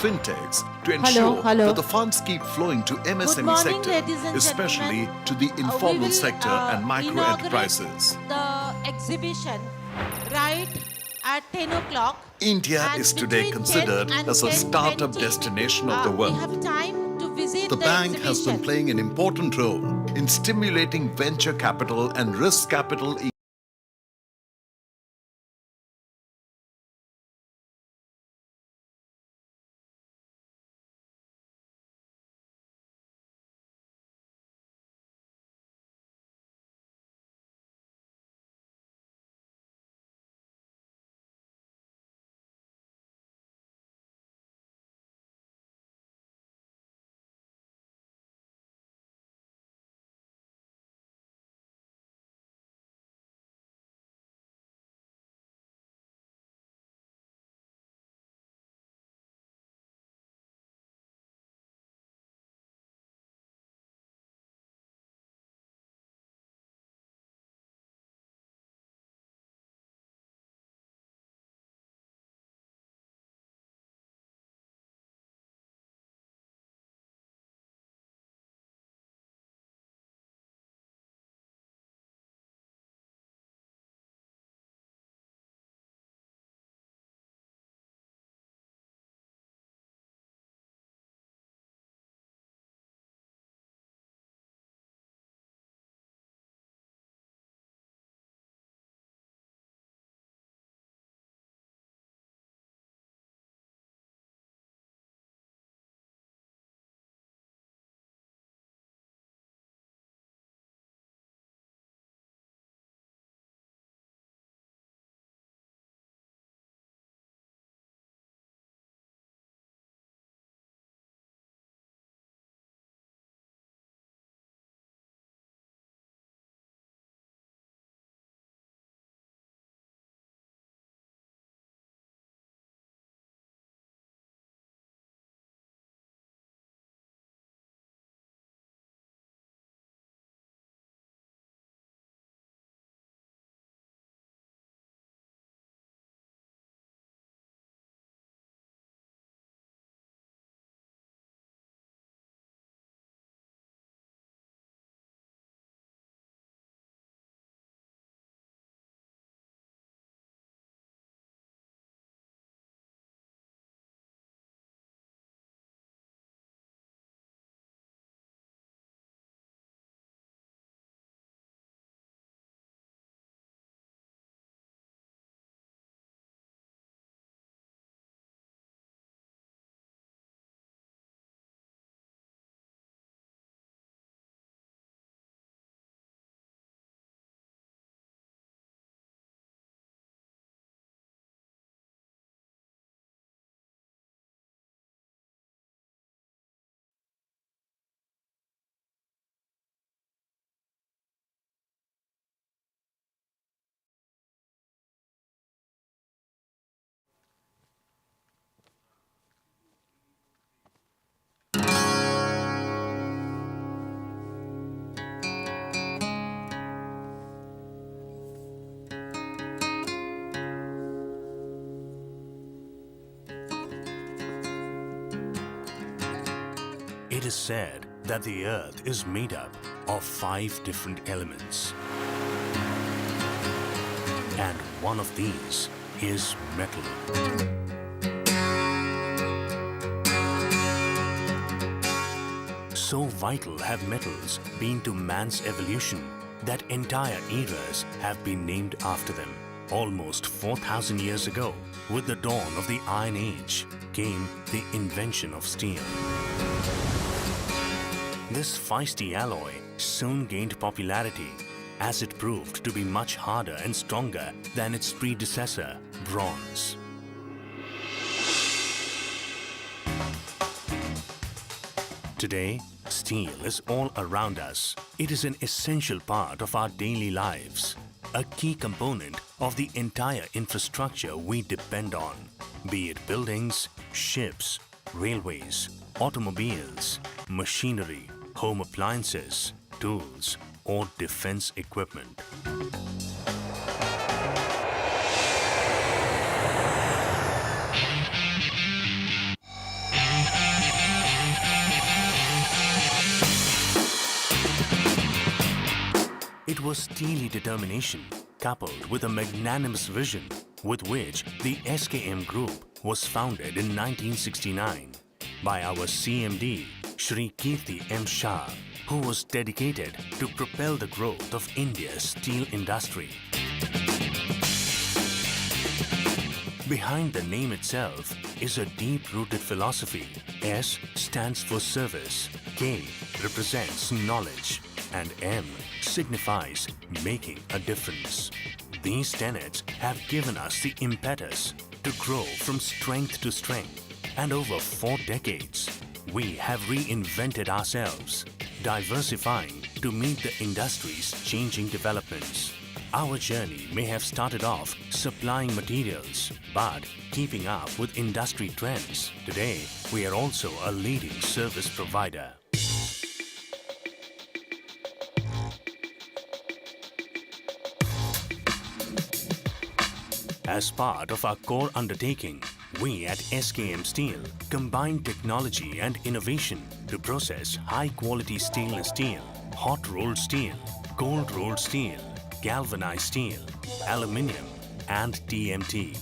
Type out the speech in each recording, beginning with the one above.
fintechs to ensure hello. that the funds keep flowing to MSME morning, sector, ladies and especially gentlemen. to the We informal will, sector and micro inaugurate enterprises. the exhibition right at 10 o'clock. India And is today between considered 10 and as a startup 10:20, destination of the We world. have time to visit The the bank has exhibition. been playing an important role in stimulating venture capital and risk capital. It is said that the earth is made up of 5 different elements. And one of these is metal. So vital have metals been to man's evolution that entire eras have been named after them. Almost 4,000 years ago, with the dawn of the Iron Age, came the invention of steel. This feisty alloy soon gained popularity as it proved to be much harder and stronger than its predecessor, bronze. Today, steel is all around us. It is an essential part of our daily lives, a key component of the entire infrastructure we depend on, be it buildings, ships, railways, automobiles, machinery, home appliances, tools, or defense equipment. was steely determination coupled with a magnanimous vision with which the SKM Group was founded in 1969 by our CMD, Shri Kirti M. Shah, who was dedicated to propel the growth of India's steel industry. Behind the name itself is a deep-rooted philosophy. S stands for service, K represents knowledge, and M signifies making a difference. These tenets have given us the impetus to grow from strength to strength, and over 4 decades, we have reinvented ourselves, diversifying to meet the industry's changing developments. Our journey may have started off supplying materials, but keeping up with industry trends. Today, we are also a leading service provider. As part of our core undertaking, we at SKM Steel combine technology and innovation to process high-quality stainless steel, hot-rolled steel, cold-rolled steel, galvanized steel, aluminium, and TMT.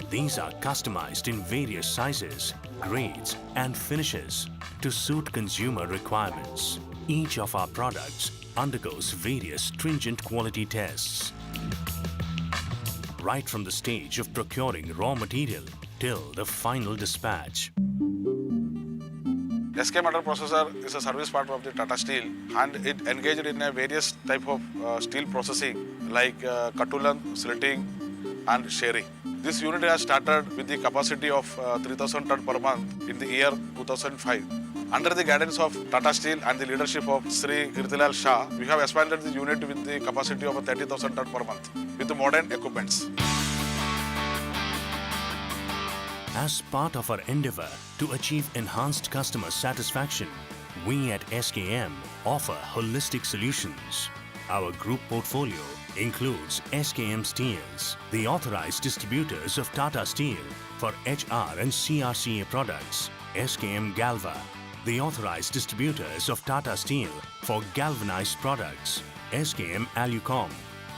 These are customized in various sizes, grades, and finishes to suit consumer requirements. Each of our products undergoes various stringent quality tests, right from the stage of procuring raw material till the final dispatch. SK Metal Processor is a service partner of the Tata Steel, and it engaged in a various type of steel processing like cutulon, slitting and sharing. This unit has started with the capacity of 3,000 ton per month in the year 2005. Under the guidance of Tata Steel and the leadership of Sri Kirtilal Shah, we have expanded the unit with the capacity of 30,000 ton per month with the modern equipments. As part of our endeavor to achieve enhanced customer satisfaction, we at SKM offer holistic solutions. Our group portfolio includes SKM Steels, the authorized distributors of Tata Steel for HR and CRCA products, SKM Galva, the authorized distributors of Tata Steel for galvanized products, SKM Alucom,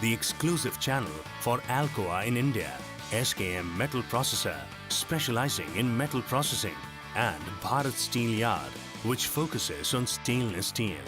the exclusive channel for Alcoa in India, SKM Metal Processor, specializing in metal processing, and Bharat Steel Yard, which focuses on stainless steel.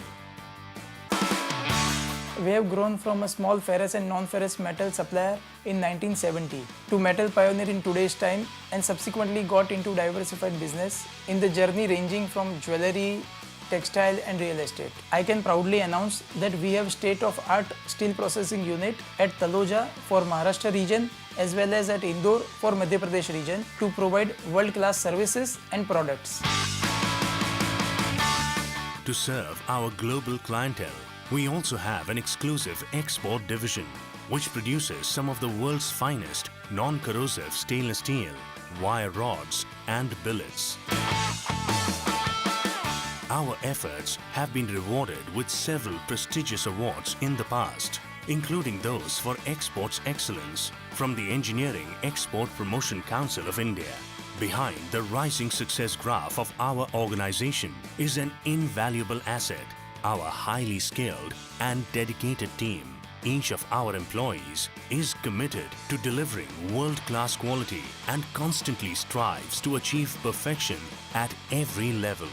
We have grown from a small ferrous and non-ferrous metal supplier in 1970 to metal pioneer in today's time, and subsequently got into diversified business in the journey ranging from jewelry, textile and real estate. I can proudly announce that we have state-of-art steel processing unit at Taloja for Maharashtra region as well as at Indore for Madhya Pradesh region to provide world-class services and products. To serve our global clientele, we also have an exclusive export division which produces some of the world's finest non-corrosive stainless steel, wire rods and billets. Our efforts have been rewarded with several prestigious awards in the past, including those for exports excellence from the Engineering Export Promotion Council of India. Behind the rising success graph of our organization is an invaluable asset, our highly skilled and dedicated team. Each of our employees is committed to delivering world-class quality and constantly strives to achieve perfection at every level.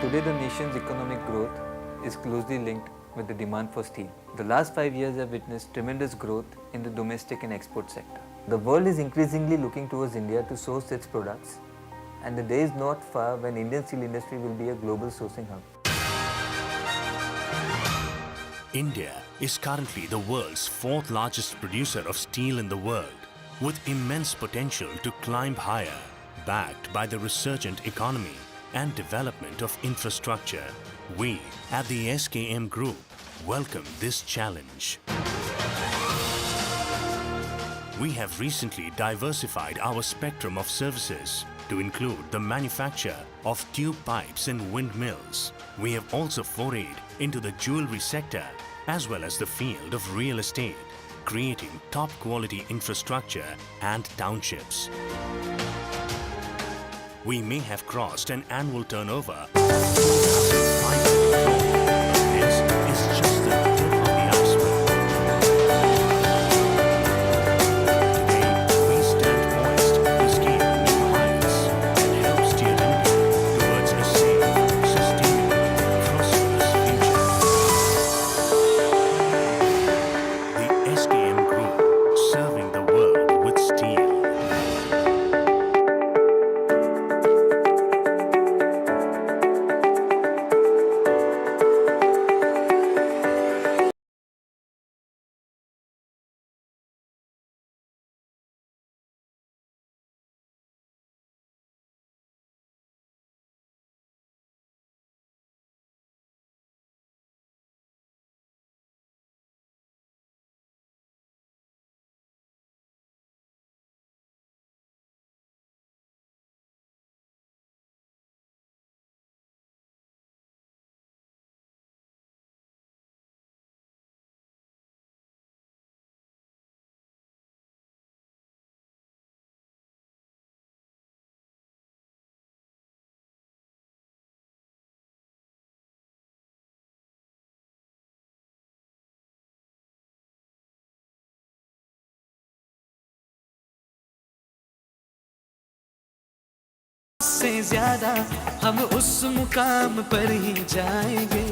Today, the nation's economic growth is closely linked with the demand for steel. The last 5 years have witnessed tremendous growth in the domestic and export sector. The world is increasingly looking towards India to source its products, and the day is not far when Indian steel industry will be a global sourcing hub. India is currently the world's 4th largest producer of steel in the world, with immense potential to climb higher, backed by the resurgent economy and development of infrastructure. We at the SKM Group welcome this challenge. We have recently diversified our spectrum of services to include the manufacture of tube pipes and windmills. We have also forayed into the jewelry sector as well as the field of real estate, creating top quality infrastructure and townships. we may have crossed an annual turnover. This is just the tip of the iceberg. Today, we stand poised to scale new heights and help steer India towards a safe, sustainable, prosperous future. The SKM Group, serving the world with steel. से ज्यादा हम उस मुकाम पर ही जाएंगे।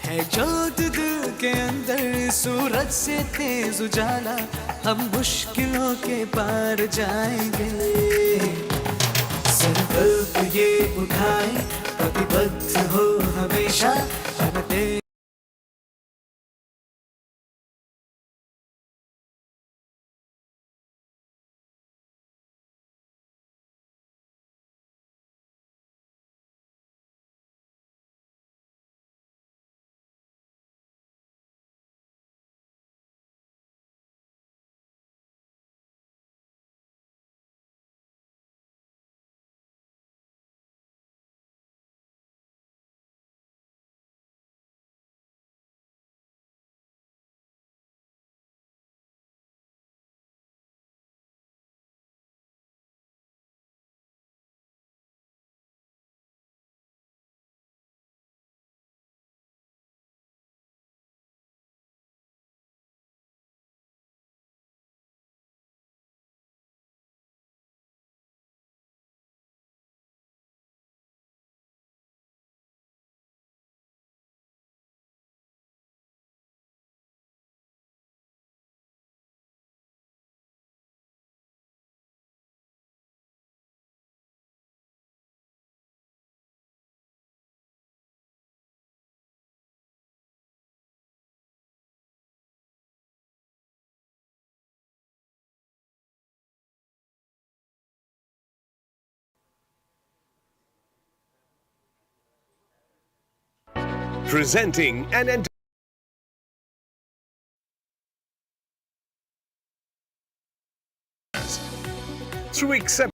है जोत दिल के अंदर सूरज से तेज उजाला, हम मुश्किलों के पार जाएंगे। संकल्प ये उठाए, प्रतिबद्ध हो हमेशा जनते Presenting an through acceptance.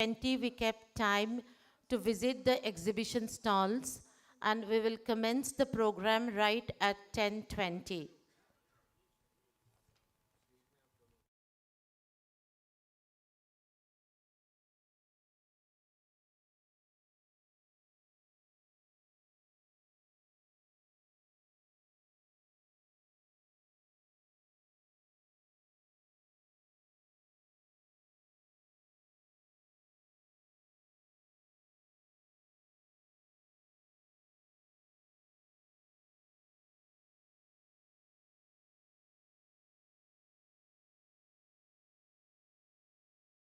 20 we kept time to visit the exhibition stalls, and we will commence the program right at 10:20.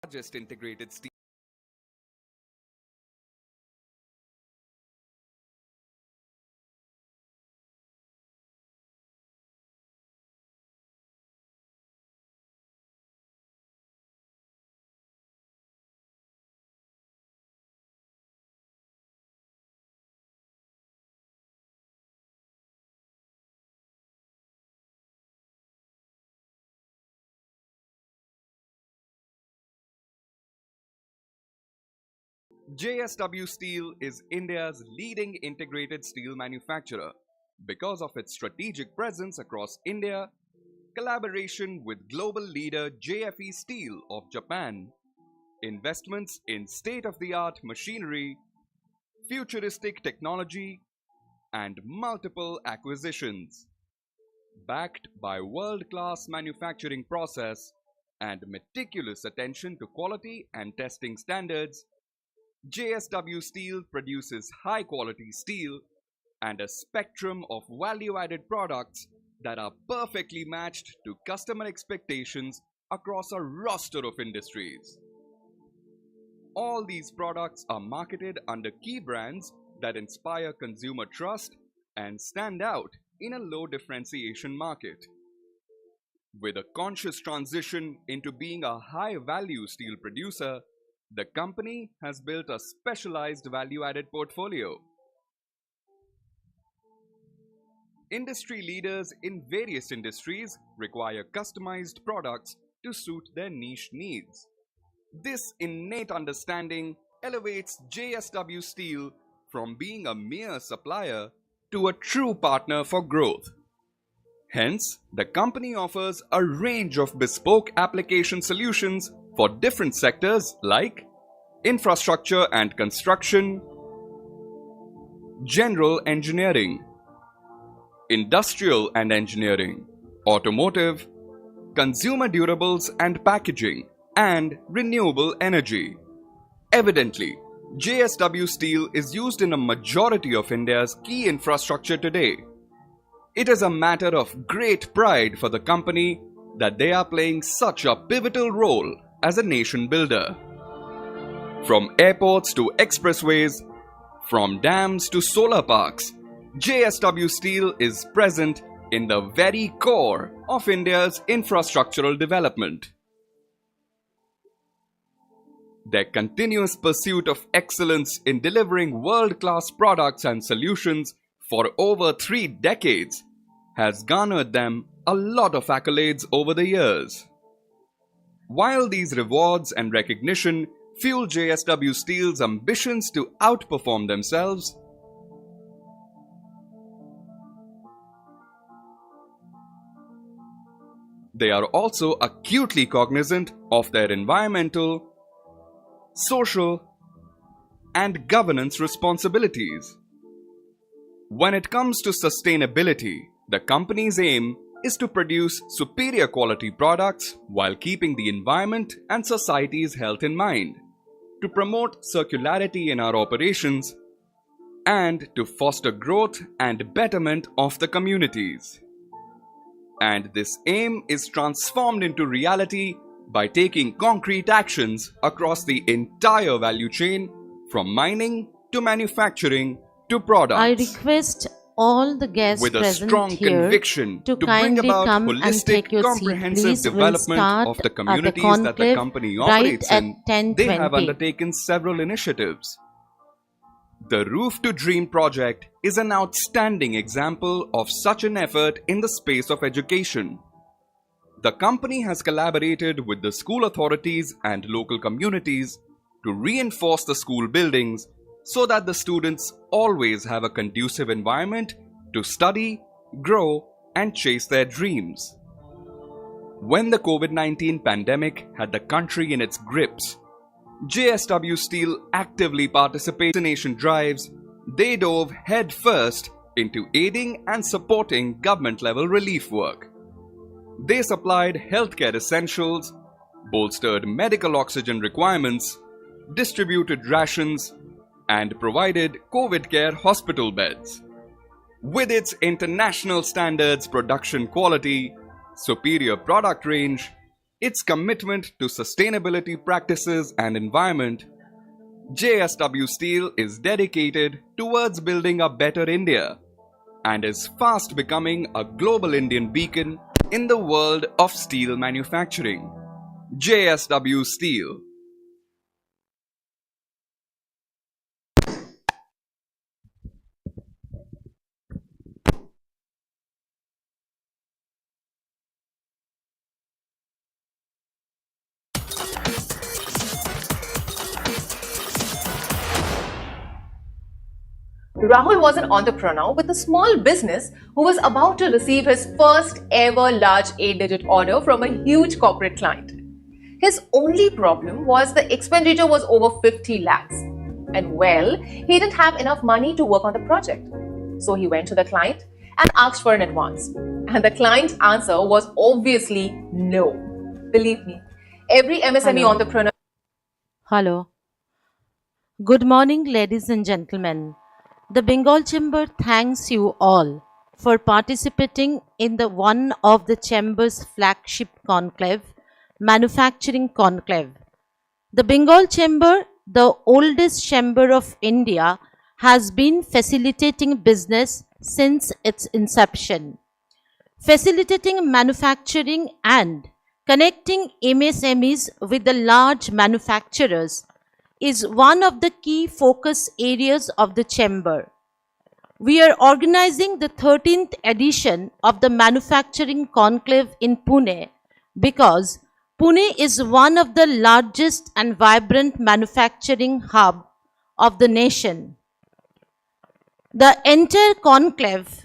Largest integrated steel. JSW Steel is India's leading integrated steel manufacturer because of its strategic presence across India, collaboration with global leader JFE Steel of Japan, investments in state-of-the-art machinery, futuristic technology, and multiple acquisitions. Backed by world-class manufacturing process and meticulous attention to quality and testing standards, JSW Steel produces high-quality steel and a spectrum of value-added products that are perfectly matched to customer expectations across a roster of industries. All these products are marketed under key brands that inspire consumer trust and stand out in a low differentiation market. With a conscious transition into being a high-value steel producer, the company has built a specialized value-added portfolio. Industry leaders in various industries require customized products to suit their niche needs. This innate understanding elevates JSW Steel from being a mere supplier to a true partner for growth. Hence, the company offers a range of bespoke application solutions for different sectors like infrastructure and construction, general engineering, industrial and engineering, automotive, consumer durables and packaging, and renewable energy. Evidently, JSW Steel is used in a majority of India's key infrastructure today. It is a matter of great pride for the company that they are playing such a pivotal role as a nation builder. From airports to expressways, from dams to solar parks, JSW Steel is present in the very core of India's infrastructural development. Their continuous pursuit of excellence in delivering world-class products and solutions for over 3 decades has garnered them a lot of accolades over the years. While these rewards and recognition fuel JSW Steel's ambitions to outperform themselves, they are also acutely cognizant of their environmental, social, and governance responsibilities. When it comes to sustainability, the company's aim is to produce superior quality products while keeping the environment and society's health in mind, to promote circularity in our operations, and to foster growth and betterment of the communities. And this aim is transformed into reality by taking concrete actions across the entire value chain, from mining to manufacturing to products. I request all the guests with a present strong here conviction to bring kindly about come and holistic, take your seat. comprehensive Please, we'll development start of the at the communities that the conclave company right operates at in. 10:20. They have undertaken several initiatives. The Roof to Dream project is an outstanding example of such an effort in the space of education. The company has collaborated with the school authorities and local communities to reinforce the school buildings so that the students always have a conducive environment to study, grow, and chase their dreams. When the COVID-19 pandemic had the country in its grips, JSW Steel actively participated in vaccination drives. They dove headfirst into aiding and supporting government-level relief work. They supplied healthcare essentials, bolstered medical oxygen requirements, distributed rations, and provided COVID care hospital beds. With its international standards production quality, superior product range, its commitment to sustainability practices and environment, JSW Steel is dedicated towards building a better India and is fast becoming a global Indian beacon in the world of steel manufacturing. JSW Steel. Rahul was an entrepreneur with a small business who was about to receive his first ever large 8-digit order from a huge corporate client. His only problem was the expenditure was over 50 lakhs. And well, he didn't have enough money to work on the project. So he went to the client and asked for an advance. And the client's answer was obviously no. Believe me, every MSME entrepreneur. Hello. Good morning, ladies and gentlemen. The Bengal Chamber thanks you all for participating in one of the Chamber's flagship conclave, Manufacturing Conclave. The Bengal Chamber, the oldest chamber of India, has been facilitating business since its inception. Facilitating manufacturing and connecting MSMEs with the large manufacturers is one of the key focus areas of the Chamber. We are organizing the 13th edition of the Manufacturing Conclave in Pune because Pune is one of the largest and vibrant manufacturing hub of the nation. The entire conclave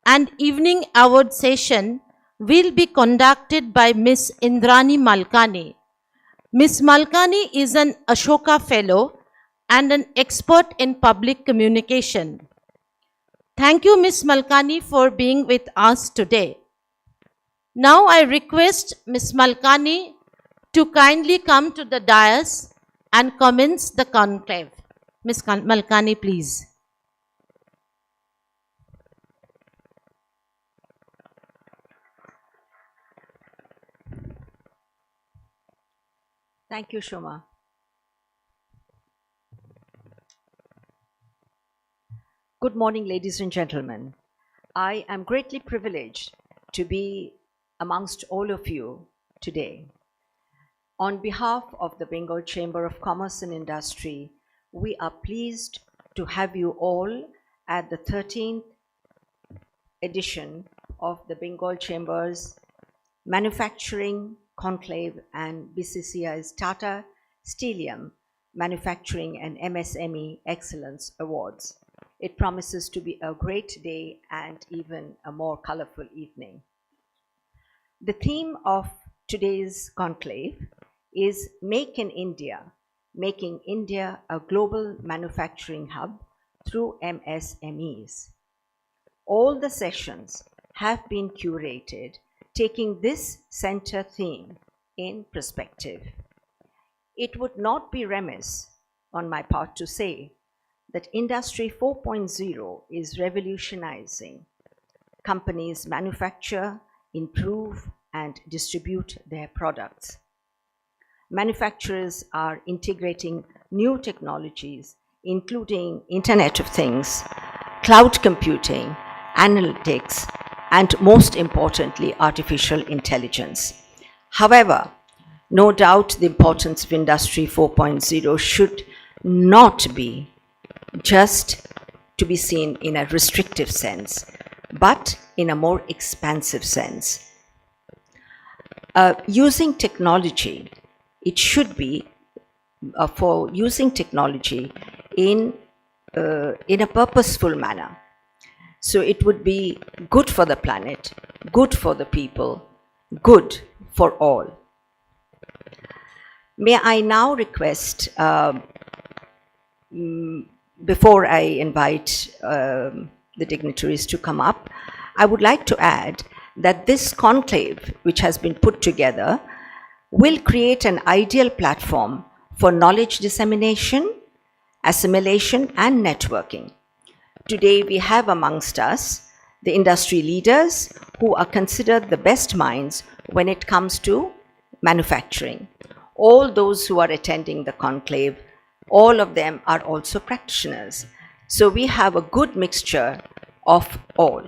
and evening award session will be conducted by Miss Indrani Malkani. Ms. Malkani is an Ashoka Fellow and an expert in public communication. Thank you, Ms. Malkani, for being with us today. Now I request Ms. Malkani to kindly come to the dais and commence the conclave. Ms. Malkani, please. Thank you, Shoma. Good morning, ladies and gentlemen. I am greatly privileged to be amongst all of you today. On behalf of the Bengal Chamber of Commerce and Industry, we are pleased to have you all at the 13th edition of the Bengal Chamber's Manufacturing Conclave and BCCI's Tata Steelium Manufacturing and MSME Excellence Awards. It promises to be a great day and even a more colorful evening. The theme of today's conclave is Make in India, making India a global manufacturing hub through MSMEs. All the sessions have been curated taking this center theme in perspective. It would not be remiss on my part to say that Industry 4.0 is revolutionizing. Companies manufacture, improve, and distribute their products. Manufacturers are integrating new technologies, including Internet of Things, cloud computing, analytics, and most importantly, artificial intelligence. However, no doubt the importance of Industry 4.0 should not be just to be seen in a restrictive sense, but in a more expansive sense. Using technology, it should be for using technology in a purposeful manner. So it would be good for the planet, good for the people, good for all. May I now request, before I invite the dignitaries to come up, I would like to add that this conclave, which has been put together, will create an ideal platform for knowledge dissemination, assimilation, and networking. Today, we have amongst us the industry leaders who are considered the best minds when it comes to manufacturing. All those who are attending the conclave, all of them are also practitioners. So we have a good mixture of all.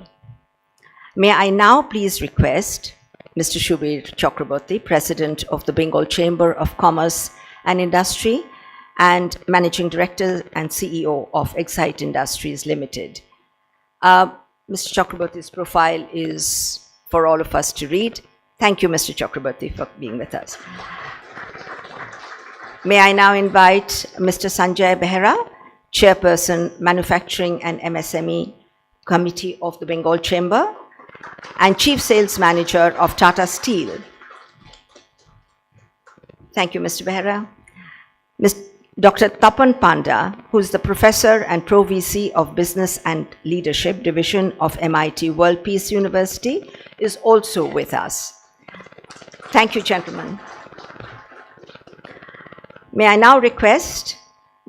May I now please request Mr. Shubir Chakraborty, President of the Bengal Chamber of Commerce and Industry and Managing Director and CEO of Excite Industries Limited. Mr. Chakraborty's profile is for all of us to read. Thank you, Mr. Chakraborty, for being with us. May I now invite Mr. Sanjay Behera, Chairperson, Manufacturing and MSME Committee of the Bengal Chamber and Chief Sales Manager of Tata Steel. Thank you, Mr. Behera. Dr. Tapan Panda, who is the Professor and Pro-VC of Business and Leadership Division of MIT World Peace University, is also with us. Thank you, gentlemen. May I now request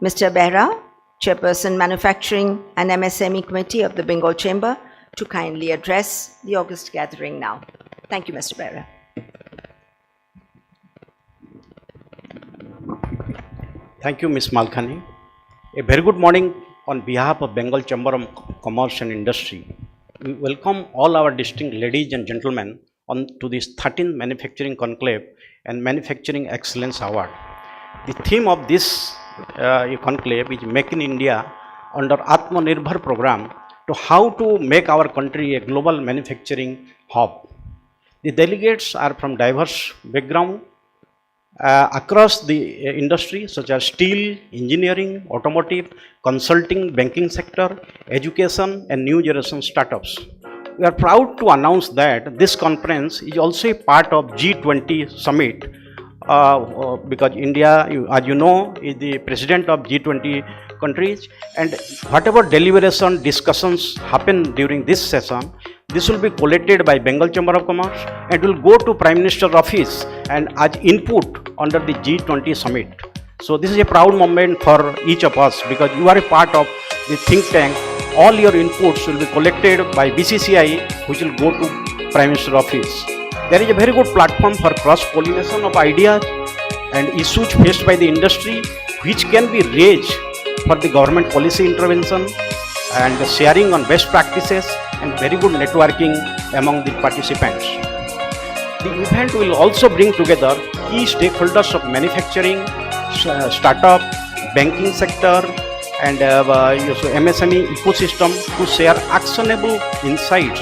Mr. Behera, Chairperson, Manufacturing and MSME Committee of the Bengal Chamber, to kindly address the August gathering now. Thank you, Mr. Behera. Thank you, Ms. Malkhani. A very good morning on behalf of Bengal Chamber of Commerce and Industry. We welcome all our distinct ladies and gentlemen to this 13th Manufacturing Conclave and Manufacturing Excellence Award. The theme of this conclave is Make in India under Atmanirbhar program, to how to make our country a global manufacturing hub. The delegates are from diverse background across the industry, such as steel, engineering, automotive, consulting, banking sector, education, and new generation startups. We are proud to announce that this conference is also a part of G20 summit, because India, as you know, is the president of G20 countries, and whatever deliberation discussions happen during this session, this will be collated by Bengal Chamber of Commerce and will go to Prime Minister's office and as input under the G20 summit. So this is a proud moment for each of us, because you are a part of the think tank. All your inputs will be collected by BCCI, which will go to Prime Minister's office. There is a very good platform for cross-pollination of ideas and issues faced by the industry, which can be raised for the government policy intervention and sharing on best practices and very good networking among the participants. The event will also bring together key stakeholders of manufacturing, startup, banking sector, and MSME ecosystem to share actionable insights,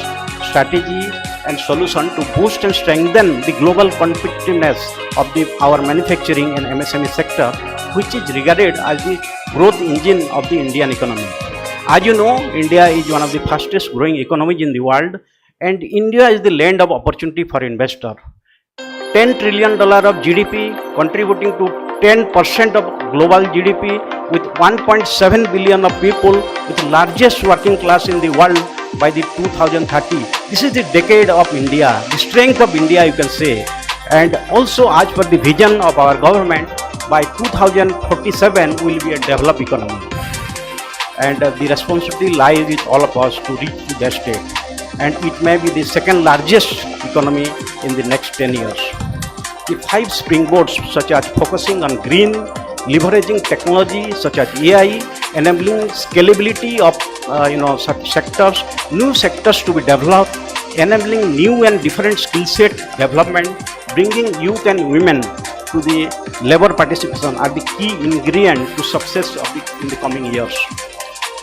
strategy, and solution to boost and strengthen the global competitiveness of our manufacturing and MSME sector, which is regarded as the growth engine of the Indian economy. As you know, India is one of the fastest growing economies in the world, and India is the land of opportunity for investor. $10 trillion of GDP, contributing to 10% of global GDP, with 1.7 billion of people, with the largest working class in the world by the 2030. This is the decade of India, the strength of India, you can say. And also, as per the vision of our government, by 2047 we will be a developed economy. And the responsibility lies with all of us to reach to that state. And it may be the second largest economy in the next 10 years. The 5 springboards, such as focusing on green, leveraging technology such as AI, enabling scalability of such sectors, new sectors to be developed, enabling new and different skill set development, bringing youth and women to the labor participation are the key ingredient to success in the coming years.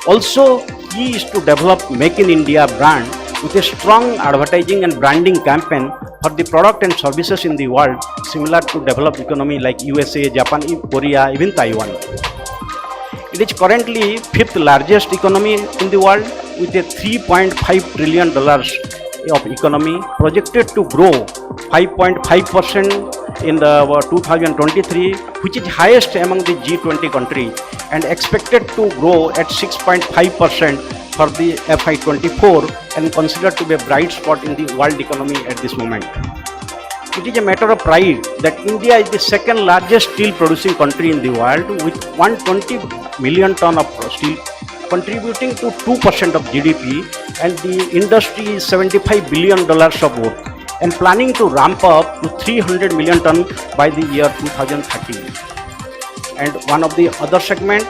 Also, key is to develop Make in India brand with a strong advertising and branding campaign for the product and services in the world similar to developed economy like USA, Japan, Korea, even Taiwan. It is currently fifth largest economy in the world with a $3.5 trillion of economy, projected to grow 5.5% in the 2023, which is highest among the G20 countries, and expected to grow at 6.5% for the FY24 and considered to be a bright spot in the world economy at this moment. It is a matter of pride that India is the second largest steel producing country in the world with 120 million ton of steel contributing to 2% of GDP, and the industry is $75 billion of worth and planning to ramp up to 300 million ton by the year 2030. And one of the other segment,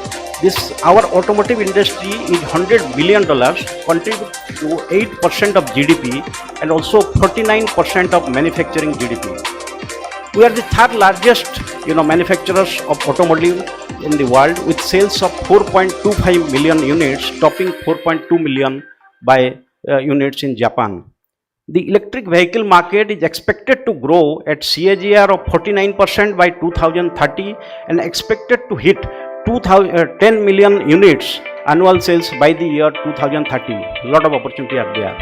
our automotive industry is $100 billion, contribute to 8% of GDP and also 49% of manufacturing GDP. We are the third largest manufacturers of automotive in the world with sales of 4.25 million units, topping 4.2 million by units in Japan. The electric vehicle market is expected to grow at CAGR of 49% by 2030 and expected to hit 10 million units annual sales by the year 2030. A lot of opportunity are there.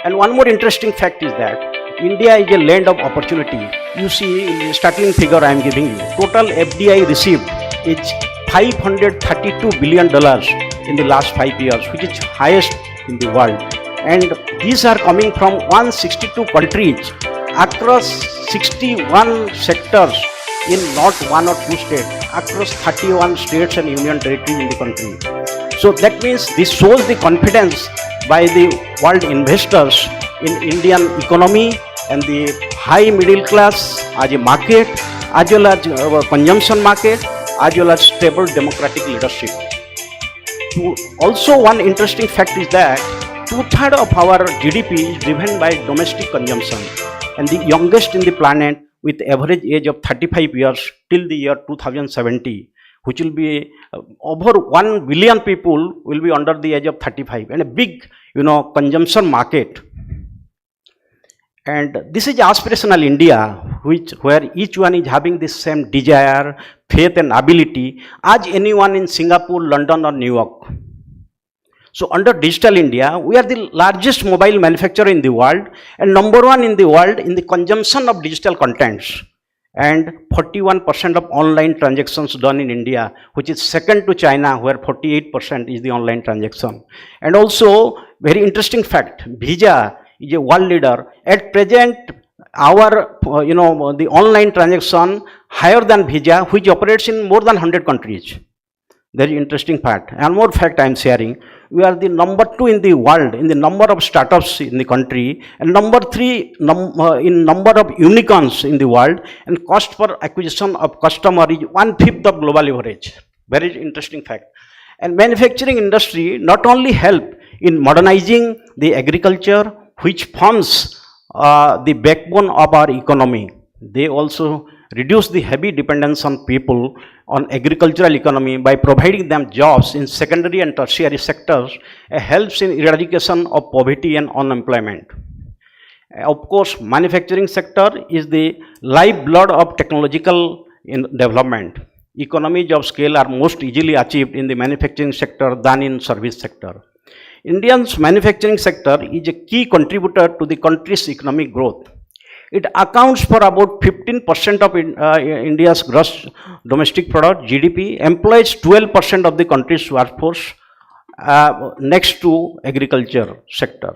And one more interesting fact is that India is a land of opportunity. You see, in the startling figure I am giving you, total FDI received is $532 billion in the last 5 years, which is highest in the world. And these are coming from 162 countries across 61 sectors in not one or two states, across 31 states and union territories in the country. So that means this shows the confidence by the world investors in Indian economy and the high middle class as a market, as well as consumption market, as well as stable democratic leadership. Also, one interesting fact is that 2/3 of our GDP is driven by domestic consumption, and the youngest in the planet with average age of 35 years till the year 2070, which will be over 1 billion people will be under the age of 35, and a big consumption market. And this is aspirational India, where each one is having the same desire, faith and ability as anyone in Singapore, London or New York. So under Digital India, we are the largest mobile manufacturer in the world and number one in the world in the consumption of digital contents. And 41% of online transactions done in India, which is second to China, where 48% is the online transaction. And also, very interesting fact, Visa is a world leader. At present, our the online transaction higher than Visa, which operates in more than 100 countries. Very interesting fact. And more fact I am sharing. We are the number 2 in the world in the number of startups in the country, and number 3 in number of unicorns in the world, and cost per acquisition of customer is 1/5 of global average. Very interesting fact. And manufacturing industry not only help in modernizing the agriculture, which forms the backbone of our economy, they also reduce the heavy dependence on people on agricultural economy by providing them jobs in secondary and tertiary sectors, helps in eradication of poverty and unemployment. Of course, manufacturing sector is the lifeblood of technological development. Economies of scale are most easily achieved in the manufacturing sector than in service sector. India's manufacturing sector is a key contributor to the country's economic growth. It accounts for about 15% of India's gross domestic product, GDP, employs 12% of the country's workforce, next to agriculture sector.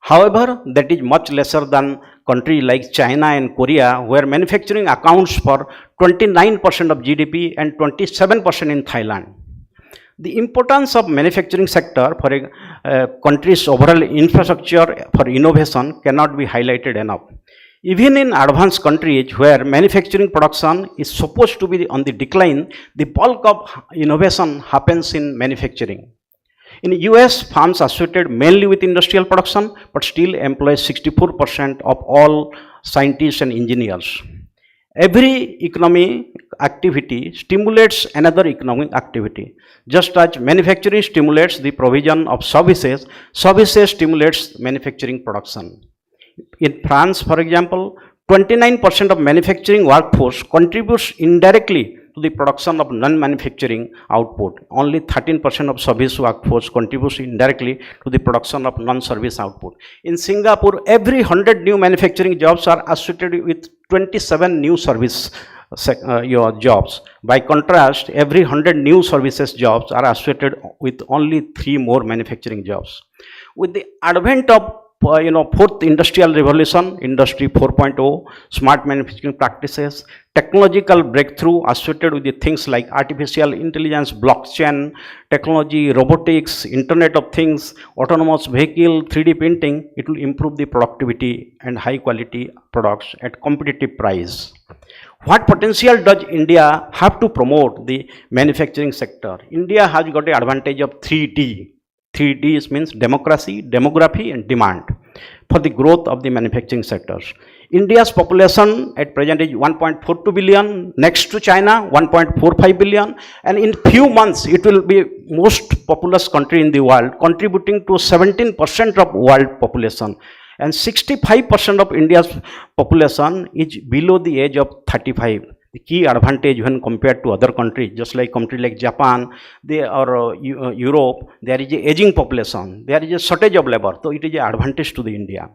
However, that is much lesser than countries like China and Korea, where manufacturing accounts for 29% of GDP and 27% in Thailand. The importance of manufacturing sector for a country's overall infrastructure for innovation cannot be highlighted enough. Even in advanced countries where manufacturing production is supposed to be on the decline, the bulk of innovation happens in manufacturing. In the US, firms associated mainly with industrial production, but still employ 64% of all scientists and engineers. Every economic activity stimulates another economic activity. Just as manufacturing stimulates the provision of services, services stimulates manufacturing production. In France, for example, 29% of manufacturing workforce contributes indirectly to the production of non-manufacturing output. Only 13% of service workforce contributes indirectly to the production of non-service output. In Singapore, every 100 new manufacturing jobs are associated with 27 new service jobs. By contrast, every 100 new services jobs are associated with only 3 more manufacturing jobs. With the advent of fourth industrial revolution, industry 4.0, smart manufacturing practices, technological breakthrough associated with the things like artificial intelligence, blockchain technology, robotics, internet of things, autonomous vehicle, 3D printing, it will improve the productivity and high quality products at competitive price. What potential does India have to promote the manufacturing sector? India has got the advantage of 3D. 3Ds means democracy, demography and demand for the growth of the manufacturing sectors. India's population at present is 1.42 billion, next to China 1.45 billion, and in few months it will be most populous country in the world, contributing to 17% of world population, and 65% of India's population is below the age of 35. The key advantage when compared to other countries, just like countries like Japan, Europe, there is a aging population, there is a shortage of labor, so it is an advantage to the India.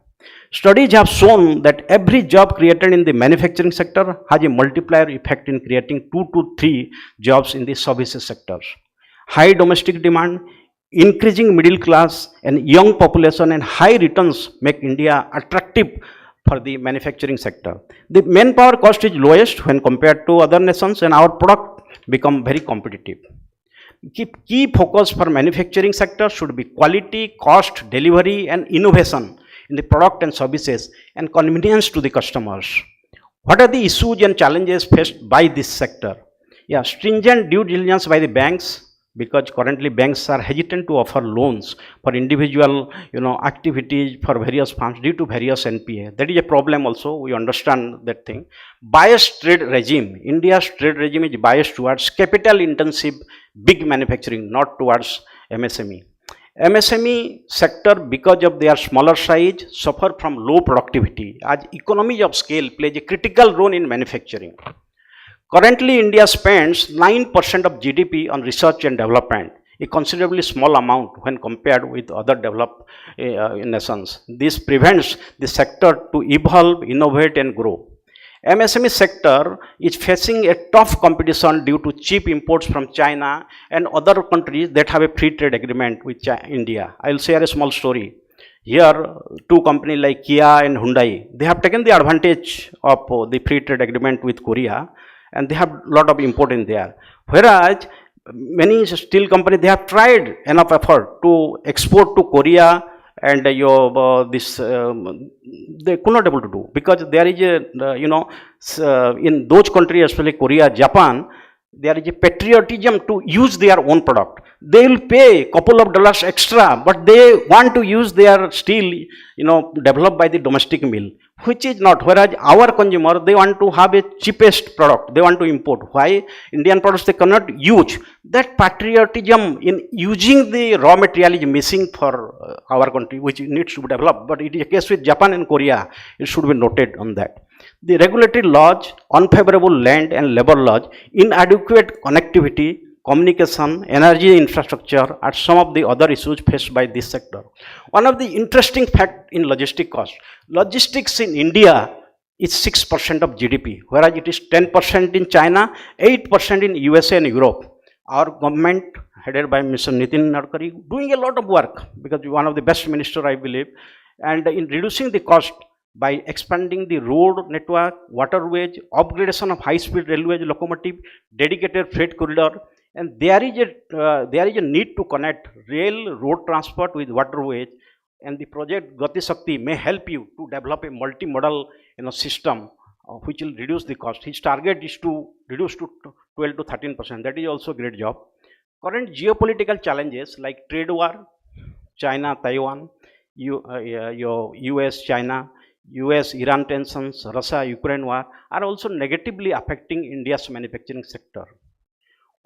Studies have shown that every job created in the manufacturing sector has a multiplier effect in creating 2 to 3 jobs in the services sectors. High domestic demand, increasing middle class and young population and high returns make India attractive for the manufacturing sector. The manpower cost is lowest when compared to other nations and our product become very competitive. Key focus for manufacturing sector should be quality, cost, delivery and innovation in the product and services and convenience to the customers. What are the issues and challenges faced by this sector? Yeah, stringent due diligence by the banks, because currently banks are hesitant to offer loans for individual activities for various firms due to various NPA. That is a problem also, we understand that thing. Biased trade regime, India's trade regime is biased towards capital intensive big manufacturing, not towards MSME. MSME sector, because of their smaller size, suffer from low productivity as economies of scale plays a critical role in manufacturing. Currently, India spends 9% of GDP on research and development, a considerably small amount when compared with other developed nations. This prevents the sector to evolve, innovate and grow. MSME sector is facing a tough competition due to cheap imports from China and other countries that have a free trade agreement with India. I will share a small story. Here, 2 companies like Kia and Hyundai, they have taken the advantage of the free trade agreement with Korea, and they have a lot of import in there. Whereas many steel companies, they have tried enough effort to export to Korea, and they could not able to do, because there is a in those countries, especially Korea, Japan, there is a patriotism to use their own product. They will pay a couple of dollars extra, but they want to use their steel developed by the domestic mill, which is not. Whereas our consumer, they want to have a cheapest product, they want to import. Why? Indian products they cannot use. That patriotism in using the raw material is missing for our country, which needs to be developed. But it is a case with Japan and Korea, it should be noted on that. The regulatory laws, unfavorable land and labor laws, inadequate connectivity, communication, energy infrastructure are some of the other issues faced by this sector. One of the interesting facts in logistic cost, logistics in India is 6% of GDP, whereas it is 10% in China, 8% in USA and Europe. Our government, headed by Mr. Nitin Gadkari, doing a lot of work, because one of the best minister, I believe, and in reducing the cost by expanding the road network, waterways, upgradation of high-speed railways, locomotive, dedicated freight corridor, and there is a need to connect rail, road transport with waterways, and the project Gati Shakti may help you to develop a multimodal system which will reduce the cost. His target is to reduce to 12 to 13%. That is also a great job. Current geopolitical challenges like trade war, China, Taiwan, US, China, US Iran tensions, Russia Ukraine war are also negatively affecting India's manufacturing sector.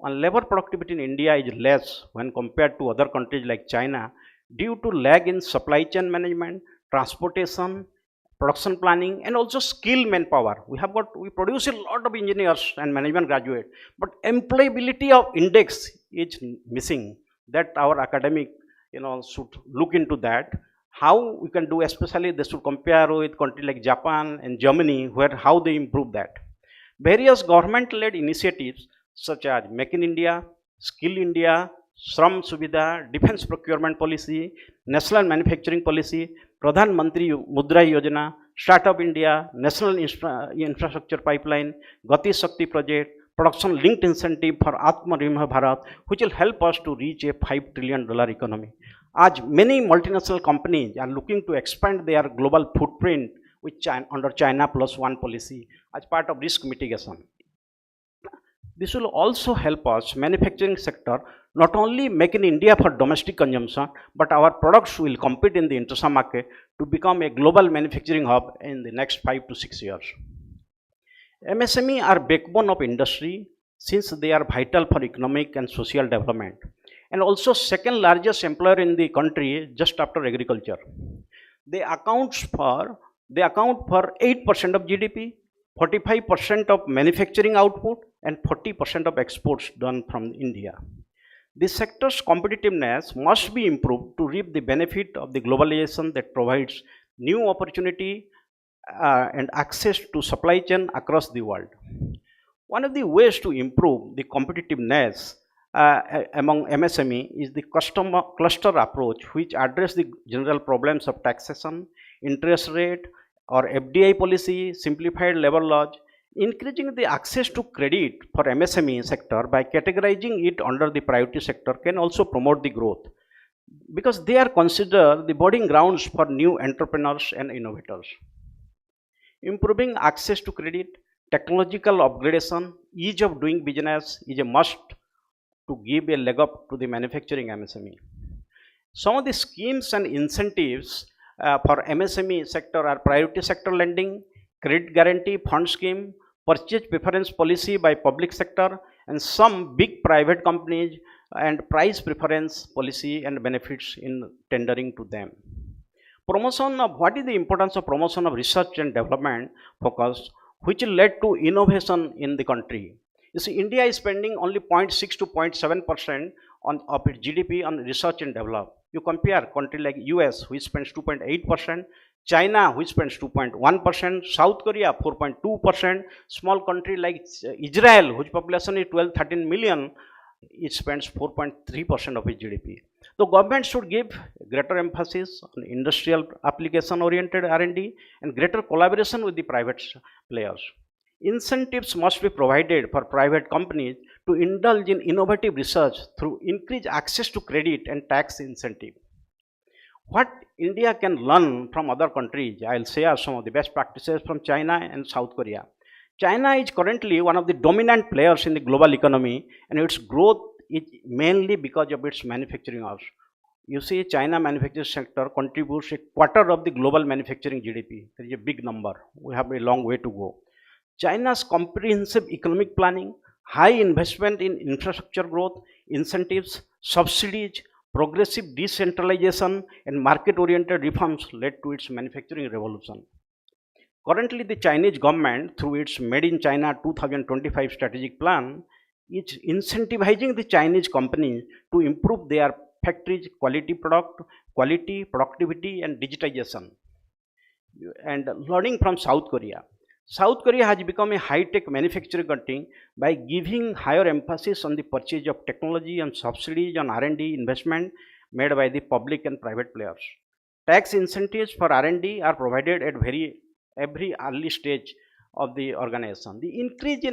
On labor productivity in India is less when compared to other countries like China due to lag in supply chain management, transportation, production planning, and also skilled manpower. We produce a lot of engineers and management graduates, but employability of index is missing. That our academic, should look into that. How we can do, especially they should compare with countries like Japan and Germany, where how they improve that. Various government-led initiatives such as Make in India, Skill India, Shram Suvidha, Defense Procurement Policy, National Manufacturing Policy, Pradhan Mantri Mudra Yojana, Startup India, National Infrastructure Pipeline, Gati Shakti Project, Production Linked Incentive for Atmanirbhar Bharat, which will help us to reach a $5 trillion economy. As many multinational companies are looking to expand their global footprint with China, under China Plus One policy as part of risk mitigation. This will also help us manufacturing sector not only make in India for domestic consumption, but our products will compete in the international market to become a global manufacturing hub in the next 5 to 6 years. MSME are backbone of industry since they are vital for economic and social development, and also second largest employer in the country just after agriculture. They account for 8% of GDP, 45% of manufacturing output, and 40% of exports done from India. The sector's competitiveness must be improved to reap the benefit of the globalization that provides new opportunity and access to supply chain across the world. One of the ways to improve the competitiveness among MSME is the customer cluster approach, which address the general problems of taxation, interest rate, or FDI policy, simplified labor laws. Increasing the access to credit for MSME sector by categorizing it under the priority sector can also promote the growth, because they are considered the budding grounds for new entrepreneurs and innovators. Improving access to credit, technological upgradation, ease of doing business is a must to give a leg up to the manufacturing MSME. Some of the schemes and incentives for MSME sector are priority sector lending, credit guarantee fund scheme, purchase preference policy by public sector, and some big private companies, and price preference policy and benefits in tendering to them. What is the importance of promotion of research and development focus, which led to innovation in the country? You see, India is spending only 0.6 to 0.7% of its GDP on research and development. You compare country like US, which spends 2.8%, China, which spends 2.1%, South Korea 4.2%, small country like Israel, whose population is 12-13 million, it spends 4.3% of its GDP. The government should give greater emphasis on industrial application-oriented R&D and greater collaboration with the private players. Incentives must be provided for private companies to indulge in innovative research through increased access to credit and tax incentive. What India can learn from other countries, I'll share some of the best practices from China and South Korea. China is currently one of the dominant players in the global economy, and its growth is mainly because of its manufacturing house. You see, China manufacturing sector contributes a quarter of the global manufacturing GDP. That is a big number. We have a long way to go. China's comprehensive economic planning, high investment in infrastructure growth, incentives, subsidies, progressive decentralization, and market-oriented reforms led to its manufacturing revolution. Currently, the Chinese government, through its Made in China 2025 strategic plan, is incentivizing the Chinese companies to improve their factories' quality, productivity, and digitization. And learning from South Korea. South Korea has become a high-tech manufacturing country by giving higher emphasis on the purchase of technology and subsidies on R&D investment made by the public and private players. Tax incentives for R&D are provided at every early stage of the organization. The increased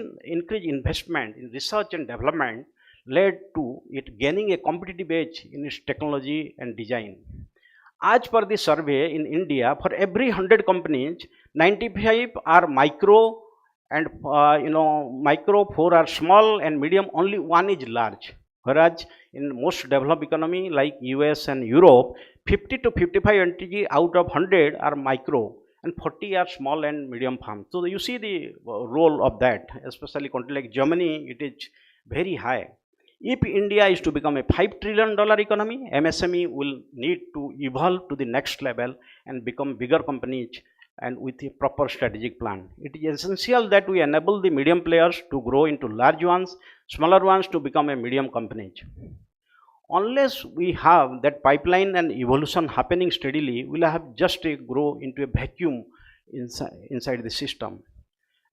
investment in research and development led to it gaining a competitive edge in its technology and design. As per the survey in India, for every 100 companies, 95 are micro, and micro 4 are small, and medium only 1 is large. Whereas in most developed economy like US and Europe, 50 to 55 entities out of 100 are micro, and 40 are small and medium farms. So you see the role of that, especially country like Germany, it is very high. If India is to become a $5 trillion economy, MSME will need to evolve to the next level and become bigger companies and with a proper strategic plan. It is essential that we enable the medium players to grow into large ones, smaller ones to become a medium companies. Unless we have that pipeline and evolution happening steadily, we'll have just a grow into a vacuum inside the system.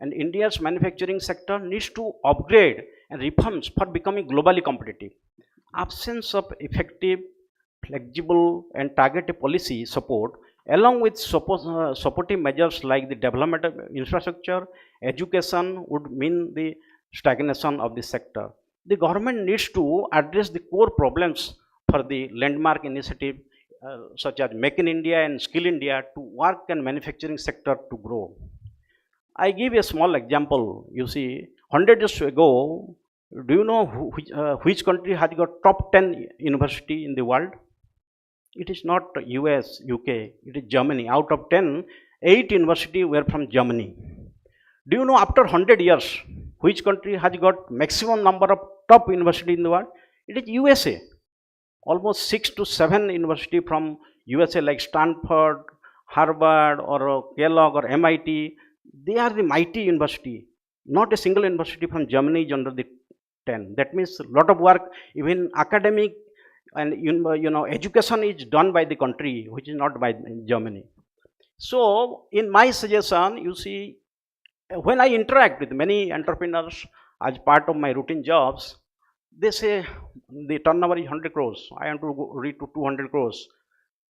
And India's manufacturing sector needs to upgrade and reforms for becoming globally competitive. Absence of effective, flexible, and targeted policy support, along with supportive measures like the development of infrastructure, education, would mean the stagnation of the sector. The government needs to address the core problems for the landmark initiative such as Make in India and Skill India to work and manufacturing sector to grow. I give a small example. You see, 100 years ago, do you know which country has got top 10 university in the world? It is not US, UK, it is Germany. Out of 10, 8 universities were from Germany. Do you know after 100 years, which country has got maximum number of top university in the world? It is USA. Almost 6 to 7 university from USA like Stanford, Harvard or Kellogg or MIT. They are the mighty university. Not a single university from Germany is under the 10. That means a lot of work, even academic and education is done by the country, which is not by Germany. So in my suggestion, you see, when I interact with many entrepreneurs as part of my routine jobs, they say the turnover is 100 crores. I want to reach to 200 crores.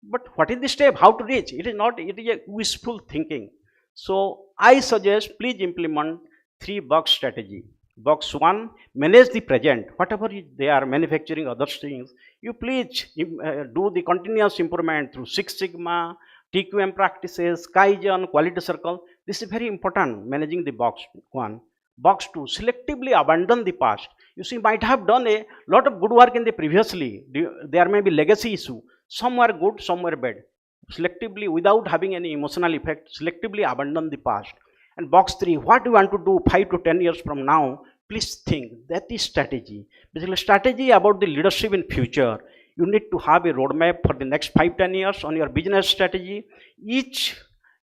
But what is the step? How to reach? It is not, it is a wishful thinking. So I suggest please implement 3 box strategy. Box 1, manage the present. Whatever they are manufacturing other things, you please do the continuous improvement through Six Sigma, TQM practices, Kaizen, quality circle. This is very important, managing the box 1. Box 2, selectively abandon the past. You see, might have done a lot of good work in the previously. There may be legacy issue. Some were good, some were bad. Selectively, without having any emotional effect, selectively abandon the past. And box 3, what do you want to do 5 to 10 years from now? Please think. That is strategy. Basically, strategy about the leadership in future. You need to have a roadmap for the next 5-10 years on your business strategy. Each,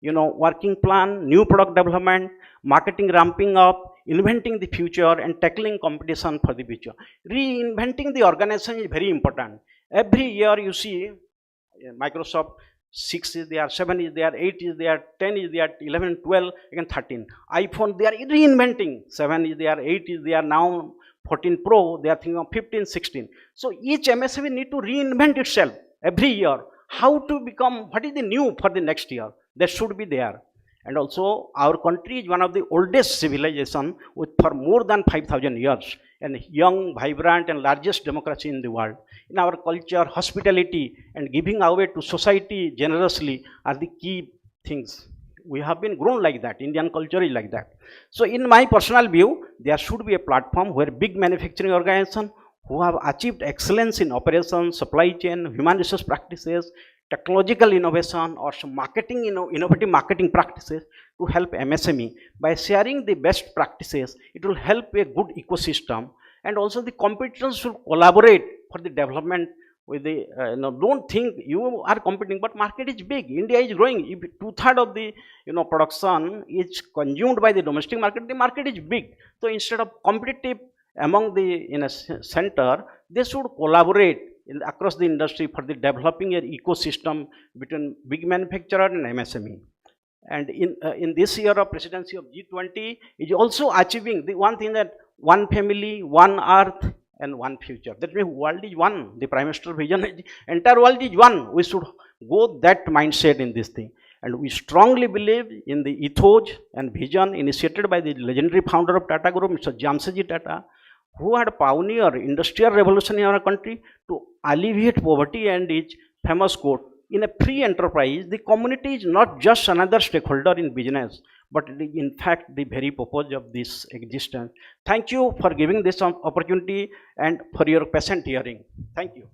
working plan, new product development, marketing ramping up, inventing the future, and tackling competition for the future. Reinventing the organization is very important. Every year, you see, Microsoft 6 is there, 7 is there, 8 is there, 10 is there, 11, 12, again 13. iPhone, they are reinventing. 7 is there, 8 is there, now 14 Pro, they are thinking of 15, 16. So each MSME need to reinvent itself every year. How to become, what is the new for the next year? That should be there. And also our country is one of the oldest civilization with for more than 5,000 years and young, vibrant and largest democracy in the world. In our culture, hospitality and giving away to society generously are the key things. We have been grown like that. Indian culture is like that. So in my personal view, there should be a platform where big manufacturing organizations who have achieved excellence in operations, supply chain, human resource practices, technological innovation or some marketing, innovative marketing practices to help MSME. By sharing the best practices, it will help a good ecosystem, and also the competitors should collaborate for the development with the, don't think you are competing, but market is big. India is growing. If 2/3 of the, production is consumed by the domestic market is big. So instead of competitive among the, center, they should collaborate across the industry for the developing an ecosystem between big manufacturer and MSME. And in this year of presidency of G20 is also achieving the one thing that one family, one earth and one future. That means world is one. The Prime Minister vision is entire world is one. We should go that mindset in this thing. And we strongly believe in the ethos and vision initiated by the legendary founder of Tata Group, Mr. Jamsetji Tata, who had pioneered industrial revolution in our country to alleviate poverty, and his famous quote, in a free enterprise, the community is not just another stakeholder in business, but in fact the very purpose of this existence. Thank you for giving this opportunity and for your patient hearing. Thank you.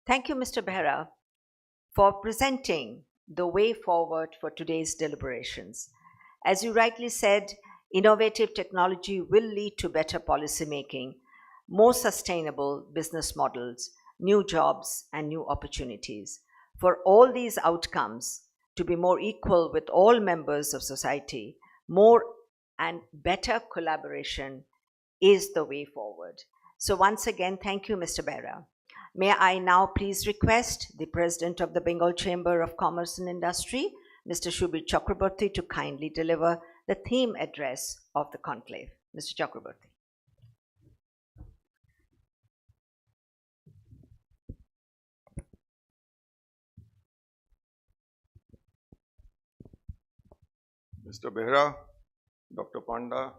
Thank you, Mr. Behra, for presenting the way forward for today's deliberations. As you rightly said, innovative technology will lead to better policy making, more sustainable business models, new jobs, and new opportunities. For all these outcomes to be more equal with all members of society, more and better collaboration is the way forward. So once again, thank you, Mr. Behra. May I now please request the President of the Bengal Chamber of Commerce and Industry, Mr. Shubir Chakraborty, to kindly deliver the theme address of the conclave. Mr. Chakraborty. Mr. Behra, Dr. Panda,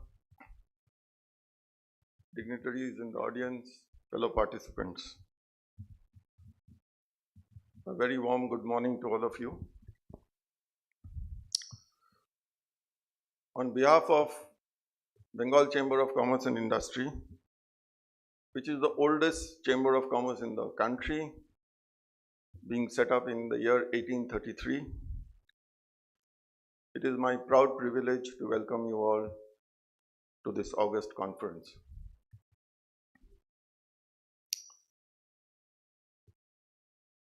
dignitaries in the audience, fellow participants. A very warm good morning to all of you. On behalf of Bengal Chamber of Commerce and Industry, which is the oldest chamber of commerce in the country, being set up in the year 1833, it is my proud privilege to welcome you all to this August conference.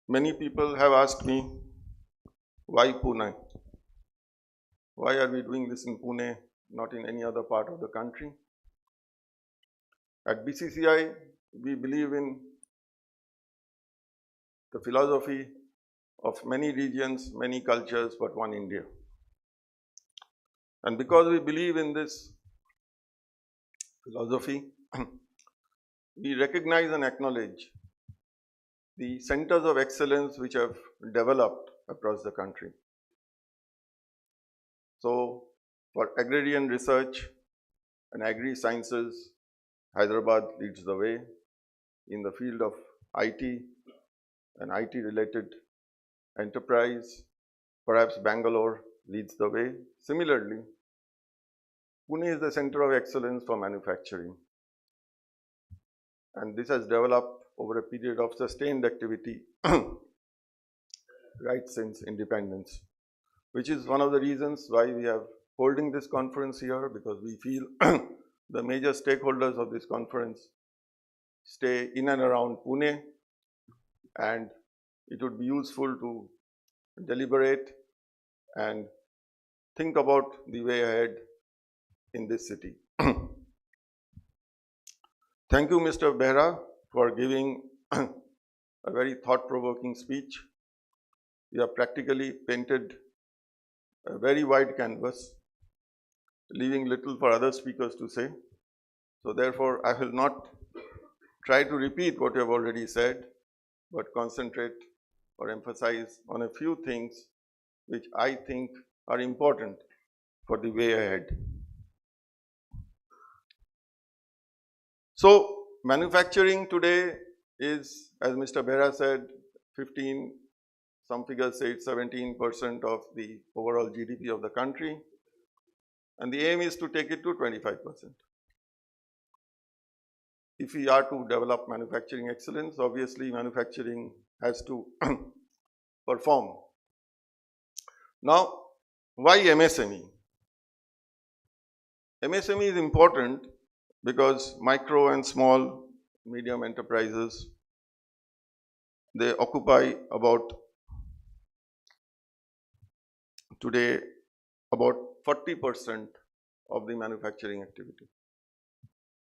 Many people have asked me, why Pune? Why are we doing this in Pune, not in any other part of the country? At BCCI, we believe in the philosophy of many regions, many cultures, but one India. And because we believe in this philosophy, we recognize and acknowledge the centers of excellence which have developed across the country. So, for agrarian research and agri-sciences, Hyderabad leads the way. In the field of IT and IT-related enterprise, perhaps Bangalore leads the way. Similarly, Pune is the center of excellence for manufacturing. And this has developed over a period of sustained activity right since independence, which is one of the reasons why we are holding this conference here, because we feel the major stakeholders of this conference stay in and around Pune, and it would be useful to deliberate and think about the way ahead in this city. Thank you, Mr. Behra, for giving a very thought-provoking speech. You have practically painted a very wide canvas, leaving little for other speakers to say. So therefore, I will not try to repeat what you have already said, but concentrate or emphasize on a few things which I think are important for the way ahead. So, manufacturing today is, as Mr. Behra said, 15, some figures say it's 17% of the overall GDP of the country, and the aim is to take it to 25%. If we are to develop manufacturing excellence, obviously manufacturing has to perform. Now, why MSME? MSME is important because micro and small, medium enterprises, they occupy today about 40% of the manufacturing activity.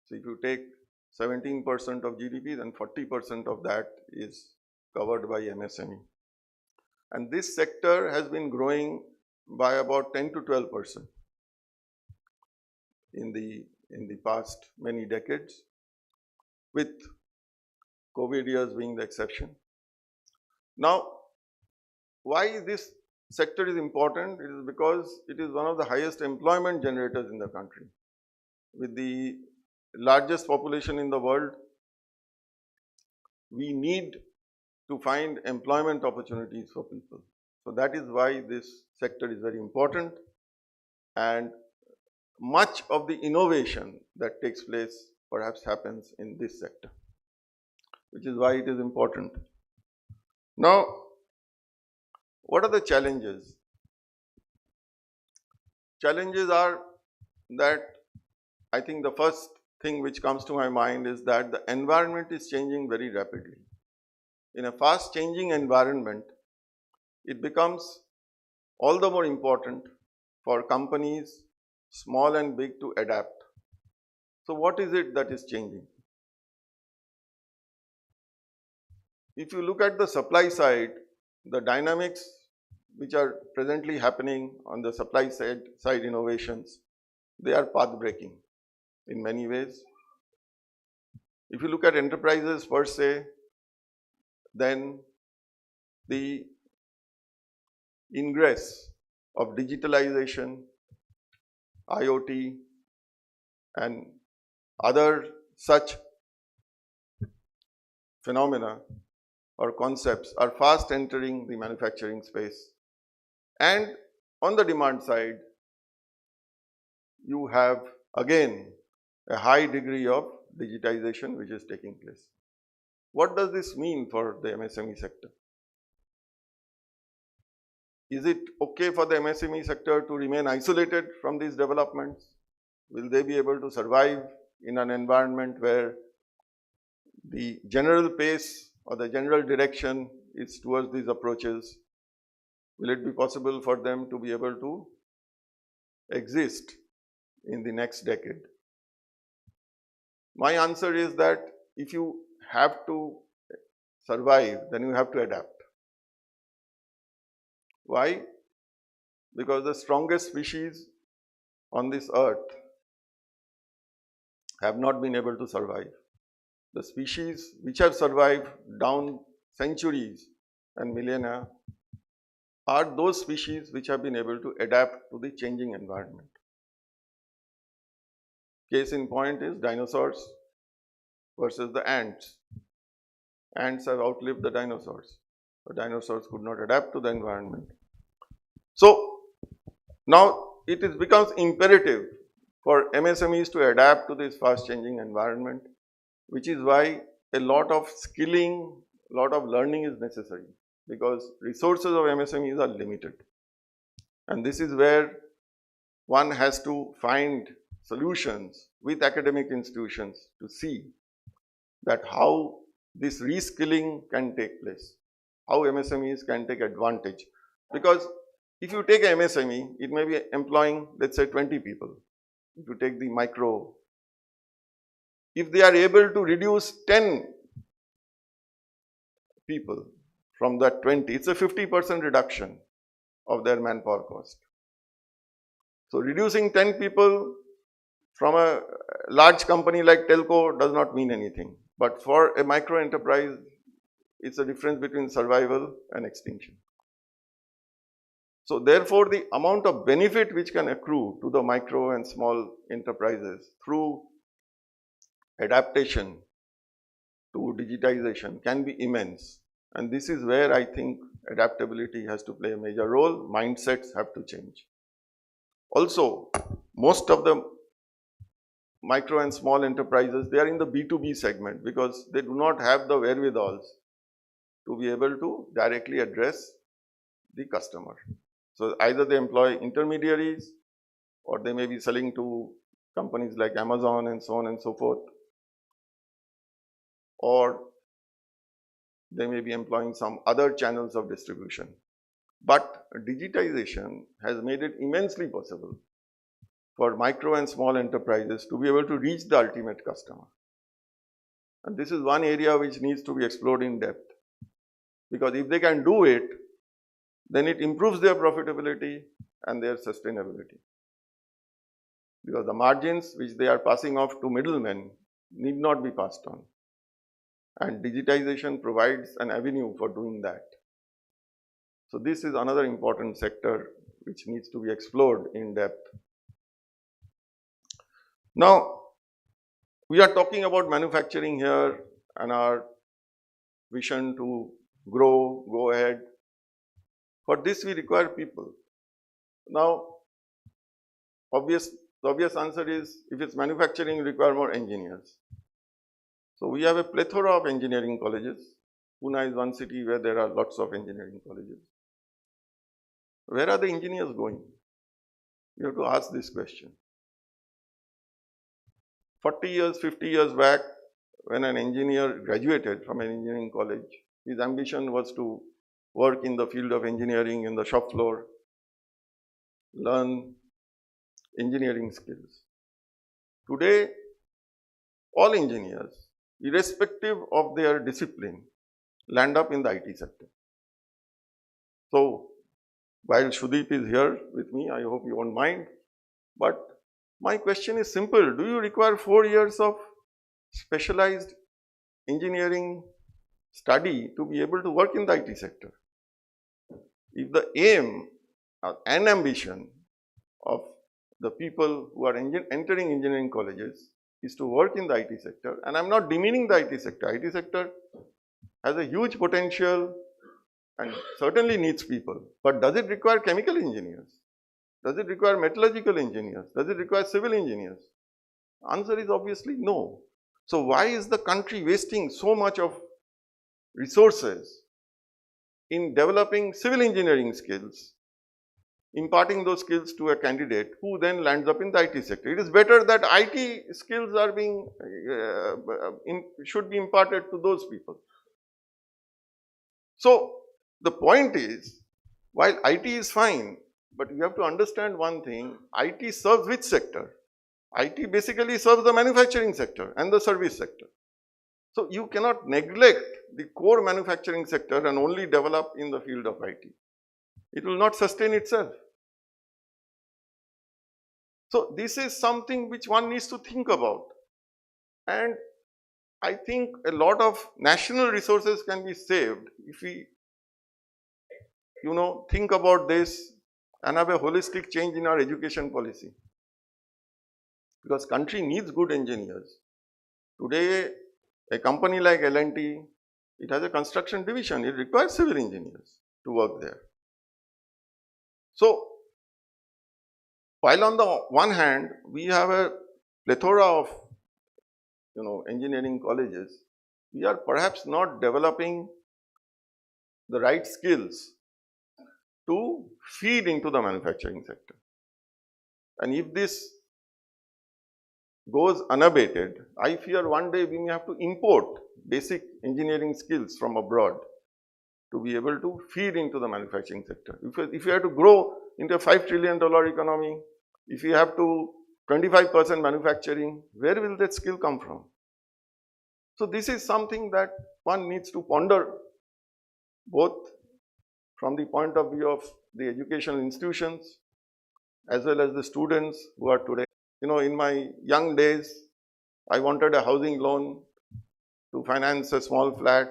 So, if you take 17% of GDP, then 40% of that is covered by MSME. And this sector has been growing by about 10 to 12% in the past many decades, with COVID years being the exception. Now, why this sector is important? It is because it is one of the highest employment generators in the country. With the largest population in the world, we need to find employment opportunities for people. So that is why this sector is very important, and much of the innovation that takes place perhaps happens in this sector, which is why it is important. Now, what are the challenges? Challenges are that I think the first thing which comes to my mind is that the environment is changing very rapidly. In a fast changing environment, it becomes all the more important for companies, small and big, to adapt. So what is it that is changing? If you look at the supply side, the dynamics which are presently happening on the supply side innovations, they are path breaking in many ways. If you look at enterprises per se, then the ingress of digitalization, IoT, and other such phenomena or concepts are fast entering the manufacturing space. And on the demand side, you have again a high degree of digitization which is taking place. What does this mean for the MSME sector? Is it okay for the MSME sector to remain isolated from these developments? Will they be able to survive in an environment where the general pace or the general direction is towards these approaches? Will it be possible for them to be able to exist in the next decade? My answer is that if you have to survive, then you have to adapt. Why? Because the strongest species on this earth have not been able to survive. The species which have survived down centuries and millennia are those species which have been able to adapt to the changing environment. Case in point is dinosaurs versus the ants. Ants have outlived the dinosaurs. The dinosaurs could not adapt to the environment. So now it becomes imperative for MSMEs to adapt to this fast changing environment, which is why a lot of skilling, a lot of learning is necessary, because resources of MSMEs are limited. And this is where one has to find solutions with academic institutions to see that how this reskilling can take place, how MSMEs can take advantage. Because if you take an MSME, it may be employing, let's say, 20 people. If you take the micro, if they are able to reduce 10 people from that 20, it's a 50% reduction of their manpower cost. So reducing 10 people from a large company like telco does not mean anything. But for a micro enterprise, it's a difference between survival and extinction. So therefore, the amount of benefit which can accrue to the micro and small enterprises through adaptation to digitization can be immense. And this is where I think adaptability has to play a major role. Mindsets have to change. Also, most of the micro and small enterprises, they are in the B2B segment because they do not have the wherewithals to be able to directly address the customer. So either they employ intermediaries or they may be selling to companies like Amazon and so on and so forth, or they may be employing some other channels of distribution. But digitization has made it immensely possible for micro and small enterprises to be able to reach the ultimate customer. And this is one area which needs to be explored in depth, because if they can do it, then it improves their profitability and their sustainability. Because the margins which they are passing off to middlemen need not be passed on. And digitization provides an avenue for doing that. So this is another important sector which needs to be explored in depth. Now, we are talking about manufacturing here and our vision to grow, go ahead. For this, we require people. Now, the obvious answer is, if it's manufacturing, we require more engineers. So we have a plethora of engineering colleges Pune is one city where there are lots of engineering colleges. Where are the engineers going? You have to ask this question. 40 years, 50 years back, when an engineer graduated from an engineering college, his ambition was to work in the field of engineering in the shop floor, learn engineering skills. Today, all engineers, irrespective of their discipline, land up in the IT sector. So, while Shudip is here with me, I hope you won't mind, but my question is simple. Do you require 4 years of specialized engineering study to be able to work in the IT sector? If the aim and ambition of the people who are entering engineering colleges is to work in the IT sector, and I'm not demeaning the IT sector. IT sector has a huge potential and certainly needs people. But does it require chemical engineers? Does it require metallurgical engineers? Does it require civil engineers? Answer is obviously no. So why is the country wasting so much of resources in developing civil engineering skills, imparting those skills to a candidate who then lands up in the IT sector? It is better that IT skills are being, should be imparted to those people. So the point is, while IT is fine, but you have to understand one thing, IT serves which sector? IT basically serves the manufacturing sector and the service sector. So you cannot neglect the core manufacturing sector and only develop in the field of IT. It will not sustain itself. So this is something which one needs to think about. And I think a lot of national resources can be saved if we, think about this and have a holistic change in our education policy. Because country needs good engineers. Today, a company like L&T, it has a construction division. It requires civil engineers to work there. So, while on the one hand, we have a plethora of, engineering colleges, we are perhaps not developing the right skills to feed into the manufacturing sector. And if this goes unabated, I fear one day we may have to import basic engineering skills from abroad to be able to feed into the manufacturing sector. If you have to grow into a $5 trillion economy, if you have to 25% manufacturing, where will that skill come from? So this is something that one needs to ponder, both from the point of view of the educational institutions as well as the students who are today. In my young days, I wanted a housing loan to finance a small flat.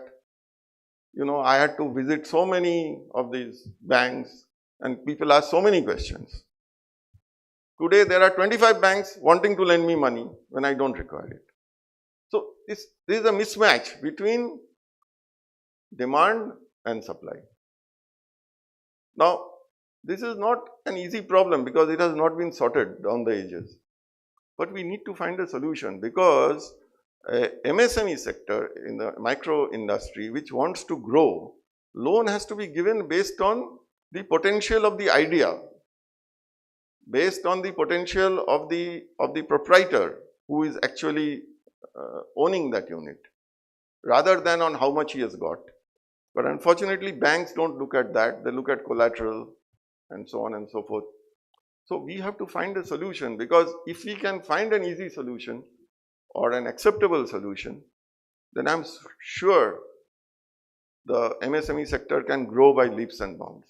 I had to visit so many of these banks and people ask so many questions. Today, there are 25 banks wanting to lend me money when I don't require it. So this is a mismatch between demand and supply. Now, this is not an easy problem because it has not been sorted down the ages. But we need to find a solution because MSME sector in the micro industry which wants to grow, loan has to be given based on the potential of the idea, based on the potential of the proprietor who is actually owning that unit, rather than on how much he has got. But unfortunately, banks don't look at that. They look at collateral and so on and so forth. So we have to find a solution, because if we can find an easy solution or an acceptable solution, then I'm sure the MSME sector can grow by leaps and bounds.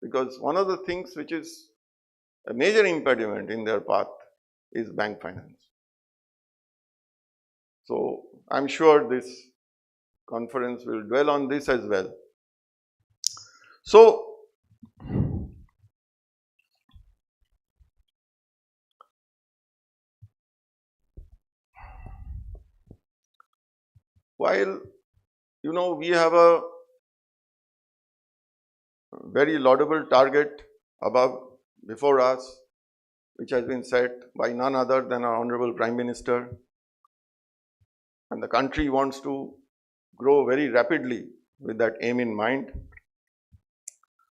Because one of the things which is a major impediment in their path is bank finance. So I'm sure this conference will dwell on this as well. So while we have a very laudable target before us, which has been set by none other than our Honorable Prime Minister, and the country wants to grow very rapidly with that aim in mind.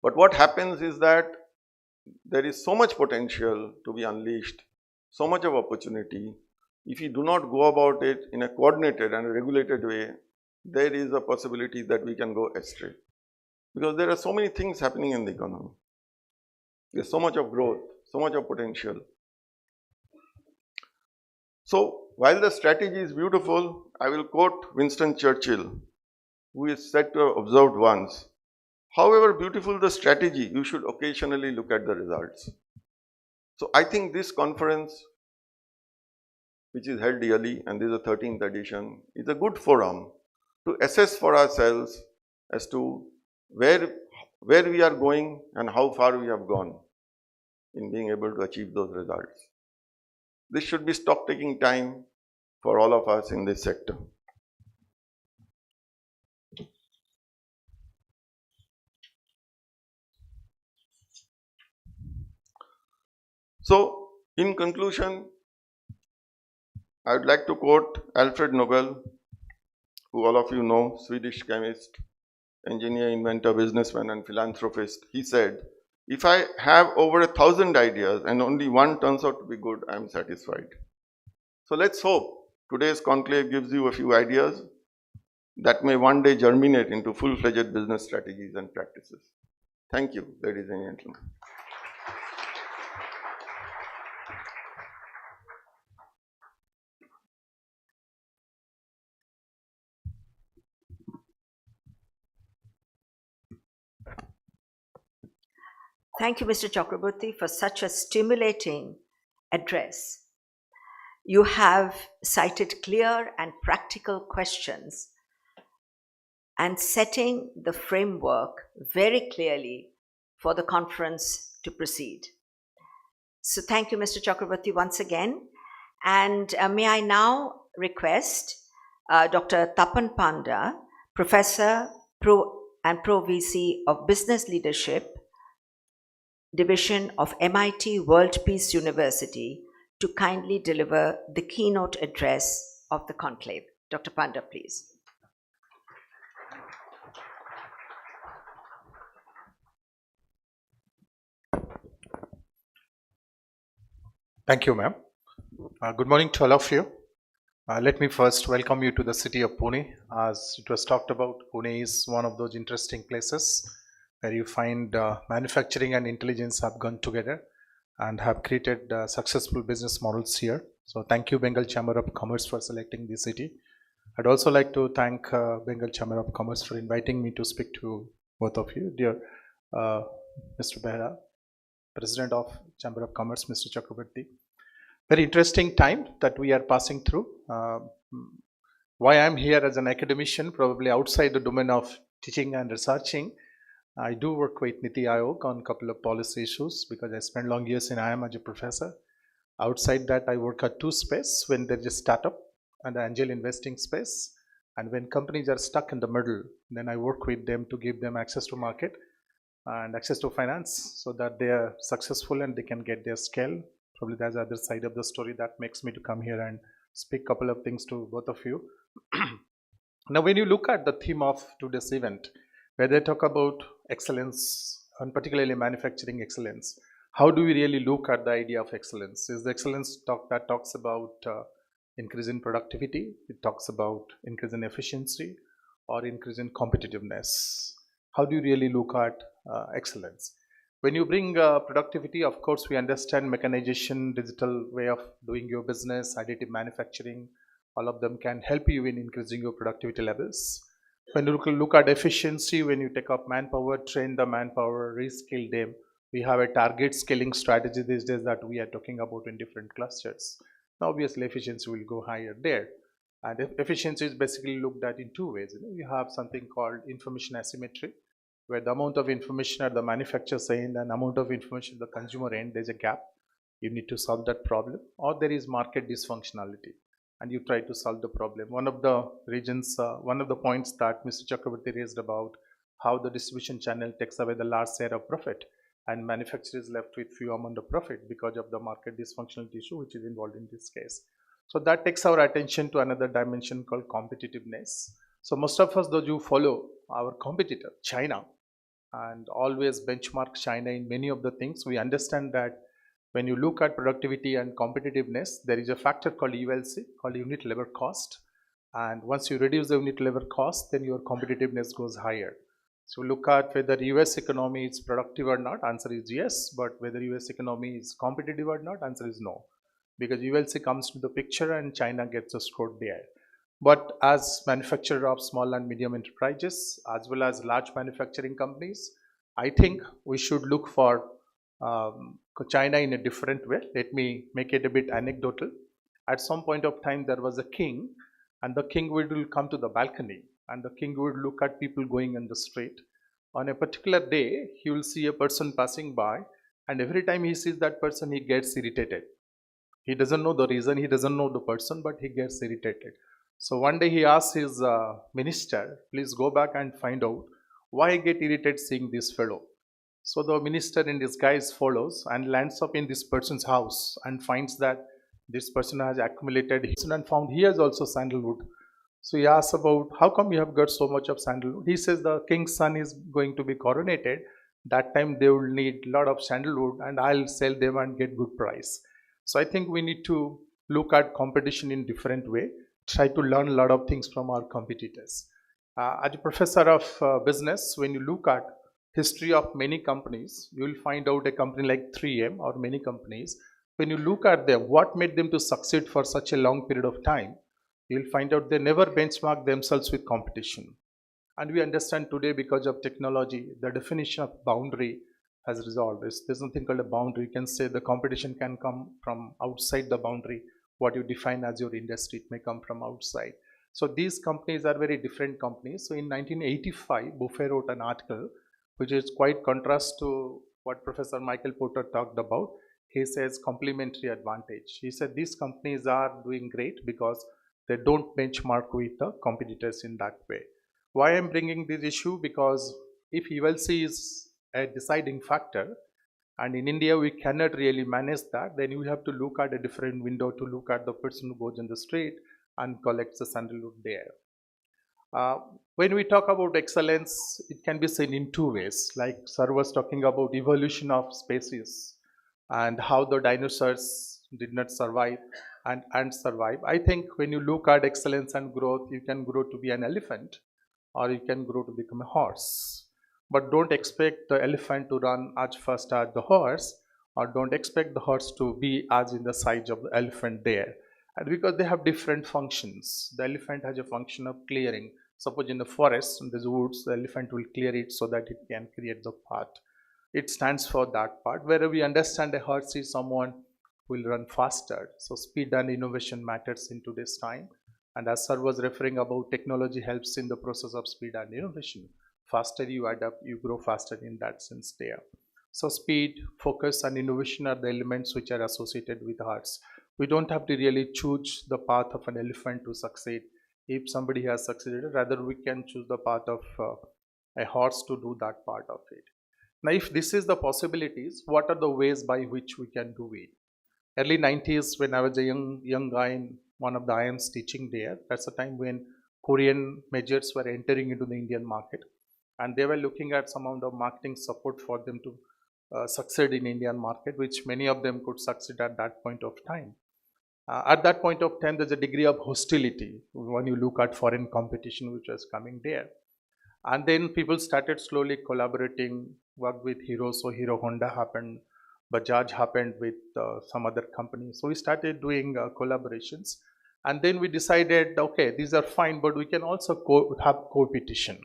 But what happens is that there is so much potential to be unleashed, so much of opportunity. If you do not go about it in a coordinated and regulated way, there is a possibility that we can go astray. Because there are so many things happening in the economy. There's so much of growth, so much of potential. So, while the strategy is beautiful, I will quote Winston Churchill, who is said to have observed once, however beautiful the strategy, you should occasionally look at the results. So, I think this conference, which is held yearly, and this is the 13th edition, is a good forum to assess for ourselves as to where we are going and how far we have gone in being able to achieve those results. This should be stock-taking time for all of us in this sector. So, in conclusion, I would like to quote Alfred Nobel, who all of you know, Swedish chemist, engineer, inventor, businessman and philanthropist. He said, if I have over 1,000 ideas and only one turns out to be good, I am satisfied. So let's hope today's conclave gives you a few ideas that may one day germinate into full-fledged business strategies and practices. Thank you, ladies and gentlemen. Thank you, Mr. Chakraborty, for such a stimulating address. You have cited clear and practical questions and setting the framework very clearly for the conference to proceed. So thank you, Mr. Chakraborty, once again. And may I now request Dr. Tapan Panda, Professor and Pro VC of Business Leadership, Division of MIT World Peace University, to kindly deliver the keynote address of the conclave. Dr. Panda, please. Thank you, ma'am. Good morning to all of you. Let me first welcome you to the city of Pune. As it was talked about, Pune is one of those interesting places where you find manufacturing and intelligence have gone together and have created successful business models here. So thank you, Bengal Chamber of Commerce, for selecting this city. I'd also like to thank Bengal Chamber of Commerce for inviting me to speak to both of you. Dear Mr. Behra, President of Chamber of Commerce, Mr. Chakraborty. Very interesting time that we are passing through. Why I'm here as an academician, probably outside the domain of teaching and researching, I do work with Niti Aayog on a couple of policy issues because I spent long years in IIM as a professor. Outside that, I work at two spaces: when there is a startup and the angel investing space, and when companies are stuck in the middle, then I work with them to give them access to market and access to finance so that they are successful and they can get their scale. Probably that's the other side of the story that makes me to come here and speak a couple of things to both of you. Now, when you look at the theme of today's event, where they talk about excellence, and particularly manufacturing excellence, how do we really look at the idea of excellence? Is the excellence that talks about increase in productivity, it talks about increase in efficiency, or increase in competitiveness? How do you really look at excellence? When you bring productivity, of course, we understand mechanization, digital way of doing your business, additive manufacturing, all of them can help you in increasing your productivity levels. When you look at efficiency, when you take up manpower, train the manpower, reskill them, we have a target scaling strategy these days that we are talking about in different clusters. Now, obviously, efficiency will go higher there. And efficiency is basically looked at in two ways. You have something called information asymmetry, where the amount of information at the manufacturer's end and amount of information at the consumer end, there's a gap. You need to solve that problem. Or there is market dysfunctionality, and you try to solve the problem. One of the regions, one of the points that Mr. Chakraborty raised about how the distribution channel takes away the large share of profit, and manufacturer is left with few amount of profit because of the market dysfunctionality issue which is involved in this case. So that takes our attention to another dimension called competitiveness. So most of us, those who follow our competitor, China, and always benchmark China in many of the things, we understand that when you look at productivity and competitiveness, there is a factor called ULC, called unit labor cost. And once you reduce the unit labor cost, then your competitiveness goes higher. So look at whether US economy is productive or not, answer is yes, but whether US economy is competitive or not, answer is no. Because ULC comes to the picture and China gets scored there. But as manufacturer of small and medium enterprises, as well as large manufacturing companies, I think we should look for China in a different way. Let me make it a bit anecdotal. At some point of time, there was a king, and the king will come to the balcony, and the king would look at people going in the street. On a particular day, he will see a person passing by, and every time he sees that person, he gets irritated. He doesn't know the reason, he doesn't know the person, but he gets irritated. So one day he asks his minister, please go back and find out why I get irritated seeing this fellow. So the minister in disguise follows and lands up in this person's house and finds that this person has accumulated and found he has also sandalwood. So he asks about how come you have got so much of sandalwood. He says the king's son is going to be coronated. That time they will need a lot of sandalwood and I'll sell them and get good price. So I think we need to look at competition in different way, try to learn a lot of things from our competitors. As a professor of business, when you look at history of many companies, you will find out a company like 3M or many companies. When you look at them, what made them to succeed for such a long period of time, you will find out they never benchmark themselves with competition. And we understand today because of technology, the definition of boundary has resolved. There's nothing called a boundary. You can say the competition can come from outside the boundary. What you define as your industry, it may come from outside. So these companies are very different companies. So in 1985, Buffet wrote an article which is quite contrast to what Professor Michael Porter talked about. He says complementary advantage. He said these companies are doing great because they don't benchmark with the competitors in that way. Why I'm bringing this issue? Because if ULC is a deciding factor, and in India we cannot really manage that, then you have to look at a different window to look at the person who goes in the street and collects the sandalwood there. When we talk about excellence, it can be seen in two ways. Like Sir was talking about evolution of species and how the dinosaurs did not survive and ants survive. I think when you look at excellence and growth, you can grow to be an elephant or you can grow to become a horse. But don't expect the elephant to run as fast as the horse, or don't expect the horse to be as in the size of the elephant there. And because they have different functions. The elephant has a function of clearing. Suppose in the forest, in the woods, the elephant will clear it so that it can create the path. It stands for that part. Where we understand a horse is someone who will run faster. So speed and innovation matters in today's time. And as Sir was referring about, technology helps in the process of speed and innovation. Faster you adapt, you grow faster in that sense there. So speed, focus and innovation are the elements which are associated with hearts. We don't have to really choose the path of an elephant to succeed. If somebody has succeeded, rather we can choose the path of a horse to do that part of it. Now if this is the possibilities, what are the ways by which we can do it? Early 90s, when I was a young guy in one of the IIMs teaching there, that's the time when Korean majors were entering into the Indian market. And they were looking at some amount of marketing support for them to succeed in Indian market, which many of them could succeed at that point of time. At that point of time, there's a degree of hostility when you look at foreign competition which was coming there. And then people started slowly collaborating, worked with Hero. So Hero Honda happened, Bajaj happened with some other companies. So we started doing collaborations. And then we decided, okay, these are fine, but we can also have competition,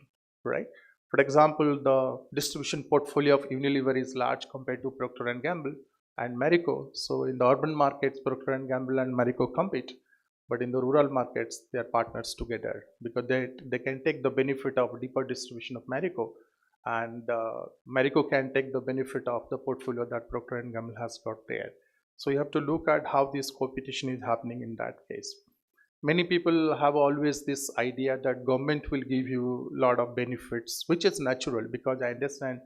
right? For example, the distribution portfolio of Unilever is large compared to Procter & Gamble and Marico. So in the urban markets, Procter & Gamble and Marico compete. But in the rural markets, they are partners together because they can take the benefit of deeper distribution of Marico, and Marico can take the benefit of the portfolio that Procter & Gamble has got there. So you have to look at how this competition is happening in that case. Many people have always this idea that government will give you a lot of benefits, which is natural because I understand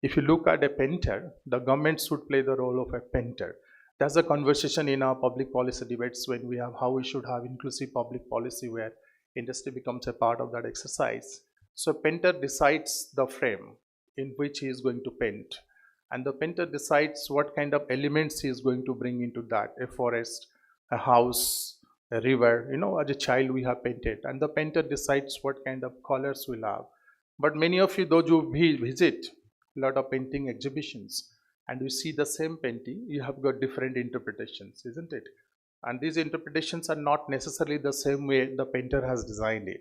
if you look at a painter, the government should play the role of a painter. That's a conversation in our public policy debates when we have how we should have inclusive public policy where industry becomes a part of that exercise. So painter decides the frame in which he is going to paint, and the painter decides what kind of elements he is going to bring into that, a forest, a house, a river. As a child we have painted, and the painter decides what kind of colors we'll have. But many of you, those who visit a lot of painting exhibitions and you see the same painting, you have got different interpretations, isn't it? And these interpretations are not necessarily the same way the painter has designed it.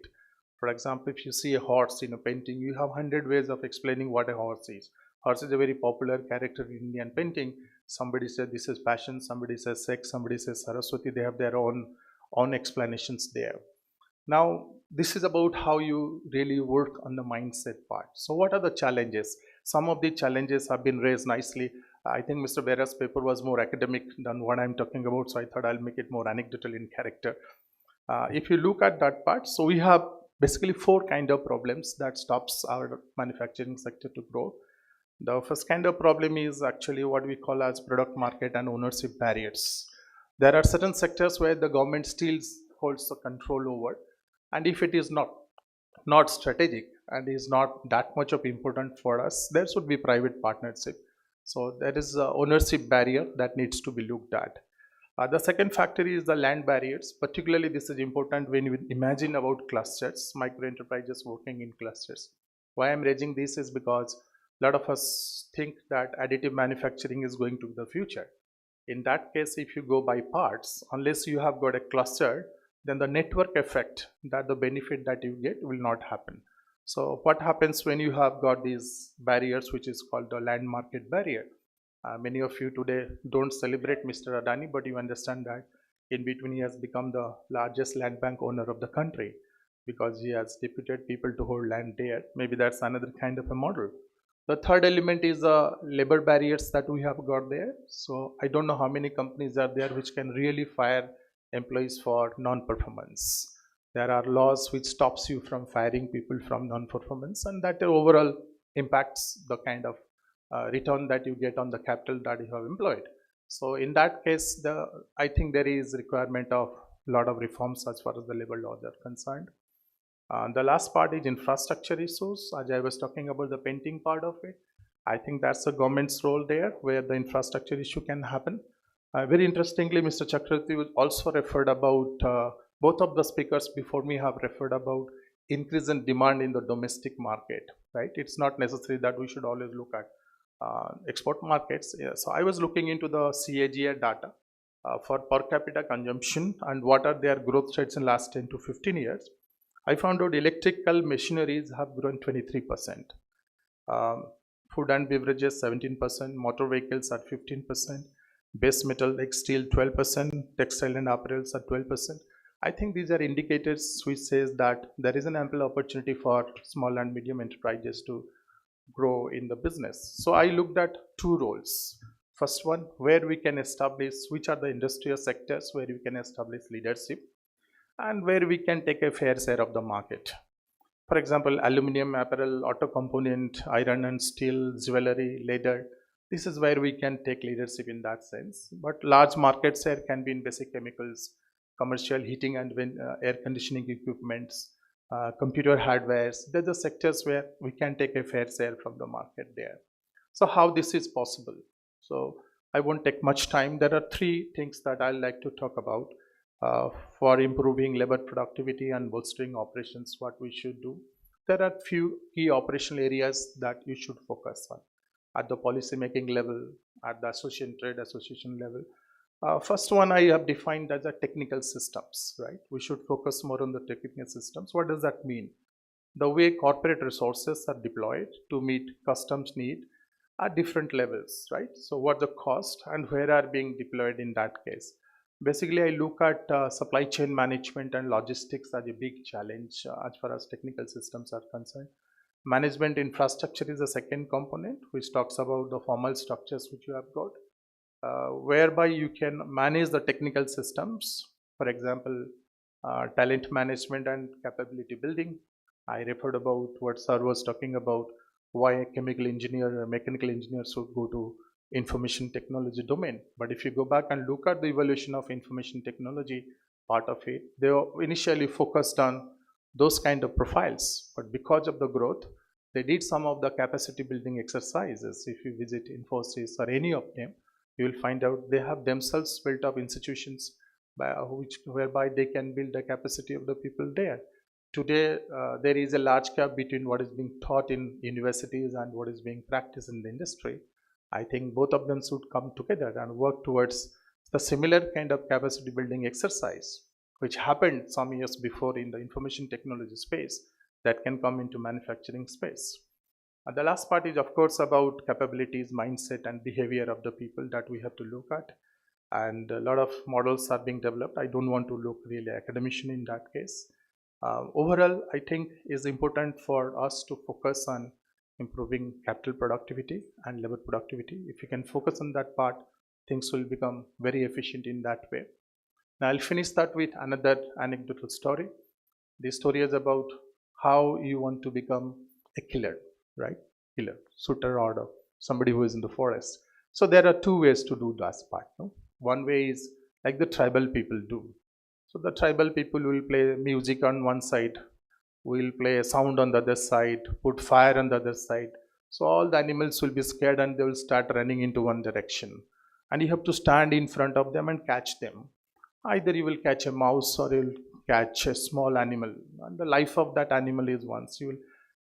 For example, if you see a horse in a painting, you have 100 ways of explaining what a horse is. Horse is a very popular character in Indian painting. Somebody said this is passion, somebody says sex, somebody says Saraswati. They have their own explanations there. Now, this is about how you really work on the mindset part. So what are the challenges? Some of the challenges have been raised nicely. I think Mr. Bera's paper was more academic than what I'm talking about, so I thought I'll make it more anecdotal in character. If you look at that part, so we have basically 4 kind of problems that stops our manufacturing sector to grow. The first kind of problem is actually what we call as product market and ownership barriers. There are certain sectors where the government still holds the control over, and if it is not strategic and is not that much of important for us, there should be private partnership. So there is a ownership barrier that needs to be looked at. The second factor is the land barriers. Particularly this is important when you imagine about clusters, micro enterprises working in clusters. Why I'm raising this is because a lot of us think that additive manufacturing is going to be the future. In that case, if you go by parts, unless you have got a cluster, then the network effect, that the benefit that you get will not happen. So what happens when you have got these barriers, which is called the land market barrier? Many of you today don't celebrate Mr. Adani, but you understand that in between he has become the largest land bank owner of the country because he has deputed people to hold land there. Maybe that's another kind of a model. The third element is the labor barriers that we have got there. So I don't know how many companies are there which can really fire employees for non-performance. There are laws which stops you from firing people from non-performance, and that overall impacts the kind of return that you get on the capital that you have employed. So in that case, I think there is requirement of a lot of reforms as far as the labor laws are concerned. The last part is infrastructure issues. As I was talking about the painting part of it, I think that's the government's role there where the infrastructure issue can happen. Very interestingly, Mr. Chakravarti also referred about, both of the speakers before me have referred about increase in demand in the domestic market, right? It's not necessary that we should always look at export markets. Yeah, so I was looking into the CAGR data for per capita consumption and what are their growth rates in last 10 to 15 years. I found out electrical machineries have grown 23%, food and beverages 17%, motor vehicles at 15%, base metal like steel 12%, textile and apparels at 12%. I think these are indicators which says that there is an ample opportunity for small and medium enterprises to grow in the business. So I looked at 2 roles. First one, where we can establish, which are the industrial sectors where we can establish leadership and where we can take a fair share of the market. For example, aluminum, apparel, auto component, iron and steel, jewelry, leather. This is where we can take leadership in that sense. But large market share can be in basic chemicals, commercial heating and air conditioning equipments, computer hardwares. They're the sectors where we can take a fair share from the market there. So how this is possible? So I won't take much time. There are 3 things that I'd like to talk about for improving labor productivity and bolstering operations, what we should do. There are few key operational areas that you should focus on at the policy making level, at the trade association level. First one I have defined as a technical systems, right? We should focus more on the technical systems. What does that mean? The way corporate resources are deployed to meet customs need at different levels, right? So what the cost and where are being deployed in that case? Basically, I look at supply chain management and logistics as a big challenge as far as technical systems are concerned. Management infrastructure is the second component, which talks about the formal structures which you have got, whereby you can manage the technical systems. For example, talent management and capability building. I referred about what Sir was talking about, why a chemical engineer or mechanical engineer should go to information technology domain. But if you go back and look at the evolution of information technology part of it, they were initially focused on those kind of profiles. But because of the growth, they did some of the capacity building exercises. If you visit Infosys or any of them, you will find out they have themselves built up institutions whereby they can build the capacity of the people there. Today, there is a large gap between what is being taught in universities and what is being practiced in the industry. I think both of them should come together and work towards the similar kind of capacity building exercise, which happened some years before in the information technology space, that can come into manufacturing space. And the last part is, of course, about capabilities, mindset, and behavior of the people that we have to look at. And a lot of models are being developed. I don't want to look really academician in that case. Overall, I think it's important for us to focus on improving capital productivity and labor productivity. If you can focus on that part, things will become very efficient in that way. Now, I'll finish that with another anecdotal story. This story is about how you want to become a killer, right? Killer, shooter, or somebody who is in the forest. So there are two ways to do that part. No? One way is like the tribal people do. So the tribal people will play music on one side, will play a sound on the other side, put fire on the other side. So all the animals will be scared and they will start running into one direction. And you have to stand in front of them and catch them. Either you will catch a mouse or you will catch a small animal. And the life of that animal is once. You will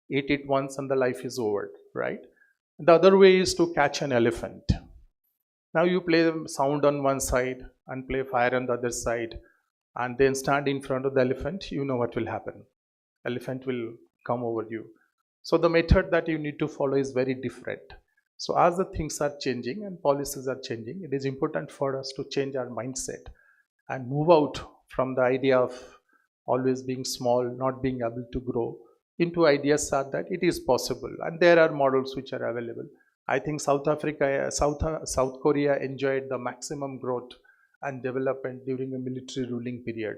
eat it once and the life is over, right? The other way is to catch an elephant. Now you play sound on one side and play fire on the other side, and then stand in front of the elephant. You know what will happen. Elephant will come over you. So the method that you need to follow is very different. So as the things are changing and policies are changing, it is important for us to change our mindset and move out from the idea of always being small, not being able to grow, into ideas that it is possible. And there are models which are available. I think South Korea enjoyed the maximum growth and development during a military ruling period.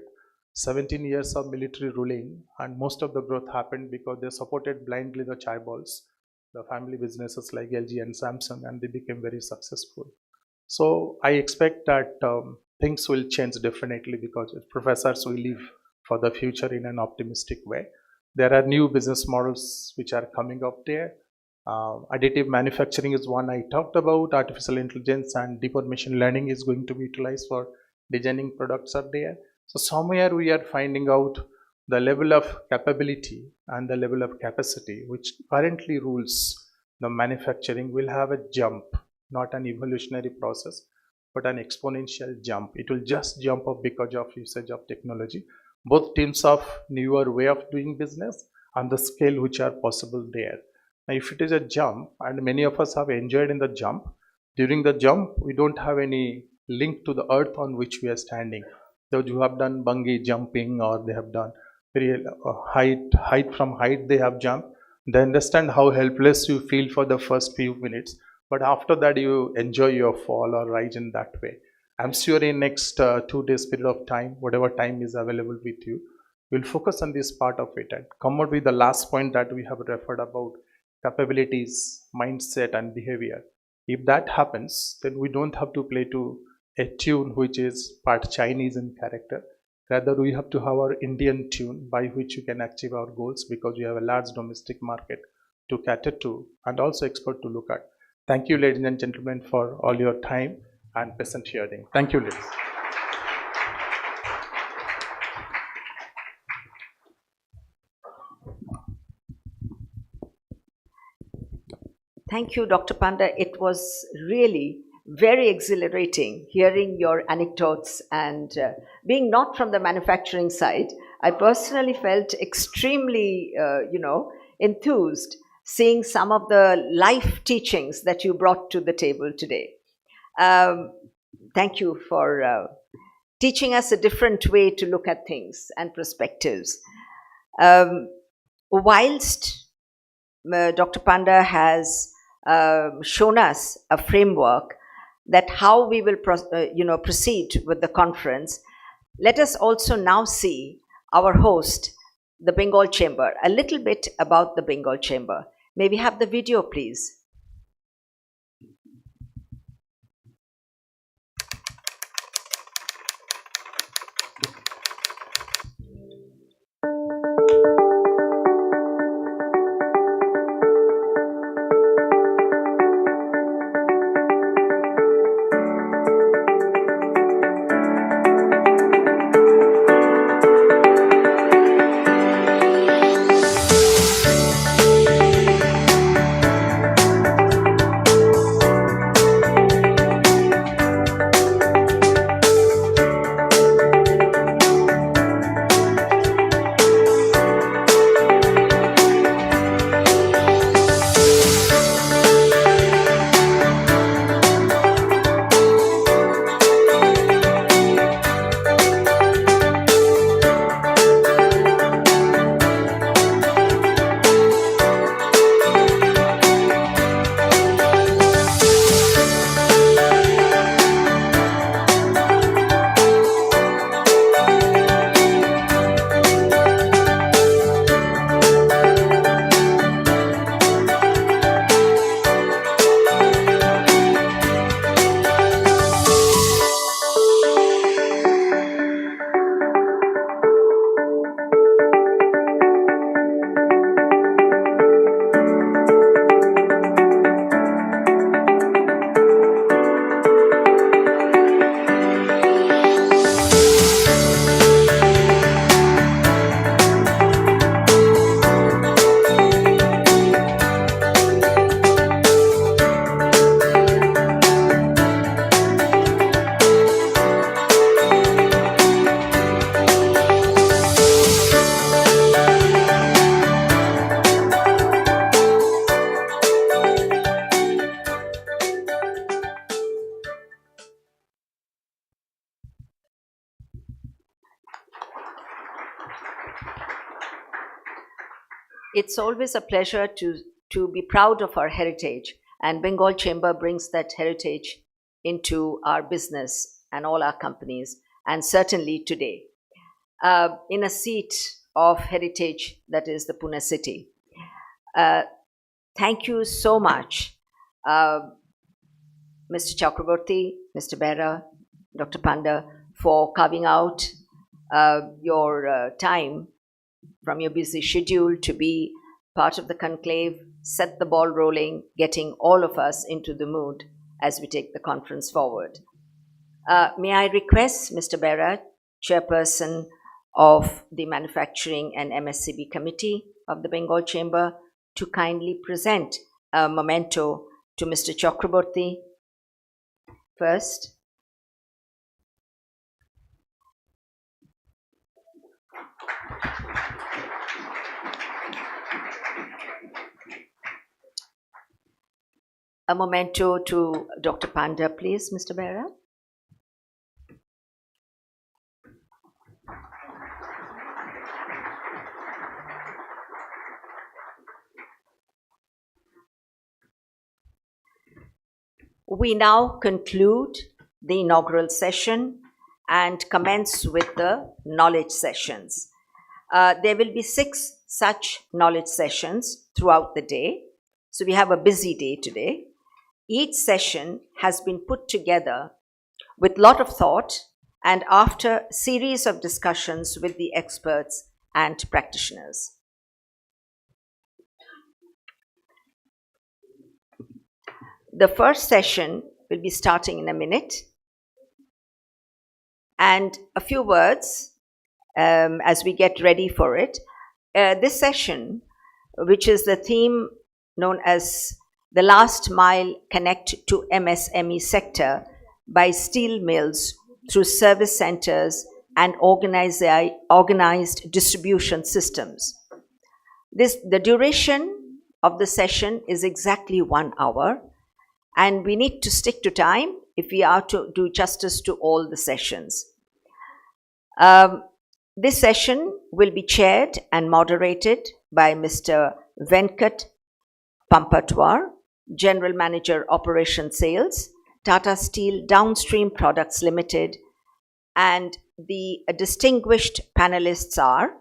17 years of military ruling, and most of the growth happened because they supported blindly the chaeballs, the family businesses like LG and Samsung, and they became very successful. So I expect that things will change definitely because professors will live for the future in an optimistic way. There are new business models which are coming up there. Additive manufacturing is one I talked about. Artificial intelligence and deeper machine learning is going to be utilized for designing products are there. So somewhere we are finding out the level of capability and the level of capacity which currently rules the manufacturing will have a jump, not an evolutionary process, but an exponential jump. It will just jump up because of usage of technology, both terms of newer way of doing business and the scale which are possible there. Now, if it is a jump, and many of us have enjoyed in the jump, during the jump, we don't have any link to the earth on which we are standing. Those who have done bungee jumping or they have done very height from height they have jumped, they understand how helpless you feel for the first few minutes. But after that, you enjoy your fall or rise in that way. I'm sure in next 2 days period of time, whatever time is available with you, we'll focus on this part of it and come out with the last point that we have referred about capabilities, mindset, and behavior. If that happens, then we don't have to play to a tune which is part Chinese in character. Rather, we have to have our Indian tune by which you can achieve our goals because we have a large domestic market to cater to and also expert to look at. Thank you, ladies and gentlemen, for all your time and patient hearing. Thank you, ladies. Thank you, Dr. Panda. It was really very exhilarating hearing your anecdotes and being not from the manufacturing side. I personally felt extremely, enthused seeing some of the life teachings that you brought to the table today. Thank you for teaching us a different way to look at things and perspectives. Whilst Dr. Panda has shown us a framework that how we will proceed with the conference, let us also now see our host, the Bengal Chamber, a little bit about the Bengal Chamber. May we have the video, please? It's always a pleasure to be proud of our heritage, and Bengal Chamber brings that heritage into our business and all our companies, and certainly today, in a seat of heritage that is the Pune city. Thank you so much, Mr. Chakraborty, Mr. Behra, Dr. Panda, for carving out your time from your busy schedule to be part of the conclave, set the ball rolling, getting all of us into the mood as we take the conference forward. May I request Mr. Behra, Chairperson of the Manufacturing and MSCB Committee of the Bengal Chamber, to kindly present a memento to Mr. Chakraborty first. A memento to Dr. Panda, please, Mr. Behra. We now conclude the inaugural session and commence with the knowledge sessions. There will be 6 such knowledge sessions throughout the day. So we have a busy day today. Each session has been put together with lot of thought and after a series of discussions with the experts and practitioners. The first session will be starting in a minute. And a few words as we get ready for it. This session, which is the theme known as the Last Mile Connect to MSME Sector by Steel Mills through Service Centers and Organized Distribution Systems. The duration of the session is exactly 1 hour, and we need to stick to time if we are to do justice to all the sessions. This session will be chaired and moderated by Mr. Venkat Pampatwar, General Manager Operation Sales, Tata Steel Downstream Products Limited, and the distinguished panelists are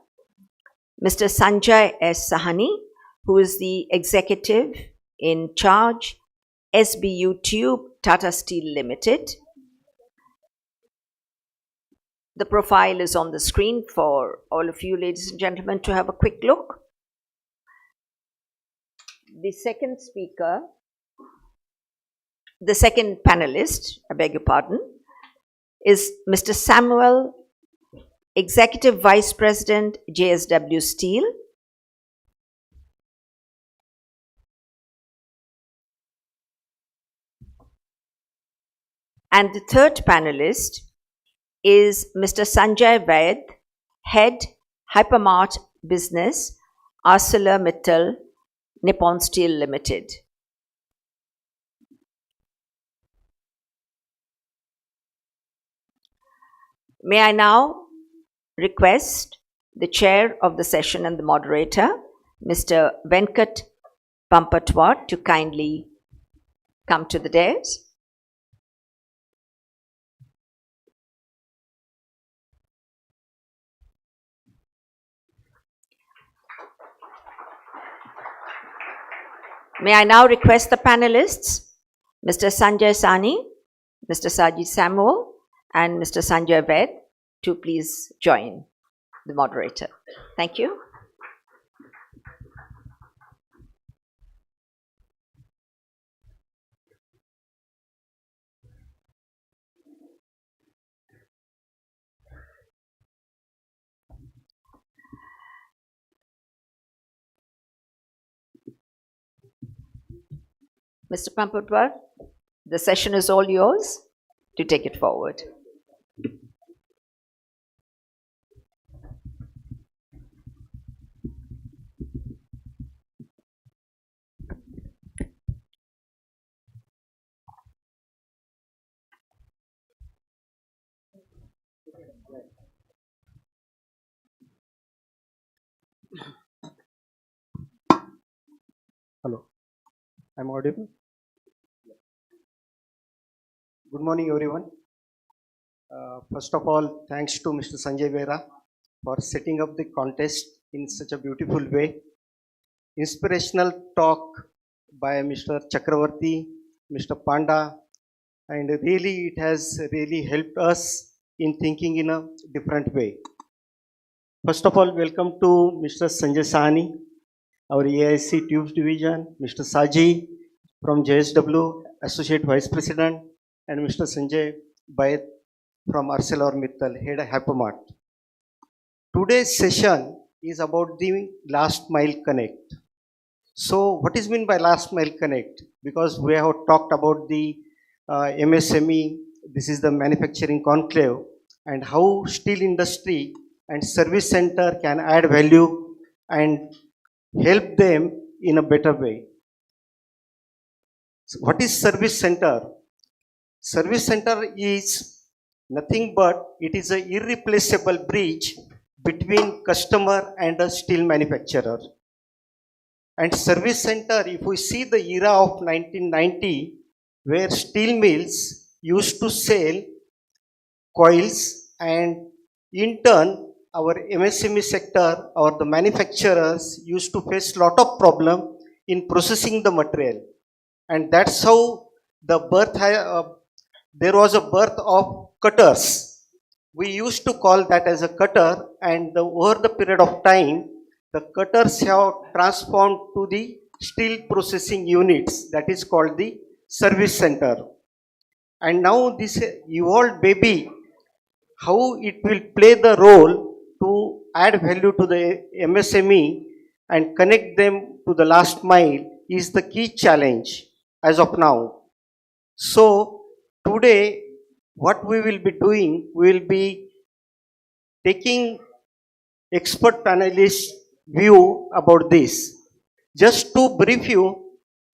Mr. Sanjay S. Sahani, who is the Executive in Charge, SBU Tube Tata Steel Limited. The profile is on the screen for all of you, ladies and gentlemen, to have a quick look. The second speaker, the second panelist, I beg your pardon, is Mr. Samuel, Executive Vice President, JSW Steel. And the third panelist is Mr. Sanjay Vaid, Head, Hypermart Business, ArcelorMittal, Nippon Steel Limited. May I now request the chair of the session and the moderator, Mr. Venkat Pampatwar, to kindly come to the dais. May I now request the panelists, Mr. Sanjay Sani, Mr. Sajid Samuel, and Mr. Sanjay Vaid, to please join the moderator. Thank you. Mr. Pampatwar, the session is all yours to take it forward. I'm audible. Good morning, everyone. First of all, thanks to Mr. Sanjay Vera for setting up the contest in such a beautiful way. Inspirational talk by Mr. Chakravarti, Mr. Panda, and really it has really helped us in thinking in a different way. First of all, welcome to Mr. Sanjay Sahani, our AIC Tubes Division, Mr. Saji from JSW, Associate Vice President, and Mr. Sanjay Bayat from ArcelorMittal, Head of Hypermart. Today's session is about the last mile connect. So what is meant by last mile connect? Because we have talked about the MSME, this is the manufacturing conclave, and how steel industry and service center can add value and help them in a better way. So what is service center? Service center is nothing but it is an irreplaceable bridge between customer and a steel manufacturer. And service center, if we see the era of 1990, where steel mills used to sell coils, and in turn our MSME sector or the manufacturers used to face lot of problem in processing the material, and that's how the there was a birth of cutters. We used to call that as a cutter, and over the period of time the cutters have transformed to the steel processing units, that is called the service center. And now this evolved baby, how it will play the role to add value to the MSME and connect them to the last mile is the key challenge as of now. So today what we will be doing, we will be taking expert panelist view about this. Just to brief you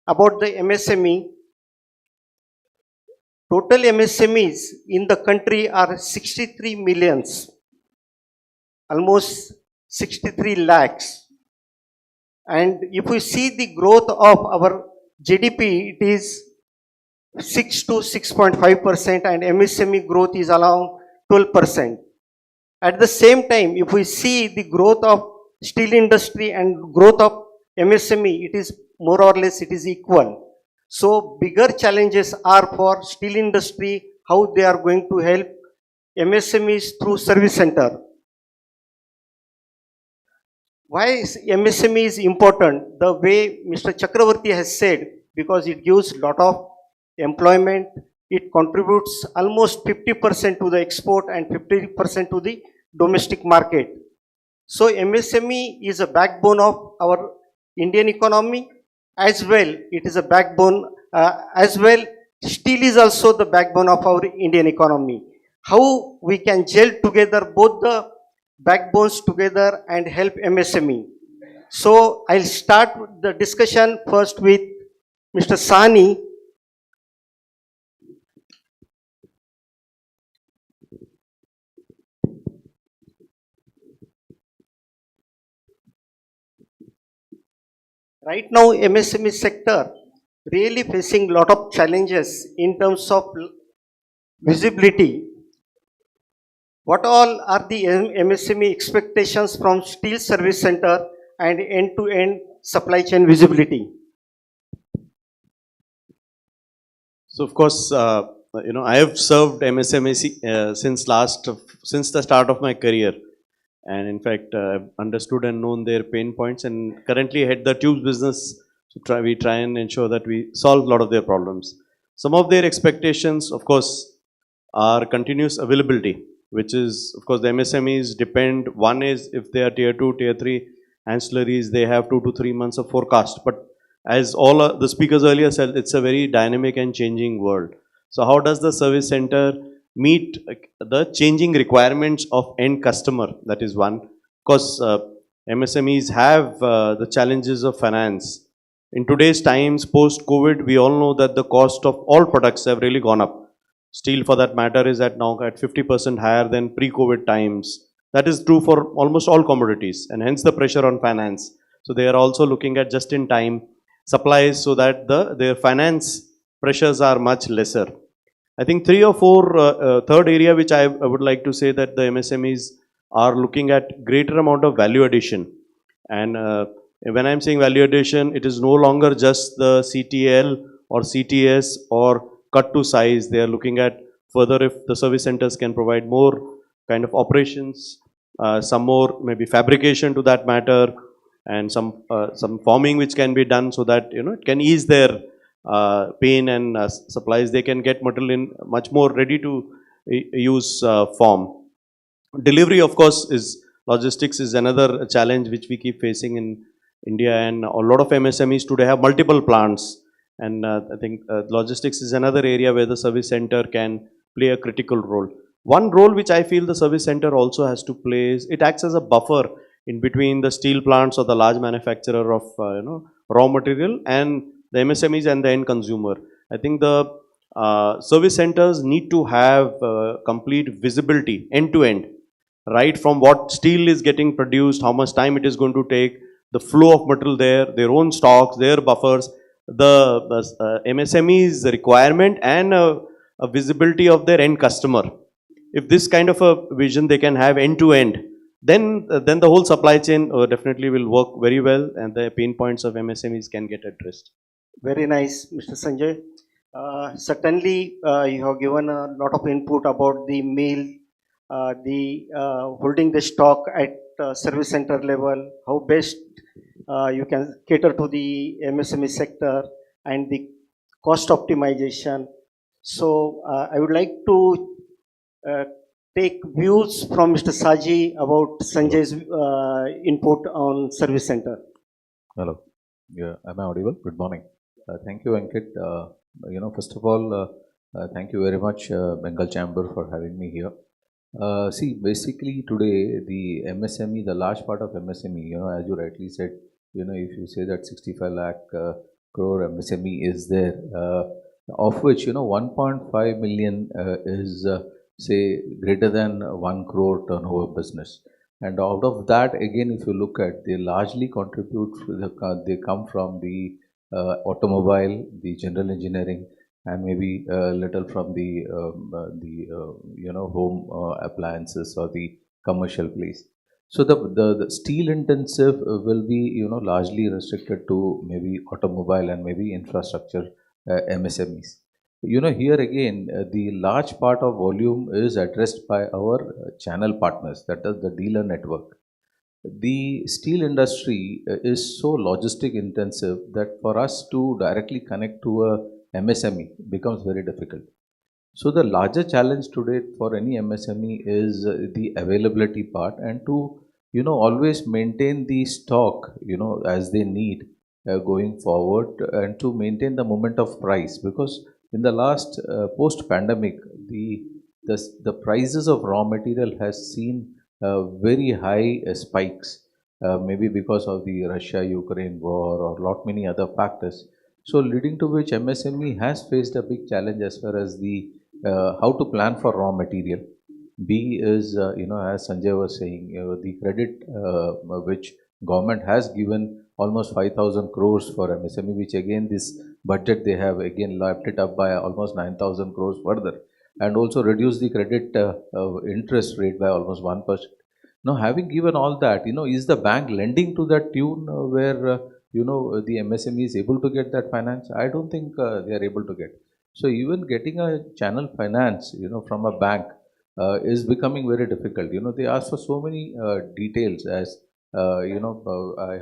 about the MSME, total MSMEs in the country are 63 millions, almost 63 lakhs. And if we see the growth of our GDP, it is 6 to 6.5%, and MSME growth is around 12%. At the same time, if we see the growth of steel industry and growth of MSME, it is more or less it is equal. So bigger challenges are for steel industry, how they are going to help MSMEs through service center. Why is MSME is important? The way Mr. Chakravarti has said, because it gives lot of employment, it contributes almost 50% to the export and 50% to the domestic market. So MSME is a backbone of our Indian economy, as well it is a backbone, as well steel is also the backbone of our Indian economy. How we can gel together both the backbones together and help MSME. So I'll start the discussion first with Mr. Sani. Right now, MSME sector really facing lot of challenges in terms of visibility. What all are the MSME expectations from steel service center and end-to-end supply chain visibility? So of course, I have served MSME since the start of my career. And in fact, I've understood and known their pain points, and currently head the tubes business. So we try and ensure that we solve a lot of their problems. Some of their expectations, of course, are continuous availability, which is, of course, the MSMEs depend. One is if they are tier 2, tier 3 ancillaries, they have 2 to 3 months of forecast. But as all the speakers earlier said, it's a very dynamic and changing world. So how does the service center meet the changing requirements of end customer? That is one. Of course, MSMEs have the challenges of finance. In today's times, post-COVID, we all know that the cost of all products have really gone up. Steel, for that matter, is now at 50% higher than pre-COVID times. That is true for almost all commodities, and hence the pressure on finance. So they are also looking at just-in-time supplies so that their finance pressures are much lesser. I think three or four, third area which I would like to say that the MSMEs are looking at greater amount of value addition. And when I'm saying value addition, it is no longer just the CTL or CTS or cut to size. They are looking at further if the service centers can provide more kind of operations, some more maybe fabrication to that matter, and some forming which can be done so that it can ease their pain and supplies. They can get material in much more ready to use form. Delivery, of course, is logistics is another challenge which we keep facing in India, and a lot of MSMEs today have multiple plants. And I think logistics is another area where the service center can play a critical role. One role which I feel the service center also has to play is it acts as a buffer in between the steel plants or the large manufacturer of raw material and the MSMEs and the end consumer. I think the service centers need to have complete visibility end to end, right from what steel is getting produced, how much time it is going to take, the flow of material there, their own stocks, their buffers, the MSME's requirement, and a visibility of their end customer. If this kind of a vision they can have end to end, then the whole supply chain definitely will work very well, and the pain points of MSMEs can get addressed. Very nice, Mr. Sanjay. Certainly, you have given a lot of input about the mill, the holding the stock at service center level, how best you can cater to the MSME sector, and the cost optimization. So I would like to take views from Mr. Saji about Sanjay's input on service center. Hello. Yeah, am I audible? Good morning. Thank you, Ankit. First of all, thank you very much, Bengal Chamber, for having me here. See, basically today, the MSME, the large part of MSME, as you rightly said, if you say that 65 lakh crore MSME is there, of which, 1.5 million is, say, greater than 1 crore turnover business. And out of that, again, if you look at, they largely contribute, they come from the automobile, the general engineering, and maybe a little from the home appliances or the commercial place. So the steel intensive will be largely restricted to maybe automobile and maybe infrastructure MSMEs. Here again, the large part of volume is addressed by our channel partners, that is the dealer network. The steel industry is so logistic intensive that for us to directly connect to a MSME becomes very difficult. So the larger challenge today for any MSME is the availability part, and to always maintain the stock as they need going forward, and to maintain the moment of price, because in the last post pandemic the prices of raw material has seen very high spikes, maybe because of the Russia-Ukraine war or lot many other factors. So leading to which MSME has faced a big challenge as far as the how to plan for raw material. B is, as Sanjay was saying, the credit which government has given almost 5,000 crores for MSME, which again this budget they have again lapped it up by almost 9,000 crores further, and also reduce the credit interest rate by almost 1%. Now, having given all that, is the bank lending to that tune where the MSME is able to get that finance? I don't think they are able to get. So even getting a channel finance, from a bank is becoming very difficult. They ask for so many details, as I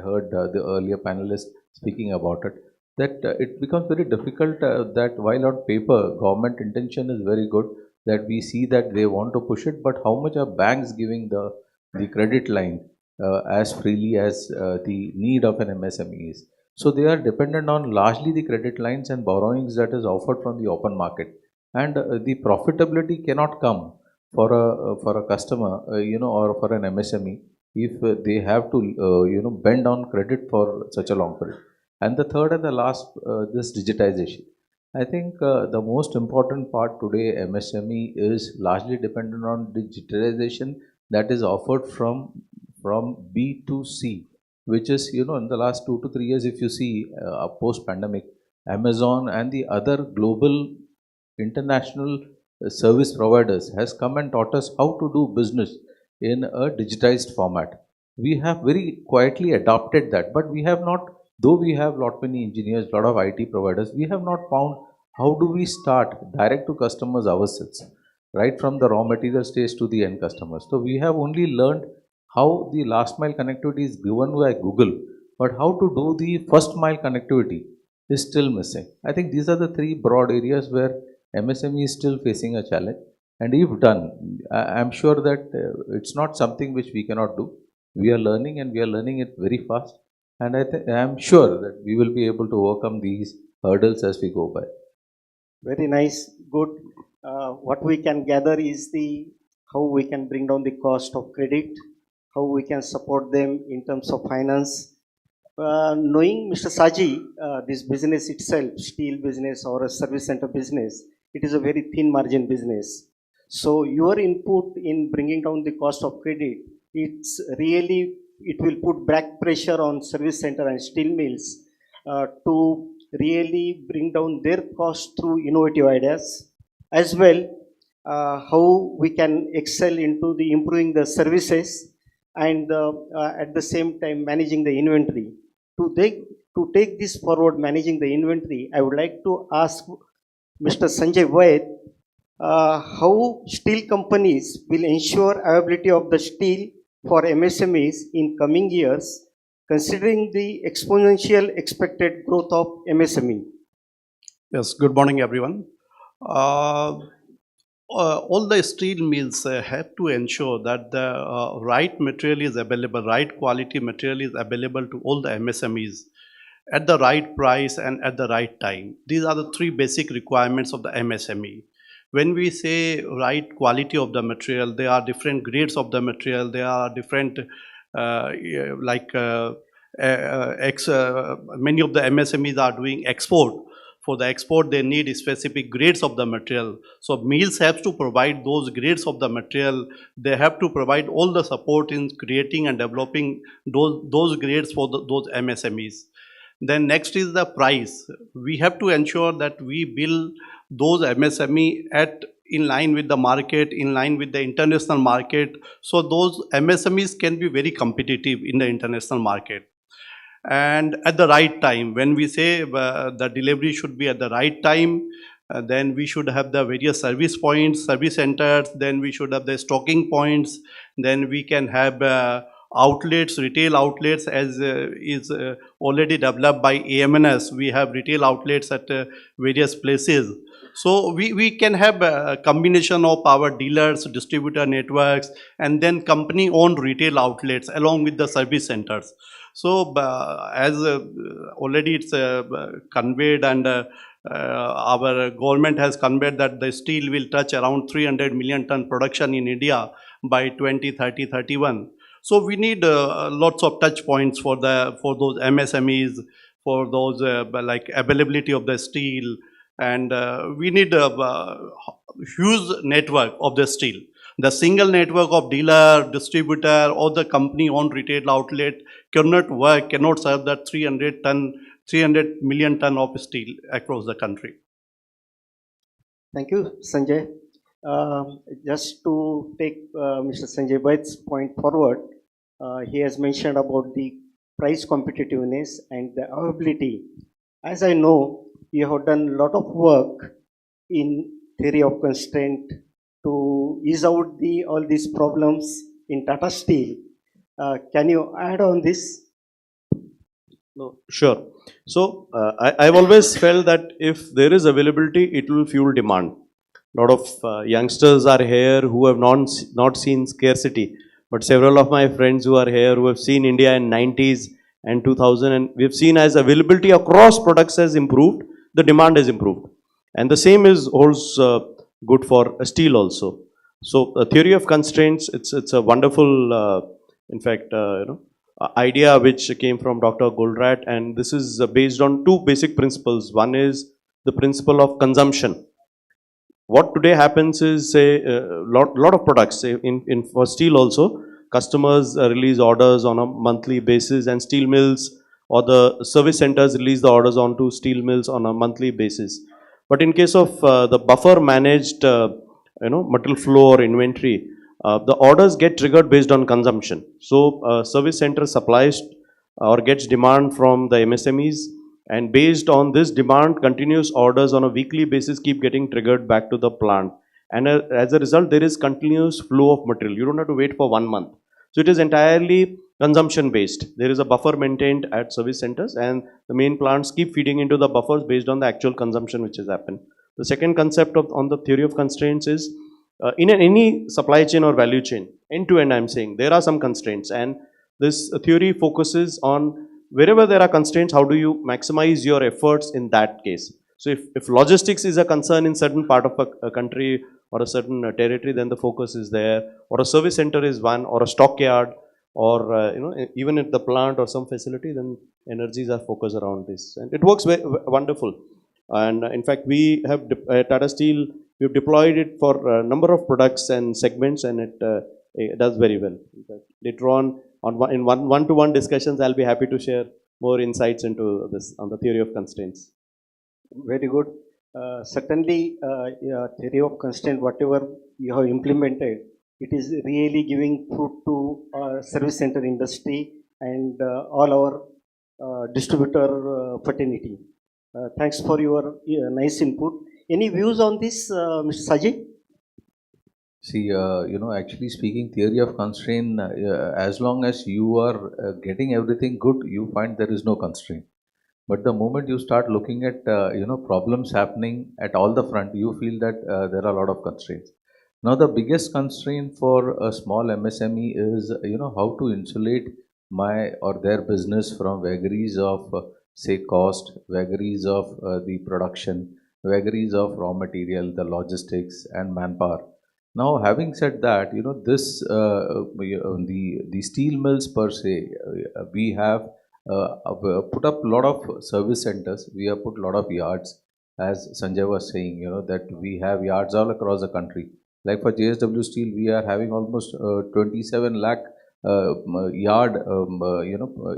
heard the earlier panelists speaking about it, that it becomes very difficult that while on paper government intention is very good, that we see that they want to push it, but how much are banks giving the credit line as freely as the need of an MSME is. So they are dependent on largely the credit lines and borrowings that is offered from the open market, and the profitability cannot come for a customer, or for an MSME if they have to bend on credit for such a long period. And the third and the last, this digitization. I think the most important part today, MSME is largely dependent on digitalization that is offered from B to C. which is, in the last 2 to 3 years, if you see post-pandemic, Amazon and the other global international service providers has come and taught us how to do business in a digitized format. We have very quietly adopted that, but we have not, though we have lot many engineers, lot of IT providers, we have not found how do we start direct to customers ourselves, right from the raw material stage to the end customers. So we have only learned how the last mile connectivity is given by Google, but how to do the first mile connectivity is still missing. I think these are the three broad areas where MSME is still facing a challenge. And if done, I'm sure that it's not something which we cannot do. We are learning and we are learning it very fast. And I'm sure that we will be able to overcome these hurdles as we go by. Very nice, good. What we can gather is how we can bring down the cost of credit, how we can support them in terms of finance. Knowing Mr. Saji, this business itself, steel business or a service center business, it is a very thin margin business. So your input in bringing down the cost of credit, it will put back pressure on service center and steel mills to really bring down their cost through innovative ideas, as well how we can excel into the improving the services and at the same time managing the inventory. To take this forward, managing the inventory, I would like to ask Mr. Sanjay Vaid how steel companies will ensure availability of the steel for MSMEs in coming years, considering the exponential expected growth of MSME. Yes, good morning, everyone. All the steel mills have to ensure that the right material is available, right quality material is available to all the MSMEs at the right price and at the right time. These are the three basic requirements of the MSME. When we say right quality of the material, there are different grades of the material, there are different many of the MSMEs are doing export. For the export, they need specific grades of the material. So mills have to provide those grades of the material. They have to provide all the support in creating and developing those grades for those MSMEs. Then next is the price. We have to ensure that we build those MSME in line with the market, in line with the international market. So those MSMEs can be very competitive in the international market. And at the right time, when we say the delivery should be at the right time, then we should have the various service points, service centers, then we should have the stocking points, then we can have outlets, retail outlets, as is already developed by AMNS. We have retail outlets at various places. So we can have a combination of our dealers, distributor networks, and then company-owned retail outlets along with the service centers. So as already it's conveyed, and our government has conveyed that the steel will touch around 300 million ton production in India by 2030-31. So we need lots of touch points for those MSMEs, for those like availability of the steel, and we need a huge network of the steel. The single network of dealer, distributor, or the company-owned retail outlet cannot serve that 300 million ton of steel across the country. Thank you, Sanjay. Just to take Mr. Sanjay Bhatt's point forward, he has mentioned about the price competitiveness and the availability. As I know, you have done a lot of work in theory of constraint to ease out all these problems in Tata Steel. Can you add on this? No, sure. So I've always felt that if there is availability, it will fuel demand. A lot of youngsters are here who have not seen scarcity, but several of my friends who are here who have seen India in 90s and 2000, and we've seen as availability across products has improved, the demand has improved. And the same holds good for steel also. So a theory of constraints, it's a wonderful, in fact, idea which came from Dr. Goldratt, and this is based on two basic principles. One is the principle of consumption. What today happens is, say, lot of products, say for steel also, customers release orders on a monthly basis, and steel mills or the service centers release the orders onto steel mills on a monthly basis. But in case of the buffer managed material flow or inventory, the orders get triggered based on consumption. So service center supplies or gets demand from the MSMEs, and based on this demand, continuous orders on a weekly basis keep getting triggered back to the plant. And as a result, there is continuous flow of material. You don't have to wait for 1 month. So it is entirely consumption based. There is a buffer maintained at service centers, and the main plants keep feeding into the buffers based on the actual consumption which has happened. The second concept on the theory of constraints is in any supply chain or value chain, end to end, I'm saying there are some constraints, and this theory focuses on wherever there are constraints, how do you maximize your efforts in that case. So if logistics is a concern in certain part of a country or a certain territory, then the focus is there, or a service center is one, or a stockyard, or even at the plant or some facility, then energies are focused around this, and it works wonderful. And in fact, we have Tata Steel, we've deployed it for a number of products and segments, and it does very well. In fact, later on in one-to-one discussions, I'll be happy to share more insights into this on the theory of constraints. Very good. Certainly, theory of constraint, whatever you have implemented, it is really giving fruit to service center industry and all our distributor fraternity. Thanks for your nice input. Any views on this, Mr. Sajid? See, actually speaking, theory of constraint, as long as you are getting everything good, you find there is no constraint. But the moment you start looking at, problems happening at all the front, you feel that there are a lot of constraints. Now, the biggest constraint for a small MSME is, how to insulate my or their business from vagaries of, say, cost, vagaries of the production, vagaries of raw material, the logistics and manpower. Now, having said that, this the steel mills per se, we have put up a lot of service centers. We have put a lot of yards, as Sanjay was saying. That we have yards all across the country. Like for JSW Steel, we are having almost 27 lakh yard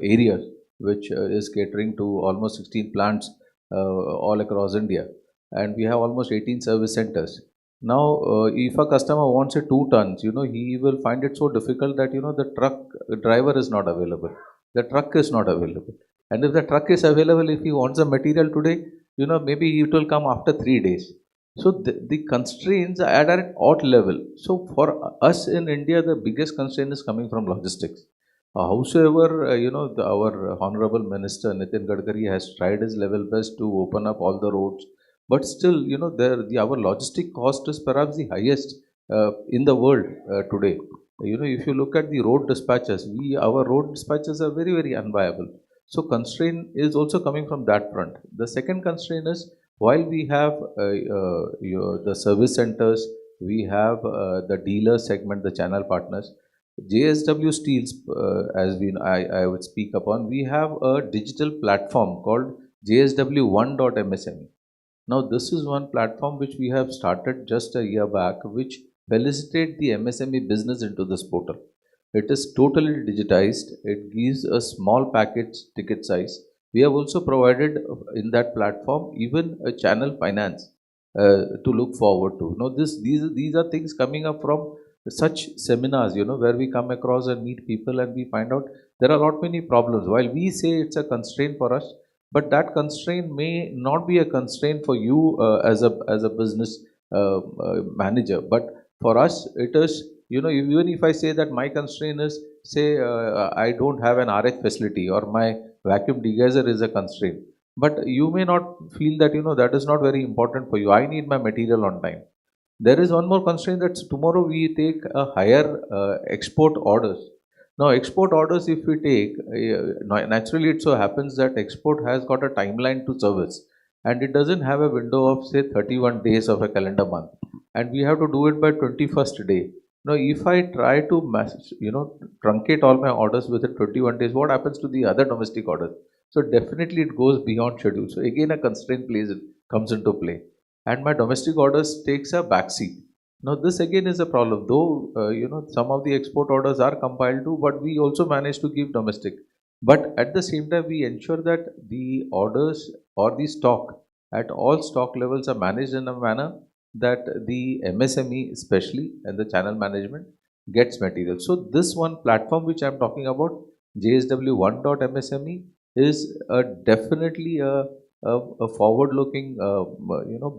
areas, which is catering to almost 16 plants all across India, and we have almost 18 service centers. Now, if a customer wants a 2 tons, he will find it so difficult that, the truck driver is not available. The truck is not available. And if the truck is available, if he wants the material today, maybe it will come after 3 days. So the constraints are at an odd level. So for us in India, the biggest constraint is coming from logistics. Howsoever, our Honorable Minister Nitin Gadkari has tried his level best to open up all the roads, but still, our logistic cost is perhaps the highest in the world today. If you look at the road dispatches, our road dispatches are very, very unviable. So constraint is also coming from that front. The second constraint is, while we have the service centers, we have the dealer segment, the channel partners. JSW Steels, I would speak upon, we have a digital platform called JSW1.MSME. Now, this is one platform which we have started just a year back, which facilitates the MSME business into this portal. It is totally digitized. It gives a small package ticket size. We have also provided in that platform even a channel finance to look forward to. These are things coming up from such seminars, where we come across and meet people and we find out there are a lot many problems. While we say it's a constraint for us, but that constraint may not be a constraint for you as a business manager. But for us, it is, even if I say that my constraint is, say, I don't have an RF facility or my vacuum degazzer is a constraint. But you may not feel that, that is not very important for you. I need my material on time. There is one more constraint, that tomorrow we take a higher export orders. Now, export orders, if we take, naturally it so happens that export has got a timeline to service, and it doesn't have a window of, say, 31 days of a calendar month, and we have to do it by 21st day. Now, if I try to, truncate all my orders within 21 days, what happens to the other domestic orders? So definitely it goes beyond schedule. So again, a constraint comes into play, and my domestic orders takes a backseat. Now this again is a problem, though some of the export orders are compiled to, but we also manage to give domestic. But at the same time, we ensure that the orders or the stock at all stock levels are managed in a manner that the MSME especially and the channel management gets material. So this one platform which I am talking about, JSW1.MSME, is definitely a forward-looking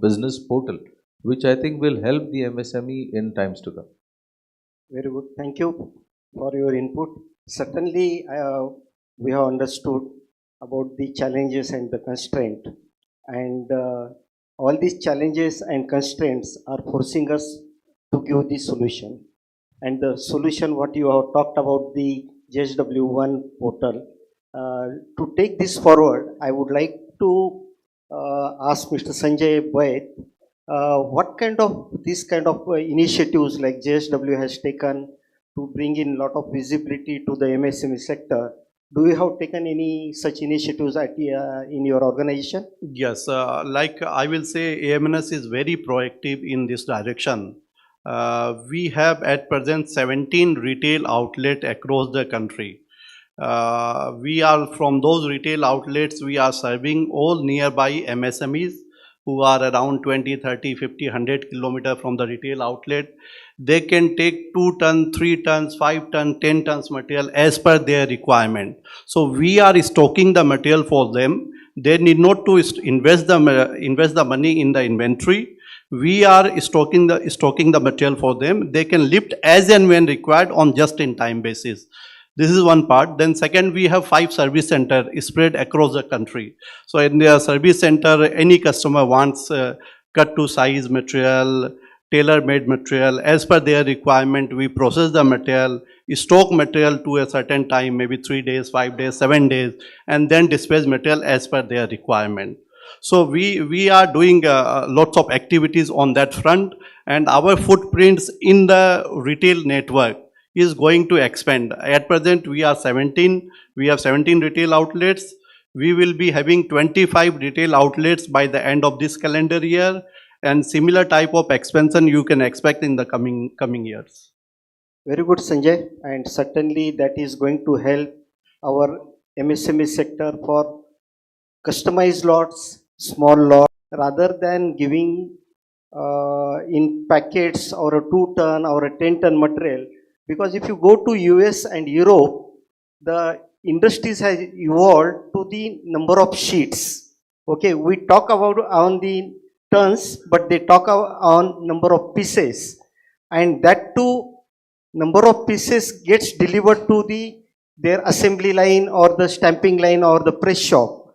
business portal which I think will help the MSME in times to come. Very good. Thank you for your input. Certainly, we have understood about the challenges and the constraint, and all these challenges and constraints are forcing us to give the solution. And the solution, what you have talked about, the JSW1 portal. To take this forward, I would like to ask Mr. Sanjay Boyd, what kind of initiatives like JSW has taken to bring in lot of visibility to the MSME sector? Do you have taken any such initiatives in your organization? Yes, like I will say, AMNS is very proactive in this direction. We have at present 17 retail outlets across the country. We are from those retail outlets, we are serving all nearby MSMEs who are around 20, 30, 50, 100 kilometers from the retail outlet. They can take 2 tons, 3 tons, 5 tons, 10 tons material as per their requirement. So we are stocking the material for them. They need not to invest the money in the inventory. We are stocking the material for them. They can lift as and when required on just-in-time basis. This is one part. Then second, we have 5 service centers spread across the country. So in the service center, any customer wants cut to size material, tailor-made material. As per their requirement, we process the material, stock material to a certain time, maybe 3 days, 5 days, 7 days, and then dispatch material as per their requirement. So we are doing lots of activities on that front, and our footprints in the retail network is going to expand. At present, we have 17 retail outlets. We will be having 25 retail outlets by the end of this calendar year, and similar type of expansion you can expect in the coming years. Very good, Sanjay, and certainly that is going to help our MSME sector for customized lots, small lots, rather than giving in packets or a 2-ton or a 10-ton material. Because if you go to US and Europe, the industries has evolved to the number of sheets. Okay, we talk about on the tons, but they talk on number of pieces, and that too number of pieces gets delivered to their assembly line or the stamping line or the press shop.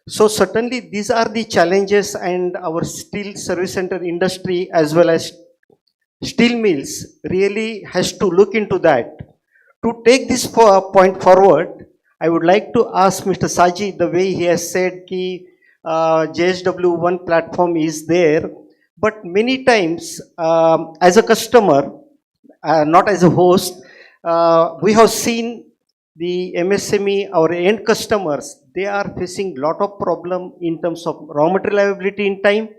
So certainly these are the challenges, and our steel service center industry as well as steel mills really has to look into that. To take this point forward, I would like to ask Mr. Saji, the way he has said that JSW1 platform is there, but many times as a customer, not as a host, we have seen the MSME, our end customers, they are facing lot of problem in terms of raw material availability in time.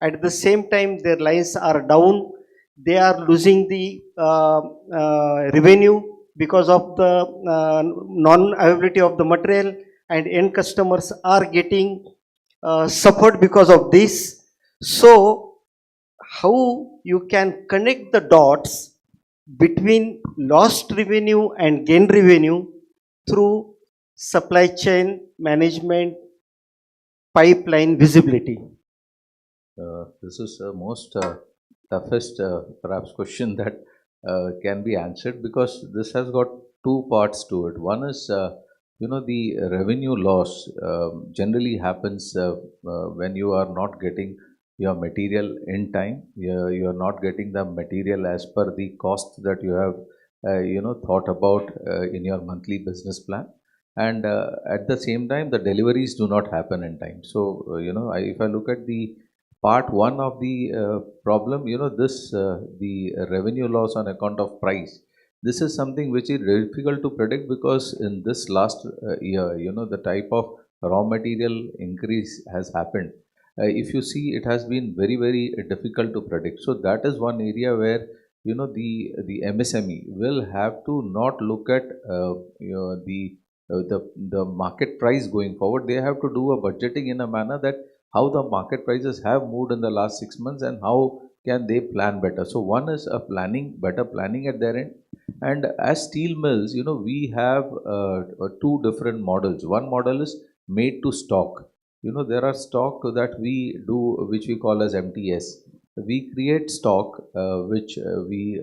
At the same time, their lines are down. They are losing the revenue because of the non-availability of the material, and end customers are getting suffered because of this. So, how you can connect the dots between lost revenue and gain revenue through supply chain management, pipeline visibility? This is the most toughest perhaps question that can be answered, because this has got 2 parts to it. One is the revenue loss generally happens when you are not getting your material in time. You are not getting the material as per the cost that you have thought about in your monthly business plan, and at the same time the deliveries do not happen in time. So if I look at the part 1 of the problem, the revenue loss on account of price, this is something which is difficult to predict, because in this last year, the type of raw material increase has happened, if you see, it has been very, very difficult to predict. So that is one area where the MSME will have to not look at the market price going forward. They have to do a budgeting in a manner that how the market prices have moved in the last 6 months and how can they plan better. So one is a better planning at their end. And as steel mills, we have two different models. One model is made to stock. There are stock that we do, which we call as MTS. We create stock, which we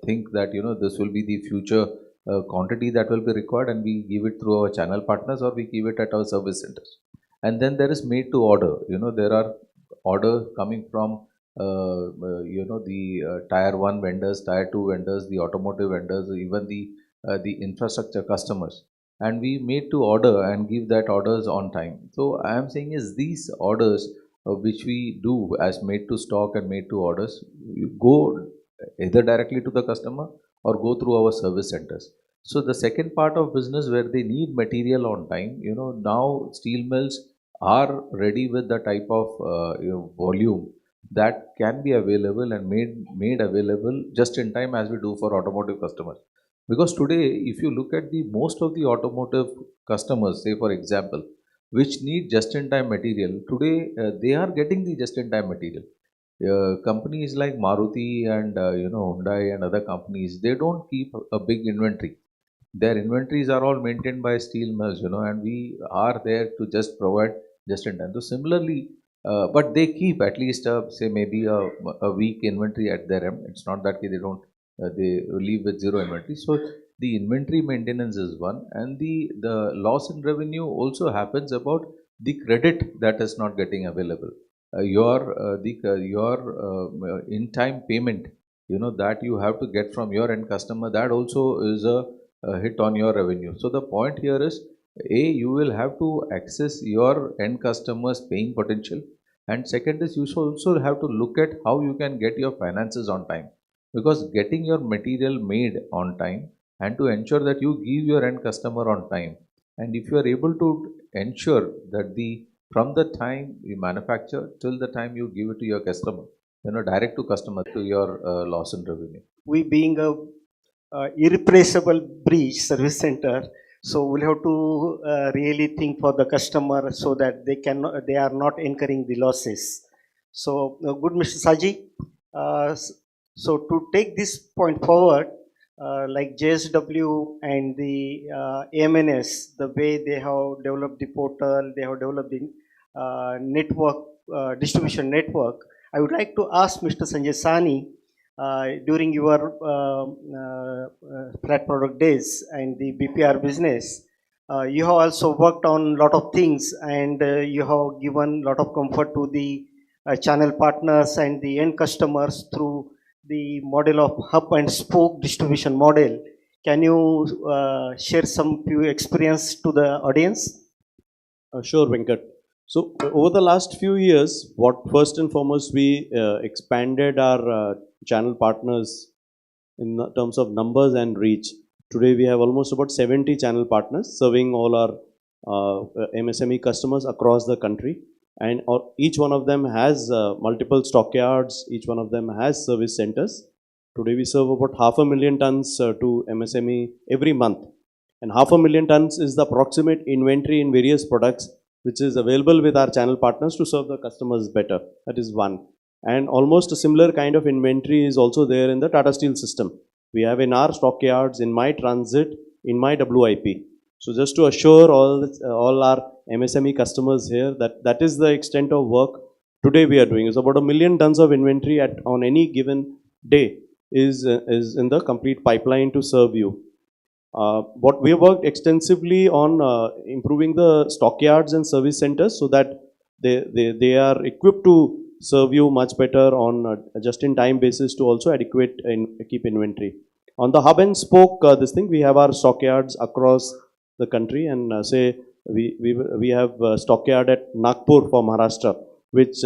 think that, this will be the future quantity that will be required, and we give it through our channel partners or we give it at our service centers. And then there is made to order. There are orders coming from the tier 1 vendors, tier 2 vendors, the automotive vendors, even the infrastructure customers, and we made to order and give that orders on time. So I am saying is these orders which we do as made to stock and made to orders, you go either directly to the customer or go through our service centers. So the second part of business where they need material on time, now steel mills are ready with the type of volume that can be available and made available just in time as we do for automotive customers. Because today, if you look at the most of the automotive customers, say for example, which need just-in-time material, today they are getting the just-in-time material. Companies like Maruti and Hyundai and other companies, they don't keep a big inventory. Their inventories are all maintained by steel mills, and we are there to just provide just-in-time. So similarly, but they keep at least say maybe a week inventory at their end. It's not that they don't they leave with zero inventory. So the inventory maintenance is one, and the loss in revenue also happens about the credit that is not getting available. Your in time payment, that you have to get from your end customer, that also is a hit on your revenue. So the point here is, you will have to access your end customers paying potential, and second is you should also have to look at how you can get your finances on time, because getting your material made on time and to ensure that you give your end customer on time, and if you are able to ensure that from the time you manufacture till the time you give it to your customer, direct to customer, to your loss in revenue. We being a irreplaceable bridge service center, so we'll have to really think for the customer so that they are not incurring the losses. So good, Mr. Saji. So to take this point forward, like JSW and the AMNS, the way they have developed the portal, they have developed the network, distribution network. I would like to ask Mr. Sanjay Sani, during your flat product days and the BPR business, you have also worked on a lot of things, and you have given a lot of comfort to the channel partners and the end customers through the model of hub and spoke distribution model. Can you share some few experience to the audience? Sure, Venkat. So over the last few years, what first and foremost we expanded our channel partners in terms of numbers and reach. Today we have almost about 70 channel partners serving all our MSME customers across the country, and each one of them has multiple stockyards, each one of them has service centers. Today we serve about 500,000 tons to MSME every month, and 500,000 tons is the approximate inventory in various products which is available with our channel partners to serve the customers better. That is one. And almost a similar kind of inventory is also there in the Tata Steel system. We have in our stockyards, in my transit, in my WIP. So just to assure all our MSME customers here that is the extent of work today we are doing. It's about 1 million tons of inventory on any given day is in the complete pipeline to serve you. What we have worked extensively on improving the stockyards and service centers so that they are equipped to serve you much better on a just-in-time basis to also adequate and keep inventory. On the hub and spoke, we have our stockyards across the country, and say we have stockyard at Nagpur for Maharashtra, which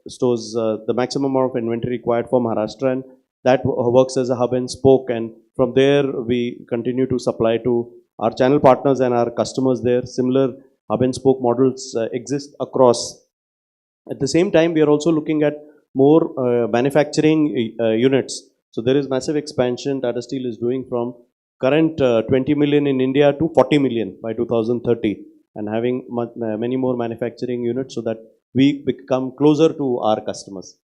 stores the maximum amount of inventory required for Maharashtra, and that works as a hub and spoke, and from there we continue to supply to our channel partners and our customers there. Similar hub and spoke models exist across At the same time, we are also looking at more manufacturing units. So there is massive expansion Tata Steel is doing from current 20 million in India to 40 million by 2030, and having many more manufacturing units so that we become closer to our customers.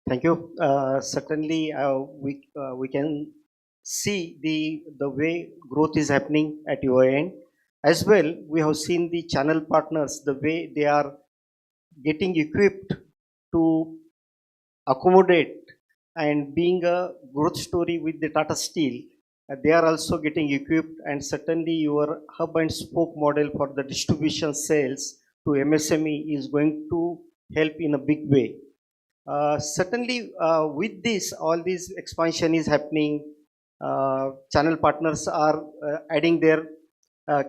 Thank you. Certainly, we can see the way growth is happening at your end. As well, we have seen the channel partners, the way they are getting equipped to accommodate and being a growth story with the Tata Steel. They are also getting equipped, and certainly your hub and spoke model for the distribution sales to MSME is going to help in a big way. Certainly, with this, all this expansion is happening. Channel partners are adding their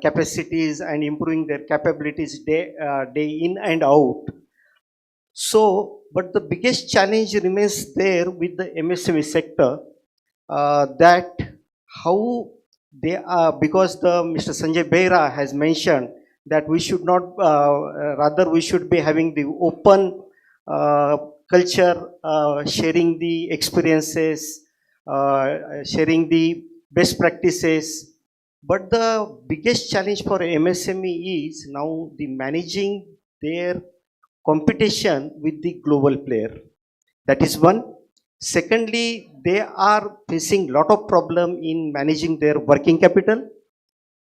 capacities and improving their capabilities day in and out. So, but the biggest challenge remains there with the MSME sector, that how they are, because the Mr. Sanjay Behra has mentioned that we should not, rather we should be having the open culture, sharing the experiences, sharing the best practices. But the biggest challenge for MSME is now the managing their competition with the global player. That is one. Secondly, they are facing lot of problem in managing their working capital.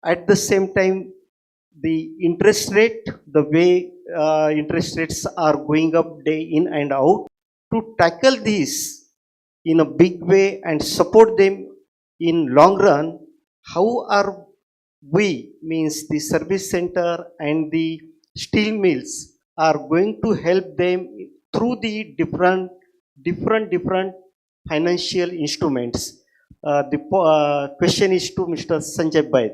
At the same time, the interest rate, the way interest rates are going up day in and out. To tackle this in a big way and support them in long run, how are we, means the service center and the steel mills, are going to help them through the different financial instruments? The question is to Mr. Sanjay Bhatt.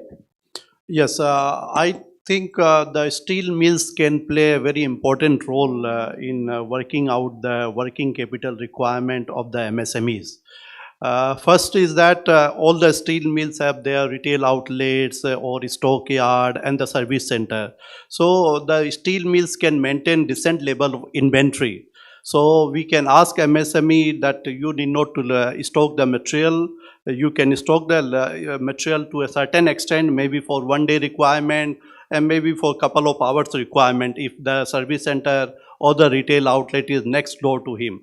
Yes, I think the steel mills can play a very important role in working out the working capital requirement of the MSMEs. First is that all the steel mills have their retail outlets or stockyard and the service center. So the steel mills can maintain decent level of inventory. So we can ask MSME that you need not to stock the material. You can stock the material to a certain extent, maybe for 1 day requirement and maybe for a couple of hours requirement if the service center or the retail outlet is next door to him.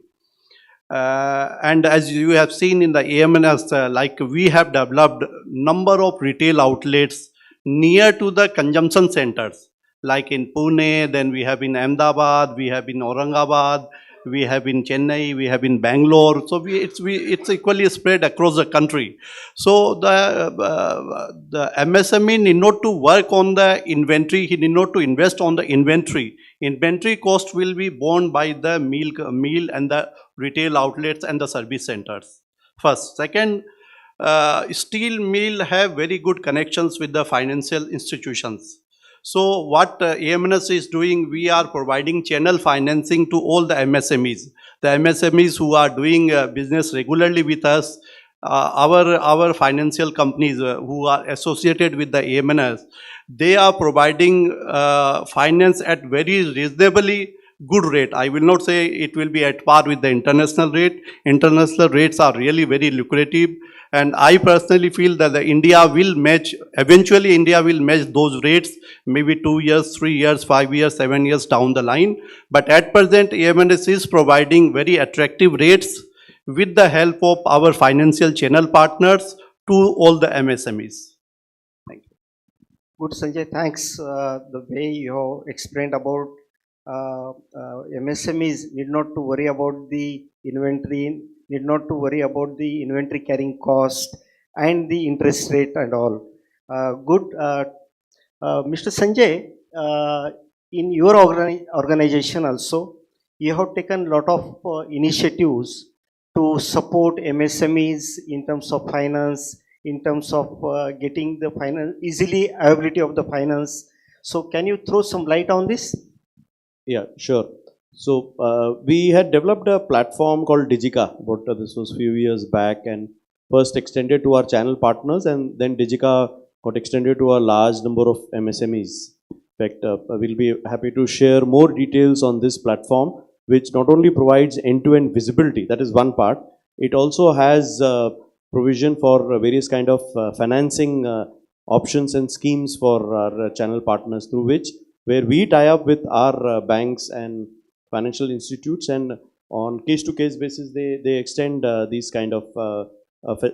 And as you have seen in the AMNS, like we have developed number of retail outlets near to the consumption centers, like in Pune, then we have in Ahmedabad, we have in Aurangabad, we have in Chennai, we have in Bangalore. So it's equally spread across the country. So the MSME need not to work on the inventory, he need not to invest on the inventory. Inventory cost will be borne by the meal and the retail outlets and the service centers. First. Second, steel mill have very good connections with the financial institutions. So what AMNS is doing, we are providing channel financing to all the MSMEs. The MSMEs who are doing business regularly with us, our financial companies who are associated with the AMNS, they are providing finance at very reasonably good rate. I will not say it will be at par with the international rate. International rates are really very lucrative. And I personally feel that India will match, eventually India will match those rates, maybe 2 years, 3 years, 5 years, 7 years down the line. But at present, AMNS is providing very attractive rates with the help of our financial channel partners to all the MSMEs. Thank you. Good, Sanjay. Thanks. The way you explained about MSMEs need not to worry about the inventory, need not to worry about the inventory carrying cost and the interest rate and all. Good. Mr. Sanjay, in your organization also, you have taken a lot of initiatives to support MSMEs in terms of finance, in terms of getting the finance, easily availability of the finance. So can you throw some light on this? Yeah, sure. So we had developed a platform called Digica. This was a few years back, and first extended to our channel partners, and then Digica got extended to a large number of MSMEs. In fact, we'll be happy to share more details on this platform, which not only provides end-to-end visibility, that is one part, it also has provision for various kind of financing options and schemes for our channel partners, through which where we tie up with our banks and financial institutes, and on case-to-case basis they extend these kind of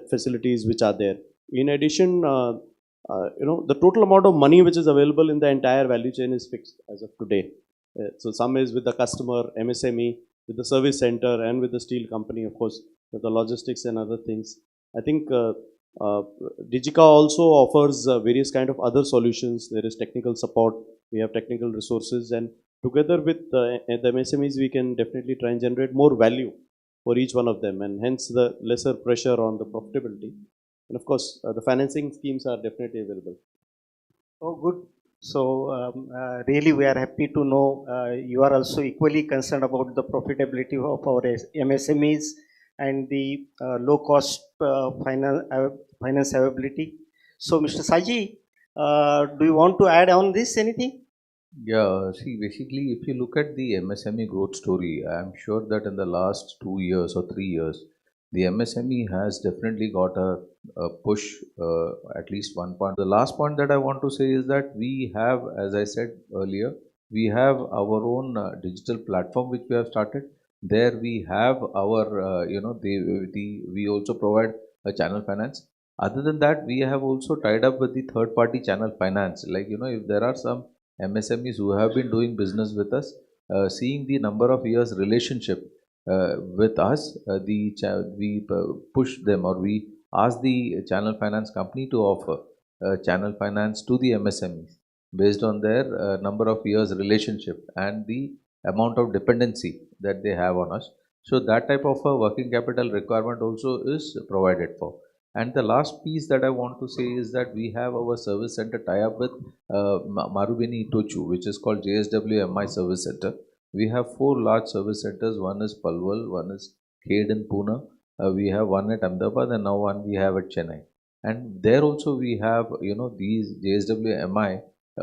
facilities which are there. In addition, the total amount of money which is available in the entire value chain is fixed as of today. So some is with the customer, MSME, with the service center, and with the steel company, of course, with the logistics and other things. I think Digica also offers various kind of other solutions. There is technical support, we have technical resources, and together with the MSMEs, we can definitely try and generate more value for each one of them, and hence the lesser pressure on the profitability. And of course, the financing schemes are definitely available. Oh, good. So, really, we are happy to know you are also equally concerned about the profitability of our MSMEs and the low cost finance availability. So, Mr. Saji, do you want to add on this anything? Yeah, see, basically, if you look at the MSME growth story, I'm sure that in the last 2 years or 3 years, the MSME has definitely got a push, at least one point. The last point that I want to say is that we have, as I said earlier, we have our own digital platform which we have started. There we have our, we also provide a channel finance. Other than that, we have also tied up with the third party channel finance. Like, if there are some MSMEs who have been doing business with us, seeing the number of years relationship with us, we push them, or we ask the channel finance company to offer channel finance to the MSMEs based on their number of years relationship and the amount of dependency that they have on us. So that type of a working capital requirement also is provided for. And the last piece that I want to say is that we have our service center tie up with Marubeni Itochu, which is called JSWMI Service Center. We have 4 large service centers. One is Palwal, one is Khed in Pune, we have one at Ahmedabad, and now one we have at Chennai. And there also we have, these JSWMI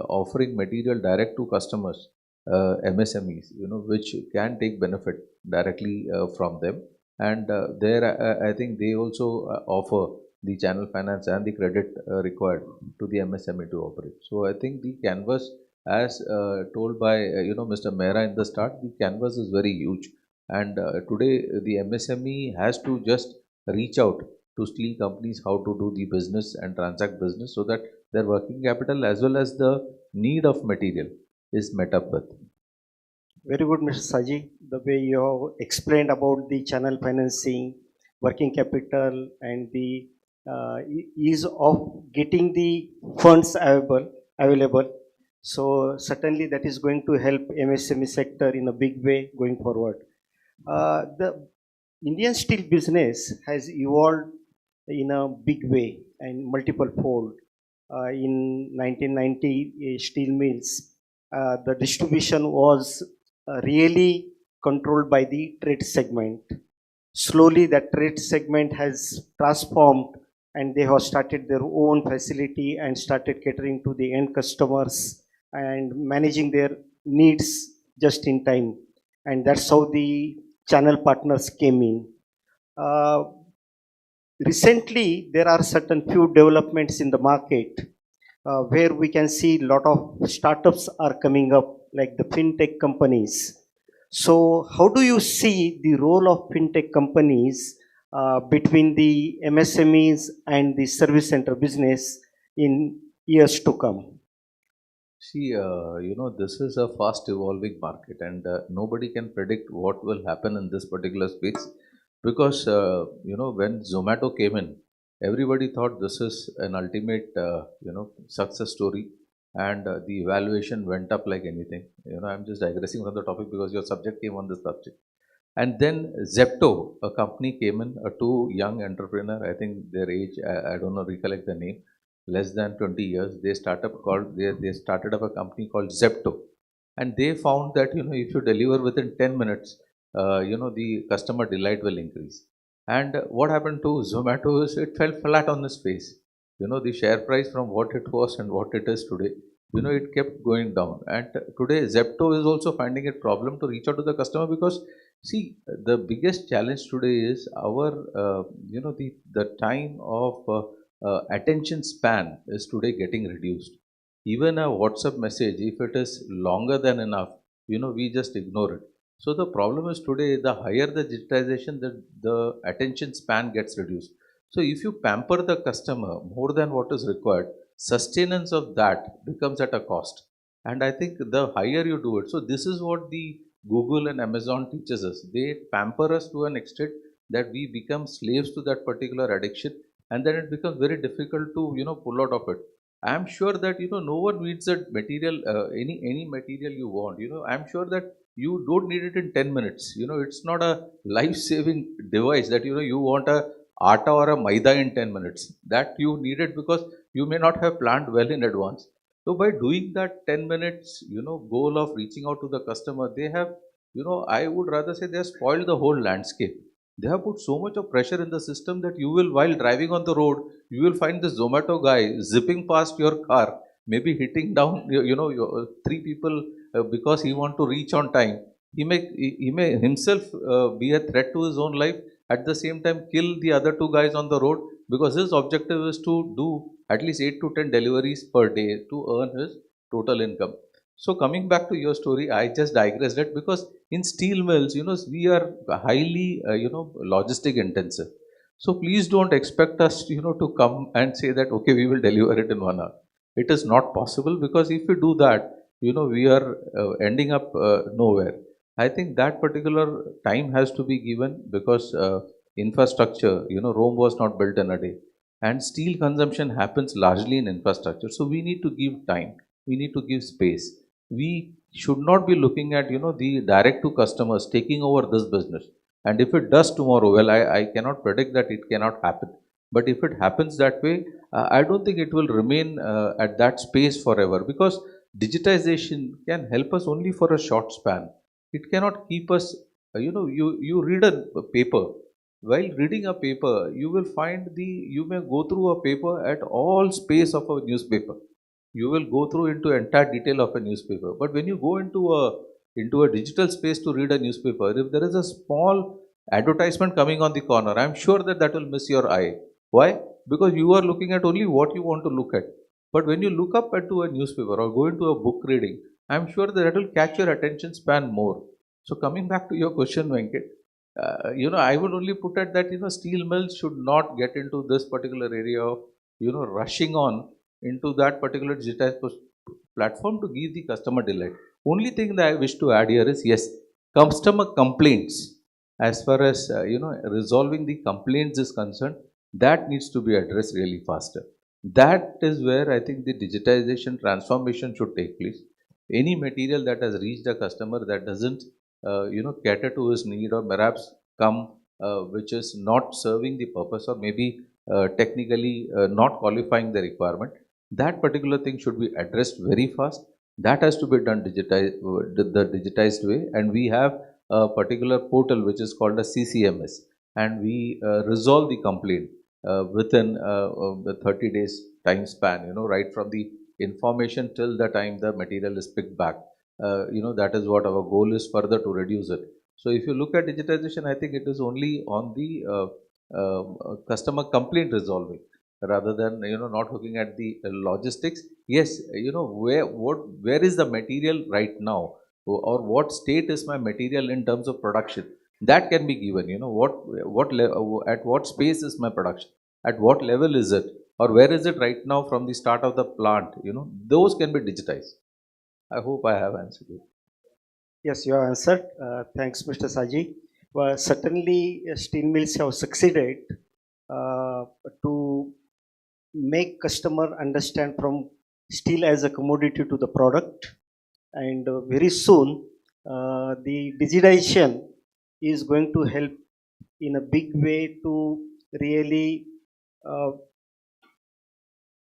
offering material direct to customers, MSMEs, which can take benefit directly from them. And there, I think they also offer the channel finance and the credit required to the MSME to operate. So I think the canvas, as told by Mr. Mehra in the start, the canvas is very huge. And today the MSME has to just reach out to steel companies how to do the business and transact business, so that their working capital as well as the need of material is met up with. Very good, Mr. Saji. The way you have explained about the channel financing, working capital, and the ease of getting the funds available. So certainly that is going to help MSME sector in a big way going forward. The Indian steel business has evolved in a big way and multiple fold. In 1990, steel mills, the distribution was really controlled by the trade segment. Slowly that trade segment has transformed, and they have started their own facility and started catering to the end customers and managing their needs just in time. And that's how the channel partners came in. Recently, there are certain few developments in the market where we can see a lot of startups are coming up, like the fintech companies. So how do you see the role of fintech companies between the MSMEs and the service center business in years to come? See, this is a fast evolving market, and nobody can predict what will happen in this particular space, because, when Zomato came in, everybody thought this is an ultimate, success story, and the valuation went up like anything. I'm just digressing from the topic because your subject came on this subject. And then Zepto, a company came in, two young entrepreneur, I think their age, I don't know, recollect the name, less than 20 years. They started up a company called Zepto, and they found that if you deliver within 10 minutes, the customer delight will increase. And what happened to Zomato is it fell flat on its face. The share price from what it was and what it is today, it kept going down. And today Zepto is also finding it problem to reach out to the customer because, see, the biggest challenge today is our, the time of attention span is today getting reduced. Even a WhatsApp message, if it is longer than enough, we just ignore it. So the problem is today, the higher the digitization, the attention span gets reduced. So if you pamper the customer more than what is required, sustenance of that becomes at a cost. And I think the higher you do it, so this is what the Google and Amazon teaches us. They pamper us to an extent that we become slaves to that particular addiction, and then it becomes very difficult to pull out of it. I'm sure that no one needs that material, any material you want. I'm sure that you don't need it in 10 minutes. It's not a life-saving device that you want a atta or a maida in 10 minutes. That you need it because you may not have planned well in advance. So by doing that 10 minutes, goal of reaching out to the customer, they have, I would rather say they have spoiled the whole landscape. They have put so much of pressure in the system that you will, while driving on the road, you will find the Zomato guy zipping past your car, maybe hitting down, your, three people because he want to reach on time. He may himself be a threat to his own life. At the same time, kill the other two guys on the road because his objective is to do at least 8 to 10 deliveries per day to earn his total income. So coming back to your story, I just digressed it because in steel mills, we are highly, logistic intensive. So please don't expect us, to come and say that, okay, we will deliver it in 1 hour. It is not possible because if we do that, we are ending up nowhere. I think that particular time has to be given because infrastructure, Rome was not built in a day. And steel consumption happens largely in infrastructure. So we need to give time. We need to give space. We should not be looking at, the direct to customers taking over this business. And if it does tomorrow, well, I cannot predict that it cannot happen. But if it happens that way, I don't think it will remain at that space forever because digitization can help us only for a short span. It cannot keep us, you read a paper. While reading a paper, you will find you may go through a paper at all space of a newspaper. You will go through into entire detail of a newspaper. But when you go into a digital space to read a newspaper, if there is a small advertisement coming on the corner, I'm sure that will miss your eye. Why? Because you are looking at only what you want to look at. But when you look up into a newspaper or go into a book reading, I'm sure that will catch your attention span more. So coming back to your question, Venkat, I would only put it that, steel mills should not get into this particular area of, rushing on into that particular digitized platform to give the customer delight. Only thing that I wish to add here is, yes, customer complaints, as far as, resolving the complaints is concerned, that needs to be addressed really faster. That is where I think the digitization transformation should take place. Any material that has reached a customer that doesn't, cater to his need or perhaps come, which is not serving the purpose or maybe technically not qualifying the requirement, that particular thing should be addressed very fast. That has to be done the digitized way, and we have a particular portal which is called a CCMS, and we resolve the complaint within the 30 days time span, right from the information till the time the material is picked back. That is what our goal is, further to reduce it. So if you look at digitization, I think it is only on the customer complaint resolving rather than not looking at the logistics. Yes, where is the material right now, or what state is my material in terms of production, that can be given. At what space is my production, at what level is it, or where is it right now from the start of the plant. Those can be digitized. I hope I have answered you. Yes, you have answered. Thanks, Mr. Saji. Well, certainly, steel mills have succeeded to make customer understand from steel as a commodity to the product, and very soon the digitization is going to help in a big way to really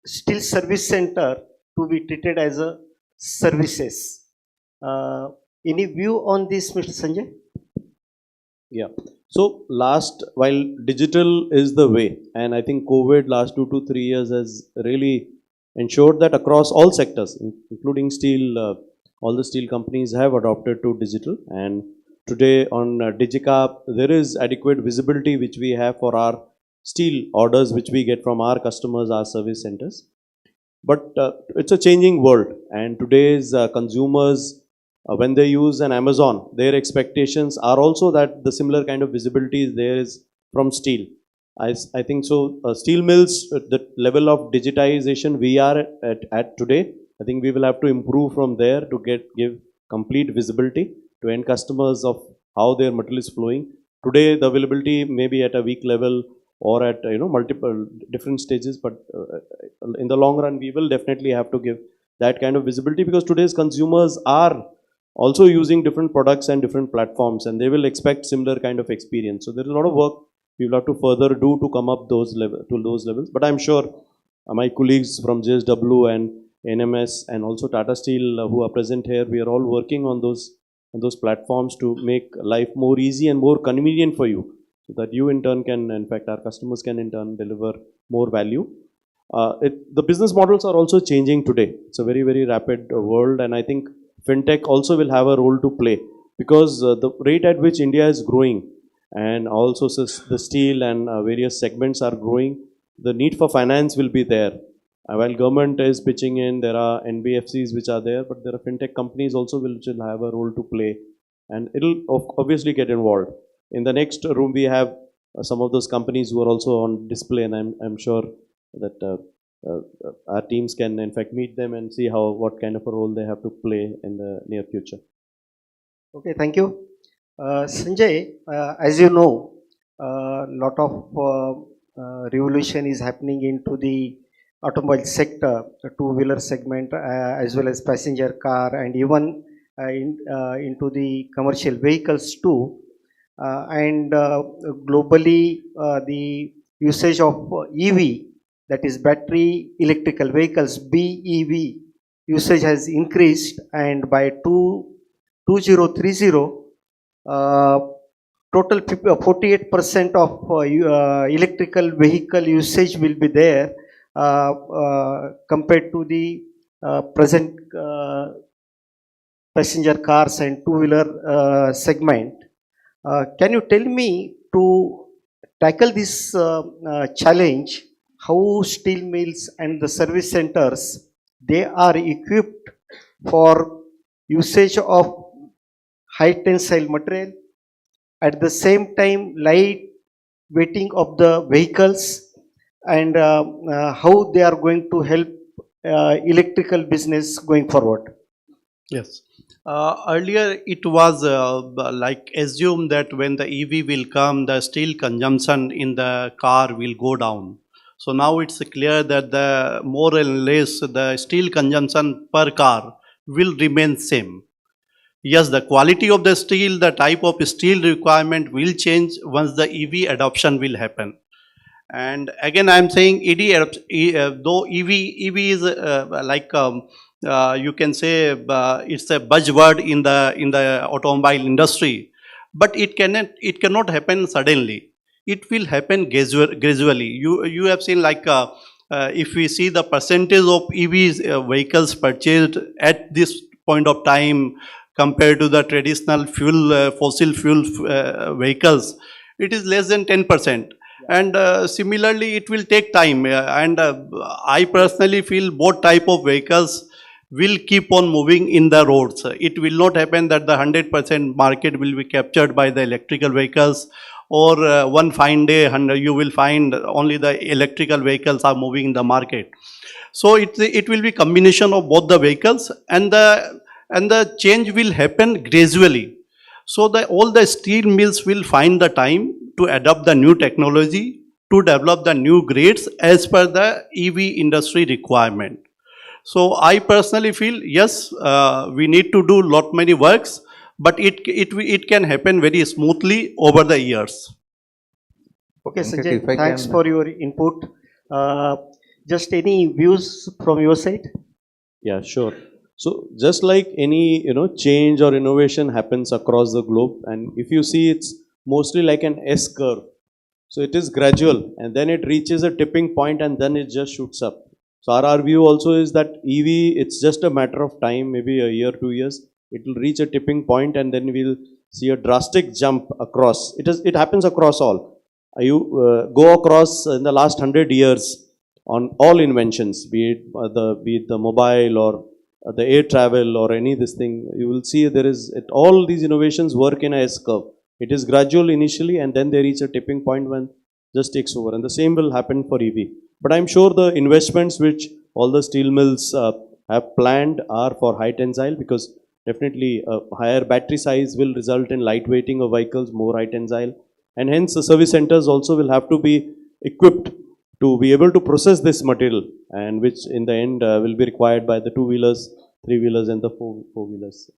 steel service center to be treated as a services. Any view on this, Mr. Sanjay? Yeah. So while digital is the way, and I think COVID last 2 to 3 years has really ensured that across all sectors, including steel, all the steel companies have adopted to digital. And today on Digicarp, there is adequate visibility which we have for our steel orders which we get from our customers, our service centers. But it's a changing world, and today's consumers, when they use an Amazon, their expectations are also that the similar kind of visibility is there is from steel. I think so. Steel mills, the level of digitization we are at today, I think we will have to improve from there to give complete visibility to end customers of how their material is flowing. Today, the availability may be at a weak level or at multiple different stages, but in the long run, we will definitely have to give that kind of visibility, because today's consumers are also using different products and different platforms, and they will expect similar kind of experience. So there is a lot of work we will have to further do to come up to those levels. But I'm sure my colleagues from JSW and NMS and also Tata Steel who are present here, we are all working on those platforms to make life more easy and more convenient for you, so that you in turn can, in fact, our customers can in turn deliver more value. The business models are also changing today. It's a very, very rapid world, and I think fintech also will have a role to play, because the rate at which India is growing, and also the steel and various segments are growing, the need for finance will be there. While government is pitching in, there are NBFCs which are there, but there are fintech companies also which will have a role to play, and it'll obviously get involved. In the next room, we have some of those companies who are also on display, and I'm sure that our teams can in fact meet them and see what kind of a role they have to play in the near future. Okay, thank you. Sanjay, as you know, a lot of revolution is happening into the automobile sector, the two-wheeler segment, as well as passenger car, and even into the commercial vehicles too. And globally, the usage of EV, that is battery electrical vehicles, BEV, usage has increased, and by 2030, total 48% of electrical vehicle usage will be there, compared to the present passenger cars and two-wheeler segment. Can you tell me, to tackle this challenge, how steel mills and the service centers, they are equipped for usage of high tensile material, at the same time light weighting of the vehicles, and how they are going to help electrical business going forward? Yes. Earlier it was like assumed that when the EV will come, the steel consumption in the car will go down. So now it's clear that the more or less the steel consumption per car will remain same. Yes, the quality of the steel, the type of steel requirement will change once the EV adoption will happen. And again, I'm saying though EV is you can say it's a buzzword in the automobile industry, but it cannot happen suddenly. It will happen gradually. You have seen, if we see the percentage of EVs vehicles purchased at this point of time compared to the traditional fossil fuel vehicles, it is less than 10%. And similarly, it will take time. I personally feel both type of vehicles will keep on moving in the roads. It will not happen that the 100% market will be captured by the electrical vehicles, or one fine day you will find only the electrical vehicles are moving in the market. So it will be combination of both the vehicles, and the change will happen gradually. So all the steel mills will find the time to adopt the new technology, to develop the new grades as per the EV industry requirement. So I personally feel, yes, we need to do many works, but it can happen very smoothly over the years. Okay, Sanjay, thanks for your input. Just any views from your side? Yeah, sure. So just like any change or innovation happens across the globe, and if you see, it's mostly like an S curve. So it is gradual, and then it reaches a tipping point, and then it just shoots up. So our view also is that EV, it's just a matter of time, maybe a year, 2 years, it will reach a tipping point and then we'll see a drastic jump across. It happens across all. You go across in the last 100 years on all inventions, be it the mobile or the air travel or any this thing, you will see there is, all these innovations work in a S curve. It is gradual initially and then they reach a tipping point when just takes over. And the same will happen for EV. But I'm sure the investments which all the steel mills have planned are for high tensile, because definitely higher battery size will result in lightweighting of vehicles, more high tensile. And hence the service centers also will have to be equipped to be able to process this material, and which in the end will be required by the two-wheelers, three-wheelers and the four-wheelers.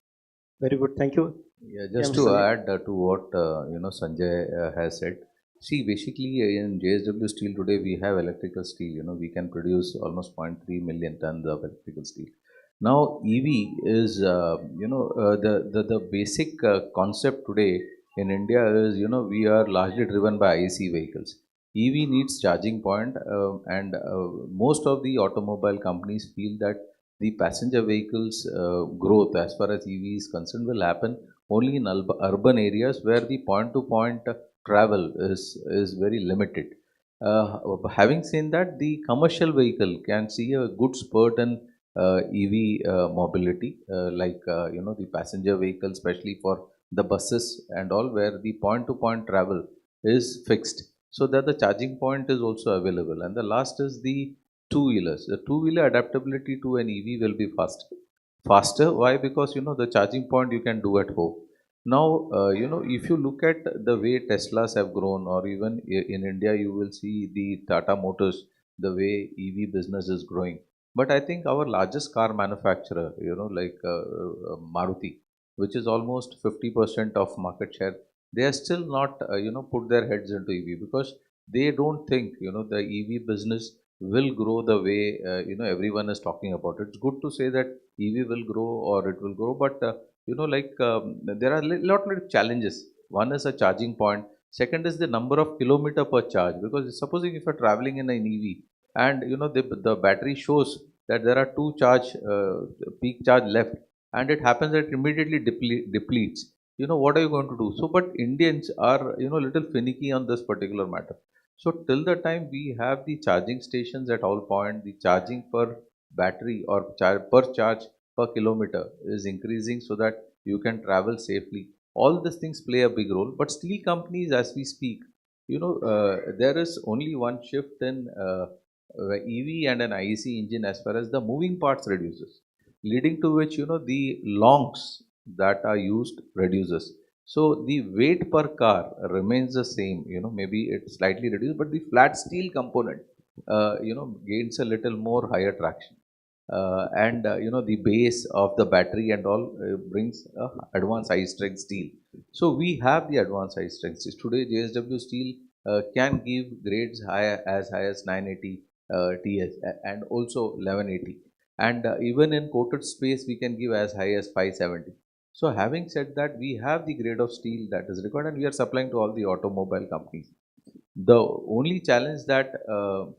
Very good. Thank you. Yeah, just to add to what Sanjay has said. See, basically in JSW Steel today we have electrical steel. We can produce almost 0.3 million tons of electrical steel. Now EV is the basic concept today in India is we are largely driven by IC vehicles. EV needs charging point, and most of the automobile companies feel that the passenger vehicles growth as far as EV is concerned will happen only in urban areas where the point-to-point travel is very limited. Having seen that, the commercial vehicle can see a good spurt in EV mobility, like the passenger vehicle, especially for the buses and all, where the point-to-point travel is fixed, so that the charging point is also available. And the last is the two-wheelers. The two-wheeler adaptability to an EV will be faster. Why? Because the charging point you can do at home. Now if you look at the way Teslas have grown, or even in India you will see the Tata Motors, the way EV business is growing. But I think our largest car manufacturer, like Maruti, which is almost 50% of market share, they are still not put their heads into EV, because they don't think the EV business will grow the way everyone is talking about. It's good to say that EV will grow or it will grow, but there are a lot of challenges. One is a charging point. Second is the number of kilometer per charge, because supposing if you're traveling in an EV and the battery shows that there are two peak charge left, and it happens that it immediately depletes. What are you going to do? So, but Indians are little finicky on this particular matter. So till the time we have the charging stations at all point, the charging per battery or per charge per kilometer is increasing, so that you can travel safely. All these things play a big role. But steel companies, as we speak, there is only one shift in EV and an IC engine as far as the moving parts reduces, leading to which the longs that are used reduces. So the weight per car remains the same. Maybe it's slightly reduced, but the flat steel component gains a little more higher traction. And the base of the battery and all brings advanced high strength steel. So we have the advanced high strength steel today. JSW Steel can give grades as high as 980 TS and also 1180, and even in coated space we can give as high as 570. So having said that, we have the grade of steel that is required, and we are supplying to all the automobile companies. The only challenge that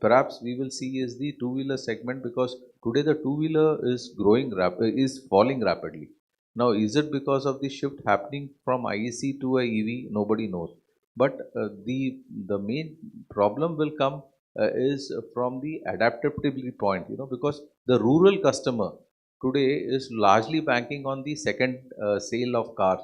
perhaps we will see is the two-wheeler segment, because today the two-wheeler is falling rapidly. Now, is it because of the shift happening from IEC to a EV? Nobody knows. But the main problem will come is from the adaptability point, because the rural customer today is largely banking on the second sale of cars.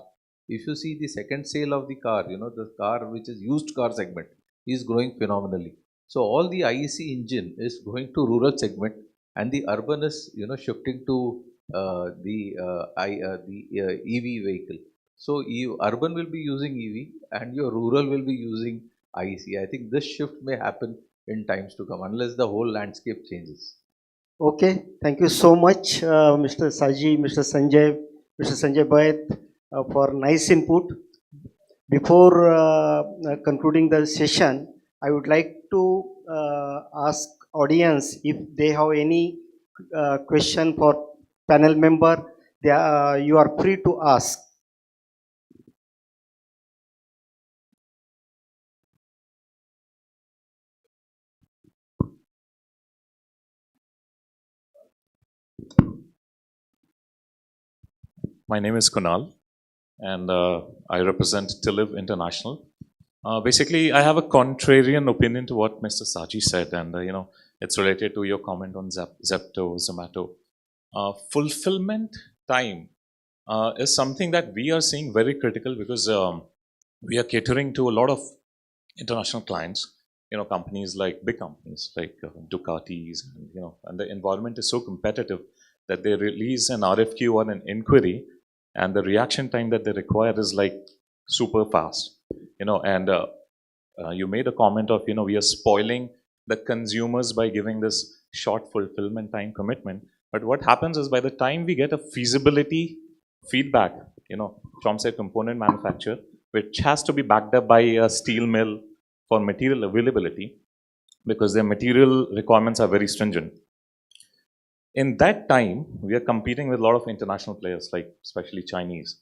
If you see the second sale of the car, the car which is used car segment is growing phenomenally. So all the IEC engine is going to rural segment, and the urban is shifting to the EV vehicle. So urban will be using EV and your rural will be using IEC. I think this shift may happen in times to come, unless the whole landscape changes. Okay, thank you so much, Mr. Saji, Mr. Sanjay Bhatt, for nice input. Before concluding the session, I would like to ask audience if they have any question for panel member. You are free to ask. My name is Kunal, and I represent Tiliv International. Basically, I have a contrarian opinion to what Mr. Saji said, and it's related to your comment on Zepto, Zomato. Fulfillment time is something that we are seeing very critical because we are catering to a lot of international clients. Companies like big companies like Ducatis, and the environment is so competitive that they release an RFQ or an inquiry, and the reaction time that they require is like super fast. And you made a comment of we are spoiling the consumers by giving this short fulfillment time commitment. But what happens is by the time we get a feasibility feedback, from say component manufacturer, which has to be backed up by a steel mill for material availability, because their material requirements are very stringent. In that time, we are competing with a lot of international players, like especially Chinese.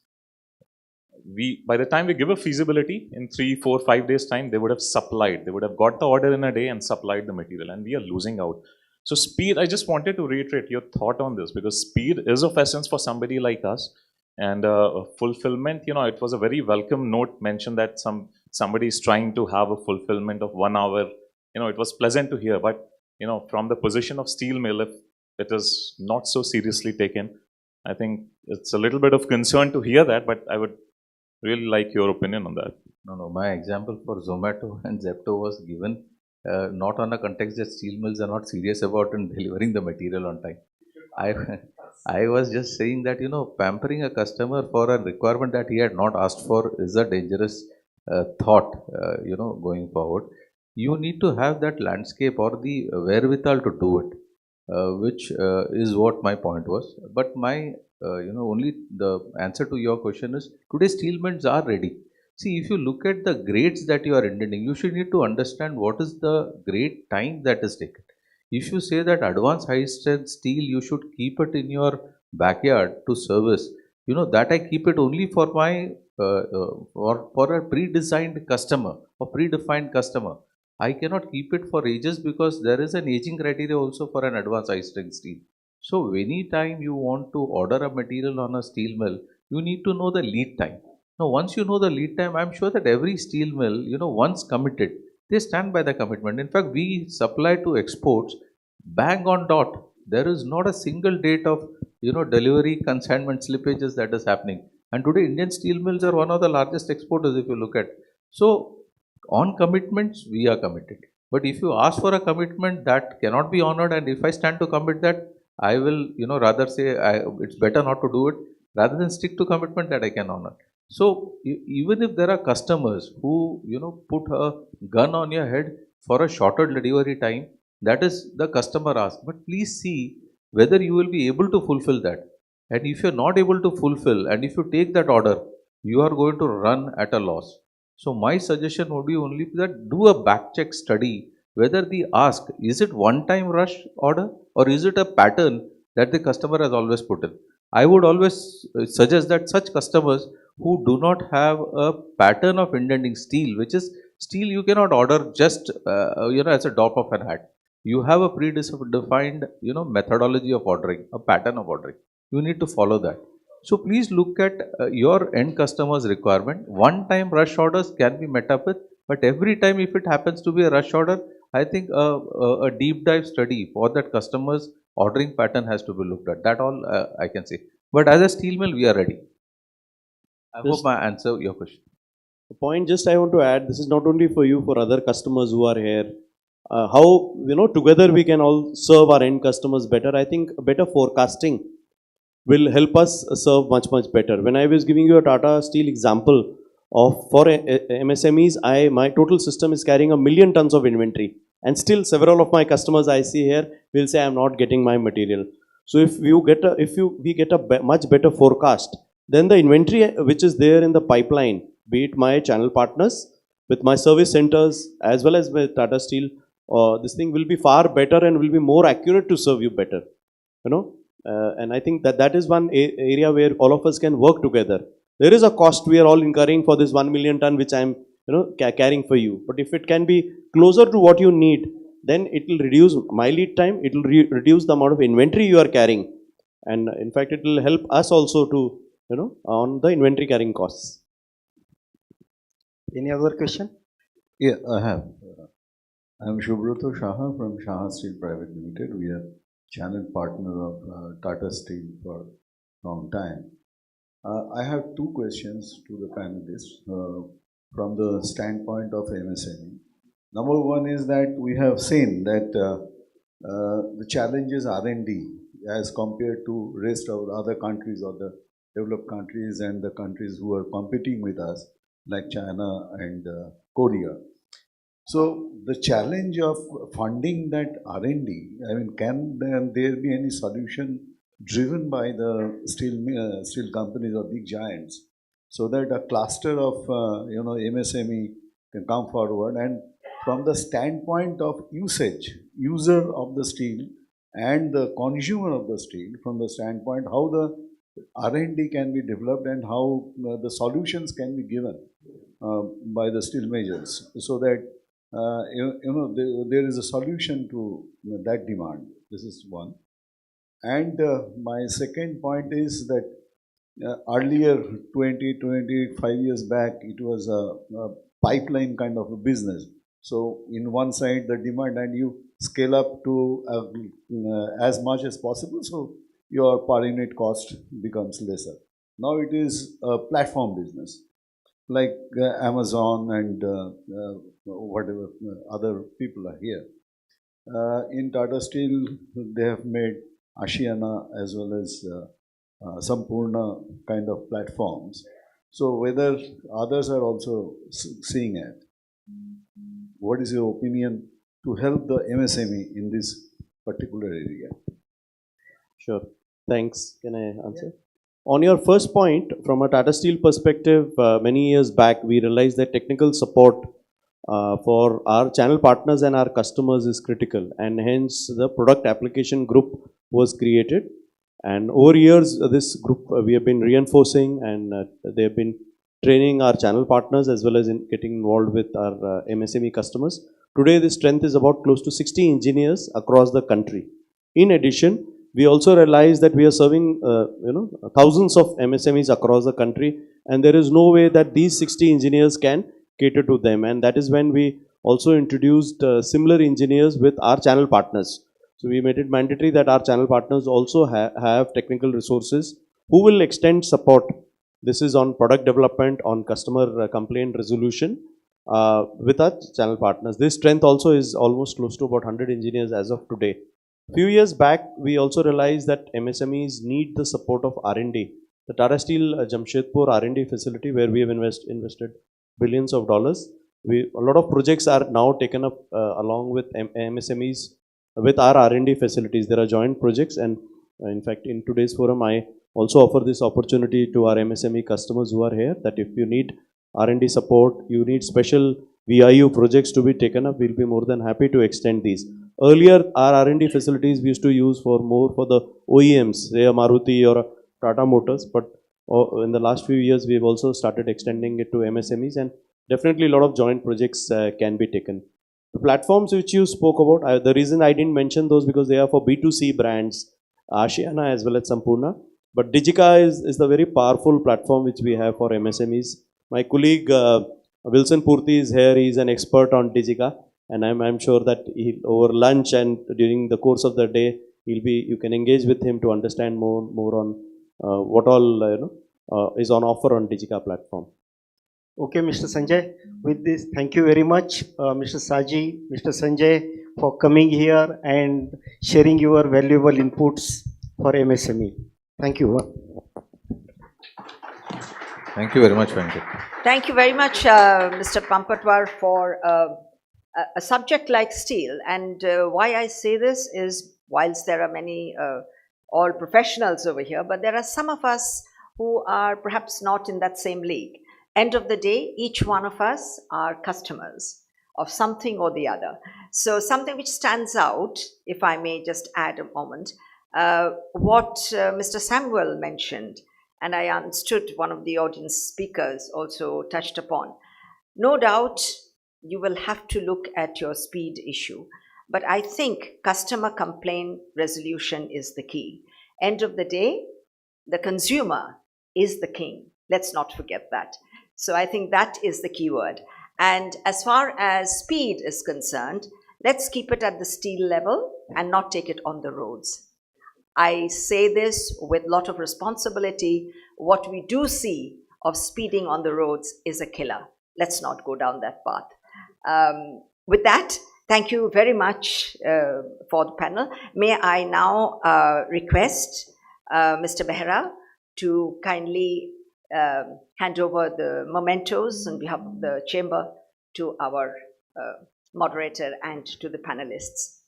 By the time we give a feasibility, in 3, 4, 5 days time, they would have supplied. They would have got the order in a day and supplied the material, and we are losing out. So speed, I just wanted to reiterate your thought on this, because speed is of essence for somebody like us. And fulfillment, it was a very welcome note mentioned that somebody is trying to have a fulfillment of 1 hour. It was pleasant to hear, but from the position of steel mill, if it is not so seriously taken, I think it's a little bit of concern to hear that, but I would really like your opinion on that. No, my example for Zomato and Zepto was given not on a context that steel mills are not serious about in delivering the material on time. I was just saying that, pampering a customer for a requirement that he had not asked for is a dangerous thought, going forward. You need to have that landscape or the wherewithal to do it, which is what my point was. But my, only the answer to your question is, today steel mills are ready. See, if you look at the grades that you are intending, you should need to understand what is the grade time that is taken. If you say that advanced high strength steel, you should keep it in your backyard to service, that I keep it only for my, for a pre-designed customer or predefined customer. I cannot keep it for ages because there is an aging criteria also for an advanced high strength steel. So anytime you want to order a material on a steel mill, you need to know the lead time. Now, once you know the lead time, I'm sure that every steel mill, once committed, they stand by the commitment. In fact, we supply to exports bang on dot. There is not a single date of, delivery, consignment, slippages that is happening. And today, Indian steel mills are one of the largest exporters if you look at. So, on commitments, we are committed. But if you ask for a commitment that cannot be honored, and if I stand to commit that, I will, rather say it's better not to do it rather than stick to commitment that I can honor. So even if there are customers who, put a gun on your head for a shorter delivery time, that is the customer ask. But please see whether you will be able to fulfill that. And if you're not able to fulfill, and if you take that order, you are going to run at a loss. So my suggestion would be only that do a back check study whether the ask, is it one time rush order or is it a pattern that the customer has always put in. I would always suggest that such customers who do not have a pattern of intending steel, which is steel you cannot order just, as a drop of an hat. You have a predefined, methodology of ordering, a pattern of ordering. You need to follow that. So please look at your end customer's requirement. One time rush orders can be met up with, but every time if it happens to be a rush order, I think a deep dive study for that customer's ordering pattern has to be looked at. That all I can say. But as a steel mill, we are ready. I hope I answer your question. The point just I want to add, this is not only for you, for other customers who are here. How, together we can all serve our end customers better. I think better forecasting will help us serve much, much better. When I was giving you a Tata Steel example of for MSMEs, my total system is carrying 1 million tons of inventory. And still several of my customers I see here will say I'm not getting my material. So if we get a much better forecast, then the inventory which is there in the pipeline, be it my channel partners, with my service centers, as well as with Tata Steel, this thing will be far better and will be more accurate to serve you better. And I think that is one area where all of us can work together. There is a cost we are all incurring for this 1 million ton which I am carrying for you. But if it can be closer to what you need, then it will reduce my lead time, it will reduce the amount of inventory you are carrying. And in fact, it will help us also to on the inventory carrying costs. Any other question? Yeah, I have. I'm Shubhrato Shaha from Shaha Steel Private Limited. We are channel partner of Tata Steel for a long time. I have two questions to the panelists from the standpoint of MSME. Number one is that we have seen that the challenge is R&D as compared to rest of other countries or the developed countries and the countries who are competing with us like China and Korea. So the challenge of funding that R&D, I mean, can there be any solution driven by the steel companies or big giants, so that a cluster of MSME can come forward, and from the standpoint of user of the steel and the consumer of the steel, from the standpoint how the R&D can be developed and how the solutions can be given by the steel majors, so that there is a solution to that demand. This is one. And my second point is that earlier, 25 years back, it was a pipeline kind of a business. So in one side, the demand, and you scale up to as much as possible, so your per unit cost becomes lesser. Now it is a platform business, like Amazon and whatever other people are here. In Tata Steel, they have made Ashiana as well as Sampurna kind of platforms. So whether others are also seeing it, what is your opinion to help the MSME in this particular area? Sure. Thanks. Can I answer? On your first point, from a Tata Steel perspective, many years back, we realized that technical support for our channel partners and our customers is critical, and hence the product application group was created. And over years, this group we have been reinforcing, and they have been training our channel partners as well as in getting involved with our MSME customers. Today, the strength is about close to 60 engineers across the country. In addition, we also realize that we are serving thousands of MSMEs across the country, and there is no way that these 60 engineers can cater to them. And that is when we also introduced similar engineers with our channel partners. So we made it mandatory that our channel partners also have technical resources who will extend support. This is on product development, on customer complaint resolution with our channel partners. This strength also is almost close to about 100 engineers as of today. Few years back, we also realized that MSMEs need the support of R&D. The Tata Steel Jamshedpur R&D facility, where we have invested billions of dollars, a lot of projects are now taken up along with MSMEs with our R&D facilities. There are joint projects, and in fact, in today's forum, I also offer this opportunity to our MSME customers who are here, that if you need R&D support, you need special VIU projects to be taken up, we'll be more than happy to extend these. Earlier, our R&D facilities we used to use more for the OEMs, say a Maruti or a Tata Motors, but in the last few years, we've also started extending it to MSMEs, and definitely a lot of joint projects can be taken. The platforms which you spoke about, the reason I didn't mention those because they are for B2C brands, Ashiana as well as Sampurna. But Digica is the very powerful platform which we have for MSMEs. My colleague Wilson Purti is here. He is an expert on Digica, and I'm sure that over lunch and during the course of the day, you can engage with him to understand more on what all is on offer on Digica platform. Okay, Mr. Sanjay. With this, thank you very much, Mr. Saji, Mr. Sanjay, for coming here and sharing your valuable inputs for MSME. Thank you. Thank you very much, Venkat. Thank you very much, Mr. Pampatwar, for a subject like steel. And why I say this is, whilst there are many all professionals over here, but there are some of us who are perhaps not in that same league. End of the day, each one of us are customers of something or the other. So something which stands out, if I may just add a moment, what Mr. Samuel mentioned, and I understood one of the audience speakers also touched upon. No doubt you will have to look at your speed issue, but I think customer complaint resolution is the key. End of the day, the consumer is the king. Let's not forget that. So I think that is the key word. And as far as speed is concerned, let's keep it at the steel level and not take it on the roads. I say this with a lot of responsibility. What we do see of speeding on the roads is a killer. Let's not go down that path. With that, thank you very much for the panel. May I now request Mr. Behra to kindly hand over the mementos on behalf of the chamber to our moderator and to the panelists.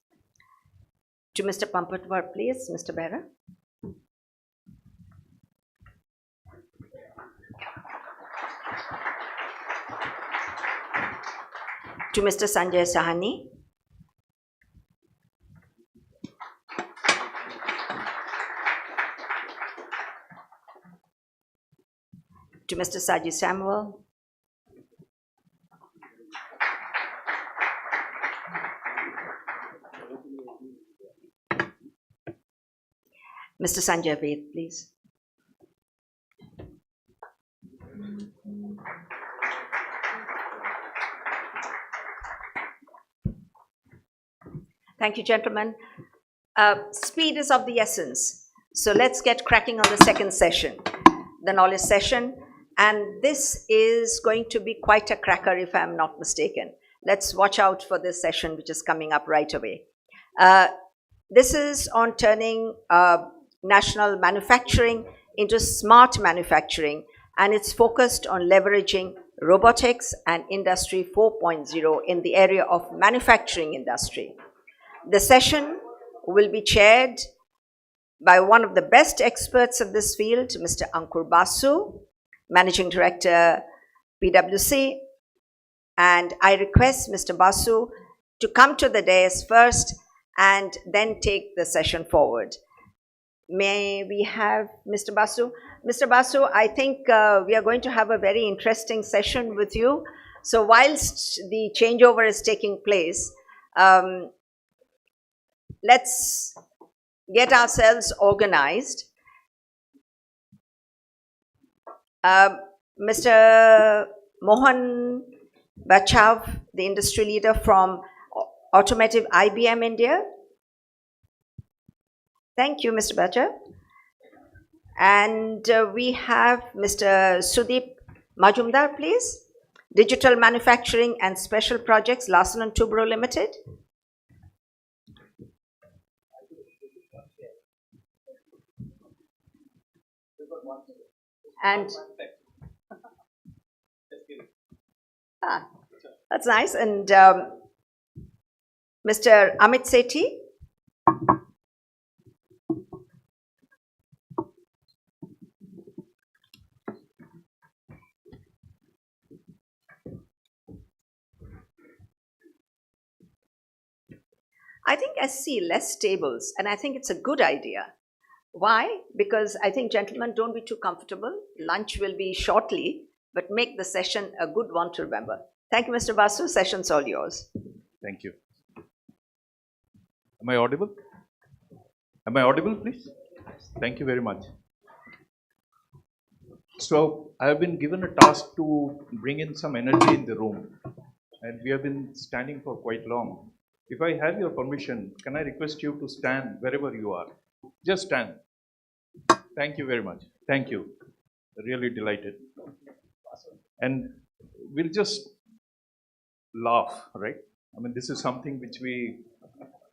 To Mr. Pampatwar, please, Mr. Behra. To Mr. Sanjay Sahani. To Mr. Saji Samuel. Mr. Sanjay Ved, please. Thank you, gentlemen. Speed is of the essence. So let's get cracking on the second session, the knowledge session. And this is going to be quite a cracker, if I'm not mistaken. Let's watch out for this session, which is coming up right away. This is on turning national manufacturing into smart manufacturing, and it's focused on leveraging robotics and Industry 4.0 in the area of manufacturing industry. The session will be chaired by one of the best experts of this field, Mr. Ankur Basu, Managing Director, PwC. And I request Mr. Basu to come to the dais first and then take the session forward. May we have Mr. Basu? Mr. Basu, I think we are going to have a very interesting session with you. So whilst the changeover is taking place, let's get ourselves organized. Mr. Mohan Bachav, the industry leader from Automotive IBM India. Thank you, Mr. Bachav. And we have Mr. Sudeep Majumdar, please. Digital Manufacturing and Special Projects, Larsen & Toubro Limited. And that's nice. And Mr. Amit Sethi. I think I see less tables, and I think it's a good idea. Why? Because I think, gentlemen, don't be too comfortable. Lunch will be shortly, but make the session a good one to remember. Thank you, Mr. Basu. Session's all yours. Thank you. Am I audible? Am I audible, please? Thank you very much. So, I have been given a task to bring in some energy in the room, and we have been standing for quite long. If I have your permission, can I request you to stand wherever you are? Just stand. Thank you very much. Thank you. Really delighted. And we'll just laugh, right? I mean, this is something which we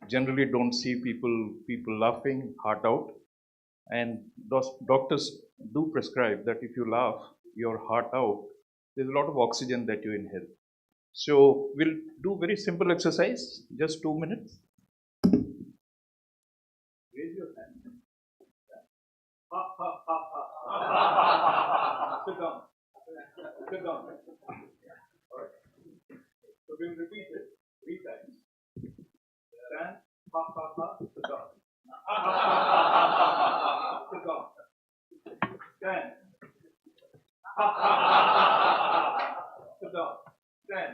generally don't see people laughing heart out. And those doctors do prescribe that if you laugh your heart out, there's a lot of oxygen that you inhale. So we'll do very simple exercise, just 2 minutes. Raise your hand. Ha, ha, ha, ha. Sit down. Sit down. All right. So we'll repeat it 3 times. Stand, ha, ha, ha, sit down. Ha, ha, ha, ha, sit down. Stand. Ha, ha, ha, ha, sit down. Stand.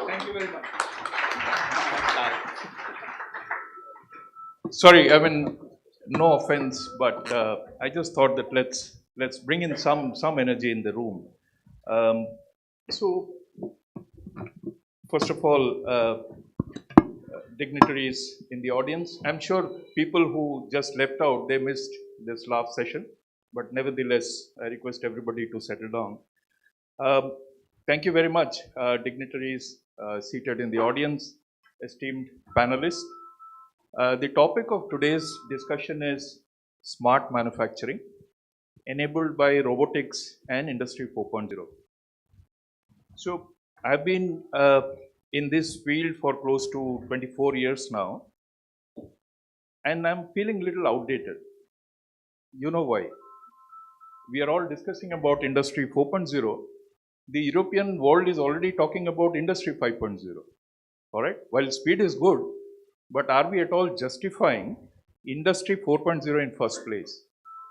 Thank you very much. Sorry, I mean, no offense, but I just thought that let's bring in some energy in the room. So first of all, dignitaries in the audience, I'm sure people who just left out, they missed this last session, but nevertheless, I request everybody to settle down. Thank you very much, dignitaries seated in the audience, esteemed panelists. The topic of today's discussion is smart manufacturing enabled by robotics and Industry 4.0. So I've been in this field for close to 24 years now, and I'm feeling a little outdated. You know why? We are all discussing about Industry 4.0. The European world is already talking about Industry 5.0. All right? While speed is good, but are we at all justifying Industry 4.0 in first place?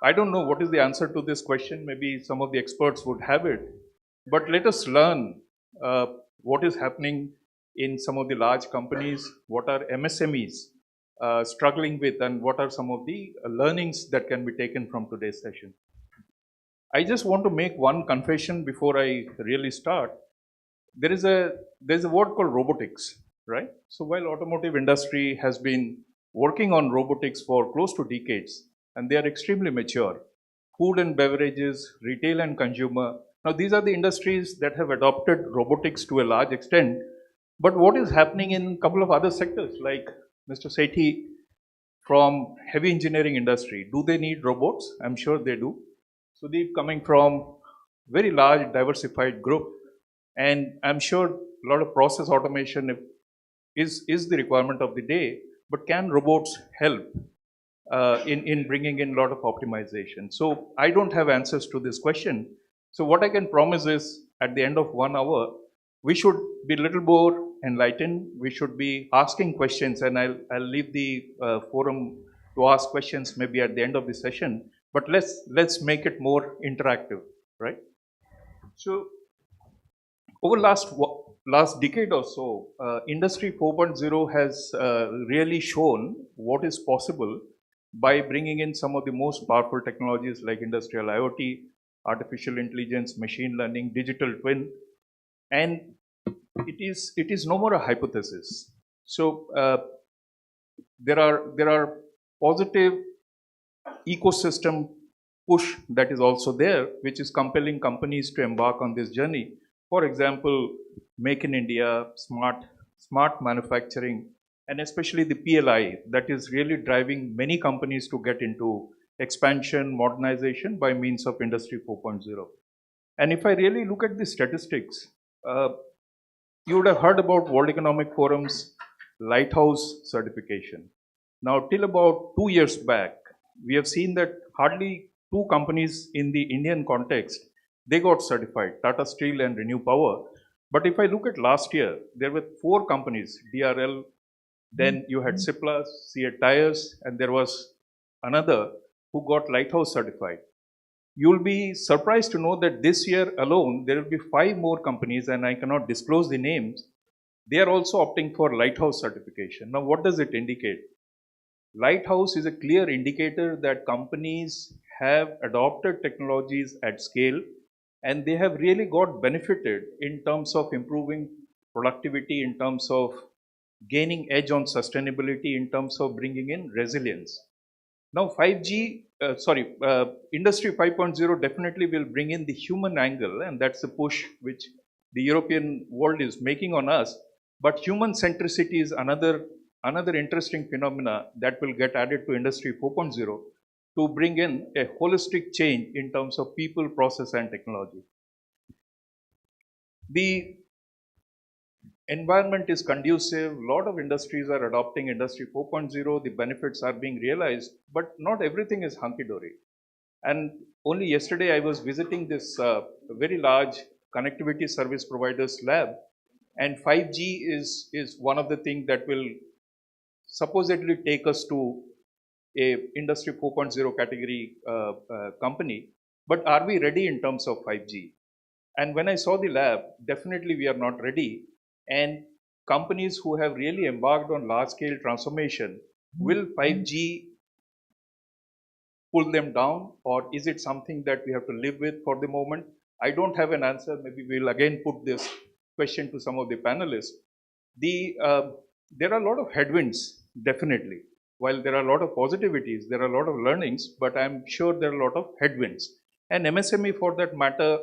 I don't know what is the answer to this question. Maybe some of the experts would have it. But let us learn what is happening in some of the large companies, what are MSMEs struggling with, and what are some of the learnings that can be taken from today's session. I just want to make one confession before I really start. There's a word called robotics, right? So while automotive industry has been working on robotics for close to decades, and they are extremely mature, food and beverages, retail and consumer. Now these are the industries that have adopted robotics to a large extent. But what is happening in a couple of other sectors, like Mr. Sethi from heavy engineering industry, do they need robots? I'm sure they do. Sudeep coming from very large diversified group, and I'm sure a lot of process automation is the requirement of the day, but can robots help in bringing in a lot of optimization? So I don't have answers to this question. So what I can promise is at the end of 1 hour, we should be a little more enlightened. We should be asking questions, and I'll leave the forum to ask questions maybe at the end of the session. But let's make it more interactive, right? So over last decade or so, Industry 4.0 has really shown what is possible by bringing in some of the most powerful technologies like industrial IoT, artificial intelligence, machine learning, digital twin, and it is no more a hypothesis. So there are positive ecosystem push that is also there, which is compelling companies to embark on this journey. For example, Make in India, smart manufacturing, and especially the PLI that is really driving many companies to get into expansion, modernization by means of Industry 4.0. And if I really look at the statistics, you would have heard about World Economic Forum's Lighthouse certification. Now, till about 2 years back, we have seen that hardly 2 companies in the Indian context, they got certified, Tata Steel and Renew Power. But if I look at last year, there were 4 companies, DRL, then you had Cipla, CA Tires, and there was another who got Lighthouse certified. You'll be surprised to know that this year alone, there will be 5 more companies, and I cannot disclose the names. They are also opting for Lighthouse certification. Now, what does it indicate? Lighthouse is a clear indicator that companies have adopted technologies at scale, and they have really got benefited in terms of improving productivity, in terms of gaining edge on sustainability, in terms of bringing in resilience. Now Industry 5.0 definitely will bring in the human angle, and that's the push which the European world is making on us. But human centricity is another interesting phenomena that will get added to Industry 4.0 to bring in a holistic change in terms of people, process, and technology. The environment is conducive. A lot of industries are adopting Industry 4.0. The benefits are being realized, but not everything is hunky-dory. And only yesterday I was visiting this very large connectivity service providers lab, and 5G is one of the things that will supposedly take us to a Industry 4.0 category company. But are we ready in terms of 5G? And when I saw the lab, definitely we are not ready. And companies who have really embarked on large-scale transformation, will 5G pull them down, or is it something that we have to live with for the moment? I don't have an answer. Maybe we'll again put this question to some of the panelists. There are a lot of headwinds, definitely. While there are a lot of positivities, there are a lot of learnings, but I'm sure there are a lot of headwinds. And MSME, for that matter,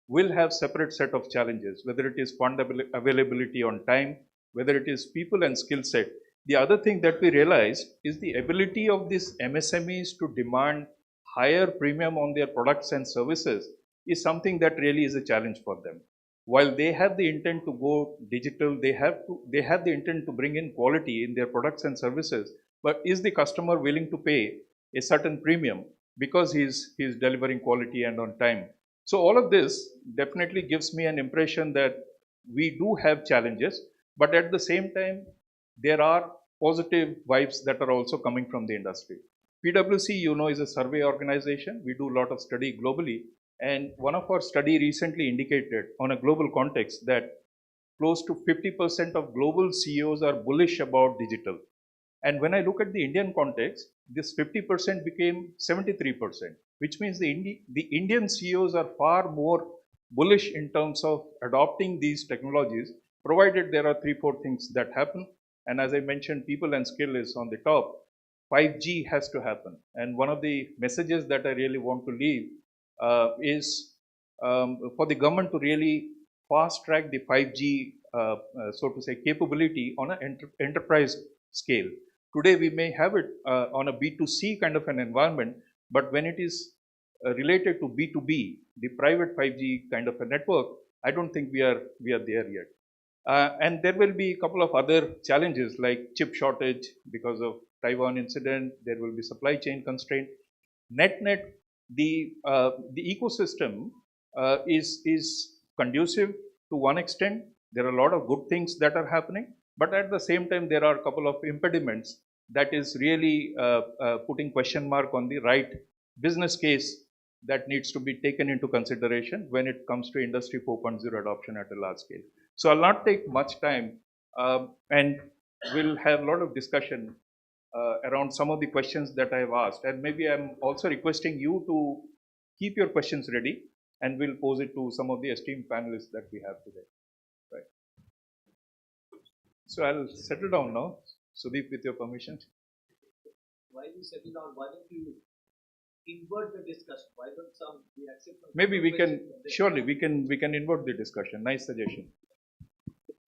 will have separate set of challenges, whether it is fund availability on time, whether it is people and skill set. The other thing that we realized is the ability of these MSMEs to demand higher premium on their products and services is something that really is a challenge for them. While they have the intent to go digital, they have the intent to bring in quality in their products and services, but is the customer willing to pay a certain premium because he's delivering quality and on time? So all of this definitely gives me an impression that we do have challenges, but at the same time, there are positive vibes that are also coming from the industry. PwC, you know, is a survey organization. We do a lot of study globally. And one of our study recently indicated on a global context that close to 50% of global CEOs are bullish about digital. And when I look at the Indian context, this 50% became 73%, which means the Indian CEOs are far more bullish in terms of adopting these technologies, provided there are 3-4 things that happen. And as I mentioned, people and skill is on the top. 5G has to happen. And one of the messages that I really want to leave is for the government to really fast track the 5G, so to say, capability on an enterprise scale. Today, we may have it on a B2C kind of an environment, but when it is related to B2B, the private 5G kind of a network, I don't think we are there yet. And there will be a couple of other challenges like chip shortage because of Taiwan incident. There will be supply chain constraint. Net, the ecosystem is conducive to one extent. There are a lot of good things that are happening, but at the same time, there are a couple of impediments that is really putting question mark on the right business case that needs to be taken into consideration when it comes to Industry 4.0 adoption at a large scale. So I'll not take much time, and we'll have a lot of discussion around some of the questions that I have asked. And maybe I'm also requesting you to keep your questions ready, and we'll pose it to some of the esteemed panelists that we have today. Right. So I'll settle down now. Sudeep, with your permission. While you settle down, why don't you invert the discussion? Why don't we accept some Maybe we can, surely we can invert the discussion. Nice suggestion.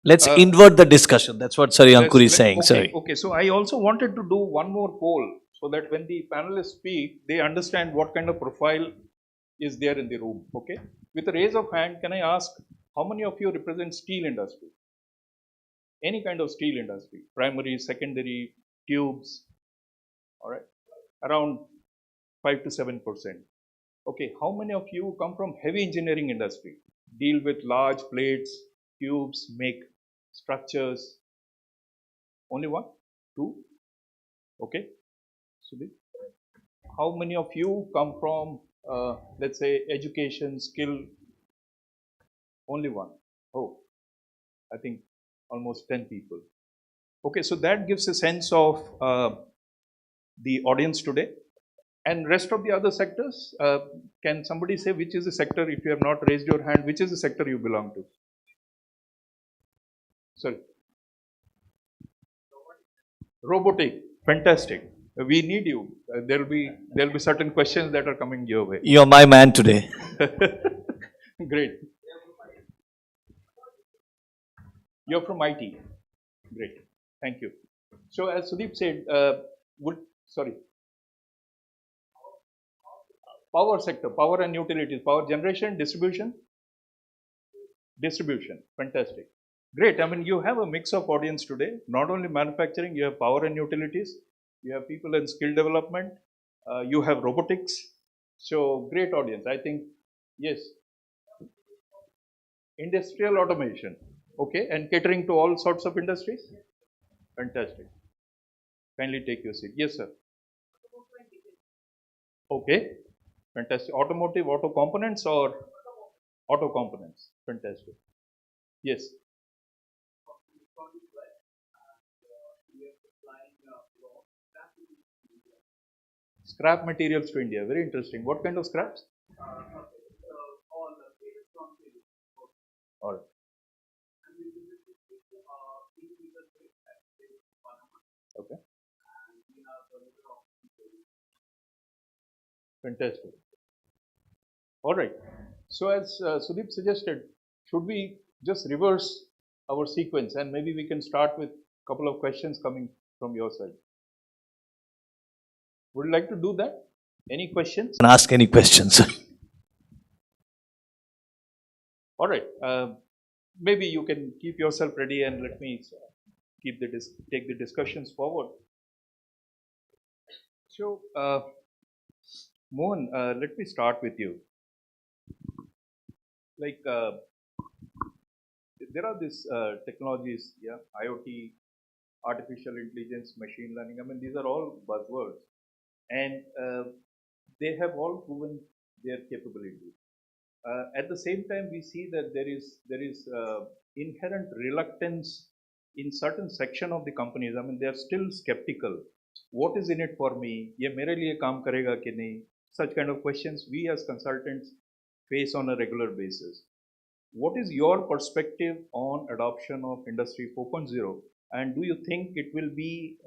Let's invert the discussion. That's what Sari Ankur is saying. Sorry. Okay, so I also wanted to do one more poll so that when the panelists speak, they understand what kind of profile is there in the room. Okay. With a raise of hand, can I ask how many of you represent steel industry? Any kind of steel industry, primary, secondary, tubes, all right, around 5 to 7%. Okay, how many of you come from heavy engineering industry, deal with large plates, tubes, make structures? Only one? Two? Okay, Sudeep. How many of you come from, let's say, education, skill? Only one. Oh, I think almost 10 people. Okay, so that gives a sense of the audience today. And rest of the other sectors, can somebody say which is the sector, if you have not raised your hand, which is the sector you belong to? Sorry. Robotic, fantastic. We need you. There'll be certain questions that are coming your way. You're my man today. Great. You're from IT. Great. Thank you. So as Sudeep said, sorry. Power sector, power and utilities, power generation, distribution. Distribution, fantastic. Great. I mean, you have a mix of audience today. Not only manufacturing, you have power and utilities. You have people in skill development. You have robotics. So great audience. I think, yes. Industrial automation. Okay. And catering to all sorts of industries. Fantastic. Kindly take your seat. Yes, sir. Okay. Fantastic. Automotive, auto components or auto components? Fantastic. Yes. Scrap materials to India. Very interesting. What kind of scraps? All right. Okay. Fantastic. All right. So as Sudeep suggested, should we just reverse our sequence and maybe we can start with a couple of questions coming from your side. Would you like to do that? Any questions? And ask any questions. All right. Maybe you can keep yourself ready and let me take the discussions forward. So, Mohan, let me start with you. Like, there are these technologies, yeah, IoT, artificial intelligence, machine learning. I mean, these are all buzzwords, and they have all proven their capability. At the same time, we see that there is inherent reluctance in certain section of the companies. I mean, they are still skeptical. What is in it for me? ये मेरे लिए काम करेगा कि नहीं? Such kind of questions we as consultants face on a regular basis. What is your perspective on adoption of Industry 4.0? And do you think it will be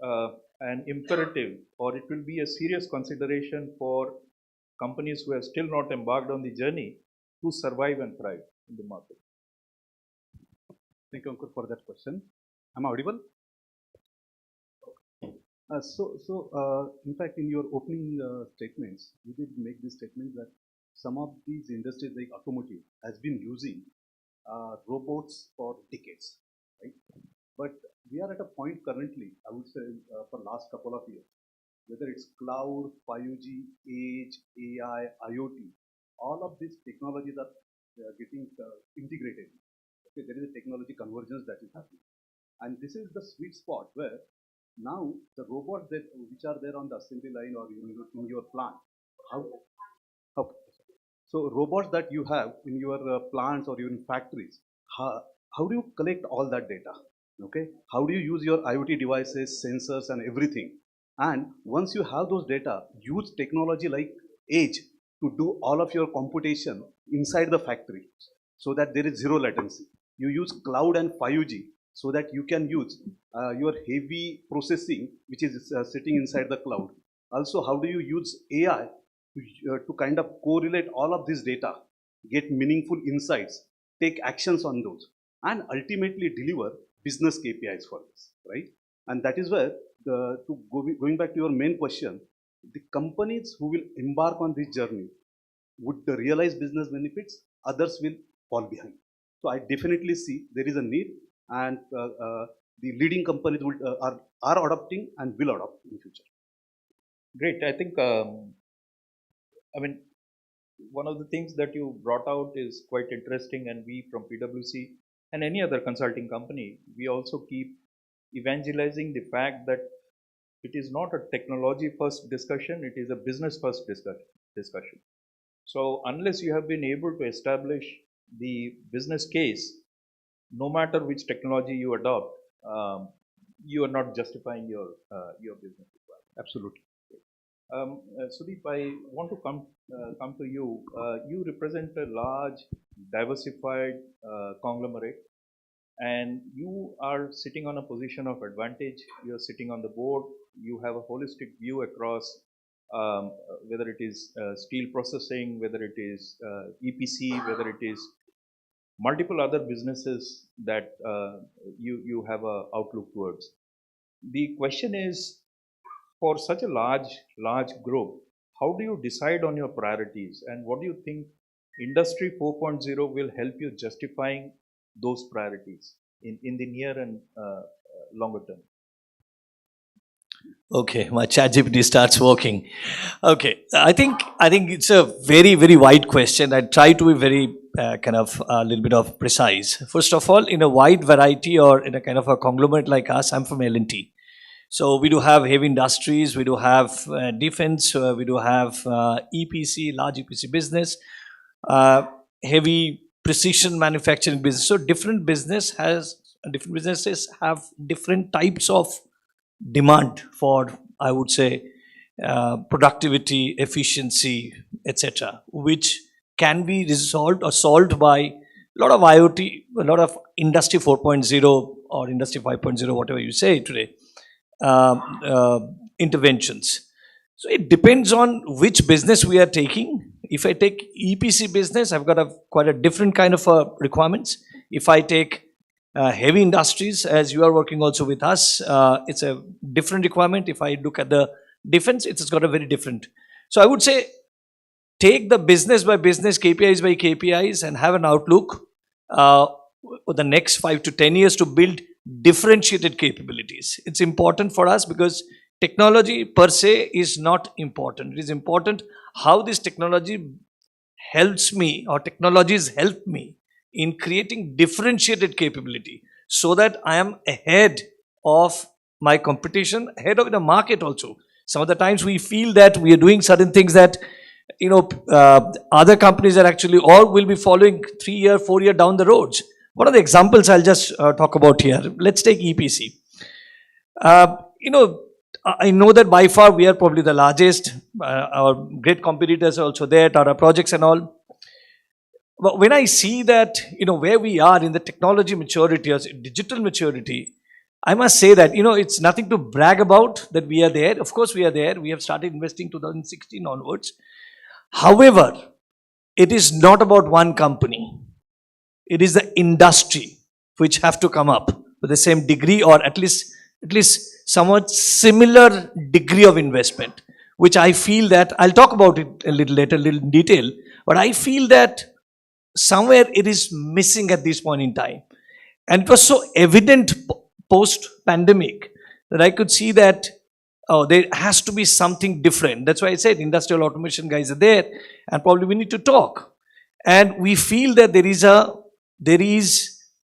an imperative or it will be a serious consideration for companies who have still not embarked on the journey to survive and thrive in the market? Thank you, Ankur, for that question. Am I audible? In fact, in your opening statements, you did make this statement that some of these industries like automotive has been using robots for decades, right? But we are at a point currently, I would say, for last couple of years, whether it's cloud, 5G, edge, AI, IoT, all of these technologies are getting integrated. Okay, there is a technology convergence that is happening, and this is the sweet spot where now the robots which are there on the assembly line or in your plant, so robots that you have in your plants or in factories, how do you collect all that data? Okay, how do you use your IoT devices, sensors, and everything? And once you have those data, use technology like edge to do all of your computation inside the factory, so that there is zero latency. You use cloud and 5G so that you can use your heavy processing which is sitting inside the cloud. Also, how do you use AI to kind of correlate all of this data, get meaningful insights, take actions on those, and ultimately deliver business KPIs for this, right? And that is where, going back to your main question, the companies who will embark on this journey would realize business benefits, others will fall behind. So I definitely see there is a need, and the leading companies are adopting and will adopt in future. Great. I think, I mean, one of the things that you brought out is quite interesting, and we from PwC and any other consulting company, we also keep evangelizing the fact that it is not a technology first discussion, it is a business first discussion. So unless you have been able to establish the business case, no matter which technology you adopt, you are not justifying your business requirement. Absolutely. Sudeep, I want to come to you. You represent a large, diversified conglomerate, and you are sitting on a position of advantage. You are sitting on the board. You have a holistic view across whether it is steel processing, whether it is EPC, whether it is multiple other businesses that you have a outlook towards. The question is, for such a large group, how do you decide on your priorities, and what do you think Industry 4.0 will help you justifying those priorities in the near and longer term? Okay, my ChatGPT starts working. Okay, I think it's a very wide question. I try to be very kind of a little bit of precise. First of all, in a wide variety or in a kind of a conglomerate like us, I'm from L&T. So we do have heavy industries, we do have defense, we do have EPC, large EPC business, heavy precision manufacturing business. So different businesses have different types of demand for, I would say, productivity, efficiency, etc., which can be resolved or solved by a lot of IoT, a lot of Industry 4.0 or Industry 5.0, whatever you say today, interventions. So it depends on which business we are taking. If I take EPC business, I've got quite a different kind of requirements. If I take heavy industries, as you are working also with us, it's a different requirement. If I look at the defense, it's got a very different. So I would say, take the business by business, KPIs by KPIs, and have an outlook for the next 5 to 10 years to build differentiated capabilities. It's important for us because technology per se is not important. It is important how this technology helps me, or technologies help me in creating differentiated capability so that I am ahead of my competition, ahead of the market also. Some of the times we feel that we are doing certain things that, you know, other companies are actually all will be following 3 year, 4 year down the roads. One of the examples I'll just talk about here. Let's take EPC. You know, I know that by far we are probably the largest. Our great competitors are also there, Tata Projects and all. But when I see that, you know, where we are in the technology maturity or digital maturity, I must say that, you know, it's nothing to brag about that we are there. Of course we are there. We have started investing 2016 onwards. However, it is not about one company. It is the industry which have to come up with the same degree, or at least somewhat similar degree of investment, which I feel that, I'll talk about it a little later, a little in detail, but I feel that somewhere it is missing at this point in time. And it was so evident post-pandemic that I could see that, oh, there has to be something different. That's why I said industrial automation guys are there, and probably we need to talk. And we feel that there is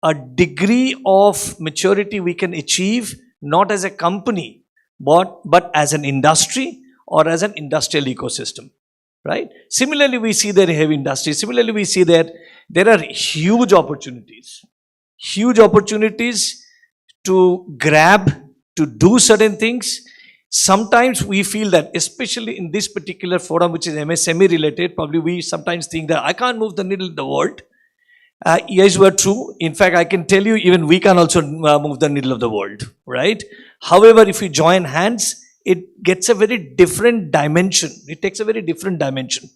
a degree of maturity we can achieve, not as a company, but as an industry or as an industrial ecosystem, right? Similarly, we see that in heavy industry. Similarly, we see that there are huge opportunities to grab, to do certain things. Sometimes we feel that, especially in this particular forum, which is MSME related, probably we sometimes think that I can't move the needle in the world. Yes, we're true. In fact, I can tell you, even we can also move the needle of the world, right? However, if we join hands, it gets a very different dimension. It takes a very different dimension.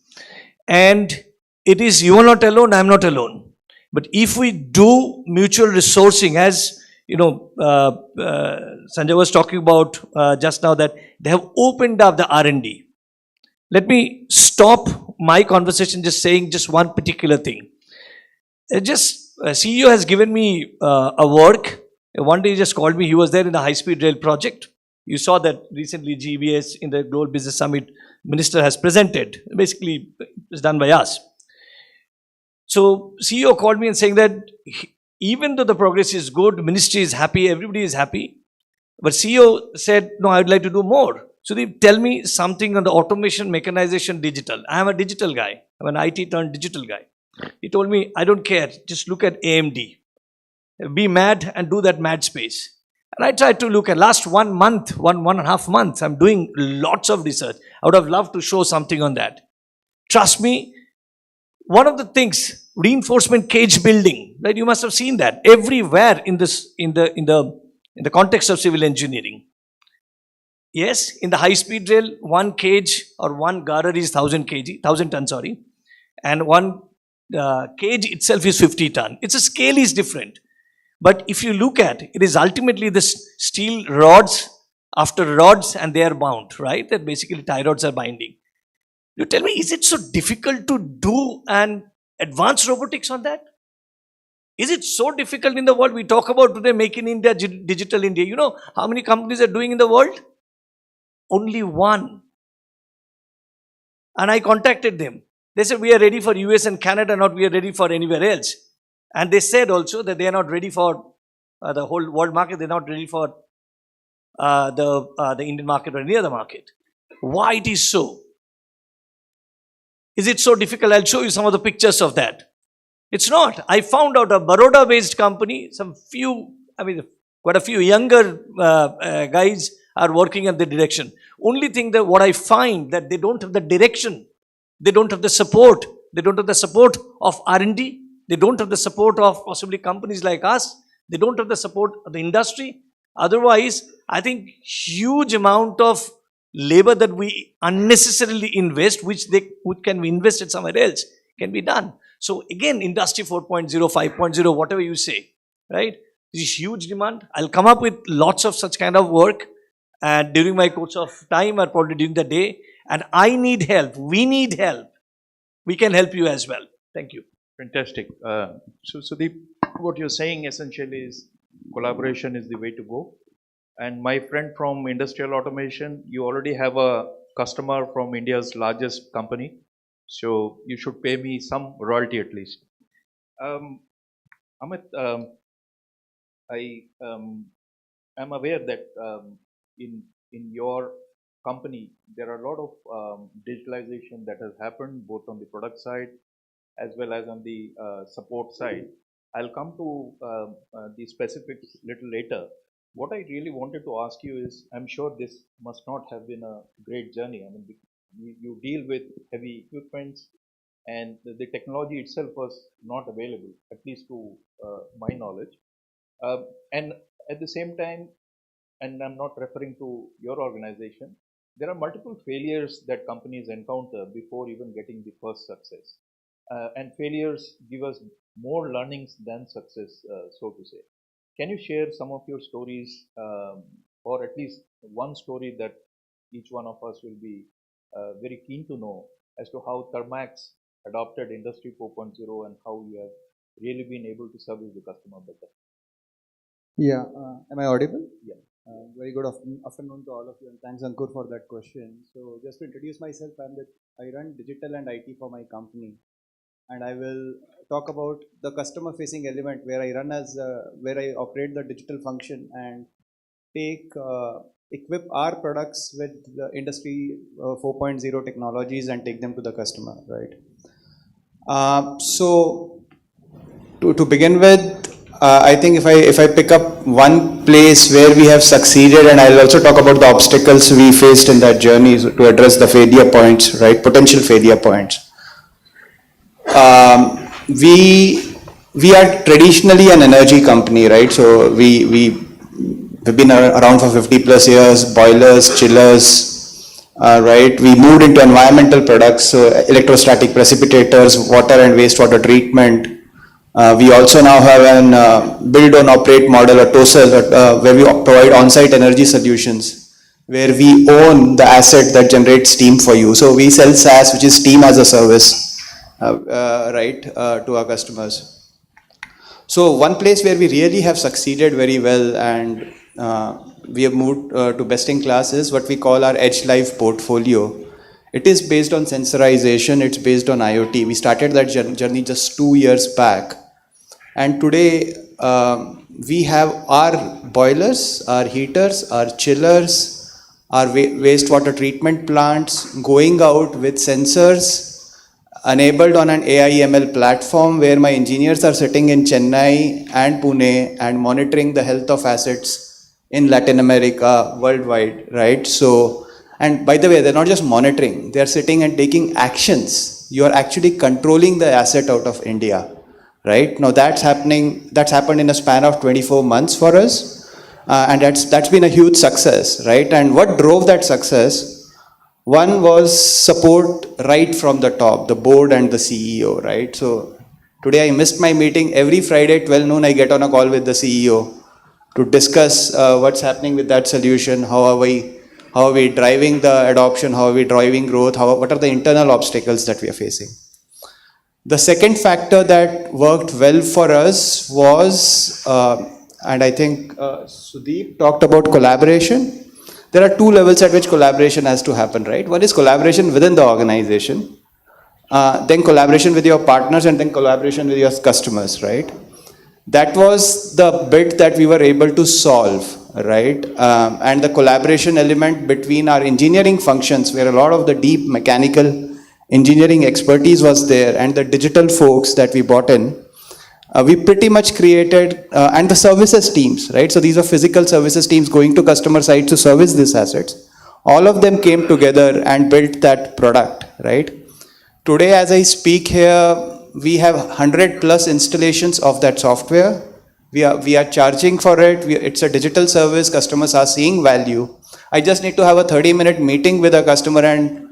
And it is, you are not alone, I'm not alone. But if we do mutual resourcing, as you know, Sanjay was talking about just now, that they have opened up the R&D. Let me stop my conversation just saying just one particular thing. CEO has given me a work. One day he just called me. He was there in the high-speed rail project. You saw that recently GBS in the Global Business Summit, Minister has presented. Basically, it's done by us. So CEO called me and saying that even though the progress is good, Ministry is happy, everybody is happy, but CEO said, no, I would like to do more. So they tell me something on the automation, mechanization, digital. I am a digital guy. I'm an IT turned digital guy. He told me, I don't care, just look at AMD. Be mad and do that mad space. And I tried to look at last 1 month, one and a half months, I'm doing lots of research. I would have loved to show something on that. Trust me, one of the things, reinforcement cage building, right? You must have seen that everywhere in the context of civil engineering. Yes, in the high-speed rail, one cage or one girder is 1,000 tons, sorry. And one cage itself is 50 ton. Its a scale is different. But if you look at it, is ultimately the steel rods after rods, and they are bound, right? That basically tie rods are binding. You tell me, is it so difficult to do an advanced robotics on that? Is it so difficult in the world? We talk about today, Make in India, Digital India. You know how many companies are doing in the world? Only one. And I contacted them. They said, we are ready for US and Canada, not we are ready for anywhere else. And they said also that they are not ready for the whole world market. They're not ready for the Indian market or any other market. Why it is so? Is it so difficult? I'll show you some of the pictures of that. It's not. I found out a Baroda-based company, quite a few younger guys are working in the direction. Only thing that what I find that they don't have the direction, they don't have the support, they don't have the support of R&D, they don't have the support of possibly companies like us, they don't have the support of the industry. Otherwise, I think huge amount of labor that we unnecessarily invest, which can be invested somewhere else, can be done. So again, industry 4.0, 5.0, whatever you say, right? This huge demand. I'll come up with lots of such kind of work during my course of time or probably during the day. And I need help. We need help. We can help you as well. Thank you. Fantastic. So Sudeep, what you're saying essentially is collaboration is the way to go. And my friend from industrial automation, you already have a customer from India's largest company. So you should pay me some royalty at least. Amit, I am aware that in your company, there are a lot of digitalization that has happened both on the product side as well as on the support side. I'll come to the specifics little later. What I really wanted to ask you is, I'm sure this must not have been a great journey. I mean, you deal with heavy equipments and the technology itself was not available, at least to my knowledge. And at the same time, and I'm not referring to your organization, there are multiple failures that companies encounter before even getting the first success. And failures give us more learnings than success, so to say. Can you share some of your stories, or at least one story that each one of us will be very keen to know as to how Thermax adopted Industry 4.0 and how you have really been able to service the customer better? Yeah, am I audible? Yeah. Very good afternoon to all of you, and thanks Ankur for that question. So just to introduce myself, I run digital and IT for my company, and I will talk about the customer facing element where I run as where I operate the digital function and equip our products with the industry 4.0 technologies and take them to the customer, right? So to begin with, I think if I pick up one place where we have succeeded, and I'll also talk about the obstacles we faced in that journey to address the failure points, right? Potential failure points. We are traditionally an energy company, right? So we've been around for 50 plus years, boilers, chillers, right? We moved into environmental products, so electrostatic precipitators, water and wastewater treatment. We also now have an build on operate model, a TOSEL, where we provide on-site energy solutions, where we own the asset that generates steam for you. So we sell SaaS, which is steam as a service, right, to our customers. So one place where we really have succeeded very well and we have moved to best in class is what we call our Edge Life portfolio. It is based on sensorization, it's based on IoT. We started that journey just 2 years back. And today we have our boilers, our heaters, our chillers, our wastewater treatment plants going out with sensors enabled on an AI ML platform where my engineers are sitting in Chennai and Pune and monitoring the health of assets in Latin America, worldwide, right? So, and by the way, they're not just monitoring, they're sitting and taking actions. You're actually controlling the asset out of India, right? Now that's happened in a span of 24 months for us. And that's been a huge success, right? And what drove that success? One was support right from the top, the board and the CEO, right? So today I missed my meeting. Every Friday, 12 noon, I get on a call with the CEO to discuss what's happening with that solution, how are we driving the adoption, how are we driving growth, what are the internal obstacles that we are facing. The second factor that worked well for us was, and I think Sudeep talked about collaboration. There are two levels at which collaboration has to happen, right? One is collaboration within the organization, then collaboration with your partners, and then collaboration with your customers, right? That was the bit that we were able to solve, right? And the collaboration element between our engineering functions, where a lot of the deep mechanical engineering expertise was there, and the digital folks that we brought in, We pretty much created, and the services teams, right? So these are physical services teams going to customer sites to service these assets. All of them came together and built that product, right? Today, as I speak here, we have 100 plus installations of that software. We are charging for it. It's a digital service. Customers are seeing value. I just need to have a 30-minute meeting with a customer, and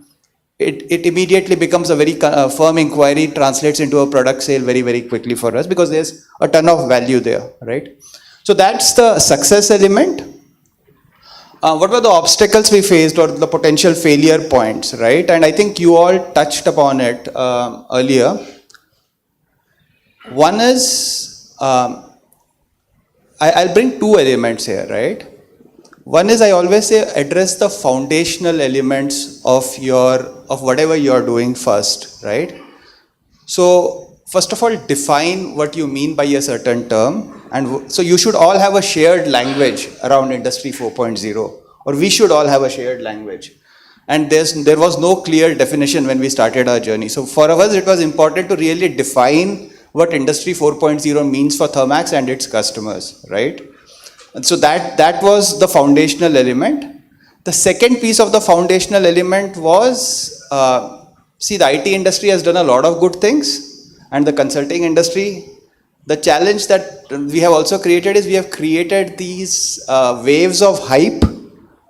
it immediately becomes a very firm inquiry, translates into a product sale very, very quickly for us because there's a ton of value there, right? So that's the success element. What were the obstacles we faced or the potential failure points, right? And I think you all touched upon it earlier. One is, I'll bring two elements here, right? One is, I always say, address the foundational elements of whatever you're doing first, right? So first of all, define what you mean by a certain term. And so you should all have a shared language around Industry 4.0, or we should all have a shared language. And there was no clear definition when we started our journey. So for us, it was important to really define what Industry 4.0 means for Thermax and its customers, right? And so that was the foundational element. The second piece of the foundational element was, see, the IT industry has done a lot of good things, and the consulting industry. The challenge that we have also created is we have created these waves of hype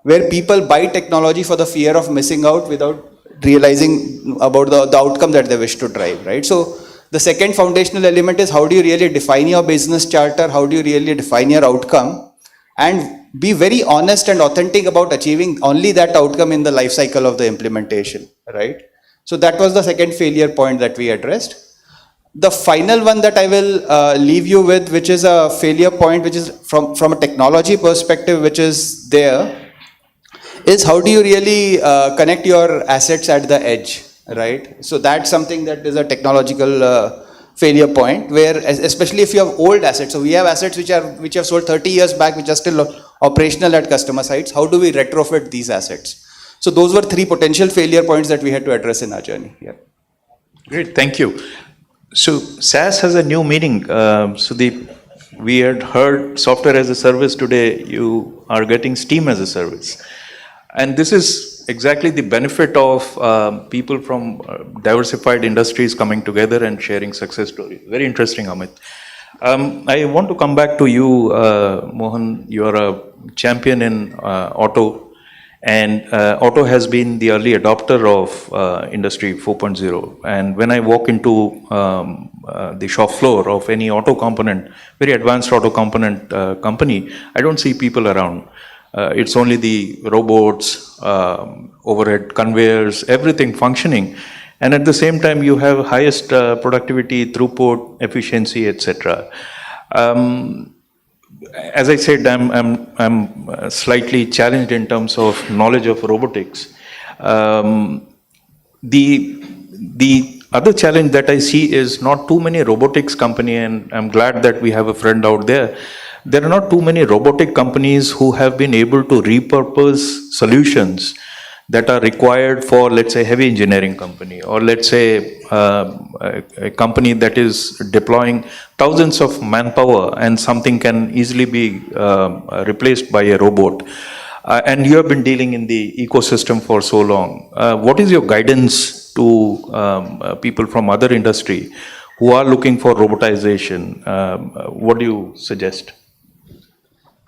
where people buy technology for the fear of missing out without realizing about the outcome that they wish to drive, right? So the second foundational element is, how do you really define your business charter? How do you really define your outcome? And be very honest and authentic about achieving only that outcome in the life cycle of the implementation, right? So that was the second failure point that we addressed. The final one that I will leave you with, which is a failure point, which is from a technology perspective, which is there, is how do you really connect your assets at the edge, right? So that's something that is a technological failure point, where especially if you have old assets. So we have assets which have sold 30 years back, which are still operational at customer sites. How do we retrofit these assets? So those were three potential failure points that we had to address in our journey. Yeah. Great, thank you. So SaaS has a new meaning. We had heard software as a service. Today you are getting Steam as a service. And this is exactly the benefit of people from diversified industries coming together and sharing success stories. Very interesting, Amit. I want to come back to you, Mohan. You are a champion in auto, and auto has been the early adopter of Industry 4.0. And when I walk into the shop floor of any auto component, very advanced auto component company, I don't see people around. It's only the robots, overhead conveyors, everything functioning. And at the same time, you have highest productivity, throughput, efficiency, etc. As I said, I'm slightly challenged in terms of knowledge of robotics. The other challenge that I see is not too many robotics company, and I'm glad that we have a friend out there. There are not too many robotic companies who have been able to repurpose solutions that are required for, let's say, heavy engineering company, or let's say a company that is deploying thousands of manpower and something can easily be replaced by a robot. And you have been dealing in the ecosystem for so long. What is your guidance to people from other industry who are looking for robotization? What do you suggest?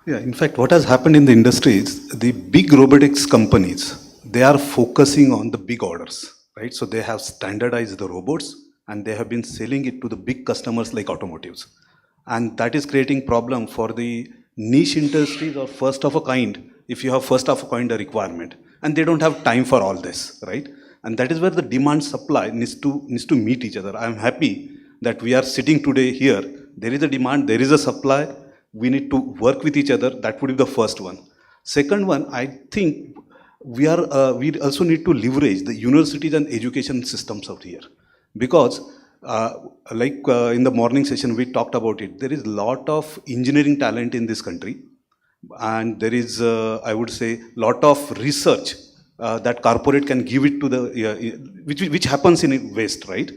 Yeah, in fact, what has happened in the industry is the big robotics companies, they are focusing on the big orders, right? So they have standardized the robots and they have been selling it to the big customers like automotives. And that is creating problem for the niche industries or first of a kind, if you have first of a kind a requirement. And they don't have time for all this, right? And that is where the demand supply needs to meet each other. I'm happy that we are sitting today here. There is a demand, there is a supply. We need to work with each other. That would be the first one. Second one, I think we also need to leverage the universities and education systems out here, because in the morning session we talked about it. There is a lot of engineering talent in this country, and there is I would say lot of research that corporate can give it to the which happens in West, right?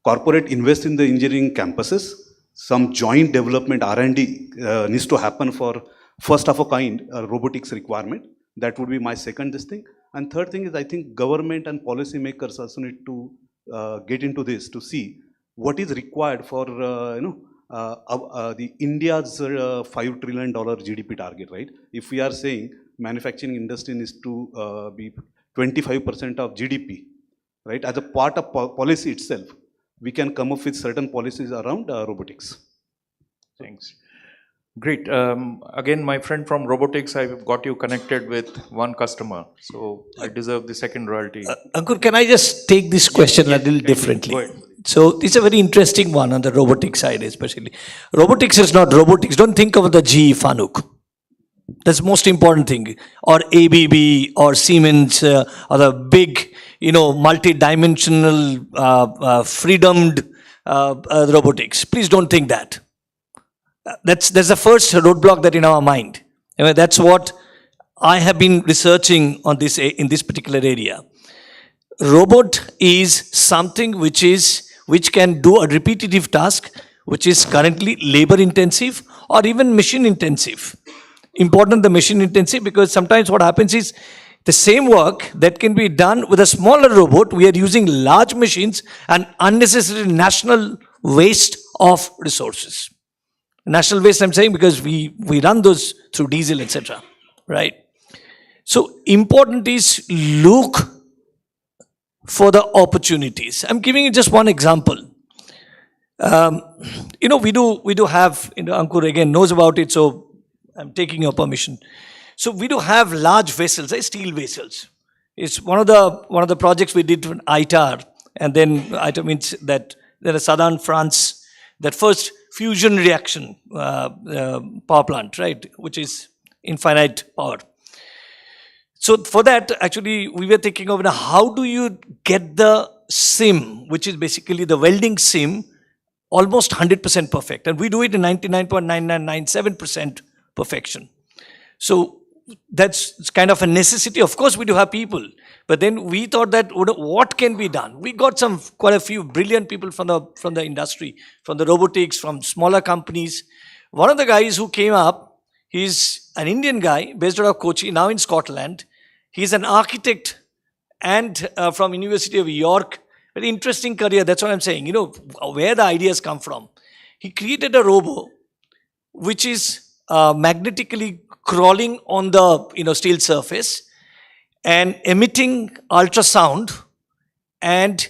Corporate invest in the engineering campuses. some joint development R&D needs to happen for first of a kind robotics requirement. That would be my second this thing. And third thing is, I think government and policy makers also need to get into this to see what is required for the India's $5 trillion GDP target, right? If we are saying manufacturing industry needs to be 25% of GDP, right? As a part of policy itself, we can come up with certain policies around robotics. Thanks. Great. Again, my friend from robotics, I've got you connected with one customer, so I deserve the second royalty. Ankur, can I just take this question a little differently? Go ahead. So it's a very interesting one on the robotics side, especially. Robotics is not robotics. Don't think of the GE Fanuc. That's the most important thing. Or ABB or Siemens or the big, multi-dimensional, freedomed robotics. Please don't think that. That's the first roadblock that in our mind. That's what I have been researching on this in this particular area. Robot is something which can do a repetitive task, which is currently labor intensive or even machine intensive. Important the machine intensive, because sometimes what happens is the same work that can be done with a smaller robot, we are using large machines and unnecessary national waste of resources. National waste, I'm saying, because we run those through diesel, etc. Right? So important is look for the opportunities. I'm giving you just one example. We do have, Ankur again knows about it, so I'm taking your permission. So we do have large vessels, steel vessels. It's one of the projects we did with ITAR, and then ITAR means that there is southern France, that first fusion reaction power plant, right, which is infinite power. So for that, actually, we were thinking of how do you get the sim, which is basically the welding sim, almost 100% perfect. And we do it in 99.9997% perfection. So that's kind of a necessity. Of course, we do have people, but then we thought that what can be done? We got quite a few brilliant people from the industry, from the robotics, from smaller companies. One of the guys who came up, he's an Indian guy based out of Kochi, now in Scotland. He's an architect and from University of York. Very interesting career. That's what I'm saying. Where the ideas come from. He created a robo which is magnetically crawling on the steel surface and emitting ultrasound, and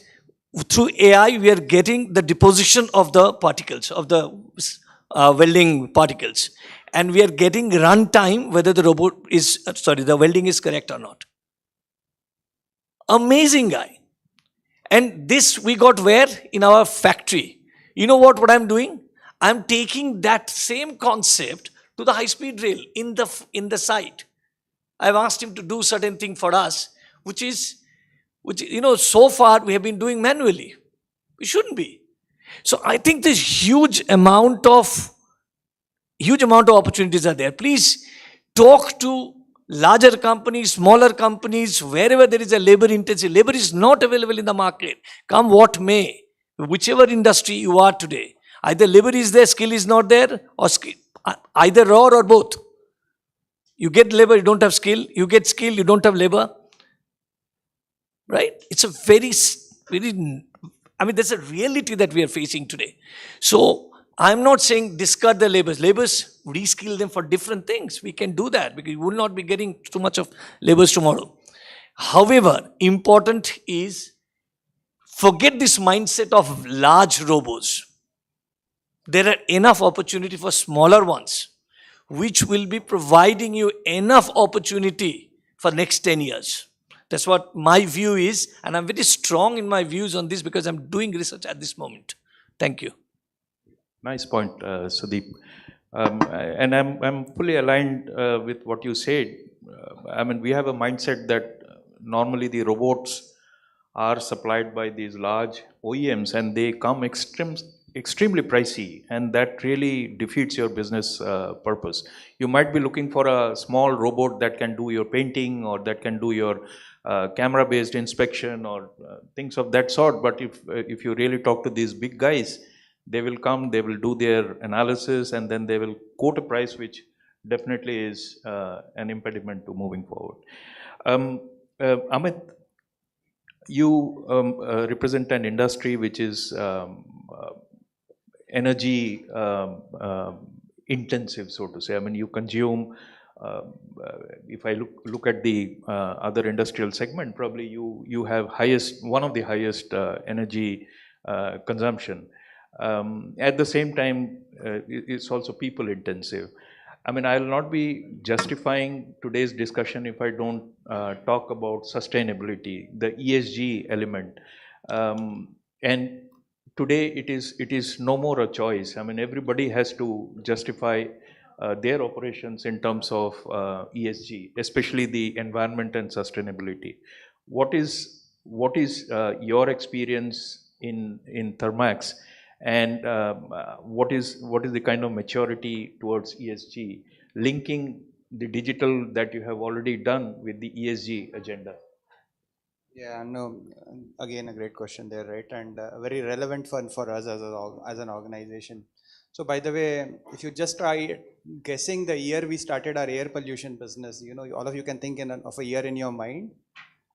through AI we are getting the deposition of the particles, of the welding particles, and we are getting run time whether the the welding is correct or not. Amazing guy. And this we got where? In our factory. You know what I'm doing? I'm taking that same concept to the high-speed rail in the site. I've asked him to do certain thing for us, which so far we have been doing manually. We shouldn't be. So I think this huge amount of opportunities are there. Please talk to larger companies, smaller companies, wherever there is a labor intensive. Labor is not available in the market. Come what may, whichever industry you are today. Either labor is there, skill is not there, or either raw or both. You get labor, you don't have skill. You get skill, you don't have labor. Right? It's a there's a reality that we are facing today. So I'm not saying discard the laborers. Laborers, reskill them for different things. We can do that because we will not be getting too much of laborers tomorrow. However, important is forget this mindset of large robos. There are enough opportunity for smaller ones, which will be providing you enough opportunity for next 10 years. That's what my view is, and I'm very strong in my views on this because I'm doing research at this moment. Thank you. Nice point, Sudeep. And I'm fully aligned with what you said. We have a mindset that normally the robots are supplied by these large OEMs and they come extremely pricey, and that really defeats your business purpose. You might be looking for a small robot that can do your painting or that can do your camera-based inspection or things of that sort. But if you really talk to these big guys, They will come, they will do their analysis, and then they will quote a price which definitely is an impediment to moving forward. Amit, you represent an industry which is energy intensive, so to say. I mean, you consume, if I look at the other industrial segment, probably you have one of the highest energy consumption. At the same time, it's also people intensive. I mean, I'll not be justifying today's discussion if I don't talk about sustainability, the ESG element. And today it is no more a choice. I mean, everybody has to justify their operations in terms of ESG, especially the environment and sustainability. What is your experience in Thermax, and what is the kind of maturity towards ESG, linking the digital that you have already done with the ESG agenda? Yeah, no, again, a great question there, right? And a very relevant one for us as an organization. So by the way, if you just try guessing the year we started our air pollution business, you know, all of you can think of a year in your mind,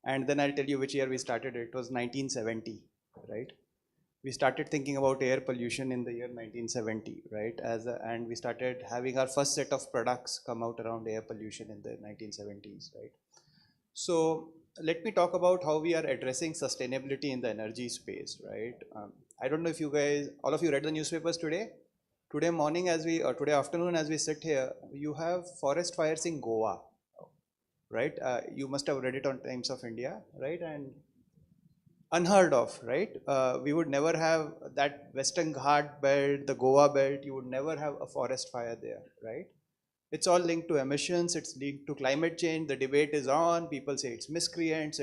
and then I'll tell you which year we started. It was 1970, right? We started thinking about air pollution in the year 1970, right? And we started having our first set of products come out around air pollution in the 1970s, right? So let me talk about how we are addressing sustainability in the energy space, right? I don't know if you guys, all of you read the newspapers today? Today morning or today afternoon as we sit here, you have forest fires in Goa, right? You must have read it on Times of India, right? And unheard of, right? We would never have that Western Ghat belt, the Goa belt, you would never have a forest fire there, right? It's all linked to emissions, it's linked to climate change, the debate is on, people say it's miscreants,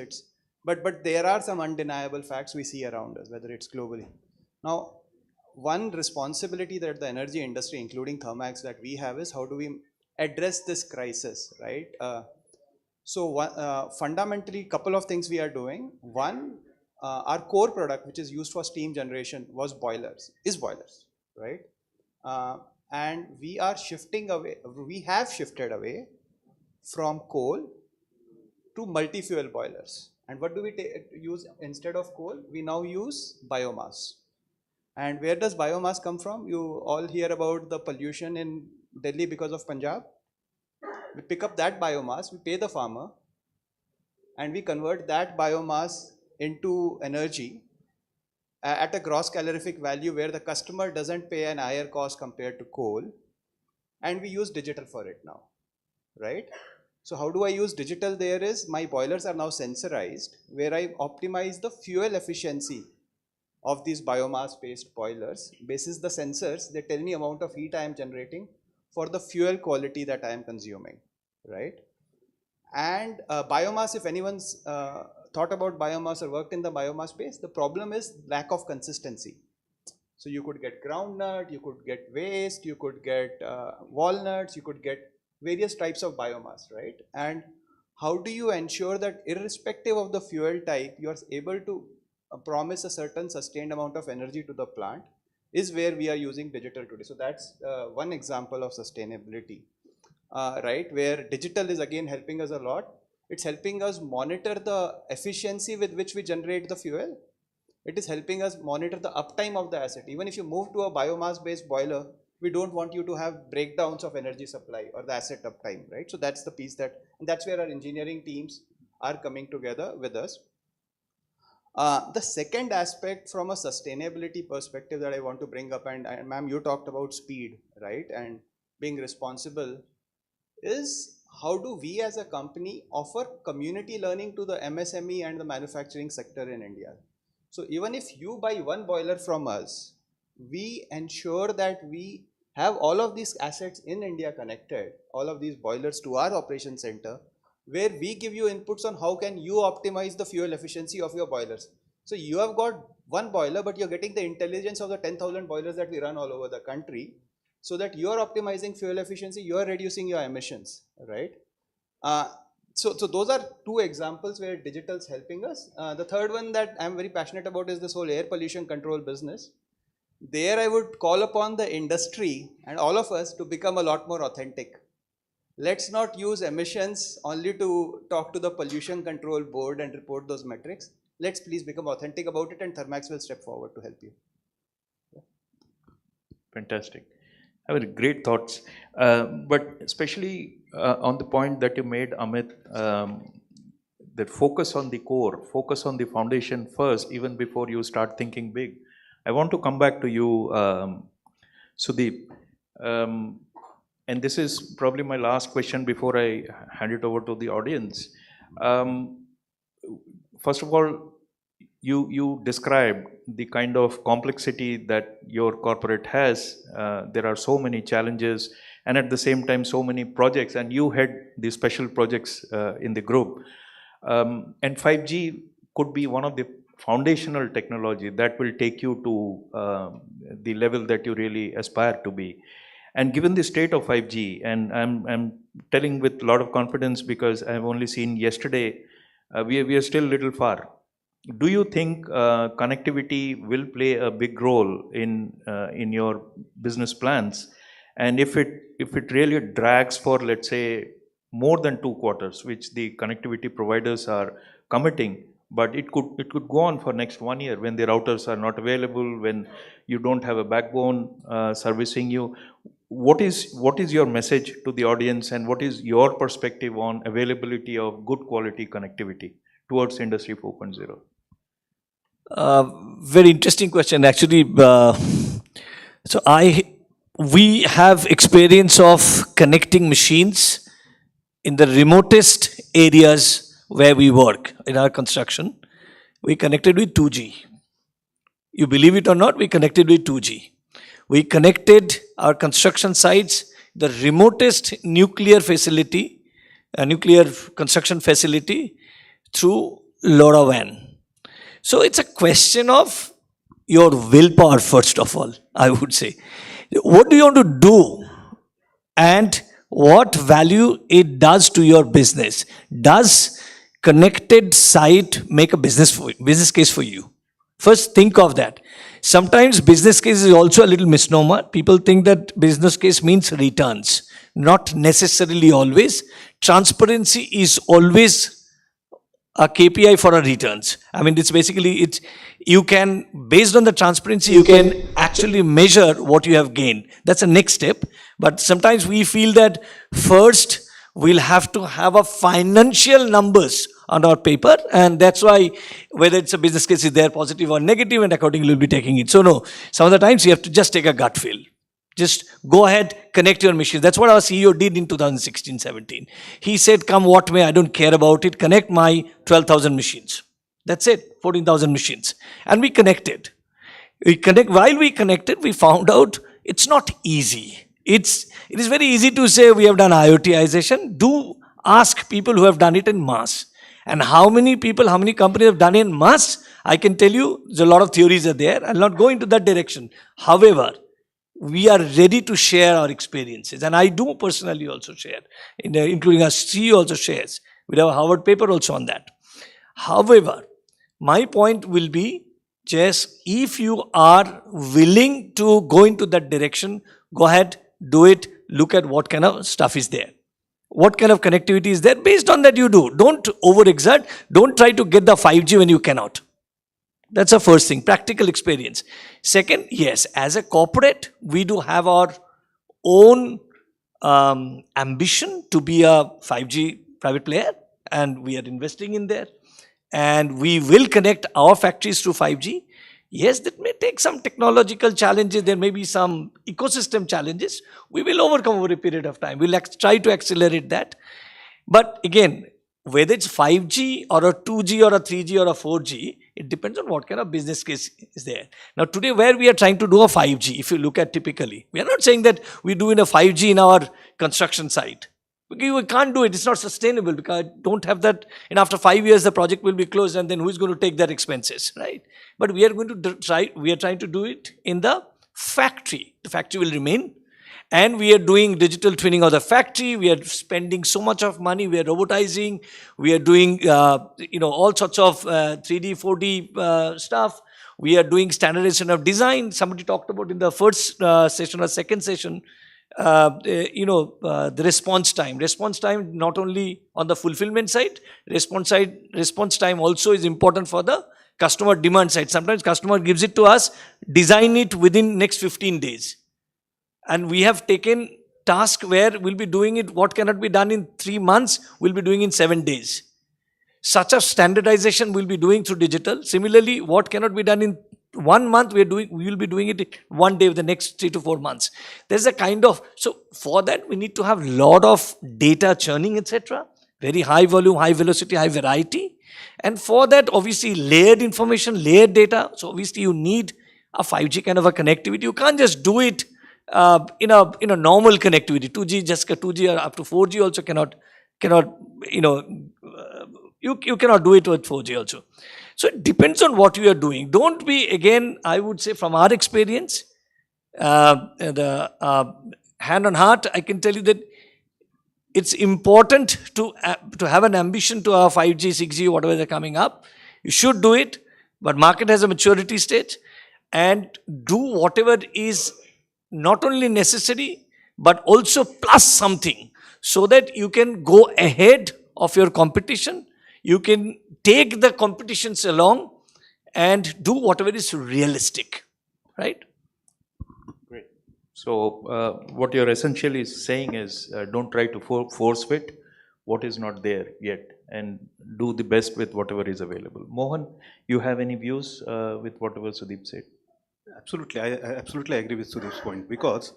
but there are some undeniable facts we see around us, whether it's globally. Now, one responsibility that the energy industry, including Thermax, that we have is how do we address this crisis, right? Fundamentally, couple of things we are doing. One, our core product, which is used for steam generation, is boilers, right? And we have shifted away from coal to multi-fuel boilers. And what do we use instead of coal? We now use biomass. And where does biomass come from? You all hear about the pollution in Delhi because of Punjab. We pick up that biomass, we pay the farmer, and we convert that biomass into energy at a gross calorific value where the customer doesn't pay an higher cost compared to coal, and we use digital for it now, right? So how do I use digital? There is, my boilers are now sensorized, where I optimize the fuel efficiency of these biomass based boilers. Basis the sensors, they tell me amount of heat I am generating for the fuel quality that I am consuming, right? And biomass, if anyone's thought about biomass or worked in the biomass space, the problem is lack of consistency. So you could get groundnut, you could get waste, you could get walnuts, you could get various types of biomass, right? And how do you ensure that irrespective of the fuel type, you are able to promise a certain sustained amount of energy to the plant, is where we are using digital today. So that's one example of sustainability, right? Where digital is again helping us a lot. It's helping us monitor the efficiency with which we generate the fuel. It is helping us monitor the uptime of the asset. Even if you move to a biomass based boiler, we don't want you to have breakdowns of energy supply or the asset uptime, right? So that's the piece and that's where our engineering teams are coming together with us. The second aspect from a sustainability perspective that I want to bring up, and ma'am, you talked about speed, right? And being responsible, is how do we as a company offer community learning to the MSME and the manufacturing sector in India? So even if you buy one boiler from us, we ensure that we have all of these assets in India connected, all of these boilers to our operation center, where we give you inputs on how can you optimize the fuel efficiency of your boilers. So you have got one boiler, but you're getting the intelligence of the 10,000 boilers that we run all over the country, so that you're optimizing fuel efficiency, you're reducing your emissions, right? So those are two examples where digital is helping us. The third one that I'm very passionate about is this whole air pollution control business. there I would call upon the industry and all of us to become a lot more authentic. Let's not use emissions only to talk to the pollution control board and report those metrics. Let's please become authentic about it, and Thermax will step forward to help you. Fantastic. I have great thoughts, but especially on the point that you made, Amit, that focus on the core, focus on the foundation first, even before you start thinking big. I want to come back to you, Sudeep. And this is probably my last question before I hand it over to the audience. First of all, you described the kind of complexity that your corporate has. There are so many challenges, and at the same time, so many projects, and you head the special projects in the group. And 5G could be one of the foundational technology that will take you to the level that you really aspire to be. And given the state of 5G, and I'm telling with a lot of confidence because I've only seen yesterday, we are still a little far. Do you think connectivity will play a big role in your business plans? And if it really drags for, let's say, more than 2 quarters, which the connectivity providers are committing, but it could go on for next 1 year when the routers are not available, when you don't have a backbone servicing you. What is your message to the audience, and what is your perspective on availability of good quality connectivity towards Industry 4.0? Very interesting question, actually. So we have experience of connecting machines in the remotest areas where we work in our construction. We connected with 2G. You believe it or not, we connected with 2G. We connected our construction sites, the remotest nuclear facility, a nuclear construction facility, through LoRaWAN. So it's a question of your willpower, first of all, I would say. What do you want to do? And what value it does to your business? Does connected site make a business case for you? First, think of that. Sometimes business case is also a little misnomer. People think that business case means returns. Not necessarily always. Transparency is always a KPI for our returns. I mean, it's basically, you can, based on the transparency, you can actually measure what you have gained. That's the next step. But sometimes we feel that first we'll have to have a financial numbers on our paper, and that's why whether it's a business case is there positive or negative, and accordingly we'll be taking it. So no, some of the times you have to just take a gut feel. Just go ahead, connect your machine. That's what our CEO did in 2016-17. He said, come what may, I don't care about it. Connect my 12,000 machines. That's it, 14,000 machines. And we connected. While we connected, we found out it's not easy. It is very easy to say we have done IoTization. Do ask people who have done it in mass. And how many people, how many companies have done it in mass? I can tell you, there's a lot of theories are there. I'll not go into that direction. However, we are ready to share our experiences. And I do personally also share, including our CEO also shares. We have a Harvard paper also on that. However, my point will be, just if you are willing to go into that direction, go ahead, do it, look at what kind of stuff is there. What kind of connectivity is there? Based on that you do. Don't overexert. Don't try to get the 5G when you cannot. That's the first thing, practical experience. Second, yes, as a corporate, we do have our own ambition to be a 5G private player, and we are investing in there. And we will connect our factories to 5G. Yes, that may take some technological challenges. There may be some ecosystem challenges. We will overcome over a period of time. We'll try to accelerate that. But again, whether it's 5G or a 2G or a 3G or a 4G, it depends on what kind of business case is there. Now today, where we are trying to do a 5G, if you look at typically, we are not saying that we're doing a 5G in our construction site. We can't do it. It's not sustainable because I don't have that. And after 5 years, the project will be closed, and then who is going to take that expenses, right? But we are going to try. We are trying to do it in the factory. The factory will remain, and we are doing digital twinning of the factory. We are spending so much of money. We are robotizing. We are doing all sorts of 3D, 4D stuff. We are doing standardization of design. Somebody talked about in the first session or second session, the response time. Response time not only on the fulfillment side, response time also is important for the customer demand side. Sometimes customer gives it to us, design it within next 15 days. And we have taken task where we'll be doing it, what cannot be done in 3 months, we'll be doing in 7 days. Such a standardization we'll be doing through digital. Similarly, what cannot be done in 1 month, we will be doing it 1 day of the next 3 to 4 months. There's a kind of, so for that we need to have lot of data churning, etc. Very high volume, high velocity, high variety. And for that, obviously, layered information, layered data. So obviously, you need a 5G kind of a connectivity. You can't just do it in a normal connectivity. 2G, just 2G or up to 4G also cannot you cannot do it with 4G also. So it depends on what you are doing. Don't be, again, I would say from our experience, hand on heart, I can tell you that it's important to have an ambition to have 5G, 6G, whatever they're coming up. You should do it, but market has a maturity stage, and do whatever is not only necessary, but also plus something, so that you can go ahead of your competition. You can take the competitions along and do whatever is realistic, right? Great. So what you're essentially saying is don't try to force fit what is not there yet, and do the best with whatever is available. Mohan, you have any views with whatever Sudeep said? Absolutely, I absolutely agree with Sudeep's point, because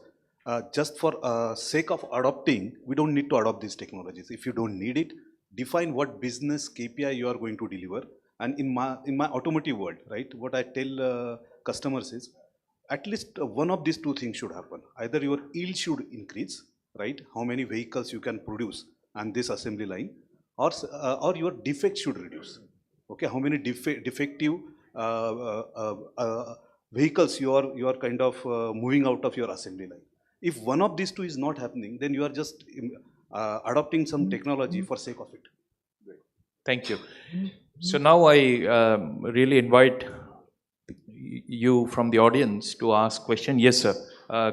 just for sake of adopting, we don't need to adopt these technologies. If you don't need it, define what business KPI you are going to deliver. And in my automotive world, right, what I tell customers is, at least one of these two things should happen. Either your yield should increase, right, how many vehicles you can produce on this assembly line, or your defects should reduce. Okay, how many defective vehicles you are kind of moving out of your assembly line. If one of these two is not happening, then you are just adopting some technology for sake of it. Thank you. So now I really invite you from the audience to ask question. Yes, sir.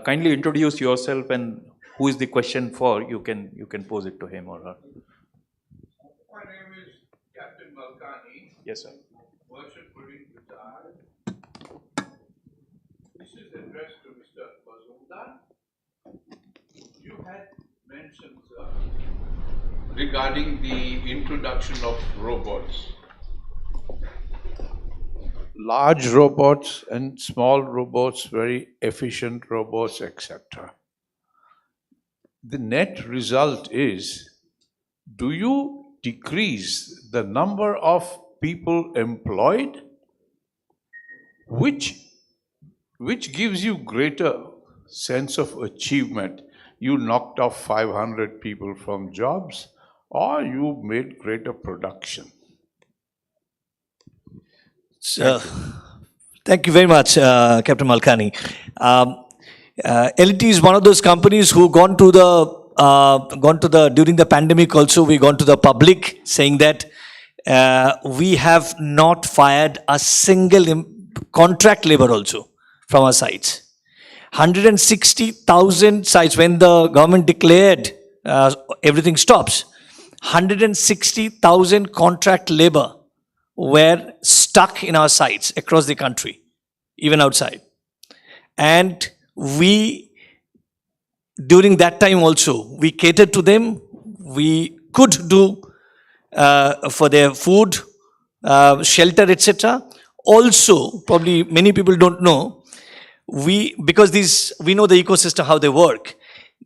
Kindly introduce yourself and who is the question for. You can pose it to him or her. My name is Captain Malkani. Yes, sir. Merchant Marine retired. This is addressed to Mr. Mazumdar. You had mentioned, sir, regarding the introduction of robots. Large robots and small robots, very efficient robots, etc. The net result is, do you decrease the number of people employed, which gives you greater sense of achievement? You knocked off 500 people from jobs, or you made greater production. Thank you very much, Captain Malkani. LT is one of those companies who gone to the during the pandemic also, we gone to the public saying that we have not fired a single contract labor also from our sites. 160,000 sites, when the government declared everything stops, 160,000 contract labor were stuck in our sites across the country, even outside. And we, during that time also, we catered to them. We could do for their food, shelter, etc. Also, probably many people don't know, because we know the ecosystem, how they work.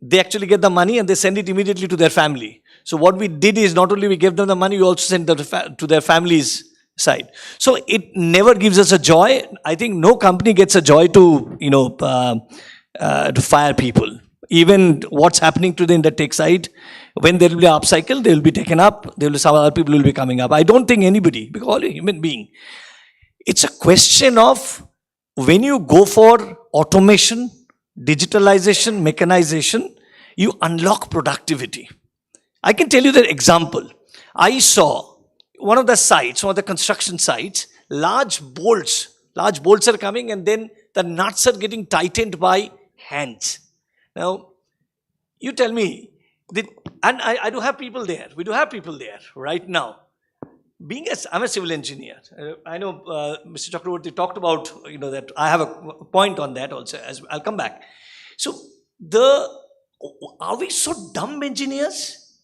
They actually get the money and they send it immediately to their family. So what we did is, not only we gave them the money, we also sent them to their families' side. So it never gives us a joy. I think no company gets a joy to, to fire people. Even what's happening today in the tech side, when there will be an upcycle, they will be taken up. Some other people will be coming up. I don't think anybody, because all a human being. It's a question of, when you go for automation, digitalization, mechanization, you unlock productivity. I can tell you the example. I saw one of the sites, one of the construction sites, large bolts Large bolts are coming and then the nuts are getting tightened by hands. Now, you tell me, and I do have people there. We do have people there right now. I'm a civil engineer. I know Mr. Chakraborty talked about, that I have a point on that also, as I'll come back. So, are we so dumb engineers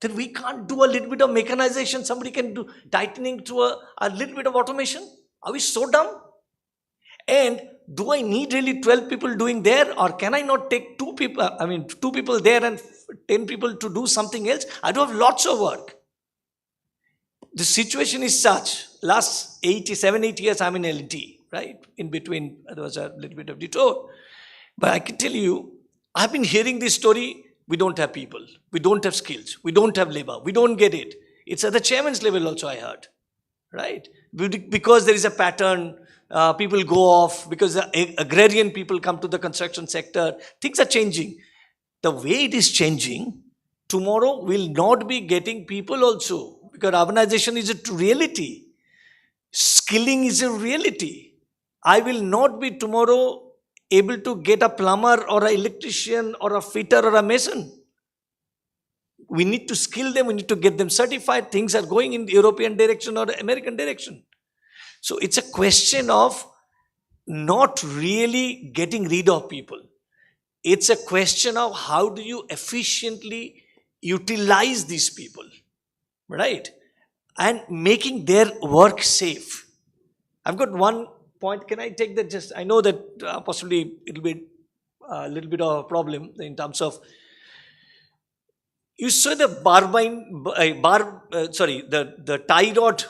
that we can't do a little bit of mechanization? Somebody can do tightening through a little bit of automation? Are we so dumb? And do I need really 12 people doing there, or can I not take 2 people there and 10 people to do something else? I do have lots of work. The situation is such, last 7, 8 years I'm in L&T, right? In between, there was a little bit of detour. But I can tell you, I've been hearing this story, we don't have people, we don't have skills, we don't have labor, we don't get it. It's at the chairman's level also, I heard, right? Because there is a pattern, people go off, because the agrarian people come to the construction sector, things are changing. The way it is changing, tomorrow we'll not be getting people also, because urbanization is a reality. Skilling is a reality. I will not be tomorrow able to get a plumber or an electrician or a fitter or a mason. We need to skill them, we need to get them certified. Things are going in the European direction or the American direction. So it's a question of not really getting rid of people. It's a question of how do you efficiently utilize these people, right? And making their work safe. I've got one point. Can I take that? I know that possibly it'll be a little bit of a problem in terms of, you saw the the tie rod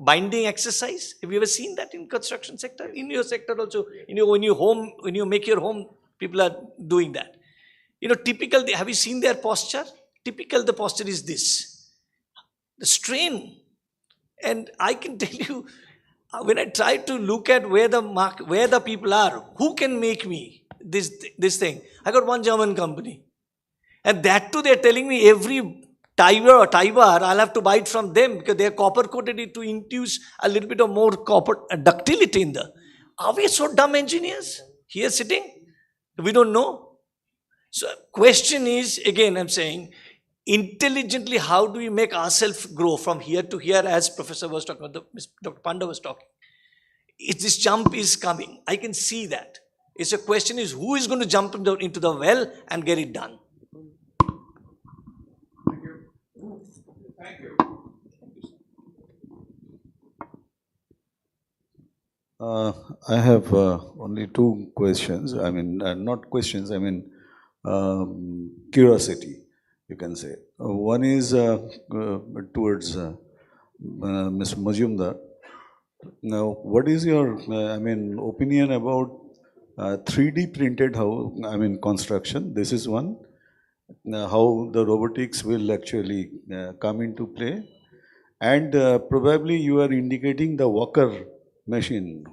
binding exercise. Have you ever seen that in construction sector? In your sector also, when you make your home, people are doing that. Typical, have you seen their posture? Typical, the posture is this. The strain. And I can tell you, when I try to look at where the people are, who can make me this thing? I got one German company. And that too, they're telling me every tie bar, I'll have to buy it from them because they're copper coated it to induce a little bit of more copper ductility in the. Are we so dumb engineers here sitting? We don't know. So question is, again, I'm saying, intelligently, how do we make ourselves grow from here to here, as Professor was talking about, Dr. Panda was talking. This jump is coming. I can see that. It's a question is, who is going to jump into the well and get it done? Thank you. I have only 2 questions. I mean, not questions, I mean curiosity, you can say. One is towards Ms. Majumdar. Now, what is your, opinion about 3D printed construction? This is one. How the robotics will actually come into play. And probably you are indicating the Walker machine.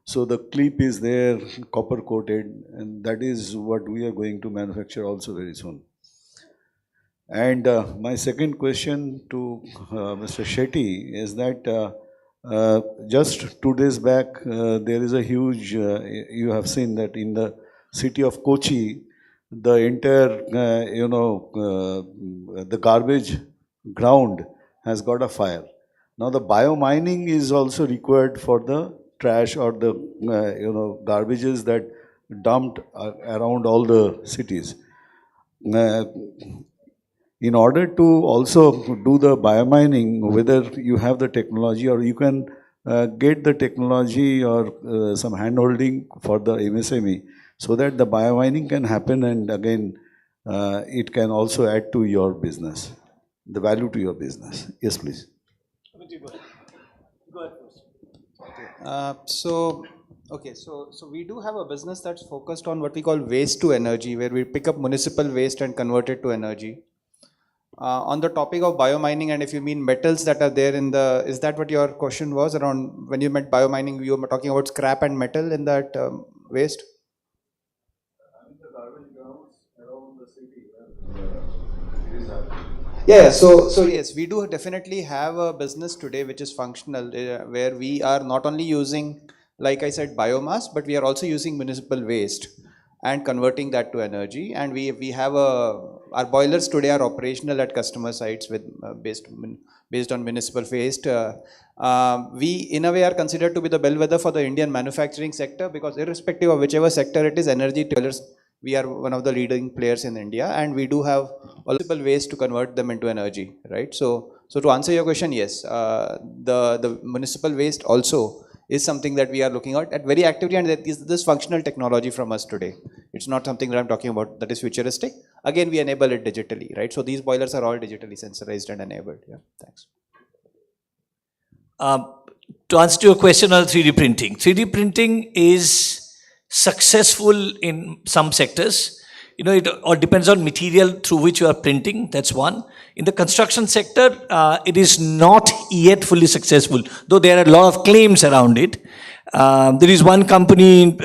So the clip is there, copper coated, and that is what we are going to manufacture also very soon. And my second question to Mr. Shetty is that just 2 days back, there is a huge, you have seen that in the city of Kochi, the entire, the garbage ground has got a fire. Now the biomining is also required for the trash or the, garbages that dumped around all the cities. In order to also do the biomining, whether you have the technology or you can get the technology or some hand-holding for the MSME, so that the biomining can happen and again, it can also add to your business, the value to your business. Yes, please. Go ahead first. So we do have a business that's focused on what we call waste to energy, where we pick up municipal waste and convert it to energy. On the topic of biomining, and if you mean metals that are there in the, is that what your question was around when you meant biomining, you were talking about scrap and metal in that waste? Yeah, so yes, we do definitely have a business today which is functional, where we are not only using, like I said, biomass, but we are also using municipal waste and converting that to energy. And we have our boilers today are operational at customer sites with based on municipal waste. We in a way are considered to be the bellwether for the Indian manufacturing sector, because irrespective of whichever sector it is, energy boilers, we are one of the leading players in India, and we do have multiple ways to convert them into energy, right? So to answer your question, yes, the municipal waste also is something that we are looking at very actively, and that is this functional technology from us today. It's not something that I'm talking about that is futuristic. Again, we enable it digitally, right? So these boilers are all digitally sensorized and enabled. Yeah, thanks. To answer your question on 3D printing, 3D printing is successful in some sectors. You know, it all depends on material through which you are printing. That's one. In the construction sector, it is not yet fully successful, though there are a lot of claims around it. There is one company in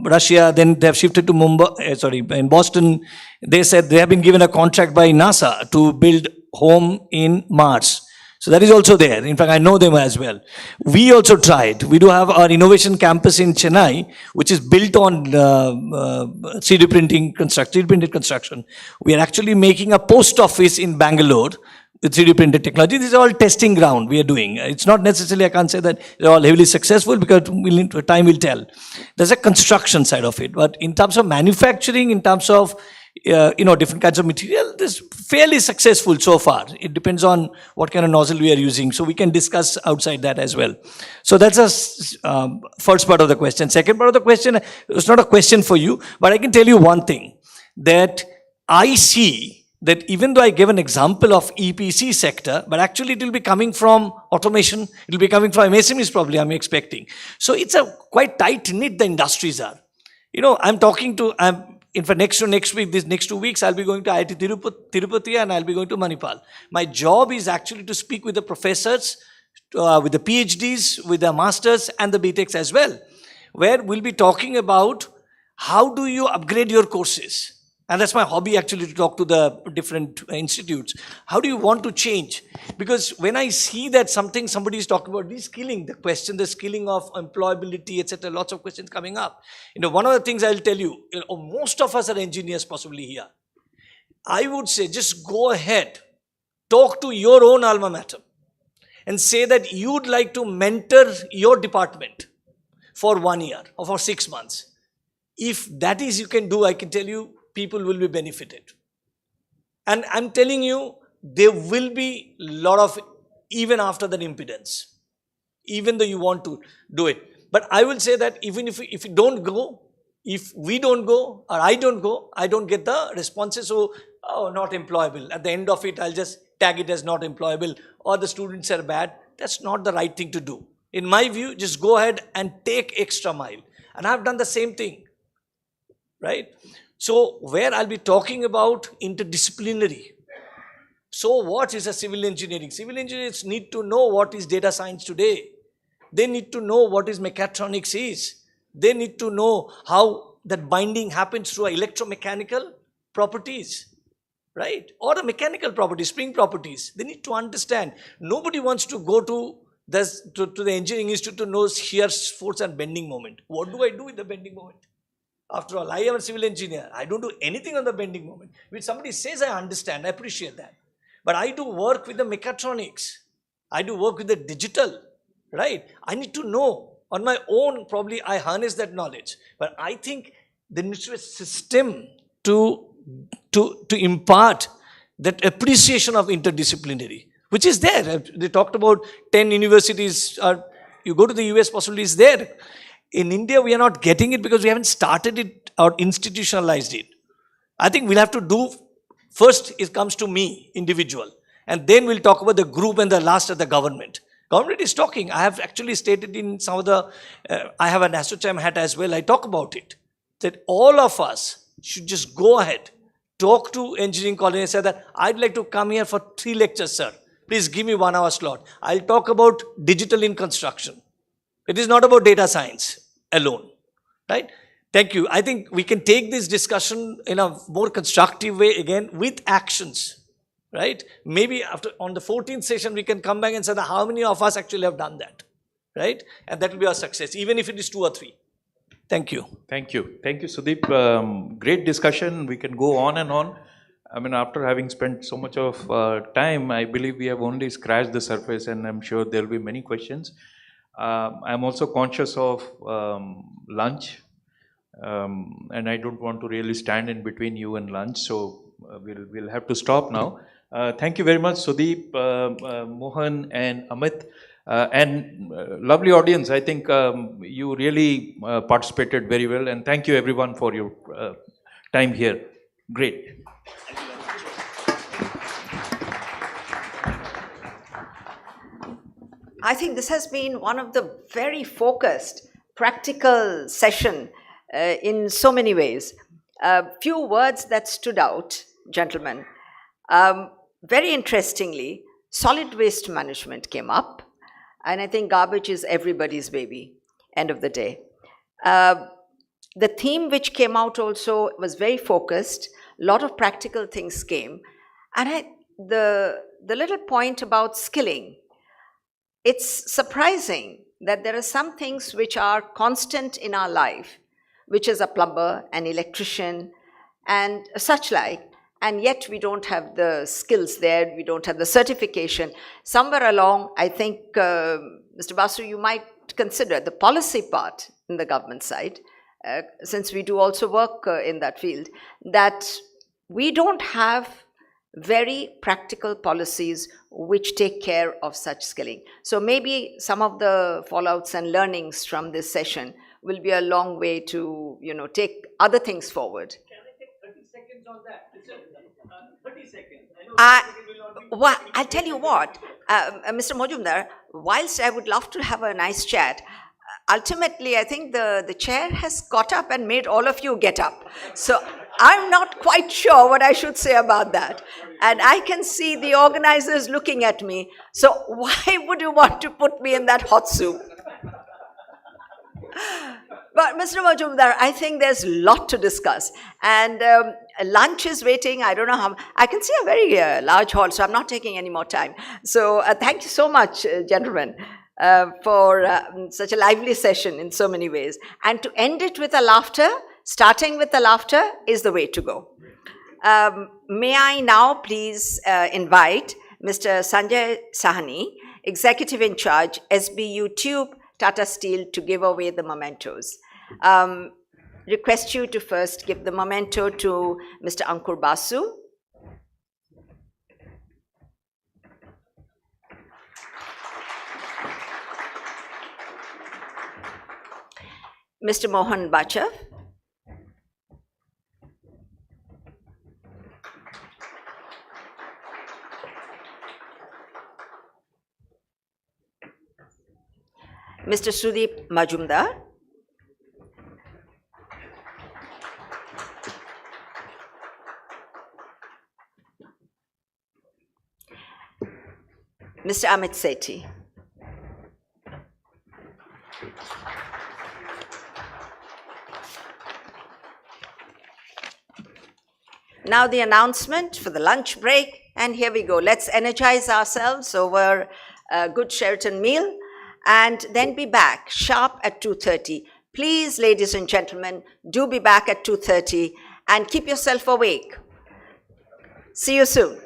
Russia, then they have shifted to Mumbai, in Boston. They said they have been given a contract by NASA to build home in Mars. So that is also there. In fact, I know them as well. We also tried. We do have our innovation campus in Chennai, which is built on 3D printed construction. We are actually making a post office in Bangalore with 3D printed technology. This is all testing ground we are doing. It's not necessarily, I can't say that they're all heavily successful, because time will tell. There's a construction side of it. But in terms of manufacturing, in terms of different kinds of material, this is fairly successful so far. It depends on what kind of nozzle we are using. So we can discuss outside that as well. So that's a first part of the question. Second part of the question, it's not a question for you, but I can tell you one thing, that I see that even though I gave an example of EPC sector, but actually it will be coming from automation, it will be coming from MSMEs probably, I'm expecting. So it's a quite tight knit, the industries are. You know, in fact, next week, these next 2 weeks, I'll be going to IIT Tirupati and I'll be going to Manipal. My job is actually to speak with the professors, with the PhDs, with the masters and the BTechs as well, where we'll be talking about how do you upgrade your courses. And that's my hobby actually, to talk to the different institutes. How do you want to change? Because when I see that somebody is talking about de-skilling, the skilling of employability, etc., lots of questions coming up. You know, one of the things I'll tell you, most of us are engineers possibly here. I would say just go ahead, talk to your own alma mater and say that you'd like to mentor your department for 1 year or for 6 months. If that is you can do, I can tell you, people will be benefited. And I'm telling you, there will be a lot of, even after that impedance, even though you want to do it. But I will say that even if you don't go, if we don't go, or I don't go, I don't get the responses, so, oh, not employable. At the end of it, I'll just tag it as not employable, or the students are bad. That's not the right thing to do. In my view, just go ahead and take extra mile. And I've done the same thing, right? So where I'll be talking about interdisciplinary. So what is a civil engineering? Civil engineers need to know what is data science today. They need to know what is mechatronics is. They need to know how that binding happens through electromechanical properties, right? Or the mechanical properties, spring properties. They need to understand. Nobody wants to go to the engineering institute to know shear force and bending moment. What do I do with the bending moment? After all, I am a civil engineer. I don't do anything on the bending moment. Which somebody says, I understand, I appreciate that. But I do work with the mechatronics. I do work with the digital, right? I need to know on my own, probably I harness that knowledge. But I think there needs to be a system to impart that appreciation of interdisciplinary, which is there. They talked about 10 universities. You go to the US, possibly it's there. In India, we are not getting it because we haven't started it or institutionalized it. I think we'll have to do, first it comes to me, individual, and then we'll talk about the group, and the last at the government. Government is talking. I have actually stated in some of the, I have an AstroCham hat as well, I talk about it, that all of us should just go ahead, talk to engineering college and say that I'd like to come here for 3 lectures, sir. Please give me 1 hour slot. I'll talk about digital in construction. It is not about data science alone, right? Thank you. I think we can take this discussion in a more constructive way again with actions, right? Maybe after on the 14th session, we can come back and say that how many of us actually have done that, right? And that will be our success, even if it is 2 or 3. Thank you. Thank you. Thank you, Sudeep. Great discussion. We can go on and on. I mean, after having spent so much of time, I believe we have only scratched the surface, and I'm sure there will be many questions. I'm also conscious of lunch, and I don't want to really stand in between you and lunch, so we'll have to stop now. Thank you very much, Sudeep, Mohan, and Amit. Lovely audience, I think you really participated very well, and thank you everyone for your time here. Great. I think this has been one of the very focused, practical session in so many ways. Few words that stood out, gentlemen. Very interestingly, solid waste management came up, and I think garbage is everybody's baby, end of the day. The theme which came out also was very focused. A lot of practical things came. And the little point about skilling, it's surprising that there are some things which are constant in our life, which is a plumber, an electrician, and such like, and yet we don't have the skills there, we don't have the certification. Somewhere along, I think, Mr. Basu, you might consider the policy part in the government side, since we do also work in that field, that we don't have very practical policies which take care of such skilling. So maybe some of the fallouts and learnings from this session will be a long way to, take other things forward. Can I take 30 seconds on that? 30 seconds. Well, I'll tell you what, Mr. Mojumdar, whilst I would love to have a nice chat, ultimately I think the chair has got up and made all of you get up. So I'm not quite sure what I should say about that. And I can see the organizers looking at me. So why would you want to put me in that hot soup? But Mr. Majumdar, I think there's a lot to discuss. And lunch is waiting. I don't know how. I can see a very large hall, so I'm not taking any more time. So thank you so much, gentlemen, for such a lively session in so many ways. And to end it with a laughter, starting with the laughter is the way to go. May I now please invite Mr. Sanjay Sahani, Executive in Charge, SBU Tube, Tata Steel, to give away the mementos. Request you to first give the memento to Mr. Ankur Basu. Mr. Mohan Bachav. Mr. Sudeep Majumdar. Mr. Amit Sethi. Now the announcement for the lunch break, and here we go. Let's energize ourselves over a good Sheraton meal and then be back sharp at 2:30. Please, ladies and gentlemen, do be back at 2:30 and keep yourself awake. See you soon.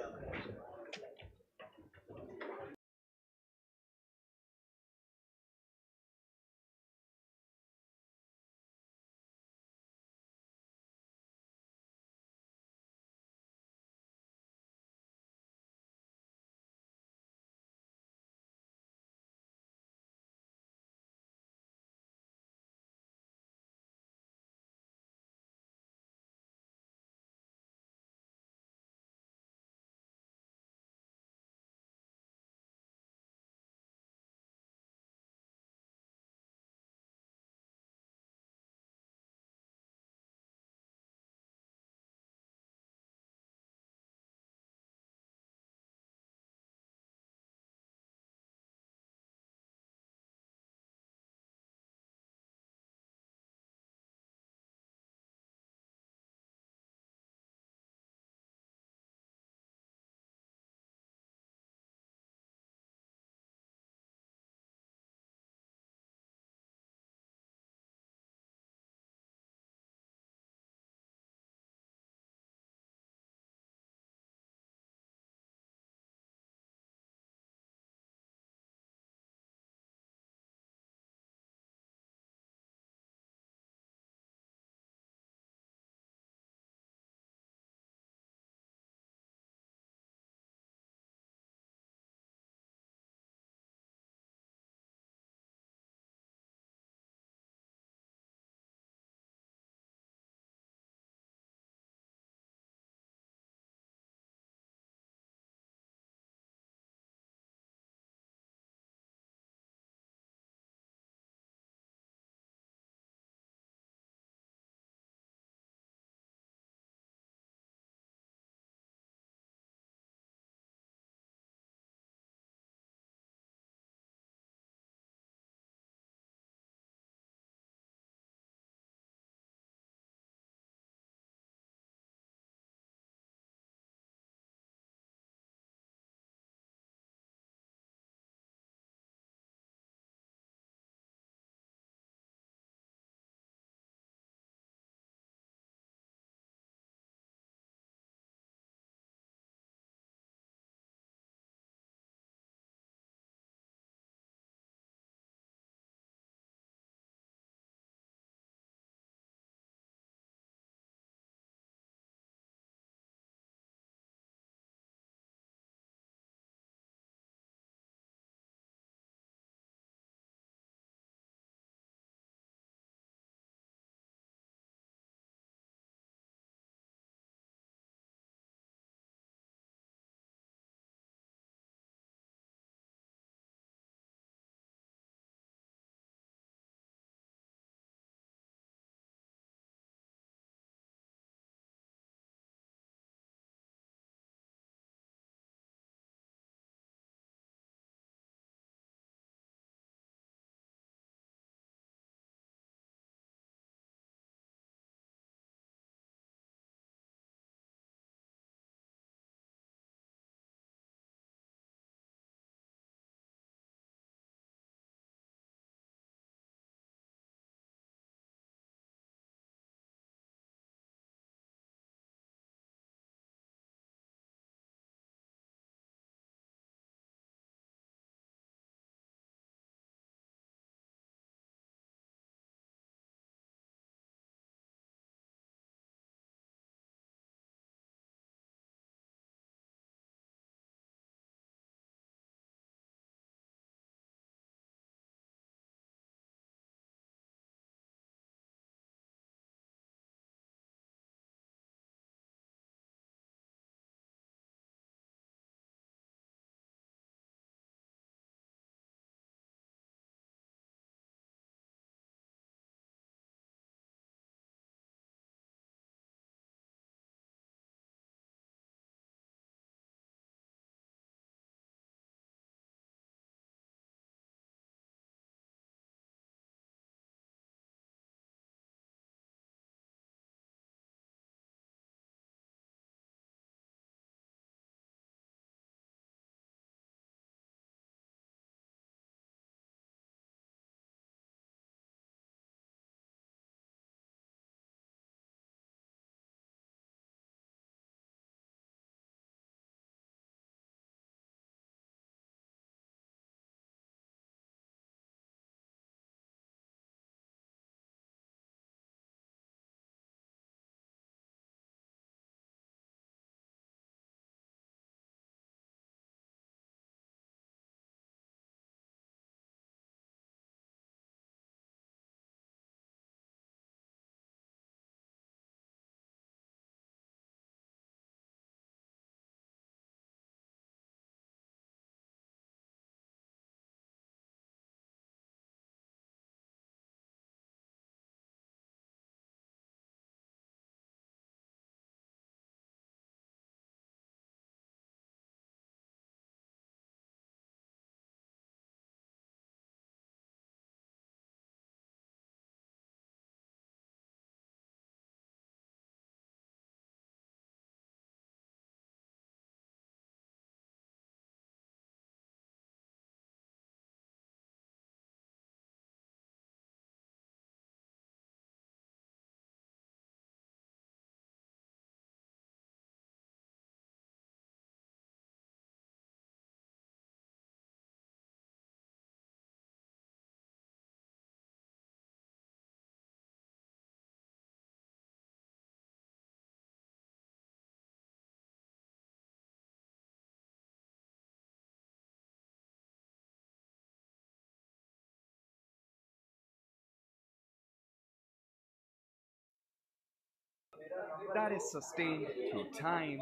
that is sustained through time,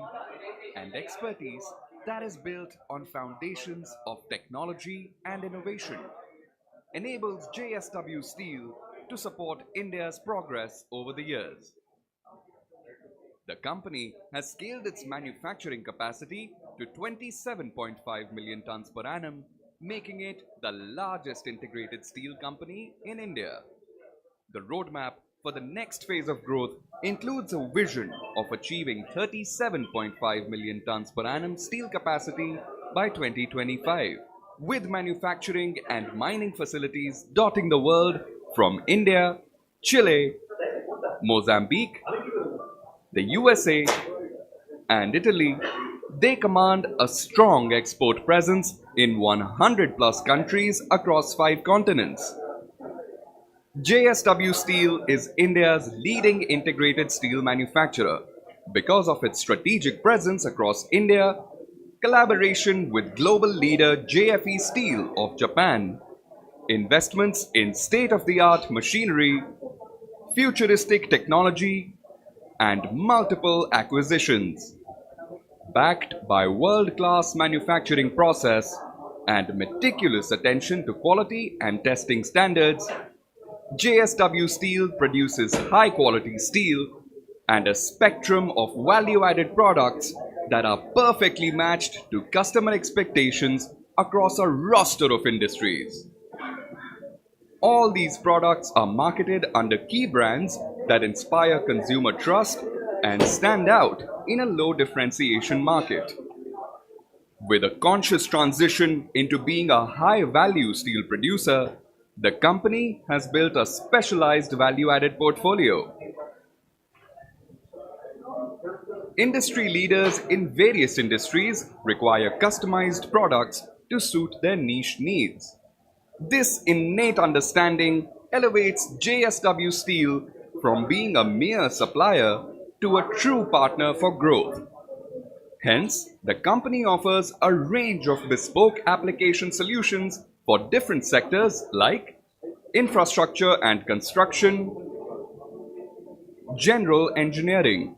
and expertise that is built on foundations of technology and innovation, enables JSW Steel to support India's progress over the years. The company has scaled its manufacturing capacity to 27.5 million tons per annum, making it the largest integrated steel company in India. The roadmap for the next phase of growth includes a vision of achieving 37.5 million tons per annum steel capacity by 2025, with manufacturing and mining facilities dotting the world from India, Chile, Mozambique, the USA, and Italy. They command a strong export presence in 100 plus countries across 5 continents. JSW Steel is India's leading integrated steel manufacturer because of its strategic presence across India, collaboration with global leader JFE Steel of Japan, investments in state-of-the-art machinery, futuristic technology, and multiple acquisitions. Backed by world-class manufacturing process and meticulous attention to quality and testing standards, JSW Steel produces high-quality steel and a spectrum of value-added products that are perfectly matched to customer expectations across a roster of industries. All these products are marketed under key brands that inspire consumer trust and stand out in a low differentiation market. With a conscious transition into being a high-value steel producer, the company has built a specialized value-added portfolio. Industry leaders in various industries require customized products to suit their niche needs. This innate understanding elevates JSW Steel from being a mere supplier to a true partner for growth. Hence, the company offers a range of bespoke application solutions for different sectors like infrastructure and construction, general engineering,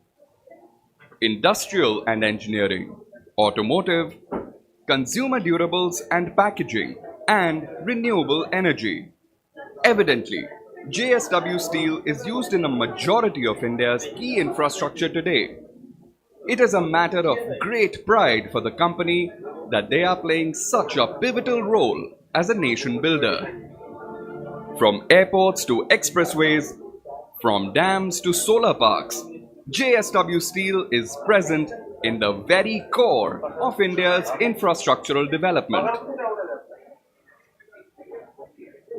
industrial and engineering, automotive, consumer durables and packaging, and renewable energy. Evidently, JSW Steel is used in a majority of India's key infrastructure today. It is a matter of great pride for the company that they are playing such a pivotal role as a nation builder. From airports to expressways, from dams to solar parks, JSW Steel is present in the very core of India's infrastructural development.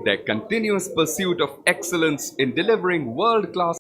Their continuous pursuit of excellence in delivering world-class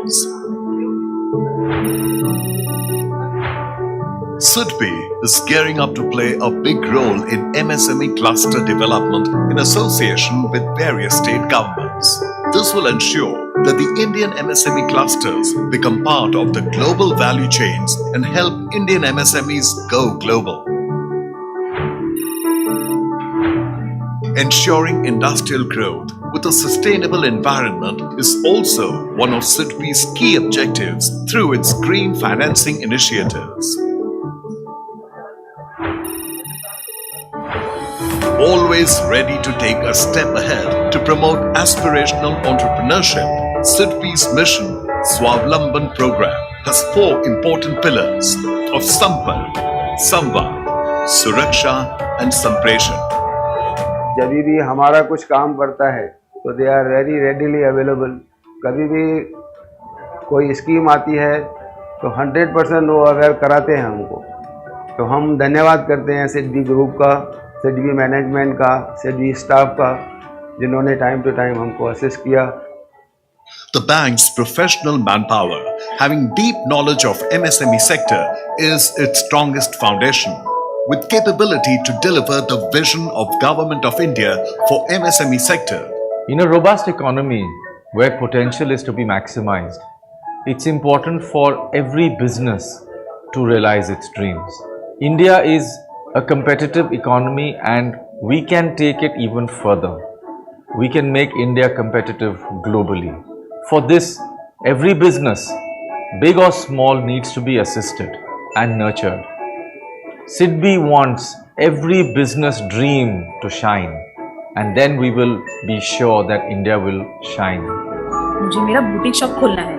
skills. SIDBI is gearing up to play a big role in MSME cluster development in association with various state governments. This will ensure that the Indian MSME clusters become part of the global value chains and help Indian MSMEs go global. Ensuring industrial growth with a sustainable environment is also one of SIDBI's key objectives through its green financing initiatives. Always ready to take a step ahead to promote aspirational entrepreneurship, SIDBI's mission Swavlamban program has 4 important pillars of Sampark, Samvad, Suraksha and Sampreshan. जब भी हमारा कुछ काम पड़ता है तो they are very readily available. कभी भी कोई स्कीम आती है तो 100% वो अवेयर कराते हैं हमको. तो हम धन्यवाद करते हैं सिडबी ग्रुप का, सिडबी मैनेजमेंट का, सिडबी स्टाफ का, जिन्होंने टाइम टू टाइम हमको असिस्ट किया. The bank's professional manpower, having deep knowledge of MSME sector, is its strongest foundation. With capability to deliver the vision of Government of India for MSME sector. In a robust economy where potential is to be maximized, it's important for every business to realize its dreams. India is a competitive economy and we can take it even further. We can make India competitive globally. For this, every business, big or small, needs to be assisted and nurtured. SIDBI wants every business dream to shine, and then we will be sure that India will shine. मुझे मेरा boutique shop खोलना है.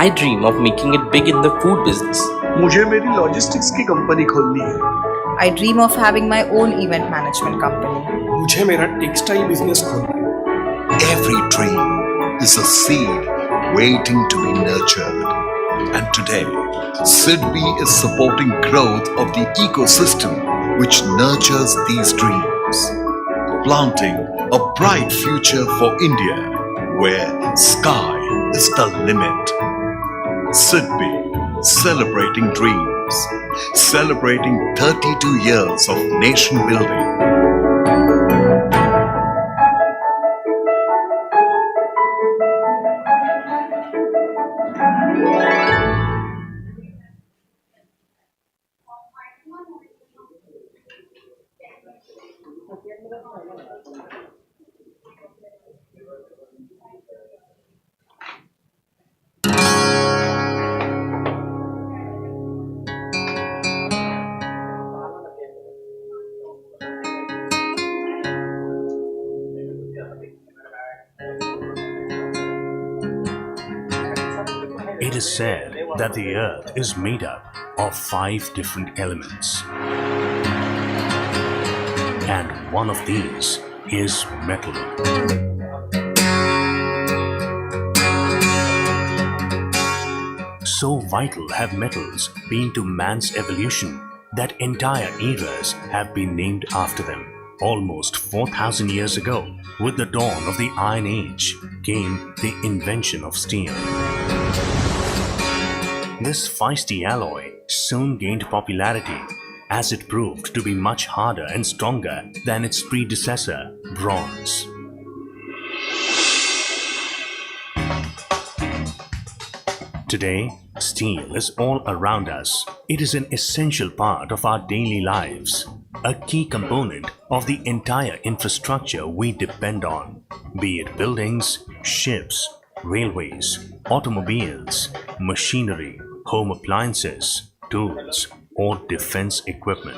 I dream of making it big in the food business. मुझे मेरी logistics की company खोलनी है. I dream of having my own event management company. मुझे मेरा टेक्सटाइल बिजनेस खोलना है. Every dream is a seed waiting to be nurtured. And today, SIDBI is supporting growth of the ecosystem which nurtures these dreams, planting a bright future for India where sky is the limit. SIDBI, celebrating dreams, celebrating 32 years of nation building. It is said that the earth is made up of 5 different elements. And one of these is metal. So vital have metals been to man's evolution that entire eras have been named after them. Almost 4,000 years ago, with the dawn of the Iron Age, came the invention of steel. This feisty alloy soon gained popularity as it proved to be much harder and stronger than its predecessor, bronze. Today, steel is all around us. It is an essential part of our daily lives, a key component of the entire infrastructure we depend on, be it buildings, ships, railways, automobiles, machinery, home appliances, tools, or defense equipment.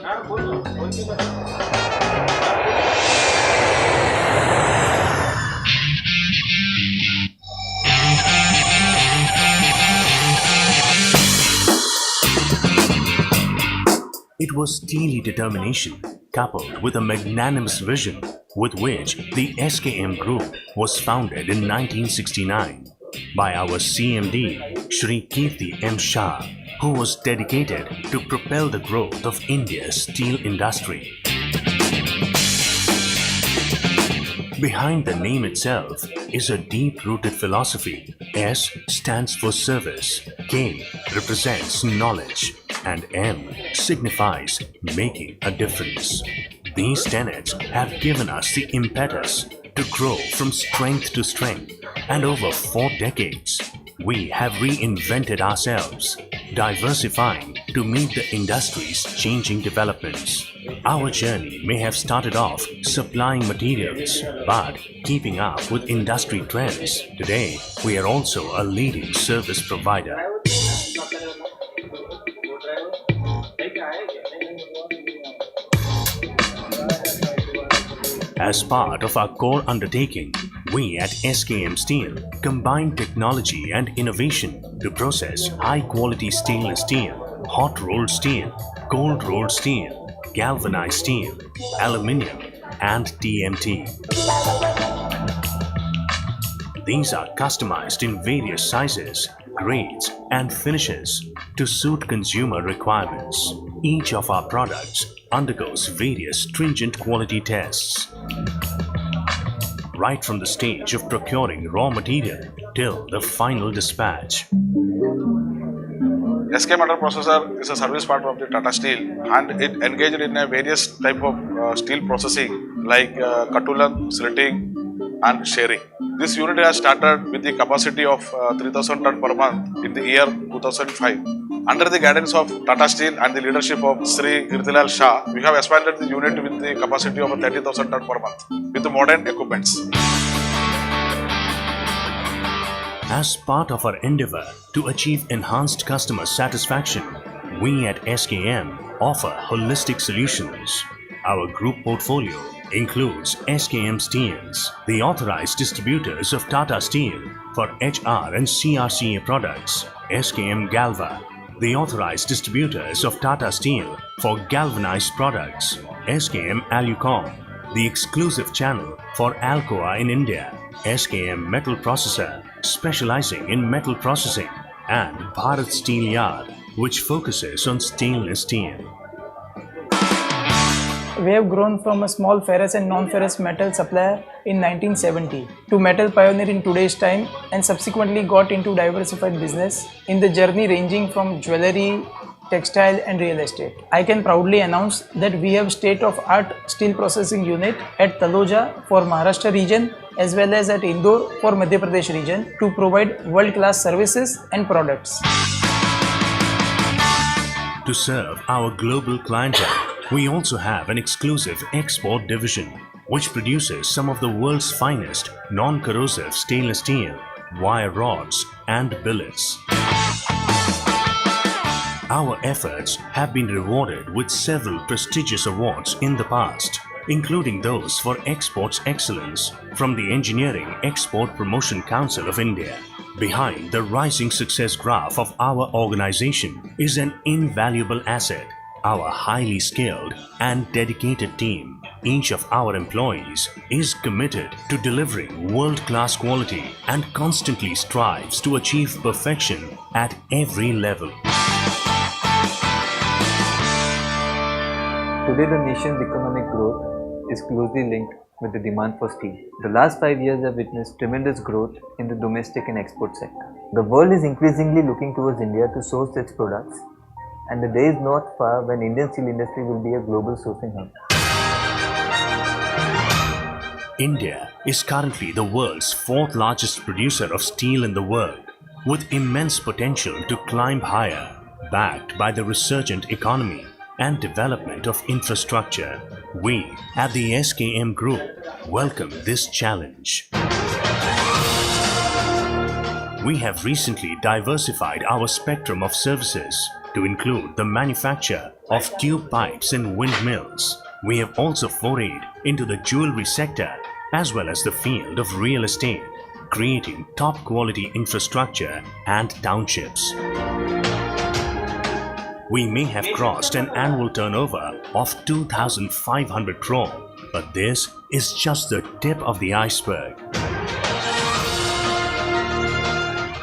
It was steely determination coupled with a magnanimous vision with which the SKM Group was founded in 1969 by our CMD, Shri Kirti M. Shah, who was dedicated to propel the growth of India's steel industry. Behind the name itself is a deep-rooted philosophy. S stands for service, K represents knowledge, and M signifies making a difference. These tenets have given us the impetus to grow from strength to strength, and over 4 decades, we have reinvented ourselves, diversifying to meet the industry's changing developments. Our journey may have started off supplying materials, but keeping up with industry trends. Today, we are also a leading service provider. As part of our core undertaking, we at SKM Steel combine technology and innovation to process high-quality stainless steel, hot-rolled steel, cold-rolled steel, galvanized steel, aluminium, and TMT. These are customized in various sizes, grades, and finishes to suit consumer requirements. Each of our products undergoes various stringent quality tests, right from the stage of procuring raw material till the final dispatch. SK Metal Processor is a service partner of the Tata Steel, and it engaged in a various type of steel processing like cutting, slitting, and sharing. This unit has started with the capacity of 3000 ton per month in the year 2005. Under the guidance of Tata Steel and the leadership of Sri Kirtilal Shah, we have expanded the unit with the capacity of 30,000 ton per month with the modern equipments. As part of our endeavor to achieve enhanced customer satisfaction, we at SKM offer holistic solutions. Our group portfolio includes SKM Steels, the authorized distributors of Tata Steel for HR and CRCA products, SKM Galva, the authorized distributors of Tata Steel for galvanized products, SKM Alucom, the exclusive channel for Alcoa in India, SKM Metal Processor, specializing in metal processing, and Bharat Steel Yard, which focuses on stainless steel. We have grown from a small ferrous and non-ferrous metal supplier in 1970 to metal pioneer in today's time, and subsequently got into diversified business in the journey ranging from jewelry, textile and real estate. I can proudly announce that we have state-of-art steel processing unit at Taloja for Maharashtra region as well as at Indore for Madhya Pradesh region to provide world-class services and products. To serve our global clientele, we also have an exclusive export division which produces some of the world's finest non-corrosive stainless steel, wire rods and billets. Our efforts have been rewarded with several prestigious awards in the past, including those for exports excellence from the Engineering Export Promotion Council of India. Behind the rising success graph of our organization is an invaluable asset, our highly skilled and dedicated team. Each of our employees is committed to delivering world-class quality and constantly strives to achieve perfection at every level. Today, the nation's economic growth is closely linked with the demand for steel. The last 5 years have witnessed tremendous growth in the domestic and export sector. The world is increasingly looking towards India to source its products, and the day is not far when Indian steel industry will be a global sourcing hub. India is currently the world's 4th largest producer of steel in the world, with immense potential to climb higher, backed by the resurgent economy and development of infrastructure. We at the SKM Group welcome this challenge. We have recently diversified our spectrum of services to include the manufacture of tube pipes in windmills. We have also forayed into the jewelry sector as well as the field of real estate, creating top quality infrastructure and townships. We may have crossed an annual turnover of 2,500 crore, but this is just the tip of the iceberg.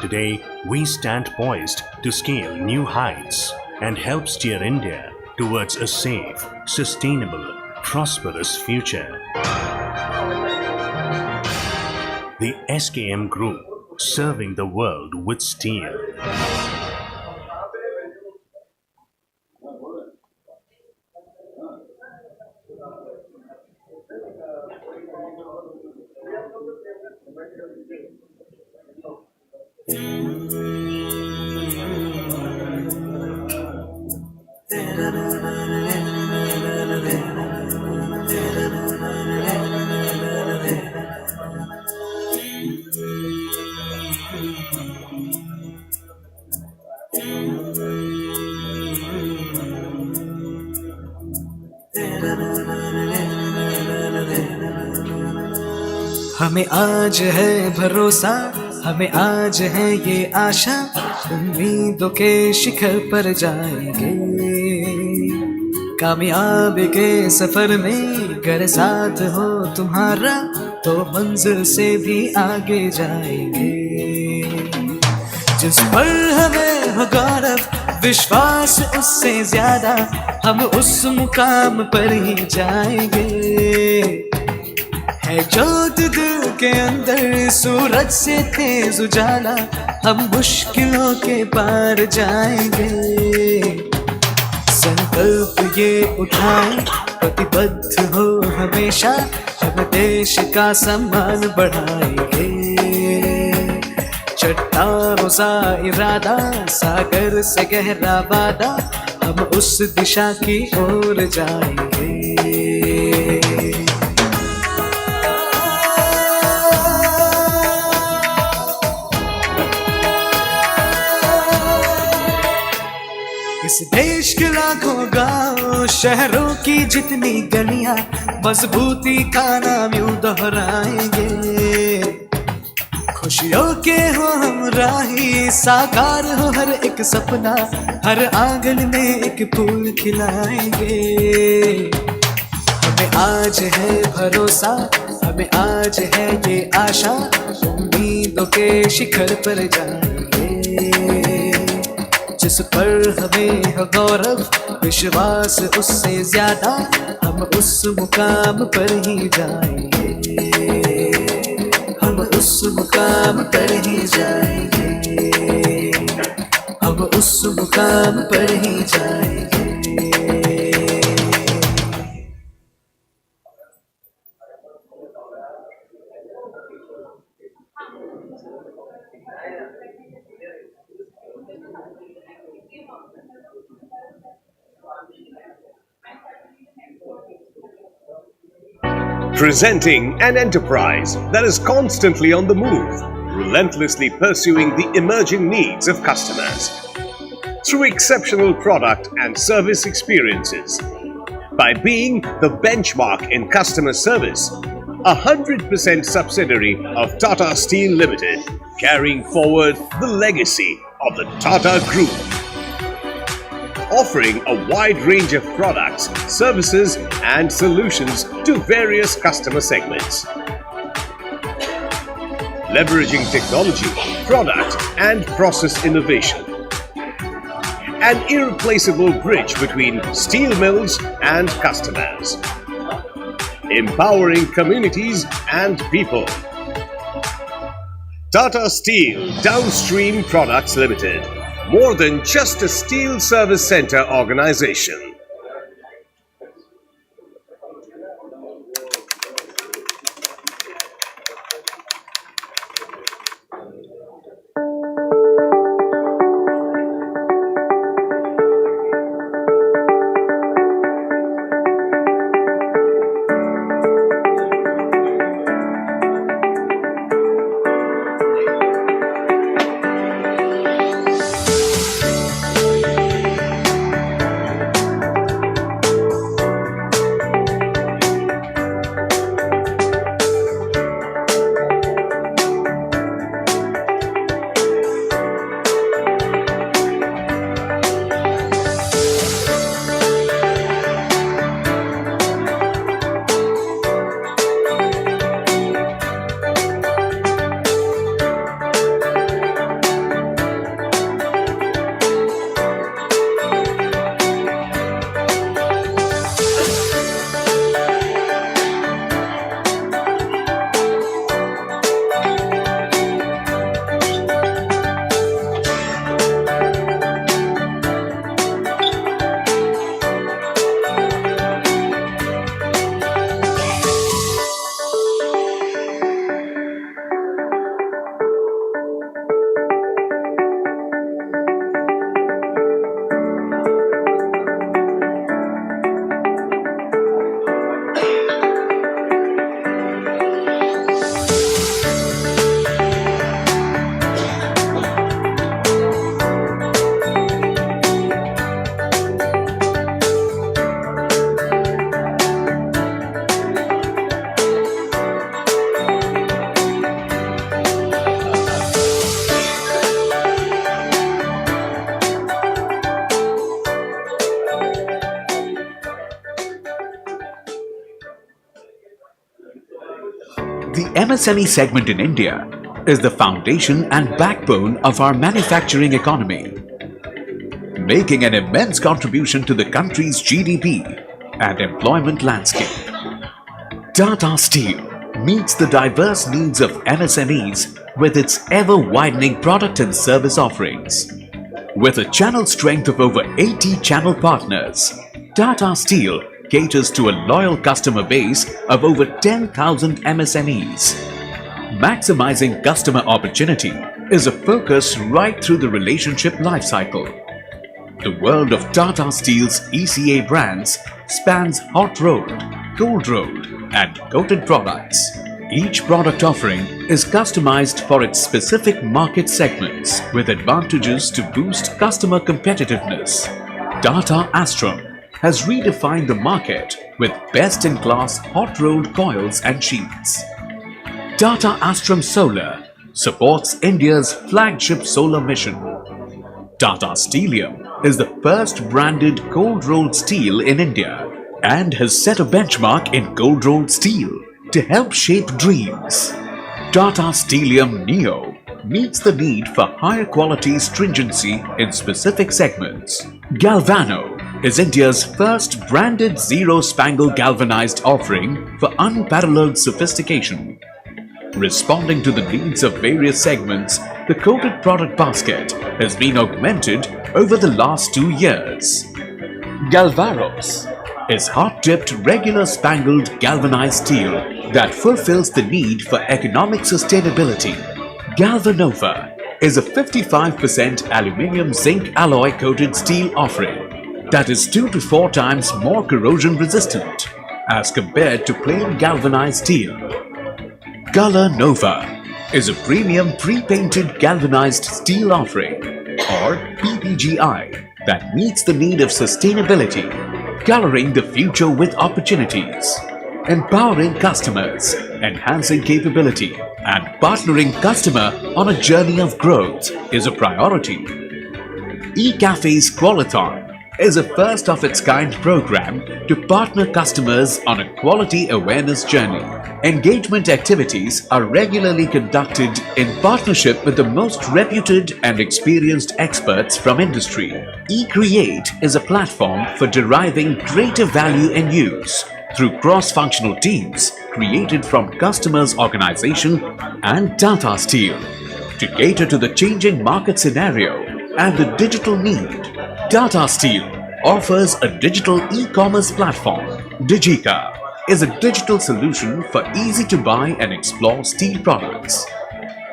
Today, we stand poised to scale new heights and help steer India towards a safe, sustainable, prosperous future. The SKM Group, serving the world with steel. हमें आज है भरोसा, हमें आज है ये आशा, उम्मीदों के शिखर पर जाएंगे। कामयाबी के सफर में अगर साथ हो तुम्हारा, तो मंजिल से भी आगे जाएंगे। जिस पर हमें हो गौरव, विश्वास उससे ज्यादा, हम उस मुकाम पर ही जाएंगे। है जोत दिल के अंदर सूरज से तेज उजाला, हम मुश्किलों के पार जाएंगे। संकल्प ये उठाएं, प्रतिबद्ध हो हमेशा, हम देश का सम्मान बढ़ाएंगे। चट्टानों सा इरादा, सागर से गहरा वादा, हम उस दिशा की ओर जाएंगे। इस देश के लाखों गांव, शहरों की जितनी गलियां, मजबूती का नाम यूं दोहराएंगे। खुशियों के हो हम राही, साकार हो हर एक सपना, हर आंगन में एक फूल खिलाएंगे। हमें आज है भरोसा, हमें आज है ये आशा, उम्मीदों के शिखर पर जाएंगे। जिस पर हमें हो गौरव, विश्वास उससे ज्यादा, हम उस मुकाम पर ही जाएंगे। हम उस मुकाम पर ही जाएंगे। हम उस मुकाम पर ही जाएंगे। Presenting an enterprise that is constantly on the move, relentlessly pursuing the emerging needs of customers through exceptional product and service experiences. By being the benchmark in customer service, 100% subsidiary of Tata Steel Limited, carrying forward the legacy of the Tata Group, offering a wide range of products, services and solutions to various customer segments. Leveraging technology, product and process innovation. An irreplaceable bridge between steel mills and customers. Empowering communities and people. Tata Steel Downstream Products Limited. More than just a steel service center organization. MSME segment in India is the foundation and backbone of our manufacturing economy, making an immense contribution to the country's GDP and employment landscape. Tata Steel meets the diverse needs of MSMEs with its ever-widening product and service offerings. With a channel strength of over 80 channel partners, Tata Steel caters to a loyal customer base of over 10,000 MSMEs. Maximizing customer opportunity is a focus right through the relationship lifecycle. The world of Tata Steel's ECA brands spans hot rolled, cold rolled, and coated products. Each product offering is customized for its specific market segments with advantages to boost customer competitiveness. Tata Astrum has redefined the market with best-in-class hot-rolled coils and sheets. Tata Astrum Solar supports India's flagship solar mission. Tata Steelium is the first branded cold-rolled steel in India and has set a benchmark in cold-rolled steel to help shape dreams. Tata Steelium Neo meets the need for higher quality stringency in specific segments. Galvano is India's first branded zero-spangle galvanized offering for unparalleled sophistication. Responding to the needs of various segments, the coated product basket has been augmented over the last 2 years. Galvaros is hot-dipped regular spangled galvanized steel that fulfills the need for economic sustainability. Galvanova is a 55% aluminium zinc alloy coated steel offering that is 2 to 4 times more corrosion resistant as compared to plain galvanized steel. Color Nova is a premium pre-painted galvanized steel offering, or PPGI, that meets the need of sustainability, coloring the future with opportunities. Empowering customers, enhancing capability, and partnering customer on a journey of growth is a priority. eCafe's Qualithon is a first-of-its-kind program to partner customers on a quality awareness journey. Engagement activities are regularly conducted in partnership with the most reputed and experienced experts from industry. eCreate is a platform for deriving greater value in use through cross-functional teams created from customers' organization and Tata Steel. To cater to the changing market scenario and the digital need, Tata Steel offers a digital e-commerce platform. Digika is a digital solution for easy-to-buy and explore steel products.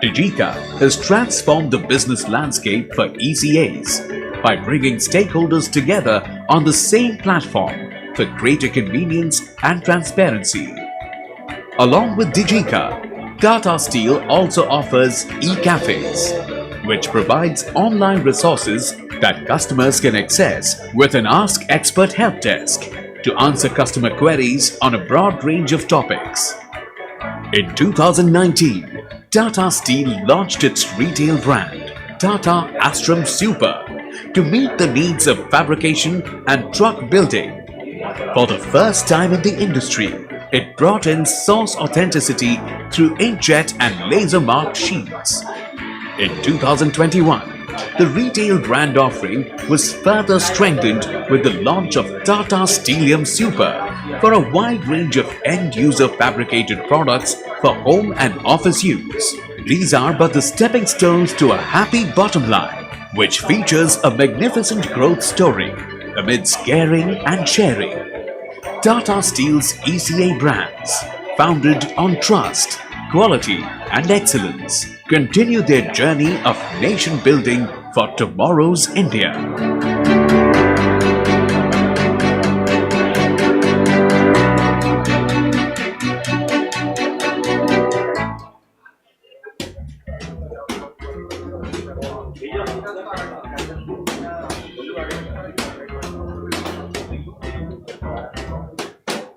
Digika has transformed the business landscape for ECAs by bringing stakeholders together on the same platform for greater convenience and transparency. Along with Digika, Tata Steel also offers e-cafes, which provides online resources that customers can access with an Ask Expert help desk to answer customer queries on a broad range of topics. In 2019, Tata Steel launched its retail brand, Tata Astrum Super, to meet the needs of fabrication and truck building. For the first time in the industry, it brought in source authenticity through inkjet and laser marked sheets. In 2021, the retail brand offering was further strengthened with the launch of Tata Steelium Super for a wide range of end-user fabricated products for home and office use. These are but the stepping stones to a happy bottom line, which features a magnificent growth story amidst caring and sharing. Tata Steel's ECA brands, founded on trust, quality and excellence, continue their journey of nation building for tomorrow's India.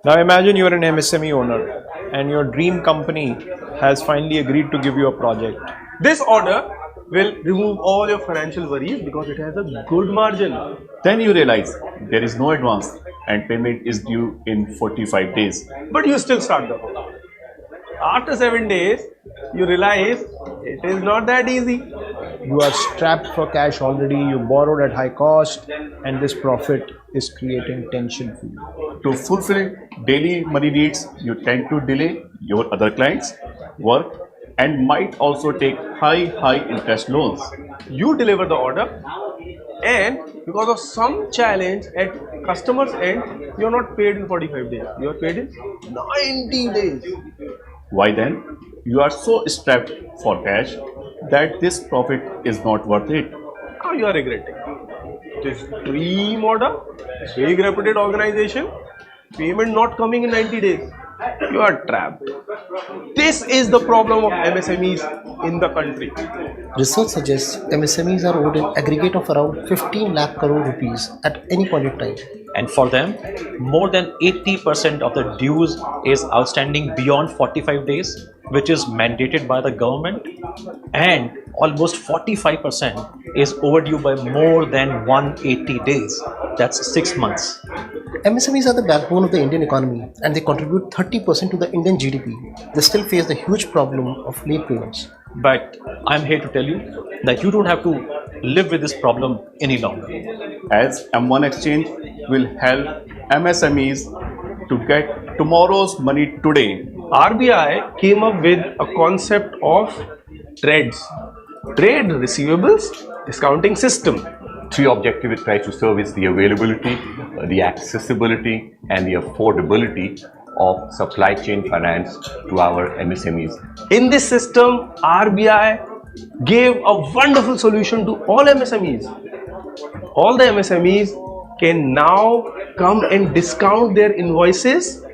Now imagine you are an MSME owner and your dream company has finally agreed to give you a project. This order will remove all your financial worries because it has a good margin. Then you realize there is no advance and payment is due in 45 days. But you still start the work. After 7 days, you realize it is not that easy. You are strapped for cash already, you borrowed at high cost, and this profit is creating tension for you. To fulfill daily money needs, you tend to delay your other clients' work and might also take high interest loans. You deliver the order, and because of some challenge at customer's end, you are not paid in 45 days. You are paid in 90 days. Why then? You are so strapped for cash that this profit is not worth it. Now you are regretting. This dream order, big reputed organization, payment not coming in 90 days. You are trapped. This is the problem of MSMEs in the country. Research suggests MSMEs are owed an aggregate of around 15 lakh crore rupees at any point in time. And for them, more than 80% of the dues is outstanding beyond 45 days, which is mandated by the government, and almost 45% is overdue by more than 180 days. That's 6 months. MSMEs are the backbone of the Indian economy and they contribute 30% to the Indian GDP. They still face the huge problem of late payments. But I'm here to tell you that you don't have to live with this problem any longer. As M1 Exchange will help MSMEs to get tomorrow's money today. RBI came up with a concept of TREDS, Trade Receivables Discounting System. Three objectives it tries to serve is the availability, the accessibility and the affordability of supply chain finance to our MSMEs. In this system, RBI gave a wonderful solution to all MSMEs. All the MSMEs can now come and discount their invoices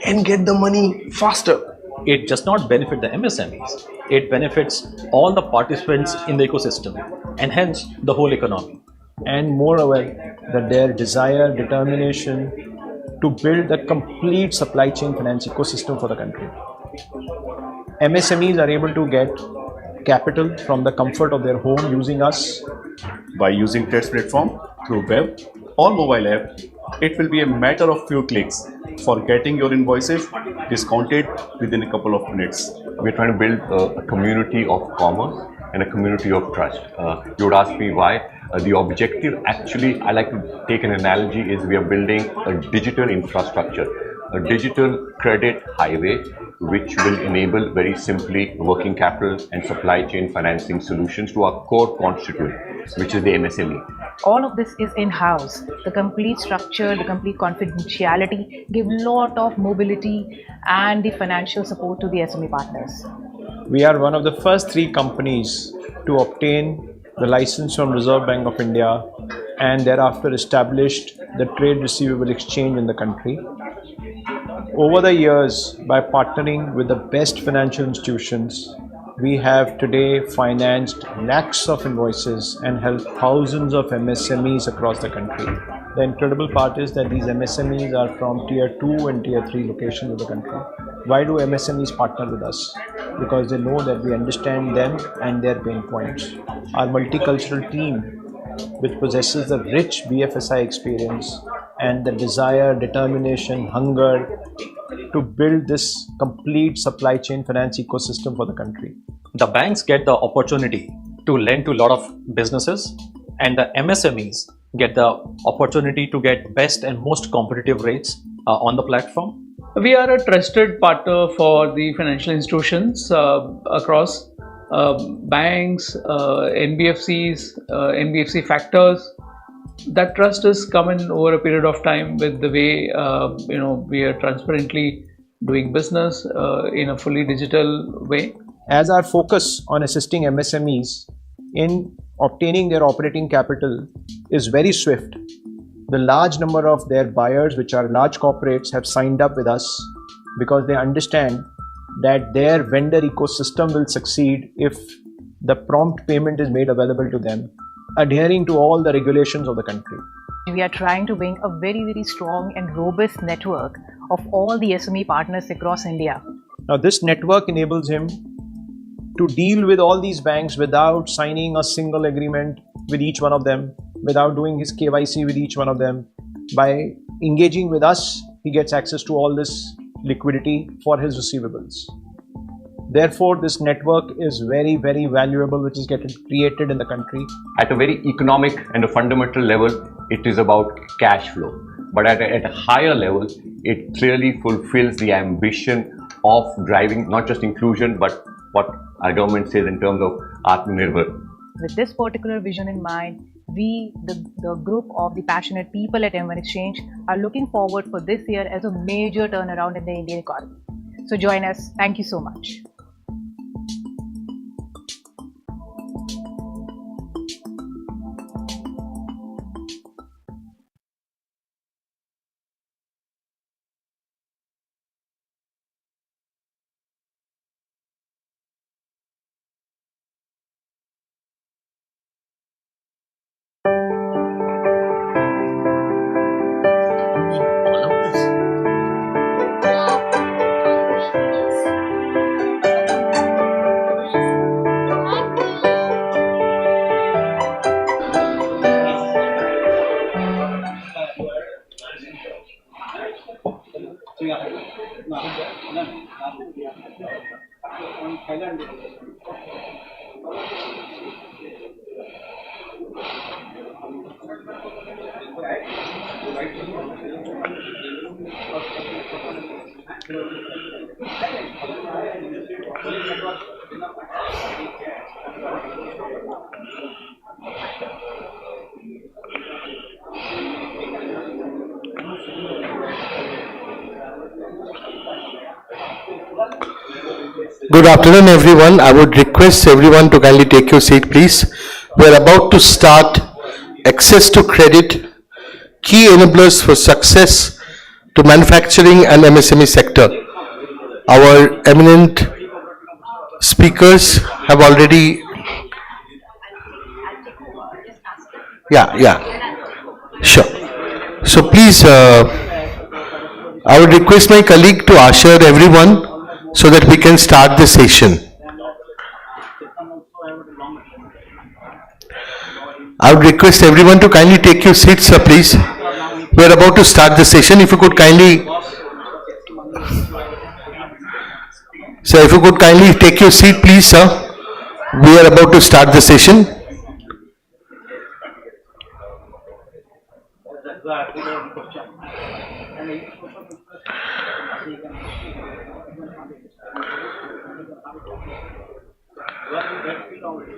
and get the money faster. It does not benefit the MSMEs. It benefits all the participants in the ecosystem and hence the whole economy. And moreover, that their desire, determination to build a complete supply chain finance ecosystem for the country. MSMEs are able to get capital from the comfort of their home using us. By using TREDS platform through web or mobile app, it will be a matter of few clicks for getting your invoices discounted within a couple of minutes. We're trying to build a community of commerce and a community of trust. You would ask me why. The objective, actually, I like to take an analogy, is we are building a digital infrastructure, a digital credit highway, which will enable very simply working capital and supply chain financing solutions to our core constituent, which is the MSME. All of this is in-house. The complete structure, the complete confidentiality give lot of mobility and the financial support to the SME partners. We are one of the first 3 companies to obtain the license from Reserve Bank of India and thereafter established the Trade Receivable Exchange in the country. Over the years, by partnering with the best financial institutions, we have today financed lakhs of invoices and helped thousands of MSMEs across the country. The incredible part is that these MSMEs are from tier 2 and tier 3 locations of the country. Why do MSMEs partner with us? Because they know that we understand them and their pain points. Our multicultural team, which possesses the rich BFSI experience and the desire, determination, hunger to build this complete supply chain finance ecosystem for the country. The banks get the opportunity to lend to a lot of businesses, and the MSMEs get the opportunity to get best and most competitive rates on the platform. We are a trusted partner for the financial institutions across banks, NBFCs, NBFC factors. That trust has come in over a period of time with the way we are transparently doing business in a fully digital way. As our focus on assisting MSMEs in obtaining their operating capital is very swift, the large number of their buyers, which are large corporates, have signed up with us because they understand that their vendor ecosystem will succeed if the prompt payment is made available to them, adhering to all the regulations of the country. We are trying to bring a very, very strong and robust network of all the SME partners across India. Now, this network enables him to deal with all these banks without signing a single agreement with each one of them, without doing his KYC with each one of them. By engaging with us, he gets access to all this liquidity for his receivables. Therefore, this network is very, very valuable, which is getting created in the country. At a very economic and a fundamental level, it is about cash flow. But at a higher level, it clearly fulfills the ambition of driving not just inclusion, but what our government says in terms of Atmanirbhar. With this particular vision in mind, we, the group of the passionate people at M1 Exchange, are looking forward for this year as a major turnaround in the Indian economy. So join us. Thank you so much. Good afternoon, everyone. I would request everyone to kindly take your seat, please. We are about to start access to credit, key enablers for success to manufacturing and MSME sector. Our eminent speakers have already, sure. So please, I would request my colleague to usher everyone so that we can start the session. I would request everyone to kindly take your seats, sir, please. We are about to start the session. If you could kindly, sir, if you could kindly take your seat, please, sir. We are about to start the session.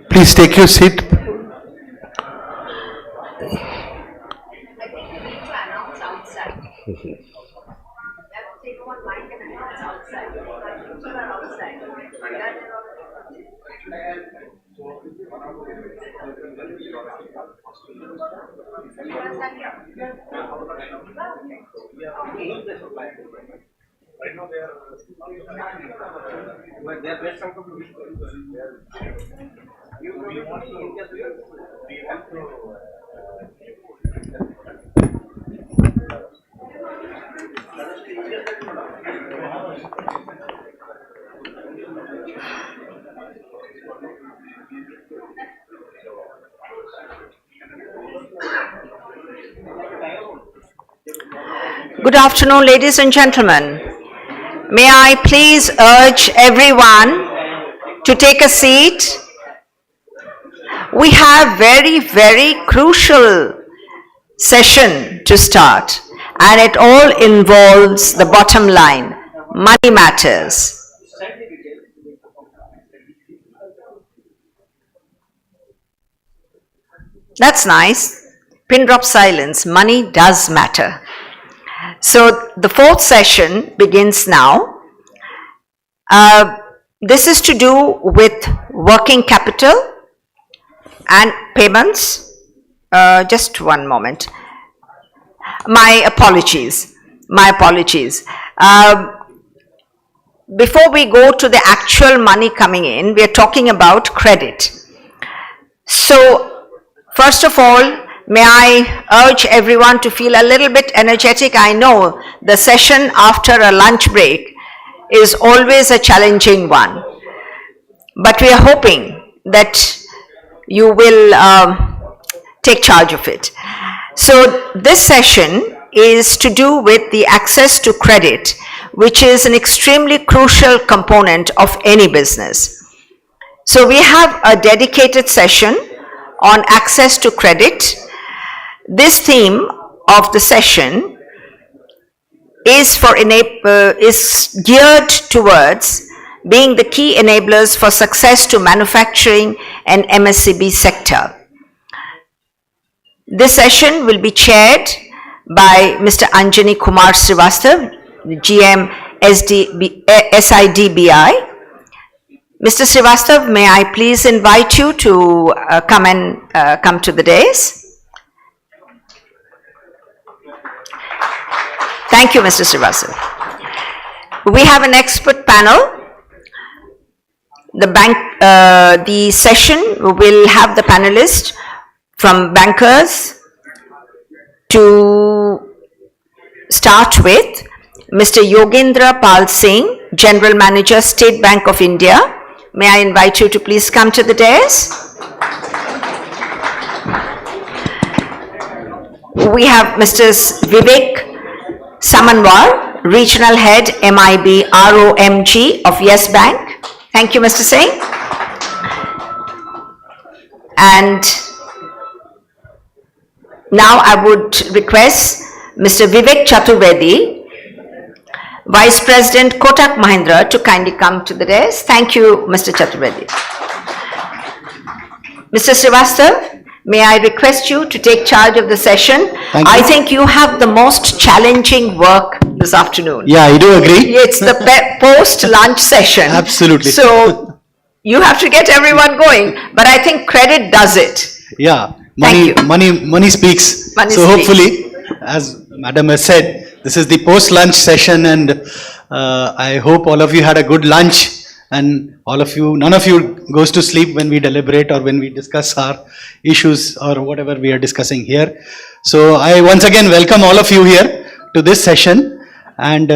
Please take your seat. Good afternoon, ladies and gentlemen. May I please urge everyone to take a seat. We have very crucial session to start, and it all involves the bottom line, money matters. That's nice. Pin drop silence. Money does matter. So the fourth session begins now. This is to do with working capital and payments. Just one moment. My apologies. Before we go to the actual money coming in, we are talking about credit. So first of all, may I urge everyone to feel a little bit energetic. I know the session after a lunch break is always a challenging one, but we are hoping that you will take charge of it. So this session is to do with the access to credit, which is an extremely crucial component of any business. So we have a dedicated session on access to credit. This theme of the session is geared towards being the key enablers for success to manufacturing and MSCB sector. This session will be chaired by Mr. Anjani Kumar Srivastav, GM SIDBI. Mr. Srivastav, may I please invite you to come to the dais? Thank you, Mr. Srivastav. We have an expert panel. The session will have the panelists from bankers to start with Mr. Yogendra Pal Singh, General Manager, State Bank of India. May I invite you to please come to the dais? We have Mr. Vivek Samanwar, Regional Head, MIB ROMG of Yes Bank. Thank you, Mr. Singh. And now I would request Mr. Vivek Chaturvedi, Vice President Kotak Mahindra, to kindly come to the dais. Thank you, Mr. Chaturvedi. Mr. Srivastav, may I request you to take charge of the session? I think you have the most challenging work this afternoon. Yeah, I do agree. It's the post-lunch session. Absolutely. So you have to get everyone going, but I think credit does it. Yeah, money speaks. Money so speaks. hopefully, as Madam has said, this is the post-lunch session, and I hope all of you had a good lunch, and none of you goes to sleep when we deliberate or when we discuss our issues or whatever we are discussing here. So I once again welcome all of you here to this session. And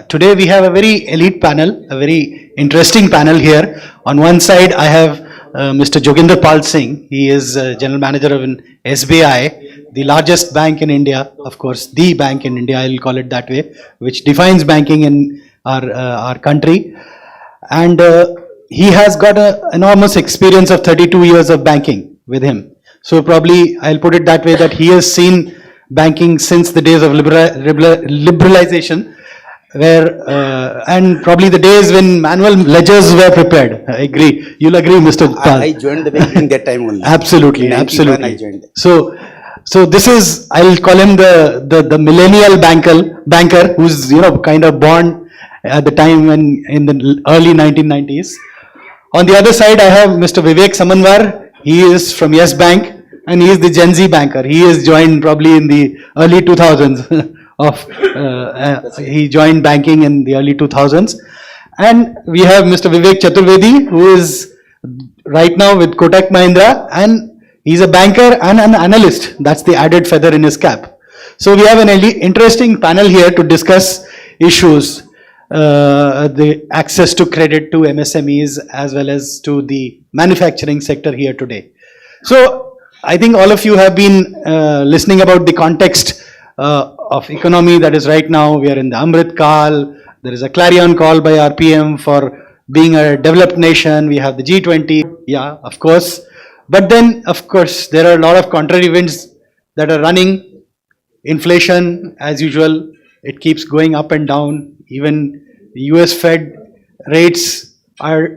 today we have a very elite panel, a very interesting panel here. On one side I have Mr. Joginder Pal Singh. He is General Manager of an SBI, the largest bank in India, of course, the bank in India, I will call it that way, which defines banking in our country. And he has got an enormous experience of 32 years of banking with him. So probably I'll put it that way, that he has seen banking since the days of liberalization, where and probably the days when manual ledgers were prepared. I agree. You'll agree, Mr. Pal. I joined the bank in that time only. Absolutely, In 91 absolutely. I joined. So this is, I'll call him the millennial banker who's kind of born at the time when in the early 1990s. On the other side, I have Mr. Vivek Samanwar. He is from Yes Bank, and he is the Gen Z banker. He has joined probably in the early 2000s. He joined banking in the early 2000s. And we have Mr. Vivek Chaturvedi, who is right now with Kotak Mahindra, and he's a banker and an analyst. That's the added feather in his cap. So we have an interesting panel here to discuss issues, the access to credit to MSMEs as well as to the manufacturing sector here today. So I think all of you have been listening about the context of economy that is right now. We are in the Amrit Kal. There is a clarion call by RPM for being a developed nation. We have the G20. Yeah, of course. But then, of course, there are a lot of contrary winds that are running. Inflation, as usual, it keeps going up and down. Even the US Fed rates are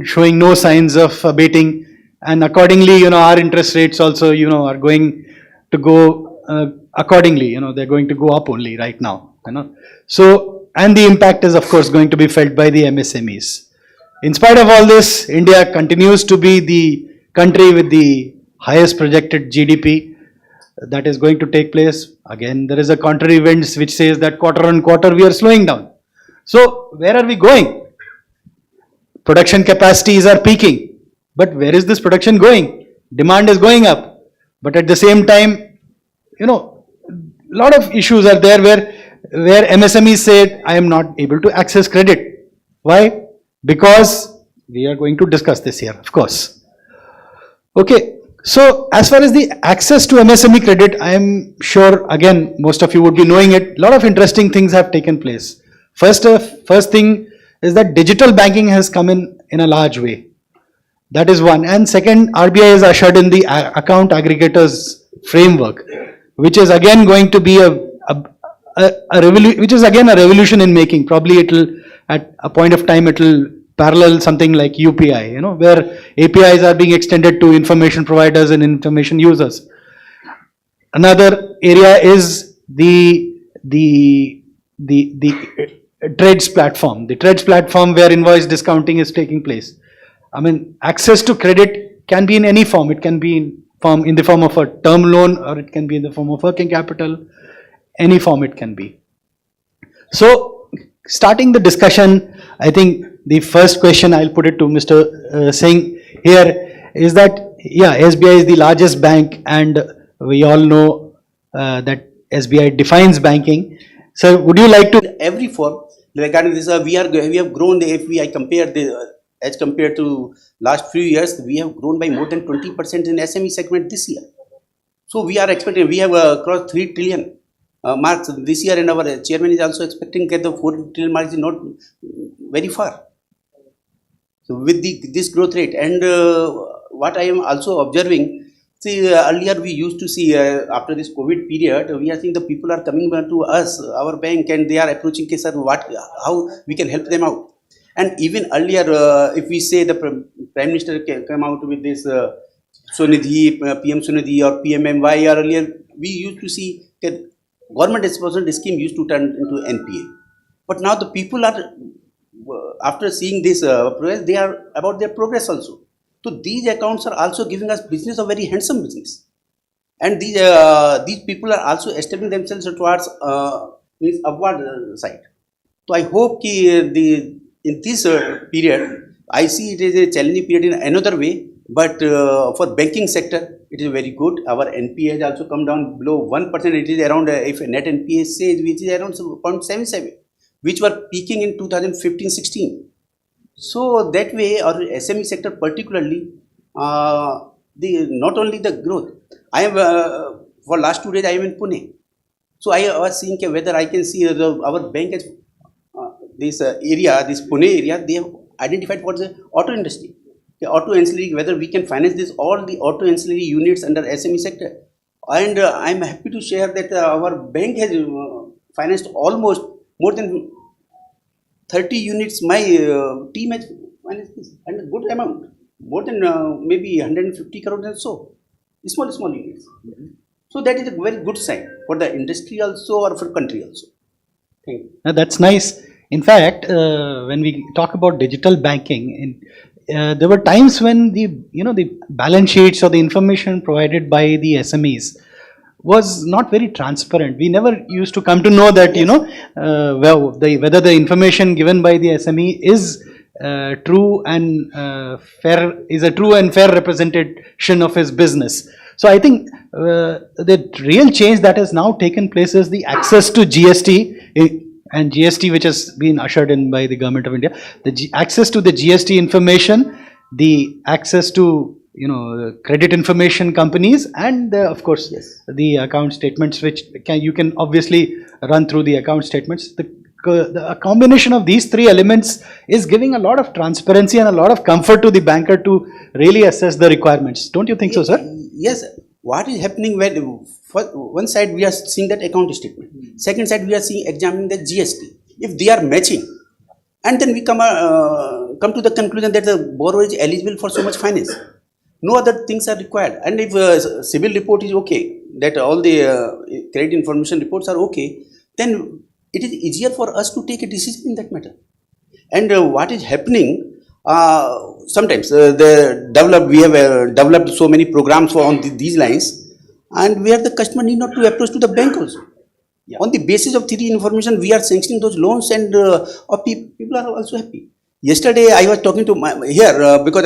showing no signs of abating. And accordingly, our interest rates also, are going to go accordingly. They're going to go up only right now. So, and the impact is, of course, going to be felt by the MSMEs. In spite of all this, India continues to be the country with the highest projected GDP that is going to take place. Again, there is a contrary wind which says that quarter on quarter we are slowing down. So, where are we going? Production capacities are peaking. But where is this production going? Demand is going up. But at the same time, a lot of issues are there where MSMEs said, I am not able to access credit. Why? Because we are going to discuss this here, of course. Okay, So as far as the access to MSME credit, I am sure again most of you would be knowing it. A lot of interesting things have taken place. First thing is that digital banking has come in a large way. That is one. And second, RBI has ushered in the account aggregators framework, which is again going to be which is again a revolution in making. Probably it will, at a point of time, it will parallel something like UPI, where APIs are being extended to information providers and information users. Another area is the trades platform. The trades platform where invoice discounting is taking place. I mean, access to credit can be in any form. It can be in the form of a term loan, or it can be in the form of working capital. Any form it can be. So, starting the discussion, I think the first question I'll put it to Mr. Singh here is that, yeah, SBI is the largest bank, and we all know that SBI defines banking. So, would you like to? Every form regarding this, we have grown. If I compare as compared to last few years, we have grown by more than 20% in SME segment this year. So we are expecting, we have crossed 3 trillion marks this year, and our chairman is also expecting that the 4 trillion mark is not very far. So with this growth rate, and what I am also observing, see, earlier we used to see after this COVID period, we are seeing the people are coming to us, our bank, and they are approaching, sir, how we can help them out. And even earlier, if we say the Prime Minister came out with this Sonidhi, PM Sonidhi or PMMY, earlier we used to see that government sponsored scheme used to turn into NPA. But now the people are, after seeing this progress, they are about their progress also. So these accounts are also giving us business, a very handsome business. And these people are also establishing themselves towards means upward side. So I hope in this period, I see it is a challenging period in another way, but for banking sector, it is very good. Our NPA has also come down below 1%. It is around, if net NPA says, which is around 0.77, which were peaking in 2015-16. So that way, our SME sector particularly, not only the growth. I am for last 2 days I am in Pune. So I was seeing whether I can see our bank has this area, this Pune area, they have identified for the auto industry. The auto ancillary, whether we can finance this, all the auto ancillary units under SME sector. And I am happy to share that our bank has financed almost more than 30 units. My team has financed this, and a good amount, more than maybe 150 crores or so, small units. So that is a very good sign for the industry also, or for country also. Thank you. That's nice. In fact, when we talk about digital banking, there were times when the balance sheets or the information provided by the SMEs was not very transparent. We never used to come to know that whether the information given by the SME is true and fair, is a true and fair representation of his business. So I think the real change that has now taken place is the access to GST. And GST, which has been ushered in by the government of India, the access to the GST information, the access to credit information companies, and of course the account statements, which you can obviously run through the account statements. The combination of these three elements is giving a lot of transparency and a lot of comfort to the banker to really assess the requirements. Don't you think so, sir? Yes. What is happening when, for one side we are seeing that account statement, second side we are seeing examining the GST. If they are matching, and then we come to the conclusion that the borrower is eligible for so much finance. No other things are required. And if civil report is okay, that all the credit information reports are okay, then it is easier for us to take a decision in that matter. And what is happening? Sometimes we have developed so many programs on these lines, and where the customer need not to approach to the bank also. Yeah. On the basis of 3D information, we are sanctioning those loans, and people are also happy. Yesterday, I was talking to because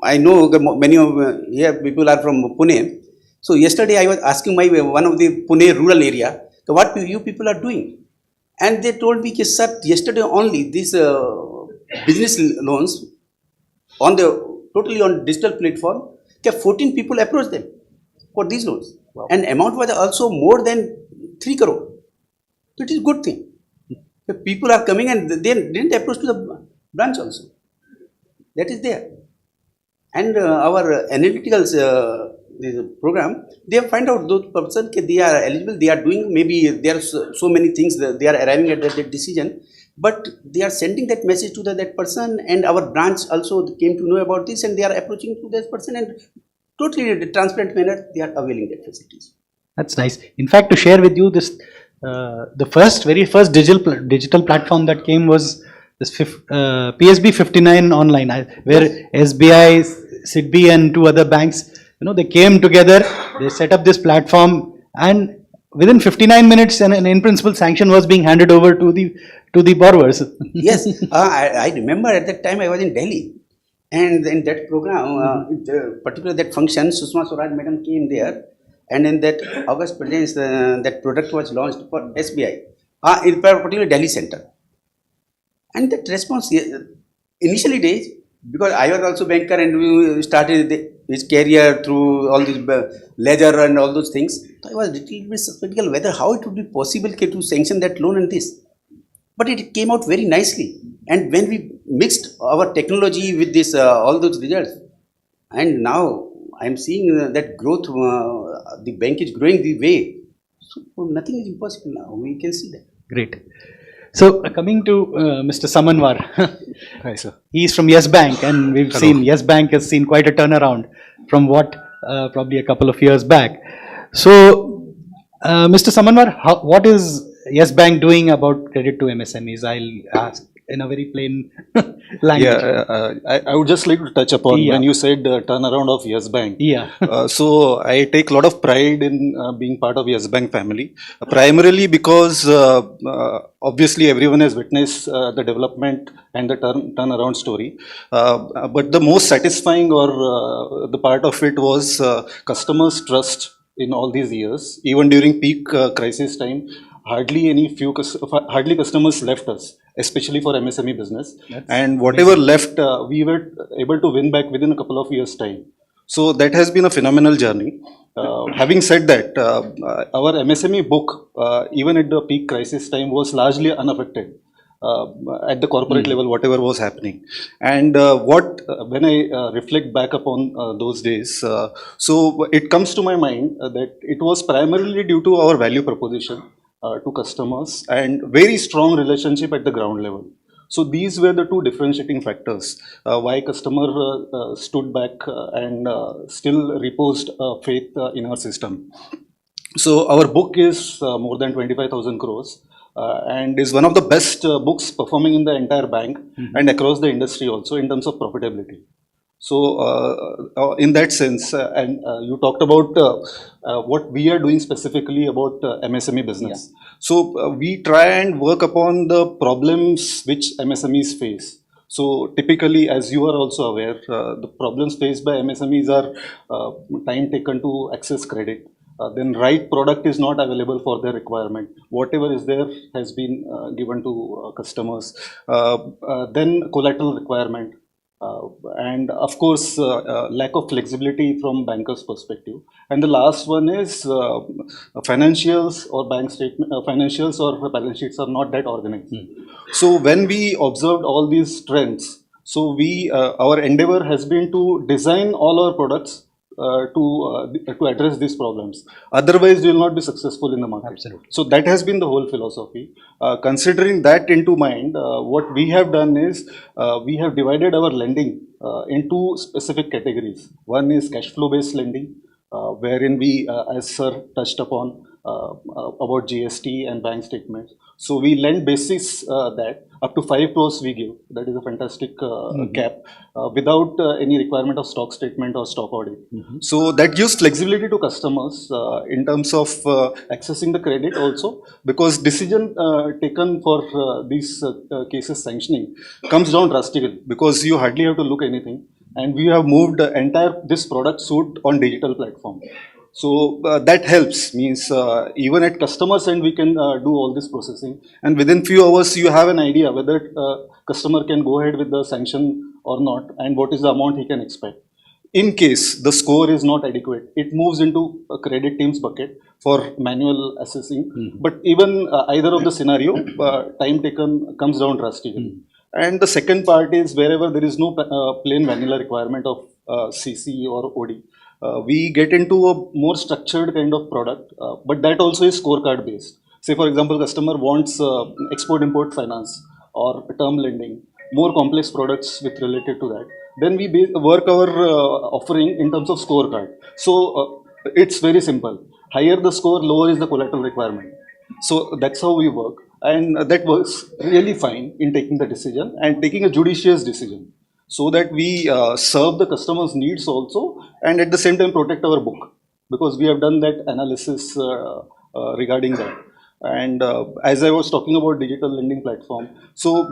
I know many of here people are from Pune. So yesterday, I was asking one of the Pune rural area, what you people are doing, and they told me, sir, yesterday only this. Business loans on totally on digital platform, 14 people approached them for these loans. Wow. And amount was also more than 3 crore. So it is a good thing. The people are coming and they didn't approach to the branch also. That is there. And our analytical program, they find out those persons they are eligible, they are doing, maybe there are so many things that they are arriving at that decision, but they are sending that message to that person, and our branch also came to know about this, and they are approaching to that person, and totally in a transparent manner they are availing that facilities. That's nice. In fact, to share with you this, the very first digital platform that came was this PSB 59 online, where SBI, SIDBI and 2 other banks, they came together, they set up this platform, and within 59 minutes an in principle sanction was being handed over to the borrowers. Yes, I remember at that time I was in Delhi, and in that program, particularly that function, Sushma Swaraj madam came there, and in that August presence, that product was launched for SBI, in particular Delhi center. And that response, initially days, because I was also banker and we started his career through all this ledger and all those things, so I was a little bit skeptical whether how it would be possible to sanction that loan and this. But it came out very nicely. And when we mixed our technology with this, all those results, and now I am seeing that growth, the bank is growing the way. So nothing is impossible now. We can see that. Great. So coming to Mr. Samanwar, hi sir. He is from Yes Bank, and we've seen Yes Bank has seen quite a turnaround from what probably a couple of years back. So Mr. Samanwar, what is Yes Bank doing about credit to MSMEs? I'll ask in a very plain language. Yeah, I would just like to touch upon when you said turnaround of Yes Bank. Yeah. So I take a lot of pride in being part of Yes Bank family, primarily because obviously everyone has witnessed the development and the turnaround story. But the most satisfying or the part of it was customers' trust in all these years. Even during peak crisis time, hardly customers left us, especially for MSME business. And whatever left, we were able to win back within a couple of years' time. So that has been a phenomenal journey. Having said that, our MSME book, even at the peak crisis time, was largely unaffected at the corporate level, whatever was happening. And when I reflect back upon those days, so it comes to my mind that it was primarily due to our value proposition to customers and very strong relationship at the ground level. So these were the two differentiating factors why customer stood back and still reposed faith in our system. So our book is more than 25,000 crores and is one of the best books performing in the entire bank and across the industry also in terms of profitability. So in that sense, and you talked about what we are doing specifically about MSME business. Yeah. So we try and work upon the problems which MSMEs face. So typically, as you are also aware, the problems faced by MSMEs are time taken to access credit. Then right product is not available for their requirement. Whatever is there has been given to customers. Then collateral requirement. And of course, lack of flexibility from bankers' perspective. And the last one is financials or bank statement, financials or balance sheets are not that organized. So when we observed all these trends, so our endeavor has been to design all our products to address these problems. Otherwise, you will not be successful in the market. Absolutely. So that has been the whole philosophy. Considering that into mind, what we have done is we have divided our lending into specific categories. One is cash flow based lending, wherein we, as sir touched upon, about GST and bank statements. So we lend basis that up to 5 crores we give. That is a fantastic cap without any requirement of stock statement or stock audit. So that gives flexibility to customers in terms of accessing the credit also, because decision taken for these cases sanctioning comes down drastically because you hardly have to look anything. And we have moved this product suite on digital platform. So that helps, means even at customers end we can do all this processing, and within few hours you have an idea whether customer can go ahead with the sanction or not and what is the amount he can expect. in case the score is not adequate, it moves into a credit team's bucket for manual assessing. But even either of the scenario, time taken comes down drastically. And the second part is wherever there is no plain vanilla requirement of CC or OD, we get into a more structured kind of product, but that also is scorecard based. Say for example, customer wants export-import finance or term lending, more complex products with related to that. Then we work our offering in terms of scorecard. So it's very simple. Higher the score, lower is the collateral requirement. So that's how we work, and that works really fine in taking the decision and taking a judicious decision, so that we serve the customer's needs also, and at the same time protect our book, because we have done that analysis regarding that. And as I was talking about digital lending platform, so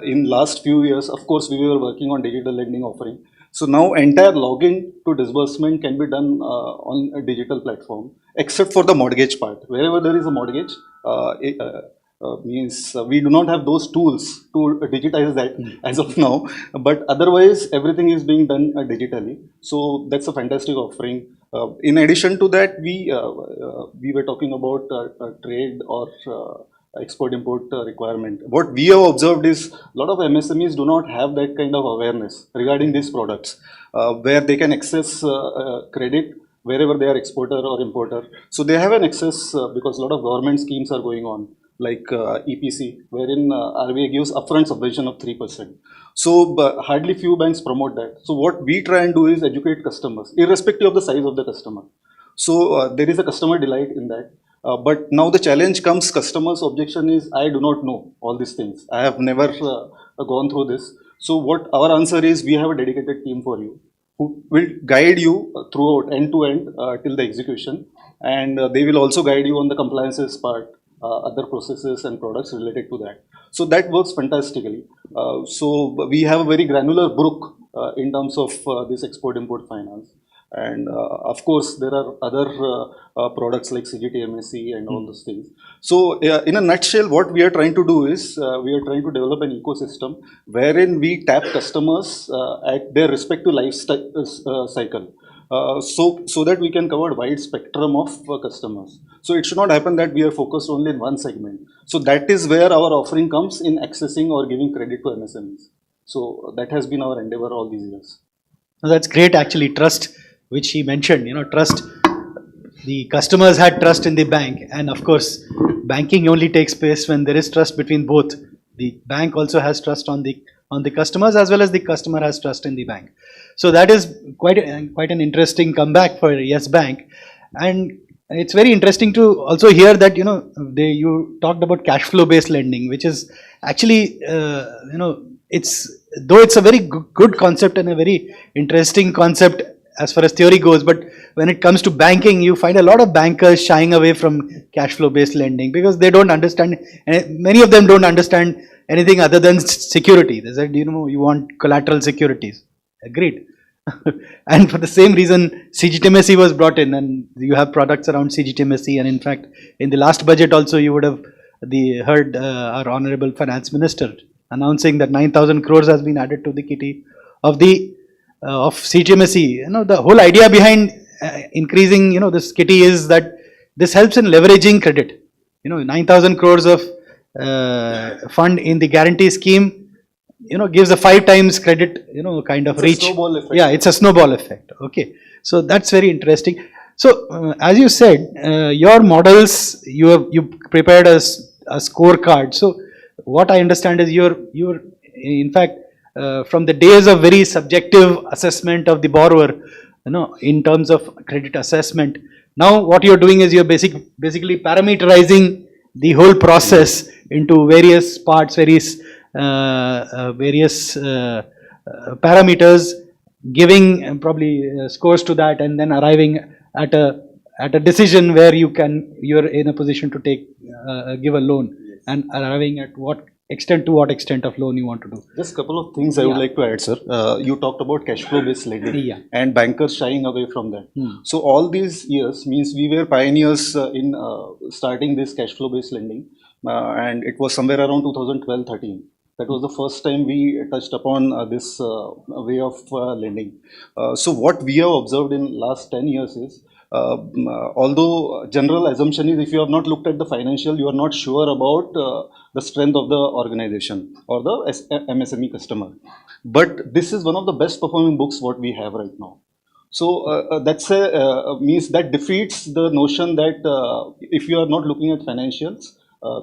in last few years, of course, we were working on digital lending offering. So now entire login to disbursement can be done on a digital platform, except for the mortgage part. Wherever there is a mortgage, means we do not have those tools to digitize that as of now. But otherwise, everything is being done digitally. So that's a fantastic offering. In addition to that, we were talking about trade or export-import requirement. What we have observed is a lot of MSMEs do not have that kind of awareness regarding these products, where they can access credit wherever they are exporter or importer. So they have an access because a lot of government schemes are going on, like EPC, wherein RBI gives upfront subvention of 3%. So hardly few banks promote that. So what we try and do is educate customers, irrespective of the size of the customer. So there is a customer delight in that. But now the challenge comes, customers' objection is, I do not know all these things. I have never gone through this. So what our answer is, we have a dedicated team for you who will guide you throughout end to end till the execution. And they will also guide you on the compliances part, other processes and products related to that. So that works fantastically. So we have a very granular book in terms of this export-import finance. And of course, there are other products like CGTMSE and all those things. So in a nutshell, what we are trying to do is we are trying to develop an ecosystem wherein we tap customers at their respective life cycle. So that we can cover a wide spectrum of customers. So it should not happen that we are focused only in one segment. So that is where our offering comes in accessing or giving credit to MSMEs. So that has been our endeavor all these years. No, that's great actually. Trust, which he mentioned, trust, the customers had trust in the bank, and of course banking only takes place when there is trust between both. The bank also has trust on the customers, as well as the customer has trust in the bank. So that is quite an interesting comeback for Yes Bank. And it's very interesting to also hear that you talked about cash flow based lending, which is actually it's a very good concept and a very interesting concept as far as theory goes, but when it comes to banking, you find a lot of bankers shying away from cash flow based lending because they don't understand, and many of them don't understand anything other than security. They said, you want collateral securities. Agreed. And for the same reason, CGTMSE was brought in, and you have products around CGTMSE. And in fact, in the last budget also, you would have heard our Honorable Finance Minister announcing that 9,000 crores has been added to the kitty of CGTMSE. The whole idea behind increasing, this kitty is that this helps in leveraging credit. 9,000 crores of fund in the guarantee scheme, gives a 5 times credit, kind of reach. Snowball effect. Yeah, it's a snowball effect. Okay. So that's very interesting. So as you said, your models, you prepared a scorecard. So what I understand is you're in fact, from the days of very subjective assessment of the borrower, in terms of credit assessment, now what you're doing is you're basically parameterizing the whole process into various parts, various parameters, giving probably scores to that, and then arriving at a decision where you're in a position to give a loan, and arriving at what extent of loan you want to do. Just a couple of things I would like to add, sir. You talked about cash flow based lending and bankers shying away from that. So all these years means we were pioneers in starting this cash flow based lending, and it was somewhere around 2012-13. That was the first time we touched upon this way of lending. So what we have observed in last 10 years is, although general assumption is if you have not looked at the financial, you are not sure about the strength of the organization or the MSME customer. But this is one of the best performing books what we have right now. So that's means that defeats the notion that if you are not looking at financials,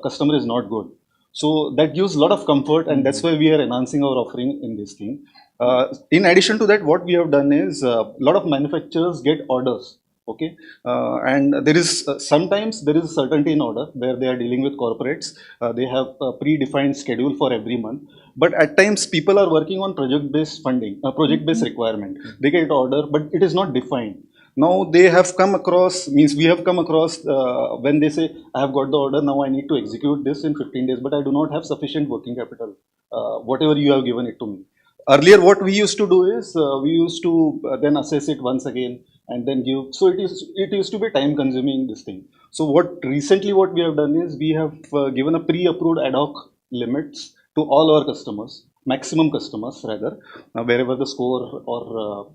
customer is not good. So that gives a lot of comfort, and that's why we are enhancing our offering in this thing. In addition to that, what we have done is a lot of manufacturers get orders. Okay, and there is sometimes there is certainty in order where they are dealing with corporates. They have a predefined schedule for every month. But at times people are working on project-based funding, project-based requirement. They get order, but it is not defined. Now they have come across, means we have come across when they say, I have got the order, now I need to execute this in 15 days, but I do not have sufficient working capital, whatever you have given it to me. Earlier what we used to do is, we used to then assess it once again and then give, so it used to be time consuming, this thing. So what recently what we have done is, we have given a pre-approved ad hoc limits to all our customers, maximum customers rather, wherever the score or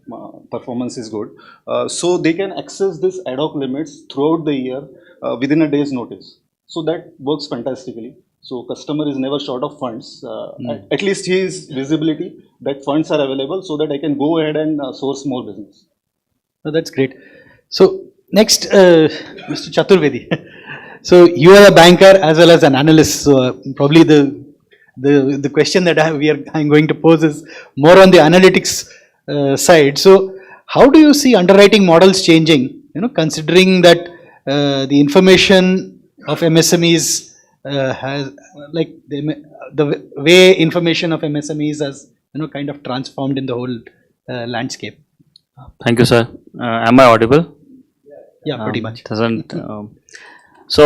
performance is good. So they can access this ad hoc limits throughout the year within a day's notice. So that works fantastically. So customer is never short of funds. At least his visibility that funds are available so that I can go ahead and source more business. Oh, that's great. So next, Mr. Chaturvedi. So you are a banker as well as an analyst. So probably the question that I'm going to pose is more on the analytics side. So how do you see underwriting models changing? Considering that the information of MSMEs has like the way information of MSMEs has kind of transformed in the whole landscape. Thank you, sir. Am I audible? Yeah, pretty much. So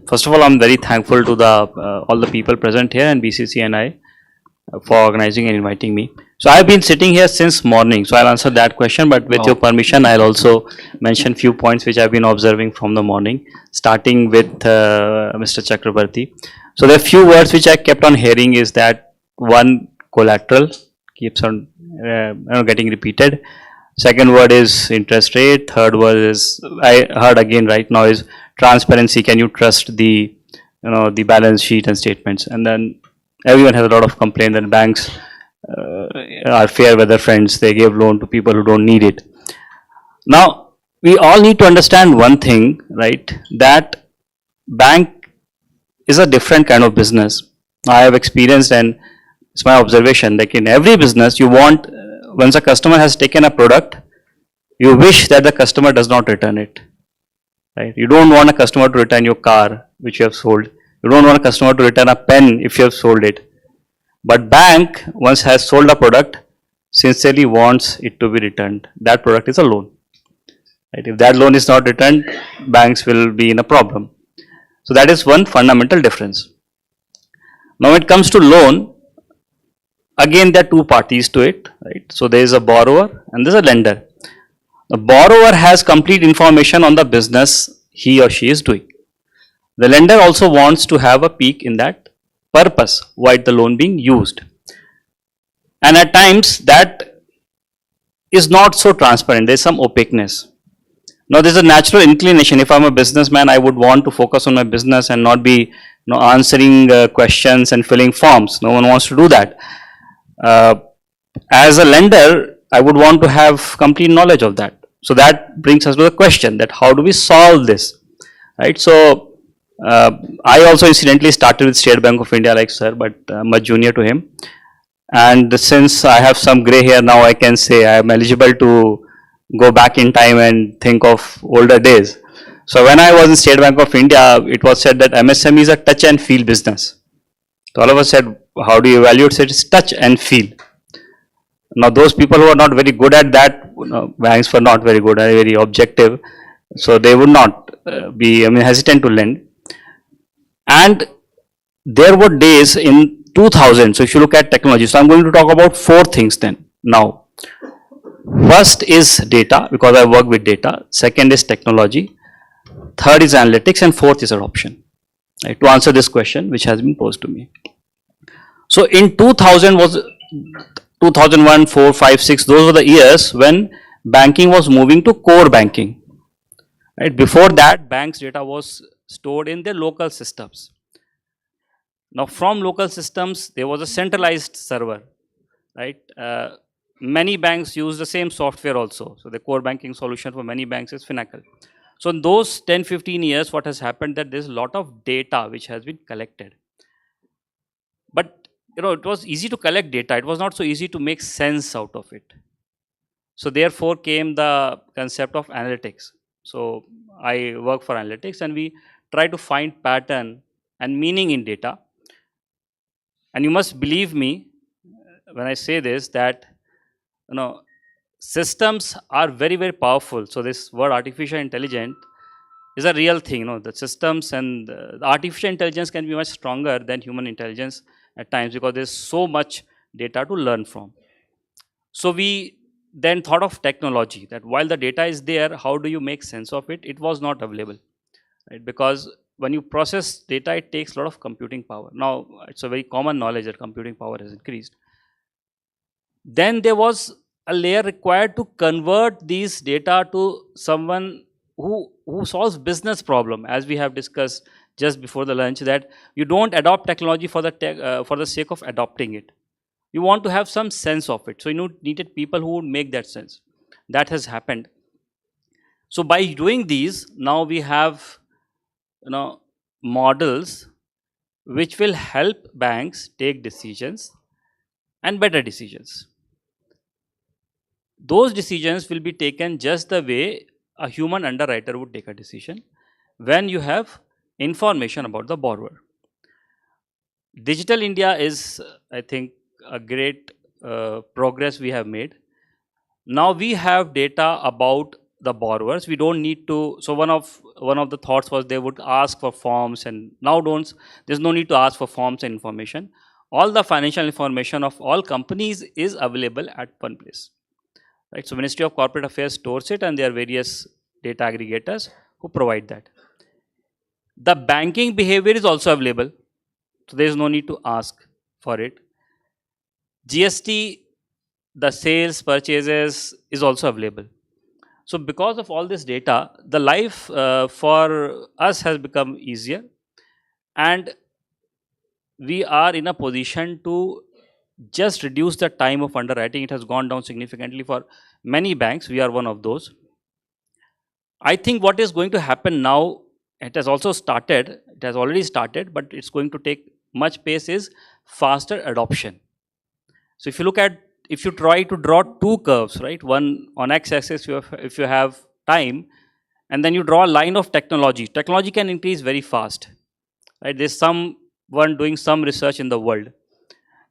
first of all, I'm very thankful to all the people present here and BCCNI for organizing and inviting me. So I've been sitting here since morning, so I'll answer that question, but with your permission, I'll also mention few points which I've been observing from the morning, starting with Mr. Chakrabarti. So there are few words which I kept on hearing is that one, collateral keeps on getting repeated. Second word is interest rate. Third word is, I heard again right now, is transparency. Can you trust the the balance sheet and statements? And then everyone has a lot of complaint that banks are fair weather friends. They give loan to people who don't need it. Now we all need to understand one thing, right? That bank is a different kind of business. I have experienced, and it's my observation, like in every business you want, once a customer has taken a product, you wish that the customer does not return it. Right? You don't want a customer to return your car which you have sold. You don't want a customer to return a pen if you have sold it. But bank, once has sold a product, sincerely wants it to be returned. That product is a loan. Right? If that loan is not returned, banks will be in a problem. So that is one fundamental difference. Now when it comes to loan, again there are two parties to it. Right? So there is a borrower and there is a lender. The borrower has complete information on the business he or she is doing. The lender also wants to have a peek in that purpose, why the loan being used. And at times that is not so transparent, there is some opaqueness. Now there is a natural inclination, if I am a businessman, I would want to focus on my business and not be answering questions and filling forms. No one wants to do that. As a lender, I would want to have complete knowledge of that. So that brings us to the question that how do we solve this, right? So I also incidentally started with State Bank of India like sir, but much junior to him. And since I have some gray hair now, I can say I am eligible to go back in time and think of older days. So when I was in State Bank of India, it was said that MSME is a touch and feel business. So all of us said, how do you evaluate it? It's touch and feel. Now those people who are not very good at that, banks were not very good, very objective, so they would not be hesitant to lend. And there were days in 2000, so if you look at technology, so I'm going to talk about four things then now. First is data, because I work with data. Second is technology. Third is analytics, and fourth is adoption. Right, to answer this question which has been posed to me. So in 2000 was 2001, 4, 5, 6, those were the years when banking was moving to core banking. Right? Before that, banks' data was stored in their local systems. Now from local systems, there was a centralized server, right? Many banks use the same software also. So the core banking solution for many banks is Finacle. So in those 10, 15 years, what has happened that there's a lot of data which has been collected. But it was easy to collect data. It was not so easy to make sense out of it. So therefore came the concept of analytics. So I work for analytics and we try to find pattern and meaning in data. And you must believe me when I say this that systems are very, very powerful. So this word artificial intelligence is a real thing. The systems and the artificial intelligence can be much stronger than human intelligence at times because there's so much data to learn from. So we then thought of technology, that while the data is there, how do you make sense of it? It was not available, right? Because when you process data, it takes a lot of computing power. Now, it's a very common knowledge that computing power has increased. Then there was a layer required to convert these data to someone who solves business problem, as we have discussed just before the lunch, that you don't adopt technology for the sake of adopting it. You want to have some sense of it. So you needed people who would make that sense. That has happened. So by doing these, now we have models which will help banks take decisions and better decisions. Those decisions will be taken just the way a human underwriter would take a decision when you have information about the borrower. Digital India is, I think, a great progress we have made. Now we have data about the borrowers. We don't need to. So one of the thoughts was they would ask for forms, and now there's no need to ask for forms and information. All the financial information of all companies is available at one place. Right? So Ministry of Corporate Affairs stores it, and there are various data aggregators who provide that. The banking behavior is also available, so there is no need to ask for it. GST, the sales, purchases is also available. So because of all this data, the life for us has become easier, and we are in a position to just reduce the time of underwriting. It has gone down significantly for many banks. We are one of those. I think what is going to happen now, it has also started, it has already started, but it's going to take much pace, is faster adoption. So if you try to draw two curves, right? One on x-axis, if you have time, and then you draw a line of technology. Technology can increase very fast, right? There's someone doing some research in the world.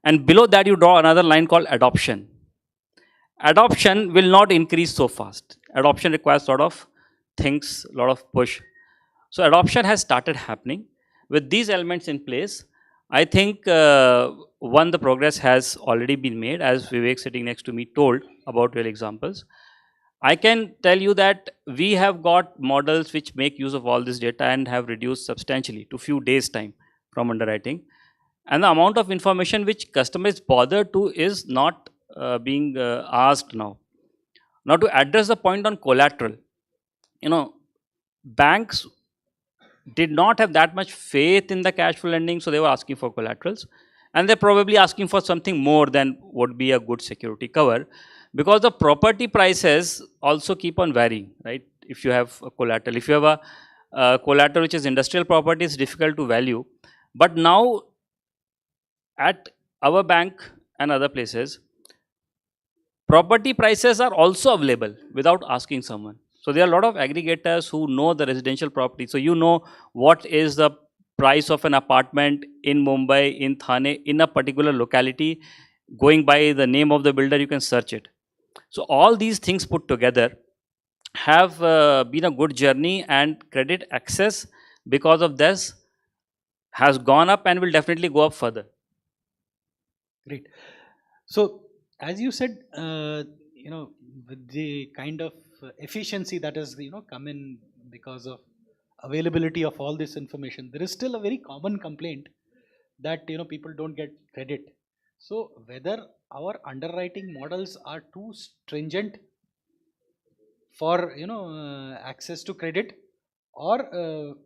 And below that, you draw another line called adoption. Adoption will not increase so fast. Adoption requires a lot of things, a lot of push. So adoption has started happening. With these elements in place, I think the progress has already been made, as Vivek sitting next to me told about real examples. I can tell you that we have got models which make use of all this data and have reduced substantially to few days time from underwriting. And the amount of information which customers bother to is not being asked now. Now to address the point on collateral, banks did not have that much faith in the cash flow lending, so they were asking for collaterals. And they're probably asking for something more than would be a good security cover, because the property prices also keep on varying, right? If you have a collateral, if you have a collateral which is industrial property, it's difficult to value. But now at our bank and other places, property prices are also available without asking someone. So there are a lot of aggregators who know the residential property. So you know what is the price of an apartment in Mumbai, in Thane, in a particular locality. Going by the name of the builder, you can search it. So all these things put together have been a good journey, and credit access because of this has gone up and will definitely go up further. Great. So as you said, with the kind of efficiency that has come in because of availability of all this information, there is still a very common complaint that people don't get credit. So whether our underwriting models are too stringent for access to credit, or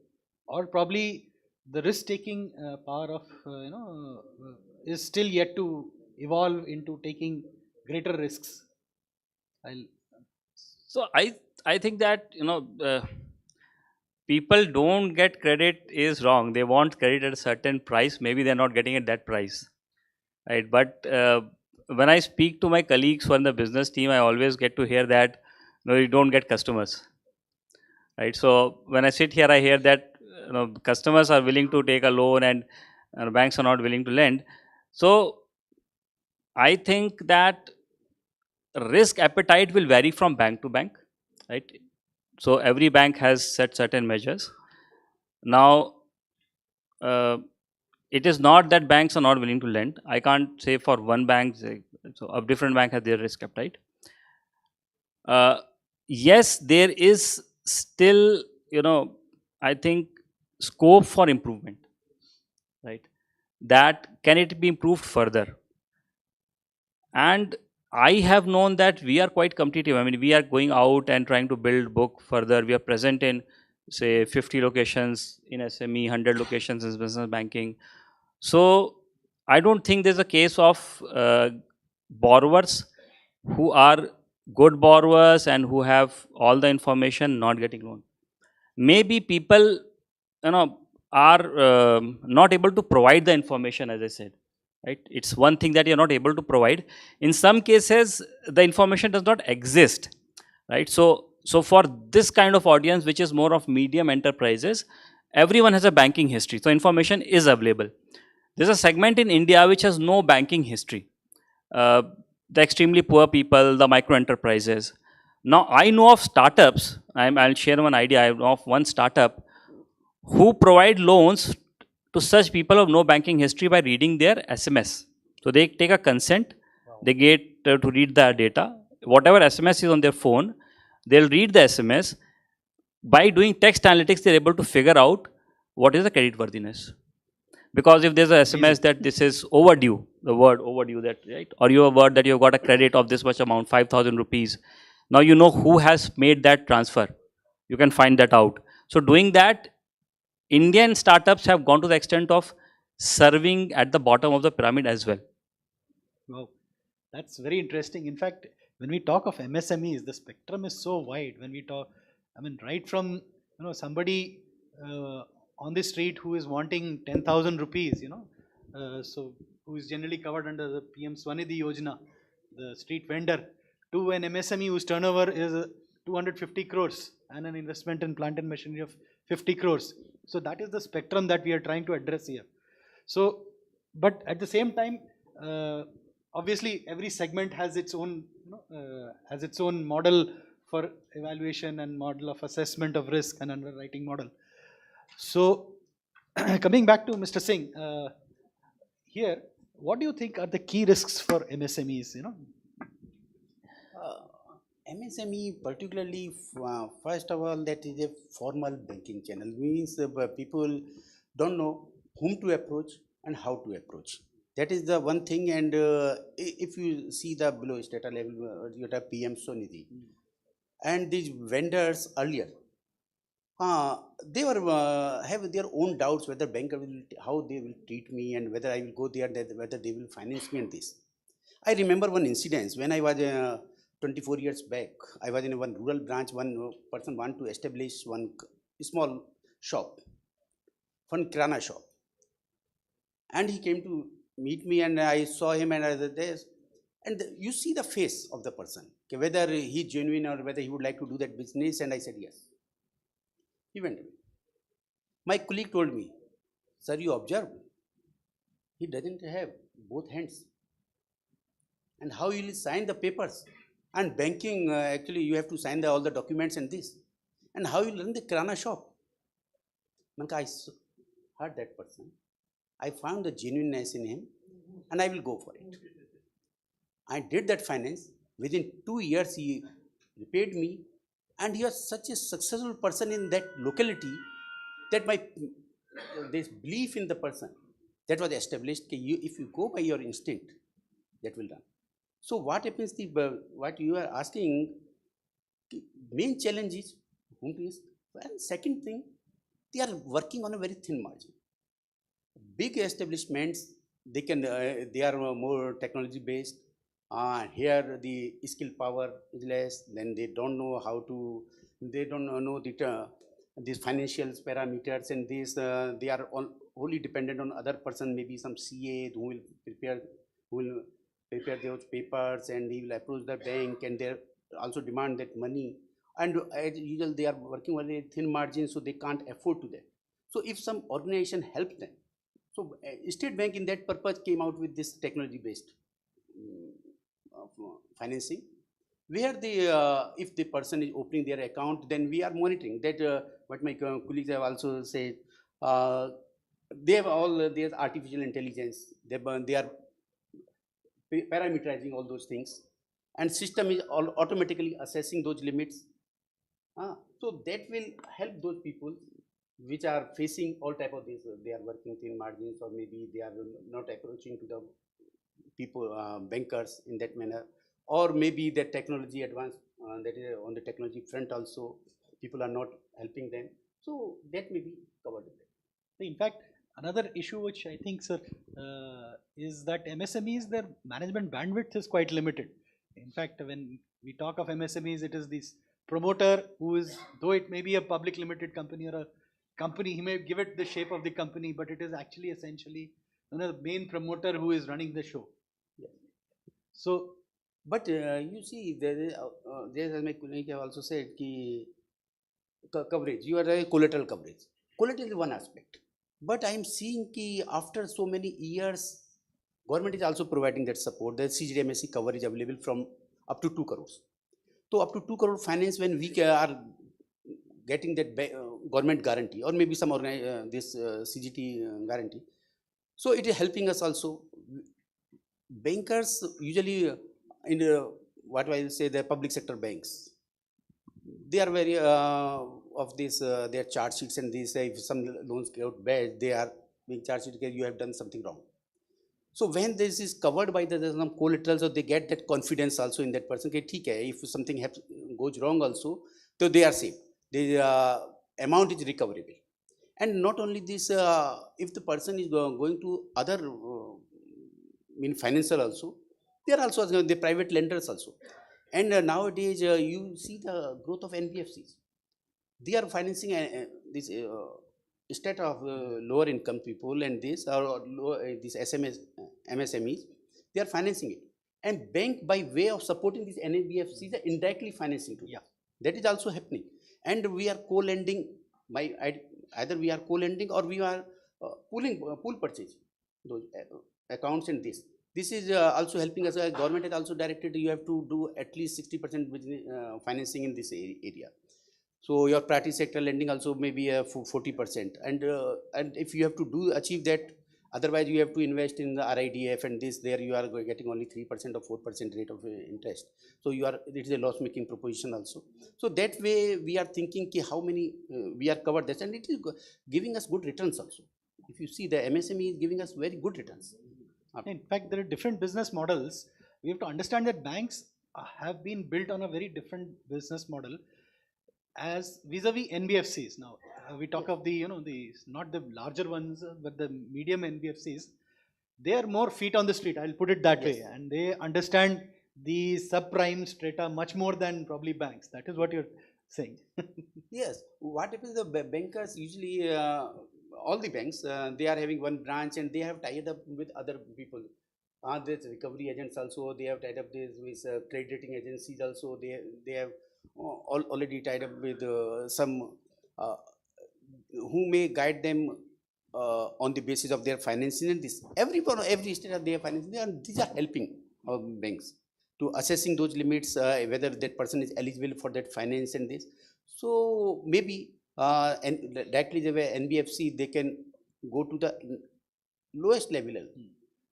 probably the risk taking power of is still yet to evolve into taking greater risks. So I think that people don't get credit is wrong. They want credit at a certain price. Maybe they're not getting at that price, right? But when I speak to my colleagues who are in the business team, I always get to hear that no, you don't get customers, right? So when I sit here, I hear that customers are willing to take a loan and banks are not willing to lend. So I think that risk appetite will vary from bank to bank, right? So every bank has set certain measures. Now, it is not that banks are not willing to lend. I can't say for one bank, so a different bank has their risk appetite. Yes, there is still, I think scope for improvement, right? That can it be improved further? And I have known that we are quite competitive. I mean, we are going out and trying to build book further. We are present in, say, 50 locations in SME, 100 locations in business banking. So I don't think there's a case of borrowers who are good borrowers and who have all the information not getting loan. Maybe people, are not able to provide the information, as I said. Right? It's one thing that you're not able to provide. In some cases, the information does not exist. Right? So for this kind of audience, which is more of medium enterprises, everyone has a banking history. So information is available. There's a segment in India which has no banking history. The extremely poor people, the micro enterprises. Now, I know of startups, I'll share one idea. I know of one startup who provide loans to such people who have no banking history by reading their SMS. So they take a consent, they get to read the data. Whatever SMS is on their phone, they'll read the SMS. By doing text analytics, they're able to figure out what is the credit worthiness. Because if there's a SMS that this is overdue, the word overdue, that right, or you have a word that you've got a credit of this much amount, 5,000 rupees. Now you know who has made that transfer. You can find that out. So doing that, Indian startups have gone to the extent of serving at the bottom of the pyramid as well. Wow, that's very interesting. In fact, when we talk of MSMEs, the spectrum is so wide. When we talk, I mean, right from somebody on the street who is wanting 10,000 rupees, so who is generally covered under the PM Swanidhi Yojana, the street vendor, to an MSME whose turnover is 250 crores and an investment in plant and machinery of 50 crores. So that is the spectrum that we are trying to address here. So, but at the same time, obviously every segment has its own, model for evaluation and model of assessment of risk and underwriting model. So, coming back to Mr. Singh, here, what do you think are the key risks for MSMEs? MSME, particularly, first of all, that is a formal banking channel. Means people don't know whom to approach and how to approach. That is the one thing. And if you see the below strata level, you have PM Sonidhi, and these vendors earlier, they were have their own doubts whether banker will, how they will treat me, and whether I will go there, whether they will finance me and this. I remember one incident when I was 24 years back. I was in one rural branch. One person wanted to establish one small shop, one kirana shop, and he came to meet me, and I saw him, and I was there. And you see the face of the person, okay, whether he genuine or whether he would like to do that business. And I said yes. He went away. My colleague told me, sir, you observe, he doesn't have both hands. And how he will sign the papers? And banking, actually, you have to sign all the documents and this. And how you run the kirana shop? I heard that person. I found the genuineness in him, and I will go for it. I did that finance. Within 2 years, he repaid me, and he was such a successful person in that locality that there's belief in the person. that was established. If you go by your instinct, that will run. So what happens? What you are asking, main challenge is whom is, and second thing, they are working on a very thin margin. Big establishments, they are more technology based. Here the skill power is less. Then they don't know how to. They don't know these financial parameters, and they are wholly dependent on other person, maybe some CA who will prepare those papers, and he will approach the bank, and they also demand that money. And as usual, they are working on a thin margin, so they can't afford to that. So if some organization helps them, so State Bank in that purpose came out with this technology-based financing, where if the person is opening their account, then we are monitoring that. What my colleagues have also said, they have all their artificial intelligence. They are parameterizing all those things, and system is automatically assessing those limits. So that will help those people which are facing all type of this. They are working thin margins, or maybe they are not approaching to the people, bankers in that manner, or maybe the technology advance, that is on the technology front also, people are not helping them. So that may be covered in that. In fact, another issue which I think, sir, is that MSMEs, their management bandwidth is quite limited. In fact, when we talk of MSMEs, it is this promoter who is, though it may be a public limited company or a company, he may give it the shape of the company, but it is actually essentially the main promoter who is running the show. Yeah. So, but you see, there as my colleague have also said, coverage, you are a collateral coverage. Collateral is one aspect, but I am seeing after so many years, government is also providing that support. The CGDMSC coverage available from up to 2 crores. So up to 2 crore finance, when we are getting that government guarantee, or maybe some this CGT guarantee, so it is helping us also. Bankers usually in what I will say, the public sector banks, they are very of this their charge sheets, and they say if some loans get bad, they are being charged because you have done something wrong. So when this is covered by some collateral, so they get that confidence also in that person. Okay, if something goes wrong also, so they are safe. The amount is recoverable. And not only this, if the person is going to other financial also, they are also the private lenders also. And nowadays you see the growth of NBFCs. They are financing this state of lower income people, and this this MSMEs, they are financing it. And bank, by way of supporting these NBFCs, are indirectly financing too. Yeah. That is also happening. And we are co-lending, either we are co-lending or we are pool purchase those accounts, and this. This is also helping us. Government has also directed you have to do at least 60% financing in this area. So your priority sector lending also may be 40%, and if you have to achieve that, otherwise you have to invest in the RIDF, and this there you are getting only 3% or 4% rate of interest. So it is a loss making proposition also. So that way we are thinking how many we are covered this, and it is giving us good returns also. If you see, the MSME is giving us very good returns. In fact, there are different business models. We have to understand that banks have been built on a very different business model as vis-a-vis NBFCs. Now we talk of the not the larger ones, but the medium NBFCs. They are more feet on the street, I'll put it that way, and they understand the subprime strata much more than probably banks. That is what you're saying. Yes. What happens, the bankers usually, all the banks, they are having one branch, and they have tied up with other people. There's recovery agents also, they have tied up this with credit rating agencies also. They have already tied up with some who may guide them on the basis of their financing, and this every state of their financing, and these are helping banks to assessing those limits, whether that person is eligible for that finance and this. So maybe and directly the way NBFC, they can go to the lowest level,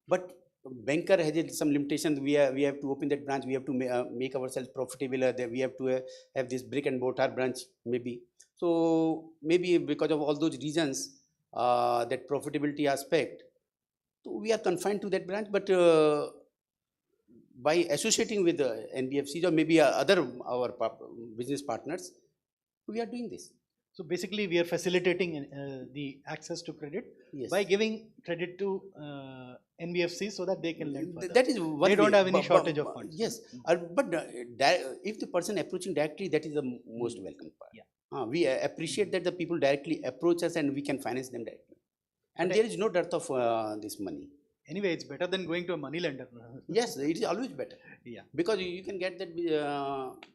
but banker has some limitations. We have to open that branch, we have to make ourselves profitable, we have to have this brick and mortar branch maybe. So maybe because of all those reasons, that profitability aspect, So we are confined to that branch, but by associating with the NBFCs or maybe our business partners, we are doing this. So basically, we are facilitating the access to credit Yes. by giving credit to NBFCs so that they can lend further. That is what they don't we- have any but- shortage but- of funds. Yes, but if the person approaching directly, that is the most welcome part. Yeah. We appreciate that the people directly approach us and we can finance them directly. And But there is no dearth of this money. Anyway, it's better than going to a money lender. Yes, it is always better. Yeah. Because you can get that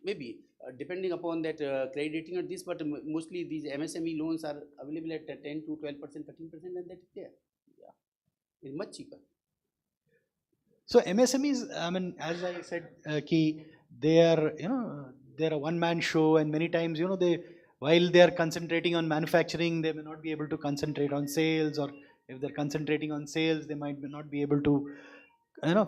maybe depending upon that credit rating or this, but mostly these MSME loans are available at 10 to 12%, 13%, and that is there. Yeah, it's much cheaper. So MSMEs, I mean, as I said, they are, they're a one-man show, and many times, while they are concentrating on manufacturing, they may not be able to concentrate on sales, or if they're concentrating on sales, they might not be able to,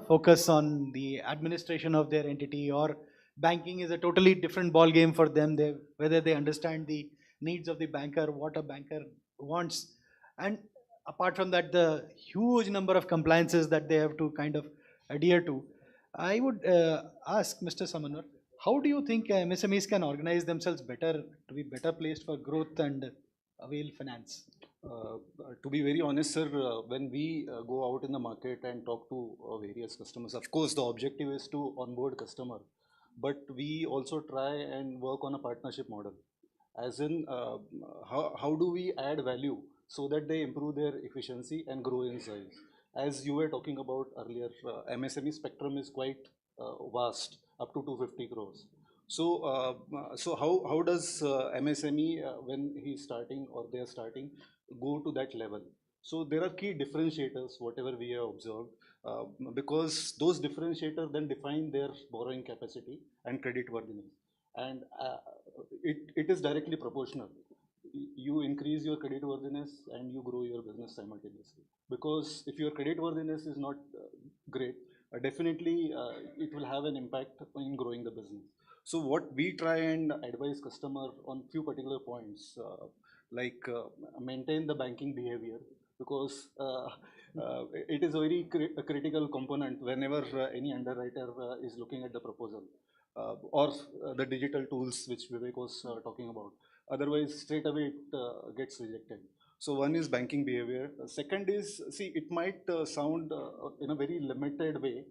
focus on the administration of their entity, or banking is a totally different ball game for them. Whether they understand the needs of the banker, what a banker wants, and apart from that, the huge number of compliances that they have to kind of adhere to. I would ask Mr. Samanwar, how do you think MSMEs can organize themselves better to be better placed for growth and avail finance? To be very honest, sir, when we go out in the market and talk to various customers, of course, the objective is to onboard customer, but we also try and work on a partnership model. As in, how do we add value so that they improve their efficiency and grow in size? As you were talking about earlier, MSME spectrum is quite vast, up to 250 crores. So how does MSME when he's starting or they are starting go to that level? So there are key differentiators, whatever we have observed, because those differentiators then define their borrowing capacity and credit worthiness, and it is directly proportional. You increase your credit worthiness and you grow your business simultaneously. Because if your credit worthiness is not great, definitely it will have an impact in growing the business. So what we try and advise customer on few particular points, like maintain the banking behavior, because it is a very critical component whenever any underwriter is looking at the proposal. Or the digital tools which Vivek was talking about. Otherwise, straight away it gets rejected. So one is banking behavior. Second is, see, it might sound in a very limited way.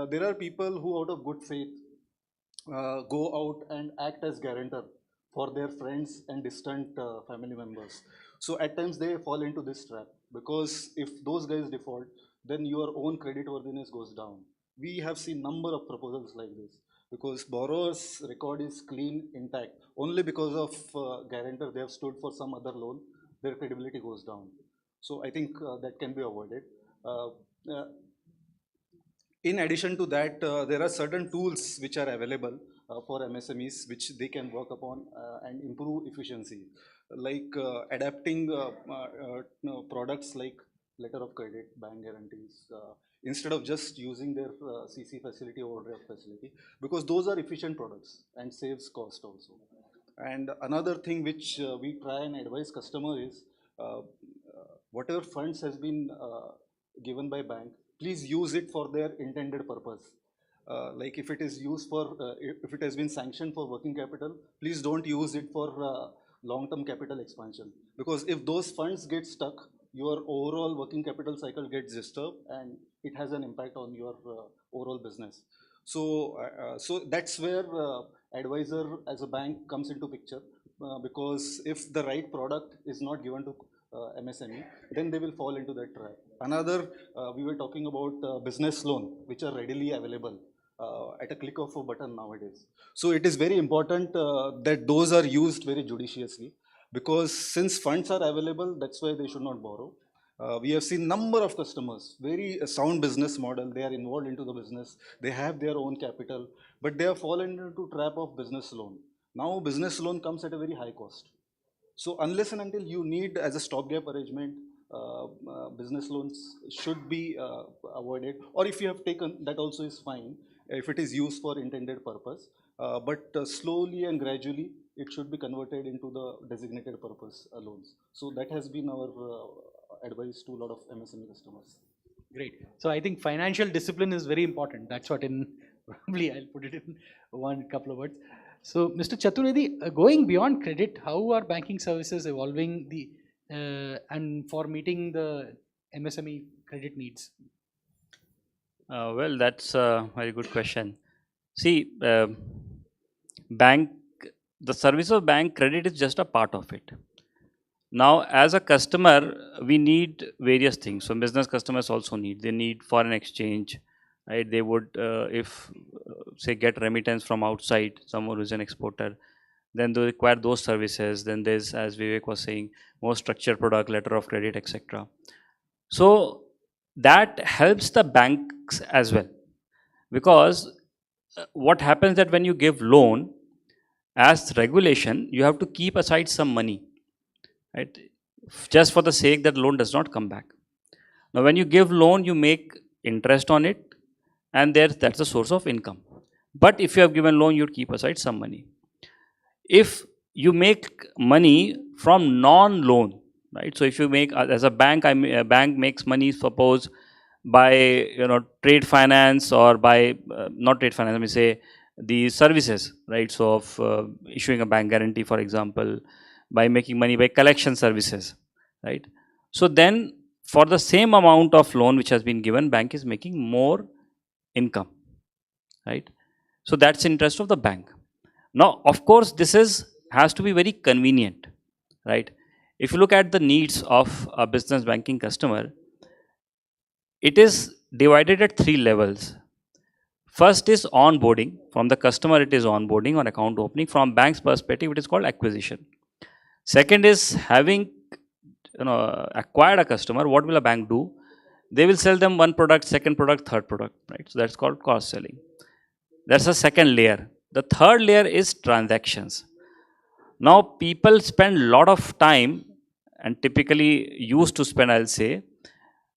There are people who out of good faith go out and act as guarantor for their friends and distant family members. So at times they fall into this trap, because if those guys default, then your own credit worthiness goes down. We have seen number of proposals like this, because borrower's record is clean, intact. Only because of guarantor they have stood for some other loan, their credibility goes down. So I think that can be avoided. In addition to that, there are certain tools which are available for MSMEs which they can work upon and improve efficiency, like adapting products like letter of credit, bank guarantees, instead of just using their CC facility or overdraft facility, because those are efficient products and saves cost also. And another thing which we try and advise customer is whatever funds has been given by bank, please use it for their intended purpose. Like if it is used for, if it has been sanctioned for working capital, please don't use it for long-term capital expansion. Because if those funds get stuck, your overall working capital cycle gets disturbed and it has an impact on your overall business. So that's where advisor as a bank comes into picture, because if the right product is not given to MSME, then they will fall into that trap. Another, we were talking about business loan, which are readily available at a click of a button nowadays. So it is very important that those are used very judiciously, because since funds are available, that's why they should not borrow. We have seen number of customers, very sound business model, they are involved into the business, they have their own capital, but they have fallen into trap of business loan. Now business loan comes at a very high cost. So unless and until you need as a stopgap arrangement, business loans should be avoided, or if you have taken, that also is fine, if it is used for intended purpose, but slowly and gradually it should be converted into the designated purpose loans. So that has been our advice to a lot of MSME customers. Great. So I think financial discipline is very important. That's what in probably I'll put it in one couple of words. So Mr. Chaturvedi, going beyond credit, how are banking services evolving and for meeting the MSME credit needs? Well, that's a very good question. See, bank, the service of bank credit is just a part of it. Now, as a customer, we need various things. So, business customers also need. They need foreign exchange, right? They would, if say, get remittance from outside, someone who's an exporter, then they require those services. Then there's, as Vivek was saying, more structured product, letter of credit, etc. So that helps the banks as well, because what happens that when you give loan, as regulation, you have to keep aside some money, right? Just for the sake that loan does not come back. Now, when you give loan, you make interest on it, and that's a source of income. But if you have given loan, you keep aside some money. If you make money from non-loan, right? So if you make as a bank, a bank makes money, suppose by trade finance or by not trade finance. Let me say the services, right? So of issuing a bank guarantee, for example, by making money by collection services, right? So then for the same amount of loan which has been given, bank is making more income, right? So that's interest of the bank. Now, of course, this has to be very convenient, right? If you look at the needs of a business banking customer, it is divided at 3 levels. First is onboarding. From the customer, it is onboarding or account opening. From bank's perspective, it is called acquisition. Second is having acquired a customer. What will a bank do? They will sell them one product, second product, third product, right? So that's called cross selling. That's the second layer. The third layer is transactions. Now people spend a lot of time, and typically used to spend, I'll say,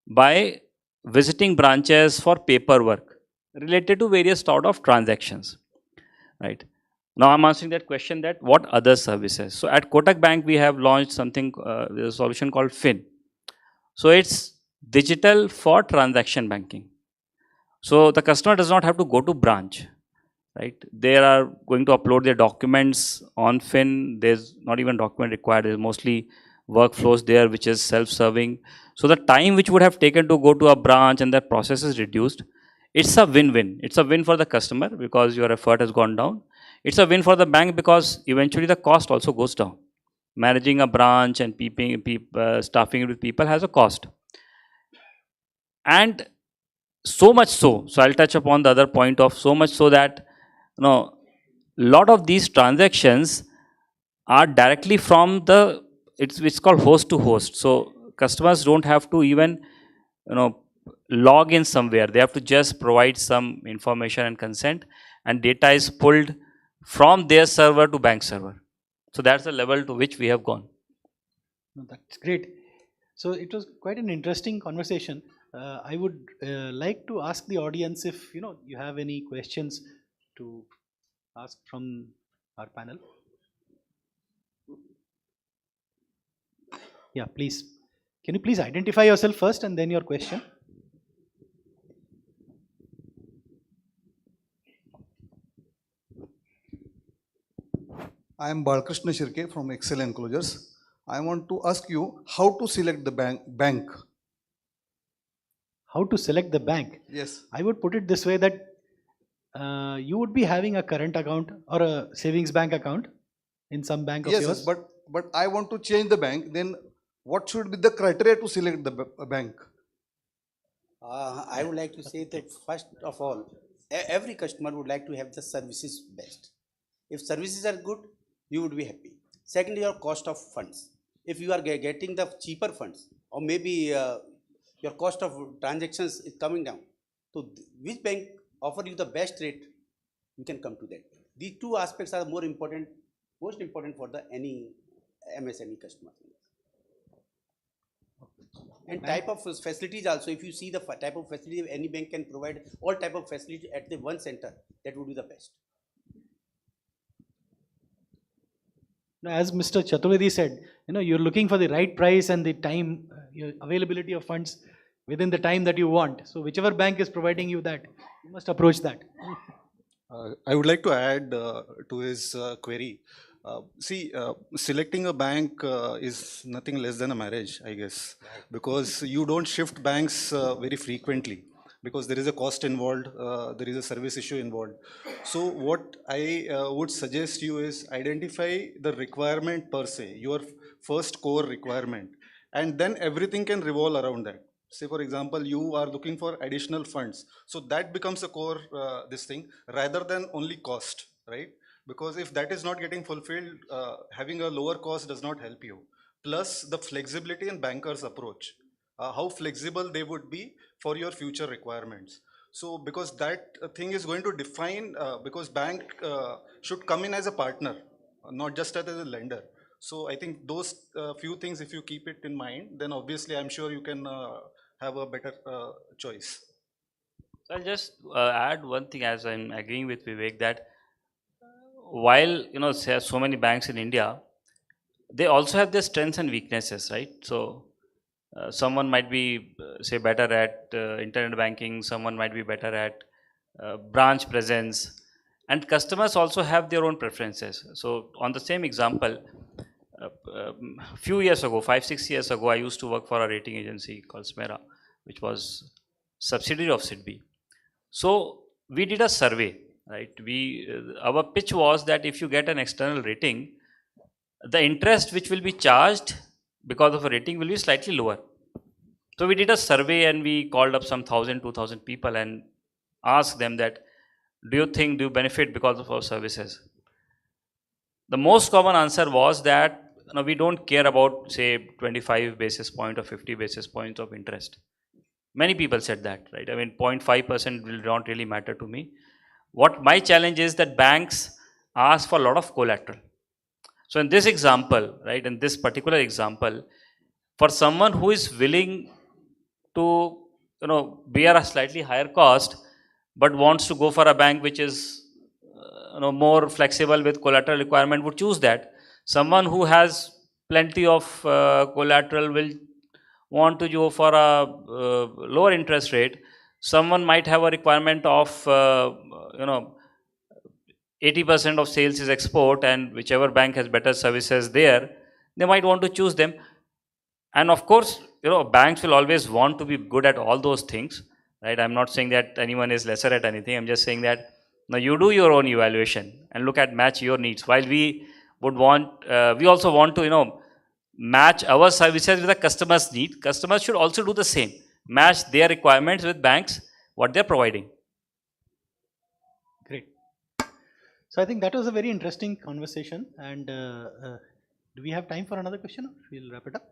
by visiting branches for paperwork related to various sort of transactions, right? Now I'm answering that question, that what other services. So at Kotak Bank, we have launched something, a solution called Fin. So it's digital for transaction banking. So the customer does not have to go to branch, right? They are going to upload their documents on Fin. There's not even document required. There's mostly workflows there, which is self-serving. So the time which would have taken to go to a branch and that process is reduced. It's a win-win. It's a win for the customer because your effort has gone down. It's a win for the bank because eventually the cost also goes down. Managing a branch and staffing it with people has a cost. And so much so I'll touch upon the other point of so much so that lot of these transactions are directly from it's called host to host. So customers don't have to even log in somewhere. They have to just provide some information and consent, and data is pulled from their server to bank server. So that's the level to which we have gone. That's great. So it was quite an interesting conversation. I would like to ask the audience if you have any questions to ask from our panel. Yeah, please. Can you please identify yourself first and then your question? I am Balkrishna Shirke from Excel Enclosures. I want to ask you how to select the bank. How to select the bank? Yes. I would put it this way, that you would be having a current account or a savings bank account in some bank of yours. Yes, but I want to change the bank. Then what should be the criteria to select the bank? I would like to say that first of all, every customer would like to have the services best. If services are good, you would be happy. Secondly, your cost of funds. If you are getting the cheaper funds, or maybe your cost of transactions is coming down, so which bank offer you the best rate, you can come to that. These two aspects are most important for any MSME customer. And type of facilities also, if you see the type of facility any bank can provide, all type of facility at the one center, that would be the best. Now, as Mr. Chaturvedi said, you're looking for the right price and the time, availability of funds. within the time that you want. So whichever bank is providing you that, you must approach that. I would like to add to his query. Selecting a bank is nothing less than a marriage, I guess, because you don't shift banks very frequently, because there is a cost involved, there is a service issue involved. So what I would suggest you is identify the requirement per se, your first core requirement, and then everything can revolve around that. Say for example, you are looking for additional funds, so that becomes a core this thing rather than only cost, right? Because if that is not getting fulfilled, having a lower cost does not help you. Plus the flexibility in bankers approach, how flexible they would be for your future requirements. So because that thing is going to define, because bank should come in as a partner, not just as a lender. So I think those few things, if you keep it in mind, then obviously I'm sure you can have a better choice. So I'll just add one thing, as I'm agreeing with Vivek, that while there are so many banks in India, they also have their strengths and weaknesses, right? So someone might be say better at internet banking, someone might be better at branch presence, and customers also have their own preferences. So on the same example, few years ago, 5-6 years ago, I used to work for a rating agency called Smera, which was subsidiary of SIDBI. So we did a survey, right? Our pitch was that if you get an external rating, the interest which will be charged because of a rating will be slightly lower. So we did a survey and we called up some 1,000-2,000 people and asked them that, do you benefit because of our services? The most common answer was that we don't care about say 25 basis point or 50 basis points of interest. Many people said that, right? I mean 0.5% will not really matter to me. What my challenge is that banks ask for a lot of collateral. So in this example, right, in this particular example, for someone who is willing to bear a slightly higher cost but wants to go for a bank which is more flexible with collateral requirement would choose that. Someone who has plenty of collateral will want to go for a lower interest rate. Someone might have a requirement of 80% of sales is export, and whichever bank has better services there, they might want to choose them. And of course, banks will always want to be good at all those things, right? I'm not saying that anyone is lesser at anything. I'm just saying that now you do your own evaluation and look at match your needs. While we would want, we also want to, match our services with the customer's need. Customers should also do the same, match their requirements with banks, what they're providing. Great. So I think that was a very interesting conversation. And do we have time for another question? We'll wrap it up.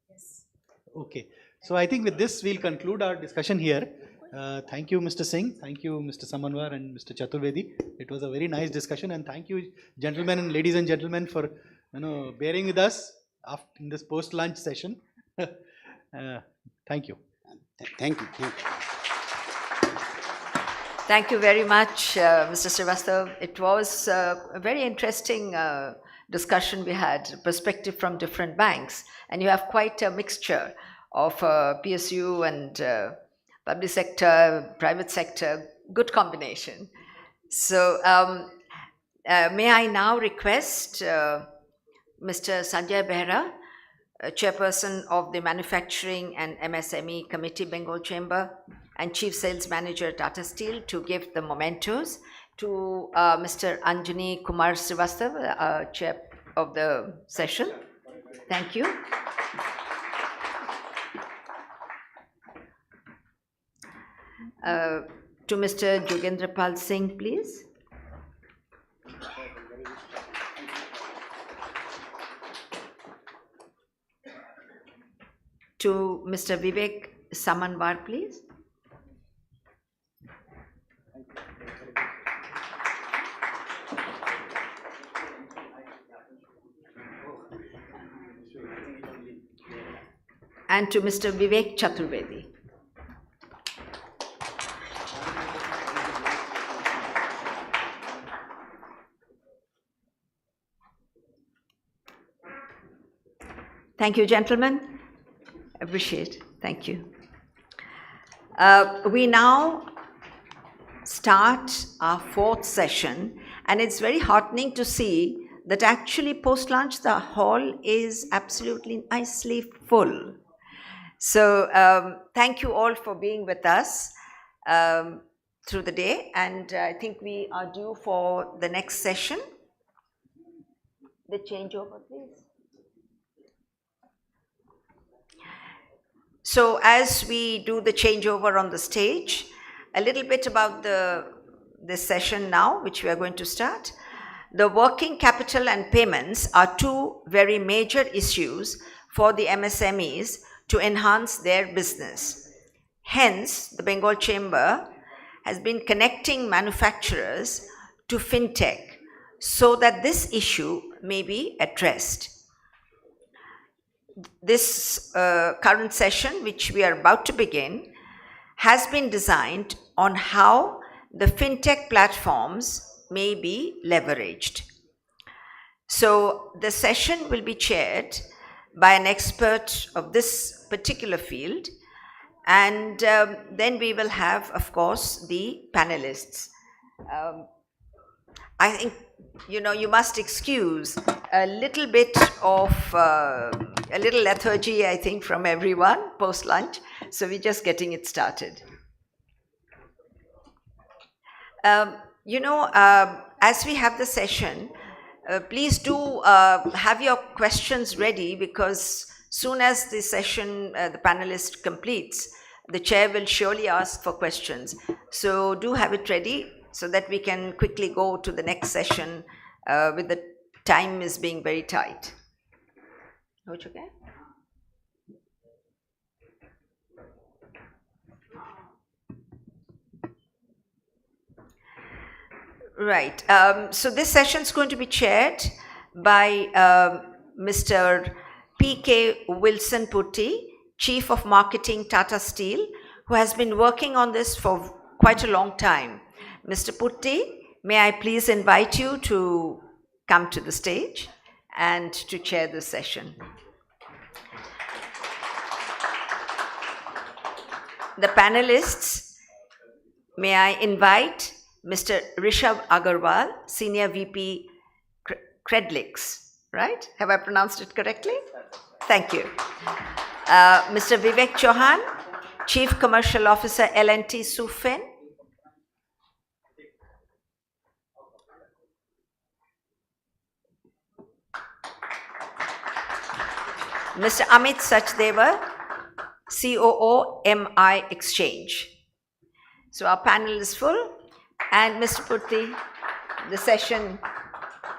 Yes. Okay. So I think with this, we'll conclude our discussion here. Thank you, Mr. Singh. Thank you, Mr. Samanwar and Mr. Chaturvedi. It was a very nice discussion, and thank you, gentlemen and ladies and gentlemen, for bearing with us in this post-lunch session. Thank you. Thank you. Thank you very much, Mr. Srivastav. It was a very interesting discussion we had, perspective from different banks, and you have quite a mixture of PSU and public sector, private sector, good combination. So may I now request Mr. Sanjay Behra, Chairperson of the Manufacturing and MSME Committee, Bengal Chamber, and Chief Sales Manager, Tata Steel, to give the mementos to Mr. Anjani Kumar Srivastav, Chair of the session. Thank you. To Mr. Jogendra Pal Singh, please. To Mr. Vivek Samanwar, please. And to Mr. Vivek Chaturvedi. Thank you, gentlemen. Appreciate. Thank you. We now start our fourth session, and it's very heartening to see that actually post-lunch the hall is absolutely nicely full. So thank you all for being with us through the day, and I think we are due for the next session. The changeover, please. So as we do the changeover on the stage, a little bit about this session now, which we are going to start. The working capital and payments are two very major issues for the MSMEs to enhance their business. Hence, the Bengal Chamber has been connecting manufacturers to fintech so that this issue may be addressed. This current session, which we are about to begin, has been designed on how the fintech platforms may be leveraged. So the session will be chaired by an expert of this particular field, and then we will have, of course, the panelists. I think, you must excuse a little bit of a little lethargy, I think, from everyone post-lunch. So we're just getting it started. As we have the session, please do have your questions ready, because soon as the session, the panelist completes, the chair will surely ask for questions. So do have it ready so that we can quickly go to the next session with the time is being very tight. Okay? Right. So this session is going to be chaired by Mr. P.K. Wilson Putti, Chief of Marketing, Tata Steel, who has been working on this for quite a long time. Mr. Putti, may I please invite you to come to the stage and to chair this session. The panelists, may I invite Mr. Rishabh Agarwal, Senior VP Credlix, right? Have I pronounced it correctly? Thank you. Mr. Vivek Chauhan, Chief Commercial Officer, L&T Sufin. Mr. Amit Sachdeva, COO, MI Exchange. So our panel is full. And Mr. Putti, the session,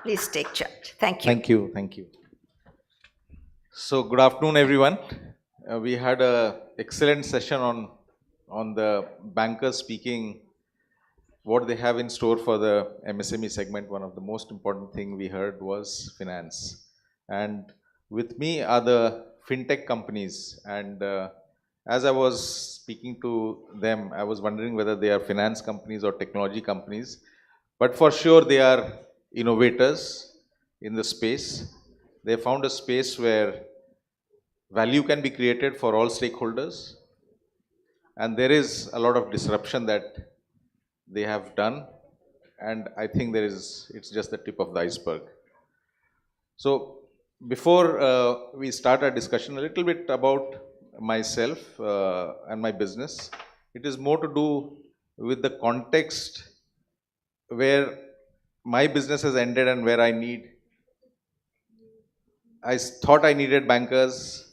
please take charge. Thank you. Thank you. So good afternoon, everyone. We had an excellent session on the bankers speaking what they have in store for the MSME segment. One of the most important thing we heard was finance. And with me are the fintech companies, and as I was speaking to them, I was wondering whether they are finance companies or technology companies, but for sure they are innovators in the space. They found a space where value can be created for all stakeholders, and there is a lot of disruption that they have done, and I think it's just the tip of the iceberg. So before we start our discussion, a little bit about myself and my business. It is more to do with the context where my business has ended and where I thought I needed bankers,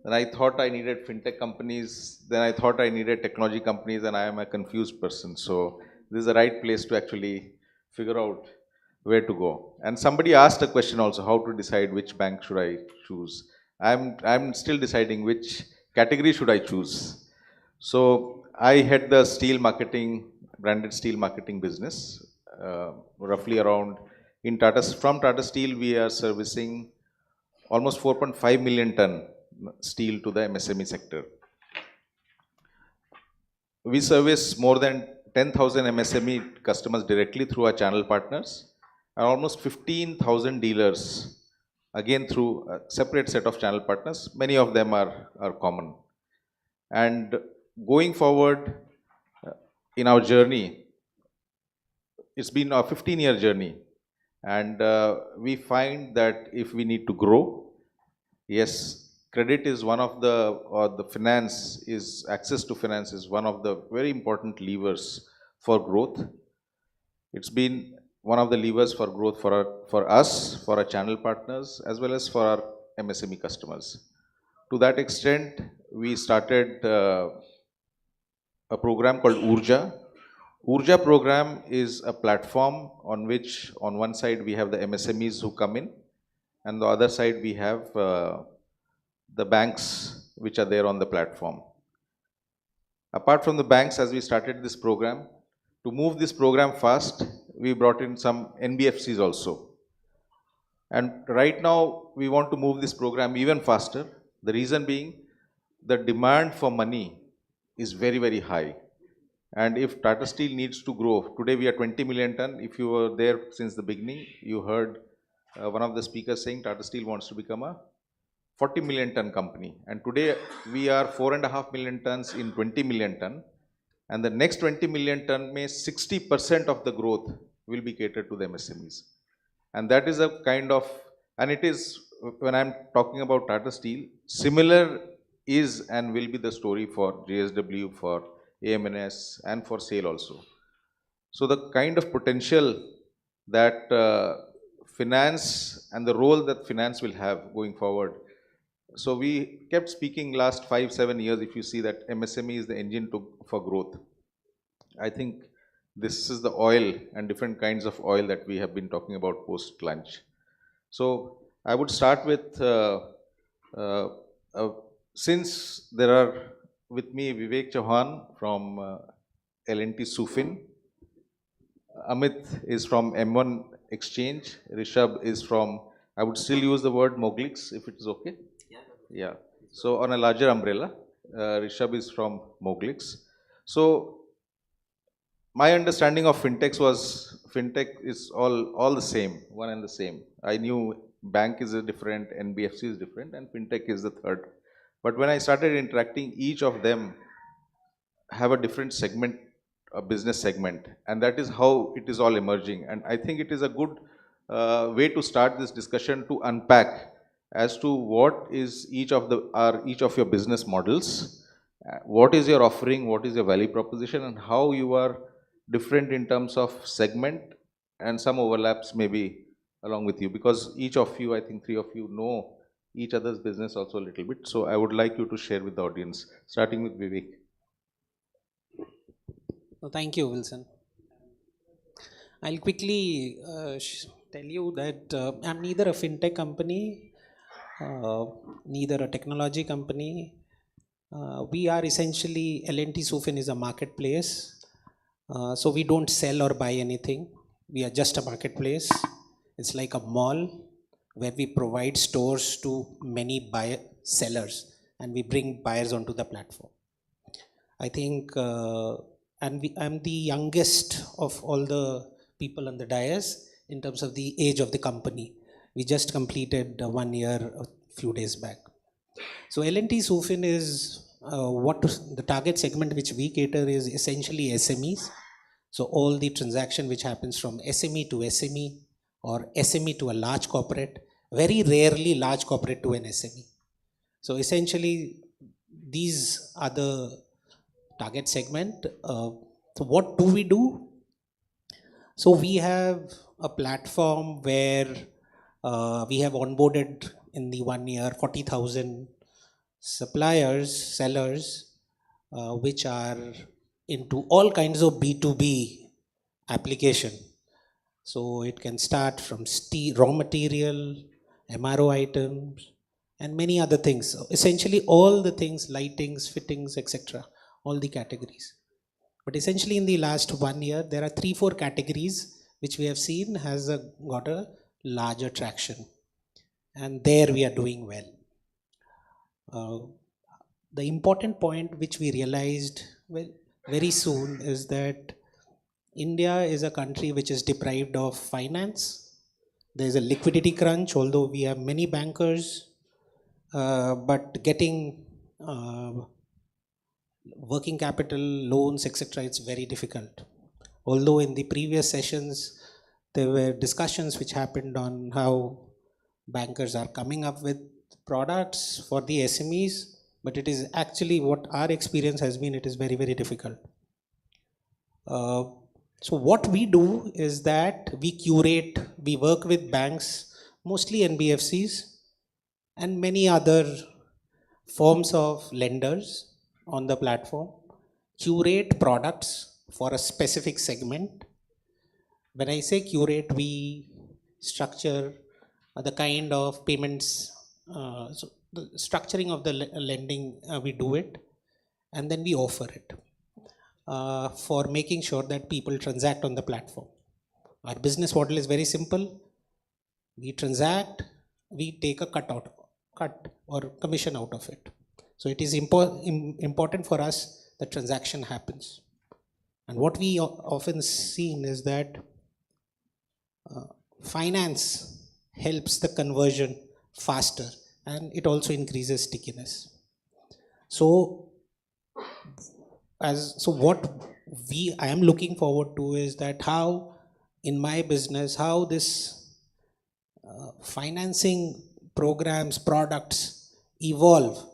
then I thought I needed fintech companies, then I thought I needed technology companies, and I am a confused person. So this is the right place to actually figure out where to go. And somebody asked a question also, how to decide which bank should I choose. I'm still deciding which category should I choose. So I head the steel marketing, branded steel marketing business, roughly around from Tata Steel we are servicing almost 4.5 million ton steel to the MSME sector. We service more than 10,000 MSME customers directly through our channel partners, and almost 15,000 dealers again through a separate set of channel partners. Many of them are common. And going forward in our journey, it's been a 15-year journey. And we find that if we need to grow, yes, credit is one of or the finance is, access to finance is one of the very important levers for growth. It's been one of the levers for growth for us, for our channel partners, as well as for our MSME customers. To that extent, we started a program called Urja. Urja program is a platform on which, on one side, we have the MSMEs who come in, and the other side, we have the banks which are there on the platform. Apart from the banks, as we started this program, to move this program fast, we brought in some NBFCs also. And right now, we want to move this program even faster. The reason being, the demand for money is very, very high. And if Tata Steel needs to grow, today we are 20 million ton. If you were there since the beginning, you heard one of the speakers saying Tata Steel wants to become a 40 million ton company. And today we are 4.5 million tons in 20 million ton. And the next 20 million ton, 60% of the growth will be catered to the MSMEs. And that is a kind of, and it is, when I'm talking about Tata Steel, similar is and will be the story for JSW, for AMNS, and for SAIL also. So the kind of potential that finance and the role that finance will have going forward. So we kept speaking last 5-7 years, if you see that MSME is the engine for growth. I think this is the oil and different kinds of oil that we have been talking about post lunch. So I would start with, since there are with me Vivek Chauhan from L&T Sufin, Amit is from M1 Exchange, Rishabh is from, I would still use the word Moglix if it is okay. Yeah. So on a larger umbrella, Rishabh is from Moglix. So my understanding of fintechs was, fintech is all the same, one and the same. I knew bank is a different, NBFC is different, and fintech is the third. But when I started interacting, each of them have a different segment, a business segment, and that is how it is all emerging. And I think it is a good way to start this discussion to unpack as to what is each of your business models, what is your offering, what is your value proposition, and how you are different in terms of segment, and some overlaps maybe along with you, because each of you, I think 3 of you, know each other's business also a little bit. So I would like you to share with the audience, starting with Vivek. Thank you, Wilson. I'll quickly tell you that I'm neither a fintech company, neither a technology company. We are essentially, L&T Sufin is a marketplace. So we don't sell or buy anything. We are just a marketplace. It's like a mall where we provide stores to many sellers, and we bring buyers onto the platform. I think, I'm the youngest of all the people on the dais in terms of the age of the company. We just completed 1 year a few days back. So L&T Sufin is what the target segment which we cater is essentially SMEs. So all the transaction which happens from SME to SME or SME to a large corporate, very rarely large corporate to an SME. So essentially these are the target segment. So what do we do? So we have a platform where we have onboarded in the 1 year 40,000 suppliers, sellers, which are into all kinds of B2B application. So it can start from raw material, MRO items, and many other things. So essentially all the things, lightings, fittings, etc., all the categories. But essentially in the last 1 year, there are 3-4 categories which we have seen has got a larger traction. And there we are doing well. The important point which we realized very soon is that India is a country which is deprived of finance, There is a liquidity crunch, although we have many bankers, but getting working capital, loans, etc., it's very difficult. Although in the previous sessions, there were discussions which happened on how bankers are coming up with products for the SMEs, but it is actually what our experience has been, it is very, very difficult. So what we do is that we curate, we work with banks, mostly NBFCs and many other forms of lenders on the platform, curate products for a specific segment. When I say curate, we structure the kind of payments, so the structuring of the lending, we do it, and then we offer it for making sure that people transact on the platform. Our business model is very simple. We transact, we take a cut or commission out of it. So it is important for us that transaction happens. And what we often seen is that finance helps the conversion faster, and it also increases stickiness. So what I am looking forward to is that how in my business, how this financing programs, products evolve,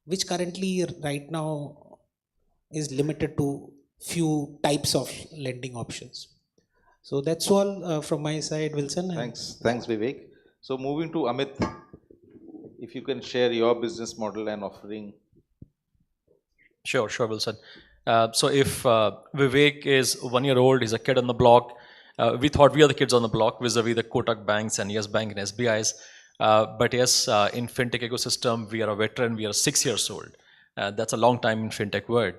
which currently right now is limited to few types of lending options. So that's all from my side, Wilson. Thanks, Vivek. So moving to Amit, if you can share your business model and offering. Sure, Wilson. So if Vivek is 1 year old, he's a kid on the block. We thought we are the kids on the block vis-a-vis the Kotak banks and Yes Bank and SBIs. But yes, in fintech ecosystem, we are a veteran. We are 6 years old. That's a long time in fintech world.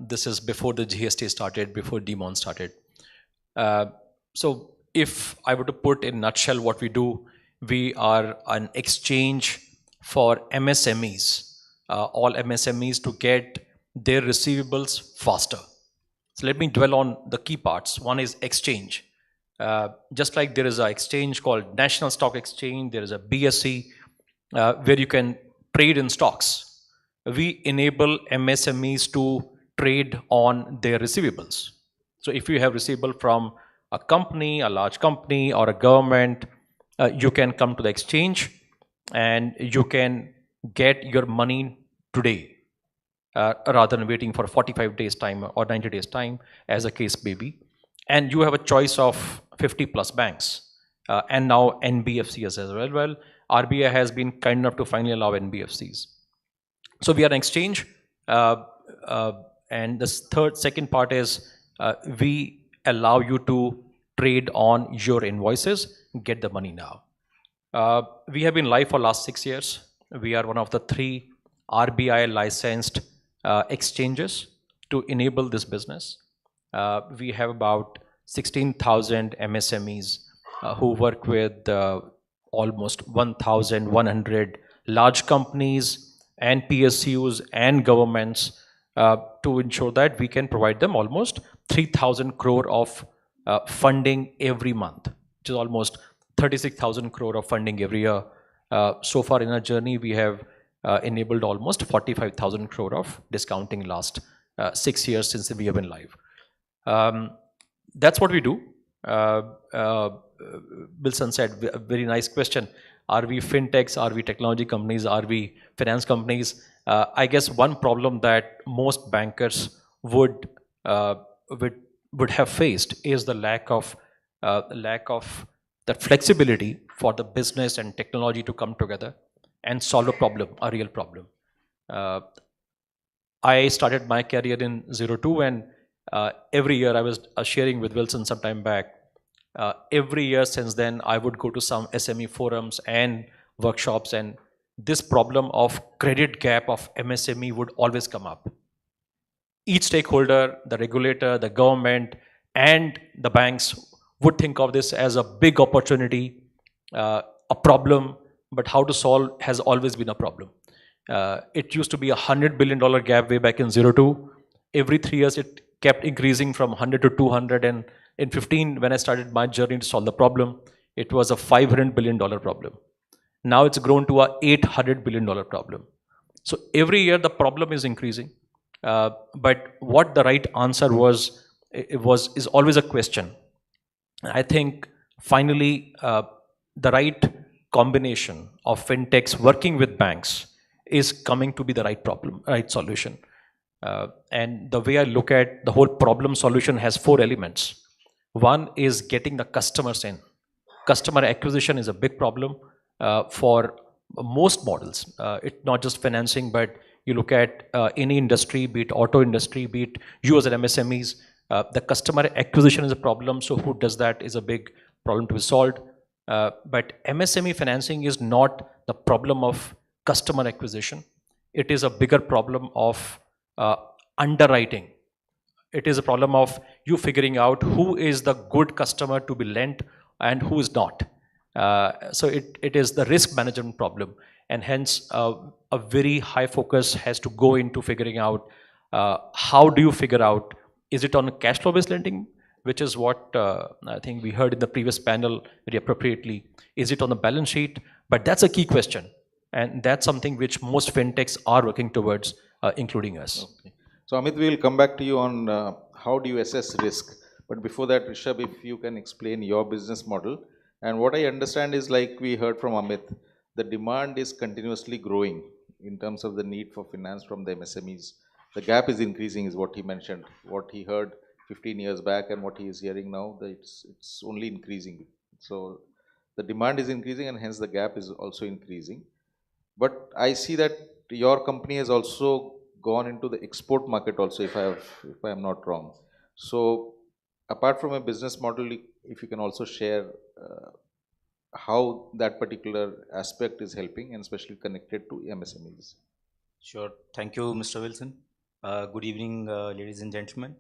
This is before the GST started, before Demon started. So if I were to put in a nutshell what we do, we are an exchange for MSMEs, all MSMEs to get their receivables faster. So let me dwell on the key parts. One is exchange. Just like there is an exchange called National Stock Exchange, there is a BSE where you can trade in stocks. We enable MSMEs to trade on their receivables. So if you have receivable from a company, a large company or a government, you can come to the exchange and you can get your money today rather than waiting for 45 days time or 90 days time as a case may be. And you have a choice of 50 plus banks and now NBFCs as well. RBI has been kind enough to finally allow NBFCs. So we are an exchange. And the second part is we allow you to trade on your invoices, get the money now. We have been live for last 6 years. We are one of the 3 RBI licensed exchanges to enable this business. We have about 16,000 MSMEs who work with almost 1,100 large companies and PSUs and governments to ensure that we can provide them almost 3,000 crore of funding every month, which is almost 36,000 crore of funding every year. So far in our journey, we have enabled almost 45,000 crore of discounting last 6 years since we have been live. That's what we do. Wilson said, a very nice question. Are we fintechs? Are we technology companies? Are we finance companies? I guess one problem that most bankers would have faced is the lack of that flexibility for the business and technology to come together and solve a problem, a real problem. I started my career in 02 and every year I was sharing with Wilson some time back. Every year since then, I would go to some SME forums and workshops, and this problem of credit gap of MSME would always come up. Each stakeholder, the regulator, the government, and the banks would think of this as a big opportunity, a problem, but how to solve has always been a problem. It used to be $100 billion gap way back in 02. Every 3 years, it kept increasing from 100 to 200, and in 15, when I started my journey to solve the problem, it was a $500 billion problem. Now it's grown to a $800 billion problem. So every year the problem is increasing. But what the right answer is always a question. I think finally the right combination of fintechs working with banks is coming to be the right solution. And the way I look at the whole problem solution has 4 elements. One is getting the customers in. Customer acquisition is a big problem for most models. It's not just financing, but you look at any industry, be it auto industry, be it you as an MSMEs, the customer acquisition is a problem. So who does that is a big problem to be solved. But MSME financing is not the problem of customer acquisition. It is a bigger problem of underwriting. It is a problem of you figuring out who is the good customer to be lent and who is not. So it is the risk management problem, and hence a very high focus has to go into figuring out how do you figure out, is it on cash flow based lending, which is what I think we heard in the previous panel very appropriately. Is it on the balance sheet? But that's a key question, and that's something which most fintechs are working towards, including us. Okay. So Amit, we will come back to you on how do you assess risk. But before that, Rishabh, if you can explain your business model. And what I understand is, like we heard from Amit, the demand is continuously growing in terms of the need for finance from the MSMEs. The gap is increasing is what he mentioned. What he heard 15 years back and what he is hearing now, that it's only increasing. So the demand is increasing and hence the gap is also increasing. But I see that your company has also gone into the export market also, if I am not wrong. So apart from a business model, if you can also share how that particular aspect is helping and especially connected to MSMEs. Sure. Thank you, Mr. Wilson. Good evening, ladies and gentlemen.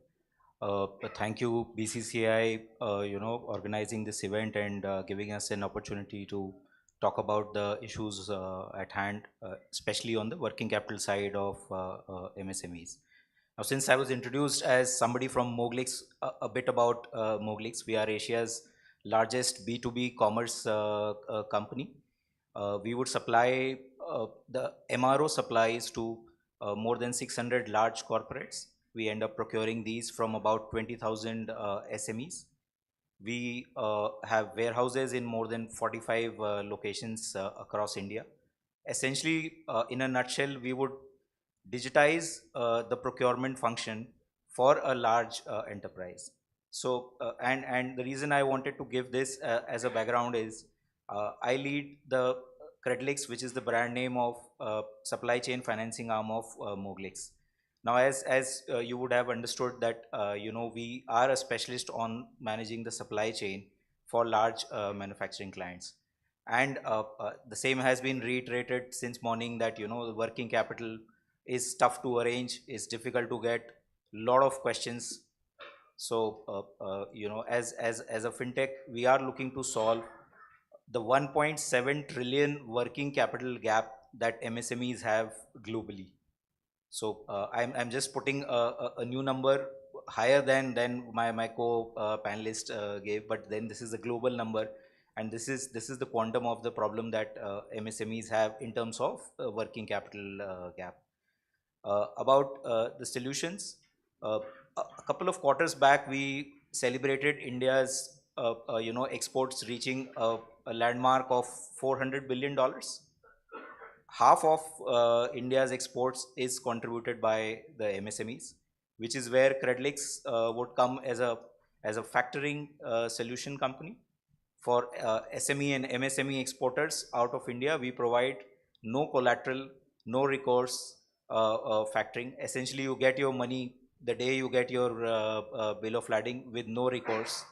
Thank you, BCCI, organizing this event and giving us an opportunity to talk about the issues at hand, especially on the working capital side of MSMEs. Now, since I was introduced as somebody from Moglix, a bit about Moglix. We are Asia's largest B2B commerce company. We would supply the MRO supplies to more than 600 large corporates. We end up procuring these from about 20,000 SMEs. We have warehouses in more than 45 locations across India. Essentially, in a nutshell, we would digitize the procurement function for a large enterprise. So, and the reason I wanted to give this as a background is I lead the Credlix, which is the brand name of supply chain financing arm of Moglix. Now, as you would have understood that, we are a specialist on managing the supply chain for large manufacturing clients. And the same has been reiterated since morning that, the working capital is tough to arrange, is difficult to get, lot of questions. So, as a fintech, we are looking to solve the 1.7 trillion working capital gap that MSMEs have globally. So I'm just putting a new number higher than my co-panelist gave, but then this is a global number, and this is the quantum of the problem that MSMEs have in terms of working capital gap. About the solutions, a couple of quarters back we celebrated India's exports reaching a landmark of $400 billion. Half of India's exports is contributed by the MSMEs, which is where Credlix would come as a factoring solution company. For SME and MSME exporters out of India, we provide no collateral, no recourse factoring. Essentially, you get your money the day you get your bill of lading with no recourse.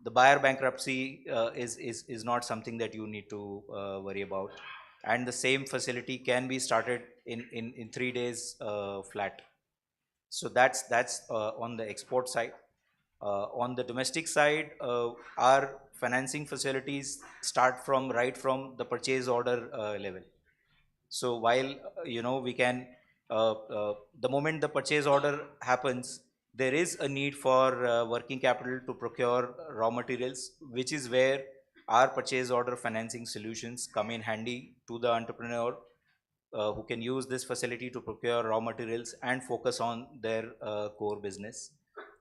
The buyer bankruptcy is not something that you need to worry about. And the same facility can be started in 3 days flat. So that's on the export side. On the domestic side, our financing facilities start right from the purchase order level. So while we can, the moment the purchase order happens, there is a need for working capital to procure raw materials, which is where our purchase order financing solutions come in handy to the entrepreneur who can use this facility to procure raw materials and focus on their core business.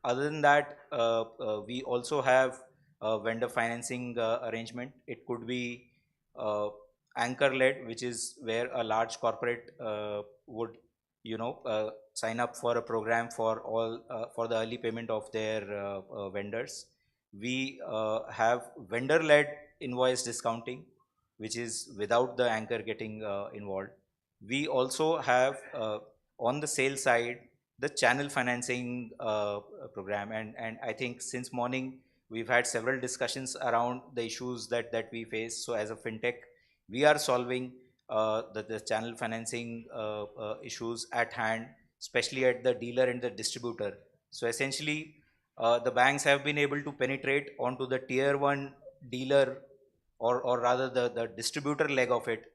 Other than that, we also have a vendor financing arrangement. It could be anchor led, which is where a large corporate would sign up for a program for all for the early payment of their vendors. We have vendor led invoice discounting, which is without the anchor getting involved. We also have on the sales side the channel financing program, and I think since morning we've had several discussions around the issues that we face. So as a fintech, we are solving the channel financing issues at hand, especially at the dealer and the distributor. So essentially, the banks have been able to penetrate onto the tier one dealer, or rather the distributor leg of it.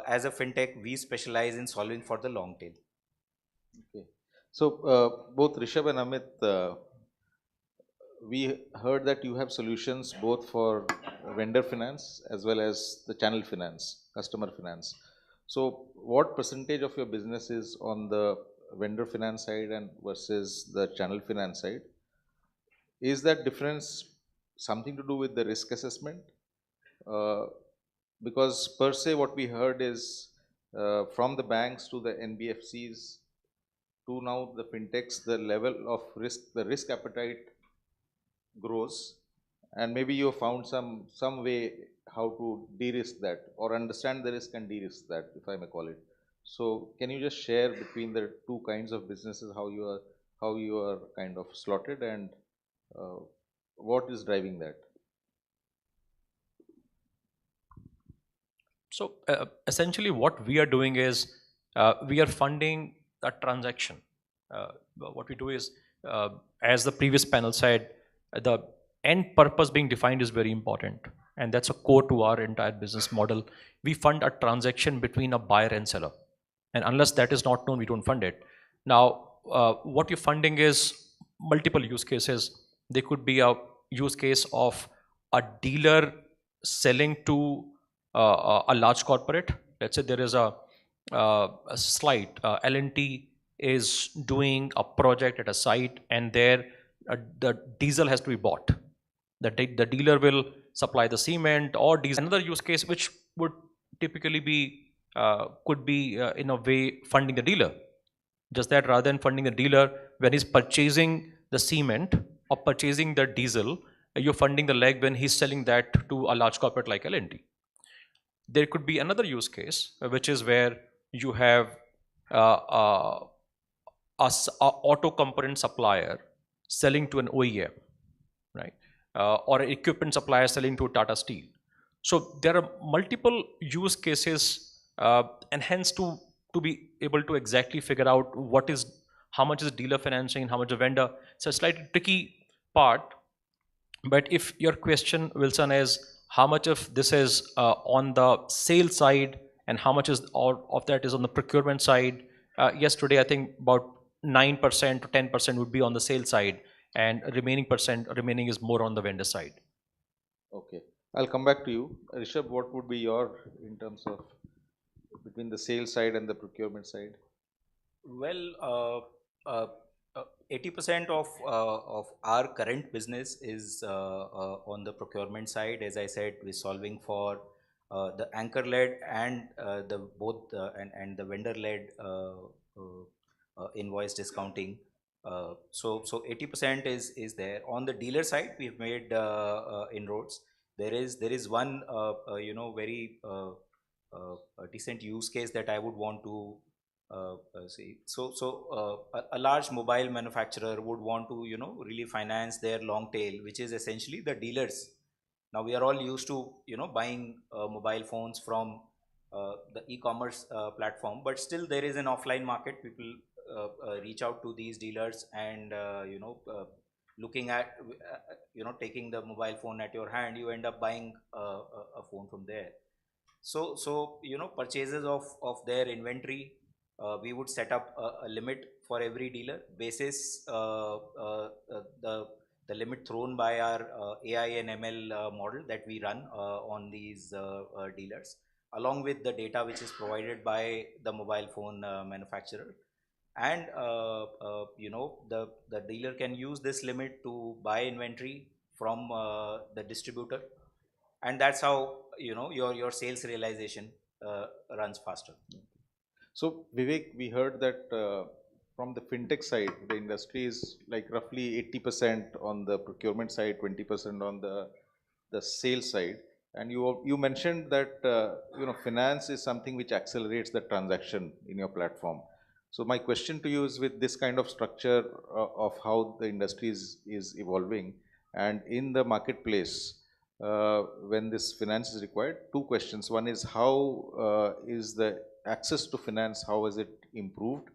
As a fintech, we specialize in solving for the long tail. Okay. So both Rishabh and Amit, we heard that you have solutions both for vendor finance as well as the channel finance, customer finance. So what percentage of your business is on the vendor finance side and versus the channel finance side? Is that difference something to do with the risk assessment? Because per se what we heard is from the banks to the NBFCs to now the fintechs, the level of risk, the risk appetite grows, and maybe you found some way how to de-risk that or understand the risk and de-risk that, if I may call it. So can you just share between the two kinds of businesses how you are kind of slotted, and what is driving that? So essentially what we are doing is we are funding a transaction. What we do is, as the previous panel said, the end purpose being defined is very important, and that's a core to our entire business model. We fund a transaction between a buyer and seller, and unless that is not known, we don't fund it. Now, what you're funding is multiple use cases. There could be a use case of a dealer selling to a large corporate. Let's say there is a slide, L&T is doing a project at a site, and there the diesel has to be bought. The dealer will supply the cement or diesel. Another use case which would typically be could be in a way funding the dealer. Just that rather than funding the dealer when he's purchasing the cement or purchasing the diesel, you're funding the leg when he's selling that to a large corporate like L&T. There could be another use case, which is where you have a auto component supplier selling to an OEM, right? Or an equipment supplier selling to Tata Steel. So there are multiple use cases, and hence to be able to exactly figure out how much is dealer financing and how much a vendor. It's a slightly tricky part. But if your question, Wilson, is how much of this is on the sales side and how much is of that is on the procurement side, yes, today I think about 9% to 10% would be on the sales side, and remaining is more on the vendor side. Okay, I'll come back to you. Rishabh, what would be your, in terms of between the sales side and the procurement side? Well, 80% of our current business is on the procurement side. As I said, we're solving for the anchor led and the vendor led invoice discounting. So 80% is there. On the dealer side, we've made inroads. There is one very decent use case that I would want to see. So a large mobile manufacturer would want to really finance their long tail, which is essentially the dealers. Now we are all used to buying mobile phones from the e-commerce platform, but still there is an offline market. People reach out to these dealers and looking at taking the mobile phone at your hand, you end up buying a phone from there. So purchases of their inventory, we would set up a limit for every dealer basis the the limit thrown by our AI and ML model that we run on these dealers, along with the data which is provided by the mobile phone manufacturer. And the dealer can use this limit to buy inventory from the distributor, and that's how your sales realization runs faster. So Vivek, we heard that from the fintech side, the industry is like roughly 80% on the procurement side, 20% on the sales side. And you mentioned that finance is something which accelerates the transaction in your platform. So my question to you is, with this kind of structure of how the industry is evolving and in the marketplace, when this finance is required, two questions. One is, how is the access to finance, how is it improved?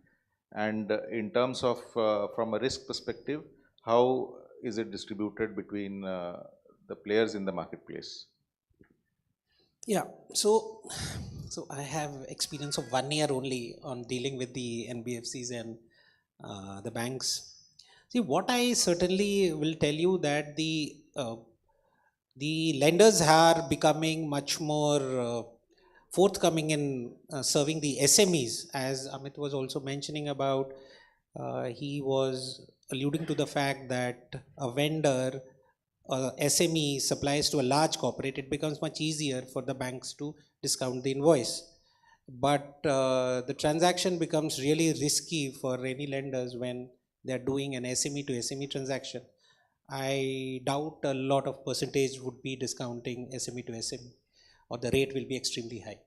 And in terms of from a risk perspective, how is it distributed between the players in the marketplace? Yeah, so I have experience of 1 year only on dealing with the NBFCs and the banks. See, what I certainly will tell you that the lenders are becoming much more forthcoming in serving the SMEs, as Amit was also mentioning about. He was alluding to the fact that a vendor, SME supplies to a large corporate, it becomes much easier for the banks to discount the invoice. But the transaction becomes really risky for any lenders when they're doing an SME to SME transaction. I doubt a lot of percentage would be discounting SME to SME, or the rate will be extremely high.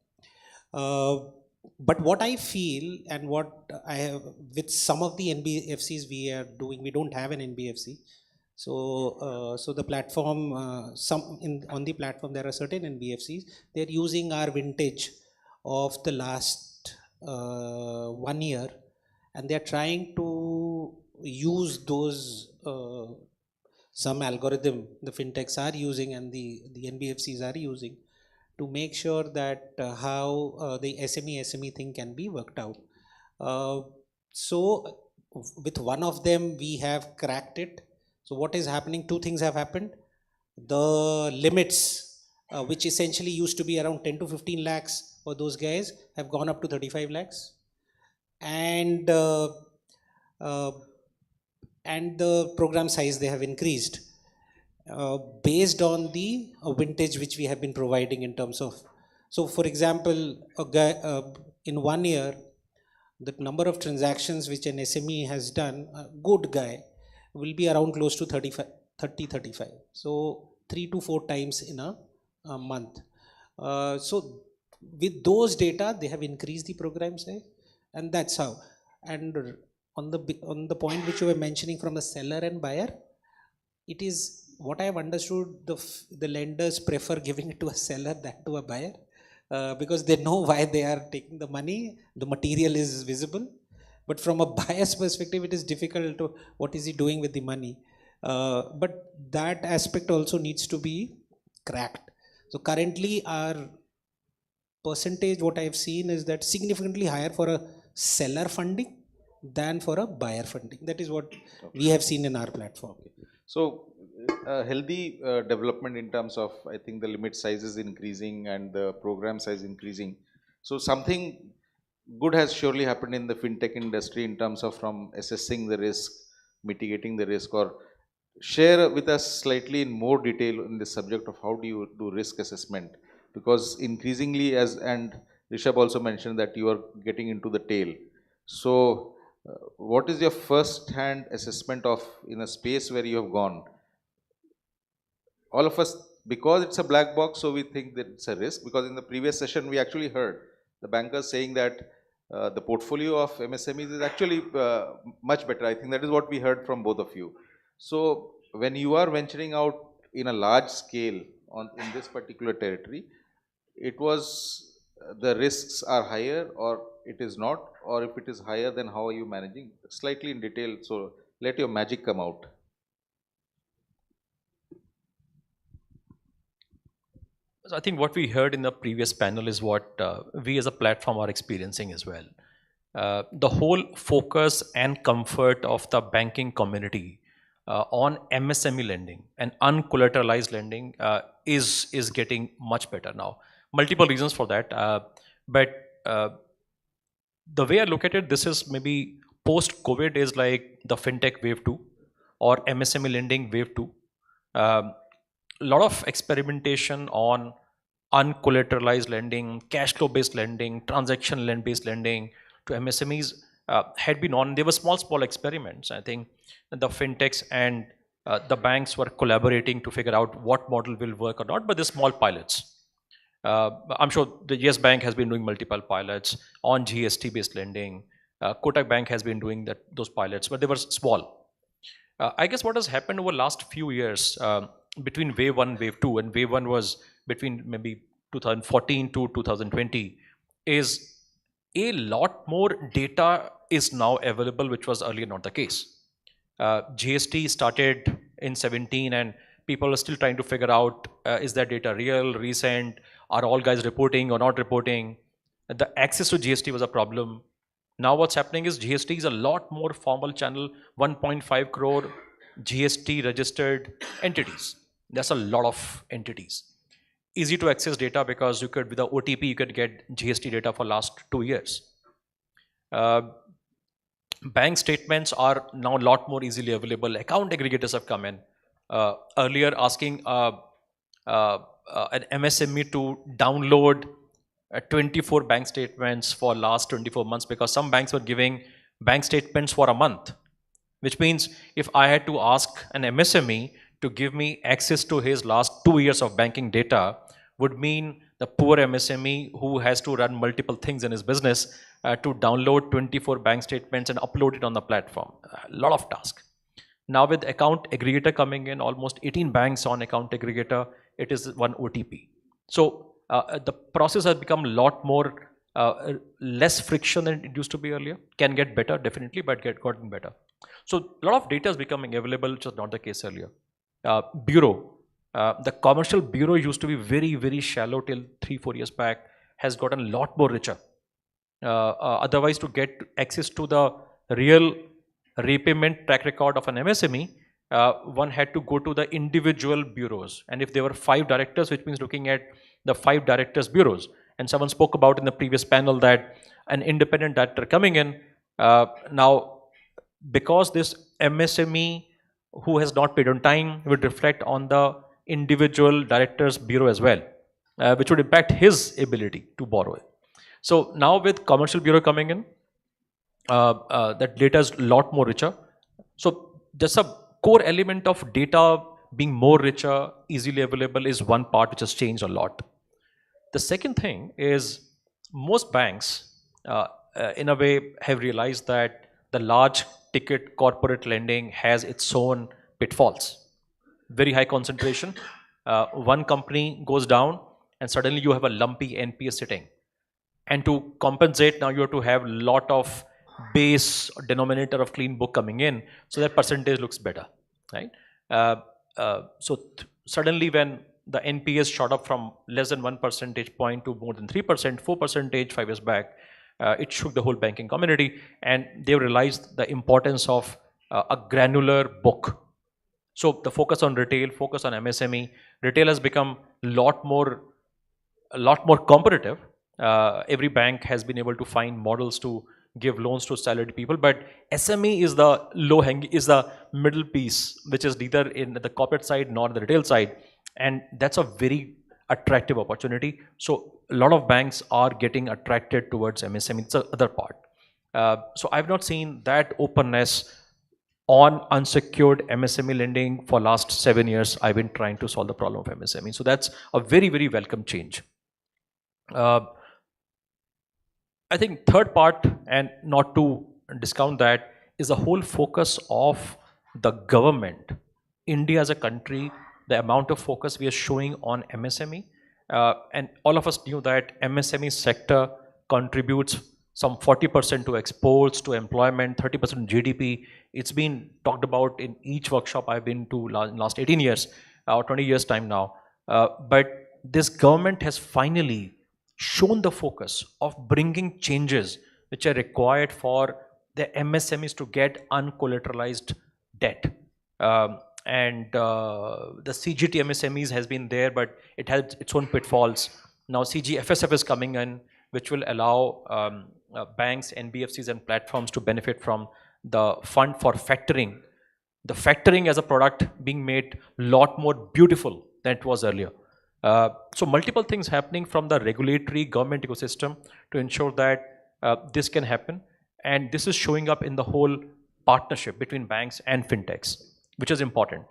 But what I feel, and what I have with some of the NBFCs we are doing, we don't have an NBFC. So the platform, on the platform there are certain NBFCs, they're using our vintage of the last 1 year, and they're trying to use those some algorithm the fintechs are using and the NBFCs are using to make sure that how the SME thing can be worked out. So with one of them we have cracked it. So what is happening? Two things have happened. The limits, which essentially used to be around 10 to 15 lakhs for those guys, have gone up to 35 lakhs. And the program size they have increased based on the vintage which we have been providing in terms of. So for example, a guy in 1 year, the number of transactions which an SME has done, a good guy, will be around close to 35. So 3 to 4 times in a month. So with those data, they have increased the program size, and that's how. And on the point which you were mentioning from the seller and buyer, it is what I have understood, the lenders prefer giving it to a seller than to a buyer, because they know why they are taking the money, the material is visible. But from a buyer's perspective, it is difficult to, what is he doing with the money? But that aspect also needs to be cracked. So currently our percentage, what I have seen is that significantly higher for a seller funding than for a buyer funding. That is what we have seen in our platform. So a healthy development in terms of, I think the limit size is increasing and the program size increasing. So something good has surely happened in the fintech industry in terms of from assessing the risk, mitigating the risk, or share with us slightly in more detail in the subject of how do you do risk assessment, because increasingly, and Rishabh also mentioned that you are getting into the tail. So what is your first hand assessment of, in a space where you have gone? All of us, because it's a black box, so we think that it's a risk, because in the previous session we actually heard the bankers saying that the portfolio of MSMEs is actually much better. I think that is what we heard from both of you. So when you are venturing out in a large scale in this particular territory, it was the risks are higher, or it is not, or if it is higher, then how are you managing? Slightly in detail, so let your magic come out. So I think what we heard in the previous panel is what we as a platform are experiencing as well. The whole focus and comfort of the banking community on MSME lending and uncollateralized lending is getting much better now. Multiple reasons for that, but the way I look at it, this is maybe post-COVID is like the fintech wave 2 or MSME lending wave 2. A lot of experimentation on uncollateralized lending, cash flow based lending, transaction based lending to MSMEs had been on. They were small experiments. I think the fintechs and the banks were collaborating to figure out what model will work or not, but they're small pilots. I'm sure the Yes Bank has been doing multiple pilots on GST based lending. Kotak Bank has been doing those pilots, but they were small. I guess what has happened over the last few years between wave 1 and wave 2, and wave 1 was between maybe 2014 to 2020, is a lot more data is now available, which was earlier not the case. GST started in 17 and people are still trying to figure out, is that data real, recent, are all guys reporting or not reporting? The access to GST was a problem. Now what's happening is GST is a lot more formal channel, 1.5 crore GST registered entities. That's a lot of entities. Easy to access data because you could, with the OTP, you could get GST data for last 2 years. Bank statements are now a lot more easily available. Account aggregators have come in. Earlier asking an MSME to download 24 bank statements for last 24 months because some banks were giving bank statements for a month, which means if I had to ask an MSME to give me access to his last 2 years of banking data would mean the poor MSME who has to run multiple things in his business to download 24 bank statements and upload it on the platform. A lot of task. Now with account aggregator coming in, almost 18 banks on account aggregator, it is one OTP. So the process has become a lot more less friction than it used to be earlier. Can get better, definitely, but gotten better. So a lot of data is becoming available, which was not the case earlier. Bureau. The commercial bureau used to be very, very shallow till 3-4 years back, has gotten a lot more richer. Otherwise, to get access to the real repayment track record of an MSME, one had to go to the individual bureaus. And if there were 5 directors, which means looking at the 5 directors bureaus. And someone spoke about in the previous panel that an independent director coming in, now because this MSME who has not paid on time would reflect on the individual director's bureau as well, which would impact his ability to borrow it. So now with commercial bureau coming in, that data is a lot more richer. So just a core element of data being more richer, easily available is one part which has changed a lot. The second thing is most banks in a way have realized that the large ticket corporate lending has its own pitfalls. Very high concentration. One company goes down and suddenly you have a lumpy NPA sitting. And to compensate, now you have to have a lot of base denominator of clean book coming in, so that percentage looks better, right? Suddenly when the NPAs shot up from less than 1 percentage point to more than 3%, 4% 5 years back, it shook the whole banking community, and they realized the importance of a granular book. So the focus on retail, focus on MSME, retail has become a lot more competitive. Every bank has been able to find models to give loans to salaried people, but SME is the middle piece, which is neither in the corporate side nor the retail side, and that's a very attractive opportunity. So a lot of banks are getting attracted towards MSME. It's the other part. So I've not seen that openness on unsecured MSME lending for last 7 years. I've been trying to solve the problem of MSME. So that's a very, very welcome change. I think third part, and not to discount that, is the whole focus of the government. India as a country, the amount of focus we are showing on MSME, and all of us knew that MSME sector contributes some 40% to exports, to employment, 30% GDP. It's been talked about in each workshop I've been to last 18 years, or 20 years time now. But this government has finally shown the focus of bringing changes which are required for the MSMEs to get uncollateralized debt. The CGT MSMEs has been there, but it has its own pitfalls. Now CGFSF is coming in, which will allow banks, NBFCs and platforms to benefit from the fund for factoring. The factoring as a product being made a lot more beautiful than it was earlier. So multiple things happening from the regulatory government ecosystem to ensure that this can happen. And this is showing up in the whole partnership between banks and fintechs, which is important.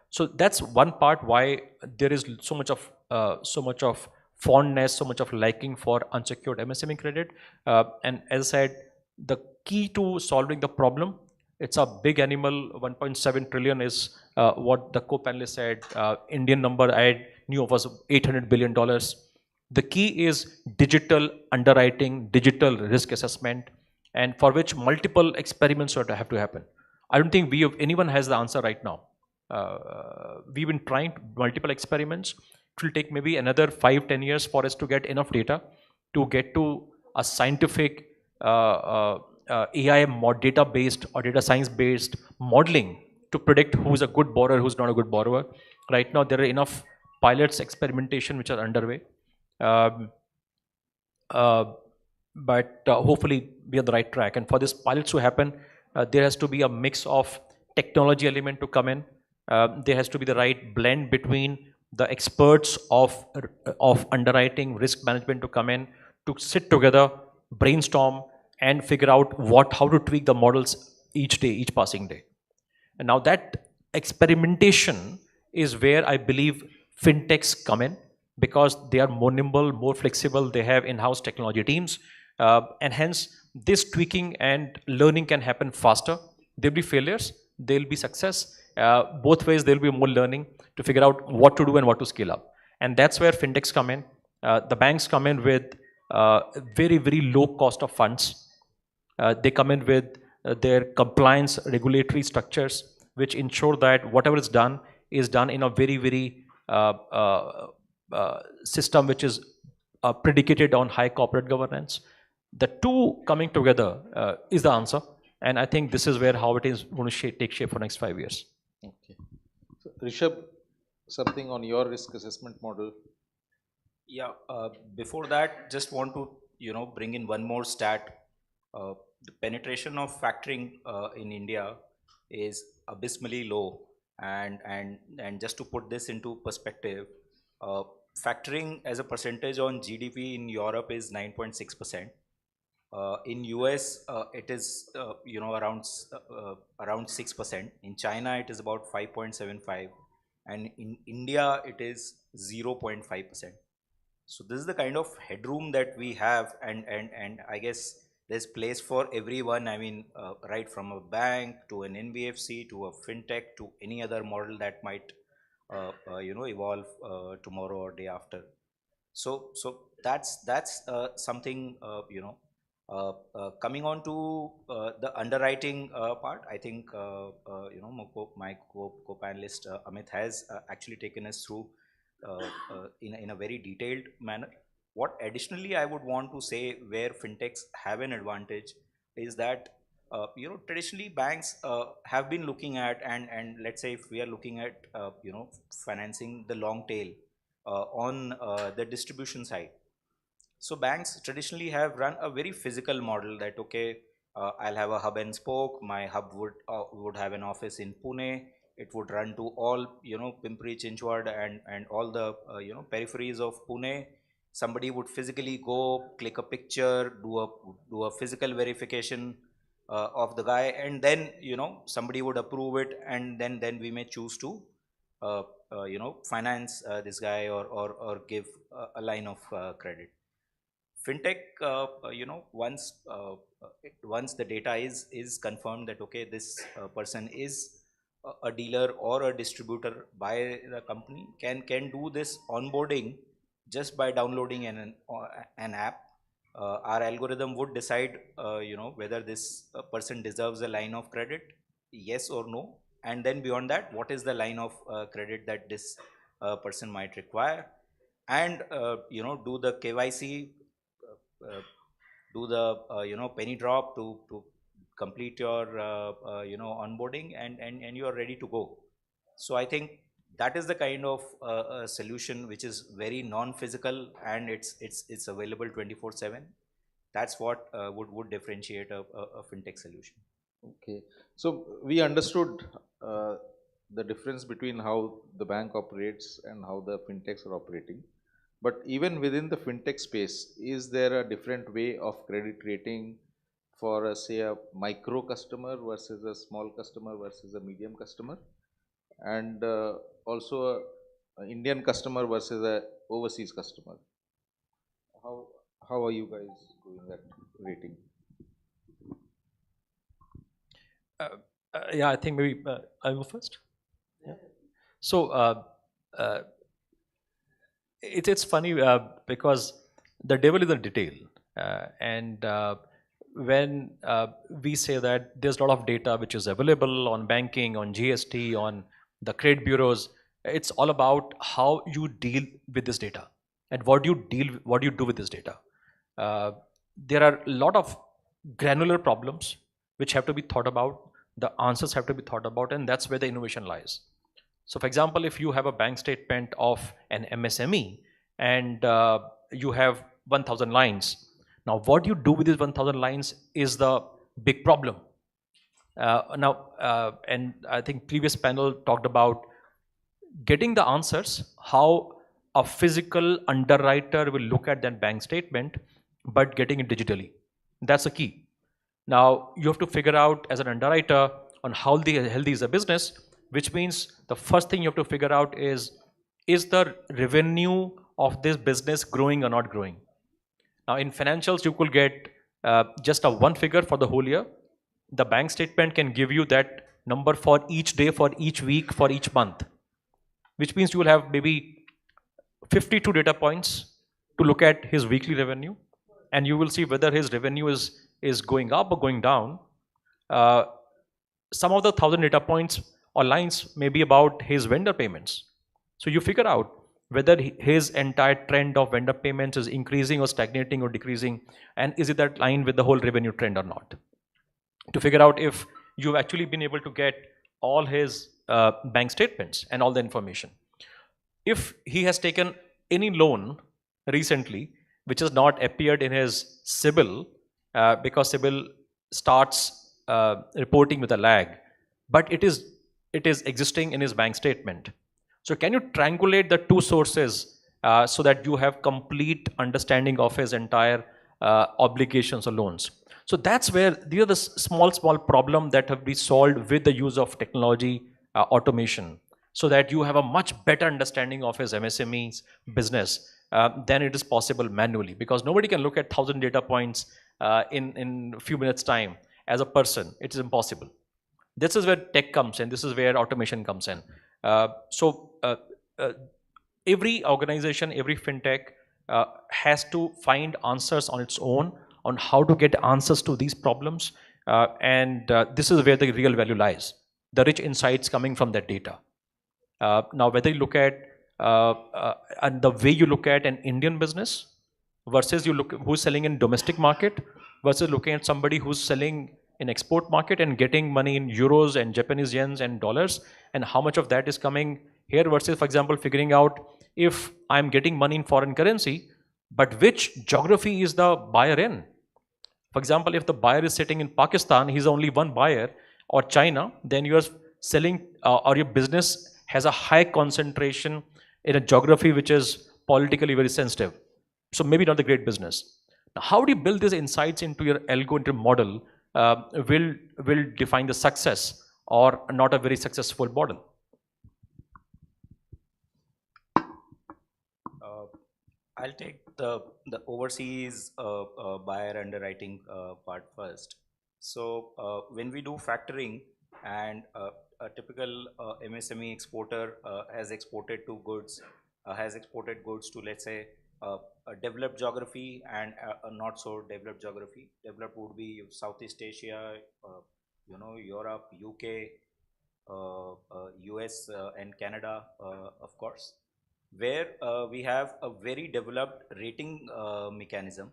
So that's one part why there is so much of fondness, so much of liking for unsecured MSME credit. And as I said, the key to solving the problem, it's a big animal. 1.7 trillion is what the co-panelist said. Indian number I knew of was $800 billion. The key is digital underwriting, digital risk assessment, and for which multiple experiments have to happen. I don't think anyone has the answer right now. We've been trying multiple experiments. It will take maybe another 5-10 years for us to get enough data to get to a scientific AI data-based or data science-based modeling to predict who's a good borrower, who's not a good borrower. Right now, there are enough pilots, experimentation which are underway. But hopefully be on the right track. And for this pilots to happen, there has to be a mix of technology element to come in. There has to be the right blend between the experts of underwriting, risk management to come in, to sit together, brainstorm, and figure out how to tweak the models each day, each passing day. And now that experimentation is where I believe fintechs come in, because they are more nimble, more flexible, they have in-house technology teams, and hence this tweaking and learning can happen faster. There'll be failures, there'll be success. Both ways there'll be more learning to figure out what to do and what to scale up. And that's where fintechs come in. The banks come in with very, very low cost of funds. They come in with their compliance regulatory structures, which ensure that whatever is done in a very, very system which is predicated on high corporate governance. The two coming together is the answer. And I think this is how it is going to take shape for next 5 years. Okay. So, Rishabh, something on your risk assessment model? Yeah, before that, just want to bring in one more stat. The penetration of factoring in India is abysmally low, and just to put this into perspective, factoring as a percentage on GDP in Europe is 9.6%. In US, it is around 6%. In China, it is about 5.75, and in India, it is 0.5%. So this is the kind of headroom that we have, and I guess there's place for everyone. I mean, right from a bank to an NBFC to a fintech to any other model that might evolve tomorrow or day after. So that's something coming on to the underwriting part. I think my co-panelist Amit has actually taken us through in a very detailed manner. What additionally I would want to say where fintechs have an advantage is that traditionally banks have been looking at, and let's say if we are looking at financing the long tail on the distribution side. So banks traditionally have run a very physical model that, okay, I'll have a hub and spoke. My hub would have an office in Pune. It would run to all Pimpri, Chinchwad, and all the peripheries of Pune. Somebody would physically go, click a picture, do a physical verification of the guy, and then somebody would approve it, and then we may choose to finance this guy or give a line of credit. Fintech, once the data is confirmed that, okay, this person is a dealer or a distributor by the company, can do this onboarding just by downloading an app. Our algorithm would decide whether this person deserves a line of credit, yes or no, and then beyond that, what is the line of credit that this person might require, and do the KYC, do the penny drop to complete your onboarding, and you are ready to go. So I think that is the kind of solution which is very non-physical, and it's available 24/7. That's what would differentiate a fintech solution. Okay. So we understood the difference between how the bank operates and how the fintechs are operating. But even within the fintech space, is there a different way of credit rating for, say, a micro customer versus a small customer versus a medium customer, and also a Indian customer versus a overseas customer? How are you guys doing that rating? Yeah, I think maybe I'll go first. Yeah. So uh, it's funny because the devil is in the detail, and when we say that there's a lot of data which is available on banking, on GST, on the credit bureaus, it's all about how you deal with this data and what you do with this data. There are a lot of granular problems which have to be thought about. The answers have to be thought about, and that's where the innovation lies. So for example, if you have a bank statement of an MSME and you have 1000 lines, now what you do with these 1000 lines is the big problem. And I think previous panel talked about getting the answers, how a physical underwriter will look at that bank statement, but getting it digitally. That's the key. Now you have to figure out as an underwriter on how healthy is a business, which means the first thing you have to figure out is the revenue of this business growing or not growing? Now in financials, you could get just a one figure for the whole year. The bank statement can give you that number for each day, for each week, for each month, which means you will have maybe 52 data points to look at his weekly revenue, and you will see whether his revenue is going up or going down. Some of the 1000 data points or lines may be about his vendor payments. So you figure out whether his entire trend of vendor payments is increasing or stagnating or decreasing, and is it that line with the whole revenue trend or not. To figure out if you've actually been able to get all his bank statements and all the information. If he has taken any loan recently which has not appeared in his CIBIL, because CIBIL starts reporting with a lag, but it is existing in his bank statement. So can you triangulate the two sources so that you have complete understanding of his entire obligations or loans? So that's where these are the small problem that have been solved with the use of technology, automation, so that you have a much better understanding of his MSME's business than it is possible manually, because nobody can look at 1000 data points in a few minutes time as a person. It is impossible. This is where tech comes in. This is where automation comes in. Every organization, every fintech has to find answers on its own on how to get answers to these problems, and this is where the real value lies, the rich insights coming from that data. Now whether you look at and the way you look at an Indian business versus you look who's selling in domestic market versus looking at somebody who's selling in export market and getting money in euros and Japanese yens and dollars, and how much of that is coming here versus, for example, figuring out if I'm getting money in foreign currency, but which geography is the buyer in? For example, if the buyer is sitting in Pakistan, he's only one buyer, or China, then you're selling or your business has a high concentration in a geography which is politically very sensitive. So maybe not a great business. Now, how do you build these insights into your algo, into model, will define the success or not a very successful model. I'll take the overseas buyer underwriting part first. So when we do factoring, and a typical MSME exporter has exported goods to, let's say, a developed geography and a not so developed geography. Developed would be Southeast Asia, Europe, UK, US, and Canada, of course, where we have a very developed rating mechanism,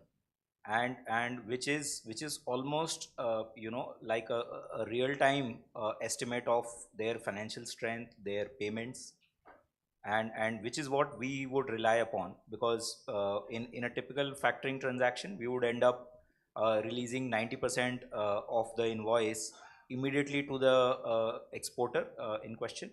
and which is almost like a real time estimate of their financial strength, their payments, and which is what we would rely upon, because in a typical factoring transaction we would end up releasing 90% of the invoice immediately to the exporter in question,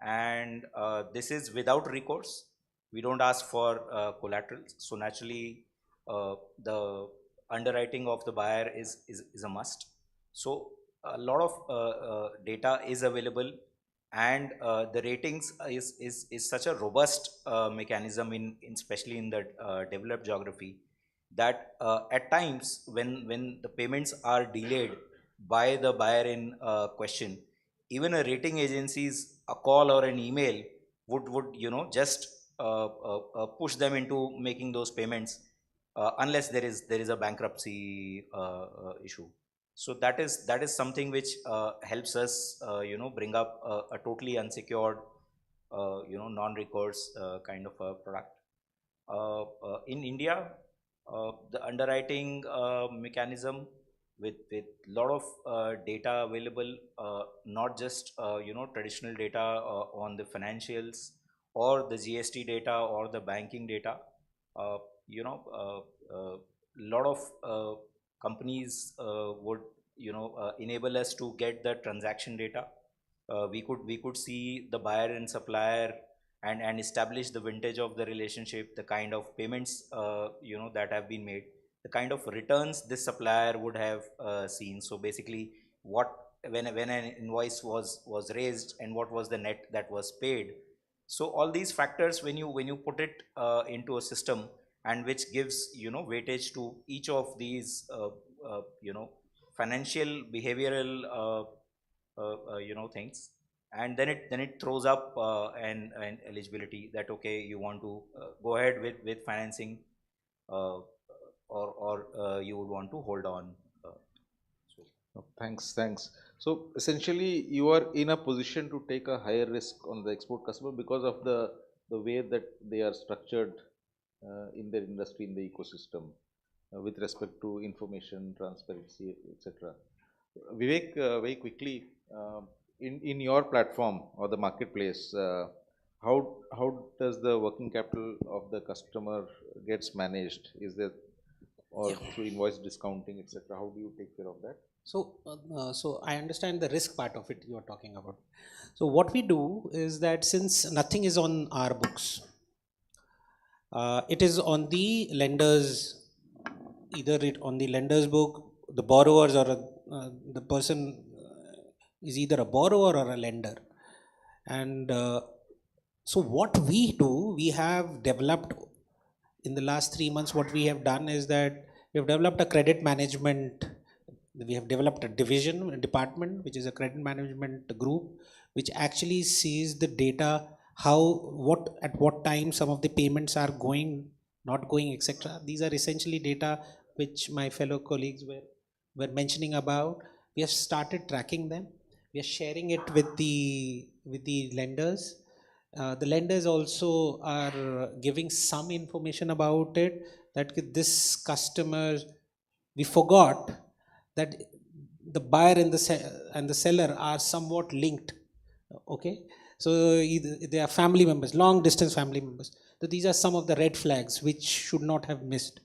and this is without recourse. We don't ask for collaterals, so naturally the underwriting of the buyer is a must. So a lot of data is available, and the ratings is such a robust mechanism in especially in the developed geography, that at times when the payments are delayed by the buyer in question, even a rating agency's a call or an email would just push them into making those payments, unless there is a bankruptcy issue. So that is something which helps us bring up a totally unsecured non-recourse kind of a product. In India, the underwriting mechanism with lot of data available, not just traditional data on the financials or the GST data or the banking data. uh, you know lot of companies would enable us to get the transaction data. We could see the buyer and supplier, and establish the vintage of the relationship, the kind of payments that have been made, the kind of returns this supplier would have seen. So basically, what when an invoice was raised, and what was the net that was paid. So all these factors, when you put it into a system, and which gives weightage to each of these financial behavioral things, and then it throws up an eligibility that, okay, you want to go ahead with financing, or you would want to hold on. Thanks. So essentially, you are in a position to take a higher risk on the export customer because of the way that they are structured in their industry, in the ecosystem, with respect to information transparency, etc. Vivek, very quickly, in your platform or the marketplace, how does the working capital of the customer gets managed? Is there, or through invoice discounting, etc.? How do you take care of that? So I understand the risk part of it you are talking about. So what we do is that, since nothing is on our books, it is on the lenders, either it on the lender's book, the borrowers, or the person is either a borrower or a lender. And so what we do, we have developed in the last 3 months, what we have done is that we have developed a credit management. We have developed a division, a department, which is a credit management group, which actually sees the data, at what time some of the payments are going, not going, etc. These are essentially data which my fellow colleagues were mentioning about. We have started tracking them. We are sharing it with the lenders. The lenders also are giving some information about it, that this customer, we forgot that the buyer and the seller are somewhat linked. Okay, so either they are family members, long distance family members. So these are some of the red flags which should not have missed.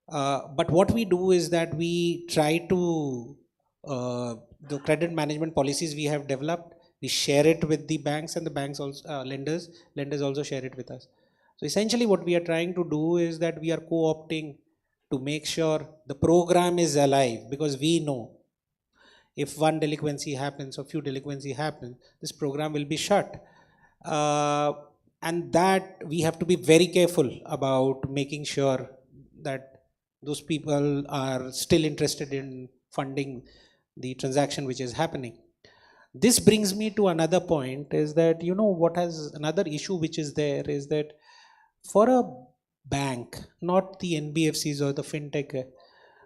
But what we do is that we try to the credit management policies we have developed, we share it with the banks, and the banks also lenders also share it with us. So essentially what we are trying to do is that we are co-opting to make sure the program is alive, because we know if one delinquency happens or few delinquency happen, this program will be shut. And that we have to be very careful about making sure that those people are still interested in funding the transaction which is happening. This brings me to another point, is that what has another issue which is there is that for a bank, not the NBFCs or the fintech,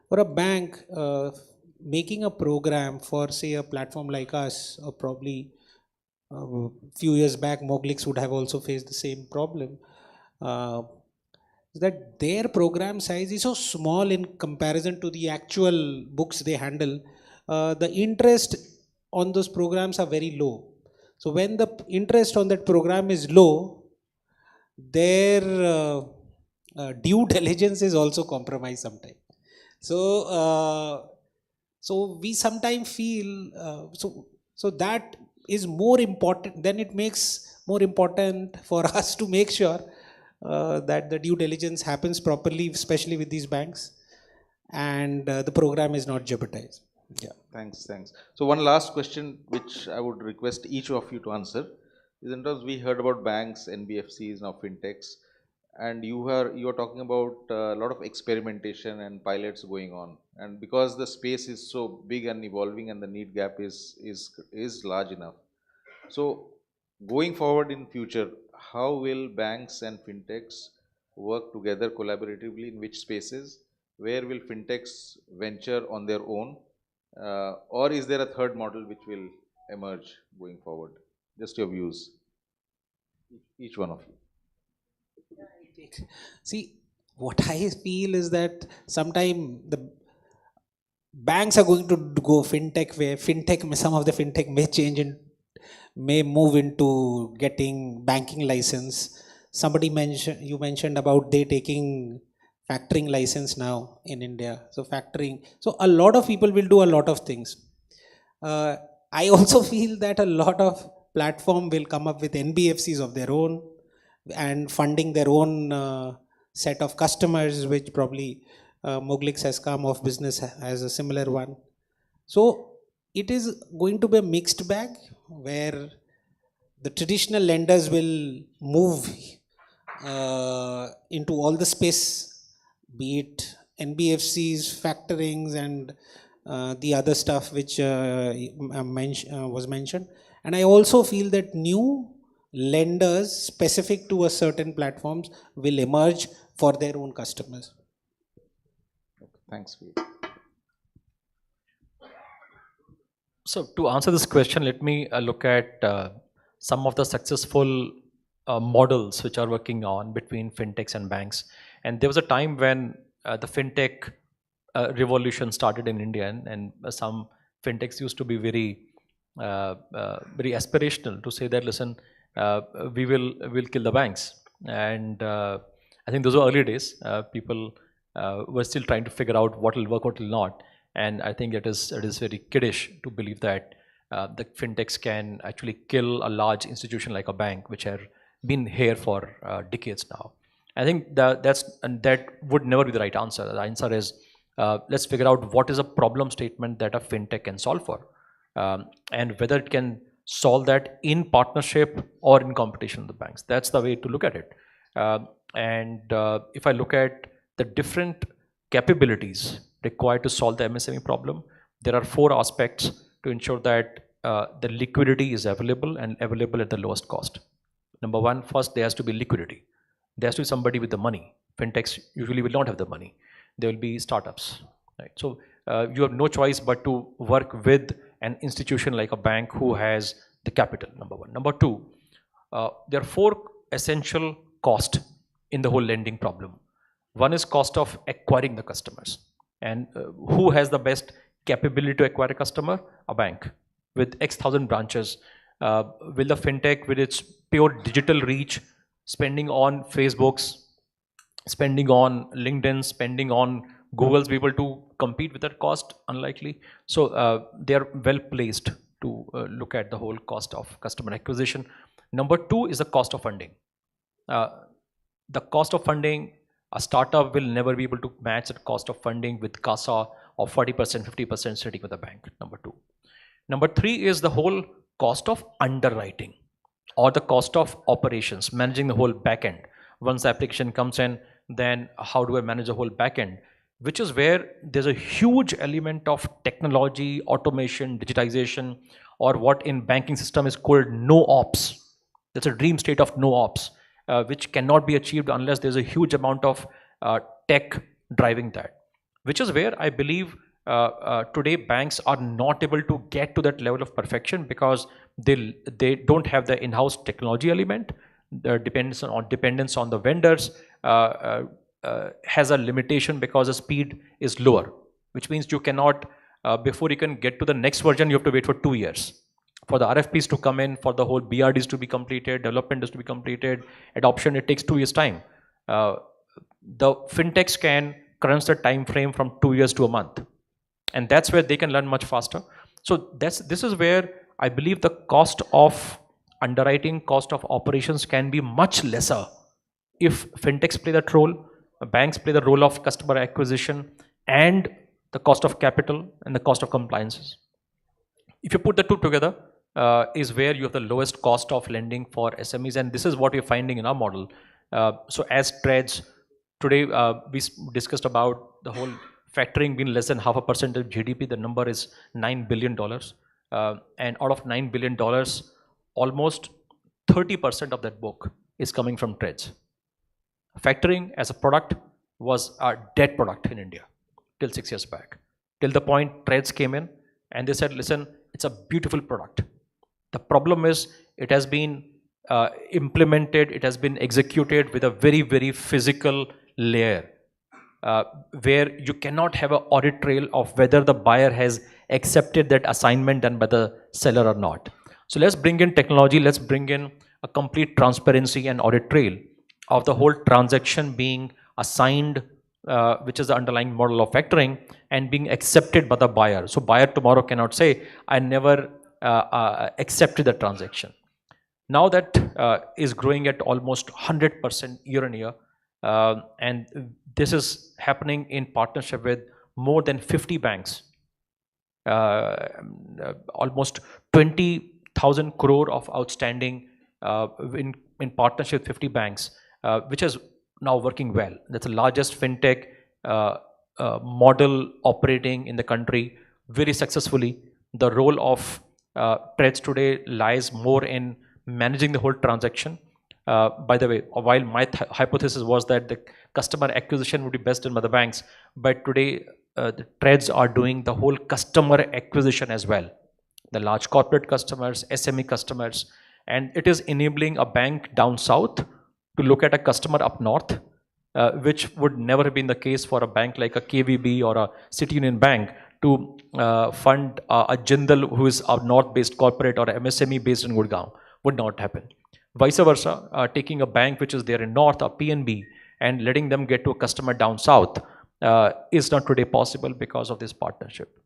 for a bank making a program for, say, a platform like us, or probably a few years back Moglix would have also faced the same problem. is that their program size is so small in comparison to the actual books they handle. The interest on those programs are very low. So when the interest on that program is low, their due diligence is also compromised sometimes. So we sometimes feel so that is more important. Then it makes more important for us to make sure that the due diligence happens properly, especially with these banks, and the program is not jeopardized. Yeah. Thanks. So one last question, which I would request each of you to answer, is in terms we heard about banks, NBFCs, now fintechs, and you are talking about a lot of experimentation and pilots going on, and because the space is so big and evolving, and the need gap is large enough. So going forward in future, how will banks and fintechs work together collaboratively, in which spaces? Where will fintechs venture on their own? Or is there a third model which will emerge going forward? Just your views, each one of you. See, what I feel is that sometime the banks are going to go fintech way. Some of the fintech may move into getting banking license. You mentioned about they taking factoring license now in India. So factoring. So a lot of people will do a lot of things. I also feel that a lot of platform will come up with NBFCs of their own and funding their own set of customers, which probably Moglix has come off business as a similar one. So it is going to be a mixed bag where the traditional lenders will move into all the space, be it NBFCs, factorings, and the other stuff which was mentioned. And I also feel that new lenders specific to a certain platforms will emerge for their own customers. Thanks, Veer. So to answer this question, let me look at some of the successful models which are working on between fintechs and banks. And there was a time when the fintech revolution started in India, and some fintechs used to be very aspirational to say that, listen, we'll kill the banks. And I think those were early days. People were still trying to figure out what will work, what will not. And I think it is very kiddish to believe that the fintechs can actually kill a large institution like a bank, which have been here for decades now. I think that would never be the right answer. The answer is let's figure out what is a problem statement that a fintech can solve for, and whether it can solve that in partnership or in competition with the banks. That's the way to look at it. If I look at the different capabilities required to solve the MSME problem, there are 4 aspects to ensure that the liquidity is available and available at the lowest cost. Number 1, first there has to be liquidity. There has to be somebody with the money. Fintechs usually will not have the money. There will be startups, right? So you have no choice but to work with an institution like a bank who has the capital, number 1. Number 2, there are 4 essential costs in the whole lending problem. One is cost of acquiring the customers. And who has the best capability to acquire a customer? A bank with X thousand branches. Will the fintech with its pure digital reach, spending on Facebooks, spending on LinkedIn, spending on Google's, be able to compete with that cost? Unlikely. So they are well placed to look at the whole cost of customer acquisition. Number 2 is the cost of funding. The cost of funding, a startup will never be able to match the cost of funding with CASA of 40%, 50% sitting with a bank. Number 2. Number 3 is the whole cost of underwriting or the cost of operations, managing the whole backend. Once the application comes in, then how do I manage the whole backend? Which is where there's a huge element of technology, automation, digitization, or what in banking system is called no ops. That's a dream state of no ops, which cannot be achieved unless there's a huge amount of tech driving that. Which is where I believe today banks are not able to get to that level of perfection because they don't have the in-house technology element. The dependence on the vendors, has a limitation because the speed is lower, which means you cannot, before you can get to the next version, you have to wait for 2 years. For the RFPs to come in, for the whole BRDs to be completed, development is to be completed, adoption, it takes 2 years time. The fintechs can crunch the time frame from 2 years to a month. And that's where they can learn much faster. So this is where I believe the cost of underwriting, cost of operations can be much lesser if fintechs play that role, banks play the role of customer acquisition, and the cost of capital and the cost of compliances. If you put the two together, is where you have the lowest cost of lending for SMEs, and this is what we're finding in our model. So as trades, today we discussed about the whole factoring being less than 0.5% of GDP. The number is $9 billion. And out of $9 billion, almost 30% of that book is coming from trades. Factoring as a product was a dead product in India till 6 years back. Till the point trades came in and they said, listen, it's a beautiful product. The problem is it has been implemented, it has been executed with a very, very physical layer where you cannot have an audit trail of whether the buyer has accepted that assignment done by the seller or not. So let's bring in technology, let's bring in a complete transparency and audit trail of the whole transaction being assigned, which is the underlying model of factoring, and being accepted by the buyer. So buyer tomorrow cannot say, I never accepted the transaction. Now that is growing at almost 100% year on year. And this is happening in partnership with more than 50 banks. Almost 20,000 crore of outstanding in partnership with 50 banks, which is now working well. That's the largest fintech model operating in the country very successfully. The role of trades today lies more in managing the whole transaction. By the way, while my hypothesis was that the customer acquisition would be best done by the banks, but today the trades are doing the whole customer acquisition as well. The large corporate customers, SME customers, and it is enabling a bank down south to look at a customer up north, which would never have been the case for a bank like a KVB or a City Union Bank to fund a Jindal who is a north-based corporate or MSME based in Gurgaon. Would not happen. Vice versa, taking a bank which is there in north, a PNB, and letting them get to a customer down south is not today possible because of this partnership.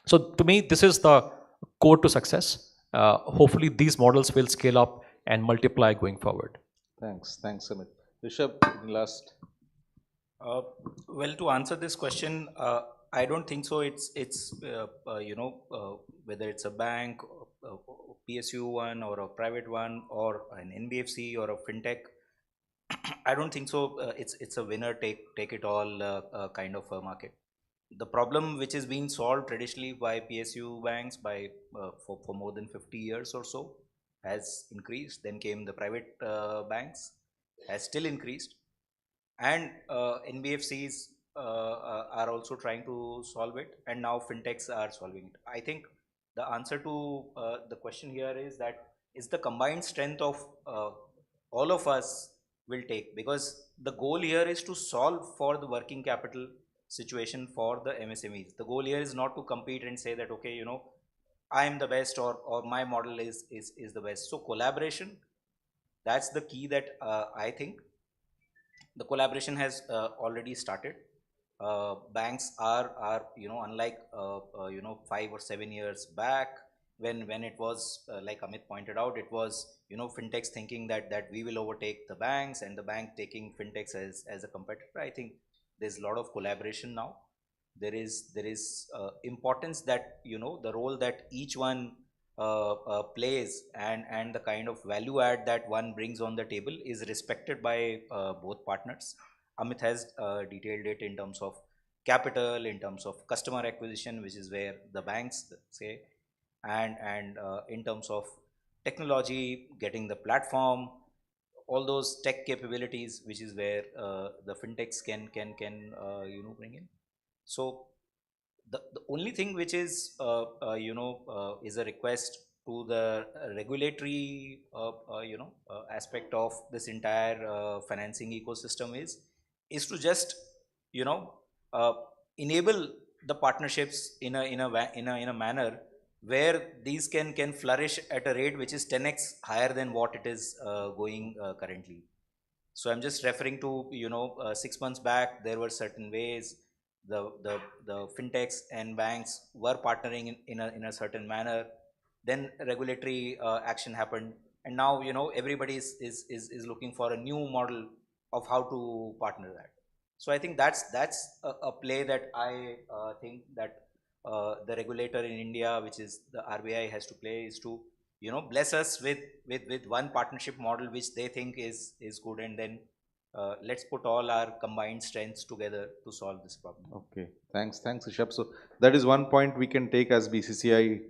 So to me, this is the core to success. Hopefully these models will scale up and multiply going forward. Thanks, Amit. Rishabh, last. Well, to answer this question, I don't think so. It's whether it's a bank, PSU one, or a private one, or an NBFC or a fintech. I don't think so. It's a winner take it all kind of a market. The problem which is being solved traditionally by PSU banks for more than 50 years or so has increased. Then came the private banks, has still increased, and NBFCs are also trying to solve it, and now fintechs are solving it. I think the answer to the question here is that is the combined strength of all of us will take, because the goal here is to solve for the working capital situation for the MSMEs. The goal here is not to compete and say that, okay, I am the best or my model is the best. So collaboration, that's the key that I think. The collaboration has already started. Banks are unlike 5 or 7 years back when it was like Amit pointed out, it was fintechs thinking that we will overtake the banks and the bank taking fintechs as a competitor. I think there's a lot of collaboration now. There is importance that the role that each one plays and the kind of value add that one brings on the table is respected by both partners. Amit has detailed it in terms of capital, in terms of customer acquisition, which is where the banks say, and in terms of technology, getting the platform, all those tech capabilities, which is where the fintechs can bring in. So the only thing which is is a request to the regulatory aspect of this entire financing ecosystem is is to just, you know, enable the partnerships in a manner where these can flourish at a rate which is 10x higher than what it is going currently. So I'm just referring to, 6 months back, there were certain ways the fintechs and banks were partnering in a certain manner. Then regulatory action happened, and now, everybody is looking for a new model of how to partner that. So I think that's a play that I think that the regulator in India, which is the RBI, has to play, is to, bless us with one partnership model which they think is good, and then let's put all our combined strengths together to solve this problem. Okay, thanks, Rishabh. So that is one point we can take as BCCI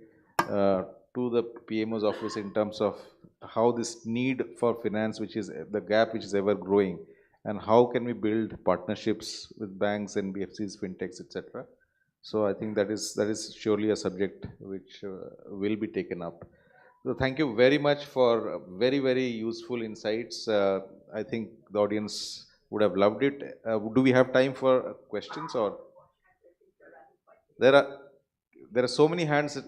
to the PMO's office in terms of how this need for finance, which is the gap which is ever growing, and how can we build partnerships with banks, NBFCs, fintechs, etc. So I think that is surely a subject which will be taken up. So thank you very much for very, very useful insights. I think the audience would have loved it. Do we have time for questions, or there are so many hands that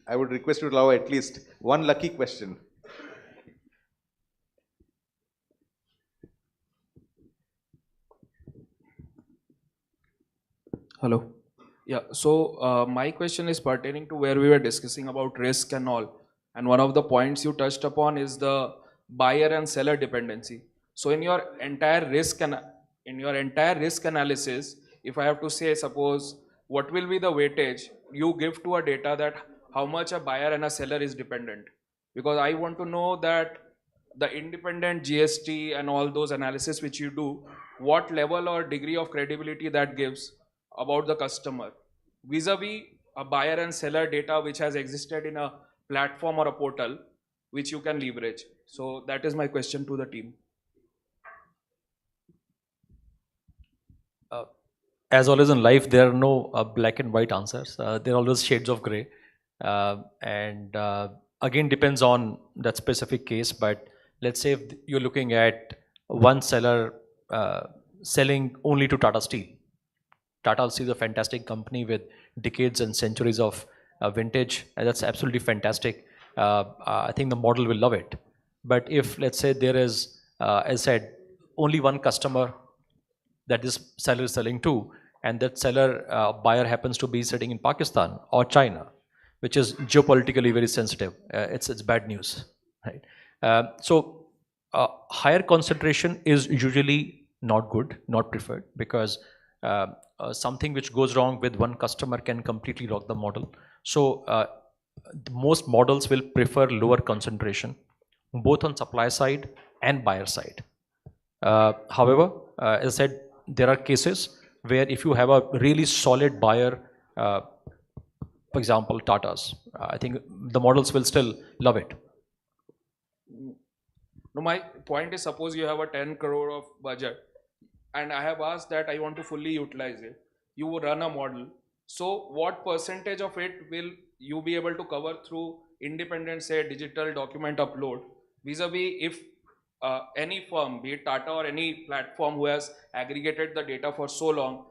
I would request you to allow at least one lucky question. Hello. Yeah, so my question is pertaining to where we were discussing about risk and all. And one of the points you touched upon is the buyer and seller dependency. So in your entire risk analysis, if I have to say, suppose, what will be the weightage you give to a data that how much a buyer and a seller is dependent? Because I want to know that the independent GST and all those analysis which you do, what level or degree of credibility that gives about the customer vis-a-vis a buyer and seller data which has existed in a platform or a portal which you can leverage. So that is my question to the team. As always in life, there are no black and white answers. There are always shades of gray. And again, depends on that specific case. But let's say if you're looking at one seller selling only to Tata Steel. Tata Steel is a fantastic company with decades and centuries of vintage, and that's absolutely fantastic. I think the model will love it. But if, let's say, there is, as I said, only one customer that this seller is selling to, and that seller buyer happens to be sitting in Pakistan or China, which is geopolitically very sensitive, it's bad news, right? So higher concentration is usually not good, not preferred, because something which goes wrong with one customer can completely rock the model. So most models will prefer lower concentration, both on supply side and buyer side. However, as I said, there are cases where if you have a really solid buyer, for example, Tata's, I think the models will still love it. No, my point is, suppose you have a 10 crore of budget and I have asked that I want to fully utilize it. You will run a model. So what percentage of it will you be able to cover through independent, say, digital document upload, vis-a-vis if any firm, be it Tata or any platform who has aggregated the data for so long,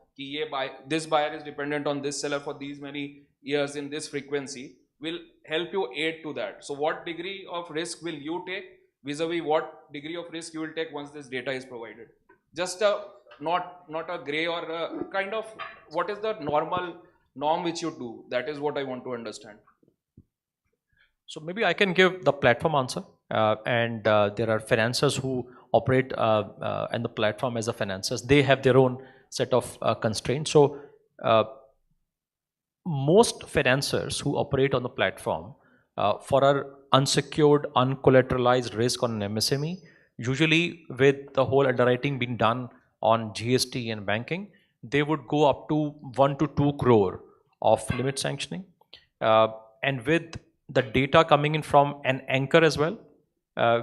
this buyer is dependent on this seller for these many years in this frequency, will help you aid to that. So what degree of risk will you take vis-a-vis what degree of risk you will take once this data is provided? Just not a gray or a kind of, what is the norm which you do? That is what I want to understand. So maybe I can give the platform answer, and there are financiers who operate and the platform as a financiers. They have their own set of constraints. So most financiers who operate on the platform for our unsecured, uncollateralized risk on an MSME, usually with the whole underwriting being done on GST and banking, they would go up to 1 to 2 crore of limit sanctioning, and with the data coming in from an anchor as well,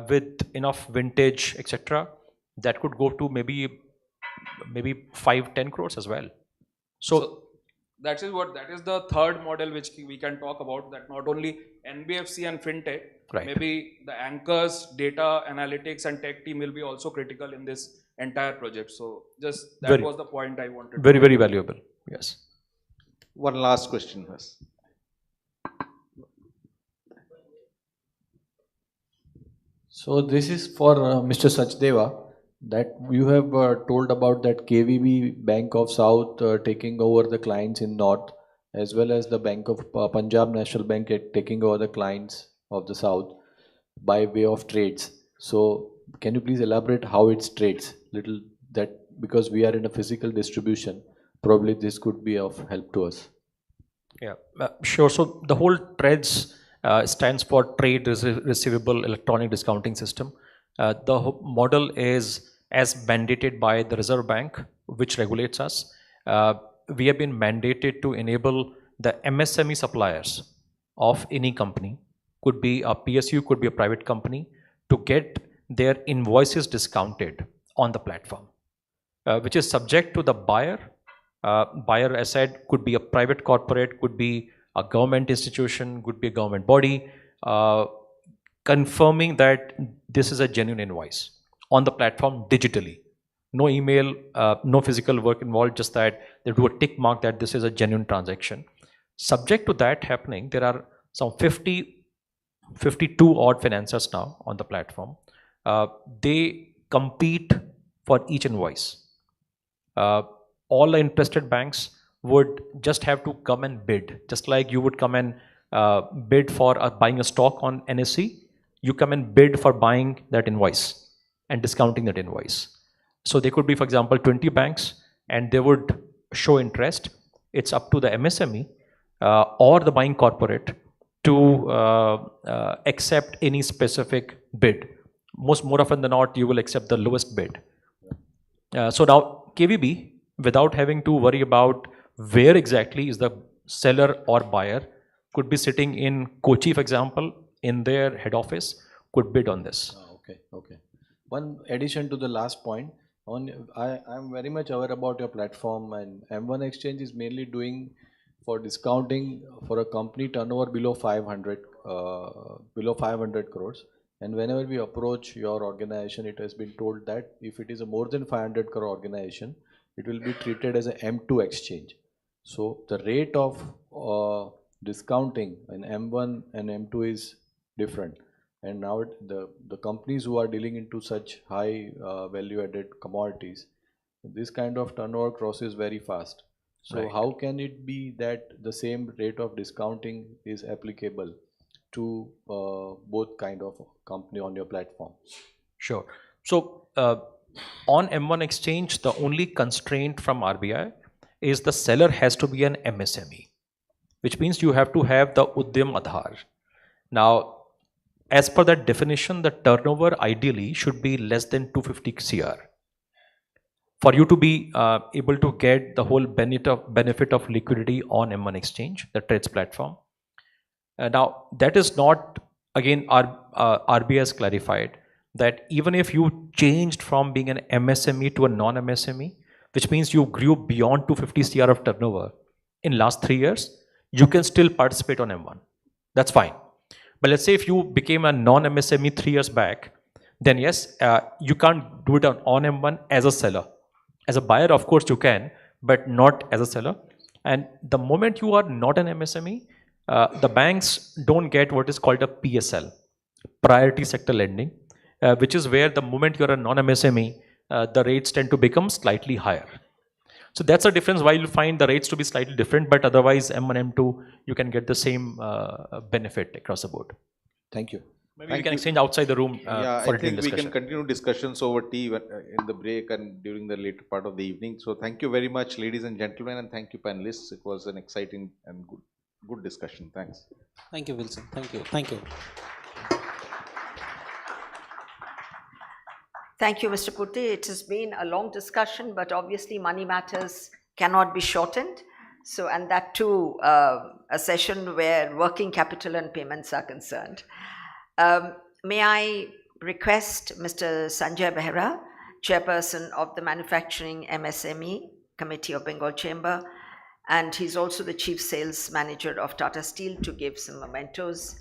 with enough vintage, etc., that could go to maybe 5-10 crores as well. So that is the third model which we can talk about, that not only NBFC and fintech, right, maybe the anchors, data analytics and tech team will be also critical in this entire project. So just that Very, was the point I wanted. very, very valuable. Yes. One last question first. So this is for Mr. Sachdeva, that you have told about that KVB Bank of South taking over the clients in North, as well as the Bank of Punjab National Bank taking over the clients of the South by way of trades. So can you please elaborate how it's trades? Little that, because we are in a physical distribution, probably this could be of help to us. Yeah, sure. So the whole TREDS stands for Trade Receivable Electronic Discounting System. The model is as mandated by the Reserve Bank, which regulates us. We have been mandated to enable the MSME suppliers of any company, could be a PSU, could be a private company, to get their invoices discounted on the platform, which is subject to the buyer. Buyer, as said, could be a private corporate, could be a government institution, could be a government body, confirming that this is a genuine invoice on the platform digitally. No email, no physical work involved, just that they do a tick mark that this is a genuine transaction. Subject to that happening, there are some 52 odd financiers now on the platform. They compete for each invoice. All the interested banks would just have to come and bid, just like you would come and bid for buying a stock on NSE. You come and bid for buying that invoice and discounting that invoice. So there could be, for example, 20 banks, and they would show interest. It's up to the MSME or the buying corporate to accept any specific bid. More often than not, you will accept the lowest bid. So now KVB, without having to worry about where exactly is the seller or buyer, could be sitting in Kochi, for example, in their head office, could bid on this. Okay. One addition to the last point, I'm very much aware about your platform, and M1 Exchange is mainly doing for discounting for a company turnover below 500 crores. And whenever we approach your organization, it has been told that if it is a more than 500 crore organization, it will be treated as an M2 exchange. So the rate of discounting in M1 and M2 is different. And now the companies who are dealing into such high value added commodities, this kind of turnover crosses very fast. So Right. how can it be that the same rate of discounting is applicable to both kind of company on your platform? Sure. So on M1 Exchange, the only constraint from RBI is the seller has to be an MSME, which means you have to have the Udyam Aadhaar. Now, as per that definition, the turnover ideally should be less than 250 CR for you to be able to get the whole benefit of liquidity on M1 Exchange, the trades platform. Now, that is not, again, RBI has clarified that even if you changed from being an MSME to a non-MSME, which means you grew beyond 250 CR of turnover in last 3 years, you can still participate on M1. That's fine. But let's say if you became a non-MSME 3 years back, then yes, you can't do it on M1 as a seller. As a buyer, of course you can, but not as a seller. And the moment you are not an MSME, the banks don't get what is called a PSL, priority sector lending, which is where the moment you're a non-MSME, the rates tend to become slightly higher. So that's the difference why you'll find the rates to be slightly different, but otherwise M1, M2, you can get the same benefit across the board. Thank you. Maybe we can exchange outside the room Yeah, for I a think we discussion. can continue discussions over tea in the break and during the later part of the evening. So thank you very much, ladies and gentlemen, and thank you, panelists. It was an exciting and good discussion. Thanks. Thank you, Wilson. Thank you. Thank you. Thank you, Mr. Putty. It has been a long discussion, but obviously money matters cannot be shortened. So, and that too, a session where working capital and payments are concerned. May I request Mr. Sanjay Behra, Chairperson of the Manufacturing MSME Committee of Bengal Chamber, and he's also the Chief Sales Manager of Tata Steel, to give some mementos.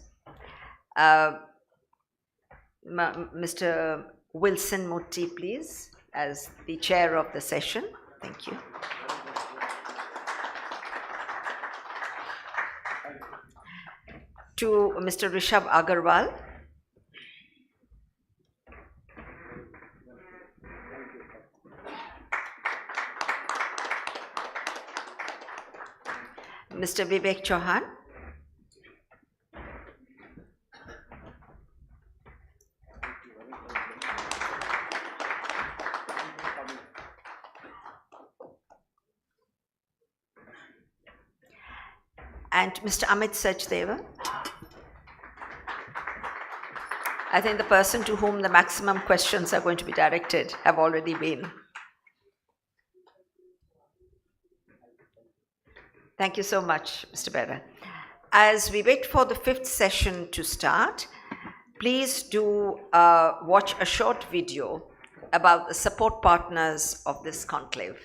Mr. Wilson Mutti, please. as the chair of the session. Thank you. To Mr. Rishabh Agarwal. Mr. Vivek Chauhan. And Mr. Amit Sachdeva. I think the person to whom the maximum questions are going to be directed have already been. Thank you so much, Mr. Bera. As we wait for the 5th session to start, please do watch a short video about the support partners of this conclave.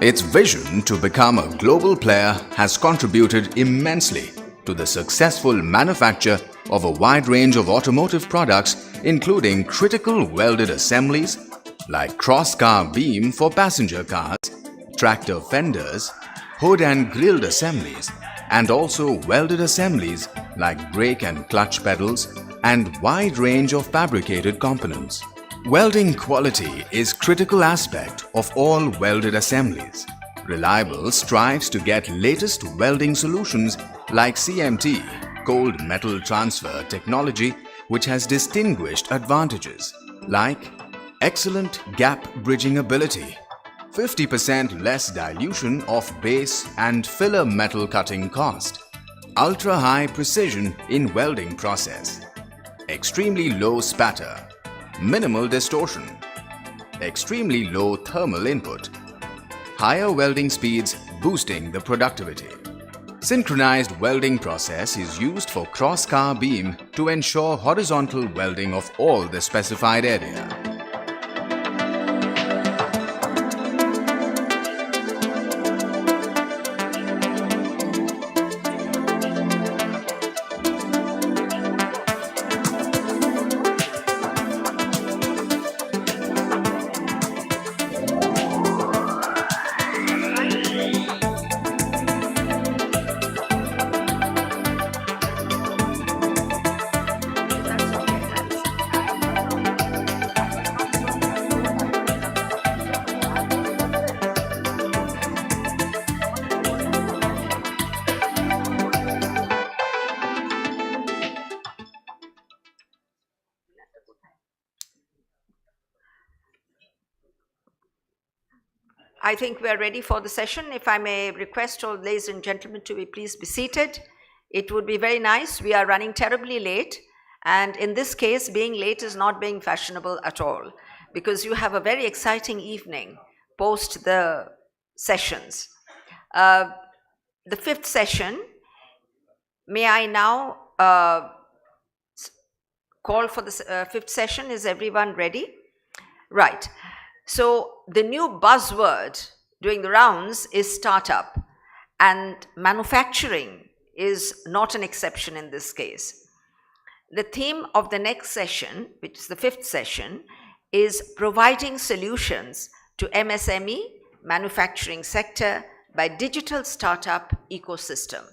Its vision to become a global player has contributed immensely to the successful manufacture of a wide range of automotive products, including critical welded assemblies like cross-car beam for passenger cars, tractor fenders, hood and grilled assemblies, and also welded assemblies like brake and clutch pedals, and wide range of fabricated components. Welding quality is critical aspect of all welded assemblies. Reliable strives to get latest welding solutions like CMT, cold metal transfer technology, which has distinguished advantages like excellent gap bridging ability, 50% less dilution of base and filler metal cutting cost, ultra high precision in welding process, extremely low spatter, minimal distortion, extremely low thermal input, higher welding speeds boosting the productivity. Synchronized welding process is used for cross-car beam to ensure horizontal welding of all the specified area. I think we are ready for the session. If I may request all ladies and gentlemen to please be seated. It would be very nice. We are running terribly late. And in this case, being late is not being fashionable at all, because you have a very exciting evening post the sessions. The 5th session, may I now call for the 5th session? Is everyone ready? Right. So the new buzzword doing the rounds is startup, and manufacturing is not an exception in this case. The theme of the next session, which is the 5th session, is providing solutions to MSME manufacturing sector by digital startup ecosystem.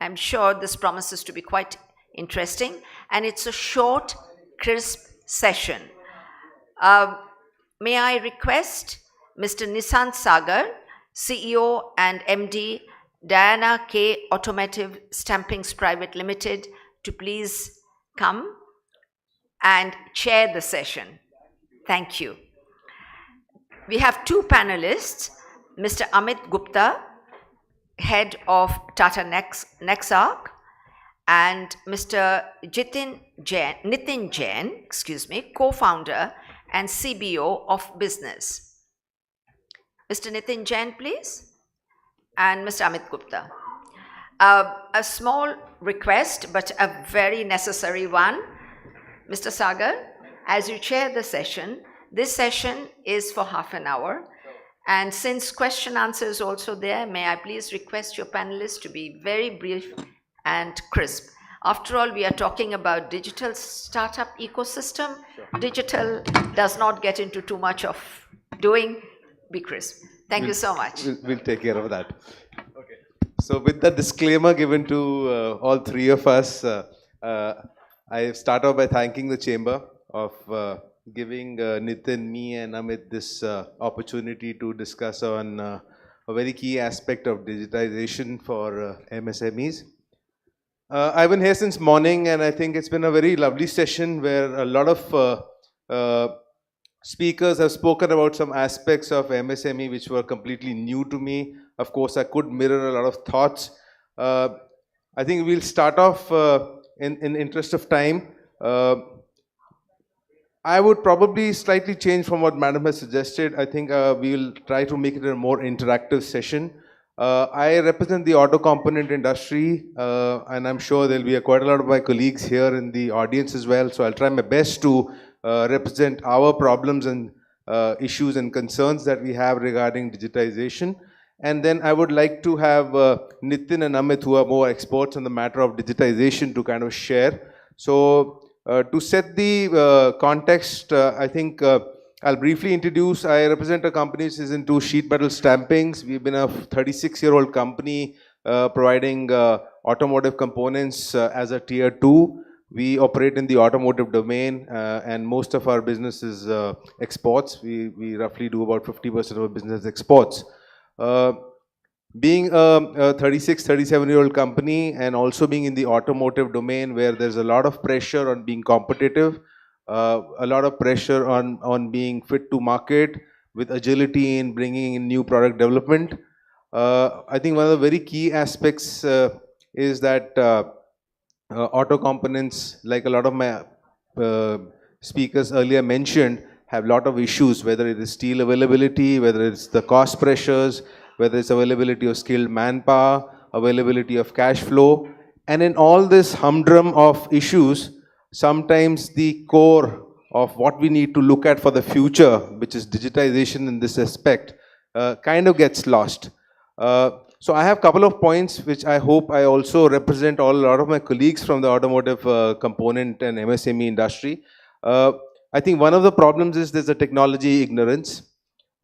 I'm sure this promises to be quite interesting, and it's a short, crisp session. May I request Mr. Nishant Sagar, CEO and MD, Diana K. Automotive Stampings Private Limited, to please come and chair the session. Thank you. We have 2 panelists, Mr. Amit Gupta, head of Tata Nexark, and Mr. Nitin Jain, co-founder and CBO of business. Mr. Nitin Jain, please, and Mr. Amit Gupta. A small request, but a very necessary one. Mr. Sagar, as you chair the session, this session is for half an hour, And since question answer is also there, may I please request your panelists to be very brief and crisp. After all, we are talking about digital startup ecosystem. Digital does not get into too much of doing. Be crisp. Thank you so much. We'll take care of that. Okay. So with the disclaimer given to all three of us, I start off by thanking the Chamber of giving Nitin, me and Amit this opportunity to discuss on a very key aspect of digitization for MSMEs. I've been here since morning, and I think it's been a very lovely session where a lot of speakers have spoken about some aspects of MSME which were completely new to me. Of course, I could mirror a lot of thoughts. I think we'll start off in interest of time. I would probably slightly change from what Madam has suggested. I think we will try to make it a more interactive session. I represent the auto component industry, and I'm sure there'll be quite a lot of my colleagues here in the audience as well. So I'll try my best to represent our problems and issues and concerns that we have regarding digitization. And then I would like to have Nitin and Amit, who are more experts on the matter of digitization, to kind of share. So to set the context, I think I'll briefly introduce. I represent a company which is into sheet metal stampings. We've been a 36-year-old company providing automotive components as a tier 2. We operate in the automotive domain, and most of our business is exports. We roughly do about 50% of our business exports. Being a 36, 37-year-old company, and also being in the automotive domain where there's a lot of pressure on being competitive, a lot of pressure on being fit to market, with agility in bringing in new product development. I think one of the very key aspects is that auto components, like a lot of my speakers earlier mentioned, have a lot of issues, whether it is steel availability, whether it's the cost pressures, whether it's availability of skilled manpower, availability of cash flow. And in all this humdrum of issues, sometimes the core of what we need to look at for the future, which is digitization in this aspect, kind of gets lost. So I have a couple of points which I hope I also represent a lot of my colleagues from the automotive component and MSME industry. I think one of the problems is there's a technology ignorance.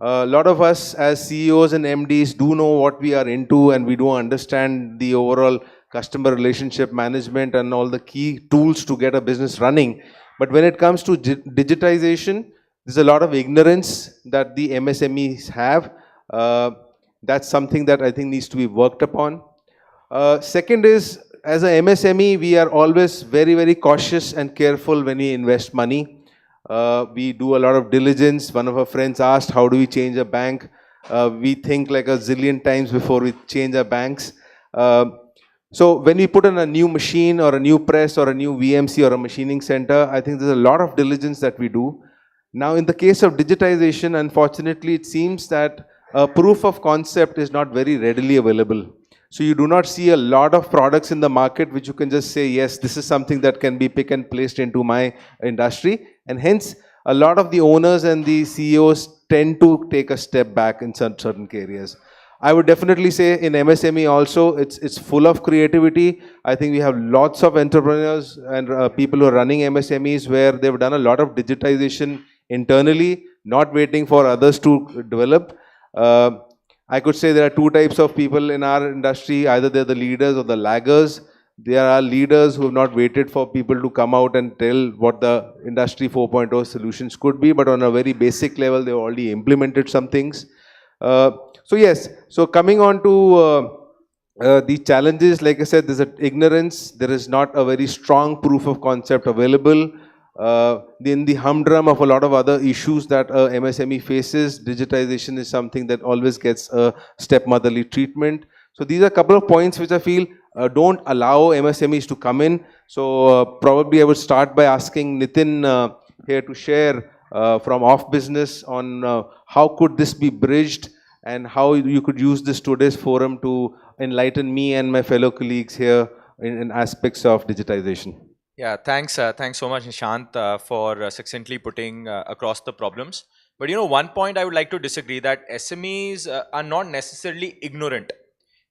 A lot of us as CEOs and MDs do know what we are into, and we do understand the overall customer relationship management and all the key tools to get a business running. But when it comes to digitization, there's a lot of ignorance that the MSMEs have. That's something that I think needs to be worked upon. Second is, as a MSME, we are always very, very cautious and careful when we invest money. We do a lot of diligence. One of our friends asked, how do we change a bank? We think like a zillion times before we change our banks. So when we put in a new machine or a new press or a new VMC or a machining center, I think there's a lot of diligence that we do. Now, in the case of digitization, unfortunately, it seems that a proof of concept is not very readily available. So you do not see a lot of products in the market which you can just say, yes, this is something that can be pick and placed into my industry. And hence, a lot of the owners and the CEOs tend to take a step back in certain areas. I would definitely say in MSME also, it's full of creativity. I think we have lots of entrepreneurs and people who are running MSMEs where they've done a lot of digitization internally, not waiting for others to develop. I could say there are two types of people in our industry. Either they're the leaders or the laggers. There are leaders who have not waited for people to come out and tell what the industry 4.0 solutions could be, but on a very basic level, they've already implemented some things. So yes, so coming on to the challenges, like I said, there's an ignorance. There is not a very strong proof of concept available. In the humdrum of a lot of other issues that MSME faces, digitization is something that always gets a stepmotherly treatment. So these are a couple of points which I feel don't allow MSMEs to come in. So probably I would start by asking Nitin here to share from off business on how could this be bridged and how you could use this today's forum to enlighten me and my fellow colleagues here in aspects of digitization. Yeah, thanks so much, Nishant, for succinctly putting across the problems. But one point I would like to disagree, that SMEs are not necessarily ignorant.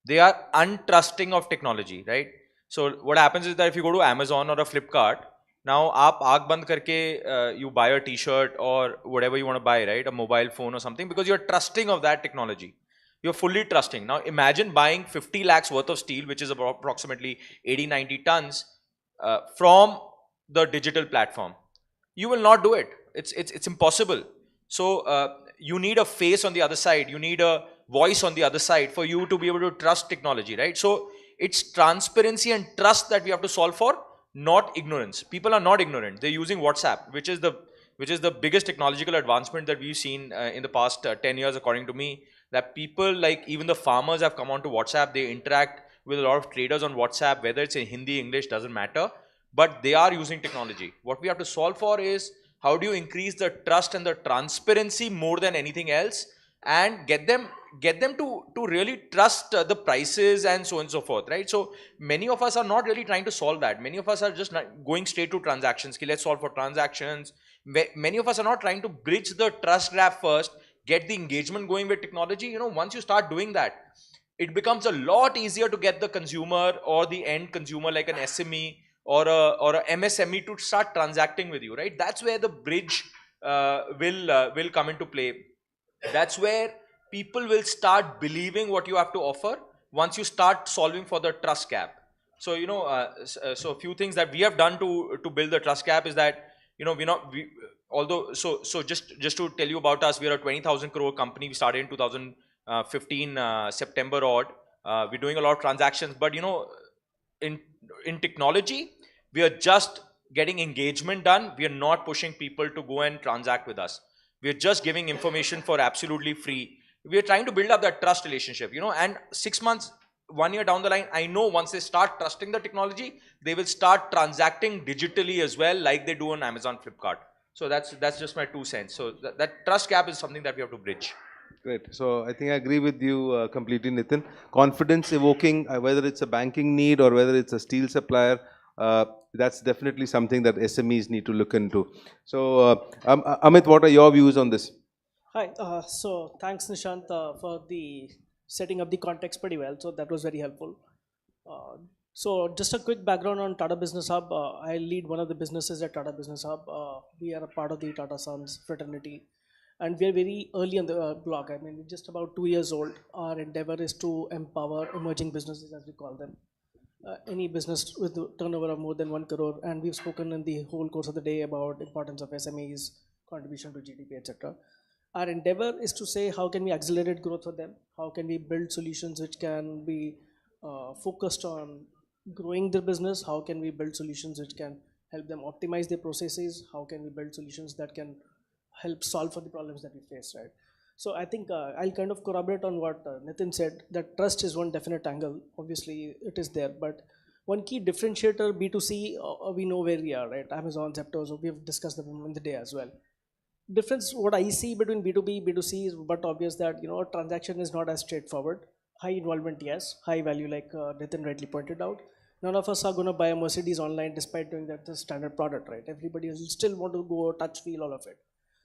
They are untrusting of technology, right? So what happens is that if you go to Amazon or a Flipkart, now aap aag band karke you buy a t-shirt or whatever you want to buy, right? A mobile phone or something, because you're trusting of that technology. You're fully trusting. Now imagine buying 50 lakhs worth of steel, which is about approximately 80-90 tons from the digital platform. You will not do it. It's impossible. So you need a face on the other side. You need a voice on the other side for you to be able to trust technology, right? So it's transparency and trust that we have to solve for, not ignorance. People are not ignorant. They're using WhatsApp, which is the biggest technological advancement that we've seen in the past 10 years, according to me. That people, like even the farmers, have come onto WhatsApp. They interact with a lot of traders on WhatsApp, whether it's in Hindi, English, doesn't matter. But they are using technology. What we have to solve for is, how do you increase the trust and the transparency more than anything else, and get them to really trust the prices and so on and so forth, right? So many of us are not really trying to solve that. Many of us are just going straight to transactions. Let's solve for transactions. Many of us are not trying to bridge the trust gap first, get the engagement going with technology. Once you start doing that, it becomes a lot easier to get the consumer or the end consumer, like an SME or a MSME, to start transacting with you, right? That's where the bridge will come into play. That's where people will start believing what you have to offer, once you start solving for the trust gap. So so a few things that we have done to build the trust gap is that just to tell you about us, we are a 20,000 crore company. We started in 2015 September odd. We're doing a lot of transactions, but in technology, we are just getting engagement done. We are not pushing people to go and transact with us. We are just giving information for absolutely free. We are trying to build up that trust relationship, and 6 months, 1 year down the line, I know once they start trusting the technology, they will start transacting digitally as well, like they do on Amazon, Flipkart. So that's just my 2 cents. So that trust gap is something that we have to bridge. Great. So I think I agree with you completely, Nitin. Confidence evoking, whether it's a banking need or whether it's a steel supplier, that's definitely something that SMEs need to look into. So Amit, what are your views on this? Hi. So thanks, Nishant, for the setting up the context pretty well. So that was very helpful. So just a quick background on Tata Business Hub. I lead one of the businesses at Tata Business Hub. We are a part of the Tata Sons fraternity. And we are very early on the block. I mean, we're just about 2 years old. Our endeavor is to empower emerging businesses, as we call them. Any business with a turnover of more than 1 crore. And we've spoken in the whole course of the day about importance of SMEs, contribution to GDP, etc. Our endeavor is to say, how can we accelerate growth for them? How can we build solutions which can be focused on growing their business? How can we build solutions which can help them optimize their processes? How can we build solutions that can help solve for the problems that we face, right? So I think I'll kind of corroborate on what Nitin said, that trust is one definite angle. Obviously, it is there, but one key differentiator, B2C, we know where we are, right? Amazon, Zepto, so we have discussed them in the day as well. Difference, what I see between B2B, B2C is but obvious that, a transaction is not as straightforward. High involvement, yes. High value, like Nitin rightly pointed out. None of us are going to buy a Mercedes online despite doing that the standard product, right? Everybody will still want to go touch, feel, all of it.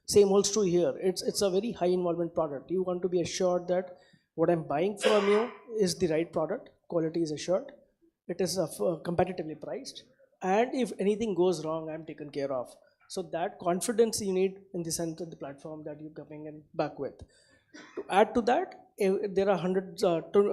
Same holds true here. It's a very high involvement product. You want to be assured that what I'm buying from you is the right product, quality is assured, it is competitively priced, and if anything goes wrong, I'm taken care of. So that confidence you need in the center of the platform that you're coming and back with. To add to that, there are hundreds,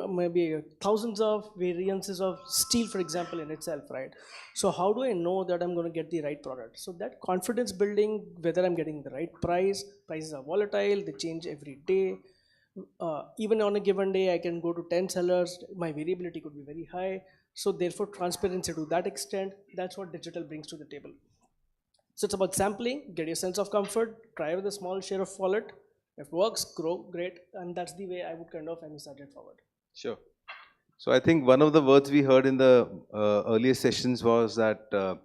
maybe thousands of variances of steel, for example, in itself, right? So how do I know that I'm going to get the right product? So that confidence building, whether I'm getting the right price, prices are volatile, they change every day. Even on a given day, I can go to 10 sellers, my variability could be very high. So therefore, transparency to that extent, that's what digital brings to the table. So it's about sampling, get your sense of comfort, try with a small share of wallet. If it works, grow, great. And that's the way I would kind of envisage it forward. Sure. So I think one of the words we heard in the earlier sessions was that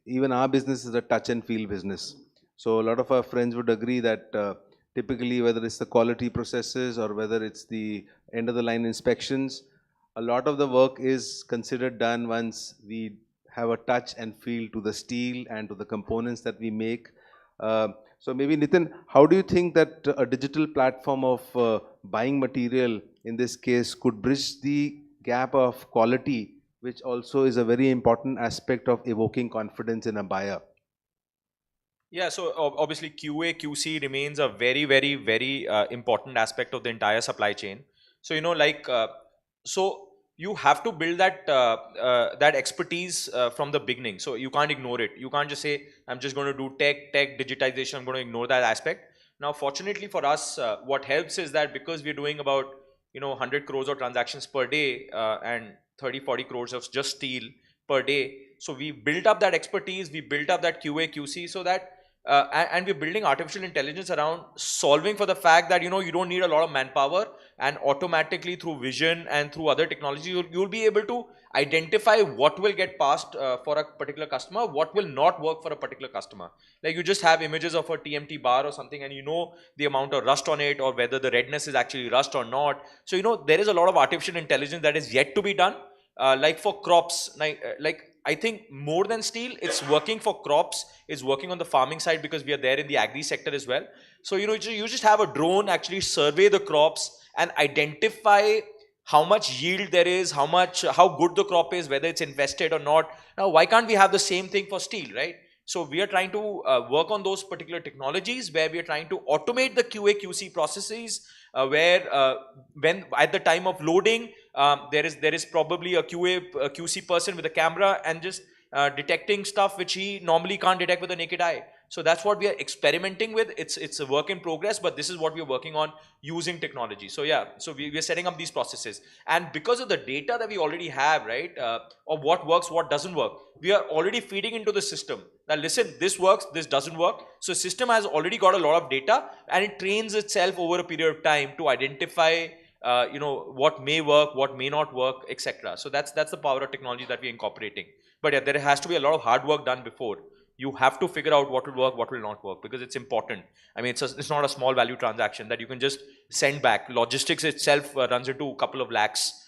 even our business is a touch and feel business. So a lot of our friends would agree that typically, whether it's the quality processes or whether it's the end of the line inspections, a lot of the work is considered done once we have a touch and feel to the steel and to the components that we make. So maybe Nitin, how do you think that a digital platform of buying material in this case could bridge the gap of quality, which also is a very important aspect of evoking confidence in a buyer? Yeah, so obviously QA, QC remains a very, very, very important aspect of the entire supply chain. So, so you have to build that expertise from the beginning. So you can't ignore it. You can't just say, I'm just going to do tech digitization, I'm going to ignore that aspect. Now, fortunately for us, what helps is that because we're doing about, 100 crores of transactions per day and 30, 40 crores of just steel per day. So we built up that expertise, we built up that QA, QC so that and we're building artificial intelligence around solving for the fact that you don't need a lot of manpower, and automatically through vision and through other technology you'll be able to identify what will get passed for a particular customer, what will not work for a particular customer. Like you just have images of a TMT bar or something and the amount of rust on it or whether the redness is actually rust or not. So there is a lot of artificial intelligence that is yet to be done. Like for crops, like I think more than steel, it's working for crops, it's working on the farming side because we are there in the agri sector as well. So, you just have a drone actually survey the crops and identify how much yield there is, how good the crop is, whether it's invested or not. Now, why can't we have the same thing for steel, right? So we are trying to work on those particular technologies where we are trying to automate the QA QC processes where when at the time of loading, there is probably a QC person with a camera and just detecting stuff which he normally can't detect with the naked eye. So that's what we are experimenting with. It's a work in progress, but this is what we are working on using technology. So yeah, so we are setting up these processes, and because of the data that we already have, right, of what works, what doesn't work, we are already feeding into the system that listen, this works, this doesn't work. So system has already got a lot of data and it trains itself over a period of time to identify what may work, what may not work, etc. So that's the power of technology that we're incorporating. But yeah, there has to be a lot of hard work done before. You have to figure out what will work, what will not work, because it's important. I mean, it's not a small value transaction that you can just send back. Logistics itself runs into a couple of lakhs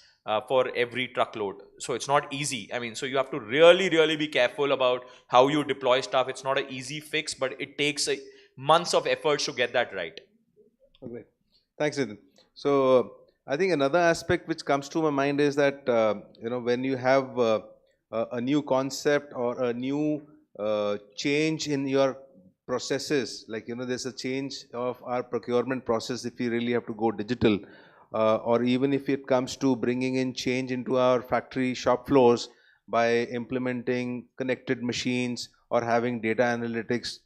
for every truckload. So it's not easy. I mean, so you have to really, really be careful about how you deploy stuff. It's not an easy fix, but it takes months of efforts to get that right. Okay. Thanks, Nitin. So I think another aspect which comes to my mind is that when you have a new concept or a new change in your processes, like there's a change of our procurement process if we really have to go digital, or even if it comes to bringing in change into our factory shop floors by implementing connected machines or having data analytics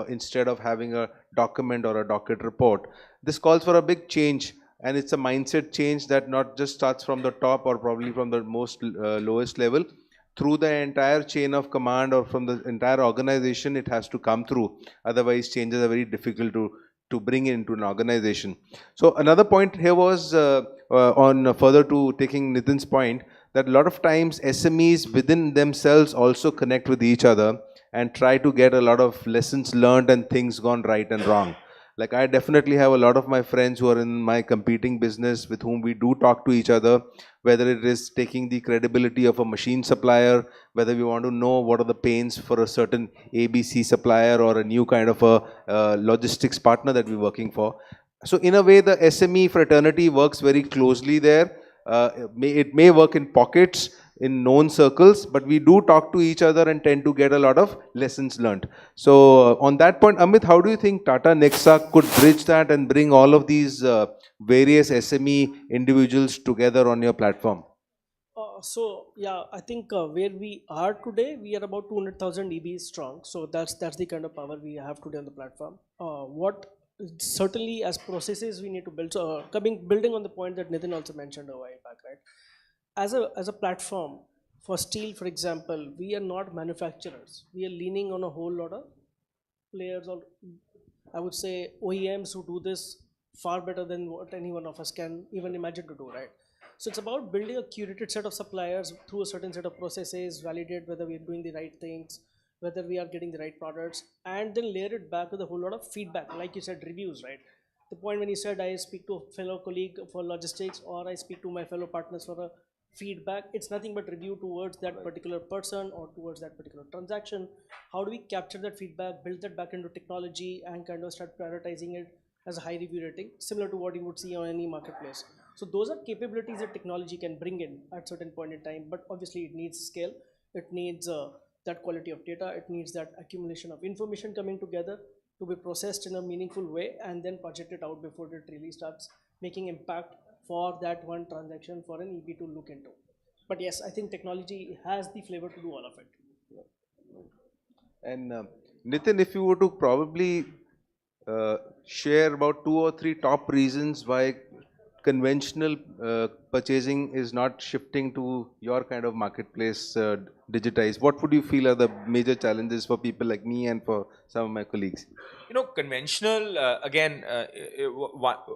instead of having a document or a docket report. This calls for a big change, and it's a mindset change that not just starts from the top or probably from the most lowest level. Through the entire chain of command or from the entire organization, it has to come through. Otherwise, changes are very difficult to bring into an organization. So another point here was on further to taking Nitin's point, that a lot of times SMEs within themselves also connect with each other and try to get a lot of lessons learned and things gone right and wrong. Like I definitely have a lot of my friends who are in my competing business with whom we do talk to each other, whether it is taking the credibility of a machine supplier, whether we want to know what are the pains for a certain ABC supplier or a new kind of a logistics partner that we're working for. So in a way, the SME fraternity works very closely there. It may work in pockets, in known circles, but we do talk to each other and tend to get a lot of lessons learned. So on that point, Amit, how do you think Tata Nexa could bridge that and bring all of these various SME individuals together on your platform? So yeah, I think where we are today, we are about 200,000 EBs strong. So that's the kind of power we have today on the platform. What certainly as processes we need to build. So building on the point that Nitin also mentioned a while back, right? As a platform for steel, for example, we are not manufacturers. We are leaning on a whole lot of players, or I would say OEMs, who do this far better than what any one of us can even imagine to do, right? So it's about building a curated set of suppliers through a certain set of processes, validate whether we are doing the right things, whether we are getting the right products, and then layer it back with a whole lot of feedback. Like you said, reviews, right? The point when you said I speak to a fellow colleague for logistics, or I speak to my fellow partners for feedback. It's nothing but review towards that particular person or towards that particular transaction. How do we capture that feedback, build that back into technology, and kind of start prioritizing it as a high review rating, similar to what you would see on any marketplace. So those are capabilities that technology can bring in at certain point in time, but obviously it needs scale. It needs that quality of data. It needs that accumulation of information coming together to be processed in a meaningful way and then projected out before it really starts making impact for that one transaction for an EB to look into. But yes, I think technology has the flavor to do all of it. And Nitin, if you were to probably share about 2 or 3 top reasons why conventional purchasing is not shifting to your kind of marketplace digitized, what would you feel are the major challenges for people like me and for some of my colleagues? You know, conventional,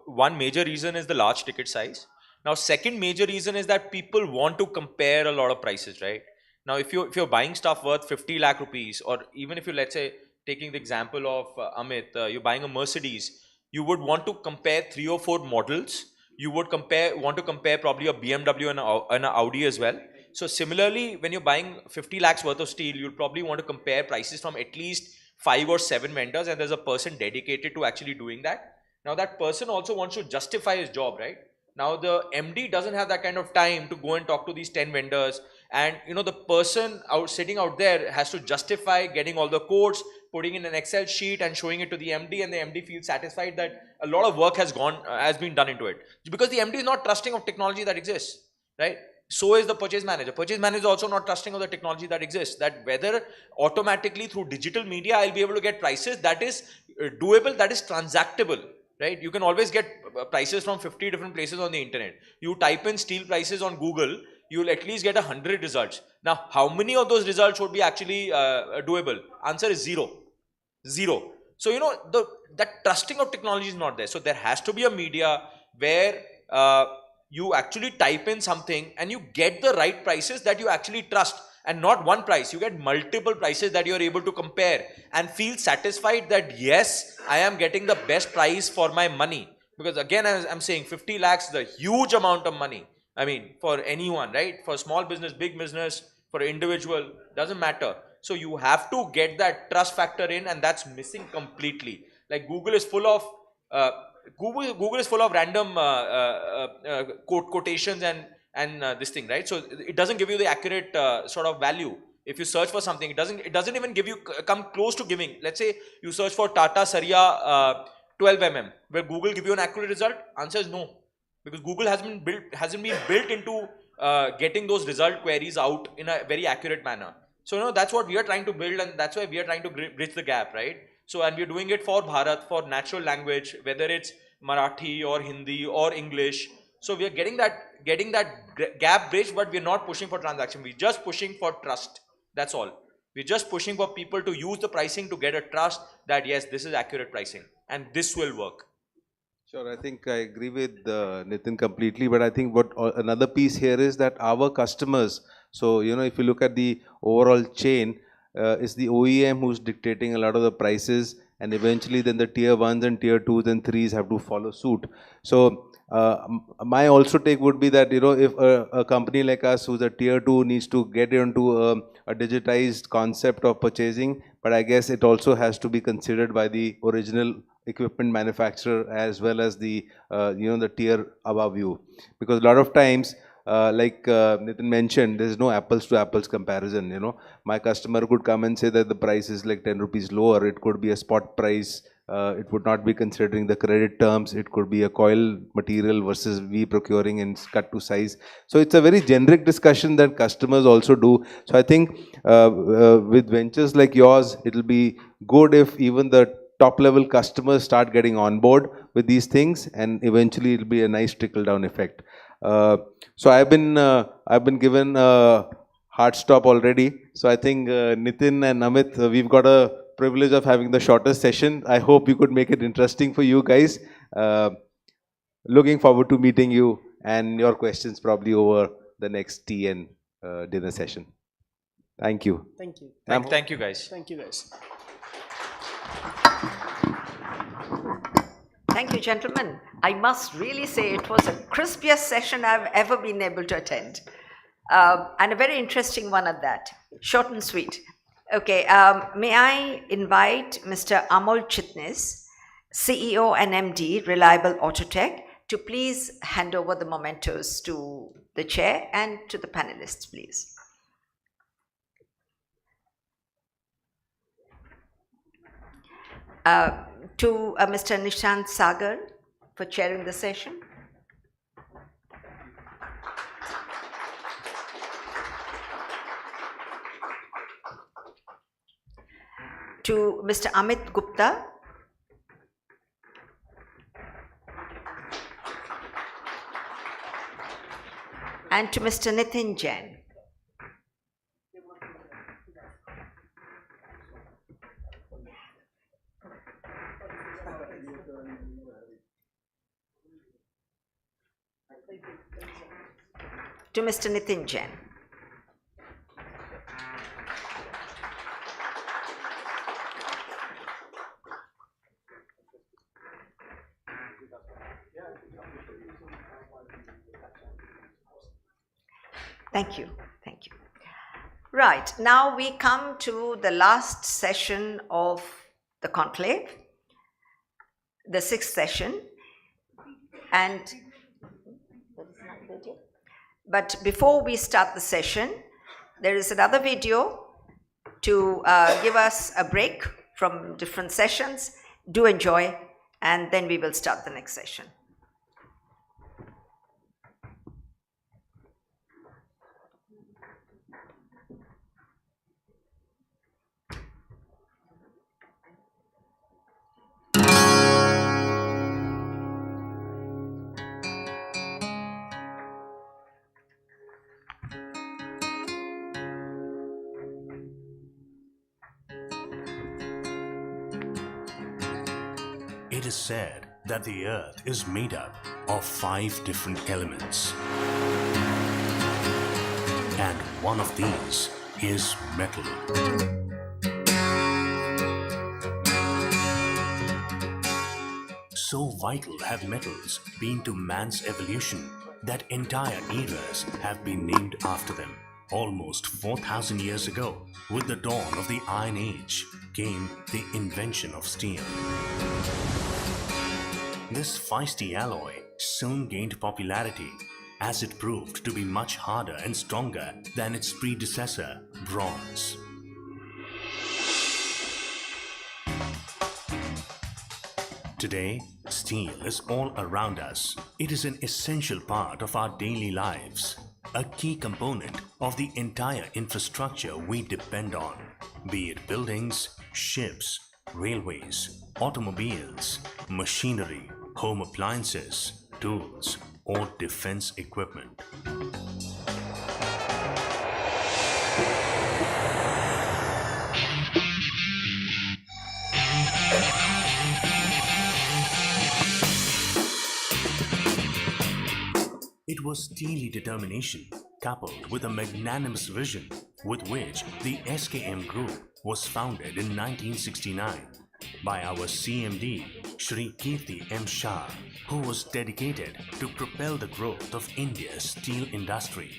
one major reason is the large ticket size. Now, second major reason is that people want to compare a lot of prices, right? Now, if you're buying stuff worth 50 lakh rupees, or even if you, let's say, taking the example of Amit, you're buying a Mercedes, you would want to compare 3 or 4 models. You would want to compare probably a BMW and an Audi as well. So similarly, when you're buying 50 lakhs worth of steel, you'll probably want to compare prices from at least 5 or 7 vendors, and there's a person dedicated to actually doing that. Now that person also wants to justify his job, right? Now the MD doesn't have that kind of time to go and talk to these 10 vendors, and you know, the person sitting out there has to justify getting all the quotes, putting in an Excel sheet and showing it to the MD, and the MD feels satisfied that a lot of work has been done into it, because the MD is not trusting of technology that exists, right? So is the purchase manager. Purchase manager is also not trusting of the technology that exists, that whether automatically through digital media I'll be able to get prices that is doable, that is transactable, right? You can always get prices from 50 different places on the internet. You type in steel prices on Google, you'll at least get 100 results. Now, how many of those results would be actually doable? Answer is 0. 0. So, you know, that trusting of technology is not there. So there has to be a media where you actually type in something and you get the right prices that you actually trust, and not one price. You get multiple prices that you are able to compare and feel satisfied that yes, I am getting the best price for my money. Because again, as I'm saying, 50 lakhs is a huge amount of money. I mean, for anyone, right? For small business, big business, for an individual, doesn't matter. So you have to get that trust factor in, and that's missing completely. Like Google is full of Google is full of random quotations and this thing, right? So it doesn't give you the accurate sort of value. If you search for something, it doesn't even give you come close to giving. Let's say you search for Tata Saria 12mm, where Google give you an accurate result. Answer is no, because Google hasn't been built into getting those result queries out in a very accurate manner. So you know, that's what we are trying to build, and that's why we are trying to bridge the gap, right? So, and we're doing it for Bharat, for natural language, whether it's Marathi or Hindi or English. So we are getting that gap bridge, but we're not pushing for transaction. We're just pushing for trust. That's all. We're just pushing for people to use the pricing to get a trust that yes, this is accurate pricing and this will work. Sure, I think I agree with Nitin completely, but I think what another piece here is that our customers, so you know, if you look at the overall chain, it's the OEM who's dictating a lot of the prices, and eventually then the tier 1s and tier 2s and 3s have to follow suit. So my also take would be that, you know, if a company like us who's a tier 2 needs to get into a digitized concept of purchasing, but I guess it also has to be considered by the original equipment manufacturer as well as the you know, the tier above you, because a lot of times like Nitin mentioned, there is no apples to apples comparison. You know, my customer could come and say that the price is like 10 rupees lower. It could be a spot price. It would not be considering the credit terms. It could be a coil material versus we procuring in cut to size. So it's a very generic discussion that customers also do. So I think with ventures like yours, it will be good if even the top level customers start getting on board with these things, and eventually it will be a nice trickle down effect. So I've been given a hard stop already. So I think Nitin and Amit, we've got a privilege of having the shortest session. I hope we could make it interesting for you guys. Looking forward to meeting you and your questions probably over the next tea and dinner session. Thank you. Thank you. Thank you guys. Thank you guys. Thank you, gentlemen. I must really say it was the crispiest session I've ever been able to attend. and a very interesting one at that, short and sweet. Okay, may I invite Mr. Amol Chitnis, CEO and MD, Reliable Autotech, to please hand over the mementos to the chair and to the panelists, please. To Mr. Nishant Sagar for chairing the session. To Mr. Amit Gupta. And to Mr. Nitin Jain. To Mr. Nitin Jain. Thank you. Thank you. Right, now we come to the last session of the conclave, the sixth session. But before we start the session, there is another video to give us a break from different sessions. Do enjoy, and then we will start the next session. It is said that the earth is made up of 5 different elements. And one of these is metal. So vital have metals been to man's evolution that entire eras have been named after them. Almost 4,000 years ago, with the dawn of the Iron Age, came the invention of steel. This feisty alloy soon gained popularity as it proved to be much harder and stronger than its predecessor, bronze. Today, steel is all around us. It is an essential part of our daily lives, a key component of the entire infrastructure we depend on, be it buildings, ships, railways, automobiles, machinery, home appliances, tools, or defense equipment. It was steely determination coupled with a magnanimous vision with which the SKM Group was founded in 1969 by our CMD, Shri Kirti M. Shah, who was dedicated to propel the growth of India's steel industry.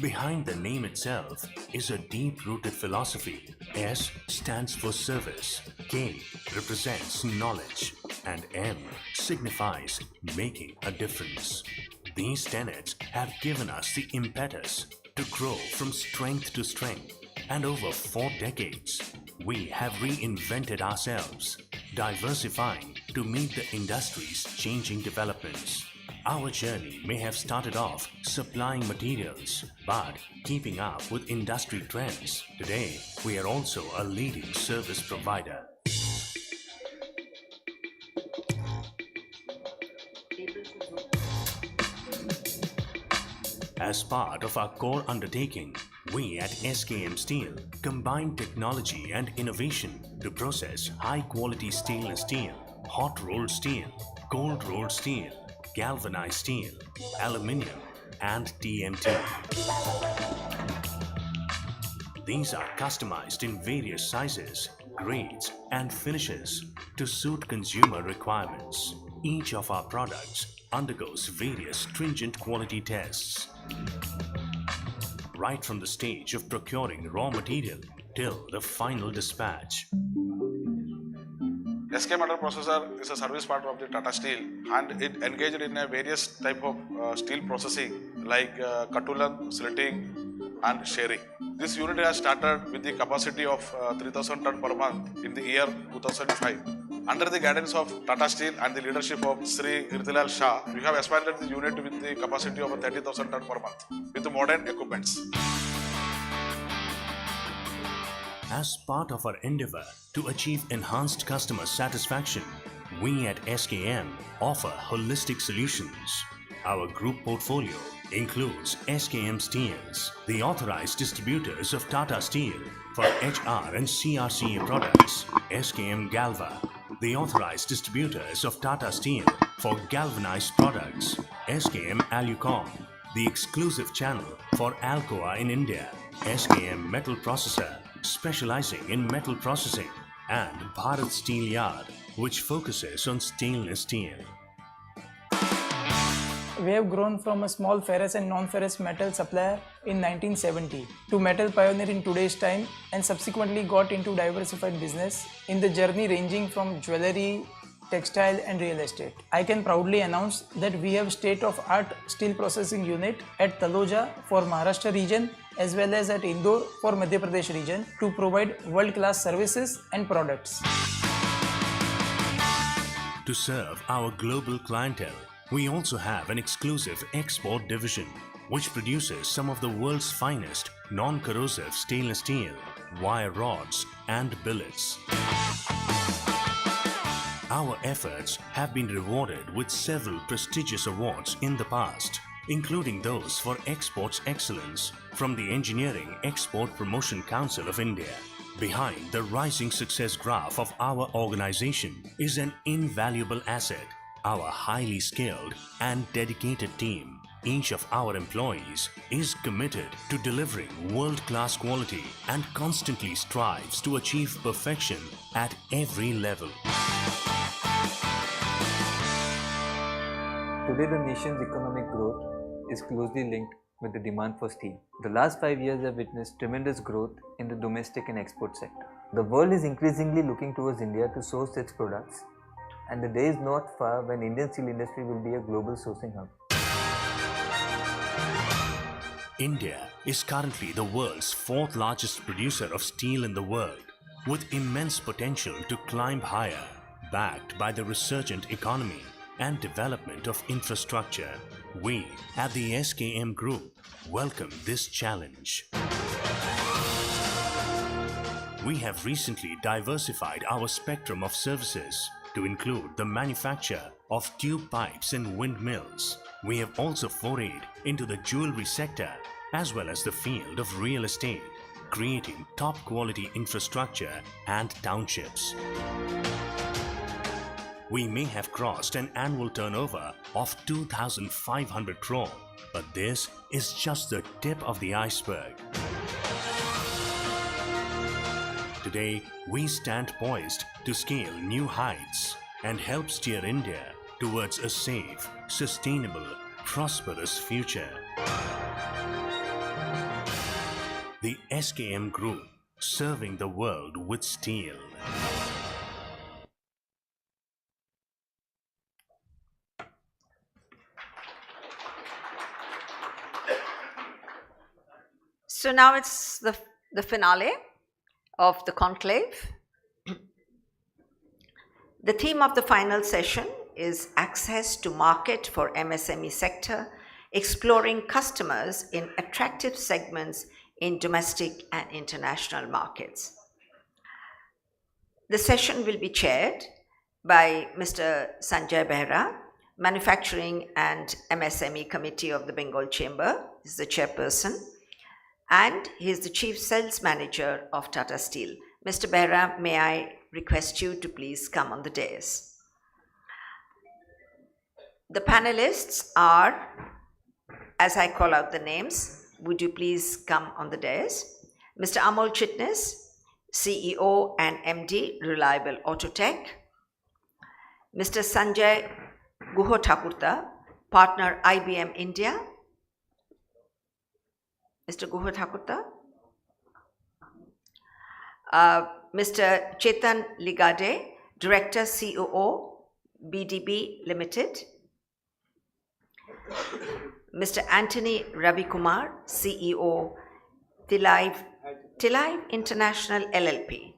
Behind the name itself is a deep-rooted philosophy. S stands for service, K represents knowledge, and M signifies making a difference. These tenets have given us the impetus to grow from strength to strength, and over 4 decades, we have reinvented ourselves, diversifying to meet the industry's changing developments. Our journey may have started off supplying materials, but keeping up with industry trends. Today, we are also a leading service provider. As part of our core undertaking, we at SKM Steel combine technology and innovation to process high-quality stainless steel, hot-rolled steel, cold-rolled steel, galvanized steel, aluminium, and TMT. These are customized in various sizes, grades, and finishes to suit consumer requirements. Each of our products undergoes various stringent quality tests. Right from the stage of procuring raw material till the final dispatch. SK Metal Processor is a service partner of the Tata Steel, and it engaged in a various type of steel processing like cutting, slitting and sharing. This unit has started with the capacity of 3000 ton per month in the year 2005. Under the guidance of Tata Steel and the leadership of Sri Irtilal Shah, we have expanded the unit with the capacity of 30,000 ton per month with modern equipments. As part of our endeavor to achieve enhanced customer satisfaction, we at SKM offer holistic solutions. Our group portfolio includes SKM Steels, the authorized distributors of Tata Steel for HR and CRCA products, SKM Galva, the authorized distributors of Tata Steel for galvanized products, SKM Alucom, the exclusive channel for Alcoa in India, SKM Metal Processor, specializing in metal processing, and Bharat Steel Yard, which focuses on stainless steel. We have grown from a small ferrous and non-ferrous metal supplier in 1970 to metal pioneer in today's time, and subsequently got into diversified business in the journey ranging from jewelry, textile and real estate. I can proudly announce that we have state-of-art steel processing unit at Taloja for Maharashtra region as well as at Indore for Madhya Pradesh region to provide world-class services and products. To serve our global clientele, we also have an exclusive export division which produces some of the world's finest non-corrosive stainless steel, wire rods and billets. Our efforts have been rewarded with several prestigious awards in the past, including those for exports excellence from the Engineering Export Promotion Council of India. Behind the rising success graph of our organization is an invaluable asset, our highly skilled and dedicated team. Each of our employees is committed to delivering world-class quality and constantly strives to achieve perfection at every level. Today, the nation's economic growth is closely linked with the demand for steel. The last 5 years have witnessed tremendous growth in the domestic and export sector. The world is increasingly looking towards India to source its products, and the day is not far when Indian steel industry will be a global sourcing hub. India is currently the world's fourth largest producer of steel in the world, with immense potential to climb higher, backed by the resurgent economy and development of infrastructure. We at the SKM Group welcome this challenge. We have recently diversified our spectrum of services to include the manufacture of tube pipes and windmills. We have also forayed into the jewelry sector as well as the field of real estate, creating top quality infrastructure and townships. We may have crossed an annual turnover of 2,500 crore, but this is just the tip of the iceberg. Today, we stand poised to scale new heights and help steer India towards a safe, sustainable, prosperous future. The SKM Group, serving the world with steel. So now it's the finale of the conclave. The theme of the final session is access to market for MSME sector, exploring customers in attractive segments in domestic and international markets. The session will be chaired by Mr. Sanjay Behra, Manufacturing and MSME Committee of the Bengal Chamber. He is the chairperson, and he is the Chief Sales Manager of Tata Steel. Mr. Behra, may I request you to please come on the dais. The panelists are, as I call out the names, would you please come on the dais? Mr. Amol Chitnis, CEO and MD, Reliable Autotech. Mr. Sanjay Guho Thakurta, partner IBM India, Mr. Guha Thakurta, Mr. Chetan Ligade, Director COO, BDB Limited, Mr. Anthony Ravi Kumar, CEO, Tilaiv International LLP.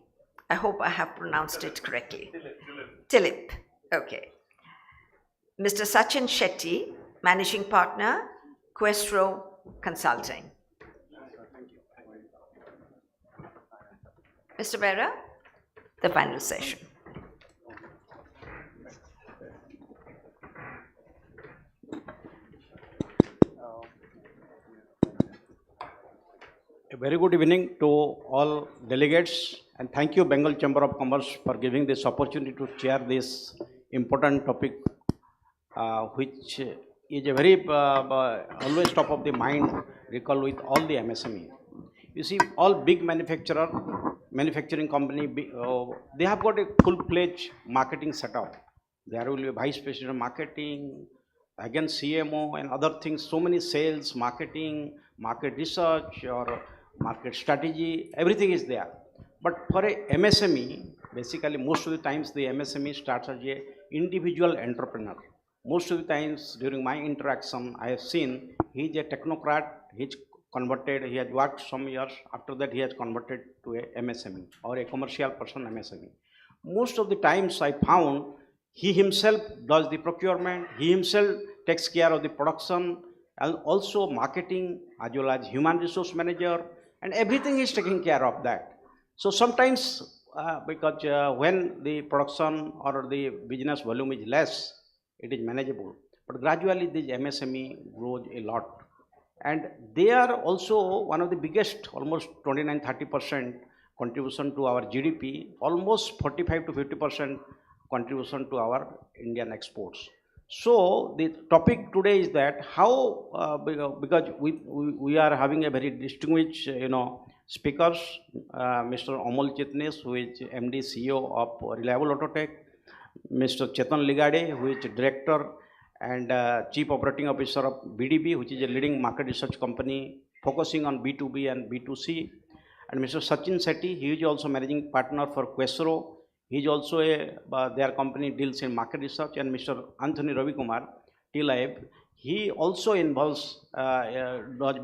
I hope I have pronounced it correctly. Tilip, okay. Mr. Sachin Shetty, Managing Partner, Questro Consulting. Mr. Bera, the final session. A very good evening to all delegates, and thank you Bengal Chamber of Commerce for giving this opportunity to chair this important topic, which is a very always top of the mind recall with all the MSME. You see, all big manufacturing company, they have got a full-fledged marketing setup. There will be a vice president of marketing, again CMO and other things, so many sales, marketing, market research or market strategy, everything is there. But for a MSME, basically most of the times the MSME starts as a individual entrepreneur. Most of the times during my interaction, I have seen he is a technocrat, he's converted, he has worked some years, after that he has converted to a MSME or a commercial person MSME. Most of the times I found he himself does the procurement, he himself takes care of the production and also marketing as well as human resource manager, and everything is taking care of that. So sometimes because when the production or the business volume is less, it is manageable, but gradually this MSME grows a lot. And they are also one of the biggest, almost 29-30% contribution to our GDP, almost 45 to 50% contribution to our Indian exports. So the topic today is that how, because we are having a very distinguished, speakers, Mr. Amol Chitnis, who is MD CEO of Reliable Autotech, Mr. Chetan Ligade, who is Director and Chief Operating Officer of BDB, which is a leading market research company focusing on B2B and B2C, and Mr. Sachin Shetty, he is also Managing Partner for Questro. He is also their company deals in market research, and Mr. Anthony Ravi Kumar, Tilaiv, he also involves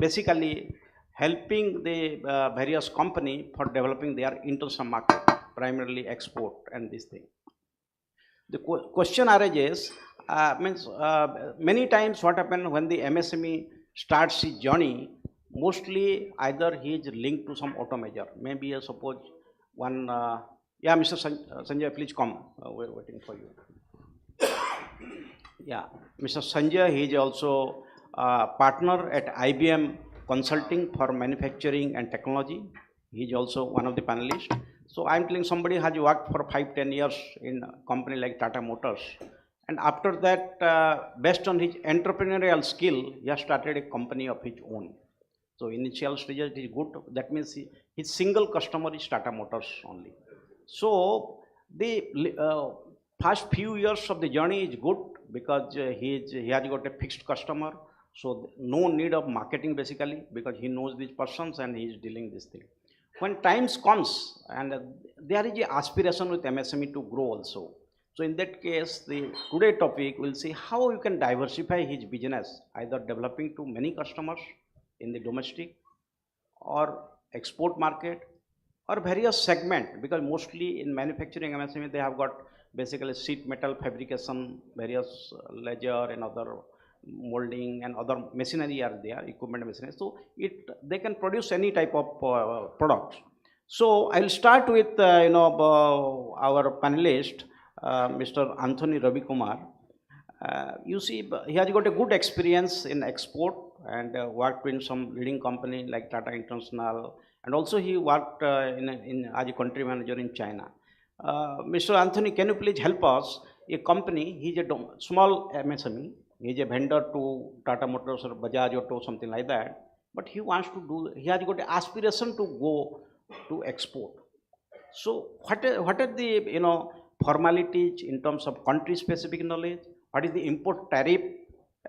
basically helping the various company for developing their international market, primarily export and this thing. The question arises, many times what happens when the MSME starts his journey, mostly either he is linked to some auto major, maybe suppose one, yeah, Mr. Sanjay, please come, we're waiting for you. Yeah, Mr. Sanjay, he is also partner at IBM Consulting for Manufacturing and Technology. He is also one of the panelists. So I'm telling somebody has worked for 5-10 years in a company like Tata Motors. And after that, based on his entrepreneurial skill, he has started a company of his own. So initial stages is good. That means his single customer is Tata Motors only. So the first few years of the journey is good because he has got a fixed customer. So no need of marketing basically because he knows these persons and he is dealing this thing. When times comes and there is an aspiration with MSME to grow also. So in that case, the today topic will see how you can diversify his business, either developing to many customers in the domestic or export market or various segment, because mostly in manufacturing MSME they have got basically sheet metal fabrication, various ledger and other molding and other machinery are there, equipment machinery. So they can produce any type of product. So I will start with our panelist, Mr. Anthony Ravi Kumar. You see, he has got a good experience in export and worked in some leading company like Tata International, and also he worked as a country manager in China. Mr. Anthony, can you please help us? A company, he is a small MSME, he is a vendor to Tata Motors or Bajaj Auto, something like that, but he wants to do, he has got an aspiration to go to export. So what are the formalities in terms of country specific knowledge? What is the import tariff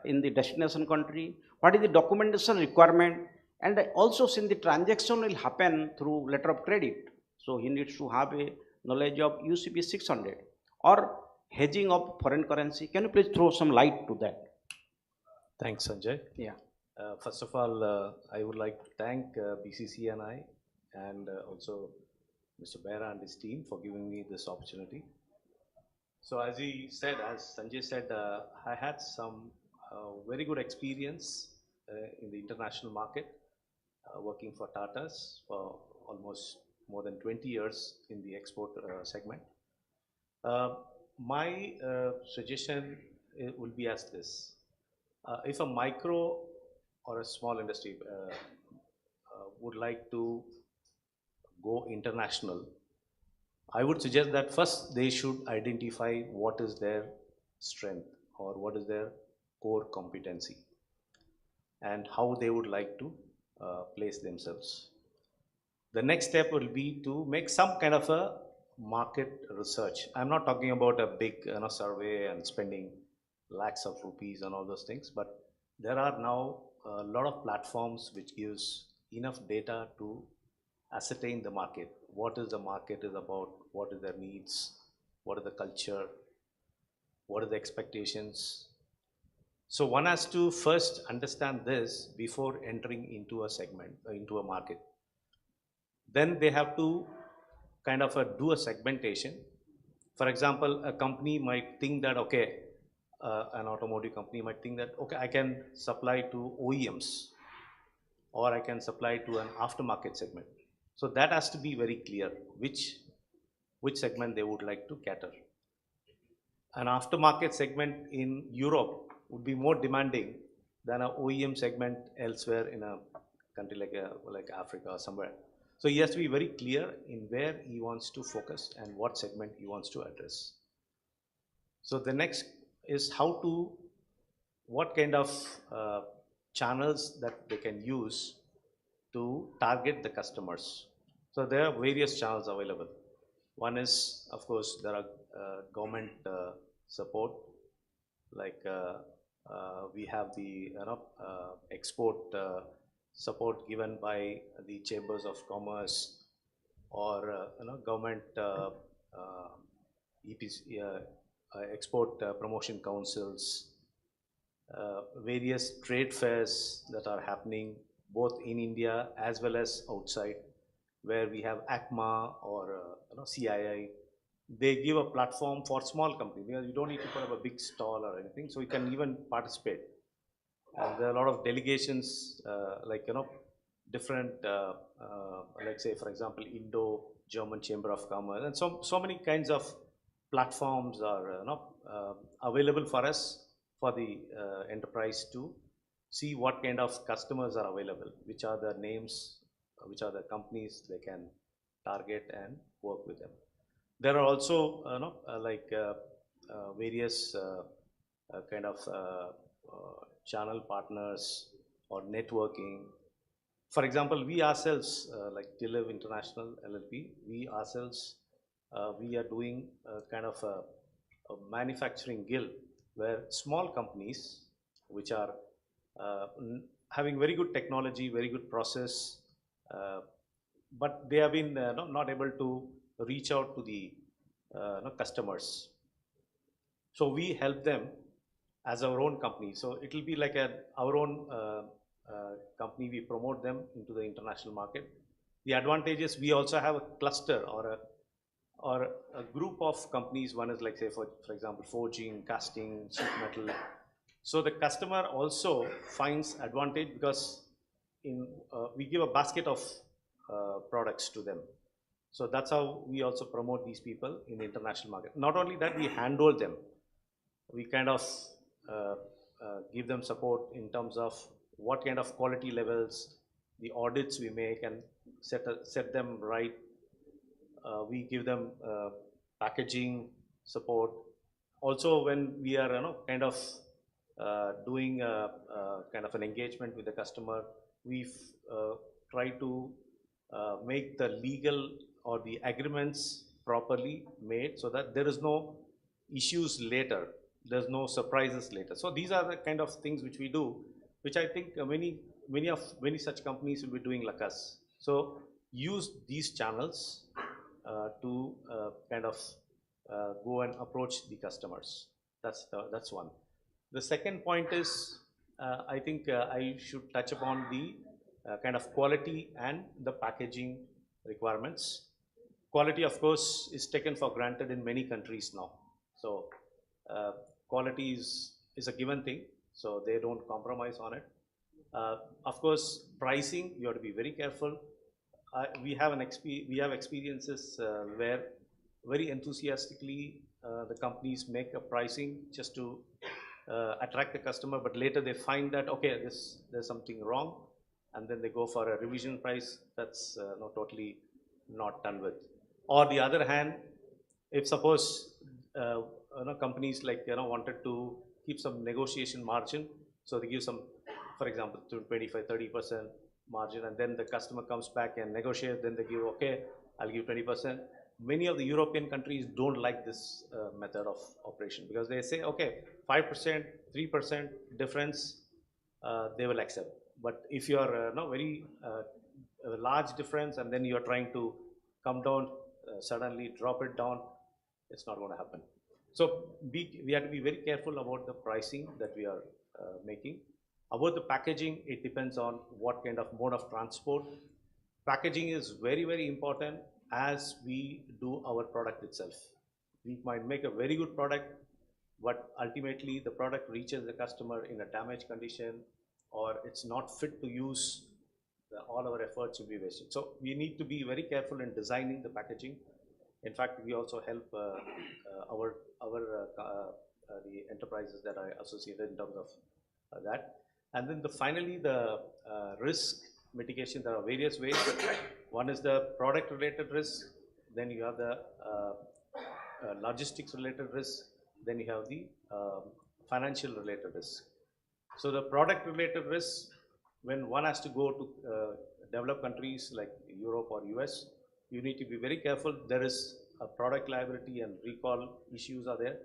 in the destination country, what is the documentation requirement, and also since the transaction will happen through letter of credit, so he needs to have a knowledge of UCP 600 or hedging of foreign currency. Can you please throw some light to that? Thanks, Sanjay. Yeah. First of all, I would like to thank BCCNI and also Mr. Behra and his team for giving me this opportunity. So as he said, as Sanjay said, I had some very good experience in the international market, working for Tata's for almost more than 20 years in the export segment. My suggestion will be as this. If a micro or a small industry would like to go international, I would suggest that first they should identify what is their strength or what is their core competency and how they would like to place themselves. The next step will be to make some kind of a market research. I'm not talking about a big survey and spending lakhs of rupees and all those things, but there are now a lot of platforms which gives enough data to ascertain the market. What is the market is about, what is their needs, what is the culture, what are the expectations. So one has to first understand this before entering into a segment, into a market. Then they have to kind of do a segmentation. For example, a company might think that, okay, an automotive company might think that, okay, I can supply to OEMs or I can supply to an aftermarket segment. So that has to be very clear, which segment they would like to cater. An aftermarket segment in Europe would be more demanding than an OEM segment elsewhere in a country like Africa or somewhere. So he has to be very clear in where he wants to focus and what segment he wants to address. So the next is what kind of channels that they can use to target the customers. So there are various channels available. One is, of course, there are government support, like we have the export support given by the chambers of commerce or government EPC, export promotion councils, various trade fairs that are happening both in India as well as outside, where we have ACMA or CII. They give a platform for small companies because you don't need to put up a big stall or anything, so you can even participate. And there are a lot of delegations, different, let's say, for example, Indo-German Chamber of Commerce, and so many kinds of platforms are available for us, for the enterprise to see what kind of customers are available, which are the names, which are the companies they can target and work with them. There are also various kind of channel partners or networking. For example, we ourselves, like Deliv International LLP, we ourselves, we are doing kind of a manufacturing guild where small companies which are having very good technology, very good process, but they have been not able to reach out to the customers. So we help them as our own company. So it will be like our own company. We promote them into the international market. The advantage is we also have a cluster or a group of companies. One is like, say, for example, forging, casting, sheet metal. So the customer also finds advantage because we give a basket of products to them. So that's how we also promote these people in the international market. Not only that, we handhold them. We kind of give them support in terms of what kind of quality levels, the audits we make and set them right. We give them packaging support. Also, when we are kind of doing kind of an engagement with the customer, we try to make the legal or the agreements properly made so that there is no issues later. there's no surprises later. So these are the kind of things which we do, which I think many such companies will be doing like us. So use these channels to kind of go and approach the customers. That's one. The second point is, I think I should touch upon the kind of quality and the packaging requirements. Quality, of course, is taken for granted in many countries now. So uh, quality is a given thing, so they don't compromise on it. Of course, pricing, you have to be very careful. We have experiences where very enthusiastically the companies make a pricing just to attract the customer, but later they find that okay, there's something wrong, and then they go for a revision price that's totally not done with. Or the other hand, if suppose companies like wanted to keep some negotiation margin, so they give some, for example, to 25-30% margin, and then the customer comes back and negotiate, then they give okay, I'll give 20%. Many of the European countries don't like this method of operation, because they say okay, 5%, 3% difference they will accept. But if you are very a large difference and then you are trying to come down, suddenly drop it down, it's not going to happen. So we have to be very careful about the pricing that we are making. About the packaging, it depends on what kind of mode of transport. Packaging is very, very important as we do our product itself. We might make a very good product, but ultimately the product reaches the customer in a damaged condition, or it's not fit to use, all our efforts will be wasted. So we need to be very careful in designing the packaging. In fact, we also help the enterprises that are associated in terms of that. And then finally, the risk mitigation, there are various ways. One is the product related risk, then you have the logistics related risk, then you have the financial related risk. So the product related risk, when one has to go to developed countries like Europe or US, you need to be very careful. There is a product liability and recall issues are there.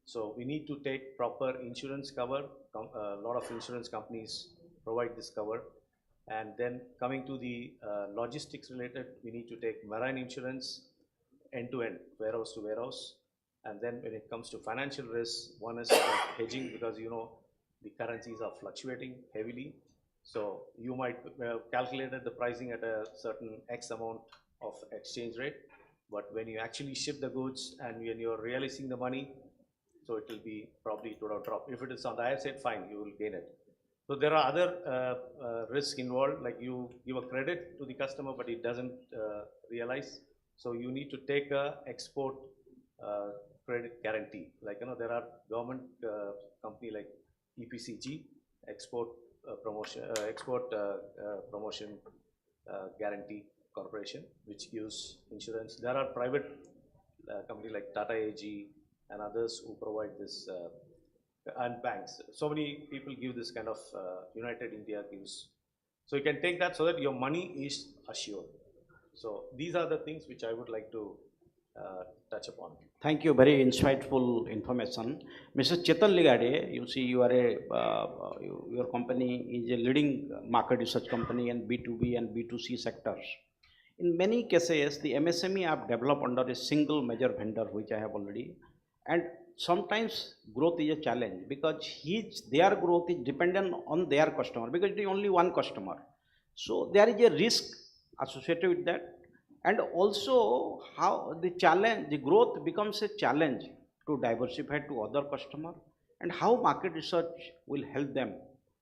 So we need to take proper insurance cover. A lot of insurance companies provide this cover. And then coming to the logistics related, we need to take marine insurance end to end, warehouse to warehouse. And then when it comes to financial risk, one is hedging, because the currencies are fluctuating heavily. So you might have calculated the pricing at a certain X amount of exchange rate, but when you actually ship the goods and when you're realizing the money, so it will be probably it would have dropped. If it is on the higher side, fine, you will gain it. So there are other risks involved, like you give a credit to the customer, but it doesn't realize. So you need to take a export credit guarantee. Like there are government company like EPCG, export promotion guarantee corporation, which gives insurance. There are private company like Tata AG and others who provide this, and banks. So many people give this kind of, United India gives. So you can take that so that your money is assured. So these are the things which I would like to touch upon. Thank you, very insightful information. Mr. Chetan Ligade, you see you are your company is a leading market research company in B2B and B2C sectors. In many cases, the MSME have developed under a single major vendor, which I have already, and sometimes growth is a challenge because their growth is dependent on their customer, because it is only one customer. So there is a risk associated with that, and also how the growth becomes a challenge to diversify to other customer, and how market research will help them,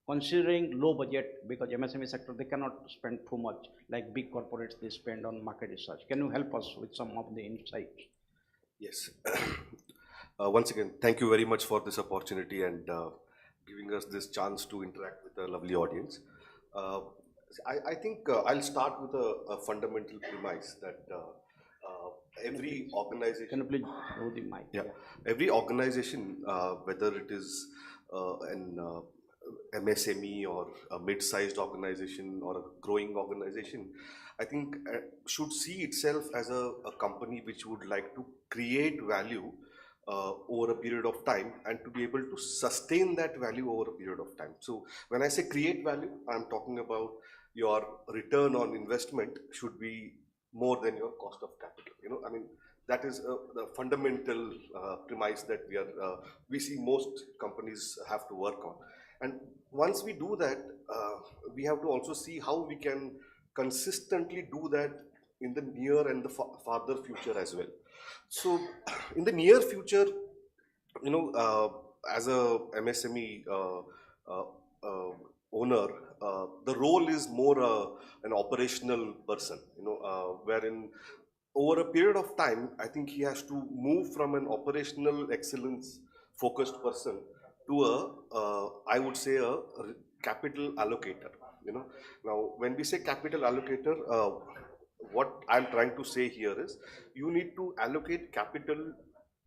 considering low budget, because MSME sector they cannot spend too much like big corporates they spend on market research. Can you help us with some of the insights? Yes. Once again, thank you very much for this opportunity and giving us this chance to interact with the lovely audience. I think I'll start with a fundamental premise that every organization. Can you please hold the mic? Yeah. Every organization, whether it is an MSME or a mid-sized organization or a growing organization, I think should see itself as a company which would like to create value over a period of time and to be able to sustain that value over a period of time. So when I say create value, I'm talking about your return on investment should be more than your cost of capital. You know, I mean, that is the fundamental premise that we see most companies have to work on. And once we do that, we have to also see how we can consistently do that in the near and the farther future as well. So in the near future, you know, as a MSME owner, the role is more an operational person, you know, wherein over a period of time, I think he has to move from an operational excellence focused person to I would say capital allocator, you know. Now, when we say capital allocator, what I'm trying to say here is you need to allocate capital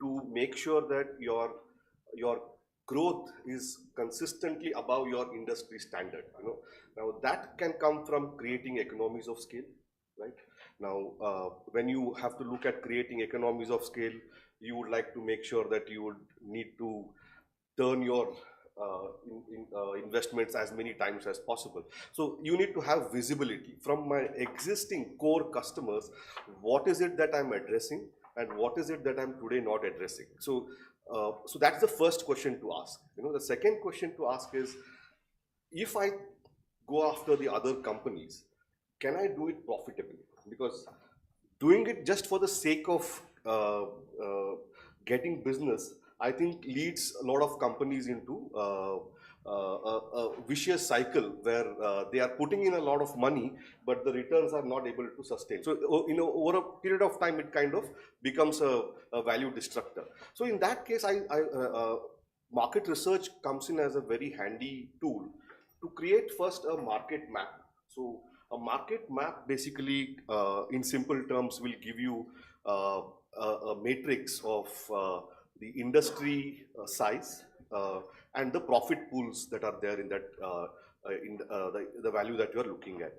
to make sure that your growth is consistently above your industry standard. You know, now that can come from creating economies of scale, right? Now, when you have to look at creating economies of scale, you would like to make sure that you would need to turn your investments as many times as possible. So you need to have visibility from my existing core customers. What is it that I'm addressing and what is it that I'm today not addressing? So, so that's the first question to ask. You know, the second question to ask is, if I go after the other companies, can I do it profitably? Because doing it just for the sake of getting business, I think leads a lot of companies into a vicious cycle where they are putting in a lot of money, but the returns are not able to sustain. So, you know, over a period of time, it kind of becomes a value destructor. So in that case, market research comes in as a very handy tool to create first a market map. So a market map basically, in simple terms, will give you a matrix of the industry size and the profit pools that are there in that the value that you are looking at.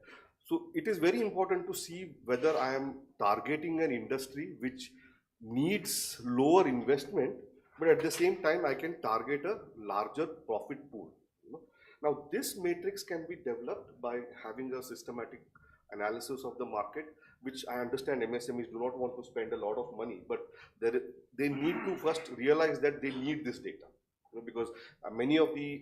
So it is very important to see whether I am targeting an industry which needs lower investment, but at the same time I can target a larger profit pool. You know? Now this matrix can be developed by having a systematic analysis of the market, which I understand MSMEs do not want to spend a lot of money, but they need to first realize that they need this data. You know, because many of the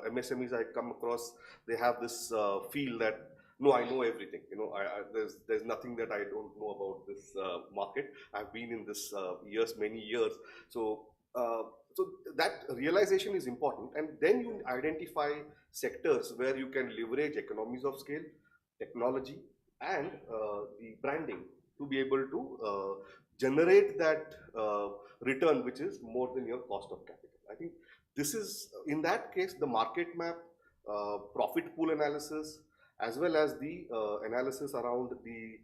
MSMEs I come across, they have this feel that, no, I know everything. You know, there's nothing that I don't know about this market. I've been in this many years. So, so that realization is important. And then you identify sectors where you can leverage economies of scale, technology, and the branding to be able to generate that return which is more than your cost of capital. I think this is, in that case, the market map, profit pool analysis, as well as the analysis around the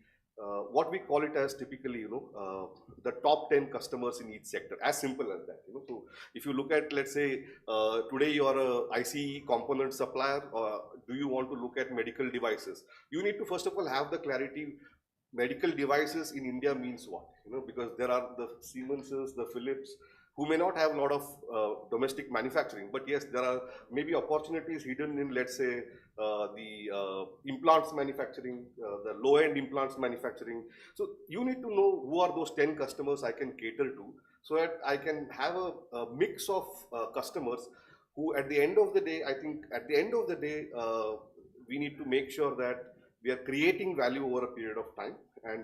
what we call it as typically, you know, the top 10 customers in each sector, as simple as that. You know, so if you look at, let's say, today you are a ICE component supplier, do you want to look at medical devices? You need to first of all have the clarity. Medical devices in India means what? You know, because there are the Siemenses, the Philips, who may not have a lot of domestic manufacturing, but yes, there are maybe opportunities hidden in, let's say, the implants manufacturing, the low-end implants manufacturing. So you need to know who are those 10 customers I can cater to, so that I can have a mix of customers who, at the end of the day, I think at the end of the day, we need to make sure that we are creating value over a period of time. And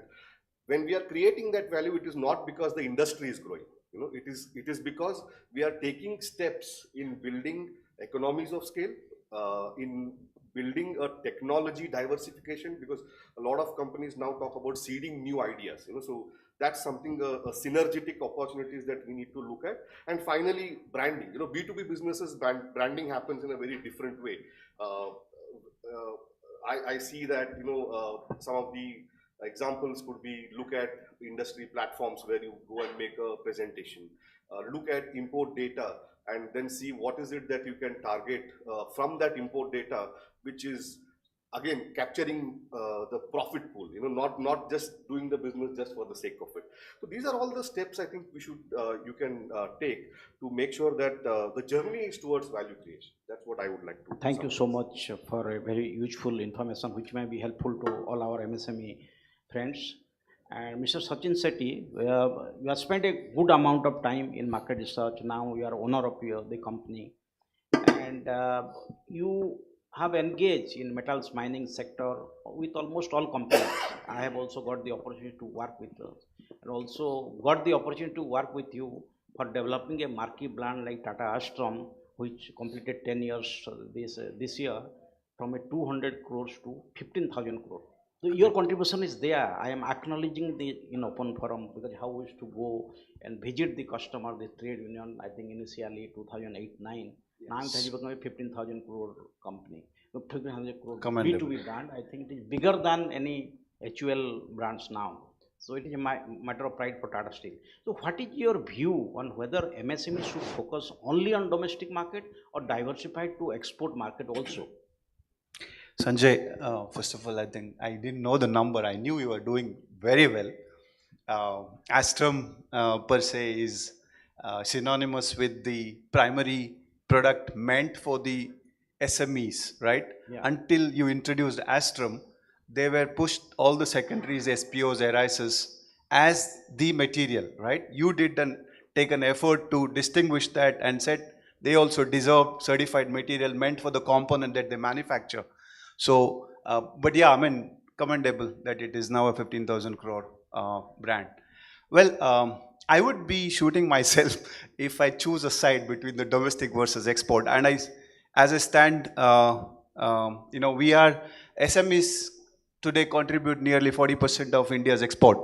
when we are creating that value, it is not because the industry is growing. You know, it is because we are taking steps in building economies of scale, in building a technology diversification, because a lot of companies now talk about seeding new ideas. You know, so that's something a synergetic opportunities that we need to look at. And finally, branding. You know, B2B businesses branding happens in a very different way. I see that, you know, some of the examples could be, look at industry platforms where you go and make a presentation, look at import data, and then see what is it that you can target from that import data, which is again capturing the profit pool. You You know, not just doing the business just for the sake of it. So these are all the steps I think we should you can take to make sure that the journey is towards value creation. That's what I would like to. Thank you so much for a very useful information which may be helpful to all our MSME friends. And Mr. Sachin Sethi, you have spent a good amount of time in market research. Now you are owner of the company, and you have engaged in metals mining sector with almost all companies. I have also got the opportunity to work with, and also got the opportunity to work with you for developing a marquee brand like Tata Astrom, which completed 10 years this year, from a 200 crores to 15,000 crore. So your contribution is there. I am acknowledging the in open forum, because how we used to go and visit the customer, the trade union. I think initially 2008-9. Now it has become a 15,000 crore company. 15,000 crore B2B brand. I think it is bigger than any HUL brands now. So it is a matter of pride for Tata Steel. So what is your view on whether MSME should focus only on domestic market or diversify to export market also? Sanjay, first of all, I think I didn't know the number. I knew you were doing very well. Astrum per se is synonymous with the primary product meant for the SMEs, right? Yeah. Until you introduced Astrum, they were pushed all the secondaries, SPOs, arises as the material, right? You did take an effort to distinguish that and said they also deserve certified material meant for the component that they manufacture. So, but yeah, I mean, commendable that it is now a 15,000 crore brand. Well, I would be shooting myself if I choose a side between the domestic versus export. And as I stand, you know, we are SMEs today contribute nearly 40% of India's export.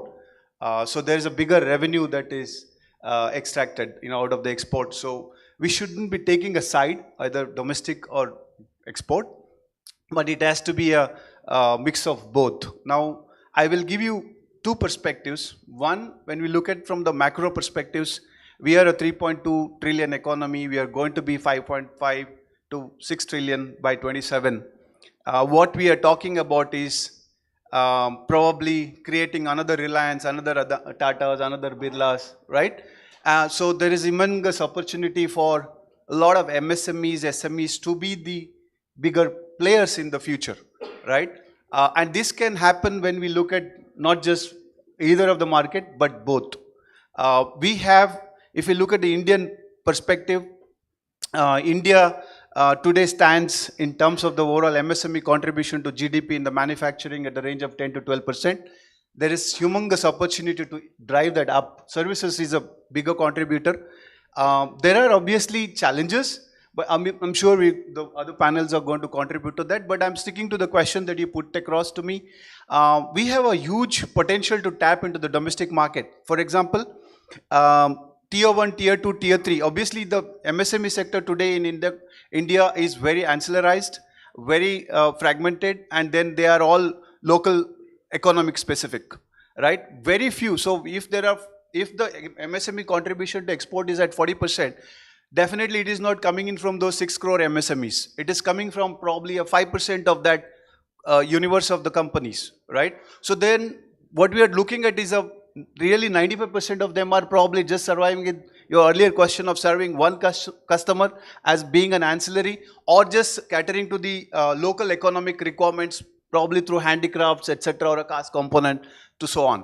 So there is a bigger revenue that is extracted, you know, out of the export. So we shouldn't be taking a side, either domestic or export, but it has to be a mix of both. Now, I will give you two perspectives. One, when we look at from the macro perspectives, we are a 3.2 trillion economy. We are going to be 5.5 to 6 trillion by 27. What we are talking about is probably creating another Reliance, another Tatas, another Birlas, right? So there is immense opportunity for a lot of MSMEs, SMEs to be the bigger players in the future, right? And this can happen when we look at not just either of the market, but both. We have, if you look at the Indian perspective, India today stands in terms of the overall MSME contribution to GDP in the manufacturing at the range of 10 to 12%. There is humongous opportunity to drive that up. Services is a bigger contributor. There are obviously challenges, but I'm sure the other panels are going to contribute to that. But I'm sticking to the question that you put across to me. We have a huge potential to tap into the domestic market. For example, Tier 1, Tier 2, Tier 3. Obviously, the MSME sector today in India is very ancillarized, very fragmented, and then they are all local economic specific, right? Very few. So if the MSME contribution to export is at 40%, definitely it is not coming in from those 6 crore MSMEs. It is coming from probably a 5% of that universe of the companies, right? So then what we are looking at is really 95% of them are probably just surviving in your earlier question of serving one customer as being an ancillary, or just catering to the local economic requirements, probably through handicrafts, etc., or a cast component, to so on.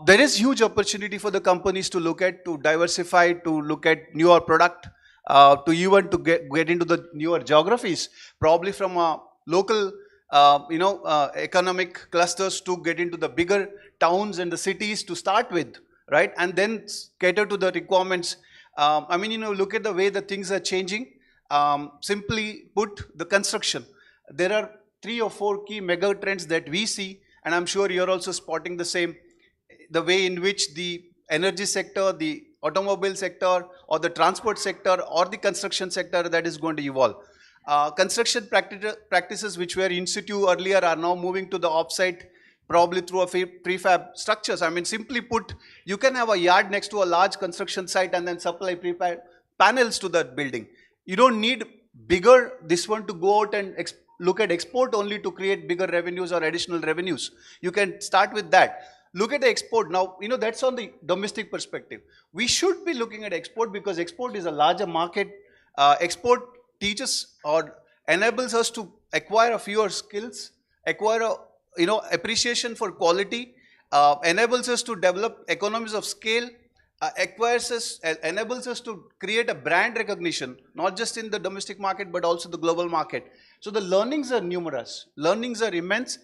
There is huge opportunity for the companies to look at, to diversify, to look at newer product, to even to get into the newer geographies, probably from a local economic clusters to get into the bigger towns and the cities to start with, right? And then cater to the requirements. I mean, look at the way the things are changing. Simply put, the construction. There are 3 or 4 key mega trends that we see, and I'm sure you're also spotting the same. The way in which the energy sector, the automobile sector, or the transport sector, or the construction sector that is going to evolve. Construction practices which were in situ earlier are now moving to the offsite, probably through a prefab structures. I mean, simply put, you can have a yard next to a large construction site and then supply prefab panels to that building. You don't need bigger this one to go out and look at export only to create bigger revenues or additional revenues. You can start with that. Look at the export. Now, that's on the domestic perspective. We should be looking at export because export is a larger market. Export teaches or enables us to acquire a fewer skills, acquire appreciation for quality, enables us to develop economies of scale, enables us to create a brand recognition, not just in the domestic market, but also the global market. So the learnings are numerous, learnings are immense,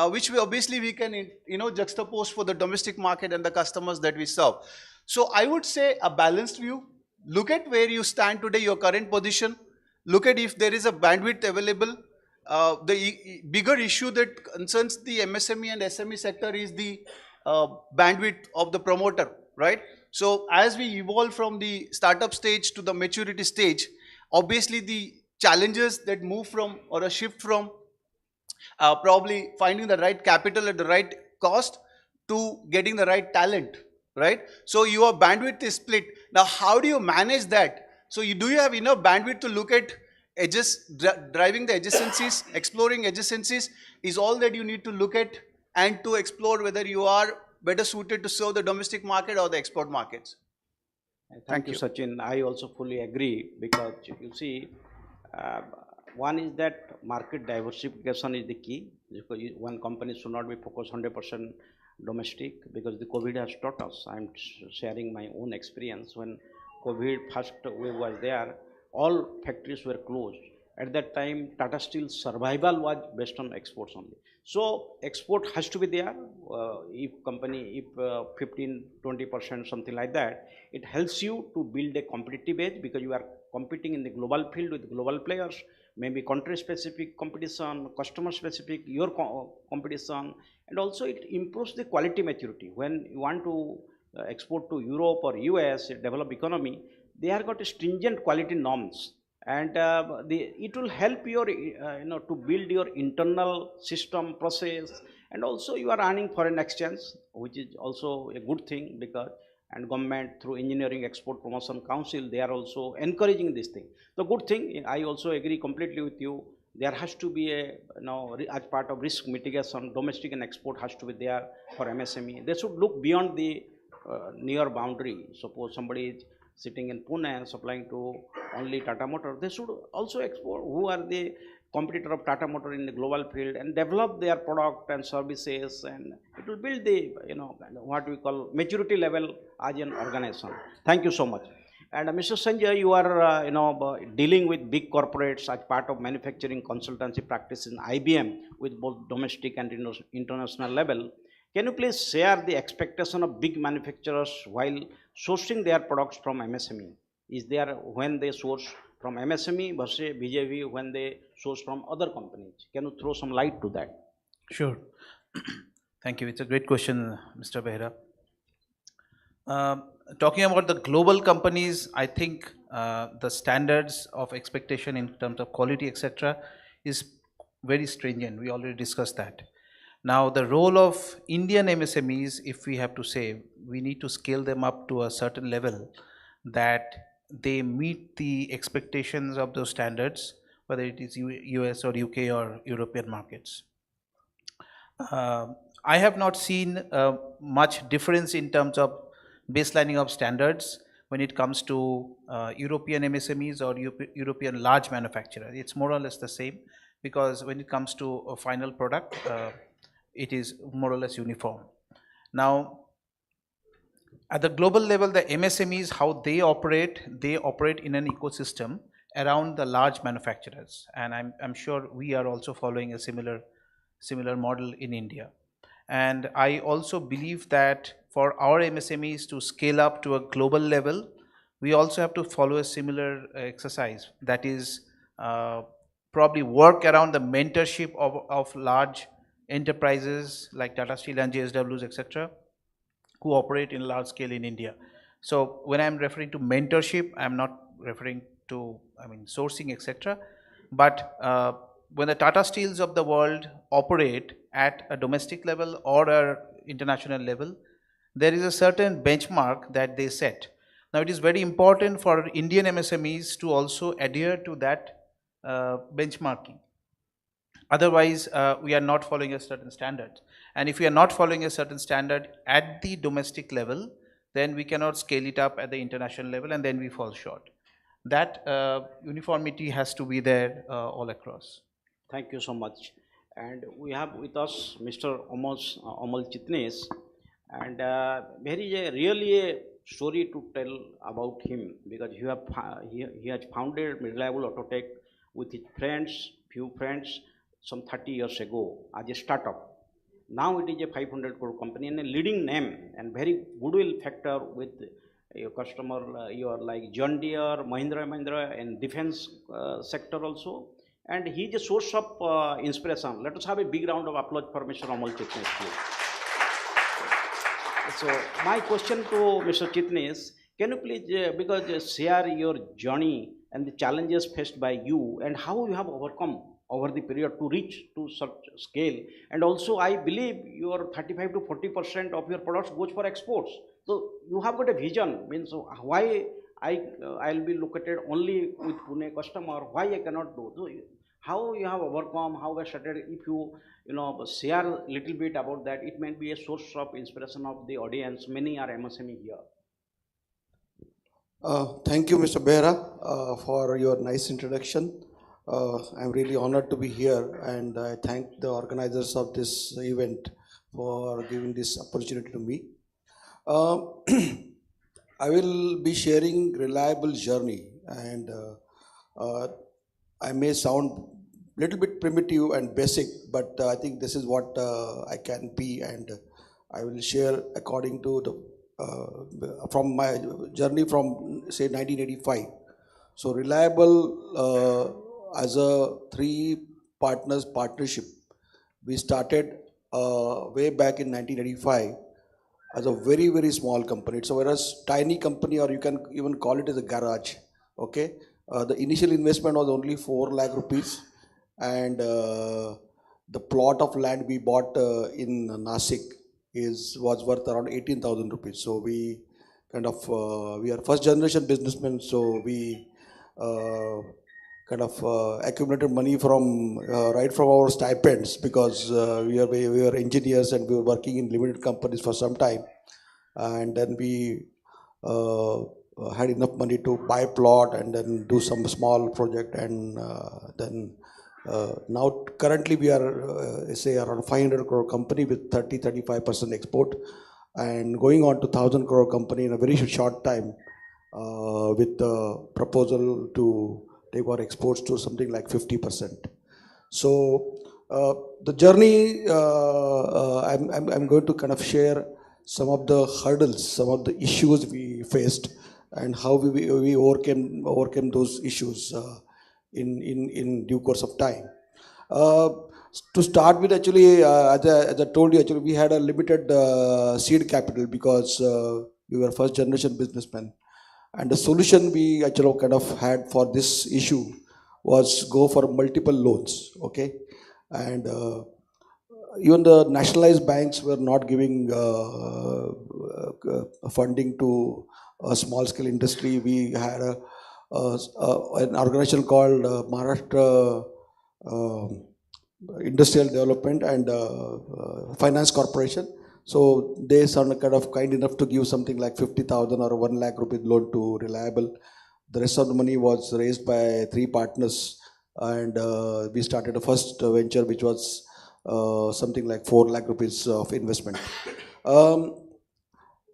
which we can, juxtapose for the domestic market and the customers that we serve. So I would say a balanced view. Look at where you stand today, your current position. Look at if there is a bandwidth available. The bigger issue that concerns the MSME and SME sector is the bandwidth of the promoter, right? So as we evolve from the startup stage to the maturity stage, obviously the challenges that move from or a shift from probably finding the right capital at the right cost to getting the right talent, right? So your bandwidth is split. Now, how do you manage that? So do you have enough bandwidth to look at driving the adjacencies, exploring adjacencies is all that you need to look at, and to explore whether you are better suited to serve the domestic market or the export markets. Thank you, Sachin. I also fully agree because you see, one is that market diversification is the key. Because one company should not be focused 100% domestic because the COVID has taught us. I'm sharing my own experience. When COVID first wave was there, all factories were closed. At that time, Tata Steel's survival was based on exports only. So export has to be there. If 15-20% something like that, it helps you to build a competitive edge because you are competing in the global field with global players. Maybe country specific competition, customer specific, your competition, and also it improves the quality maturity. When you want to export to Europe or US, a developed economy, they have got stringent quality norms, and it will help your to build your internal system process, and also you are earning foreign exchange, which is also a good thing because and government through Engineering Export Promotion Council, they are also encouraging this thing. The good thing, I also agree completely with you. There has to be a, as part of risk mitigation, domestic and export has to be there for MSME. They should look beyond the near boundary. Suppose somebody is sitting in Pune and supplying to only Tata Motor, they should also explore who are the competitor of Tata Motor in the global field and develop their product and services, and it will build the what we call maturity level as an organization. Thank you so much. And Mr. Sanjay, you are dealing with big corporates as part of manufacturing consultancy practice in IBM with both domestic and international level. Can you please share the expectation of big manufacturers while sourcing their products from MSME? Is there when they source from MSME versus vis-a-vis when they source from other companies? Can you throw some light to that? Sure. Thank you. It's a great question, Mr. Behra. Talking about the global companies, I think the standards of expectation in terms of quality, etc., is very stringent. We already discussed that. Now, the role of Indian MSMEs, if we have to say, we need to scale them up to a certain level that they meet the expectations of those standards, whether it is US or UK or European markets. I have not seen much difference in terms of baselining of standards when it comes to European MSMEs or European large manufacturers. It's more or less the same because when it comes to a final product, it is more or less uniform. Now, at the global level, the MSMEs, how they operate in an ecosystem around the large manufacturers. And I'm sure we are also following a similar model in India. And I also believe that for our MSMEs to scale up to a global level, we also have to follow a similar exercise. That is probably work around the mentorship of large enterprises like Tata Steel and JSWs, etc., who operate in large scale in India. So when I'm referring to mentorship, I'm not referring to, sourcing, etc. But when the Tata Steels of the world operate at a domestic level or an international level, there is a certain benchmark that they set. Now, it is very important for Indian MSMEs to also adhere to that benchmarking. Otherwise, we are not following a certain standard. And if we are not following a certain standard at the domestic level, then we cannot scale it up at the international level, and then we fall short. That uniformity has to be there all across. Thank you so much. And we have with us Mr. Amal Chitnis, and really a story to tell about him, because he has founded Reliable Autotech with his few friends, some 30 years ago as a startup. Now it is a 500 crore company and a leading name and very goodwill factor with your customer, your like John Deere, Mahindra and defense sector also. And he is a source of inspiration. Let us have a big round of applause for Mr. Amal Chitnis. So my question to Mr. Chitnis, can you please, share your journey and the challenges faced by you and how you have overcome over the period to reach to such scale? And also, I believe your 35 to 40% of your products goes for exports. So you have got a vision. Means why I'll be located only with Pune customer? Why I cannot do? So how you have overcome? How I started? If you share a little bit about that, it may be a source of inspiration of the audience. Many are MSME here. Thank you, Mr. Behra, for your nice introduction. I'm really honored to be here, and I thank the organizers of this event for giving this opportunity to me. I will be sharing reliable journey, and I may sound little bit primitive and basic, but I think this is what I can be, and I will share according to the from my journey from say 1985. So reliable as a three partners partnership. We started way back in 1985 as a very small company. It's a very tiny company, or you can even call it as a garage. Okay, the initial investment was only 4 lakh rupees, and the plot of land we bought in Nasik was worth around 18,000 rupees. So we kind of we are first generation businessmen, so we kind of accumulated money from right from our stipends, because we were engineers and we were working in limited companies for some time, and then we had enough money to buy plot and then do some small project, and then now currently we are say around 500 crore company with 35% export, and going on to 1,000 crore company in a very short time, with the proposal to take our exports to something like 50%. So the journey, I'm going to kind of share some of the hurdles, some of the issues we faced, and how we overcame those issues in due course of time. To start with, actually, as I told you, actually we had a limited seed capital, because we were first generation businessmen. And the solution we actually kind of had for this issue was go for multiple loans, okay? And even the nationalized banks were not giving funding to a small scale industry. We had an organization called Maharashtra Industrial Development and Finance Corporation. So they sounded kind enough to give something like 50,000 or 1 lakh rupees loan to Reliable. The rest of the money was raised by 3 partners, and we started a first venture, which was something like 4 lakh rupees of investment.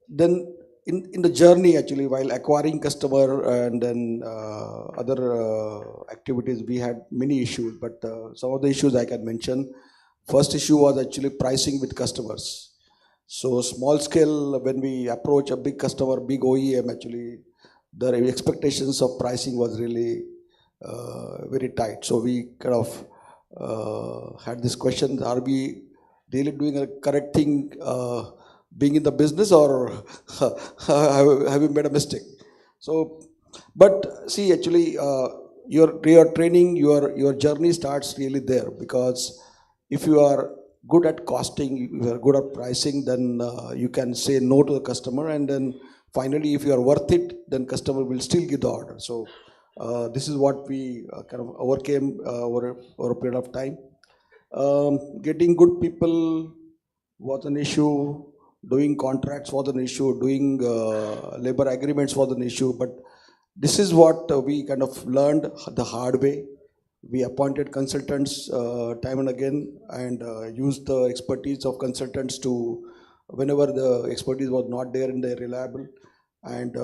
Then in the journey, actually, while acquiring customer and then other activities, we had many issues, but some of the issues I can mention. First issue was actually pricing with customers. So small scale, when we approach a big customer, big OEM, actually, the expectations of pricing was really very tight. So we kind of had this question: are we really doing a correct thing, being in the business, or have we made a mistake? So, but see, actually, your training, your journey starts really there, because if you are good at costing, if you are good at pricing, then you can say no to the customer, and then finally, if you are worth it, then customer will still give the order. So this is what we kind of overcame over a period of time. Getting good people was an issue, doing contracts was an issue, doing labor agreements was an issue, but this is what we kind of learned the hard way. We appointed consultants time and again and used the expertise of consultants to, whenever the expertise was not there and they're reliable. And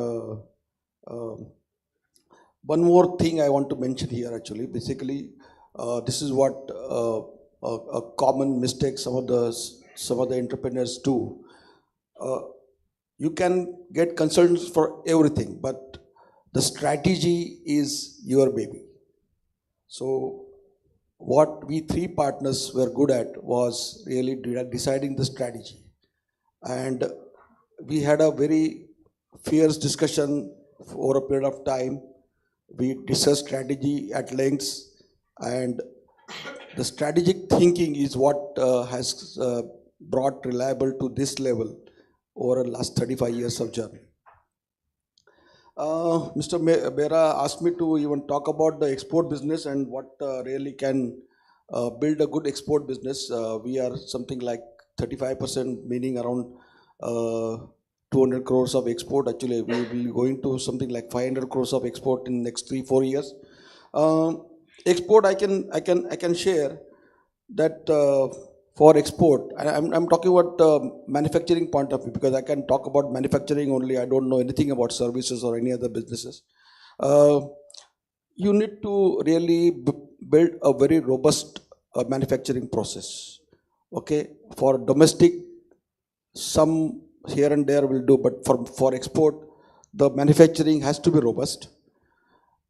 one more thing I want to mention here actually, basically, this is what a common mistake some of the entrepreneurs do. You can get consultants for everything, but the strategy is your baby. So what we three partners were good at was really deciding the strategy. And we had a very fierce discussion over a period of time. We discussed strategy at lengths, and the strategic thinking is what has brought Reliable to this level over the last 35 years of journey. Mr. Bera asked me to even talk about the export business and what really can build a good export business. We are something like 35%, meaning around 200 crores of export. Actually, we will be going to something like 500 crores of export in next 3-4 years. Export, I can share that for export, I'm talking about manufacturing point of view, because I can talk about manufacturing only. I don't know anything about services or any other businesses. You need to really build a very robust manufacturing process. Okay, for domestic, some here and there will do, but for export, the manufacturing has to be robust.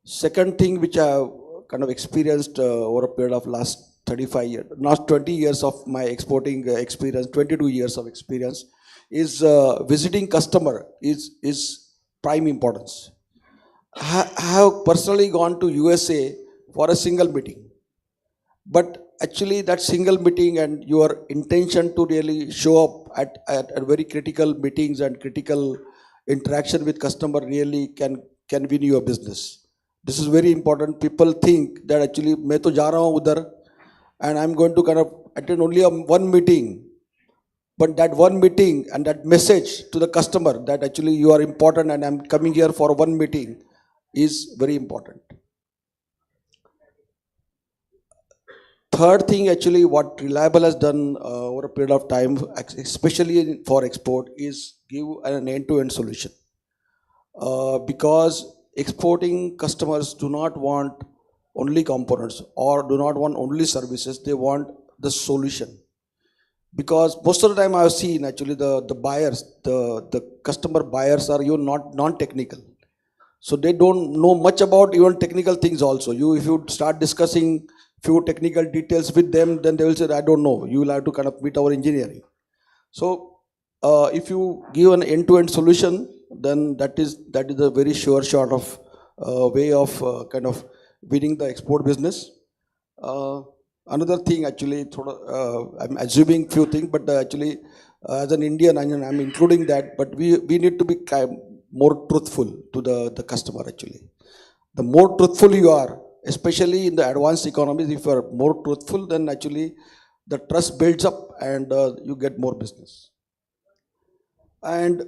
Second thing which I have kind of experienced over a period of last 35 years, not 20 years of my exporting experience, 22 years of experience, is visiting customer is prime importance. I have personally gone to USA for a single meeting, but actually that single meeting and your intention to really show up at very critical meetings and critical interaction with customer really can win your business. This is very important. People think that actually मैं तो जा रहा हूँ उधर and I'm going to kind of attend only one meeting, but that one meeting and that message to the customer that actually you are important and I'm coming here for one meeting is very important. Third thing, actually, what Reliable has done over a period of time, especially for export, is give an end-to-end solution. Because exporting customers do not want only components or do not want only services, they want the solution. Because most of the time I have seen actually the buyers, the customer buyers are non-technical. So they don't know much about even technical things also. If you start discussing few technical details with them, then they will say, I don't know. You will have to kind of meet our engineering. So if you give an end-to-end solution, then that is a very sure shot of way of kind of winning the export business. Another thing, actually, I'm assuming few things, but actually, as an Indian, I'm including that, but we need to be more truthful to the customer, actually. The more truthful you are, especially in the advanced economies, if you are more truthful, then actually the trust builds up and you get more business. And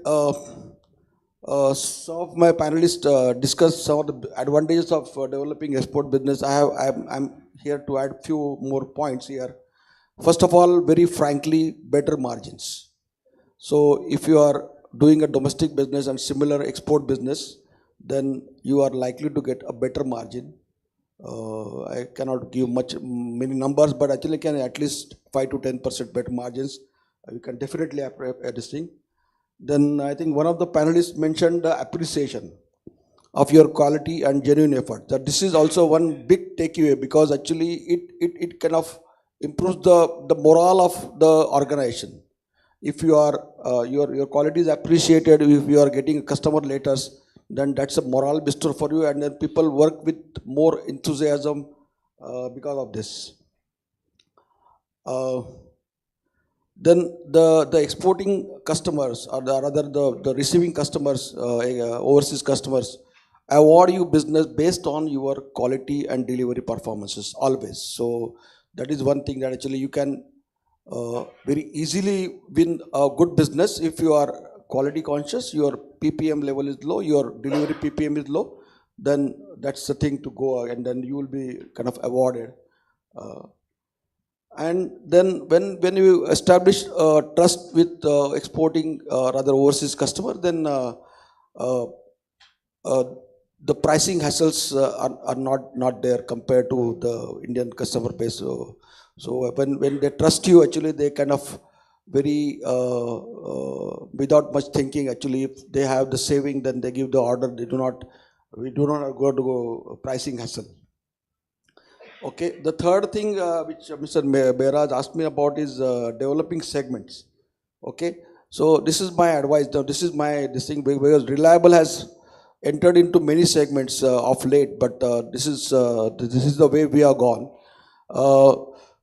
some of my panelists discussed some of the advantages of developing export business. I'm here to add few more points here. First of all, very frankly, better margins. So if you are doing a domestic business and similar export business, then you are likely to get a better margin. I cannot give many numbers, but actually can at least 5 to 10% better margins. You can definitely appreciate this thing. Then I think one of the panelists mentioned the appreciation of your quality and genuine effort. That this is also one big takeaway, because actually it kind of improves the morale of the organization. If you are your quality is appreciated, if you are getting customer letters, then that's a morale booster for you, and then people work with more enthusiasm because of this. Then the exporting customers, or rather the receiving customers, overseas customers, award you business based on your quality and delivery performances always. So That is one thing that actually you can very easily win a good business if you are quality conscious, your PPM level is low, your delivery PPM is low, then that's the thing to go, and then you will be kind of awarded. And then when you establish trust with exporting rather overseas customer, then uh, uh, the pricing hassles are not there compared to the Indian customer base. So when they trust you, actually they kind of very without much thinking, actually if they have the saving, then they give the order. We do not go to go pricing hassle. Okay, the third thing which Mr. Behraj asked me about is developing segments. Okay, so this is my advice. Now, this is this thing, because Reliable has entered into many segments of late, but this is the way we are gone.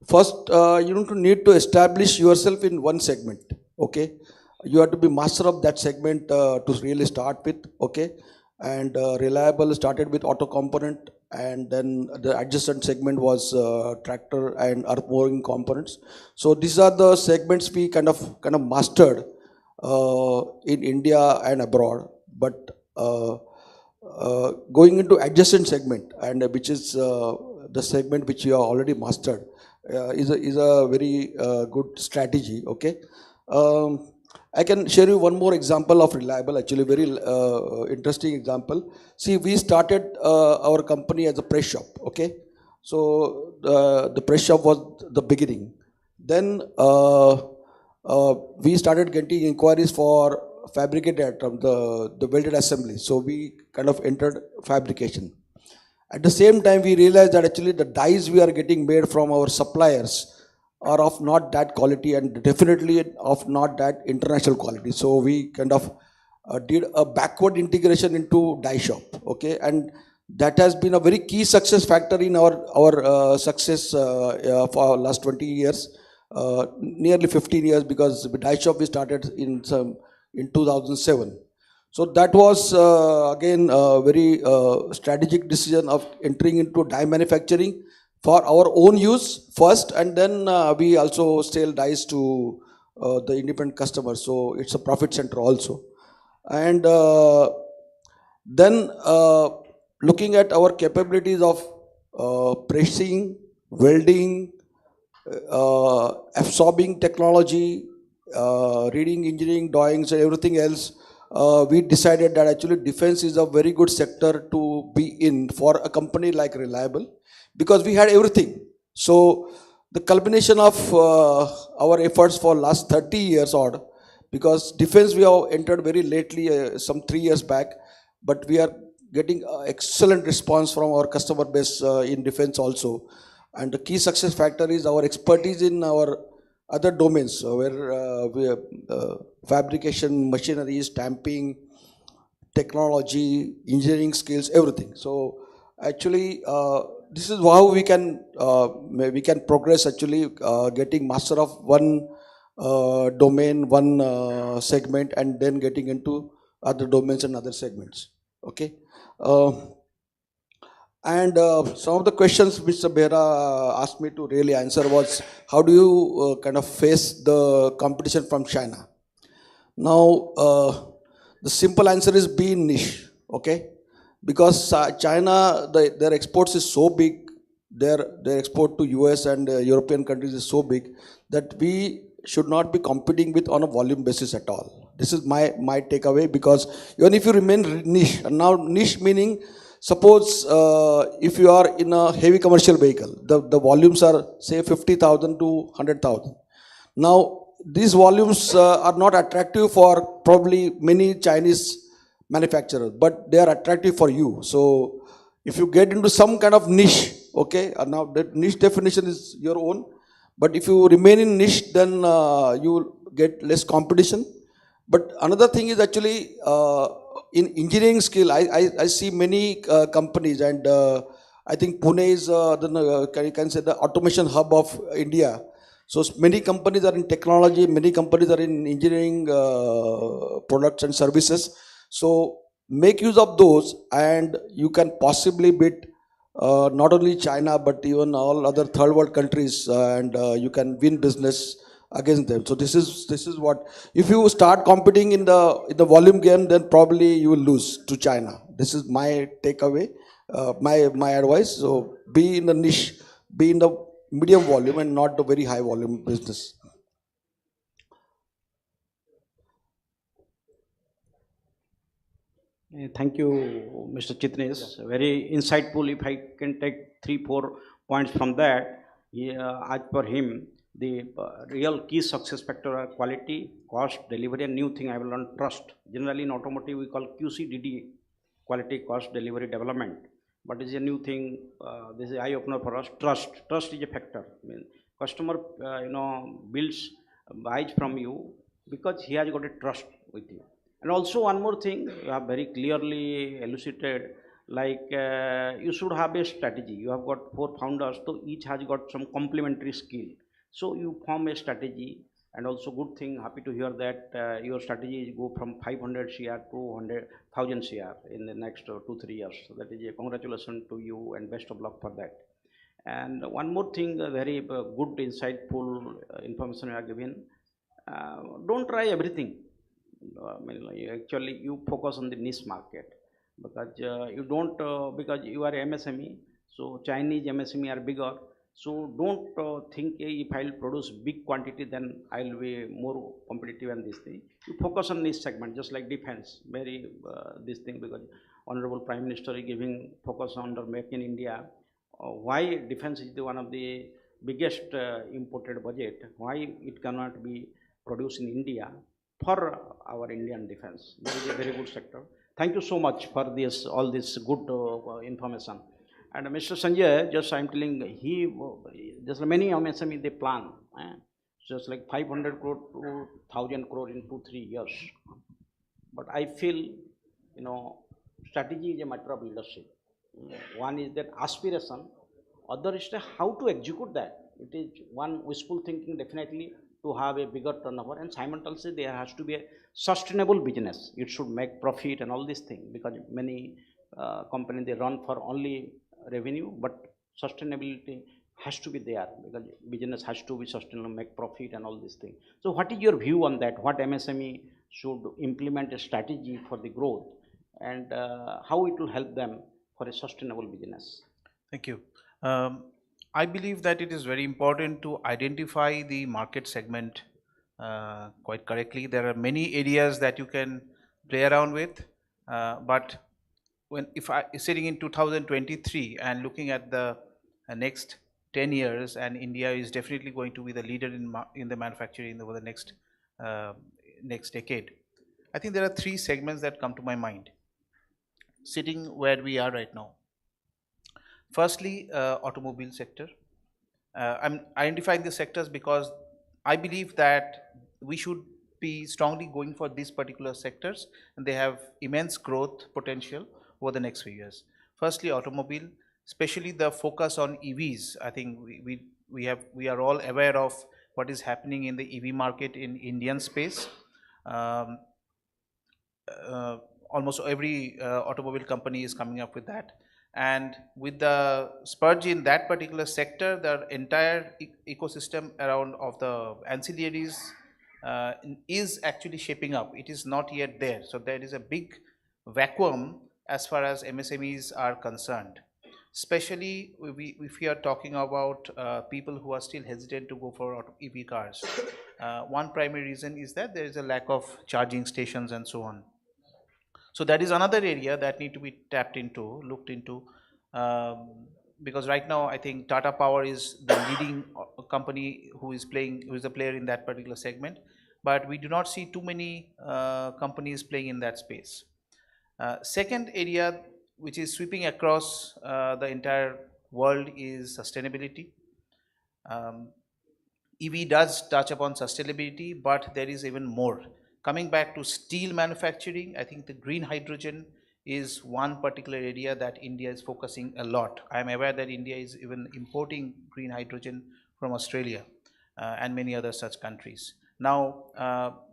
First, you need to establish yourself in one segment. Okay, you have to be master of that segment to really start with. Okay, and Reliable started with auto component, and then the adjacent segment was tractor and earth moving components. So these are the segments we kind of mastered in India and abroad. But going into adjacent segment, and which is the segment which you have already mastered, is a very good strategy. Okay. I can share you one more example of Reliable, actually very interesting example. See, we started our company as a press shop, okay? So the press shop was the beginning. Then we started getting inquiries for fabricated items, the welded assembly. So we kind of entered fabrication. At the same time, we realized that actually the dies we are getting made from our suppliers are of not that quality, and definitely of not that international quality. So we kind of did a backward integration into die shop. Okay, and that has been a very key success factor in our success for last 20 years, nearly 15 years, because the die shop we started in 2007. So that was again a very strategic decision of entering into die manufacturing for our own use first, and then we also sell dies to the independent customers. So it's a profit center also. And then looking at our capabilities of pressing, welding, absorbing technology, reading, engineering, drawings, and everything else, we decided that actually defense is a very good sector to be in for a company like Reliable, because we had everything. So the culmination of our efforts for last 30 years odd, because defense we have entered very lately, some 3 years back, but we are getting excellent response from our customer base in defense also. And the key success factor is our expertise in our other domains, where we have fabrication, machinery, stamping, technology, engineering skills, everything. So actually, this is how we can progress. Actually, getting master of one domain, one segment, and then getting into other domains and other segments. Okay. And some of the questions Mr. Behra asked me to really answer was, how do you kind of face the competition from China? Now, the simple answer is be niche, okay? Because China, their exports is so big, their export to US and European countries is so big that we should not be competing with on a volume basis at all. This is my takeaway, because even if you remain niche, and now niche meaning, suppose if you are in a heavy commercial vehicle, the volumes are say 50,000 to 100,000. Now, these volumes are not attractive for probably many Chinese manufacturers, but they are attractive for you. So if you get into some kind of niche, okay, now that niche definition is your own, but if you remain in niche, then you will get less competition. But another thing is actually in engineering skill, I see many companies, and I think Pune is you can say the automation hub of India. So many companies are in technology, many companies are in engineering products and services. So make use of those, and you can possibly beat not only China but even all other third world countries, and you can win business against them. So this is what, if you start competing in the volume game, then probably you will lose to China. This is my takeaway, my advice. So be in the niche, be in the medium volume and not the very high volume business. Thank you, Mr. Chitnis. Very insightful. If I can take 3-4 points from that, yeah, as per him, the real key success factor are quality, cost, delivery, and new thing I will learn trust. Generally, in automotive, we call QCDD, quality, cost, delivery, development. But it's a new thing. This is eye opener for us. Trust. Trust is a factor. I mean, customer, builds buys from you because he has got a trust with you. And also one more thing, you have very clearly elucidated, like you should have a strategy. You have got 4 founders, so each has got some complementary skill. So you form a strategy, and also good thing, happy to hear that your strategy is go from 500 CR to 100,000 CR in the next 2-3 years. So that is a congratulations to you and best of luck for that. And one more thing, very good, insightful information you are given. Don't try everything. I mean, like, actually you focus on the niche market, because you don't because you are MSME, so Chinese MSME are bigger. So don't think, if I'll produce big quantity then I'll be more competitive and this thing. You focus on niche segment, just like defense. Very this thing, because Honorable Prime Minister is giving focus on the Make in India. Why defense is the one of the biggest imported budget? Why it cannot be produced in India for our Indian defense? That is a very good sector. Thank you so much for this, all this good information. And Mr. Sanjay, just I'm telling, there's many MSME they plan, just like 500 crore to 1,000 crore in 2-3 years. But I feel, strategy is a matter of leadership. One is that aspiration, other is how to execute that. It is one wishful thinking, definitely, to have a bigger turnover, and simultaneously there has to be a sustainable business. It should make profit and all these things, because many companies, they run for only revenue, but sustainability has to be there, because business has to be sustainable, make profit and all these things. So what is your view on that? What MSME should implement a strategy for the growth, and how it will help them for a sustainable business? Thank you. I believe that it is very important to identify the market segment quite correctly. There are many areas that you can play around with, but if I sitting in 2023 and looking at the next 10 years, and India is definitely going to be the leader in the manufacturing over the next decade. I think there are 3 segments that come to my mind, sitting where we are right now. Firstly, automobile sector. I'm identifying the sectors because I believe that we should be strongly going for these particular sectors, and they have immense growth potential over the next few years. Firstly, automobile, especially the focus on EVs. I think we are all aware of what is happening in the EV market in Indian space. Almost every automobile company is coming up with that. And with the spurge in that particular sector, the entire ecosystem around of the ancillaries is actually shaping up. It is not yet there. So there is a big vacuum as far as MSMEs are concerned. Especially if we are talking about people who are still hesitant to go for EV cars. One primary reason is that there is a lack of charging stations and so on. So that is another area that need to be tapped into, looked into, because right now I think Tata Power is the leading company who is a player in that particular segment, but we do not see too many companies playing in that space. Second area which is sweeping across the entire world is sustainability. EV does touch upon sustainability, but there is even more. Coming back to steel manufacturing, I think the green hydrogen is one particular area that India is focusing a lot. I am aware that India is even importing green hydrogen from Australia and many other such countries. Now,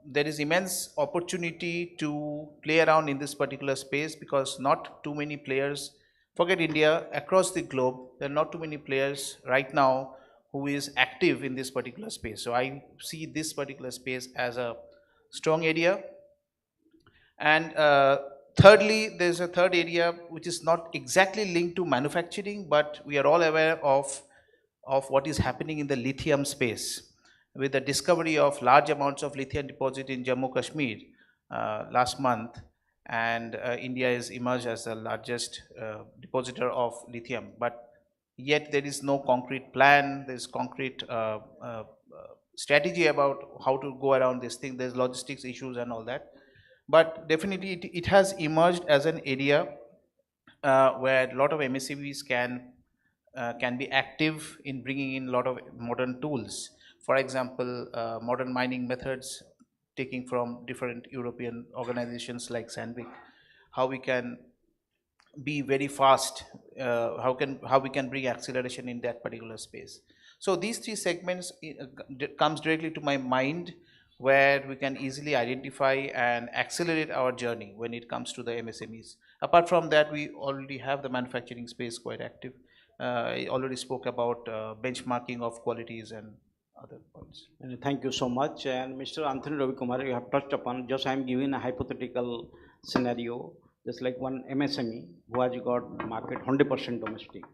there is immense opportunity to play around in this particular space because not too many players forget India, across the globe, there are not too many players right now who is active in this particular space. So I see this particular space as a strong area. And thirdly, there's a third area which is not exactly linked to manufacturing, but we are all aware of what is happening in the lithium space. With the discovery of large amounts of lithium deposit in Jammu Kashmir last month, and India is emerged as the largest depositor of lithium, but yet there is no concrete plan, there's concrete strategy about how to go around this thing, there's logistics issues and all that. But definitely it has emerged as an area where a lot of MSCVs can be active in bringing in a lot of modern tools. For example, modern mining methods taking from different European organizations like Sandvik, how we can be very fast, how we can bring acceleration in that particular space. So these three segments comes directly to my mind, where we can easily identify and accelerate our journey when it comes to the MSMEs. Apart from that, we already have the manufacturing space quite active. I already spoke about benchmarking of qualities and other points. And thank you so much. And Mr. Anthony Ravi Kumar, you have touched upon, just I am giving a hypothetical scenario, just like one MSME who has got market 100% domestic,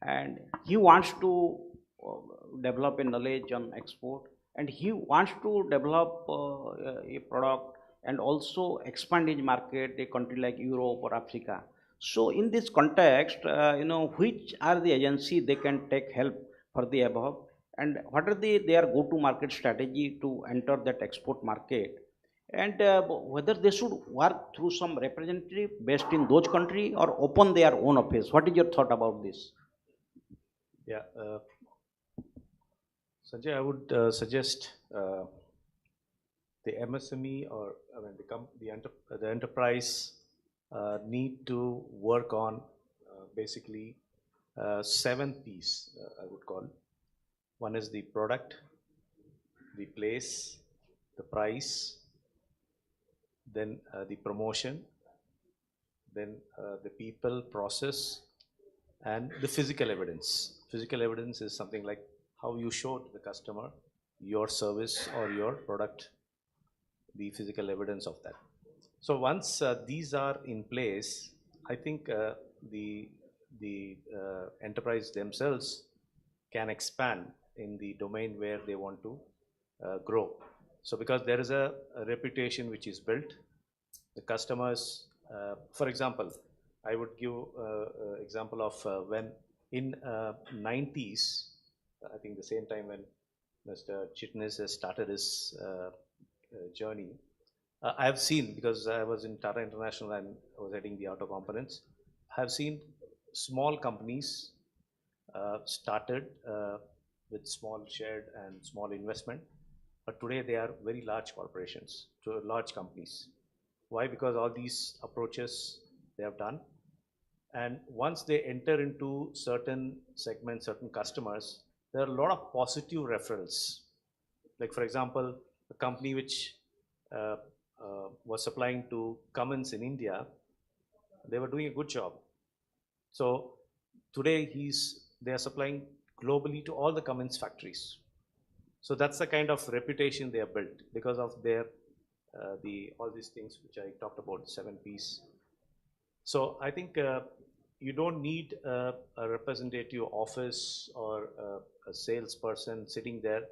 and he wants to develop a knowledge on export, and he wants to develop a product and also expand his market, a country like Europe or Africa. So in this context, which are the agency they can take help for the above, and what are their go-to market strategy to enter that export market, and whether they should work through some representative based in those country or open their own office. What is your thought about this? Yeah, Sanjay, I would suggest the MSME, or I mean the enterprise need to work on basically 7 P's, I would call. One is the product, the place, the price, then the promotion, then the people, process, and the physical evidence. Physical evidence is something like how you show to the customer your service or your product, the physical evidence of that. So once these are in place, I think the enterprise themselves can expand in the domain where they want to grow. So because there is a reputation which is built, the customers, for example, I would give example of when in 90s, I think the same time when Mr. Chitnis has started his journey, I have seen, because I was in Tata International and I was heading the auto components, I have seen small companies started with small shared and small investment, but today they are very large corporations, large companies. Why? Because all these approaches they have done, and once they enter into certain segments, certain customers, there are a lot of positive referrals. Like for example, a company which was supplying to Cummins in India, they were doing a good job. So today they are supplying globally to all the Cummins factories. So that's the kind of reputation they have built because of their all these things which I talked about, 7 P's. So I think you don't need a representative office or a salesperson sitting there.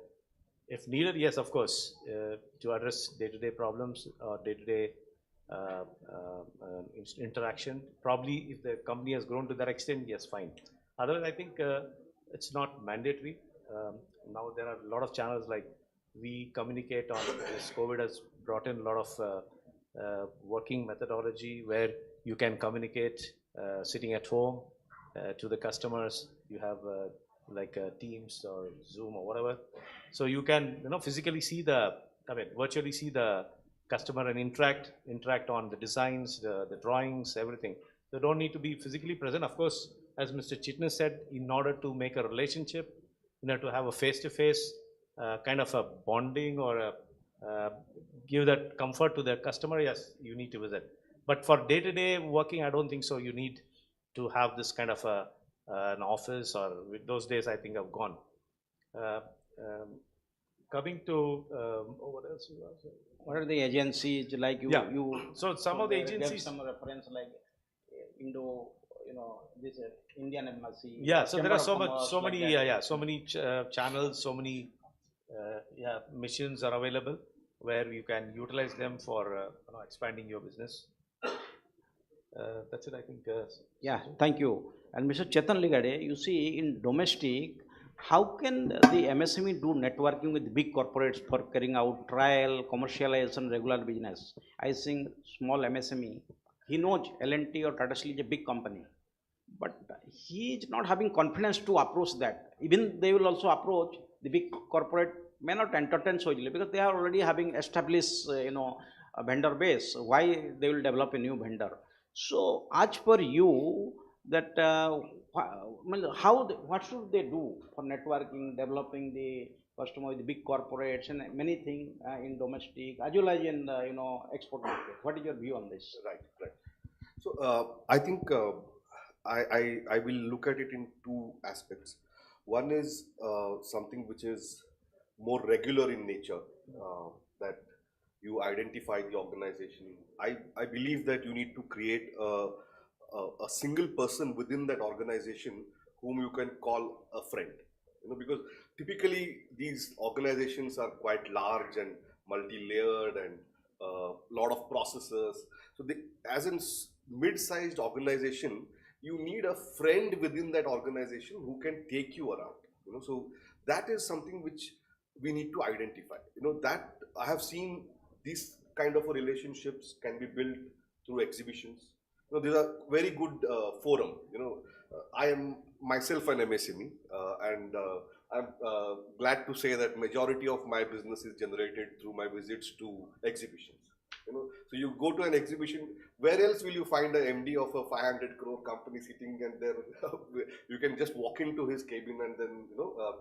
If needed, yes, of course, to address day-to-day problems or day-to-day interaction. Probably if the company has grown to that extent, yes, fine. Otherwise, I think it's not mandatory. Now there are a lot of channels, like we communicate on this. COVID has brought in a lot of working methodology where you can communicate sitting at home to the customers. You have like Teams or Zoom or whatever. So you can physically see virtually see the customer and interact on the designs, the drawings, everything. You don't need to be physically present. Of course, as Mr. Chitnis said, in order to make a relationship, to have a face-to-face kind of a bonding or give that comfort to the customer, yes, you need to visit. But for day-to-day working, I don't think so you need to have this kind of an office, or those days I think have gone. Uh, um, Coming to what else? What are the agencies like you? Yeah. So some of the gave agencies. some reference like Indo, this Indian embassy. Yeah. So there are so like many, that. so many channels, so many missions are available where you can utilize them for expanding your business. That's it, I think. Yeah, thank you. And Mr. Chetan Ligade, you see in domestic, how can the MSME do networking with big corporates for carrying out trial, commercialization, regular business? I think small MSME, he knows L&T or Tata Steel is a big company, but he is not having confidence to approach that. Even they will also approach the big corporate, may not entertain so easily because they are already having established, a vendor base. Why they will develop a new vendor? So, as per you, that what should they do for networking, developing the customer with the big corporates and many things in domestic as well as in export market? What is your view on this? Right. So I think I will look at it in two aspects. One is something which is more regular in nature, that you identify the organization. I believe that you need to create a single person within that organization whom you can call a friend. Because typically these organizations are quite large and multi-layered and a lot of processes. So as in mid-sized organization, you need a friend within that organization who can take you around. So that is something which we need to identify. That I have seen these kind of relationships can be built through exhibitions. These are very good forum. I am myself an MSME, and I'm glad to say that majority of my business is generated through my visits to exhibitions. So you go to an exhibition, where else will you find an MD of a 500 crore company sitting and there? You can just walk into his cabin and then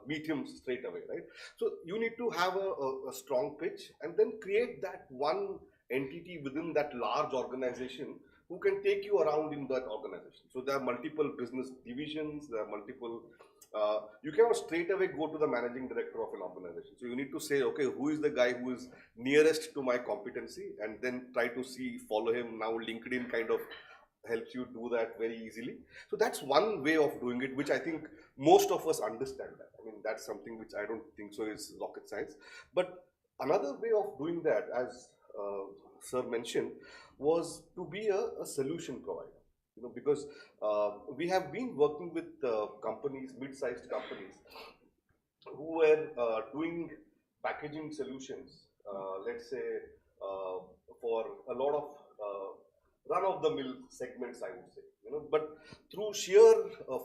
meet him straight away, right? So you need to have a strong pitch and then create that one entity within that large organization who can take you around in that organization. So there are multiple business divisions, there are multiple, you cannot straight away go to the managing director of an organization. So you need to say, okay, who is the guy who is nearest to my competency, and then try to follow him. Now LinkedIn kind of helps you do that very easily. So that's one way of doing it, which I think most of us understand that. I mean, that's something which I don't think so is rocket science. But another way of doing that, as Sir mentioned, was to be a solution provider. Because we have been working with companies, mid-sized companies, who were doing packaging solutions, let's say for a lot of run-of-the-mill segments, I would say. But through sheer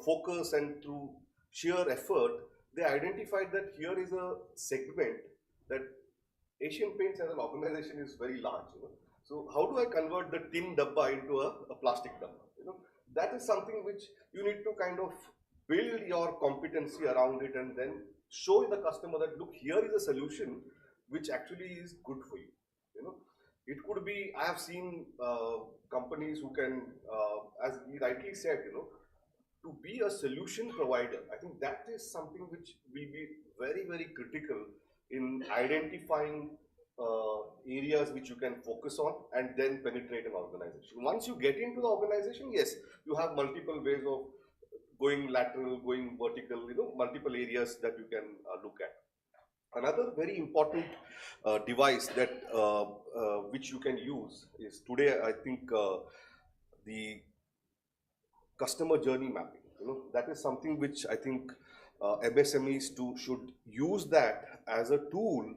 focus and through sheer effort, they identified that here is a segment that Asian Paints as an organization is very large. So how do I convert the tin dabba into a plastic dabba? That is something which you need to kind of build your competency around it and then show the customer that, look, here is a solution which actually is good for you. It could be, I have seen companies who can, as he rightly said, to be a solution provider. I think that is something which will be very, very critical in identifying areas which you can focus on and then penetrate an organization. Once you get into the organization, yes, you have multiple ways of going lateral, going vertical, multiple areas that you can look at. Another very important device that which you can use is today, I think, the customer journey mapping. That is something which I think MSMEs should use that as a tool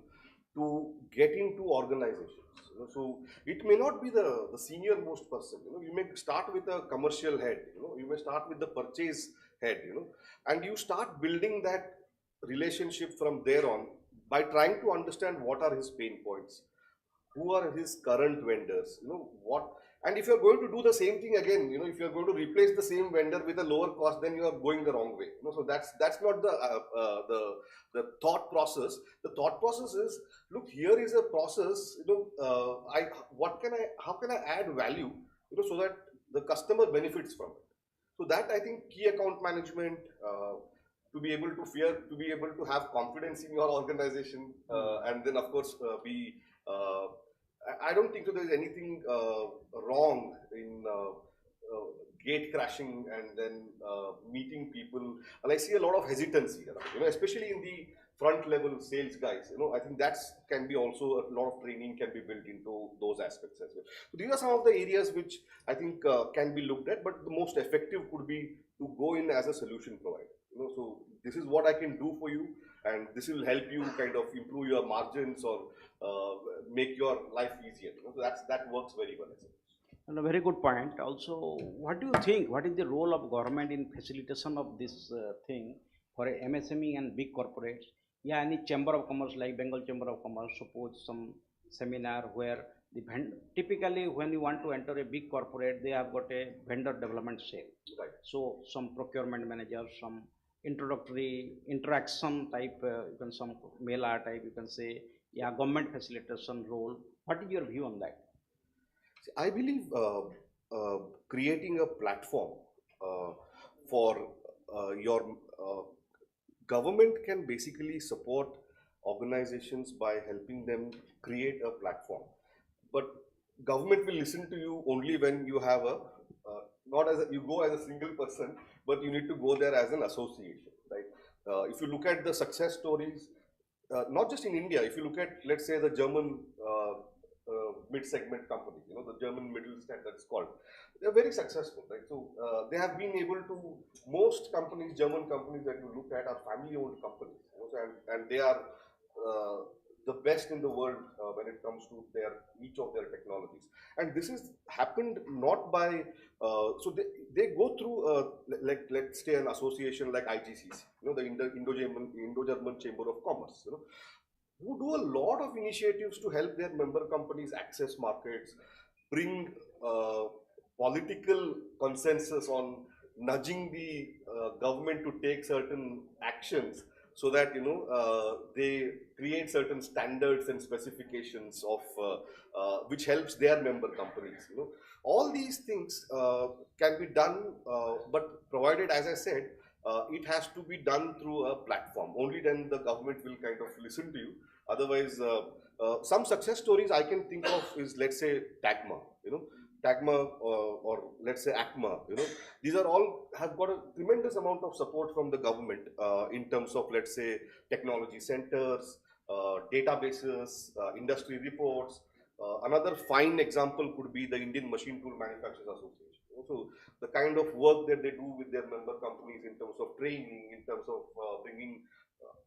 to get into organizations. So it may not be the senior most person. You may start with a commercial head. You may start with the purchase head. And you start building that relationship from there on by trying to understand what are his pain points, who are his current vendors, and if you're going to do the same thing again, if you're going to replace the same vendor with a lower cost, then you are going the wrong way. So that's not the thought process. The thought process is, look, here is a process. How can I add value, so that the customer benefits from it. So that I think key account management, to be able to have confidence in your organization, and then of course I don't think so there's anything wrong in gate crashing and then meeting people. And I see a lot of hesitancy, especially in the front level sales guys. I think that's can be also a lot of training can be built into those aspects as well. So these are some of the areas which I think can be looked at, but the most effective could be to go in as a solution provider. So this is what I can do for you, and this will help you kind of improve your margins or make your life easier. So that works very well. And a very good point. Also, what do you think? What is the role of government in facilitation of this thing for a MSME and big corporates? Yeah, any chamber of commerce like Bengal Chamber of Commerce, suppose some seminar where the typically when you want to enter a big corporate, they have got a vendor development cell. Right. So some procurement manager, some introductory interaction type, you can some mailer type, you can say, yeah, government facilitation role. What is your view on that? I believe creating a platform for your government can basically support organizations by helping them create a platform. But government will listen to you only when you have not as you go as a single person, but you need to go there as an association, right? If you look at the success stories, not just in India, if you look at, let's say, the German mid-segment company, the German Mittelstand that's called, they're very successful, right? So they have been able to, most companies, German companies that you look at are family-owned companies, and they are the best in the world when it comes to each of their technologies. And this has happened not by, so they go through, let's say, an association like IGCC, the Indo-German Chamber of Commerce, who do a lot of initiatives to help their member companies access markets, bring political consensus on nudging the government to take certain actions, so that they create certain standards and specifications of which helps their member companies. All these things can be done, but provided, as I said, it has to be done through a platform. Only then the government will kind of listen to you. Otherwise, some success stories I can think of is, let's say, Tagma, or let's say ACMA, these are all have got a tremendous amount of support from the government in terms of, let's say, technology centers, databases, industry reports. Another fine example could be the Indian Machine Tool Manufacturers Association. So the kind of work that they do with their member companies in terms of training, in terms of bringing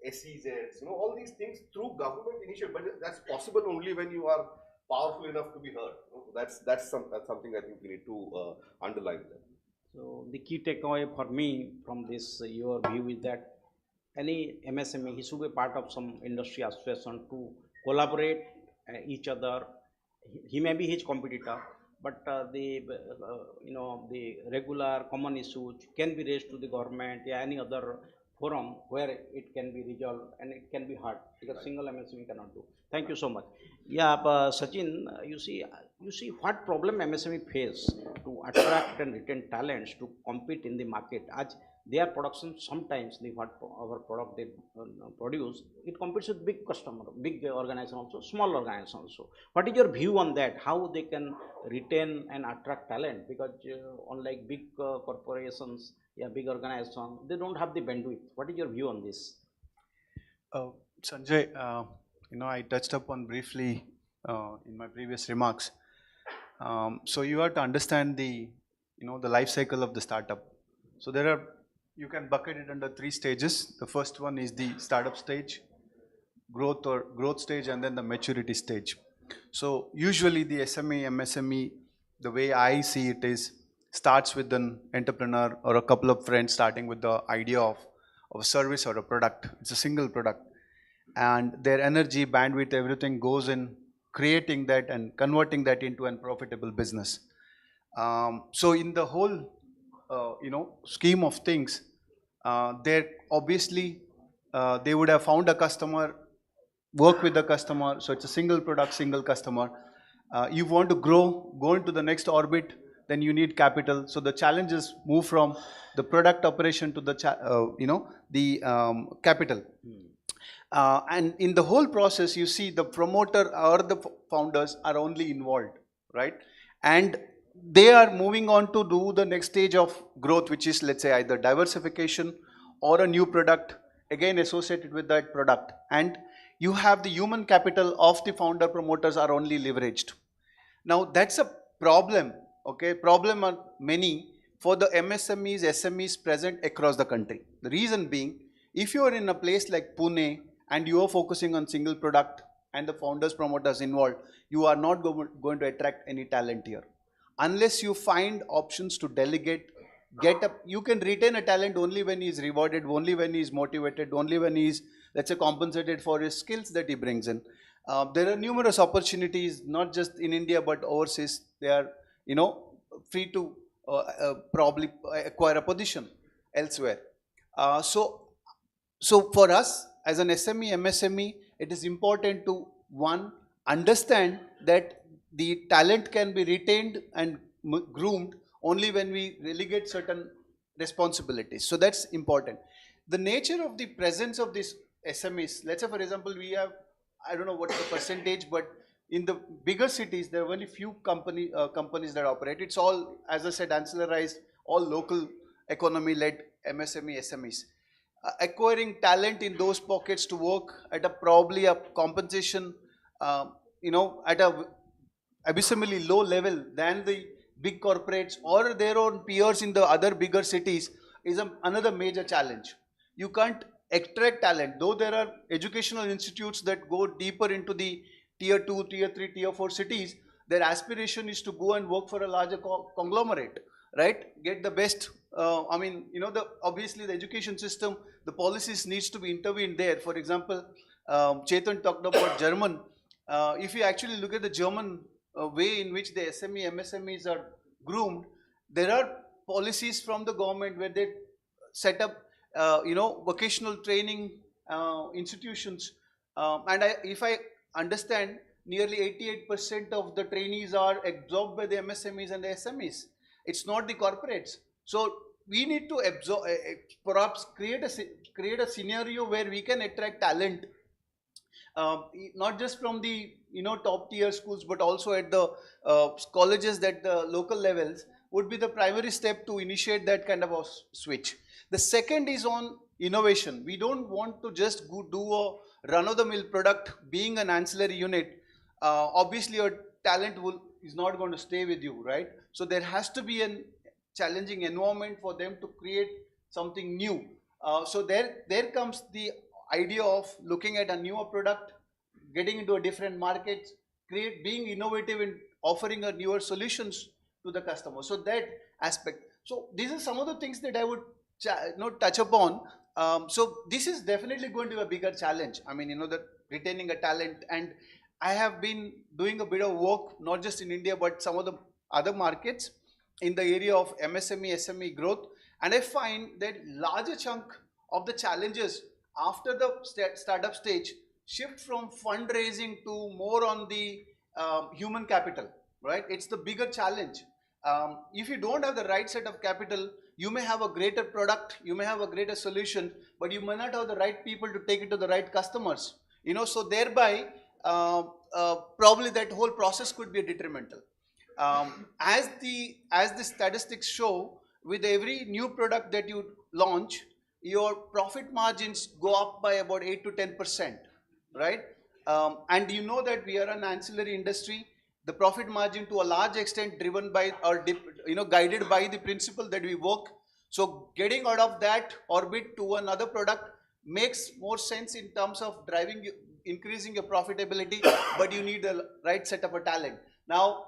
SEZs, all these things through government initiative, but that's possible only when you are powerful enough to be heard. That's something I think we need to underline there. So the key takeaway for me from this your view is that any MSME, he should be part of some industry association to collaborate each other. He may be his competitor, but the regular common issues can be raised to the government, any other forum where it can be resolved, and it can be heard, because single MSME cannot do. Thank you so much. Yeah, Sachin, you see what problem MSME face to attract and retain talents to compete in the market. As their production, sometimes our product they produce, it competes with big customer, big organization also, small organization also. What is your view on that? How they can retain and attract talent? Because unlike big corporations, big organizations, they don't have the bandwidth. What is your view on this? Sanjay, I touched upon briefly in my previous remarks. So you have to understand the life cycle of the startup. So you can bucket it under 3 stages. The first one is the startup stage, growth stage, and then the maturity stage. So usually the SME, MSME, the way I see it is, starts with an entrepreneur or a couple of friends starting with the idea of a service or a product. It's a single product. And their energy, bandwidth, everything goes in creating that and converting that into a profitable business. So in the whole scheme of things, they would have found a customer, work with the customer. So it's a single product, single customer. You want to grow, go into the next orbit, then you need capital. So the challenges move from the product operation to the capital. And in the whole process, you see the promoter or the founders are only involved, right? And they are moving on to do the next stage of growth, which is, let's say, either diversification or a new product, again associated with that product. And you have the human capital of the founder promoters are only leveraged. Now that's a problem, okay? Problem are many for the MSMEs, SMEs present across the country. The reason being, if you are in a place like Pune and you are focusing on single product and the founders, promoters involved, you are not going to attract any talent here. Unless you find options to delegate, you can retain a talent only when he is rewarded, only when he is motivated, only when he is, let's say, compensated for his skills that he brings in. There are numerous opportunities, not just in India, but overseas. They are, free to probably acquire a position elsewhere. So for us as an SME, MSME, it is important to, one, understand that the talent can be retained and groomed only when we relegate certain responsibilities. So that's important. The nature of the presence of these SMEs, let's say for example, we have, I don't know what the percentage, but in the bigger cities, there are only few companies that operate. It's all, as I said, ancillarized, all local economy-led MSME, SMEs. Acquiring talent in those pockets to work at probably a compensation, at a abysmally low level than the big corporates or their own peers in the other bigger cities is another major challenge. You can't extract talent, though there are educational institutes that go deeper into the tier 2, tier 3, tier 4 cities. Their aspiration is to go and work for a larger conglomerate, right? Get the best. Obviously the education system, the policies needs to be intervened there. For example, Chetan talked about German. If you actually look at the German way in which the SME, MSMEs are groomed, there are policies from the government where they set up, vocational training institutions. If I understand, nearly 88% of the trainees are absorbed by the MSMEs and the SMEs. It's not the corporates. So we need to absorb, perhaps create a scenario where we can attract talent, not just from the top tier schools, but also at the colleges at the local levels would be the primary step to initiate that kind of a switch. The second is on innovation. We don't want to just do a run-of-the-mill product being an ancillary unit. Obviously your talent is not going to stay with you, right? So there has to be a challenging environment for them to create something new. So there comes the idea of looking at a newer product, getting into a different market, being innovative in offering a newer solutions to the customer. So that aspect. So these are some of the things that I would touch upon. So this is definitely going to be a bigger challenge. I mean, the retaining a talent, and I have been doing a bit of work, not just in India, but some of the other markets in the area of MSME, SME growth. And I find that larger chunk of the challenges after the startup stage shift from fundraising to more on the human capital, right? It's the bigger challenge. If you don't have the right set of capital, you may have a greater product, you may have a greater solution, but you may not have the right people to take it to the right customers. So thereby, probably that whole process could be detrimental. As the statistics show, with every new product that you launch, your profit margins go up by about 8 to 10%, right? And you know that we are an ancillary industry. The profit margin to a large extent driven by or guided by the principle that we work. So getting out of that orbit to another product makes more sense in terms of increasing your profitability, but you need the right set of a talent. Now,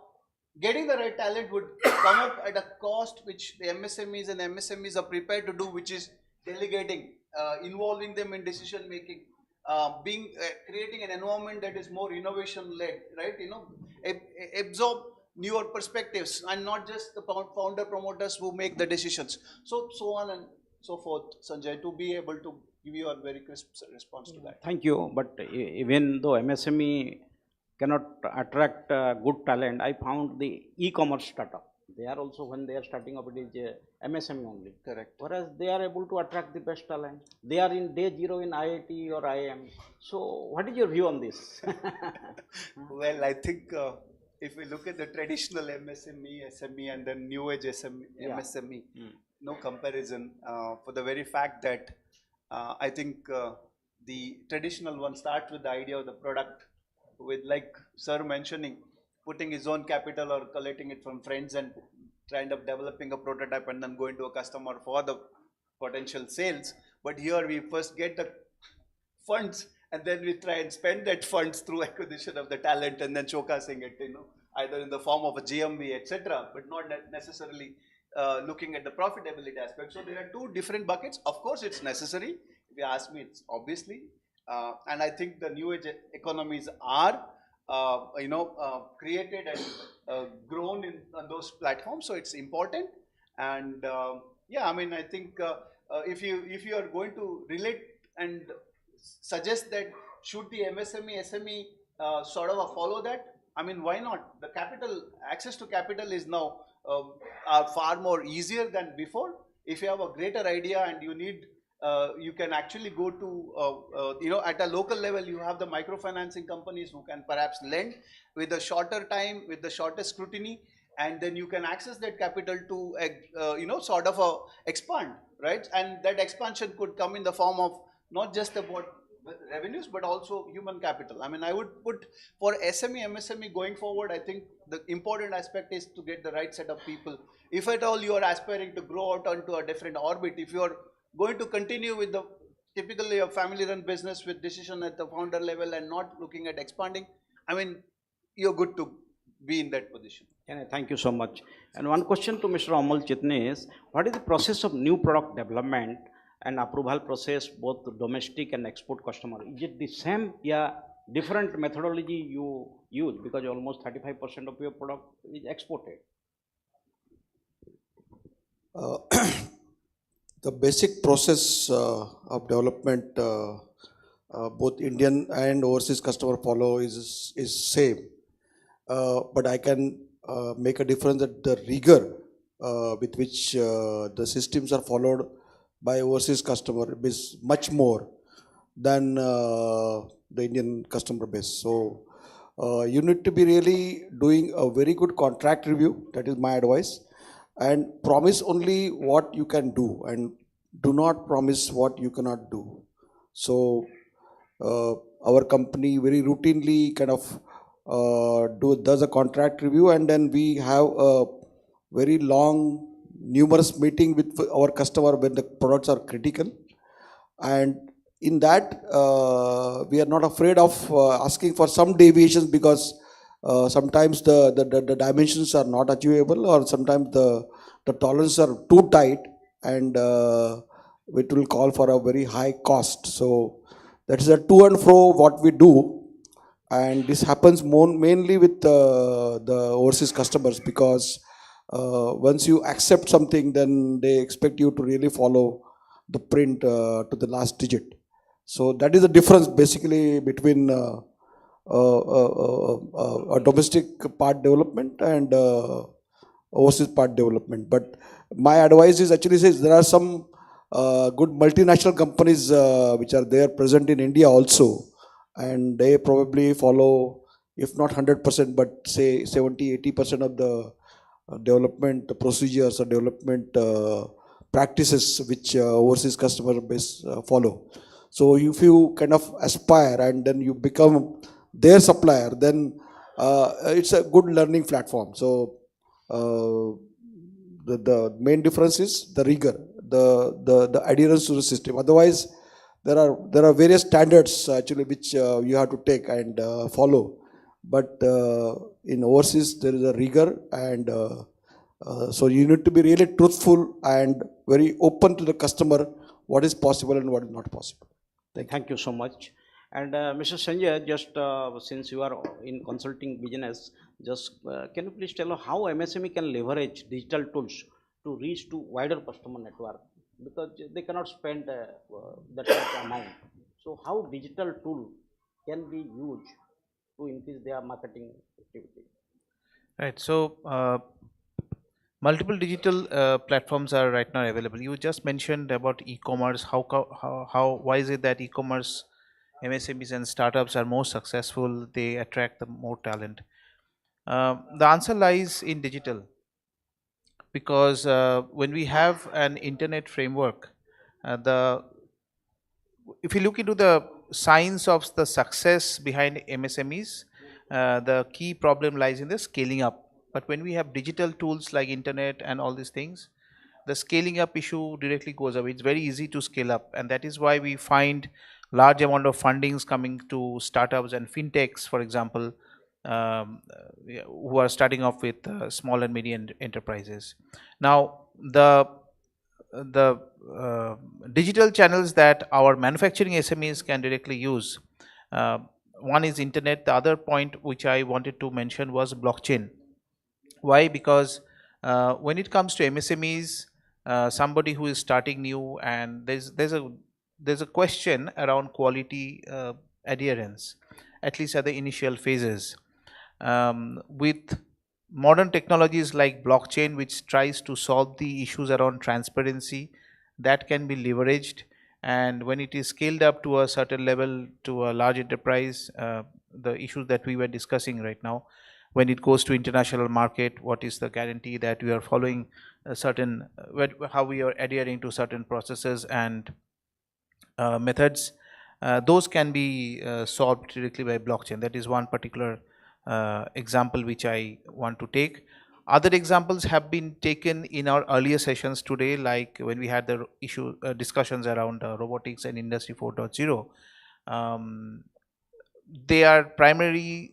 getting the right talent would come up at a cost which the MSMEs and MSMEs are prepared to do, which is delegating, involving them in decision making, creating an environment that is more innovation led, right? Absorb newer perspectives and not just the founder promoters who make the decisions. So on and so forth, Sanjay, to be able to give you a very crisp response to that. Thank you. But even though MSME cannot attract good talent, I found the e-commerce startup They are also, when they are starting up, it is MSME only. Correct. Whereas they are able to attract the best talent. They are in day zero in IIT or IIM. So what is your view on this? Well, I think if we look at the traditional MSME, SME, and then new age SME, Yeah. MSME, no comparison for the very fact that I think the traditional one starts with the idea of the product, with, like sir mentioning, putting his own capital or collecting it from friends and kind of developing a prototype and then going to a customer for the potential sales. But here we first get the funds and then we try and spend that funds through acquisition of the talent and then showcasing it, either in the form of a GMV, etc., but not necessarily looking at the profitability aspect. So there are two different buckets. Of course, it's necessary. If you ask me, it's obviously, and I think the new age economies are, created and grown on those platforms. So it's important. And yeah, I mean, I think if you are going to relate and suggest that should the MSME, SME sort of follow that? I mean, why not? The capital, access to capital is now are far more easier than before. If you have a greater idea and you need, you can actually go to, at a local level, you have the microfinancing companies who can perhaps lend with a shorter time, with the shorter scrutiny, and then you can access that capital to, sort of expand, right? And that expansion could come in the form of not just about revenues, but also human capital. I mean, I would put for SME, MSME going forward, I think the important aspect is to get the right set of people. If at all you are aspiring to grow out onto a different orbit, if you are going to continue with the typically a family run business with decision at the founder level and not looking at expanding, I mean, you're good to be in that position. Thank you so much. And one question to Mr. Amal Chitne is, what is the process of new product development and approval process, both domestic and export customer? Is it the same? Yeah, different methodology you use, because almost 35% of your product is exported. The basic process of development, both Indian and overseas customer follow is same. But I can make a difference that the rigor with which the systems are followed by overseas customer is much more than the Indian customer base. So you need to be really doing a very good contract review. That is my advice. And promise only what you can do and do not promise what you cannot do. So our company very routinely kind of does a contract review, and then we have a very long numerous meeting with our customer when the products are critical, and in that we are not afraid of asking for some deviations, because sometimes the dimensions are not achievable, or sometimes the tolerances are too tight, and it will call for a very high cost. So that is a to and fro what we do. And this happens mainly with the overseas customers, because once you accept something, then they expect you to really follow the print to the last digit. So that is the difference basically between a domestic part development and overseas part development. But my advice is actually says there are some good multinational companies which are there present in India also, and they probably follow, if not 100%, but say 70-80% of the development procedures or development practices which overseas customer base follow. So if you kind of aspire and then you become their supplier, then it's a good learning platform. So the main difference is the rigor, the adherence to the system. Otherwise, there are various standards actually which you have to take and follow. But in overseas, there is a rigor, and so you need to be really truthful and very open to the customer, what is possible and what is not possible. Thank you so much. And Mr. Sanjay, just since you are in consulting business, just can you please tell us how MSME can leverage digital tools to reach to wider customer network, because they cannot spend that much amount. So how digital tool can be used to increase their marketing activity? Right. So multiple digital platforms are right now available. You just mentioned about e-commerce. Why is it that e-commerce MSMEs and startups are more successful? They attract the more talent. The answer lies in digital, because when we have an internet framework, if you look into the science of the success behind MSMEs, the key problem lies in the scaling up. But when we have digital tools like internet and all these things, the scaling up issue directly goes away. It's very easy to scale up, and that is why we find large amount of fundings coming to startups and fintechs, for example, who are starting off with small and medium enterprises. Now, the digital channels that our manufacturing SMEs can directly use. One is internet. The other point which I wanted to mention was blockchain. Why? Because when it comes to MSMEs, somebody who is starting new, and there's a question around quality adherence, at least at the initial phases. With modern technologies like blockchain, which tries to solve the issues around transparency, that can be leveraged, and when it is scaled up to a certain level, to a large enterprise, the issues that we were discussing right now, when it goes to international market, what is the guarantee that we are following a certain how we are adhering to certain processes and methods, those can be solved directly by blockchain. That is one particular example which I want to take. Other examples have been taken in our earlier sessions today, like when we had the discussions around robotics and Industry 4.0. They are primary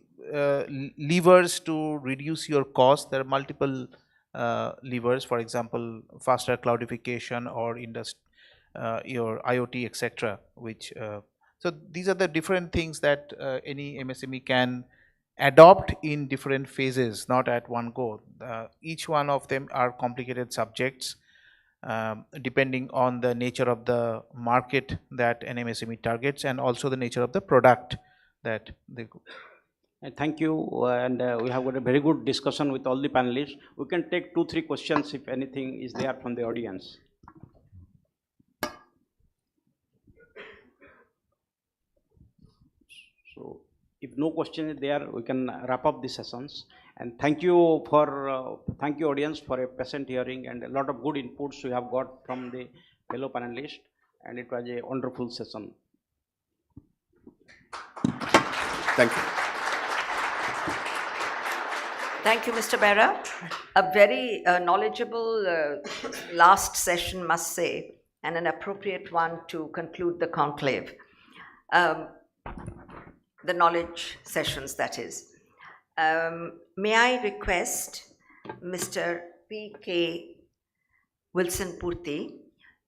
levers to reduce your cost. There are multiple levers, for example, faster cloudification or your IoT, etc. Which so these are the different things that any MSME can adopt in different phases, not at one go. Each one of them are complicated subjects, depending on the nature of the market that an MSME targets, and also the nature of the product that they go. Thank you, and we have got a very good discussion with all the panelists. We can take 2-3 questions if anything is there from the audience. So, if no question is there, we can wrap up the sessions. And thank you audience for a patient hearing, and a lot of good inputs we have got from the fellow panelists, and it was a wonderful session. Thank you. Thank you, Mr. Bera. A very knowledgeable last session, must say, and an appropriate one to conclude the conclave. The knowledge sessions, that is. May I request Mr. P.K. Wilson Purti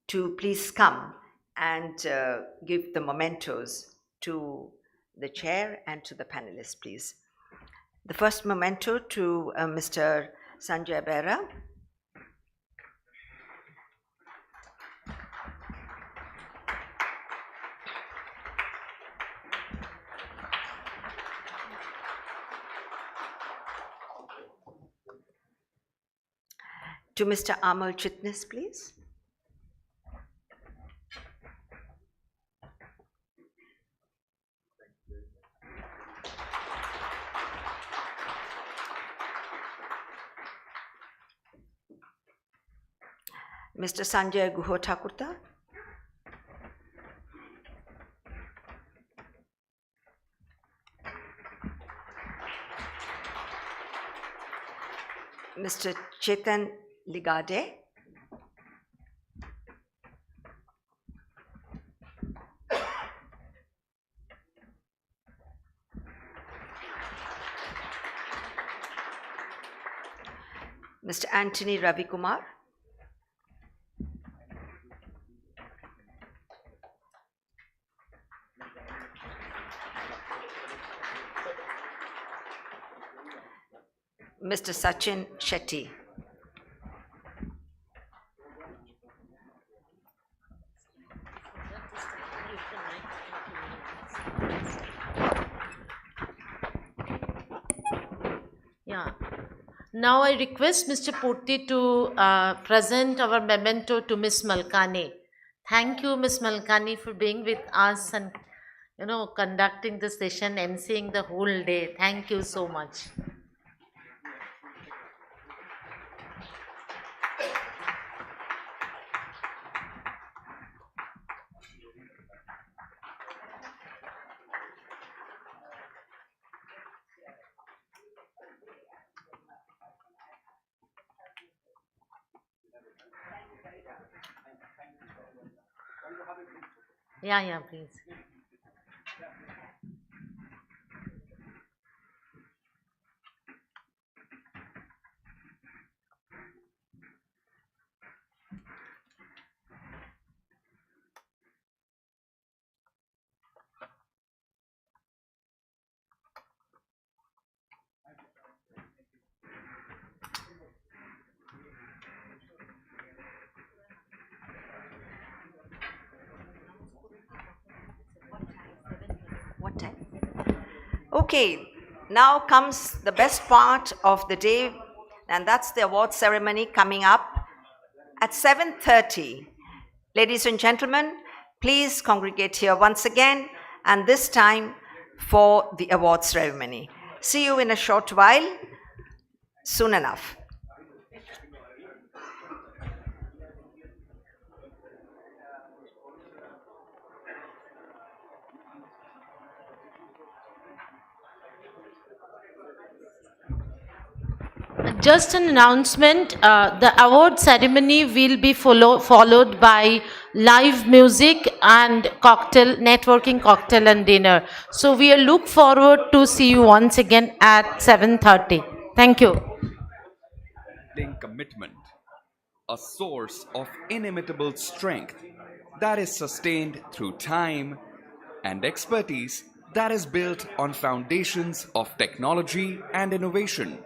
to please come and give the mementos to the chair and to the panelists, please. The first memento to Mr. Sanjay Bera. To Mr. Amal Chitnis, please. Mr. Sanjay Guho-Thakurta. Mr. Chetan Ligade. Mr. Anthony Ravikumar. Mr. Sachin Shetty. Yeah, Now I request Mr. Purti to present our memento to Ms. Malkani. Thank you, Ms. Malkani, for being with us and conducting the session, emceeing the whole day. Thank you so much. Yeah, please. What time? Okay, now comes the best part of the day, and that's the award ceremony coming up at 7:30. Ladies and gentlemen, please congregate here once again, and this time for the award ceremony. See you in a short while, soon enough. Just an announcement, the award ceremony will be followed by live music and networking cocktail and dinner. So we look forward to see you once again at 7:30. Thank you. Commitment, a source of inimitable strength that is sustained through time and expertise that is built on foundations of technology and innovation,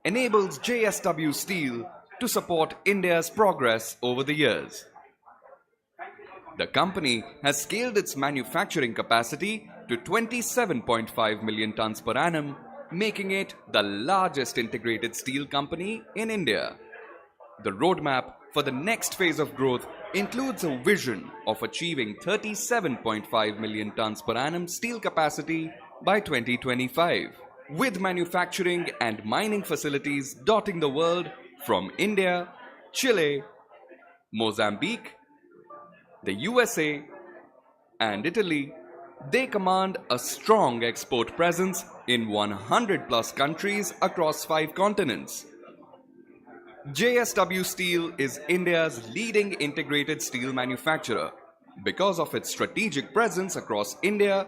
enables JSW Steel to support India's progress over the years. The company has scaled its manufacturing capacity to 27.5 million tons per annum, making it the largest integrated steel company in India. The roadmap for the next phase of growth includes a vision of achieving 37.5 million tons per annum steel capacity by 2025, with manufacturing and mining facilities dotting the world from India, Chile, Mozambique, the USA, and Italy. They command a strong export presence in 100 plus countries across 5 continents. JSW Steel is India's leading integrated steel manufacturer because of its strategic presence across India,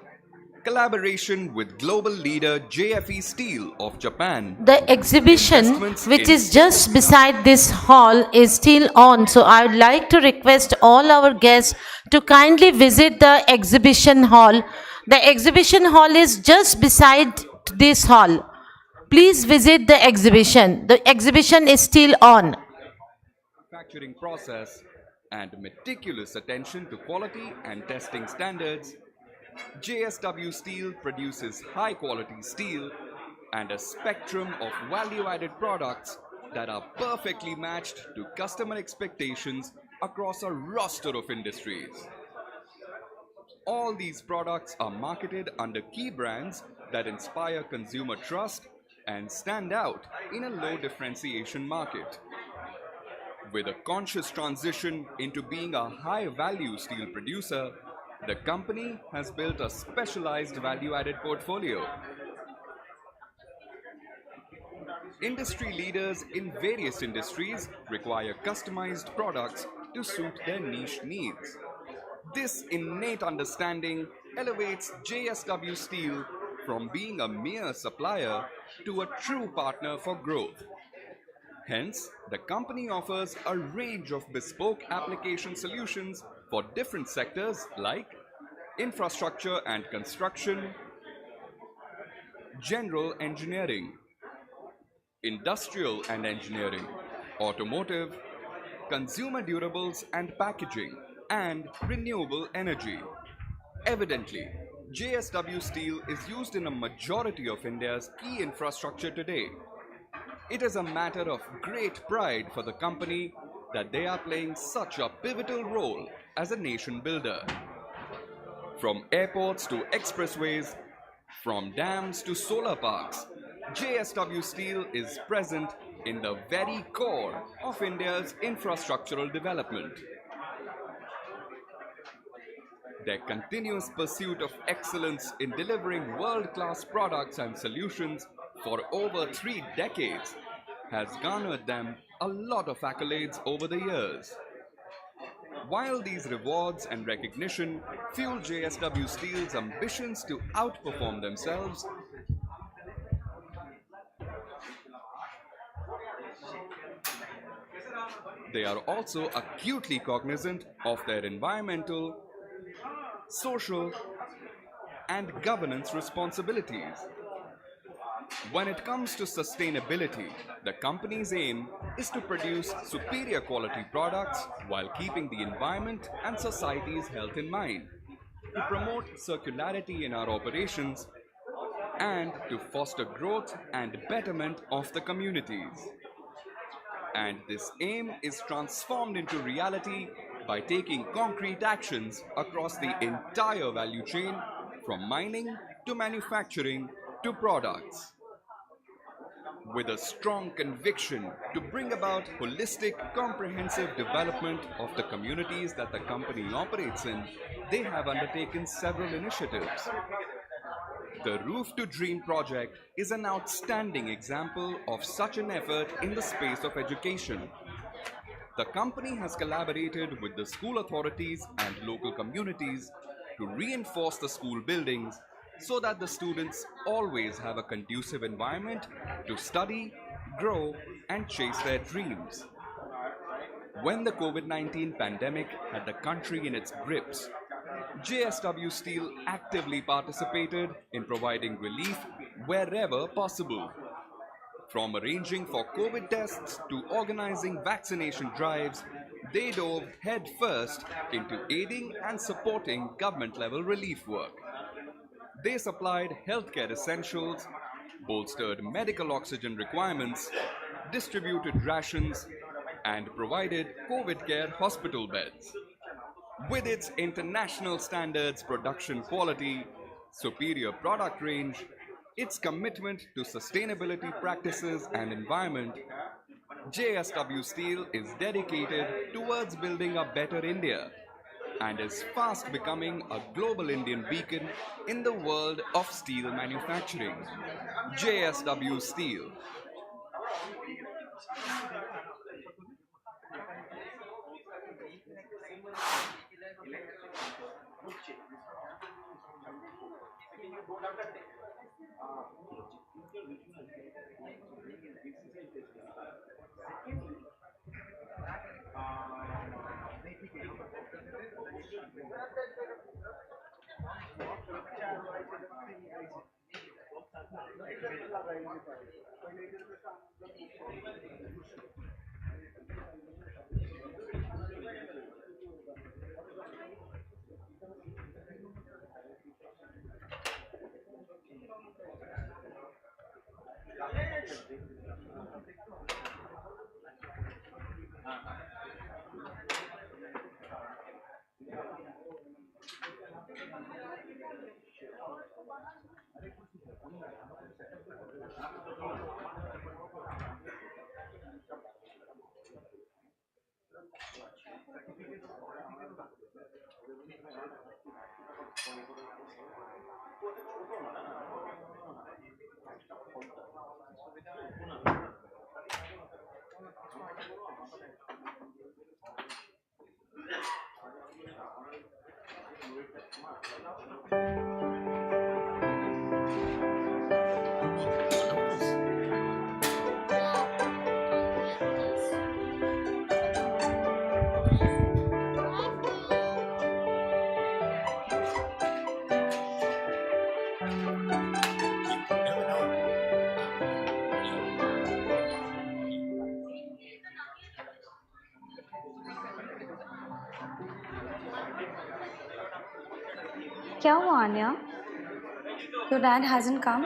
collaboration with global leader JFE Steel of Japan. The exhibition, which is just beside this hall, is still on. So I would like to request all our guests to kindly visit the exhibition hall. The exhibition hall is just beside this hall. Please visit the exhibition. The exhibition is still on. Manufacturing process and meticulous attention to quality and testing standards, JSW Steel produces high quality steel and a spectrum of value-added products that are perfectly matched to customer expectations across a roster of industries. All these products are marketed under key brands that inspire consumer trust and stand out in a low differentiation market. With a conscious transition into being a high-value steel producer, the company has built a specialized value-added portfolio. Industry leaders in various industries require customized products to suit their niche needs. This innate understanding elevates JSW Steel from being a mere supplier to a true partner for growth. Hence, the company offers a range of bespoke application solutions for different sectors like infrastructure and construction, general engineering, industrial and engineering, automotive, consumer durables and packaging, and renewable energy. Evidently, JSW Steel is used in a majority of India's key infrastructure today. It is a matter of great pride for the company that they are playing such a pivotal role as a nation builder. From airports to expressways, from dams to solar parks, JSW Steel is present in the very core of India's infrastructural development. Their continuous pursuit of excellence in delivering world-class products and solutions for over 3 decades has garnered them a lot of accolades over the years. While these rewards and recognition fuel JSW Steel's ambitions to outperform themselves, they are also acutely cognizant of their environmental, social, and governance responsibilities. When it comes to sustainability, the company's aim is to produce superior quality products while keeping the environment and society's health in mind, to promote circularity in our operations, and to foster growth and betterment of the communities. And this aim is transformed into reality by taking concrete actions across the entire value chain, from mining to manufacturing to products. With a strong conviction to bring about holistic, comprehensive development of the communities that the company operates in, they have undertaken several initiatives. The Roof to Dream project is an outstanding example of such an effort in the space of education. The company has collaborated with the school authorities and local communities to reinforce the school buildings so that the students always have a conducive environment to study, grow, and chase their dreams. When the COVID-19 pandemic had the country in its grips, JSW Steel actively participated in providing relief wherever possible. From arranging for COVID tests to organizing vaccination drives, they dove headfirst into aiding and supporting government-level relief work. They supplied healthcare essentials, bolstered medical oxygen requirements, distributed rations, and provided COVID care hospital beds. With its international standards production quality, superior product range, its commitment to sustainability practices and environment, JSW Steel is dedicated towards building a better India and is fast becoming a global Indian beacon in the world of steel manufacturing. JSW Steel. क्या हुआ Anya? Your dad hasn't come?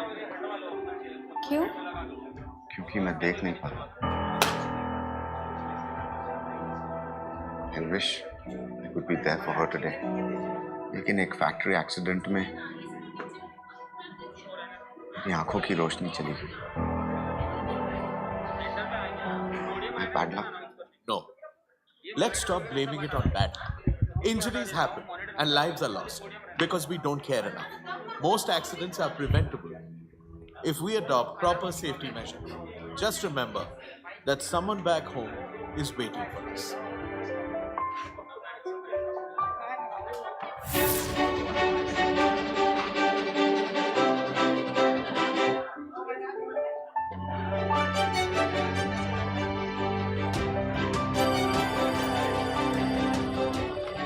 क्यों? थी मैं देख नहीं पाया. I wish I could be there for her today. लेकिन एक फैक्ट्री एक्सीडेंट में मेरी आंखों की रोशनी चली गई. My bad luck. No. Let's stop blaming it on bad luck. Injuries happen and lives are lost because we don't care enough. Most accidents are preventable if we adopt proper safety measures. Just remember that someone back home is waiting for us.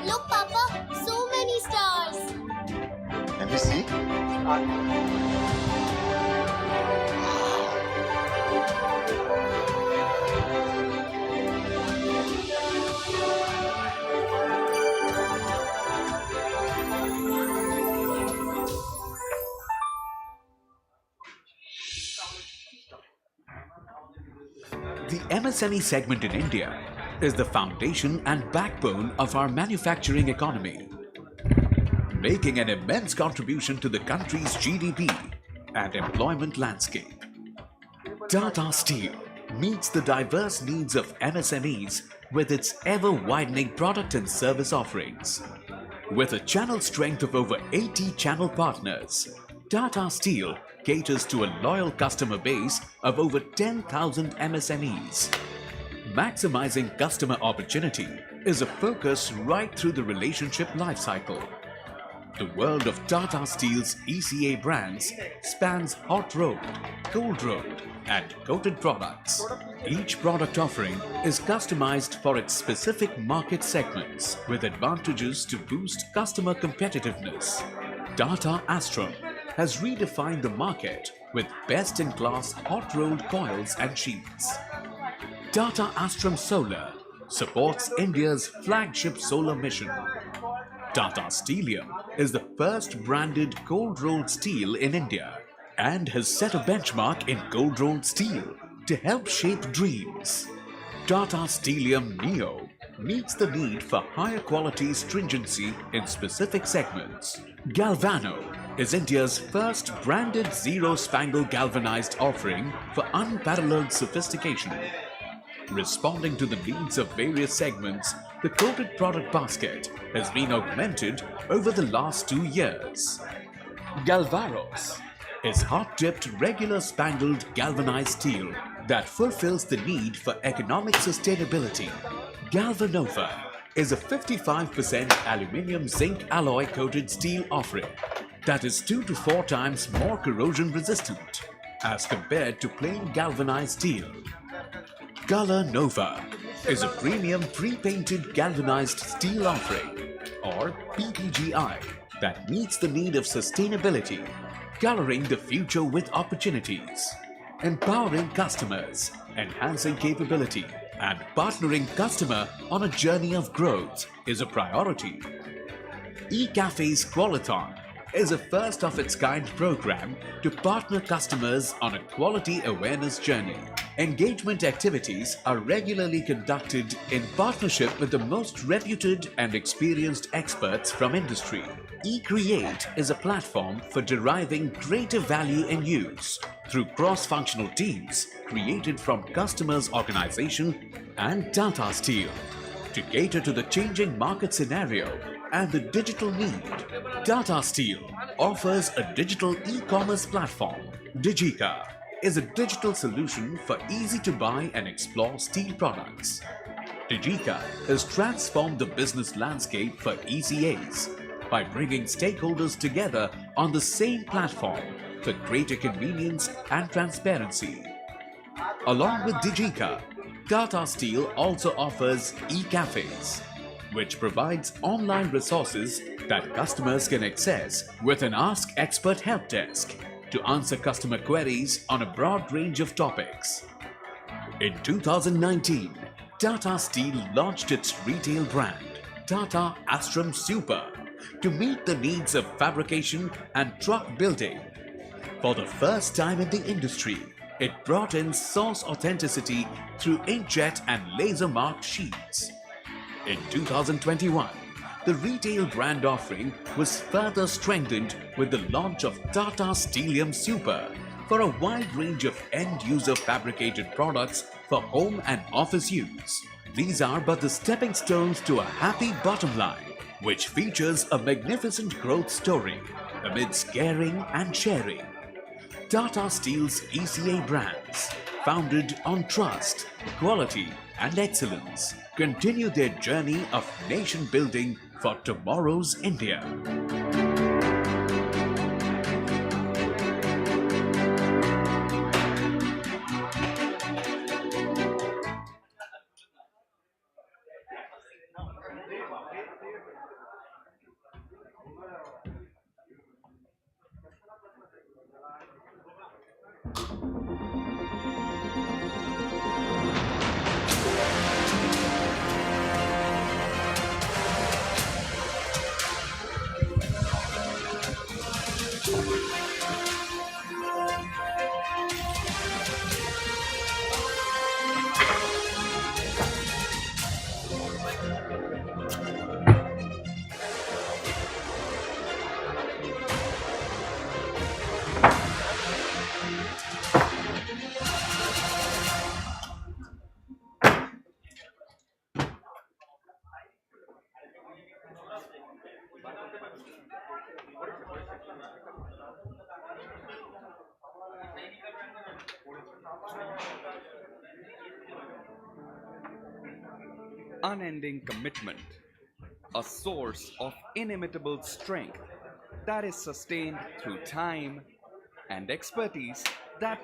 Look, Papa, so many stars. Let me see. The MSME segment in India is the foundation and backbone of our manufacturing economy, making an immense contribution to the country's GDP and employment landscape. Tata Steel meets the diverse needs of MSMEs with its ever-widening product and service offerings. With a channel strength of over 80 channel partners, Tata Steel caters to a loyal customer base of over 10,000 MSMEs. Maximizing customer opportunity is a focus right through the relationship lifecycle. The world of Tata Steel's ECA brands spans hot rolled, cold rolled, and coated products. Each product offering is customized for its specific market segments with advantages to boost customer competitiveness. Tata Astrum has redefined the market with best-in-class hot-rolled coils and sheets. Tata Astrum Solar supports India's flagship solar mission. Tata Steelium is the first branded cold-rolled steel in India and has set a benchmark in cold-rolled steel to help shape dreams. Tata Steelium Neo meets the need for higher quality stringency in specific segments. Galvano is India's first branded zero-spangle galvanized offering for unparalleled sophistication. Responding to the needs of various segments, the coated product basket has been augmented over the last 2 years. Galvaros is hot-dipped regular spangled galvanized steel that fulfills the need for economic sustainability. Galvanova is a 55% aluminium zinc alloy coated steel offering that is 2 to 4 times more corrosion resistant as compared to plain galvanized steel. Color Nova is a premium pre-painted galvanized steel offering, or PPGI, that meets the need of sustainability, coloring the future with opportunities, empowering customers, enhancing capability, and partnering customer on a journey of growth is a priority. eCafe's Qualithon is a first-of-its-kind program to partner customers on a quality awareness journey. Engagement activities are regularly conducted in partnership with the most reputed and experienced experts from industry. eCreate is a platform for deriving greater value in use through cross-functional teams created from customers' organization and Tata Steel. To cater to the changing market scenario and the digital need, Tata Steel offers a digital e-commerce platform. Digika is a digital solution for easy-to-buy and explore steel products. Digika has transformed the business landscape for ECAs by bringing stakeholders together on the same platform for greater convenience and transparency. Along with Digika, Tata Steel also offers e-cafes, which provides online resources that customers can access with an Ask Expert help desk to answer customer queries on a broad range of topics. In 2019, Tata Steel launched its retail brand, Tata Astrum Super, to meet the needs of fabrication and truck building. For the first time in the industry, It brought in source authenticity through inkjet and laser marked sheets. In 2021, the retail brand offering was further strengthened with the launch of Tata Steelium Super for a wide range of end-user fabricated products for home and office use. These are but the stepping stones to a happy bottom line, which features a magnificent growth story amidst caring and sharing. Tata Steel's ECA brands, founded on trust, quality and excellence, continue their journey of nation building for tomorrow's India. Unending commitment, a source of inimitable strength that is sustained through time and expertise that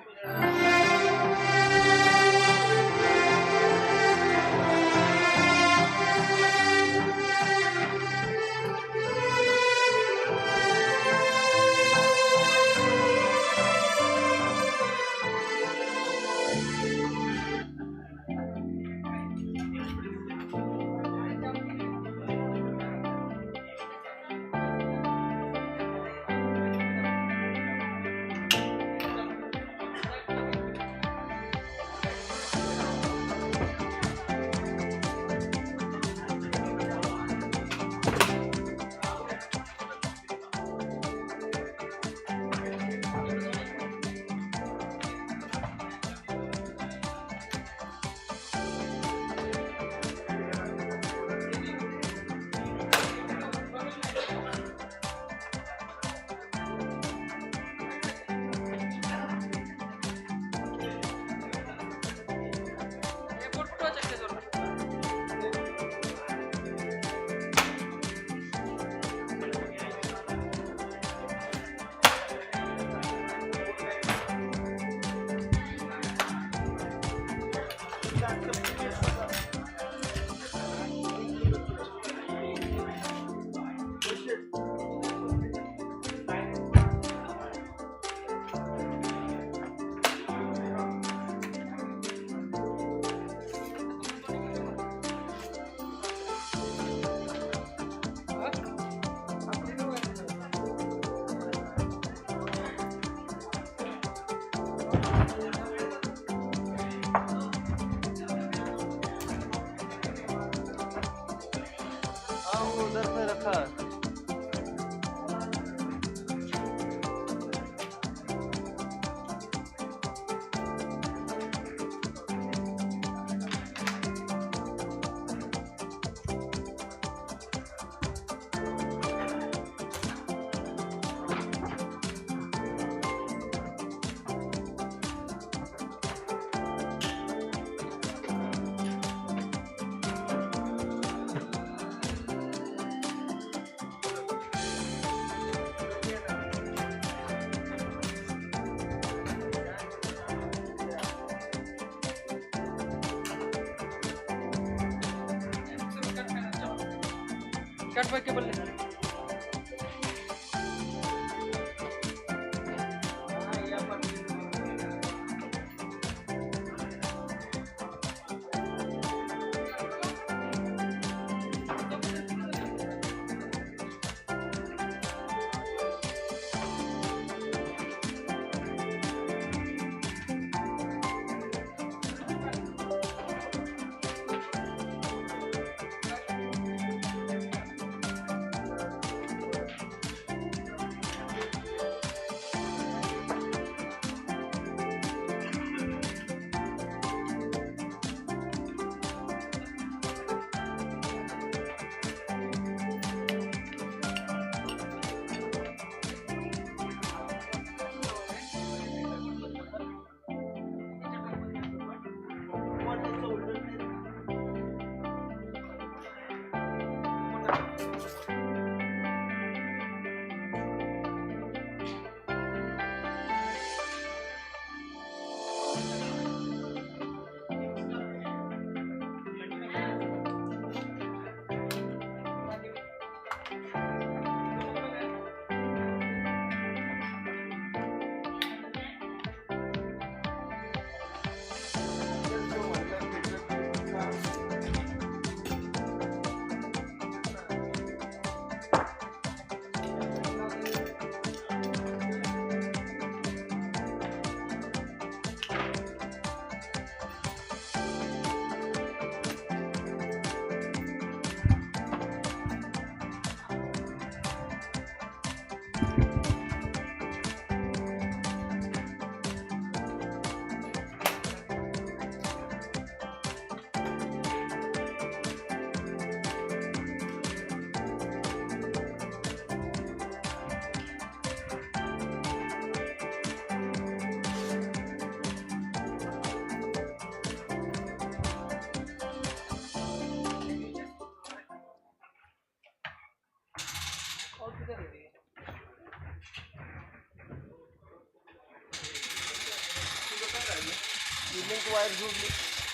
link wire जोड़ली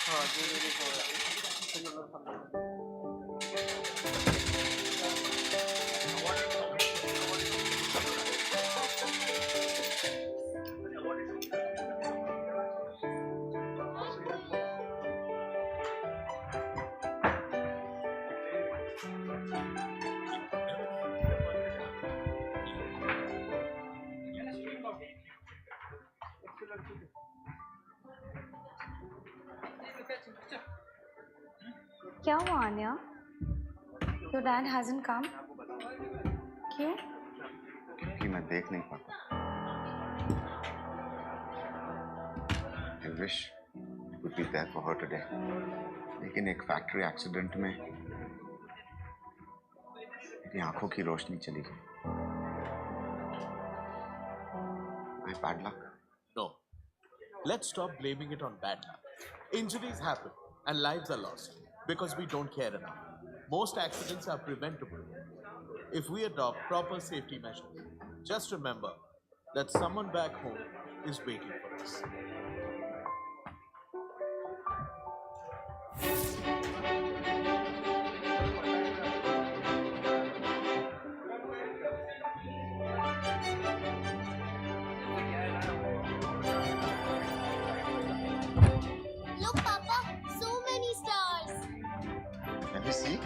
हाँ जोड़ली क्या हुआ Anya? Your dad hasn't come? क्यों? क्योंकि मैं देख नहीं पाता. I wish I could be there for her today. लेकिन एक फैक्ट्री एक्सीडेंट में मेरी आंखों की रोशनी चली गई. My bad luck? No. Let's stop blaming it on bad luck. Injuries happen and lives are lost because we don't care enough. Most accidents are preventable if we adopt proper safety measures. Just remember that someone back home is waiting for us. Look, Papa, so many stars. Let me see.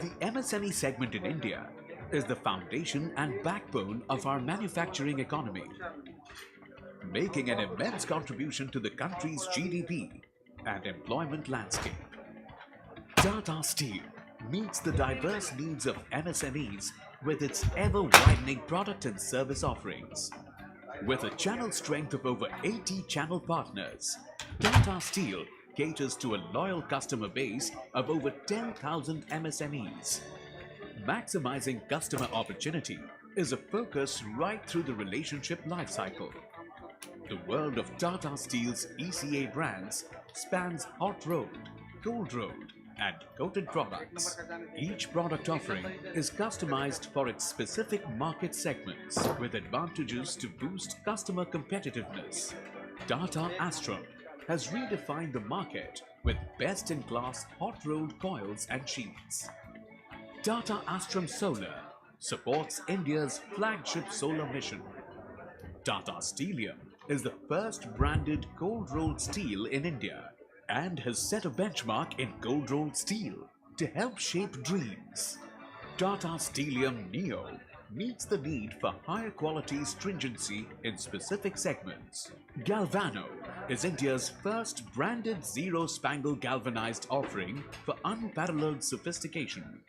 The MSME segment in India is the foundation and backbone of our manufacturing economy, making an immense contribution to the country's GDP and employment landscape. Tata Steel meets the diverse needs of MSMEs with its ever-widening product and service offerings. With a channel strength of over 80 channel partners, Tata Steel caters to a loyal customer base of over 10,000 MSMEs. Maximizing customer opportunity is a focus right through the relationship lifecycle. The world of Tata Steel's ECA brands spans hot rolled, cold rolled, and coated products. Each product offering is customized for its specific market segments with advantages to boost customer competitiveness. Tata Astrum has redefined the market with best-in-class hot-rolled coils and sheets. Tata Astrum Solar supports India's flagship solar mission. Tata Steelium is the first branded cold-rolled steel in India and has set a benchmark in cold-rolled steel to help shape dreams. Tata Steelium Neo meets the need for higher quality stringency in specific segments. Galvano is India's first branded zero-spangle galvanized offering for unparalleled sophistication.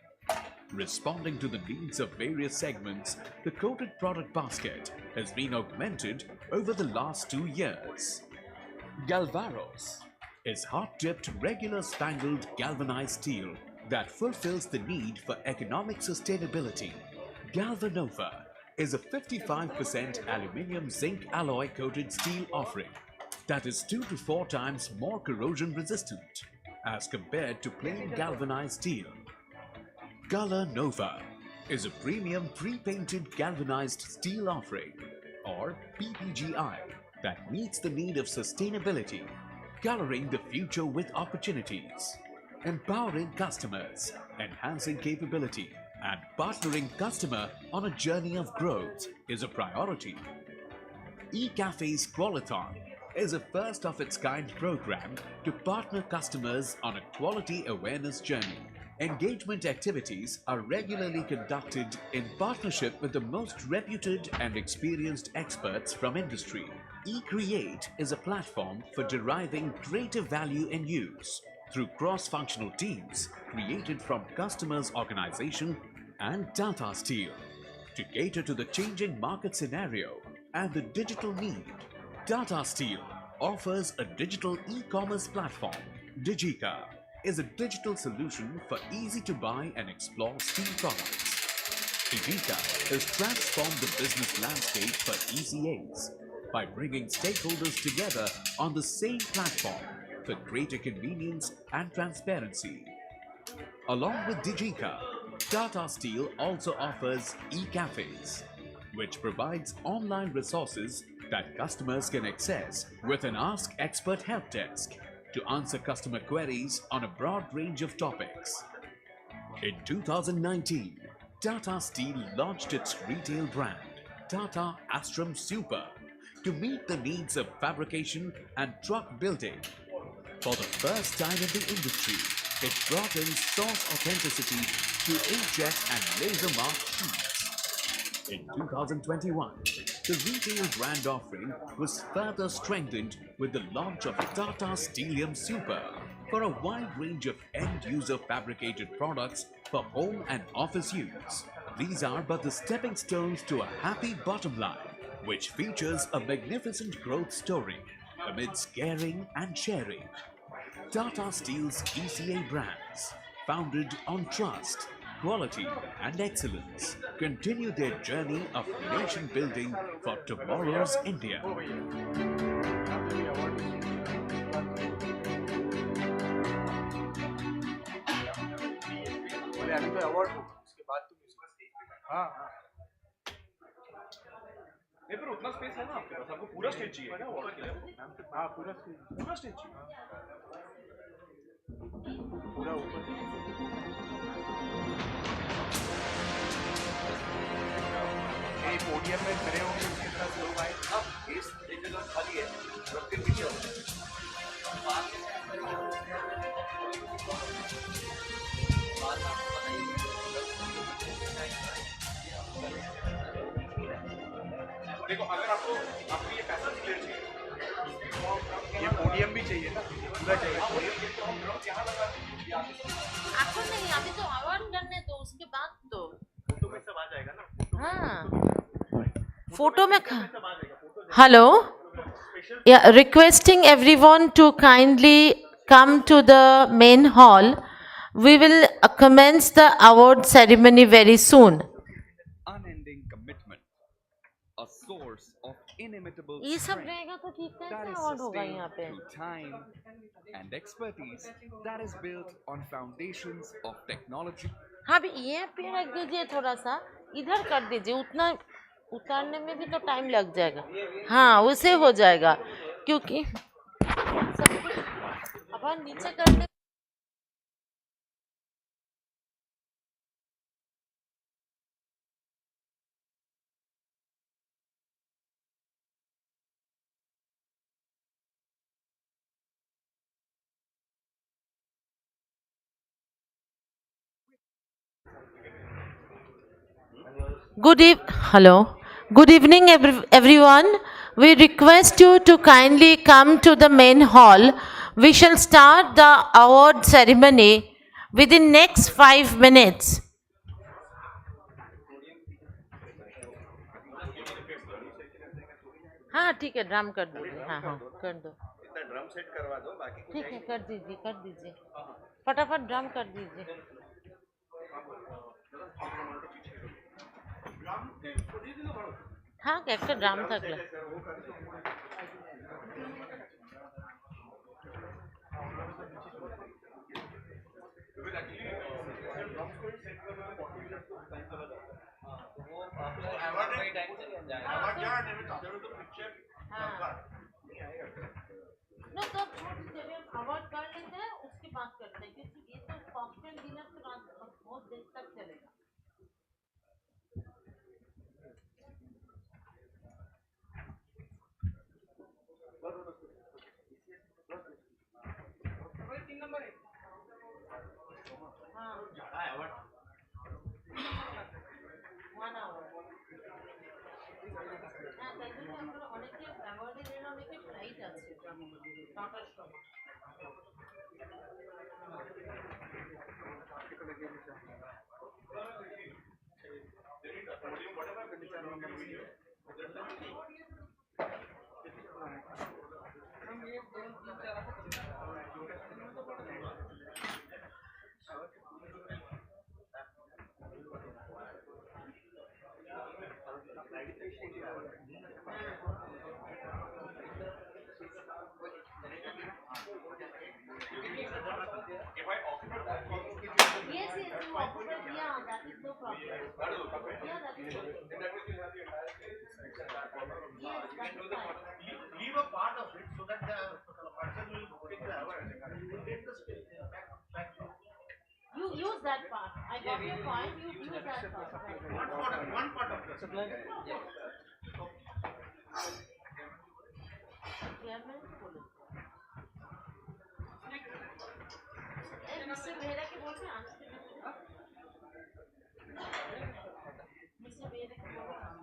Responding to the needs of various segments, the coated product basket has been augmented over the last 2 years. Galvaros is hot-dipped regular spangled galvanized steel that fulfills the need for economic sustainability. Galvanova is a 55% aluminium zinc alloy coated steel offering that is 2 to 4 times more corrosion resistant as compared to plain galvanized steel. Color Nova is a premium pre-painted galvanized steel offering, or PPGI, that meets the need of sustainability, coloring the future with opportunities, empowering customers, enhancing capability, and partnering customer on a journey of growth is a priority. eCafe's Qualithon is a first-of-its-kind program to partner customers on a quality awareness journey. Engagement activities are regularly conducted in partnership with the most reputed and experienced experts from industry. eCreate is a platform for deriving greater value in use through cross-functional teams created from customers' organization and Tata Steel. To cater to the changing market scenario and the digital need, Tata Steel offers a digital e-commerce platform. Digika is a digital solution for easy-to-buy and explore steel products. Digita has transformed the business landscape for ECAs by bringing stakeholders together on the same platform for greater convenience and transparency. Along with Digita, Tata Steel also offers e-cafes, which provides online resources that customers can access with an Ask Expert help desk to answer customer queries on a broad range of topics. In 2019, Tata Steel launched its retail brand, Tata Astrum Super, to meet the needs of fabrication and truck building. For the first time in the industry, it brought in source authenticity to inkjet and laser mark sheets. In 2021, the retail brand offering was further strengthened with the launch of Tata Steelium Super for a wide range of end-user fabricated products for home and office use. These are but the stepping stones to a happy bottom line, which features a magnificent growth story amidst caring and sharing. Tata Steel's ECA brands, founded on trust, quality and excellence, continue their journey of nation building for tomorrow's India. अभी तो award उसके बाद तुम इसका stage पे हाँ हाँ नहीं पर उतना स्पेस है ना आपके पास आपको पूरा स्टेज चाहिए ना अवार्ड के लिए हाँ पूरा स्टेज चाहिए पूरा ऊपर ये पोडियम में खड़े होंगे उसके तरफ लोग आए अब इस जगह खाली है और फिर पीछे हो देखो अगर आपको ये पैसा क्लियर चाहिए ये पोडियम भी चाहिए ना पूरा चाहिए पोडियम के तो हम ग्राउंड यहाँ लगा आपको नहीं अभी तो अवार्ड करने दो उसके बाद तो फोटो में सब आ जाएगा ना हाँ फोटो में hello yeah requesting everyone to kindly come to the main hall. We will commence the award ceremony very soon. Unending commitment, a source of inimitable ये सब strength रहेगा तो ठीक that कैसे is अवार्ड होगा sustained यहाँ पे through time and expertise that is built on foundations of technology. हाँ भी ये पे रख दीजिए थोड़ा सा इधर कर दीजिए उतना उतारने में भी तो टाइम लग जाएगा हाँ उसे हो जाएगा क्योंकि अब नीचे करने Good evening everyone. We request you to kindly come to the main hall. We shall start the award ceremony within next 5 minutes. हाँ ठीक है ड्रम कर दीजिए हाँ हाँ कर दो ड्रम सेट करवा दो बाकी ठीक है कर दीजिए फटाफट ड्रम कर दीजिए हाँ একটা ড্রাম থাকলে अवार्ड कर लेते हैं उसके बाद करते हैं क्योंकि ये तो कॉकटेल डिनर तो रात बहुत देर तक चलेगा If I offer that, Yes, yes, you offer it. Yeah, that is no problem. Yeah, that is okay. in that case, you have the entire space. Yes, that is fine. Leave a part of it so that the person will take the award. You take the space. Back. You use that part. I got your point. You use that part. Right. One part of the supply. Chairman, बोलो. Mr. Behra के बोल रहे हैं आज के Mr. Behra के बोल रहे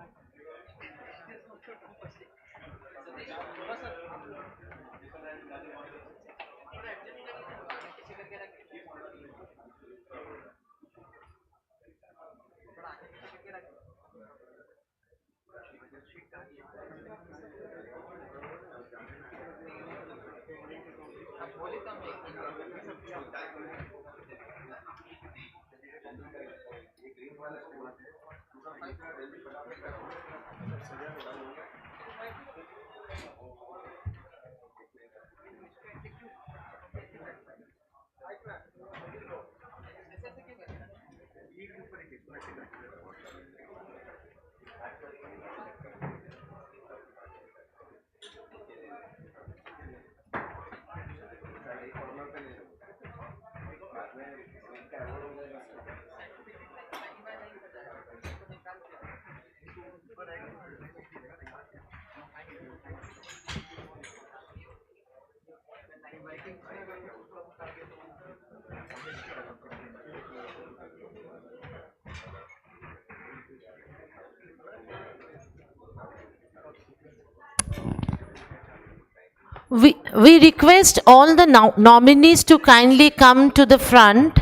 We request all the nominees to kindly come to the front.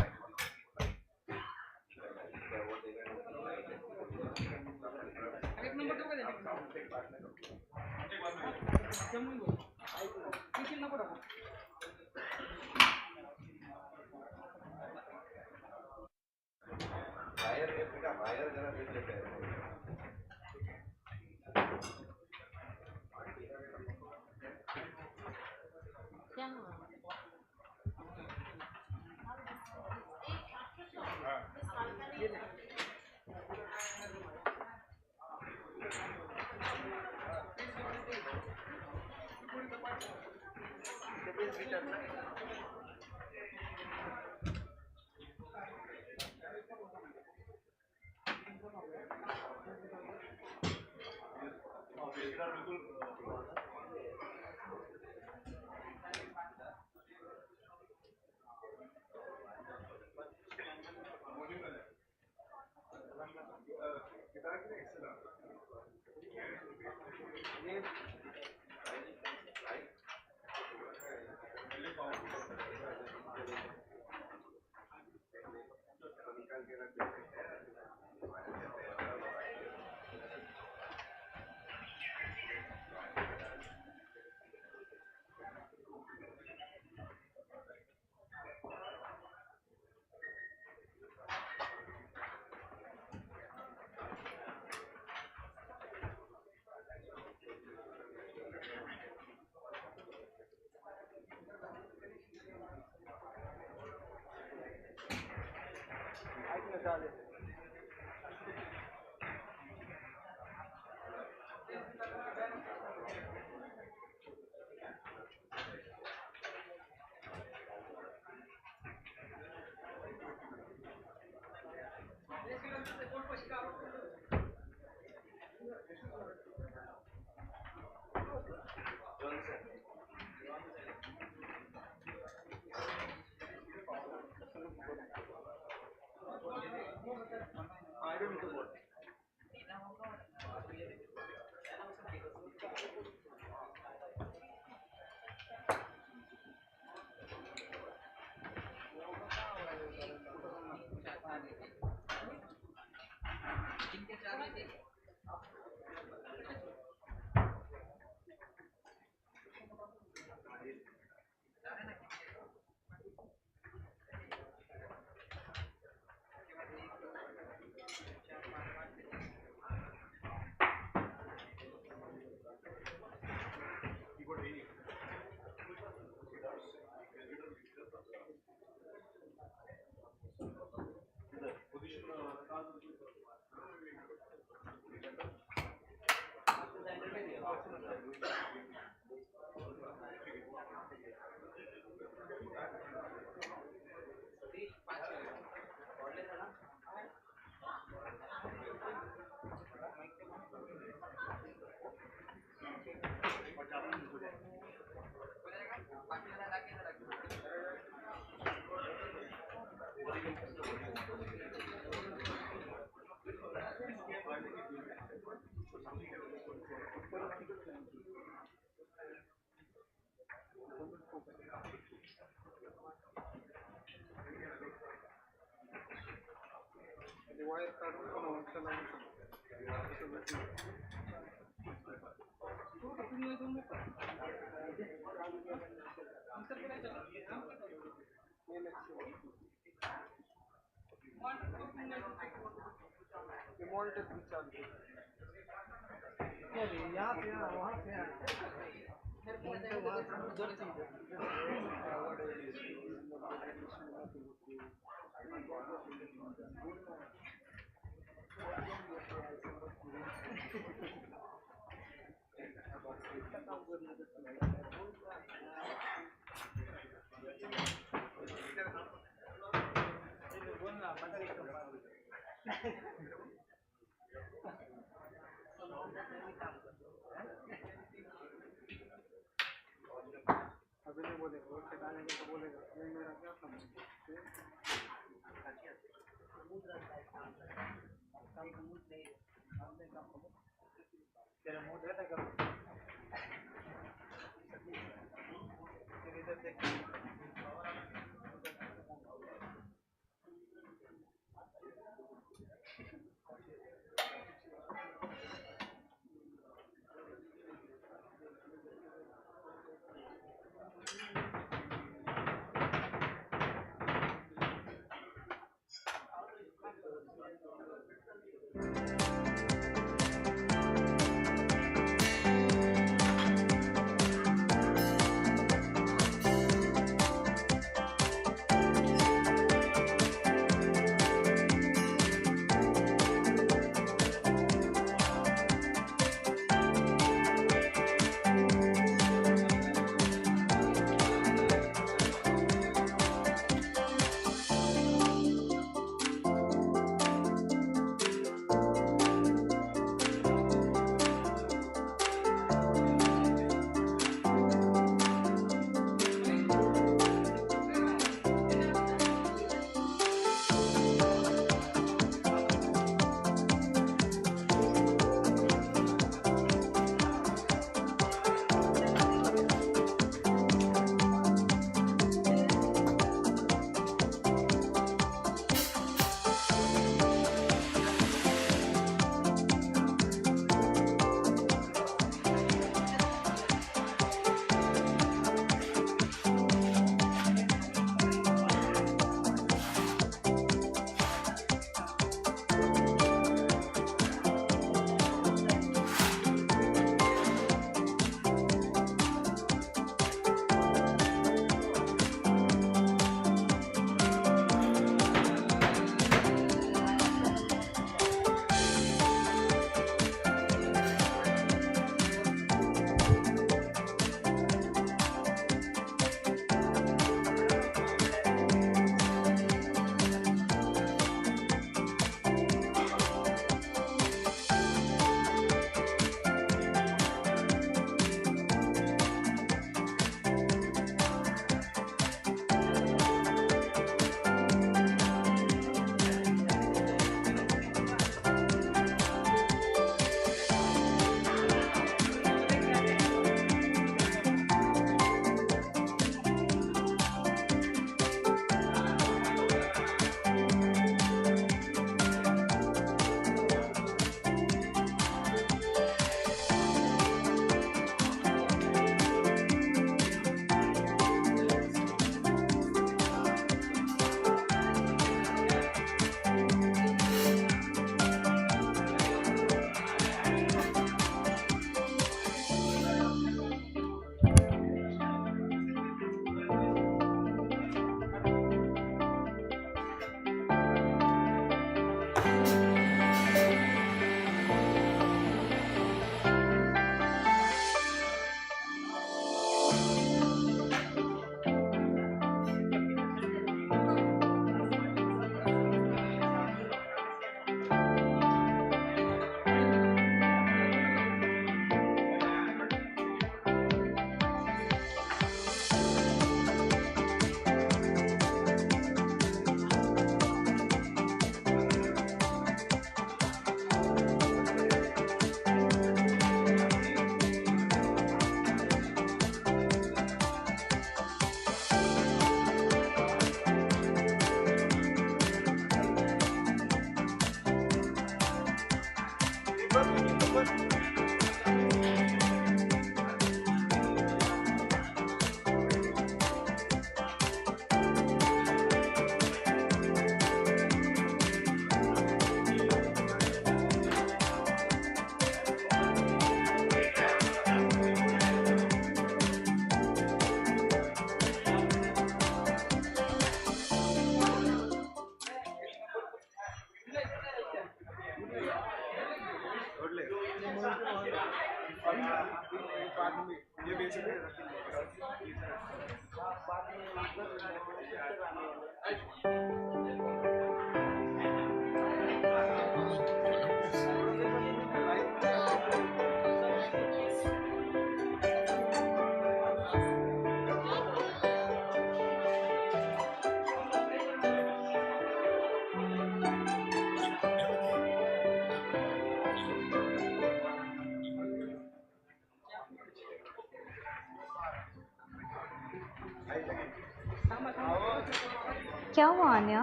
क्या हुआ Anya?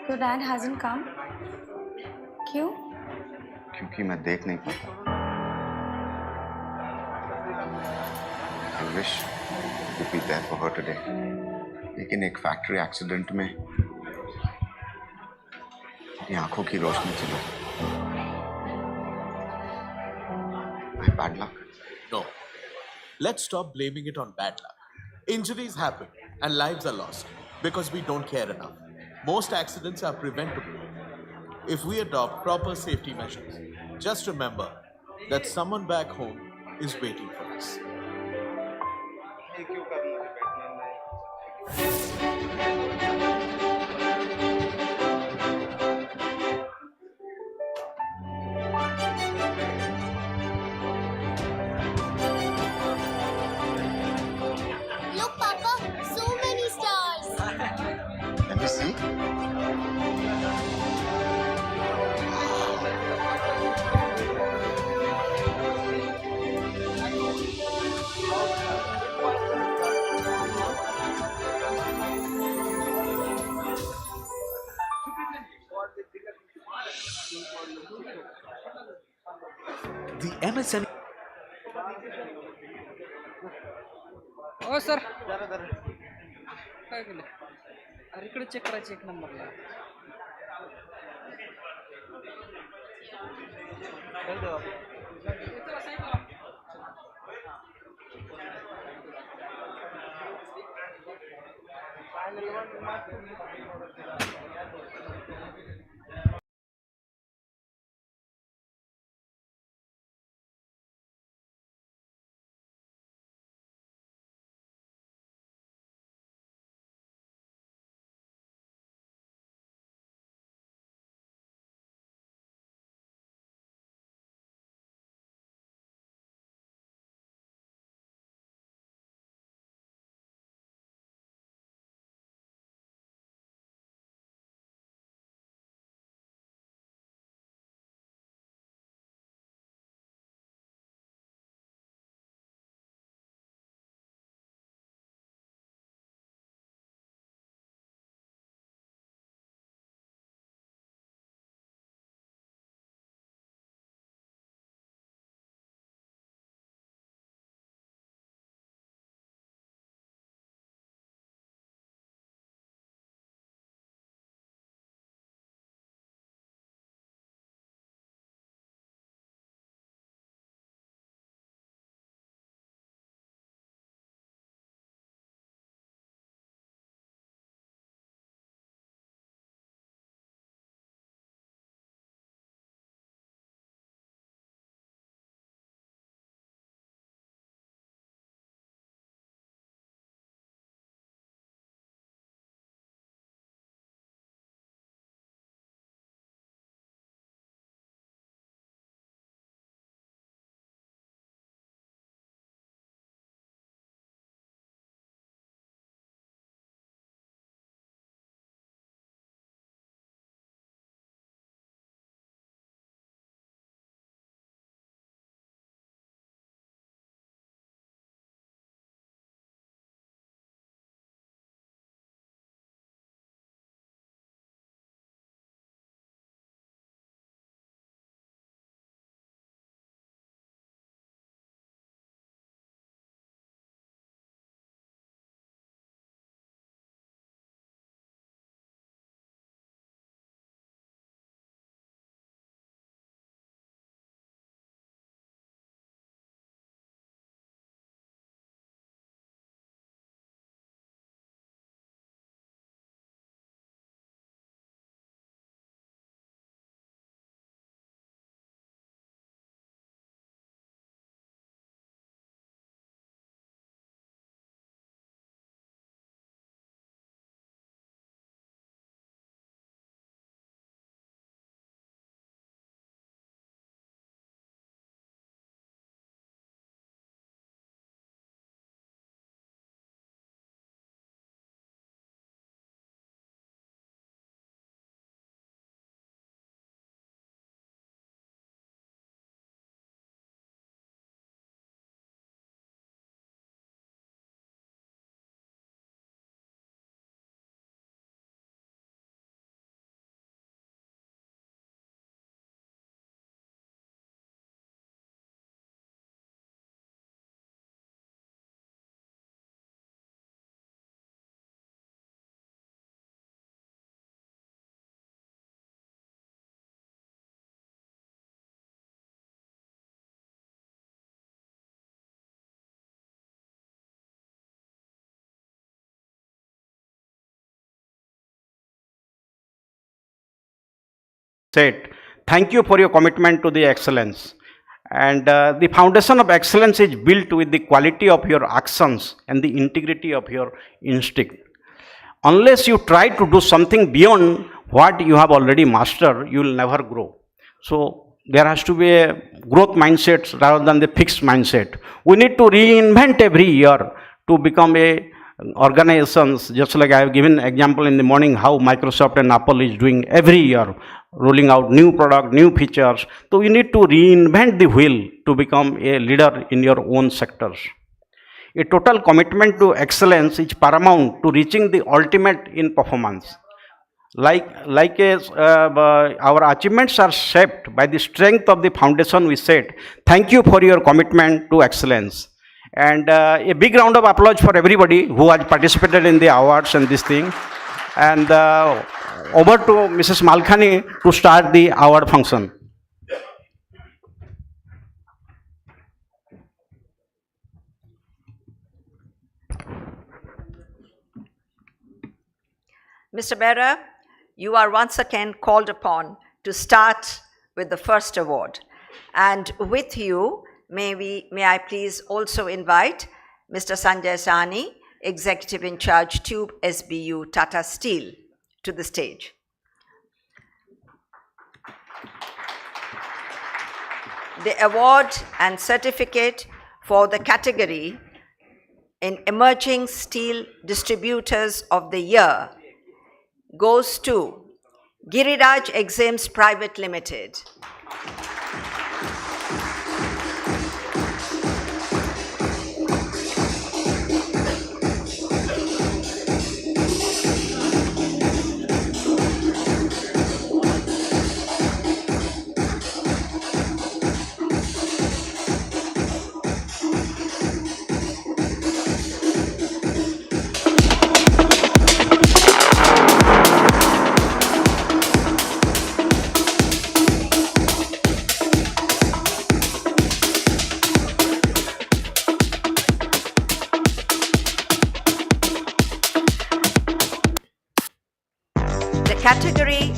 Your dad hasn't come? क्यों? क्योंकि मैं देख नहीं पाता. I wish I could be there for her today. लेकिन एक फैक्ट्री एक्सीडेंट में मेरी आंखों की रोशनी चली गई. My bad luck. No. Let's stop blaming it on bad luck. Injuries happen and lives are lost because we don't care enough. Most accidents are preventable if we adopt proper safety measures. Just remember that someone back home is waiting for us. Look, Papa, so many stars. Let me see. The MSME हो sir काय केलं अरे इकडे check करायचं एक नंबरला said, thank you for your commitment to the excellence. And the foundation of excellence is built with the quality of your actions and the integrity of your instinct. Unless you try to do something beyond what you have already mastered, you will never grow. So there has to be a growth mindset rather than the fixed mindset. We need to reinvent every year to become a organizations, just like I have given example in the morning how Microsoft and Apple is doing every year, rolling out new product, new features. So you need to reinvent the wheel to become a leader in your own sectors. A total commitment to excellence is paramount to reaching the ultimate in performance. Our achievements are shaped by the strength of the foundation we set. Thank you for your commitment to excellence. And a big round of applause for everybody who has participated in the awards and this thing. And over to Mrs. Malkhani to start the award function. Mr. Bera, you are once again called upon to start with the first award. And with you, may I please also invite Mr. Sanjay Sahni, Executive in Charge, Tube SBU, Tata Steel, to the stage. The award and certificate for the category in Emerging Steel Distributors of the Year goes to Giriraj Exams Private Limited. Category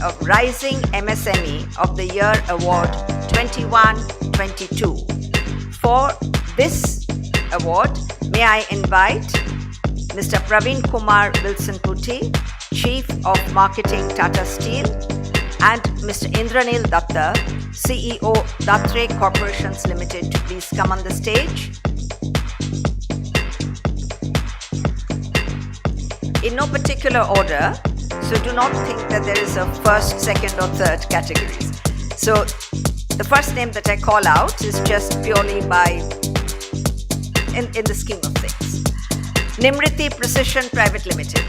of Rising MSME of the Year Award 21-22. For this award, may I invite Mr. Praveen Kumar Wilson Putti, Chief of Marketing Tata Steel, and Mr. Indranil Datta, CEO Datre Corporations Limited, to please come on the stage. In no particular order, so do not think that there is a first, second or third categories. So the first name that I call out is just purely by, in the scheme of things. Nimriti Precision Private Limited.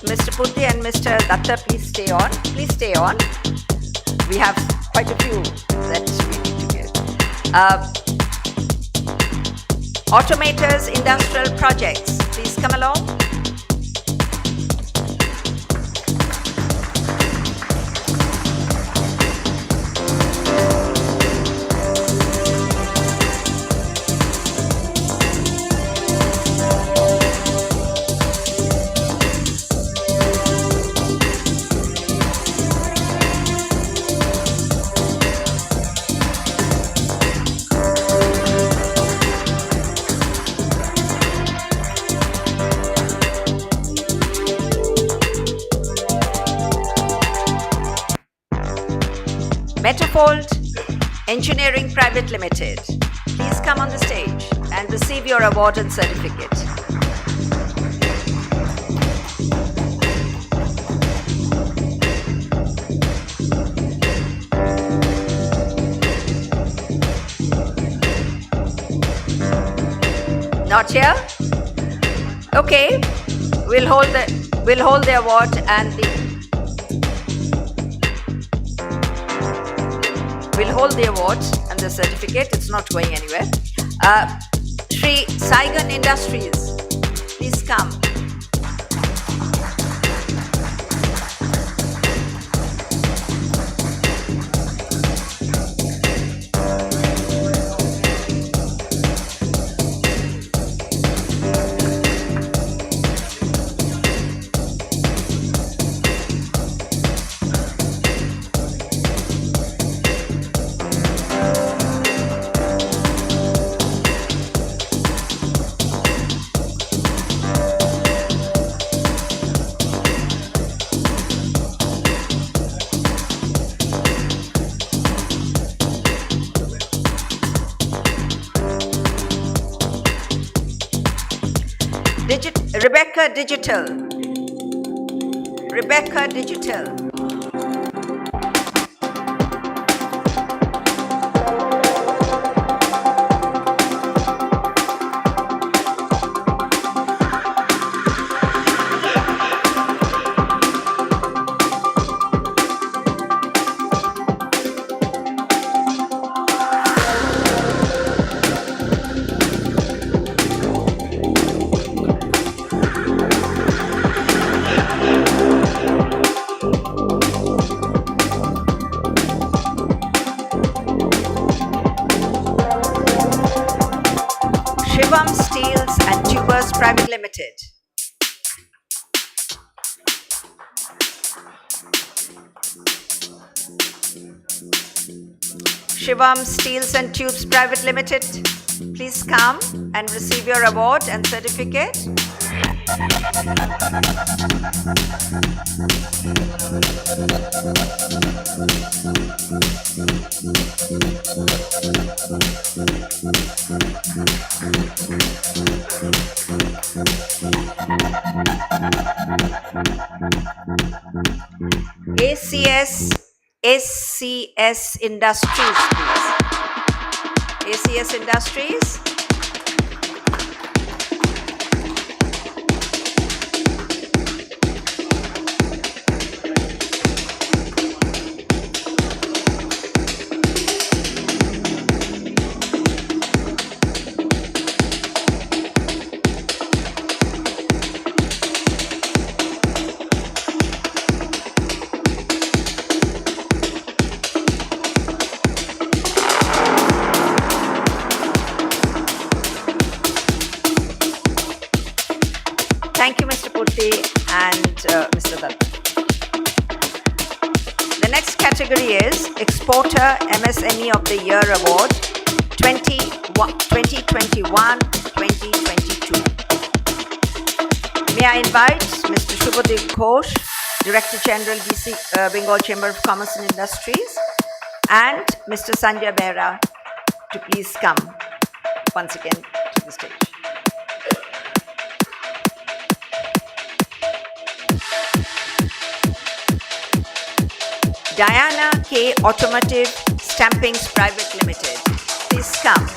Mr. Putti and Mr. Datta, please stay on. Please stay on. We have quite a few that we need to get. Automators Industrial Projects, please come along. Metafold Engineering Private Limited, please come on the stage and receive your award and certificate. Not here? Okay, we'll hold the award and the We'll hold the awards and the certificate. It's not going anywhere. Shri Saigon Industries, please come. Rebecca Digital. Rebecca Digital. Shivam Steels and Tubers Private Limited. Shivam Steels and Tubes Private Limited, please come and receive your award and certificate. ACS Industries, please. ACS Industries. Thank you, Mr. Purti and Mr. Dutt. The next category is Exporter MSME of the Year Award 2021-2022. May I invite Mr. Shubhadev Ghosh, Director General Bengal Chamber of Commerce and Industries, and Mr. Sanjay Behra to please come once again to the stage. Diana K. Automotive Stampings Private Limited, please come.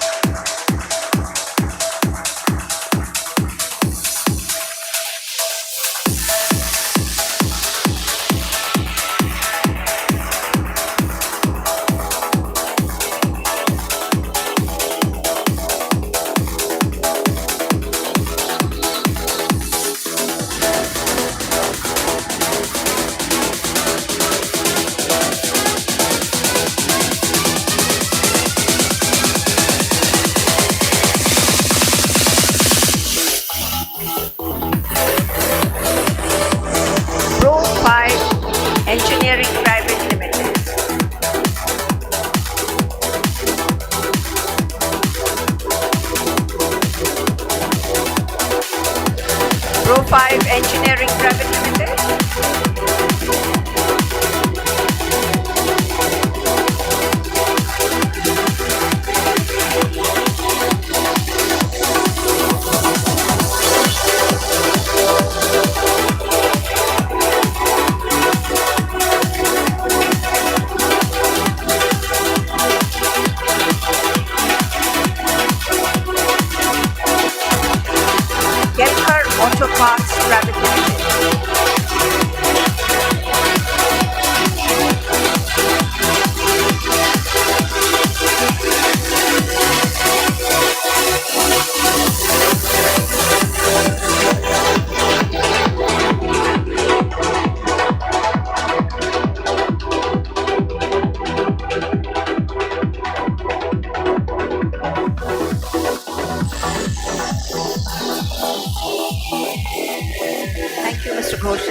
Engineering Private Limited. Pro 5 Engineering Private Limited. Auto Parts Private Limited.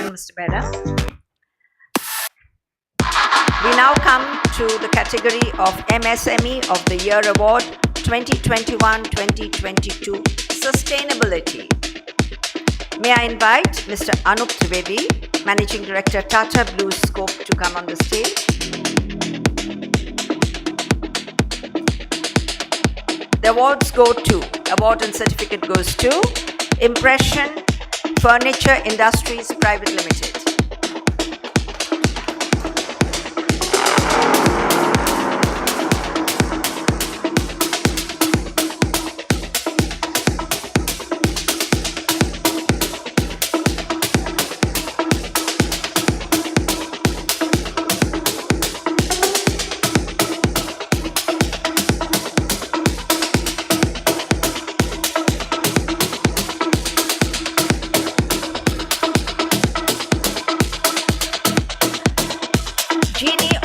Mr. Beda. We now come to the category of MSME of the Year Award 2021-2022 Sustainability. May I invite Mr. Anup Trivedi, Managing Director, Tata Blue Scope, to come on the stage. The awards go to, award and certificate goes to Impression Furniture Industries Private Limited.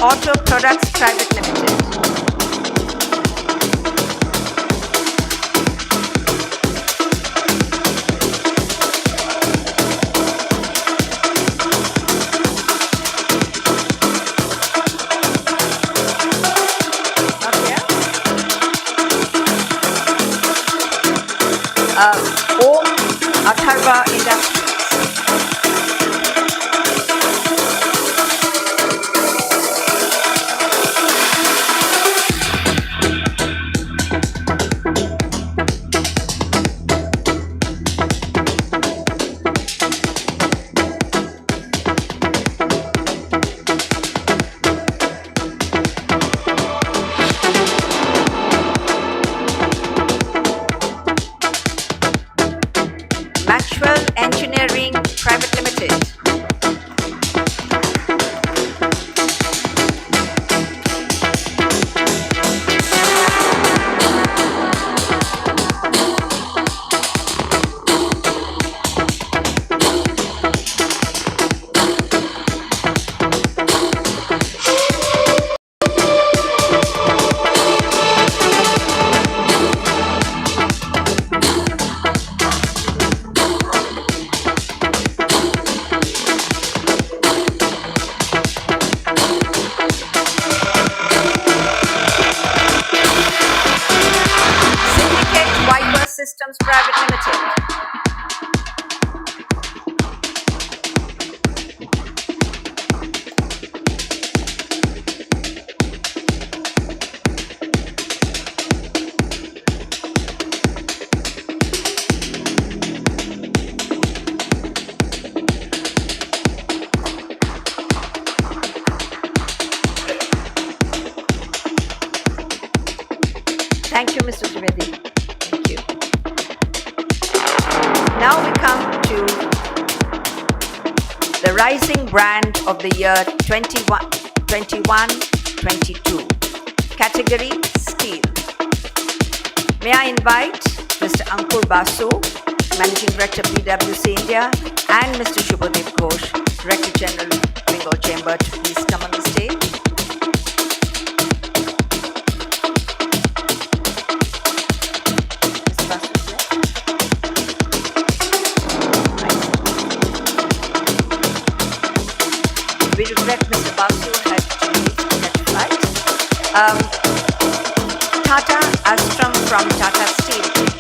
Auto Products Private Limited. Om Atharva Industries. Engineering Private Limited. Systems Private Limited. Thank you, Mr. Trivedi. Now we come to the Rising Brand of the Year 21-22, category Steel. May I invite Mr. Ankur Basu, Managing Director PwC India, and Mr. Shubhadev Ghosh, Director General, Bengal Chamber, to please come on the stage. We regret Mr. Basu had to catch flight. Tata Astram from Tata Steel, please.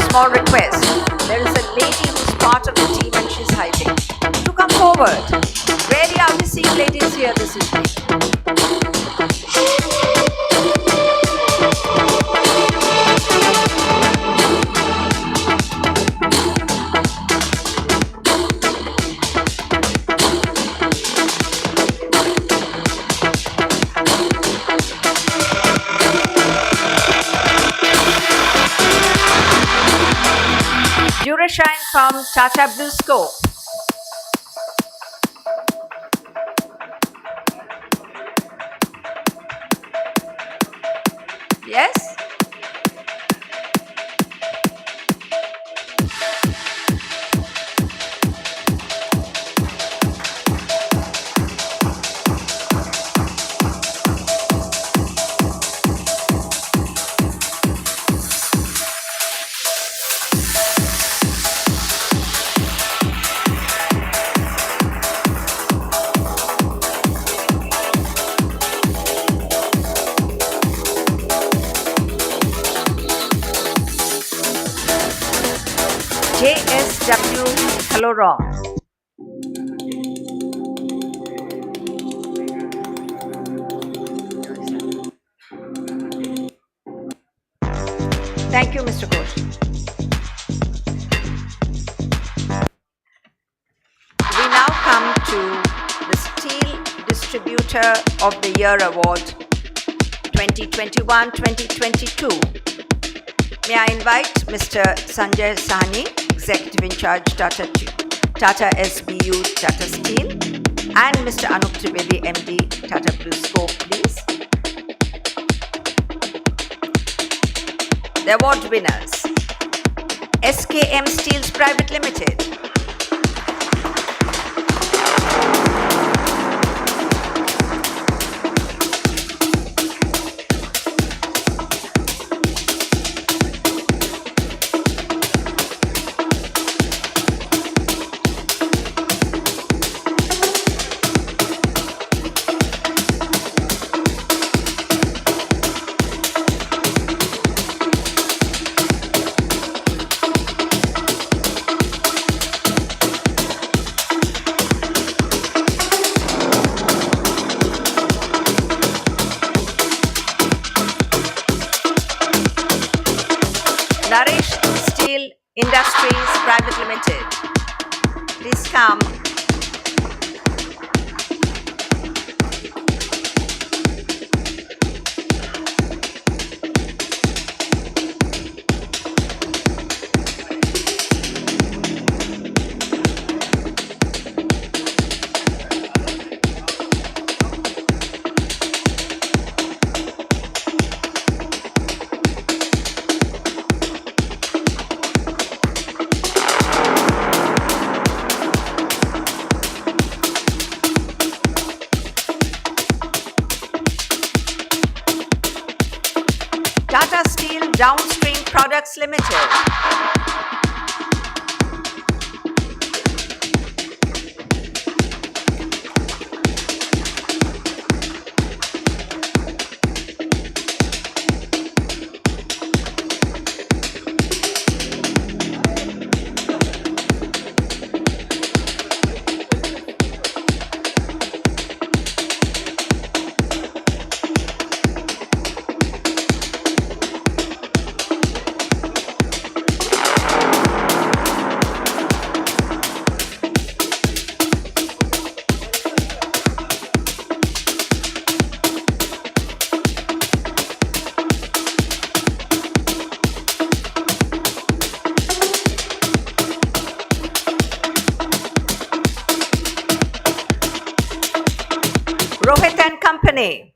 Small request. There is a lady who's part of the team and she's hiding. To come forward. Rarely are we seeing ladies here this evening. from Tata Blue Scope. Yes? JSW Haloron. Thank you, Mr. Ghosh. We now come to the Steel Distributor of the Year Award 2021-2022. May I invite Mr. Sanjay Sahni, Executive in Charge, Tata SBU, Tata Steel, and Mr. Anup Trivedi, MD, Tata Blue Scope, please. The award winners: SKM Steels Private Limited, Nourish Steel Industries Private Limited. Please come. Tata Steel Downstream Products Limited. Rohit and Company.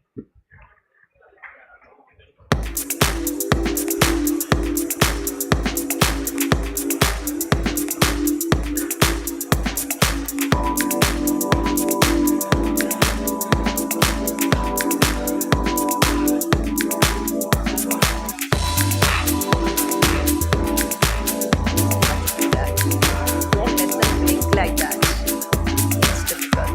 Don't let them blink like that. It's difficult.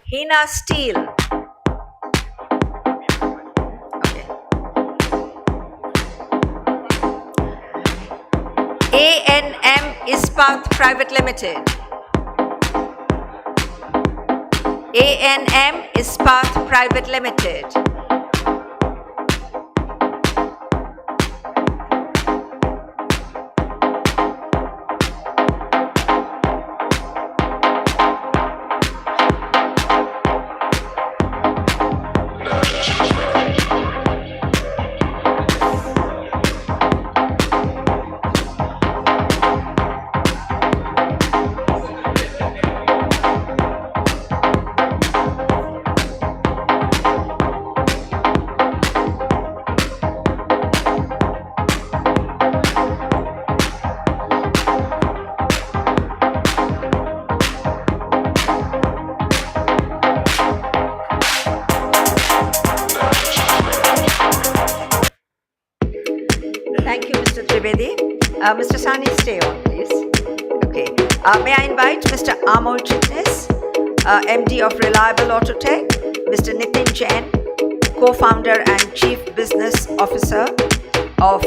Hina Steel. Okay. A&M Ispat Private Limited. A&M Ispat Private Limited. Thank you, Mr. Trivedi. Mr. Sani, stay on, please. Okay. May I invite Mr. Amol Chitnis, MD of Reliable Autotech, Mr. Nitin Jain, co-founder and chief business officer of,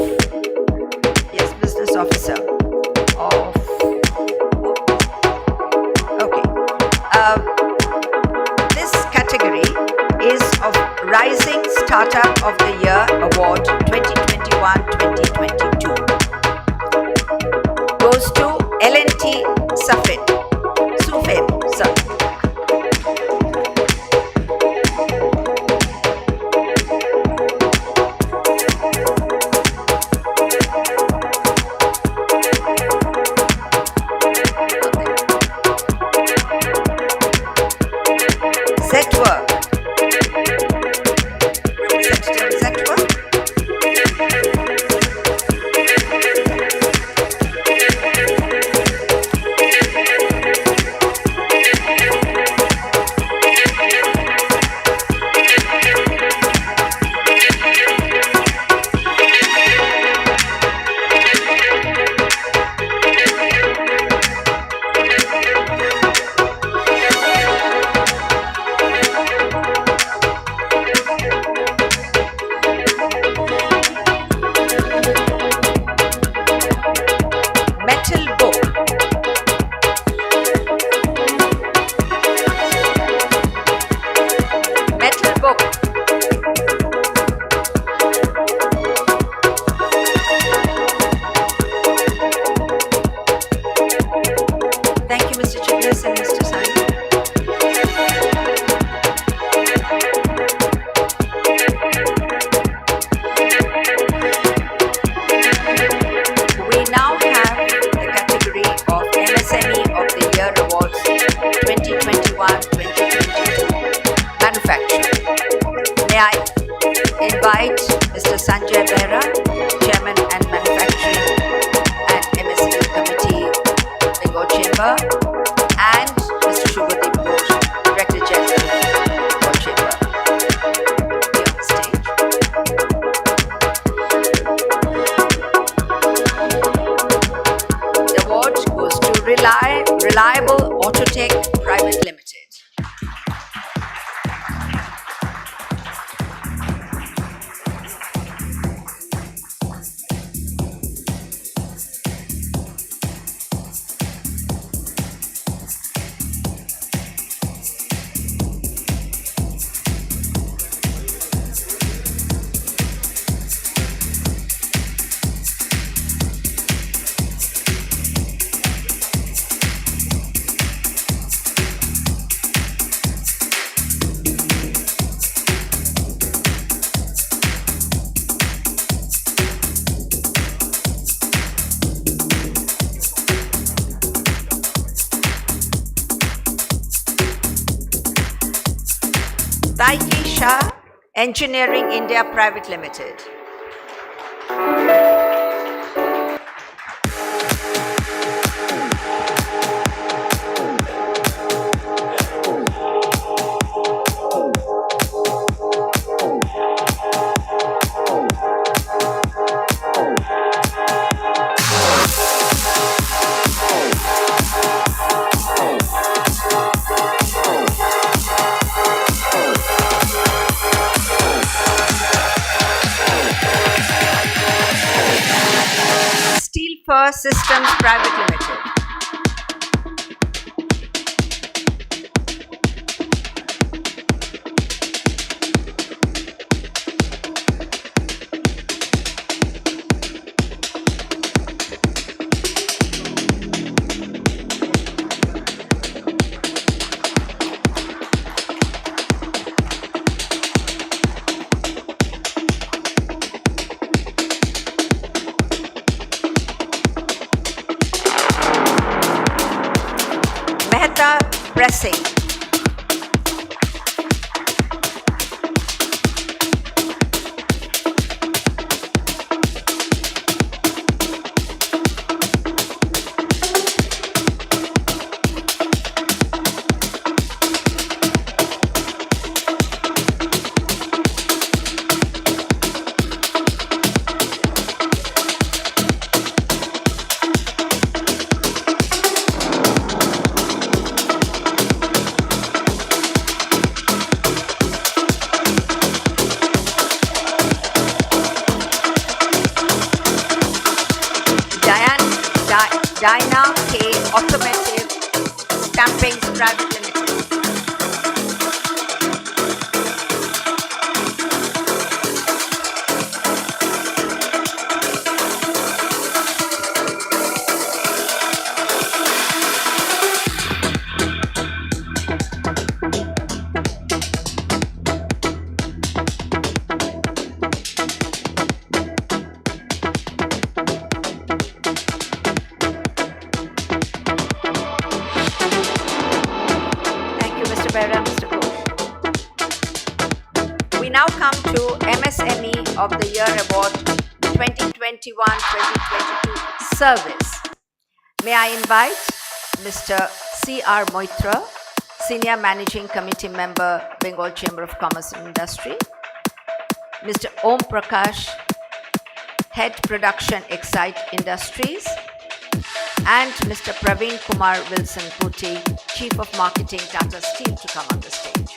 okay. This category is of Rising Startup of the Year Award 2021-2022. Goes to L&T Sufin, sir. Zetwork. Reliable Autotech Private Limited. Engineering India Private Limited. Systems Private Limited. pressing. Dyna K Automotive Stampings Private Limited. We now come to MSME of the Year Award 2021-2022 Service. May I invite Mr. C.R. Moitra, Senior Managing Committee Member, Bengal Chamber of Commerce and Industry, Mr. Om Prakash, Head Production Excite Industries, and Mr. Praveen Kumar Wilson Putti, Chief of Marketing, Tata Steel, to come on the stage.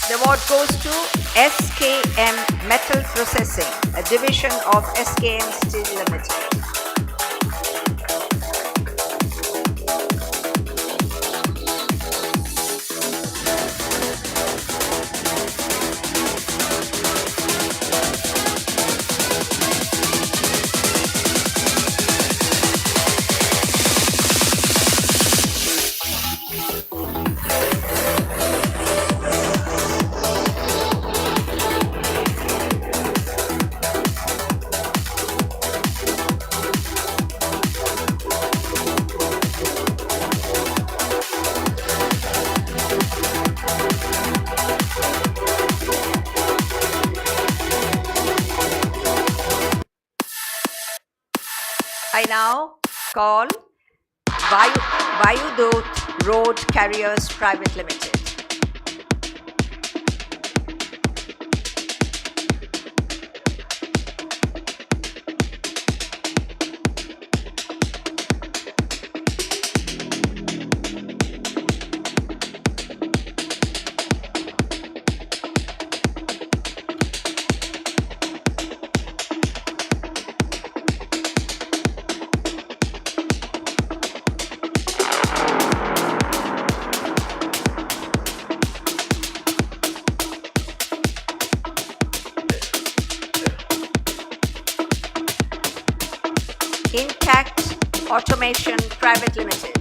The award goes to SKM Metal Processing, a division of SKM Steel Limited. I now call Vayudot Road Carriers Private Limited. Intact Automation Private Limited.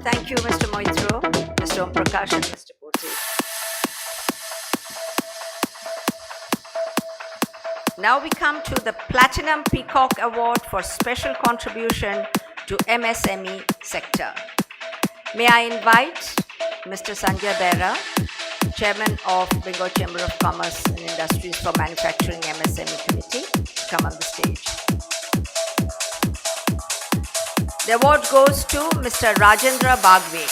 Thank you, Mr. Moitro, Mr. Om Prakash, and Mr. Putti. Now we come to the Platinum Peacock Award for Special Contribution to MSME sector. May I invite Mr. Sanjay Bera, Chairman of Bengal Chamber of Commerce and Industries for Manufacturing MSME Committee, to come on the stage. The award goes to Mr. Rajendra Bagwe.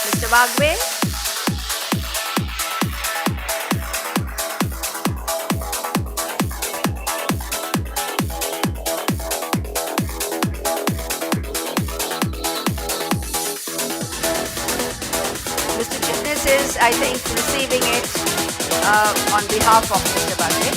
Mr. Bagwe. Mr. Chitnis is, I think, receiving it on behalf of Mr. Bagwe.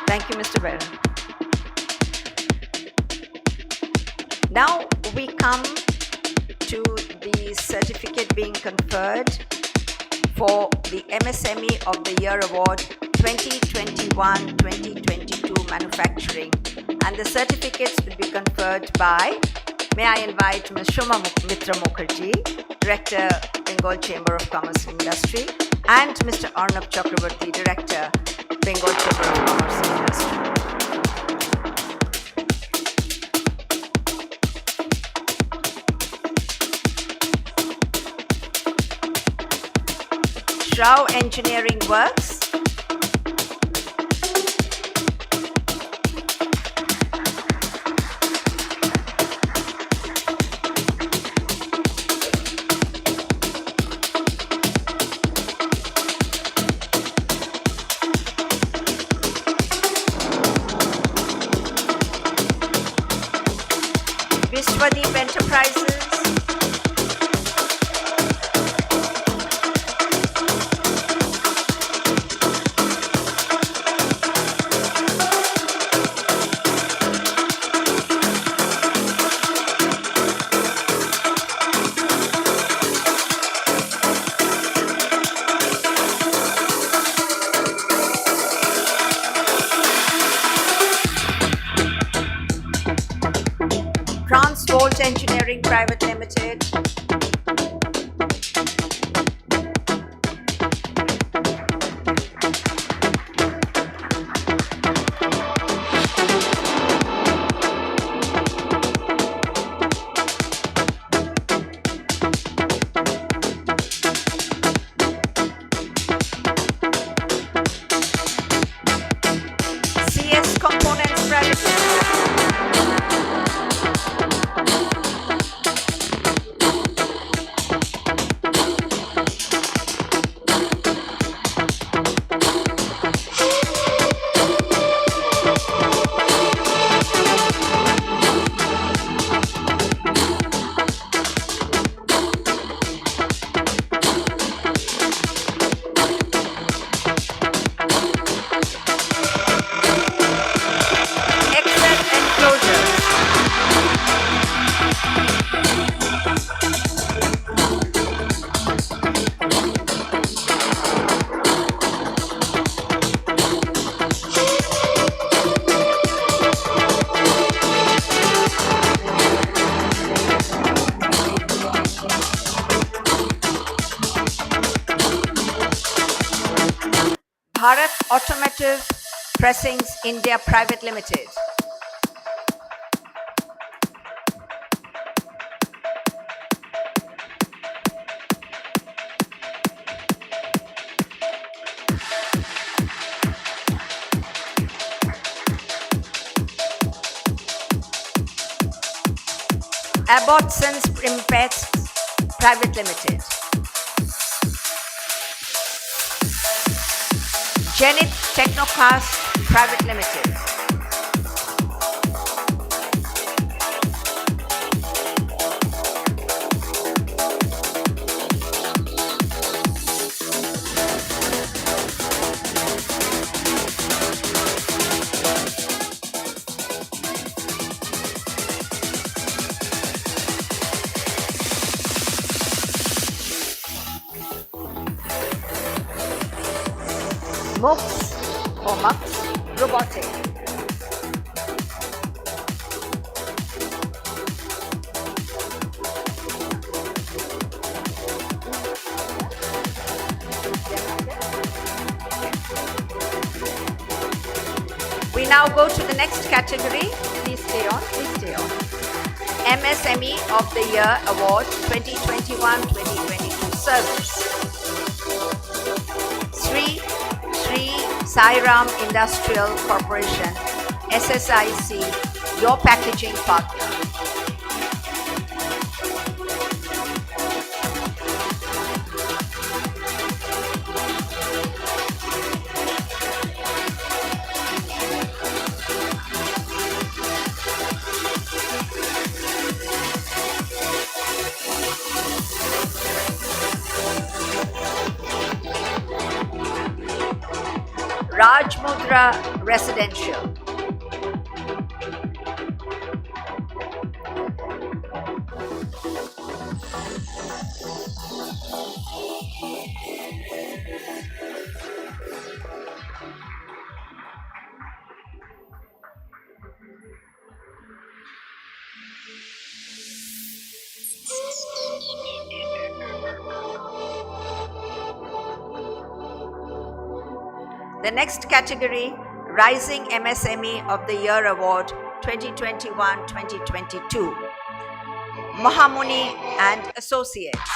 Thank you, Mr. Baron. Now we come to the certificate being conferred for the MSME of the Year Award 2021-2022 Manufacturing, and the certificates will be conferred by, may I invite Ms. Shoma Mitra Mukherjee, Director, Bengal Chamber of Commerce and Industry, and Mr. Arnab Chakraborty, Director, Bengal Chamber of Commerce and Industry. Shroud Engineering Works. Vishwadeep Enterprises. Transvolt Engineering Private Limited. CS Components Private Limited. Alternative Pressings India Private Limited. Abbotson's Impets Private Limited. Genit Technocast Private Limited. Mux Robotic. We now go to the next category. Please stay on. MSME of the Year Award 2021-2022 Service. Sri Sairam Industrial Corporation, SSIC, your packaging partner. Rajmudra Residential. The next category, Rising MSME of the Year Award 2021-2022. Mahamuni and Associates.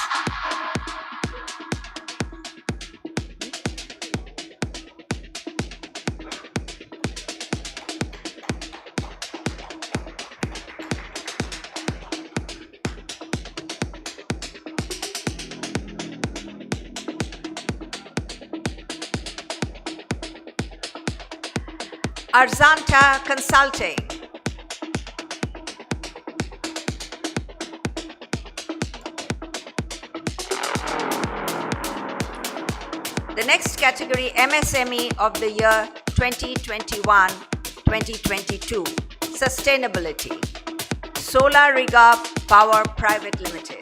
Arzanta Consulting. The next category, MSME of the Year 2021-2022, Sustainability. Solar Riga Power Private Limited.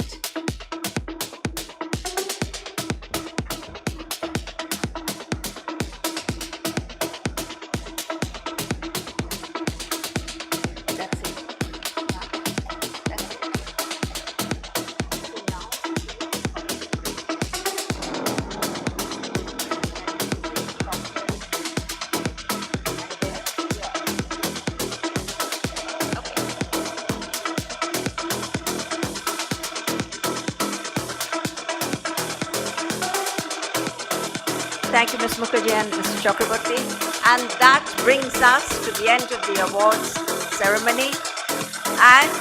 Thank you, Ms. Mukherjee and Mr. Chakraborty. And that brings us to the end of the awards ceremony. And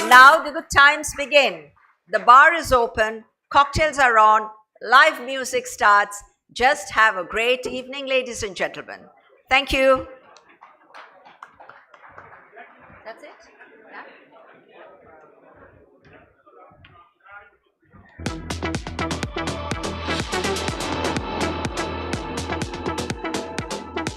now the good times begin. The bar is open, cocktails are on, live music starts. Just have a great evening, ladies and gentlemen. Thank you. That's it? Yeah?